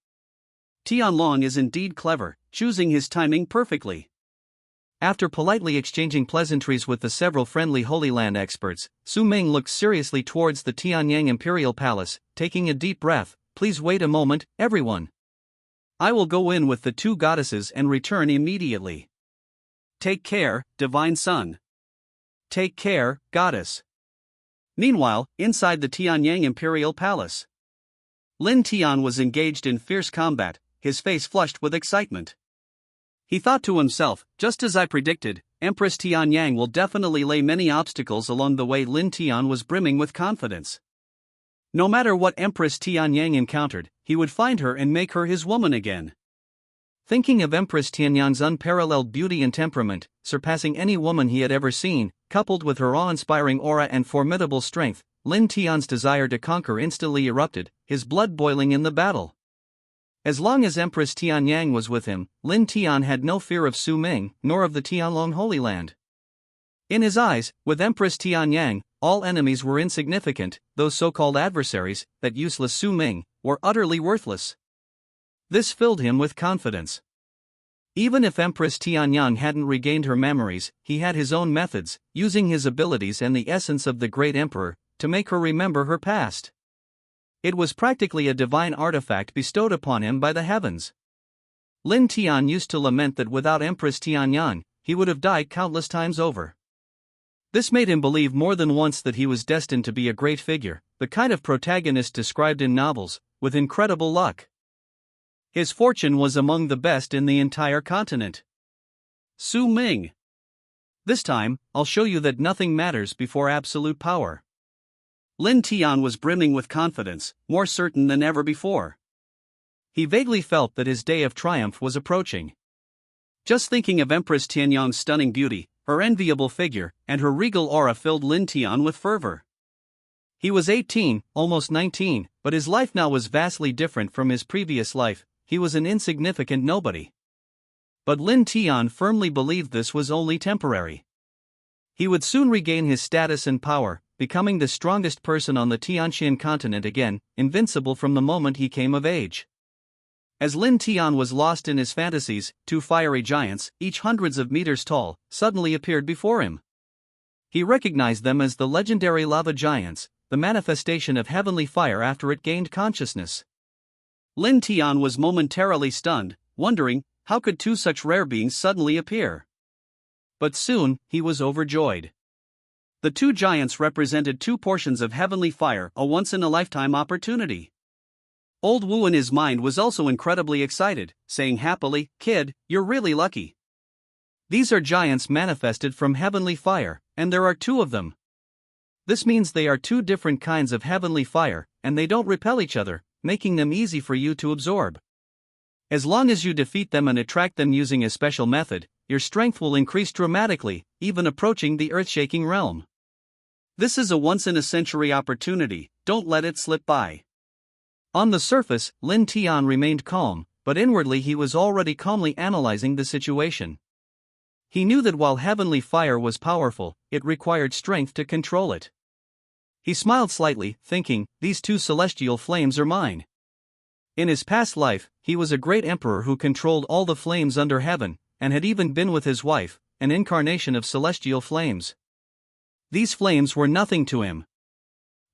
Tianlong is indeed clever, choosing his timing perfectly. After politely exchanging pleasantries with the several friendly Holy Land experts, Su Ming looked seriously towards the Tianyang Imperial Palace, taking a deep breath. Please wait a moment, everyone. I will go in with the two goddesses and return immediately. Take care, Divine Son. Take care, Goddess. Meanwhile, inside the Tianyang Imperial Palace, Lin Tian was engaged in fierce combat, his face flushed with excitement. He thought to himself, just as I predicted, Empress Tianyang will definitely lay many obstacles along the way. Lin Tian was brimming with confidence. No matter what Empress Tianyang encountered, he would find her and make her his woman again. Thinking of Empress Tianyang's unparalleled beauty and temperament, surpassing any woman he had ever seen, coupled with her awe-inspiring aura and formidable strength, Lin Tian's desire to conquer instantly erupted, his blood boiling in the battle. As long as Empress Tianyang was with him, Lin Tian had no fear of Su Ming, nor of the Tianlong Holy Land. In his eyes, with Empress Tianyang, all enemies were insignificant. Those so-called adversaries, that useless Su Ming, were utterly worthless. This filled him with confidence. Even if Empress Tianyang hadn't regained her memories, he had his own methods, using his abilities and the essence of the great emperor, to make her remember her past. It was practically a divine artifact bestowed upon him by the heavens. Lin Tian used to lament that without Empress Tianyang, he would have died countless times over. This made him believe more than once that he was destined to be a great figure, the kind of protagonist described in novels, with incredible luck. His fortune was among the best in the entire continent. Su Ming. This time, I'll show you that nothing matters before absolute power. Lin Tian was brimming with confidence, more certain than ever before. He vaguely felt that his day of triumph was approaching. Just thinking of Empress Tianyang's stunning beauty, her enviable figure, and her regal aura filled Lin Tian with fervor. He was 18, almost 19, but his life now was vastly different from his previous life. He was an insignificant nobody. But Lin Tian firmly believed this was only temporary. He would soon regain his status and power, becoming the strongest person on the Tianxian continent again, invincible from the moment he came of age. As Lin Tian was lost in his fantasies, two fiery giants, each hundreds of meters tall, suddenly appeared before him. He recognized them as the legendary lava giants, the manifestation of heavenly fire after it gained consciousness. Lin Tian was momentarily stunned, wondering, how could two such rare beings suddenly appear? But soon, he was overjoyed. The two giants represented two portions of heavenly fire, a once-in-a-lifetime opportunity. Old Wu in his mind was also incredibly excited, saying happily, "Kid, you're really lucky. These are giants manifested from heavenly fire, and there are two of them. This means they are two different kinds of heavenly fire, and they don't repel each other, making them easy for you to absorb. As long as you defeat them and attract them using a special method, your strength will increase dramatically, even approaching the earth-shaking realm. This is a once-in-a-century opportunity, don't let it slip by." On the surface, Lin Tian remained calm, but inwardly he was already calmly analyzing the situation. He knew that while heavenly fire was powerful, it required strength to control it. He smiled slightly, thinking, these two celestial flames are mine. In his past life, he was a great emperor who controlled all the flames under heaven, and had even been with his wife, an incarnation of celestial flames. These flames were nothing to him.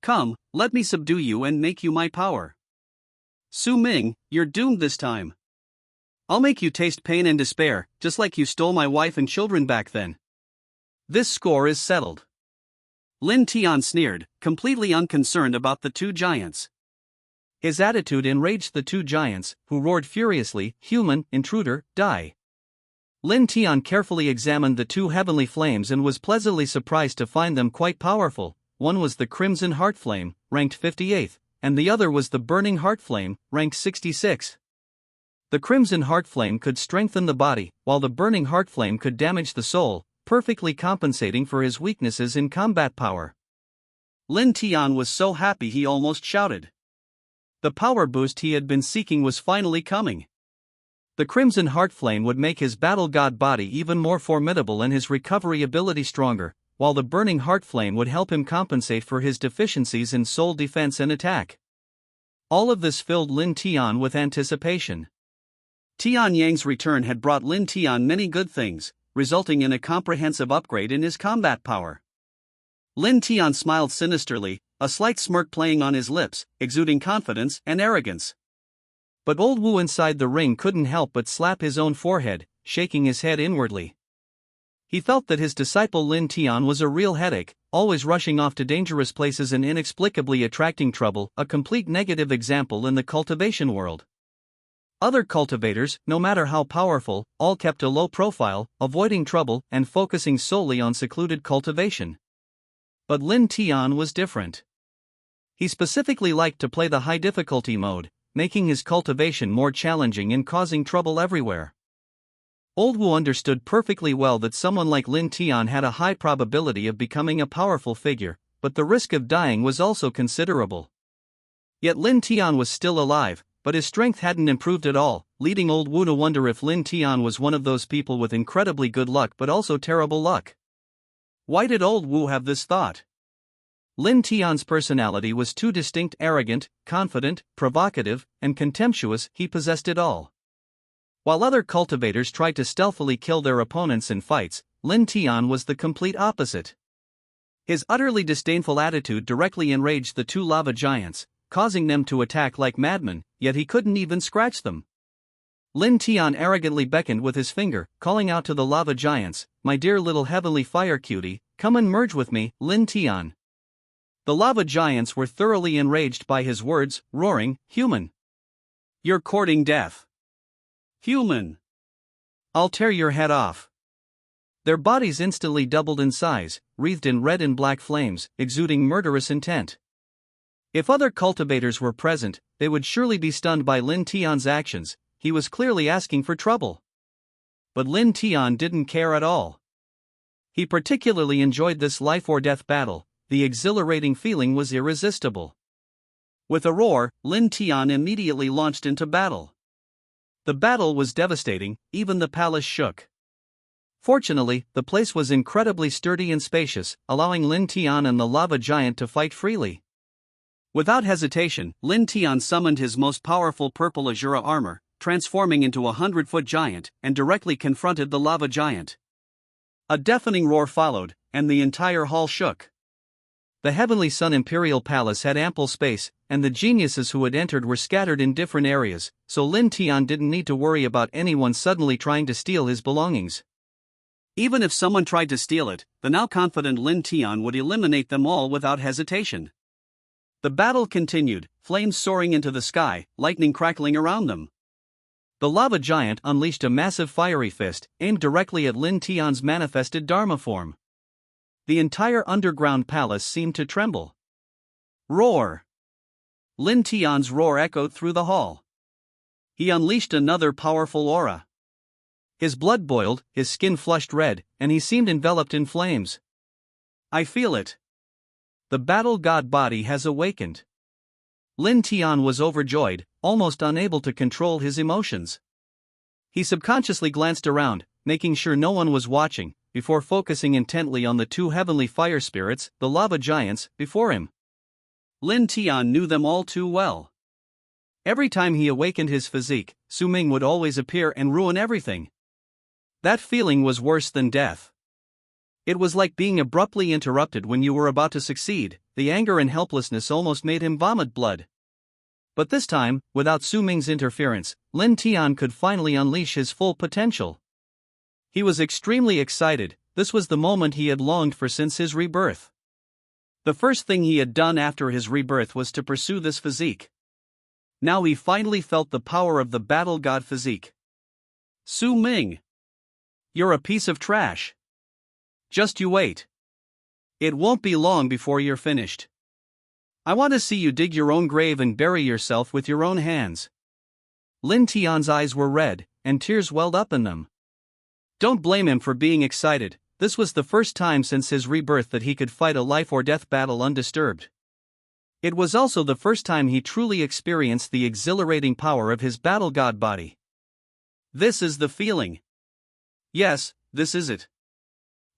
Come, let me subdue you and make you my power. Su Ming, you're doomed this time. I'll make you taste pain and despair, just like you stole my wife and children back then. This score is settled. Lin Tian sneered, completely unconcerned about the two giants. His attitude enraged the two giants, who roared furiously, "Human, intruder, die!" Lin Tian carefully examined the two heavenly flames and was pleasantly surprised to find them quite powerful. One was the Crimson Heart Flame, ranked 58th, and the other was the Burning Heart Flame, ranked 66. The Crimson Heart Flame could strengthen the body, while the Burning Heart Flame could damage the soul, perfectly compensating for his weaknesses in combat power. Lin Tian was so happy he almost shouted. The power boost he had been seeking was finally coming. The Crimson Heart Flame would make his battle god body even more formidable and his recovery ability stronger, while the burning heart flame would help him compensate for his deficiencies in soul defense and attack. All of this filled Lin Tian with anticipation. Tian Yang's return had brought Lin Tian many good things, resulting in a comprehensive upgrade in his combat power. Lin Tian smiled sinisterly, a slight smirk playing on his lips, exuding confidence and arrogance. But old Wu inside the ring couldn't help but slap his own forehead, shaking his head inwardly. He felt that his disciple Lin Tian was a real headache, always rushing off to dangerous places and inexplicably attracting trouble, a complete negative example in the cultivation world. Other cultivators, no matter how powerful, all kept a low profile, avoiding trouble and focusing solely on secluded cultivation. But Lin Tian was different. He specifically liked to play the high difficulty mode, making his cultivation more challenging and causing trouble everywhere. Old Wu understood perfectly well that someone like Lin Tian had a high probability of becoming a powerful figure, but the risk of dying was also considerable. Yet Lin Tian was still alive, but his strength hadn't improved at all, leading old Wu to wonder if Lin Tian was one of those people with incredibly good luck but also terrible luck. Why did old Wu have this thought? Lin Tian's personality was too distinct: arrogant, confident, provocative, and contemptuous. He possessed it all. While other cultivators tried to stealthily kill their opponents in fights, Lin Tian was the complete opposite. His utterly disdainful attitude directly enraged the two lava giants, causing them to attack like madmen, yet he couldn't even scratch them. Lin Tian arrogantly beckoned with his finger, calling out to the lava giants, "My dear little heavenly fire cutie, come and merge with me, Lin Tian." The lava giants were thoroughly enraged by his words, roaring, "Human! You're courting death! Human! I'll tear your head off!" Their bodies instantly doubled in size, wreathed in red and black flames, exuding murderous intent. If other cultivators were present, they would surely be stunned by Lin Tian's actions. He was clearly asking for trouble. But Lin Tian didn't care at all. He particularly enjoyed this life-or-death battle. The exhilarating feeling was irresistible. With a roar, Lin Tian immediately launched into battle. The battle was devastating, even the palace shook. Fortunately, the place was incredibly sturdy and spacious, allowing Lin Tian and the lava giant to fight freely. Without hesitation, Lin Tian summoned his most powerful purple Azura armor, transforming into a 100-foot giant, and directly confronted the lava giant. A deafening roar followed, and the entire hall shook. The Heavenly Sun Imperial Palace had ample space, and the geniuses who had entered were scattered in different areas, so Lin Tian didn't need to worry about anyone suddenly trying to steal his belongings. Even if someone tried to steal it, the now confident Lin Tian would eliminate them all without hesitation. The battle continued, flames soaring into the sky, lightning crackling around them. The lava giant unleashed a massive fiery fist, aimed directly at Lin Tian's manifested Dharma form. The entire underground palace seemed to tremble. Roar! Lin Tian's roar echoed through the hall. He unleashed another powerful aura. His blood boiled, his skin flushed red, and he seemed enveloped in flames. "I feel it. The battle god body has awakened." Lin Tian was overjoyed, almost unable to control his emotions. He subconsciously glanced around, making sure no one was watching, before focusing intently on the two heavenly fire spirits, the lava giants, before him. Lin Tian knew them all too well. Every time he awakened his physique, Su Ming would always appear and ruin everything. That feeling was worse than death. It was like being abruptly interrupted when you were about to succeed. The anger and helplessness almost made him vomit blood. But this time, without Su Ming's interference, Lin Tian could finally unleash his full potential. He was extremely excited. This was the moment he had longed for since his rebirth. The first thing he had done after his rebirth was to pursue this physique. Now he finally felt the power of the battle god physique. "Su Ming! You're a piece of trash. Just you wait. It won't be long before you're finished. I want to see you dig your own grave and bury yourself with your own hands." Lin Tian's eyes were red, and tears welled up in them. Don't blame him for being excited. This was the first time since his rebirth that he could fight a life-or-death battle undisturbed. It was also the first time he truly experienced the exhilarating power of his battle god body. This is the feeling. Yes, this is it.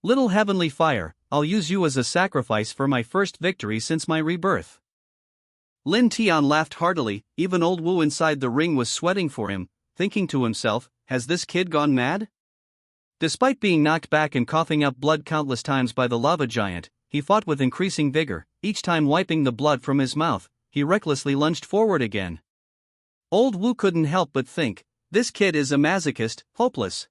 Little heavenly fire, I'll use you as a sacrifice for my first victory since my rebirth." Lin Tian laughed heartily. Even old Wu inside the ring was sweating for him, thinking to himself, has this kid gone mad? Despite being knocked back and coughing up blood countless times by the lava giant, he fought with increasing vigor. Each time wiping the blood from his mouth, he recklessly lunged forward again. Old Wu couldn't help but think, this kid is a masochist, hopeless.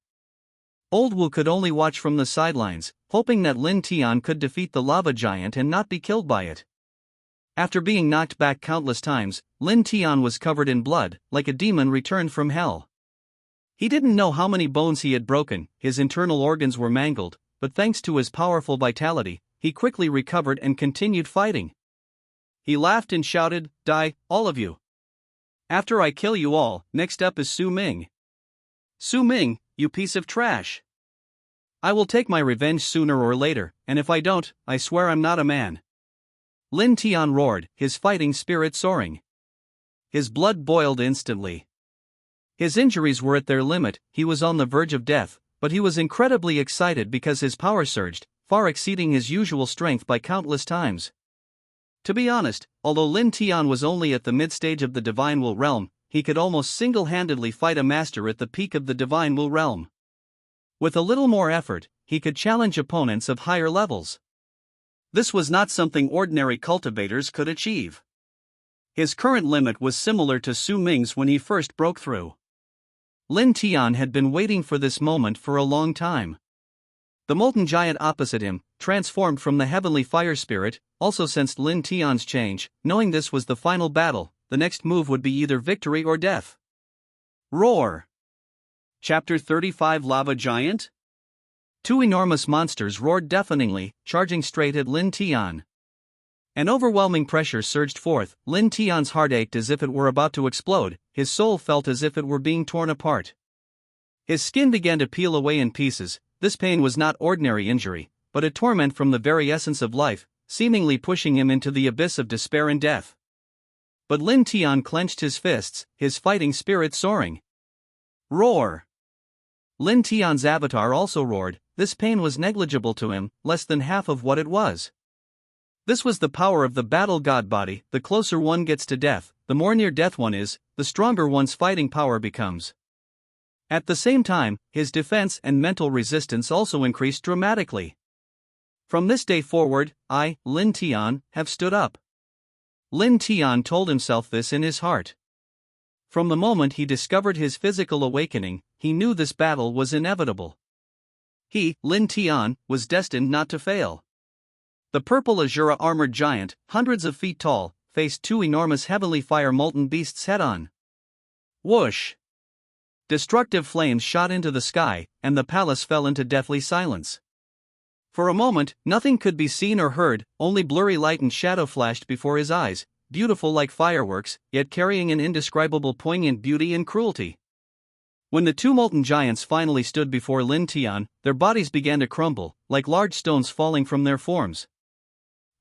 Old Wu could only watch from the sidelines, hoping that Lin Tian could defeat the lava giant and not be killed by it. After being knocked back countless times, Lin Tian was covered in blood, like a demon returned from hell. He didn't know how many bones he had broken, his internal organs were mangled, but thanks to his powerful vitality, he quickly recovered and continued fighting. He laughed and shouted, "Die, all of you. After I kill you all, next up is Su Ming. Su Ming, you piece of trash. I will take my revenge sooner or later, and if I don't, I swear I'm not a man." Lin Tian roared, his fighting spirit soaring. His blood boiled instantly. His injuries were at their limit, he was on the verge of death, but he was incredibly excited because his power surged, far exceeding his usual strength by countless times. To be honest, although Lin Tian was only at the mid-stage of the Divine Will realm, he could almost single-handedly fight a master at the peak of the Divine Will realm. With a little more effort, he could challenge opponents of higher levels. This was not something ordinary cultivators could achieve. His current limit was similar to Su Ming's when he first broke through. Lin Tian had been waiting for this moment for a long time. The molten giant opposite him, transformed from the heavenly fire spirit, also sensed Lin Tian's change. Knowing this was the final battle, the next move would be either victory or death. Roar! Chapter 35 Lava Giant? Two enormous monsters roared deafeningly, charging straight at Lin Tian. An overwhelming pressure surged forth. Lin Tian's heart ached as if it were about to explode, his soul felt as if it were being torn apart. His skin began to peel away in pieces. This pain was not ordinary injury, but a torment from the very essence of life, seemingly pushing him into the abyss of despair and death. But Lin Tian clenched his fists, his fighting spirit soaring. Roar! Lin Tian's avatar also roared. This pain was negligible to him, less than half of what it was. This was the power of the battle god body. The closer one gets to death, the more near death one is, the stronger one's fighting power becomes. At the same time, his defense and mental resistance also increased dramatically. From this day forward, I, Lin Tian, have stood up. Lin Tian told himself this in his heart. From the moment he discovered his physical awakening, he knew this battle was inevitable. He, Lin Tian, was destined not to fail. The purple Azura armored giant, hundreds of feet tall, faced two enormous heavenly fire molten beasts head-on. Whoosh! Destructive flames shot into the sky, and the palace fell into deathly silence. For a moment, nothing could be seen or heard, only blurry light and shadow flashed before his eyes, beautiful like fireworks, yet carrying an indescribable poignant beauty and cruelty. When the two molten giants finally stood before Lin Tian, their bodies began to crumble, like large stones falling from their forms.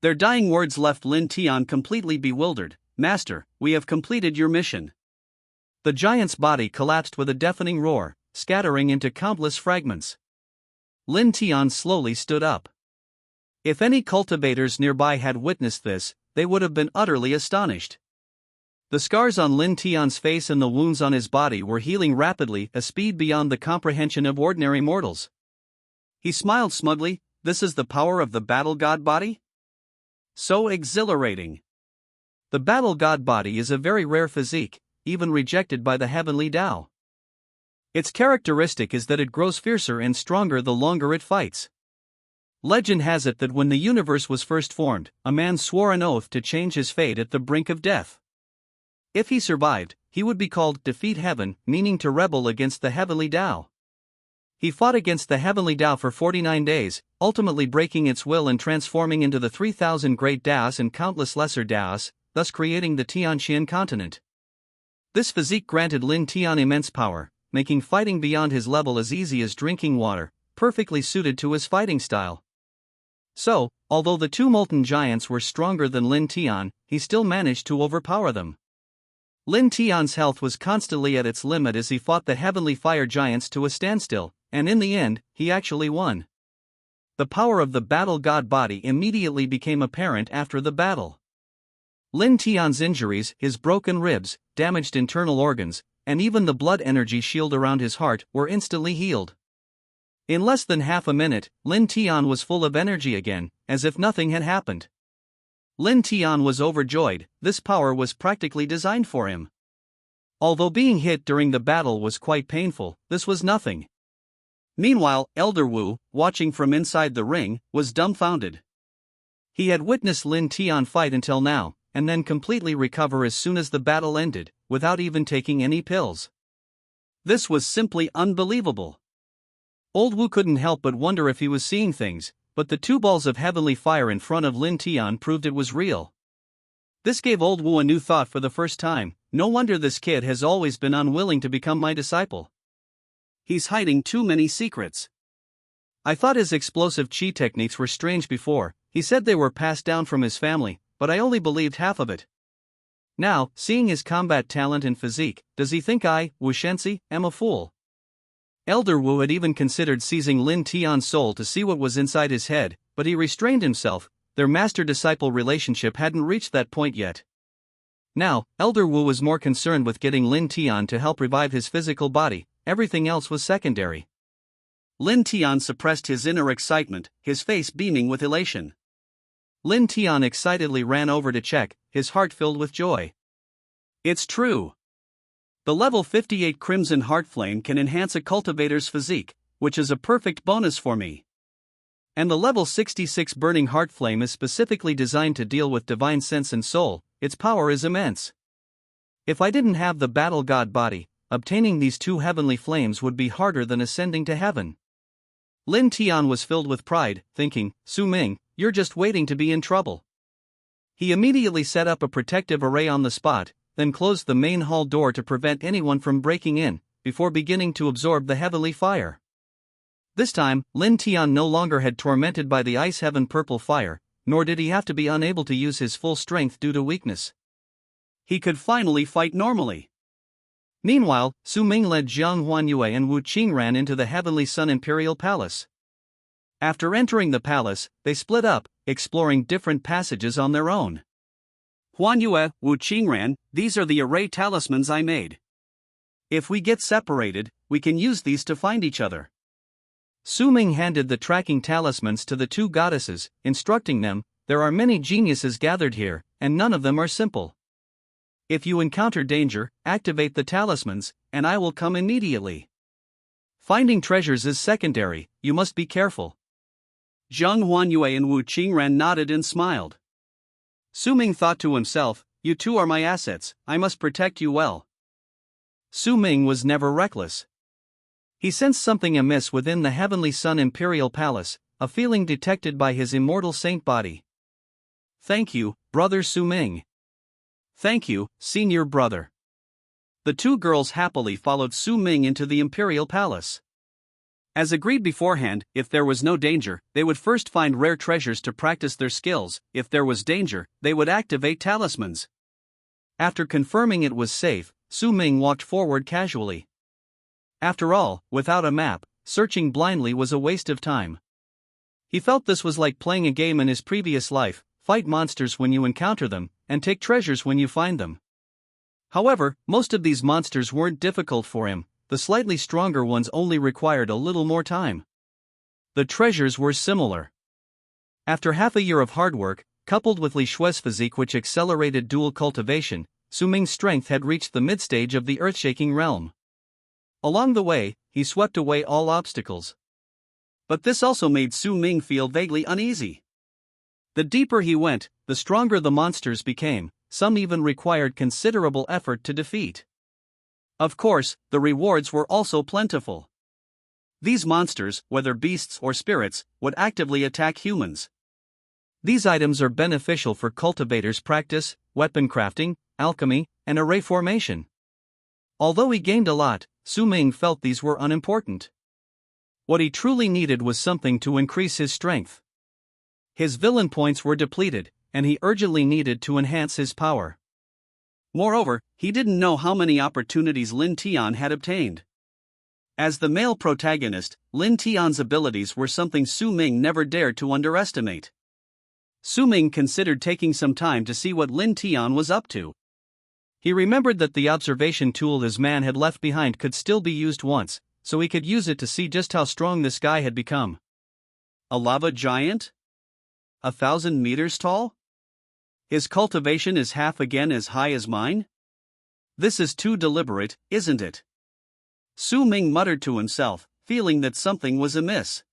Their dying words left Lin Tian completely bewildered. "Master, we have completed your mission." The giant's body collapsed with a deafening roar, scattering into countless fragments. Lin Tian slowly stood up. If any cultivators nearby had witnessed this, they would have been utterly astonished. The scars on Lin Tian's face and the wounds on his body were healing rapidly, a speed beyond the comprehension of ordinary mortals. He smiled smugly. This is the power of the battle god body? So exhilarating. The battle god body is a very rare physique, even rejected by the heavenly Tao. Its characteristic is that it grows fiercer and stronger the longer it fights. Legend has it that when the universe was first formed, a man swore an oath to change his fate at the brink of death. If he survived, he would be called Defeat Heaven, meaning to rebel against the heavenly Tao. He fought against the heavenly Tao for 49 days, ultimately breaking its will and transforming into the 3,000 great Taos and countless lesser Taos, thus creating the Tianxian continent. This physique granted Lin Tian immense power, making fighting beyond his level as easy as drinking water, perfectly suited to his fighting style. So, although the two molten giants were stronger than Lin Tian, he still managed to overpower them. Lin Tian's health was constantly at its limit as he fought the heavenly fire giants to a standstill, and in the end, he actually won. The power of the battle god body immediately became apparent after the battle. Lin Tian's injuries, his broken ribs, damaged internal organs, and even the blood energy shield around his heart were instantly healed. In less than half a minute, Lin Tian was full of energy again, as if nothing had happened. Lin Tian was overjoyed. This power was practically designed for him. Although being hit during the battle was quite painful, this was nothing. Meanwhile, Elder Wu, watching from inside the ring, was dumbfounded. He had witnessed Lin Tian fight until now, and then completely recover as soon as the battle ended, without even taking any pills. This was simply unbelievable. Old Wu couldn't help but wonder if he was seeing things, but the two balls of heavenly fire in front of Lin Tian proved it was real. This gave Old Wu a new thought for the first time. No wonder this kid has always been unwilling to become my disciple. He's hiding too many secrets. I thought his explosive chi techniques were strange before. He said they were passed down from his family, but I only believed half of it. Now, seeing his combat talent and physique, does he think I, Wu Shenzi, am a fool? Elder Wu had even considered seizing Lin Tian's soul to see what was inside his head, but he restrained himself. Their master-disciple relationship hadn't reached that point yet. Now, Elder Wu was more concerned with getting Lin Tian to help revive his physical body. Everything else was secondary. Lin Tian suppressed his inner excitement, his face beaming with elation. Lin Tian excitedly ran over to check, his heart filled with joy. It's true. The level 58 Crimson Heart Flame can enhance a cultivator's physique, which is a perfect bonus for me. And the level 66 Burning Heart Flame is specifically designed to deal with divine sense and soul. Its power is immense. If I didn't have the battle god body, obtaining these two heavenly flames would be harder than ascending to heaven. Lin Tian was filled with pride, thinking, Su Ming, you're just waiting to be in trouble. He immediately set up a protective array on the spot, then closed the main hall door to prevent anyone from breaking in, before beginning to absorb the heavenly fire. This time, Lin Tian no longer had tormented by the ice heaven purple fire, nor did he have to be unable to use his full strength due to weakness. He could finally fight normally. Meanwhile, Su Ming led Jiang Huanyue and Wu Qingran into the Heavenly Sun Imperial Palace. After entering the palace, they split up, exploring different passages on their own. Huanyue, Wu Qingran, these are the array talismans I made. If we get separated, we can use these to find each other. Su Ming handed the tracking talismans to the two goddesses, instructing them, there are many geniuses gathered here, and none of them are simple. If you encounter danger, activate the talismans, and I will come immediately. Finding treasures is secondary, you must be careful. Zhang Huanyue and Wu Qingran nodded and smiled. Su Ming thought to himself, you two are my assets, I must protect you well. Su Ming was never reckless. He sensed something amiss within the Heavenly Sun Imperial Palace, a feeling detected by his immortal saint body. Thank you, brother Su Ming. Thank you, senior brother. The two girls happily followed Su Ming into the Imperial Palace. As agreed beforehand, if there was no danger, they would first find rare treasures to practice their skills. If there was danger, they would activate talismans. After confirming it was safe, Su Ming walked forward casually. After all, without a map, searching blindly was a waste of time. He felt this was like playing a game in his previous life: fight monsters when you encounter them, and take treasures when you find them. However, most of these monsters weren't difficult for him. The slightly stronger ones only required a little more time. The treasures were similar. After half a year of hard work, coupled with Li Shui's physique which accelerated dual cultivation, Su Ming's strength had reached the mid-stage of the earth-shaking realm. Along the way, he swept away all obstacles. But this also made Su Ming feel vaguely uneasy. The deeper he went, the stronger the monsters became, some even required considerable effort to defeat. Of course, the rewards were also plentiful. These monsters, whether beasts or spirits, would actively attack humans. These items are beneficial for cultivators' practice, weapon crafting, alchemy, and array formation. Although he gained a lot, Su Ming felt these were unimportant. What he truly needed was something to increase his strength. His villain points were depleted, and he urgently needed to enhance his power. Moreover, he didn't know how many opportunities Lin Tian had obtained. As the male protagonist, Lin Tian's abilities were something Su Ming never dared to underestimate. Su Ming considered taking some time to see what Lin Tian was up to. He remembered that the observation tool his man had left behind could still be used once, so he could use it to see just how strong this guy had become. A lava giant? 1,000 meters tall? His cultivation is half again as high as mine? This is too deliberate, isn't it? Su Ming muttered to himself, feeling that something was amiss.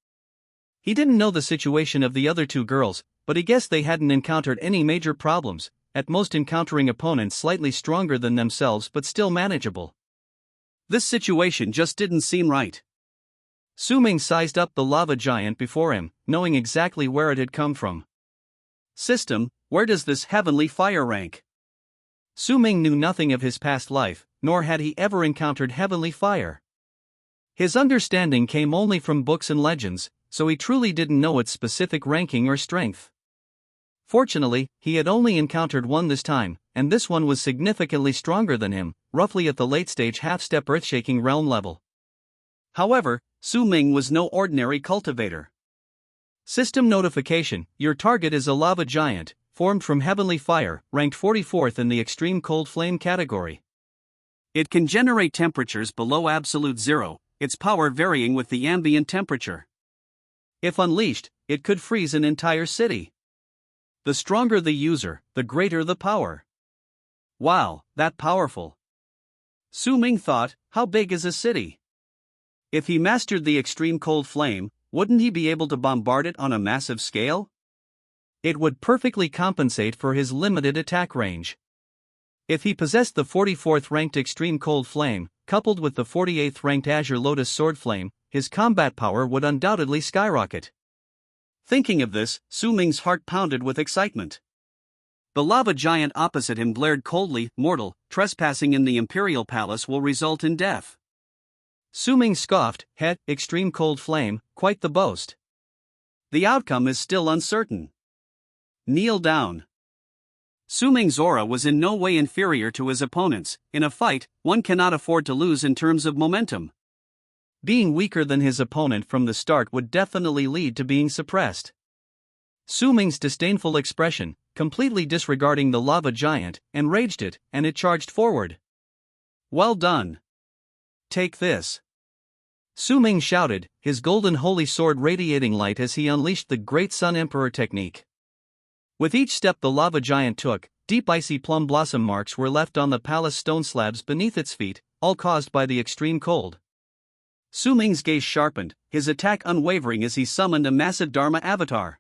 He didn't know the situation of the other two girls, but he guessed they hadn't encountered any major problems, at most encountering opponents slightly stronger than themselves but still manageable. This situation just didn't seem right. Su Ming sized up the lava giant before him, knowing exactly where it had come from. System, where does this heavenly fire rank? Su Ming knew nothing of his past life, nor had he ever encountered heavenly fire. His understanding came only from books and legends, so he truly didn't know its specific ranking or strength. Fortunately, he had only encountered one this time, and this one was significantly stronger than him, roughly at the late-stage half-step earth-shaking realm level. However, Su Ming was no ordinary cultivator. System notification: your target is a lava giant, formed from heavenly fire, ranked 44th in the extreme cold flame category. It can generate temperatures below absolute zero, its power varying with the ambient temperature. If unleashed, it could freeze an entire city. The stronger the user, the greater the power. Wow, that powerful. Su Ming thought, how big is a city? If he mastered the extreme cold flame, wouldn't he be able to bombard it on a massive scale? It would perfectly compensate for his limited attack range. If he possessed the 44th ranked extreme cold flame, coupled with the 48th ranked azure lotus sword flame, his combat power would undoubtedly skyrocket. Thinking of this, Su Ming's heart pounded with excitement. The lava giant opposite him glared coldly. Mortal, trespassing in the imperial palace will result in death. Su Ming scoffed. Extreme cold flame, quite the boast. The outcome is still uncertain. Kneel down. Su Ming's aura was in no way inferior to his opponents. In a fight, one cannot afford to lose in terms of momentum. Being weaker than his opponent from the start would definitely lead to being suppressed. Su Ming's disdainful expression, completely disregarding the lava giant, enraged it, and it charged forward. Well done. Take this. Su Ming shouted, his golden holy sword radiating light as he unleashed the Great Sun Emperor technique. With each step the lava giant took, deep icy plum blossom marks were left on the palace stone slabs beneath its feet, all caused by the extreme cold. Su Ming's gaze sharpened, his attack unwavering as he summoned a massive Dharma avatar.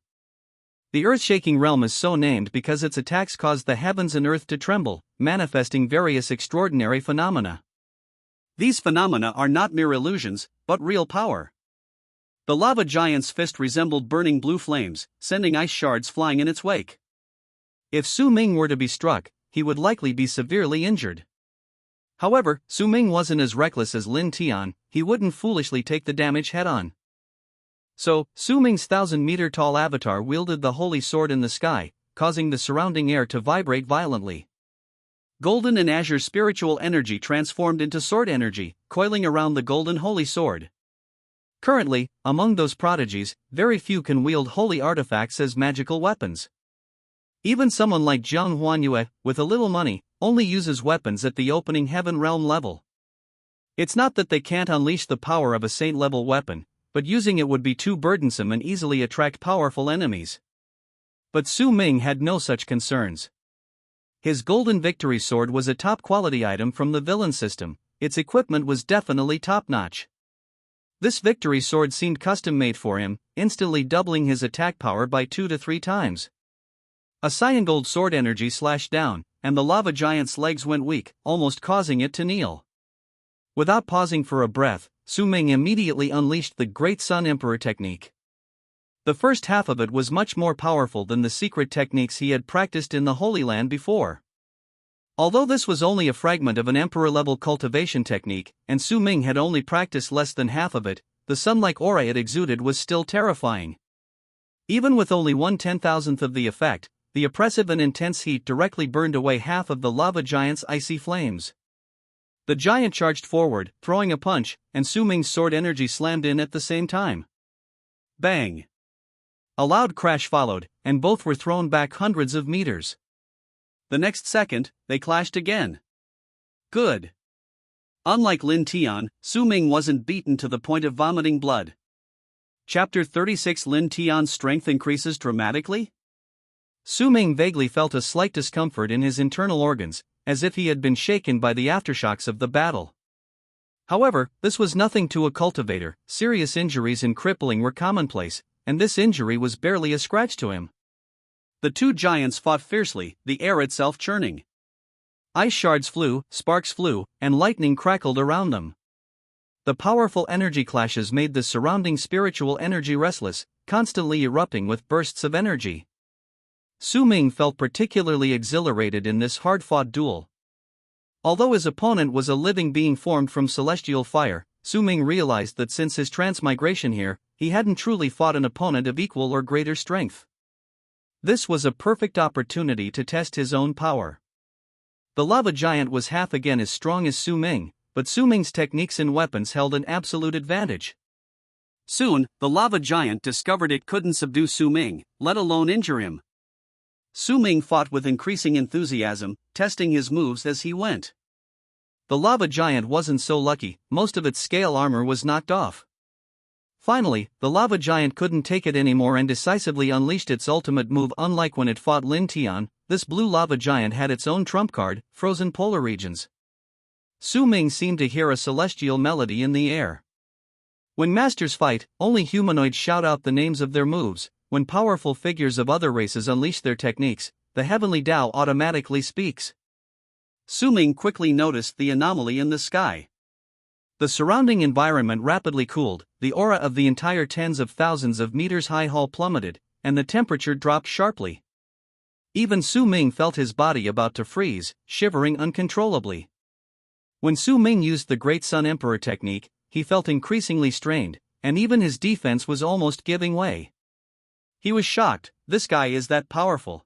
The earth-shaking realm is so named because its attacks caused the heavens and earth to tremble, manifesting various extraordinary phenomena. These phenomena are not mere illusions, but real power. The lava giant's fist resembled burning blue flames, sending ice shards flying in its wake. If Su Ming were to be struck, he would likely be severely injured. However, Su Ming wasn't as reckless as Lin Tian, he wouldn't foolishly take the damage head-on. So, Su Ming's 1,000-meter-tall avatar wielded the holy sword in the sky, causing the surrounding air to vibrate violently. Golden and azure spiritual energy transformed into sword energy, coiling around the golden holy sword. Currently, among those prodigies, very few can wield holy artifacts as magical weapons. Even someone like Zhang Huanyue, with a little money, only uses weapons at the opening heaven realm level. It's not that they can't unleash the power of a saint-level weapon, but using it would be too burdensome and easily attract powerful enemies. But Su Ming had no such concerns. His golden victory sword was a top-quality item from the villain system, its equipment was definitely top-notch. This victory sword seemed custom-made for him, instantly doubling his attack power by 2 to 3 times. A cyan gold sword energy slashed down, and the lava giant's legs went weak, almost causing it to kneel. Without pausing for a breath, Su Ming immediately unleashed the Great Sun Emperor technique. The first half of it was much more powerful than the secret techniques he had practiced in the Holy Land before. Although this was only a fragment of an emperor-level cultivation technique, and Su Ming had only practiced less than half of it, the sun-like aura it exuded was still terrifying. Even with only 1/10,000th of the effect, the oppressive and intense heat directly burned away half of the lava giant's icy flames. The giant charged forward, throwing a punch, and Su Ming's sword energy slammed in at the same time. Bang! A loud crash followed, and both were thrown back hundreds of meters. The next second, they clashed again. Good. Unlike Lin Tian, Su Ming wasn't beaten to the point of vomiting blood. Chapter 36 Lin Tian's strength increases dramatically? Su Ming vaguely felt a slight discomfort in his internal organs, as if he had been shaken by the aftershocks of the battle. However, this was nothing to a cultivator. Serious injuries and crippling were commonplace, and this injury was barely a scratch to him. The two giants fought fiercely, the air itself churning. Ice shards flew, sparks flew, and lightning crackled around them. The powerful energy clashes made the surrounding spiritual energy restless, constantly erupting with bursts of energy. Su Ming felt particularly exhilarated in this hard-fought duel. Although his opponent was a living being formed from celestial fire, Su Ming realized that since his transmigration here, he hadn't truly fought an opponent of equal or greater strength. This was a perfect opportunity to test his own power. The lava giant was half again as strong as Su Ming, but Su Ming's techniques and weapons held an absolute advantage. Soon, the lava giant discovered it couldn't subdue Su Ming, let alone injure him. Su Ming fought with increasing enthusiasm, testing his moves as he went. The lava giant wasn't so lucky, most of its scale armor was knocked off. Finally, the lava giant couldn't take it anymore and decisively unleashed its ultimate move. Unlike when it fought Lin Tian, this blue lava giant had its own trump card, frozen polar regions. Su Ming seemed to hear a celestial melody in the air. When masters fight, only humanoids shout out the names of their moves. When powerful figures of other races unleash their techniques, the heavenly Tao automatically speaks. Su Ming quickly noticed the anomaly in the sky. The surrounding environment rapidly cooled, the aura of the entire tens of thousands of meters high hall plummeted, and the temperature dropped sharply. Even Su Ming felt his body about to freeze, shivering uncontrollably. When Su Ming used the Great Sun Emperor technique, he felt increasingly strained, and even his defense was almost giving way. He was shocked. This guy is that powerful.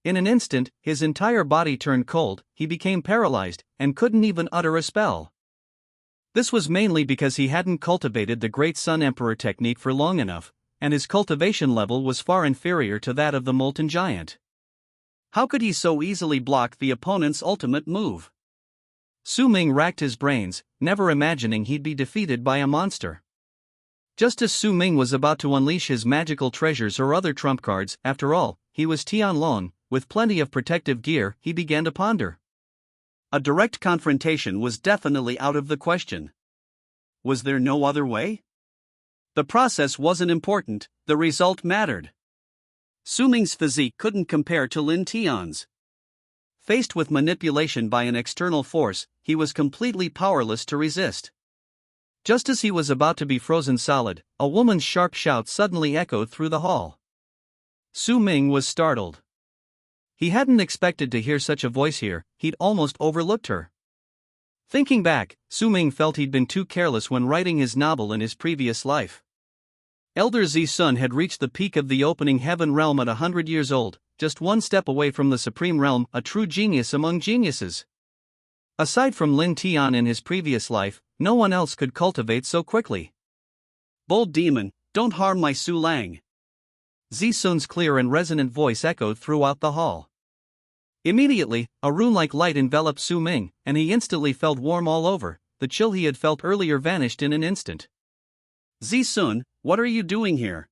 In an instant, his entire body turned cold, he became paralyzed, and couldn't even utter a spell. This was mainly because he hadn't cultivated the Great Sun Emperor technique for long enough, and his cultivation level was far inferior to that of the Molten Giant. How could he so easily block the opponent's ultimate move? Su Ming racked his brains, never imagining he'd be defeated by a monster. Just as Su Ming was about to unleash his magical treasures or other trump cards, after all, he was Tianlong, with plenty of protective gear. He began to ponder. A direct confrontation was definitely out of the question. Was there no other way? The process wasn't important, the result mattered. Su Ming's physique couldn't compare to Lin Tian's. Faced with manipulation by an external force, he was completely powerless to resist. Just as he was about to be frozen solid, a woman's sharp shout suddenly echoed through the hall. Su Ming was startled. He hadn't expected to hear such a voice here, he'd almost overlooked her. Thinking back, Su Ming felt he'd been too careless when writing his novel in his previous life. Elder Zi Sun had reached the peak of the opening heaven realm at 100 years old, just one step away from the supreme realm, a true genius among geniuses. Aside from Lin Tian in his previous life, no one else could cultivate so quickly. Bold demon, don't harm my Su Lang. Zi Sun's clear and resonant voice echoed throughout the hall. Immediately, a rune-like light enveloped Su Ming, and he instantly felt warm all over. The chill he had felt earlier vanished in an instant. Zi Sun, what are you doing here?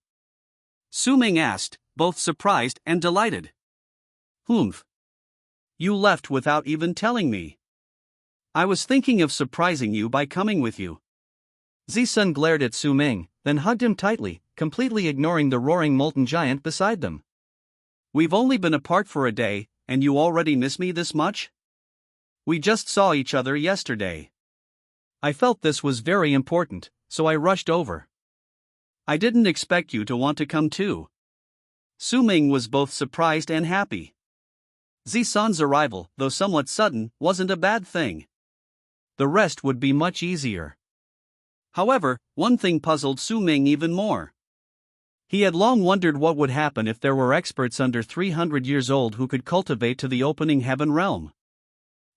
Su Ming asked, both surprised and delighted. Humph. You left without even telling me. I was thinking of surprising you by coming with you. Zi Sun glared at Su Ming, then hugged him tightly, completely ignoring the roaring molten giant beside them. We've only been apart for a day, and you already miss me this much? We just saw each other yesterday. I felt this was very important, so I rushed over. I didn't expect you to want to come too. Su Ming was both surprised and happy. Zi Sun's arrival, though somewhat sudden, wasn't a bad thing. The rest would be much easier. However, one thing puzzled Su Ming even more. He had long wondered what would happen if there were experts under 300 years old who could cultivate to the opening heaven realm.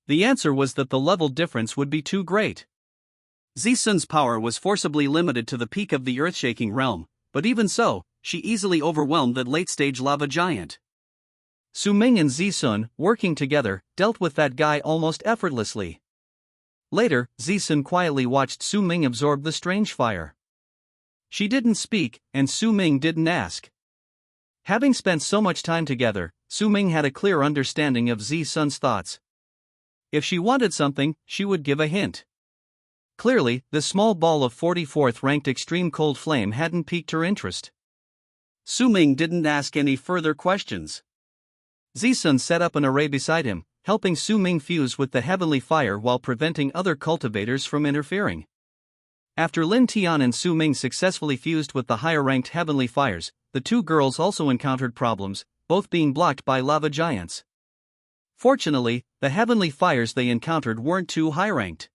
The answer was that the level difference would be too great. Zisun's power was forcibly limited to the peak of the earth-shaking realm, but even so, she easily overwhelmed that late-stage lava giant. Su Ming and Zisun, working together, dealt with that guy almost effortlessly. Later, Zisun quietly watched Su Ming absorb the strange fire. She didn't speak, and Su Ming didn't ask. Having spent so much time together, Su Ming had a clear understanding of Zisun's thoughts. If she wanted something, she would give a hint. Clearly, the small ball of 44th ranked extreme cold flame hadn't piqued her interest. Su Ming didn't ask any further questions. Zisun set up an array beside him, helping Su Ming fuse with the heavenly fire while preventing other cultivators from interfering. After Lin Tian and Su Ming successfully fused with the higher-ranked heavenly fires, the two girls also encountered problems, both being blocked by lava giants. Fortunately, the heavenly fires they encountered weren't too high-ranked.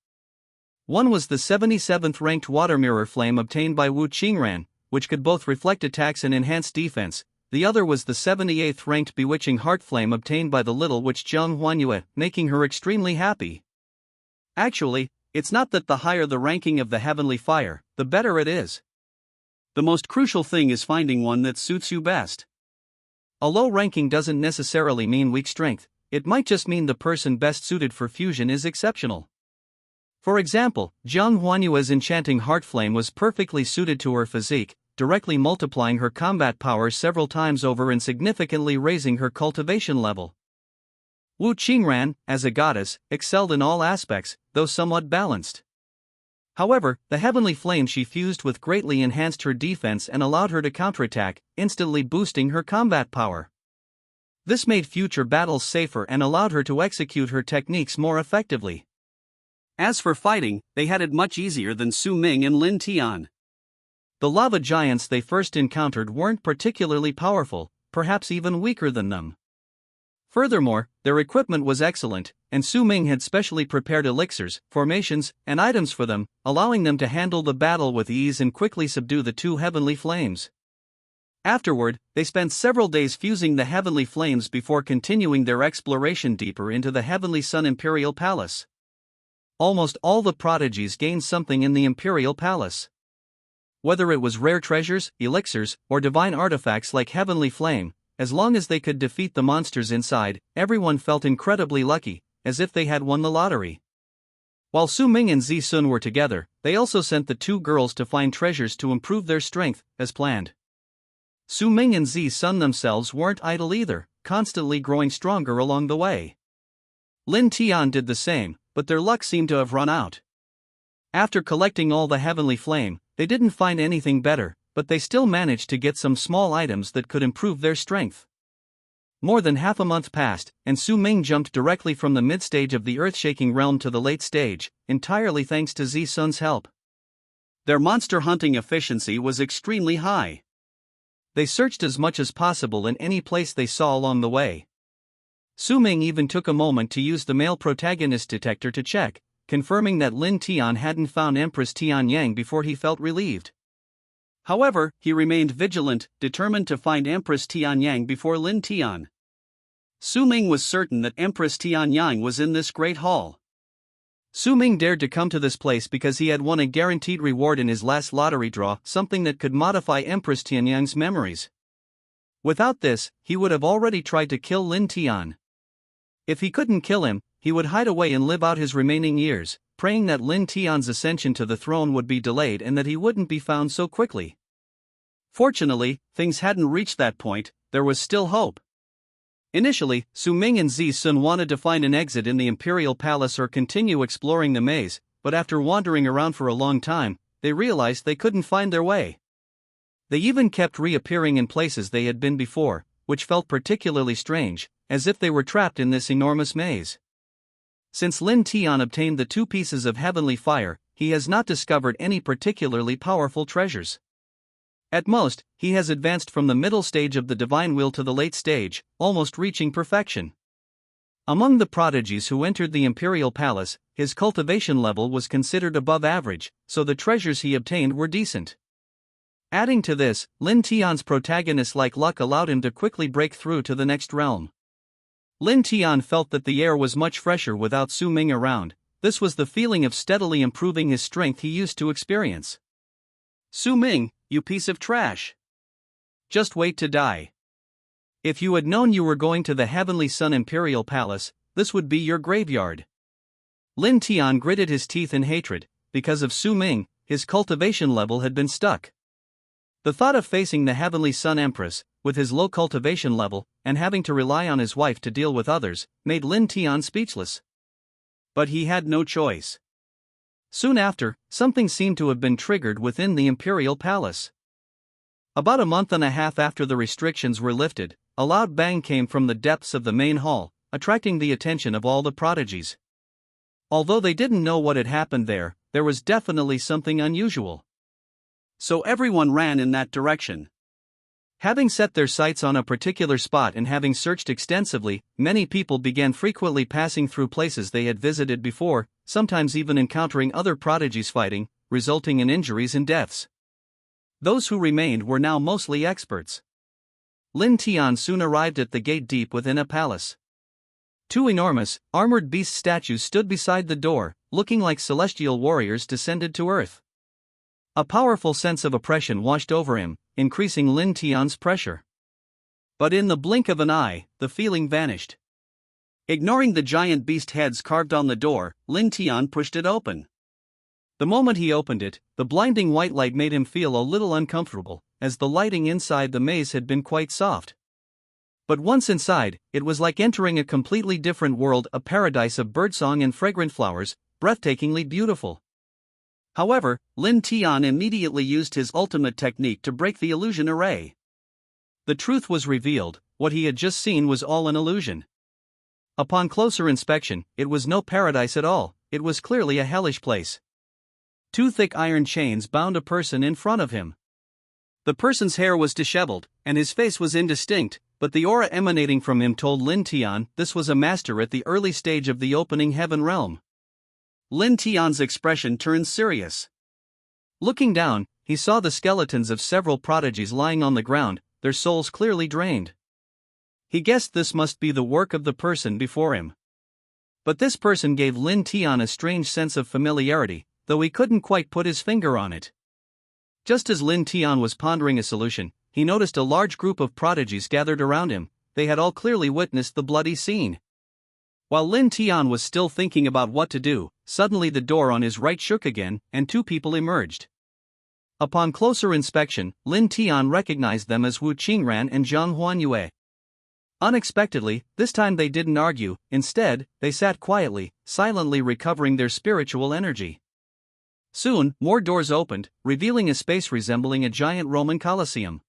One was the 77th ranked water mirror flame obtained by Wu Qingran, which could both reflect attacks and enhance defense. The other was the 78th ranked bewitching heart flame obtained by the little witch Zhang Huanyue, making her extremely happy. Actually, it's not that the higher the ranking of the heavenly fire, the better it is. The most crucial thing is finding one that suits you best. A low ranking doesn't necessarily mean weak strength, it might just mean the person best suited for fusion is exceptional. For example, Zhang Huanyue's enchanting heart flame was perfectly suited to her physique, directly multiplying her combat powers several times over and significantly raising her cultivation level. Wu Qingran, as a goddess, excelled in all aspects, though somewhat balanced. However, the heavenly flame she fused with greatly enhanced her defense and allowed her to counterattack, instantly boosting her combat power. This made future battles safer and allowed her to execute her techniques more effectively. As for fighting, they had it much easier than Su Ming and Lin Tian. The lava giants they first encountered weren't particularly powerful, perhaps even weaker than them. Furthermore, their equipment was excellent, and Su Ming had specially prepared elixirs, formations, and items for them, allowing them to handle the battle with ease and quickly subdue the two heavenly flames. Afterward, they spent several days fusing the heavenly flames before continuing their exploration deeper into the Heavenly Sun Imperial Palace. Almost all the prodigies gained something in the Imperial Palace. Whether it was rare treasures, elixirs, or divine artifacts like Heavenly Flame, as long as they could defeat the monsters inside, everyone felt incredibly lucky, as if they had won the lottery. While Su Ming and Zisun were together, they also sent the two girls to find treasures to improve their strength, as planned. Su Ming and Zisun themselves weren't idle either, constantly growing stronger along the way. Lin Tian did the same, but their luck seemed to have run out. After collecting all the heavenly flame, they didn't find anything better, but they still managed to get some small items that could improve their strength. More than half a month passed, and Su Ming jumped directly from the mid-stage of the earth-shaking realm to the late stage, entirely thanks to Zisun's help. Their monster hunting efficiency was extremely high. They searched as much as possible in any place they saw along the way. Su Ming even took a moment to use the male protagonist detector to check, confirming that Lin Tian hadn't found Empress Tianyang before he felt relieved. However, he remained vigilant, determined to find Empress Tianyang before Lin Tian. Su Ming was certain that Empress Tianyang was in this great hall. Su Ming dared to come to this place because he had won a guaranteed reward in his last lottery draw, something that could modify Empress Tianyang's memories. Without this, he would have already tried to kill Lin Tian. If he couldn't kill him, he would hide away and live out his remaining years, praying that Lin Tian's ascension to the throne would be delayed and that he wouldn't be found so quickly. Fortunately, things hadn't reached that point, there was still hope. Initially, Su Ming and Zisun wanted to find an exit in the Imperial Palace or continue exploring the maze, but after wandering around for a long time, they realized they couldn't find their way. They even kept reappearing in places they had been before, which felt particularly strange, as if they were trapped in this enormous maze. Since Lin Tian obtained the two pieces of heavenly fire, he has not discovered any particularly powerful treasures. At most, he has advanced from the middle stage of the divine will to the late stage, almost reaching perfection. Among the prodigies who entered the Imperial Palace, his cultivation level was considered above average, so the treasures he obtained were decent. Adding to this, Lin Tian's protagonist-like luck allowed him to quickly break through to the next realm. Lin Tian felt that the air was much fresher without Su Ming around. This was the feeling of steadily improving his strength he used to experience. Su Ming, you piece of trash. Just wait to die. If you had known you were going to the Heavenly Sun Imperial Palace, this would be your graveyard. Lin Tian gritted his teeth in hatred. Because of Su Ming, his cultivation level had been stuck. The thought of facing the Heavenly Sun Empress, with his low cultivation level, and having to rely on his wife to deal with others, made Lin Tian speechless. But he had no choice. Soon after, something seemed to have been triggered within the Imperial Palace. About a month and a half after the restrictions were lifted, a loud bang came from the depths of the main hall, attracting the attention of all the prodigies. Although they didn't know what had happened there was definitely something unusual. So everyone ran in that direction. Having set their sights on a particular spot and having searched extensively, many people began frequently passing through places they had visited before, sometimes even encountering other prodigies fighting, resulting in injuries and deaths. Those who remained were now mostly experts. Lin Tian soon arrived at the gate deep within a palace. Two enormous, armored beast statues stood beside the door, looking like celestial warriors descended to earth. A powerful sense of oppression washed over him, increasing Lin Tian's pressure. But in the blink of an eye, the feeling vanished. Ignoring the giant beast heads carved on the door, Lin Tian pushed it open. The moment he opened it, the blinding white light made him feel a little uncomfortable, as the lighting inside the maze had been quite soft. But once inside, it was like entering a completely different world, a paradise of birdsong and fragrant flowers, breathtakingly beautiful. However, Lin Tian immediately used his ultimate technique to break the illusion array. The truth was revealed: what he had just seen was all an illusion. Upon closer inspection, it was no paradise at all, it was clearly a hellish place. Two thick iron chains bound a person in front of him. The person's hair was disheveled, and his face was indistinct, but the aura emanating from him told Lin Tian this was a master at the early stage of the opening heaven realm. Lin Tian's expression turned serious. Looking down, he saw the skeletons of several prodigies lying on the ground, their souls clearly drained. He guessed this must be the work of the person before him. But this person gave Lin Tian a strange sense of familiarity, though he couldn't quite put his finger on it. Just as Lin Tian was pondering a solution, he noticed a large group of prodigies gathered around him. They had all clearly witnessed the bloody scene. While Lin Tian was still thinking about what to do, suddenly the door on his right shook again, and two people emerged. Upon closer inspection, Lin Tian recognized them as Wu Qingran and Zhang Huanyue. Unexpectedly, this time they didn't argue, instead, they sat quietly, silently recovering their spiritual energy. Soon, more doors opened, revealing a space resembling a giant Roman Colosseum.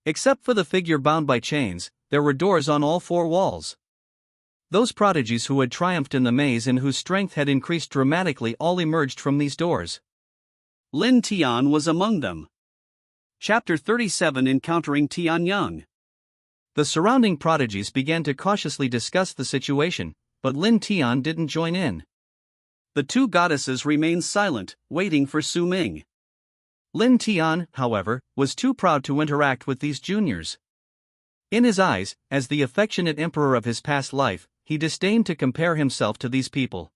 Except for the figure bound by chains, there were doors on all four walls. Those prodigies who had triumphed in the maze and whose strength had increased dramatically all emerged from these doors. Lin Tian was among them. Chapter 37: Encountering Tianyang. The surrounding prodigies began to cautiously discuss the situation, but Lin Tian didn't join in. The two goddesses remained silent, waiting for Su Ming. Lin Tian, however, was too proud to interact with these juniors. In his eyes, as the affectionate emperor of his past life, he disdained to compare himself to these people.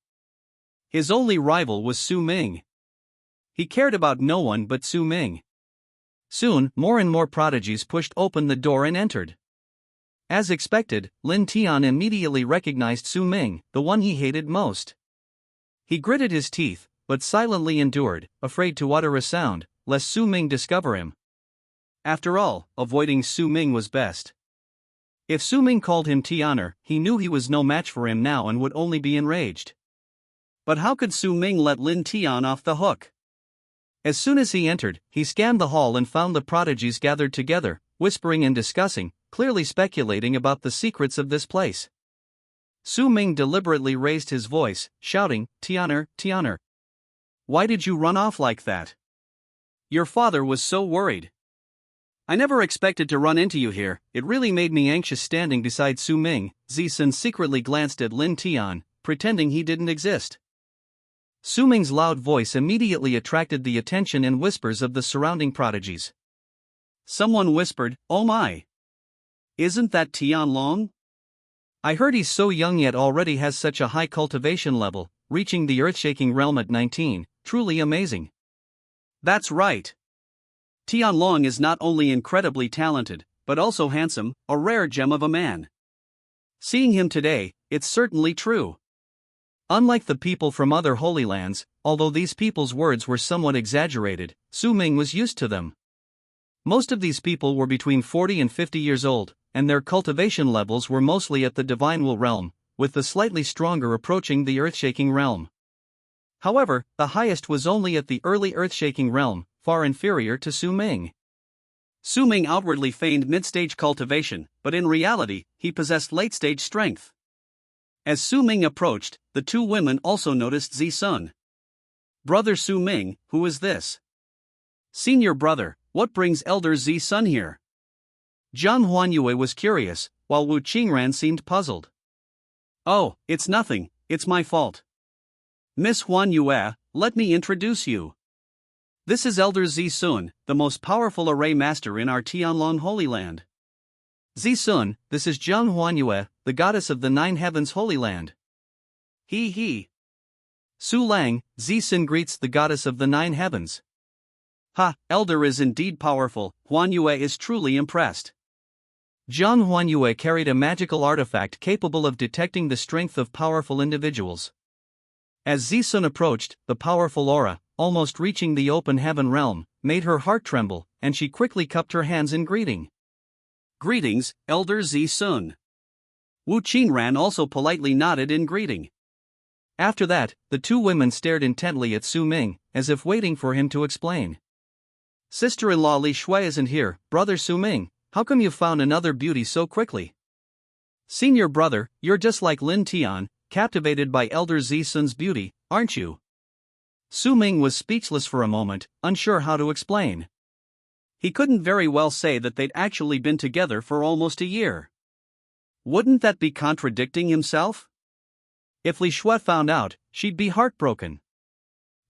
His only rival was Su Ming. He cared about no one but Su Ming. Soon, more and more prodigies pushed open the door and entered. As expected, Lin Tian immediately recognized Su Ming, the one he hated most. He gritted his teeth, but silently endured, afraid to utter a sound, lest Su Ming discover him. After all, avoiding Su Ming was best. If Su Ming called him Tianer, he knew he was no match for him now and would only be enraged. But how could Su Ming let Lin Tian off the hook? As soon as he entered, he scanned the hall and found the prodigies gathered together, whispering and discussing, clearly speculating about the secrets of this place. Su Ming deliberately raised his voice, shouting, "Tianer, Tianer. Why did you run off like that? Your father was so worried. I never expected to run into you here, it really made me anxious." Standing beside Su Ming, Zisun secretly glanced at Lin Tian, pretending he didn't exist. Su Ming's loud voice immediately attracted the attention and whispers of the surrounding prodigies. Someone whispered, "Oh my! Isn't that Tian Long?" I heard he's so young yet already has such a high cultivation level, reaching the earth-shaking realm at 19, truly amazing. That's right. Tianlong is not only incredibly talented, but also handsome, a rare gem of a man. Seeing him today, it's certainly true. Unlike the people from other holy lands, although these people's words were somewhat exaggerated, Su Ming was used to them. Most of these people were between 40 and 50 years old, and their cultivation levels were mostly at the divine will realm, with the slightly stronger approaching the earth-shaking realm. However, the highest was only at the early earth-shaking realm, far inferior to Su Ming. Su Ming outwardly feigned mid-stage cultivation, but in reality, he possessed late-stage strength. As Su Ming approached, the two women also noticed Zi Sun. Brother Su Ming, who is this? Senior brother, what brings elder Zi Sun here? Zhang Huanyue was curious, while Wu Qingran seemed puzzled. Oh, it's nothing, it's my fault. Miss Huanyue, let me introduce you. This is Elder Zi Sun, the most powerful array master in our Tianlong Holy Land. Zi Sun, this is Zhang Huanyue, the goddess of the Nine Heavens Holy Land. He. Su Lang, Zi Sun greets the goddess of the Nine Heavens. Ha, Elder is indeed powerful, Huanyue is truly impressed. Zhang Huanyue carried a magical artifact capable of detecting the strength of powerful individuals. As Zi Sun approached, the powerful aura, almost reaching the open heaven realm, made her heart tremble, and she quickly cupped her hands in greeting. Greetings, Elder Zi Sun. Wu Qingran also politely nodded in greeting. After that, the two women stared intently at Su Ming, as if waiting for him to explain. Sister-in-law Li Shui isn't here, brother Su Ming, how come you found another beauty so quickly? Senior brother, you're just like Lin Tian, captivated by Elder Zi Sun's beauty, aren't you? Su Ming was speechless for a moment, unsure how to explain. He couldn't very well say that they'd actually been together for almost a year. Wouldn't that be contradicting himself? If Li Shui found out, she'd be heartbroken.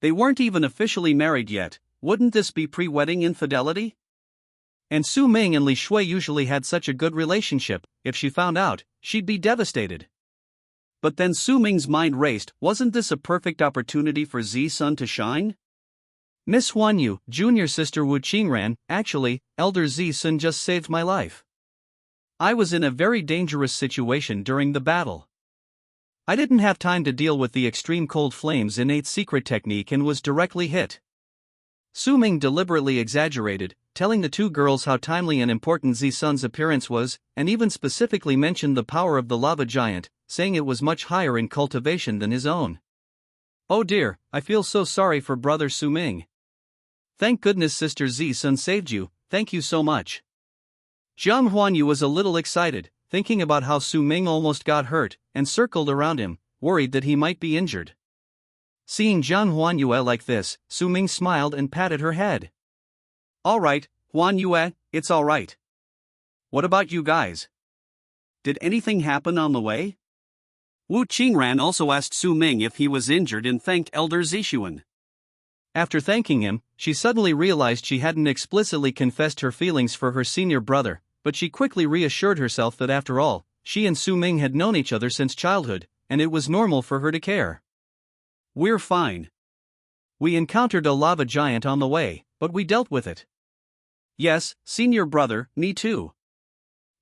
They weren't even officially married yet, wouldn't this be pre-wedding infidelity? And Su Ming and Li Shui usually had such a good relationship, if she found out, she'd be devastated. But then Su Ming's mind raced, wasn't this a perfect opportunity for Zi Sun to shine? Miss Huanyu, junior sister Wu Qingran, actually, Elder Zi Sun just saved my life. I was in a very dangerous situation during the battle. I didn't have time to deal with the extreme cold flames innate secret technique and was directly hit. Su Ming deliberately exaggerated, telling the two girls how timely and important Zi Sun's appearance was, and even specifically mentioned the power of the lava giant, saying it was much higher in cultivation than his own. Oh dear, I feel so sorry for brother Su Ming. Thank goodness sister Zi Sun saved you, thank you so much. Zhang Huanyu was a little excited, thinking about how Su Ming almost got hurt, and circled around him, worried that he might be injured. Seeing Zhang Huanyue like this, Su Ming smiled and patted her head. Alright, Huanyue, it's alright. What about you guys? Did anything happen on the way? Wu Qingran also asked Su Ming if he was injured and thanked Elder Zixuan. After thanking him, she suddenly realized she hadn't explicitly confessed her feelings for her senior brother, but she quickly reassured herself that after all, she and Su Ming had known each other since childhood, and it was normal for her to care. We're fine. We encountered a lava giant on the way, but we dealt with it. Yes, senior brother, me too.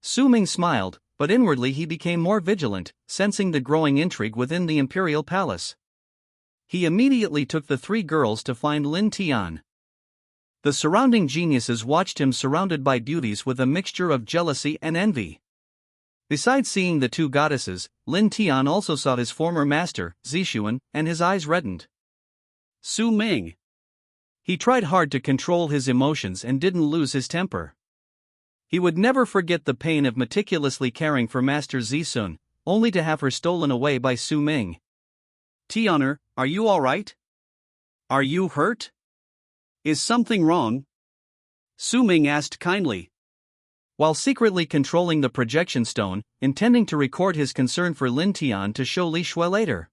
Su Ming smiled, but inwardly he became more vigilant, sensing the growing intrigue within the imperial palace. He immediately took the three girls to find Lin Tian. The surrounding geniuses watched him surrounded by beauties with a mixture of jealousy and envy. Besides seeing the two goddesses, Lin Tian also saw his former master, Zixuan, and his eyes reddened. Su Ming. He tried hard to control his emotions and didn't lose his temper. He would never forget the pain of meticulously caring for Master Zisun, only to have her stolen away by Su Ming. Tianer, are you alright? Are you hurt? Is something wrong? Su Ming asked kindly. While secretly controlling the projection stone, intending to record his concern for Lin Tian to show Li Shui later.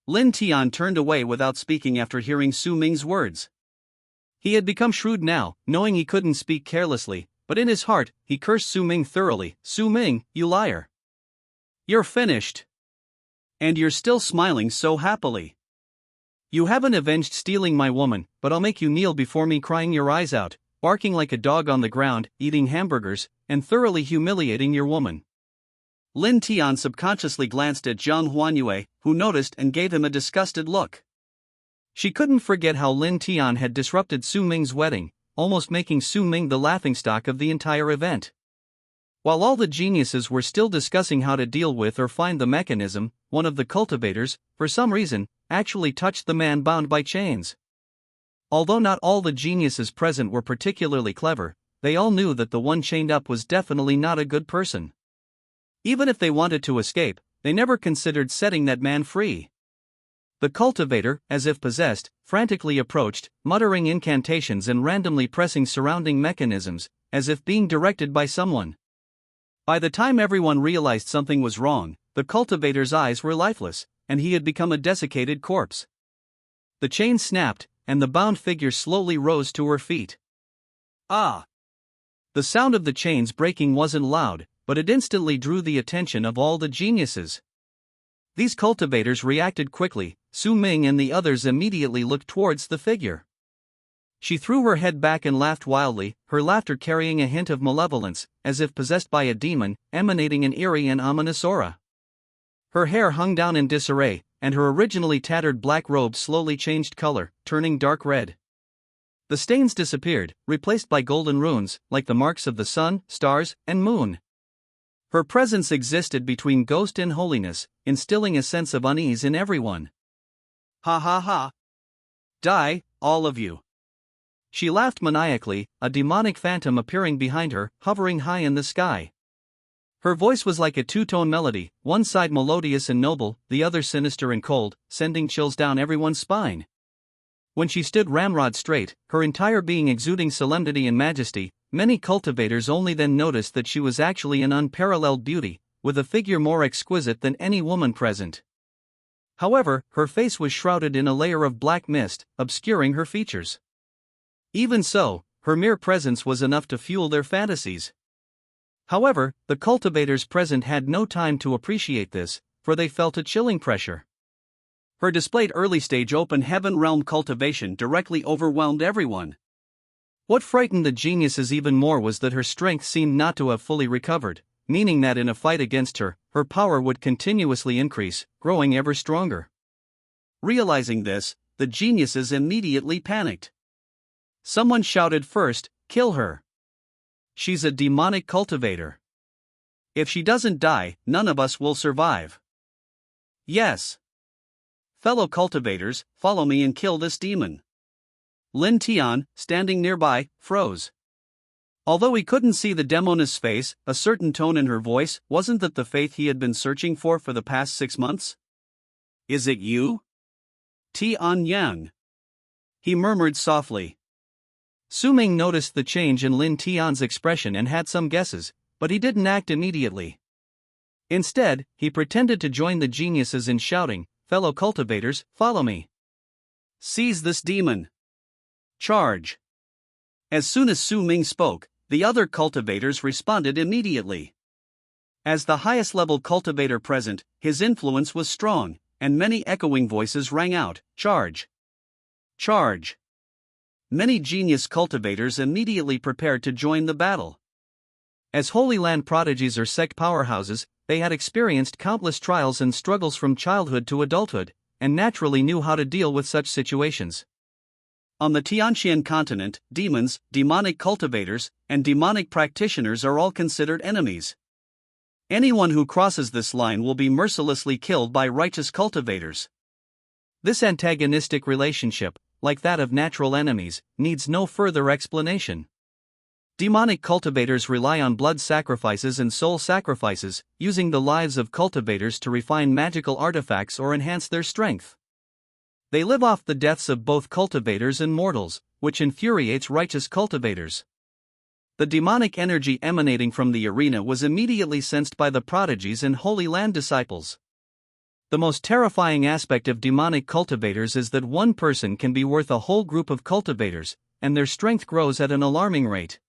Lin Tian turned away without speaking after hearing Su Ming's words. He had become shrewd now, knowing he couldn't speak carelessly, but in his heart, he cursed Su Ming thoroughly. Su Ming, you liar. You're finished. And you're still smiling so happily. You haven't avenged stealing my woman, but I'll make you kneel before me crying your eyes out, barking like a dog on the ground, eating hamburgers, and thoroughly humiliating your woman. Lin Tian subconsciously glanced at Zhang Huanyue, who noticed and gave him a disgusted look. She couldn't forget how Lin Tian had disrupted Su Ming's wedding, almost making Su Ming the laughingstock of the entire event. While all the geniuses were still discussing how to deal with or find the mechanism, one of the cultivators, for some reason, actually touched the man bound by chains. Although not all the geniuses present were particularly clever, they all knew that the one chained up was definitely not a good person. Even if they wanted to escape, they never considered setting that man free. The cultivator, as if possessed, frantically approached, muttering incantations and randomly pressing surrounding mechanisms, as if being directed by someone. By the time everyone realized something was wrong, the cultivator's eyes were lifeless, and he had become a desiccated corpse. The chain snapped, and the bound figure slowly rose to her feet. Ah! The sound of the chains breaking wasn't loud, but it instantly drew the attention of all the geniuses. These cultivators reacted quickly. Su Ming and the others immediately looked towards the figure. She threw her head back and laughed wildly, her laughter carrying a hint of malevolence, as if possessed by a demon, emanating an eerie and ominous aura. Her hair hung down in disarray, and her originally tattered black robe slowly changed color, turning dark red. The stains disappeared, replaced by golden runes, like the marks of the sun, stars, and moon. Her presence existed between ghost and holiness, instilling a sense of unease in everyone. Ha ha ha. Die, all of you. She laughed maniacally, a demonic phantom appearing behind her, hovering high in the sky. Her voice was like a two-tone melody, one side melodious and noble, the other sinister and cold, sending chills down everyone's spine. When she stood ramrod straight, her entire being exuding solemnity and majesty, many cultivators only then noticed that she was actually an unparalleled beauty, with a figure more exquisite than any woman present. However, her face was shrouded in a layer of black mist, obscuring her features. Even so, her mere presence was enough to fuel their fantasies. However, the cultivators present had no time to appreciate this, for they felt a chilling pressure. Her displayed early-stage open heaven realm cultivation directly overwhelmed everyone. What frightened the geniuses even more was that her strength seemed not to have fully recovered, meaning that in a fight against her, her power would continuously increase, growing ever stronger. Realizing this, the geniuses immediately panicked. Someone shouted first, "Kill her! She's a demonic cultivator. If she doesn't die, none of us will survive." Yes. Fellow cultivators, follow me and kill this demon. Lin Tian, standing nearby, froze. Although he couldn't see the demoness face, a certain tone in her voice, wasn't that the faith he had been searching for the past 6 months? "Is it you? Tian Yang?" he murmured softly. Su Ming noticed the change in Lin Tian's expression and had some guesses, but he didn't act immediately. Instead, he pretended to join the geniuses in shouting, "Fellow cultivators, follow me. Seize this demon. Charge." As soon as Su Ming spoke, the other cultivators responded immediately. As the highest level cultivator present, his influence was strong, and many echoing voices rang out, "Charge! Charge!" Many genius cultivators immediately prepared to join the battle. As Holy Land prodigies or sect powerhouses, they had experienced countless trials and struggles from childhood to adulthood, and naturally knew how to deal with such situations. On the Tianxian continent, demons, demonic cultivators, and demonic practitioners are all considered enemies. Anyone who crosses this line will be mercilessly killed by righteous cultivators. This antagonistic relationship, like that of natural enemies, needs no further explanation. Demonic cultivators rely on blood sacrifices and soul sacrifices, using the lives of cultivators to refine magical artifacts or enhance their strength. They live off the deaths of both cultivators and mortals, which infuriates righteous cultivators. The demonic energy emanating from the arena was immediately sensed by the prodigies and Holy Land disciples. The most terrifying aspect of demonic cultivators is that one person can be worth a whole group of cultivators, and their strength grows at an alarming rate.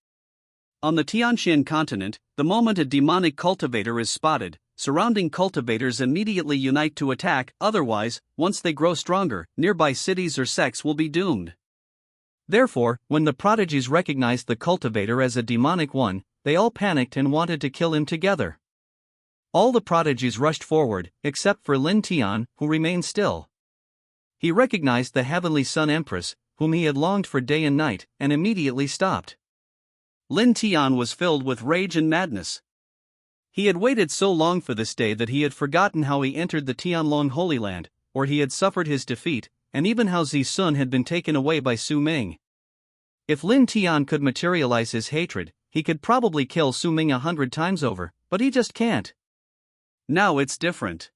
On the Tianxian continent, the moment a demonic cultivator is spotted, surrounding cultivators immediately unite to attack, otherwise, once they grow stronger, nearby cities or sects will be doomed. Therefore, when the prodigies recognized the cultivator as a demonic one, they all panicked and wanted to kill him together. All the prodigies rushed forward, except for Lin Tian, who remained still. He recognized the Heavenly Sun Empress, whom he had longed for day and night, and immediately stopped. Lin Tian was filled with rage and madness. He had waited so long for this day that he had forgotten how he entered the Tianlong Holy Land, or he had suffered his defeat, and even how Zi Sun had been taken away by Su Ming. If Lin Tian could materialize his hatred, he could probably kill Su Ming 100 times over, but he just can't. Now it's different.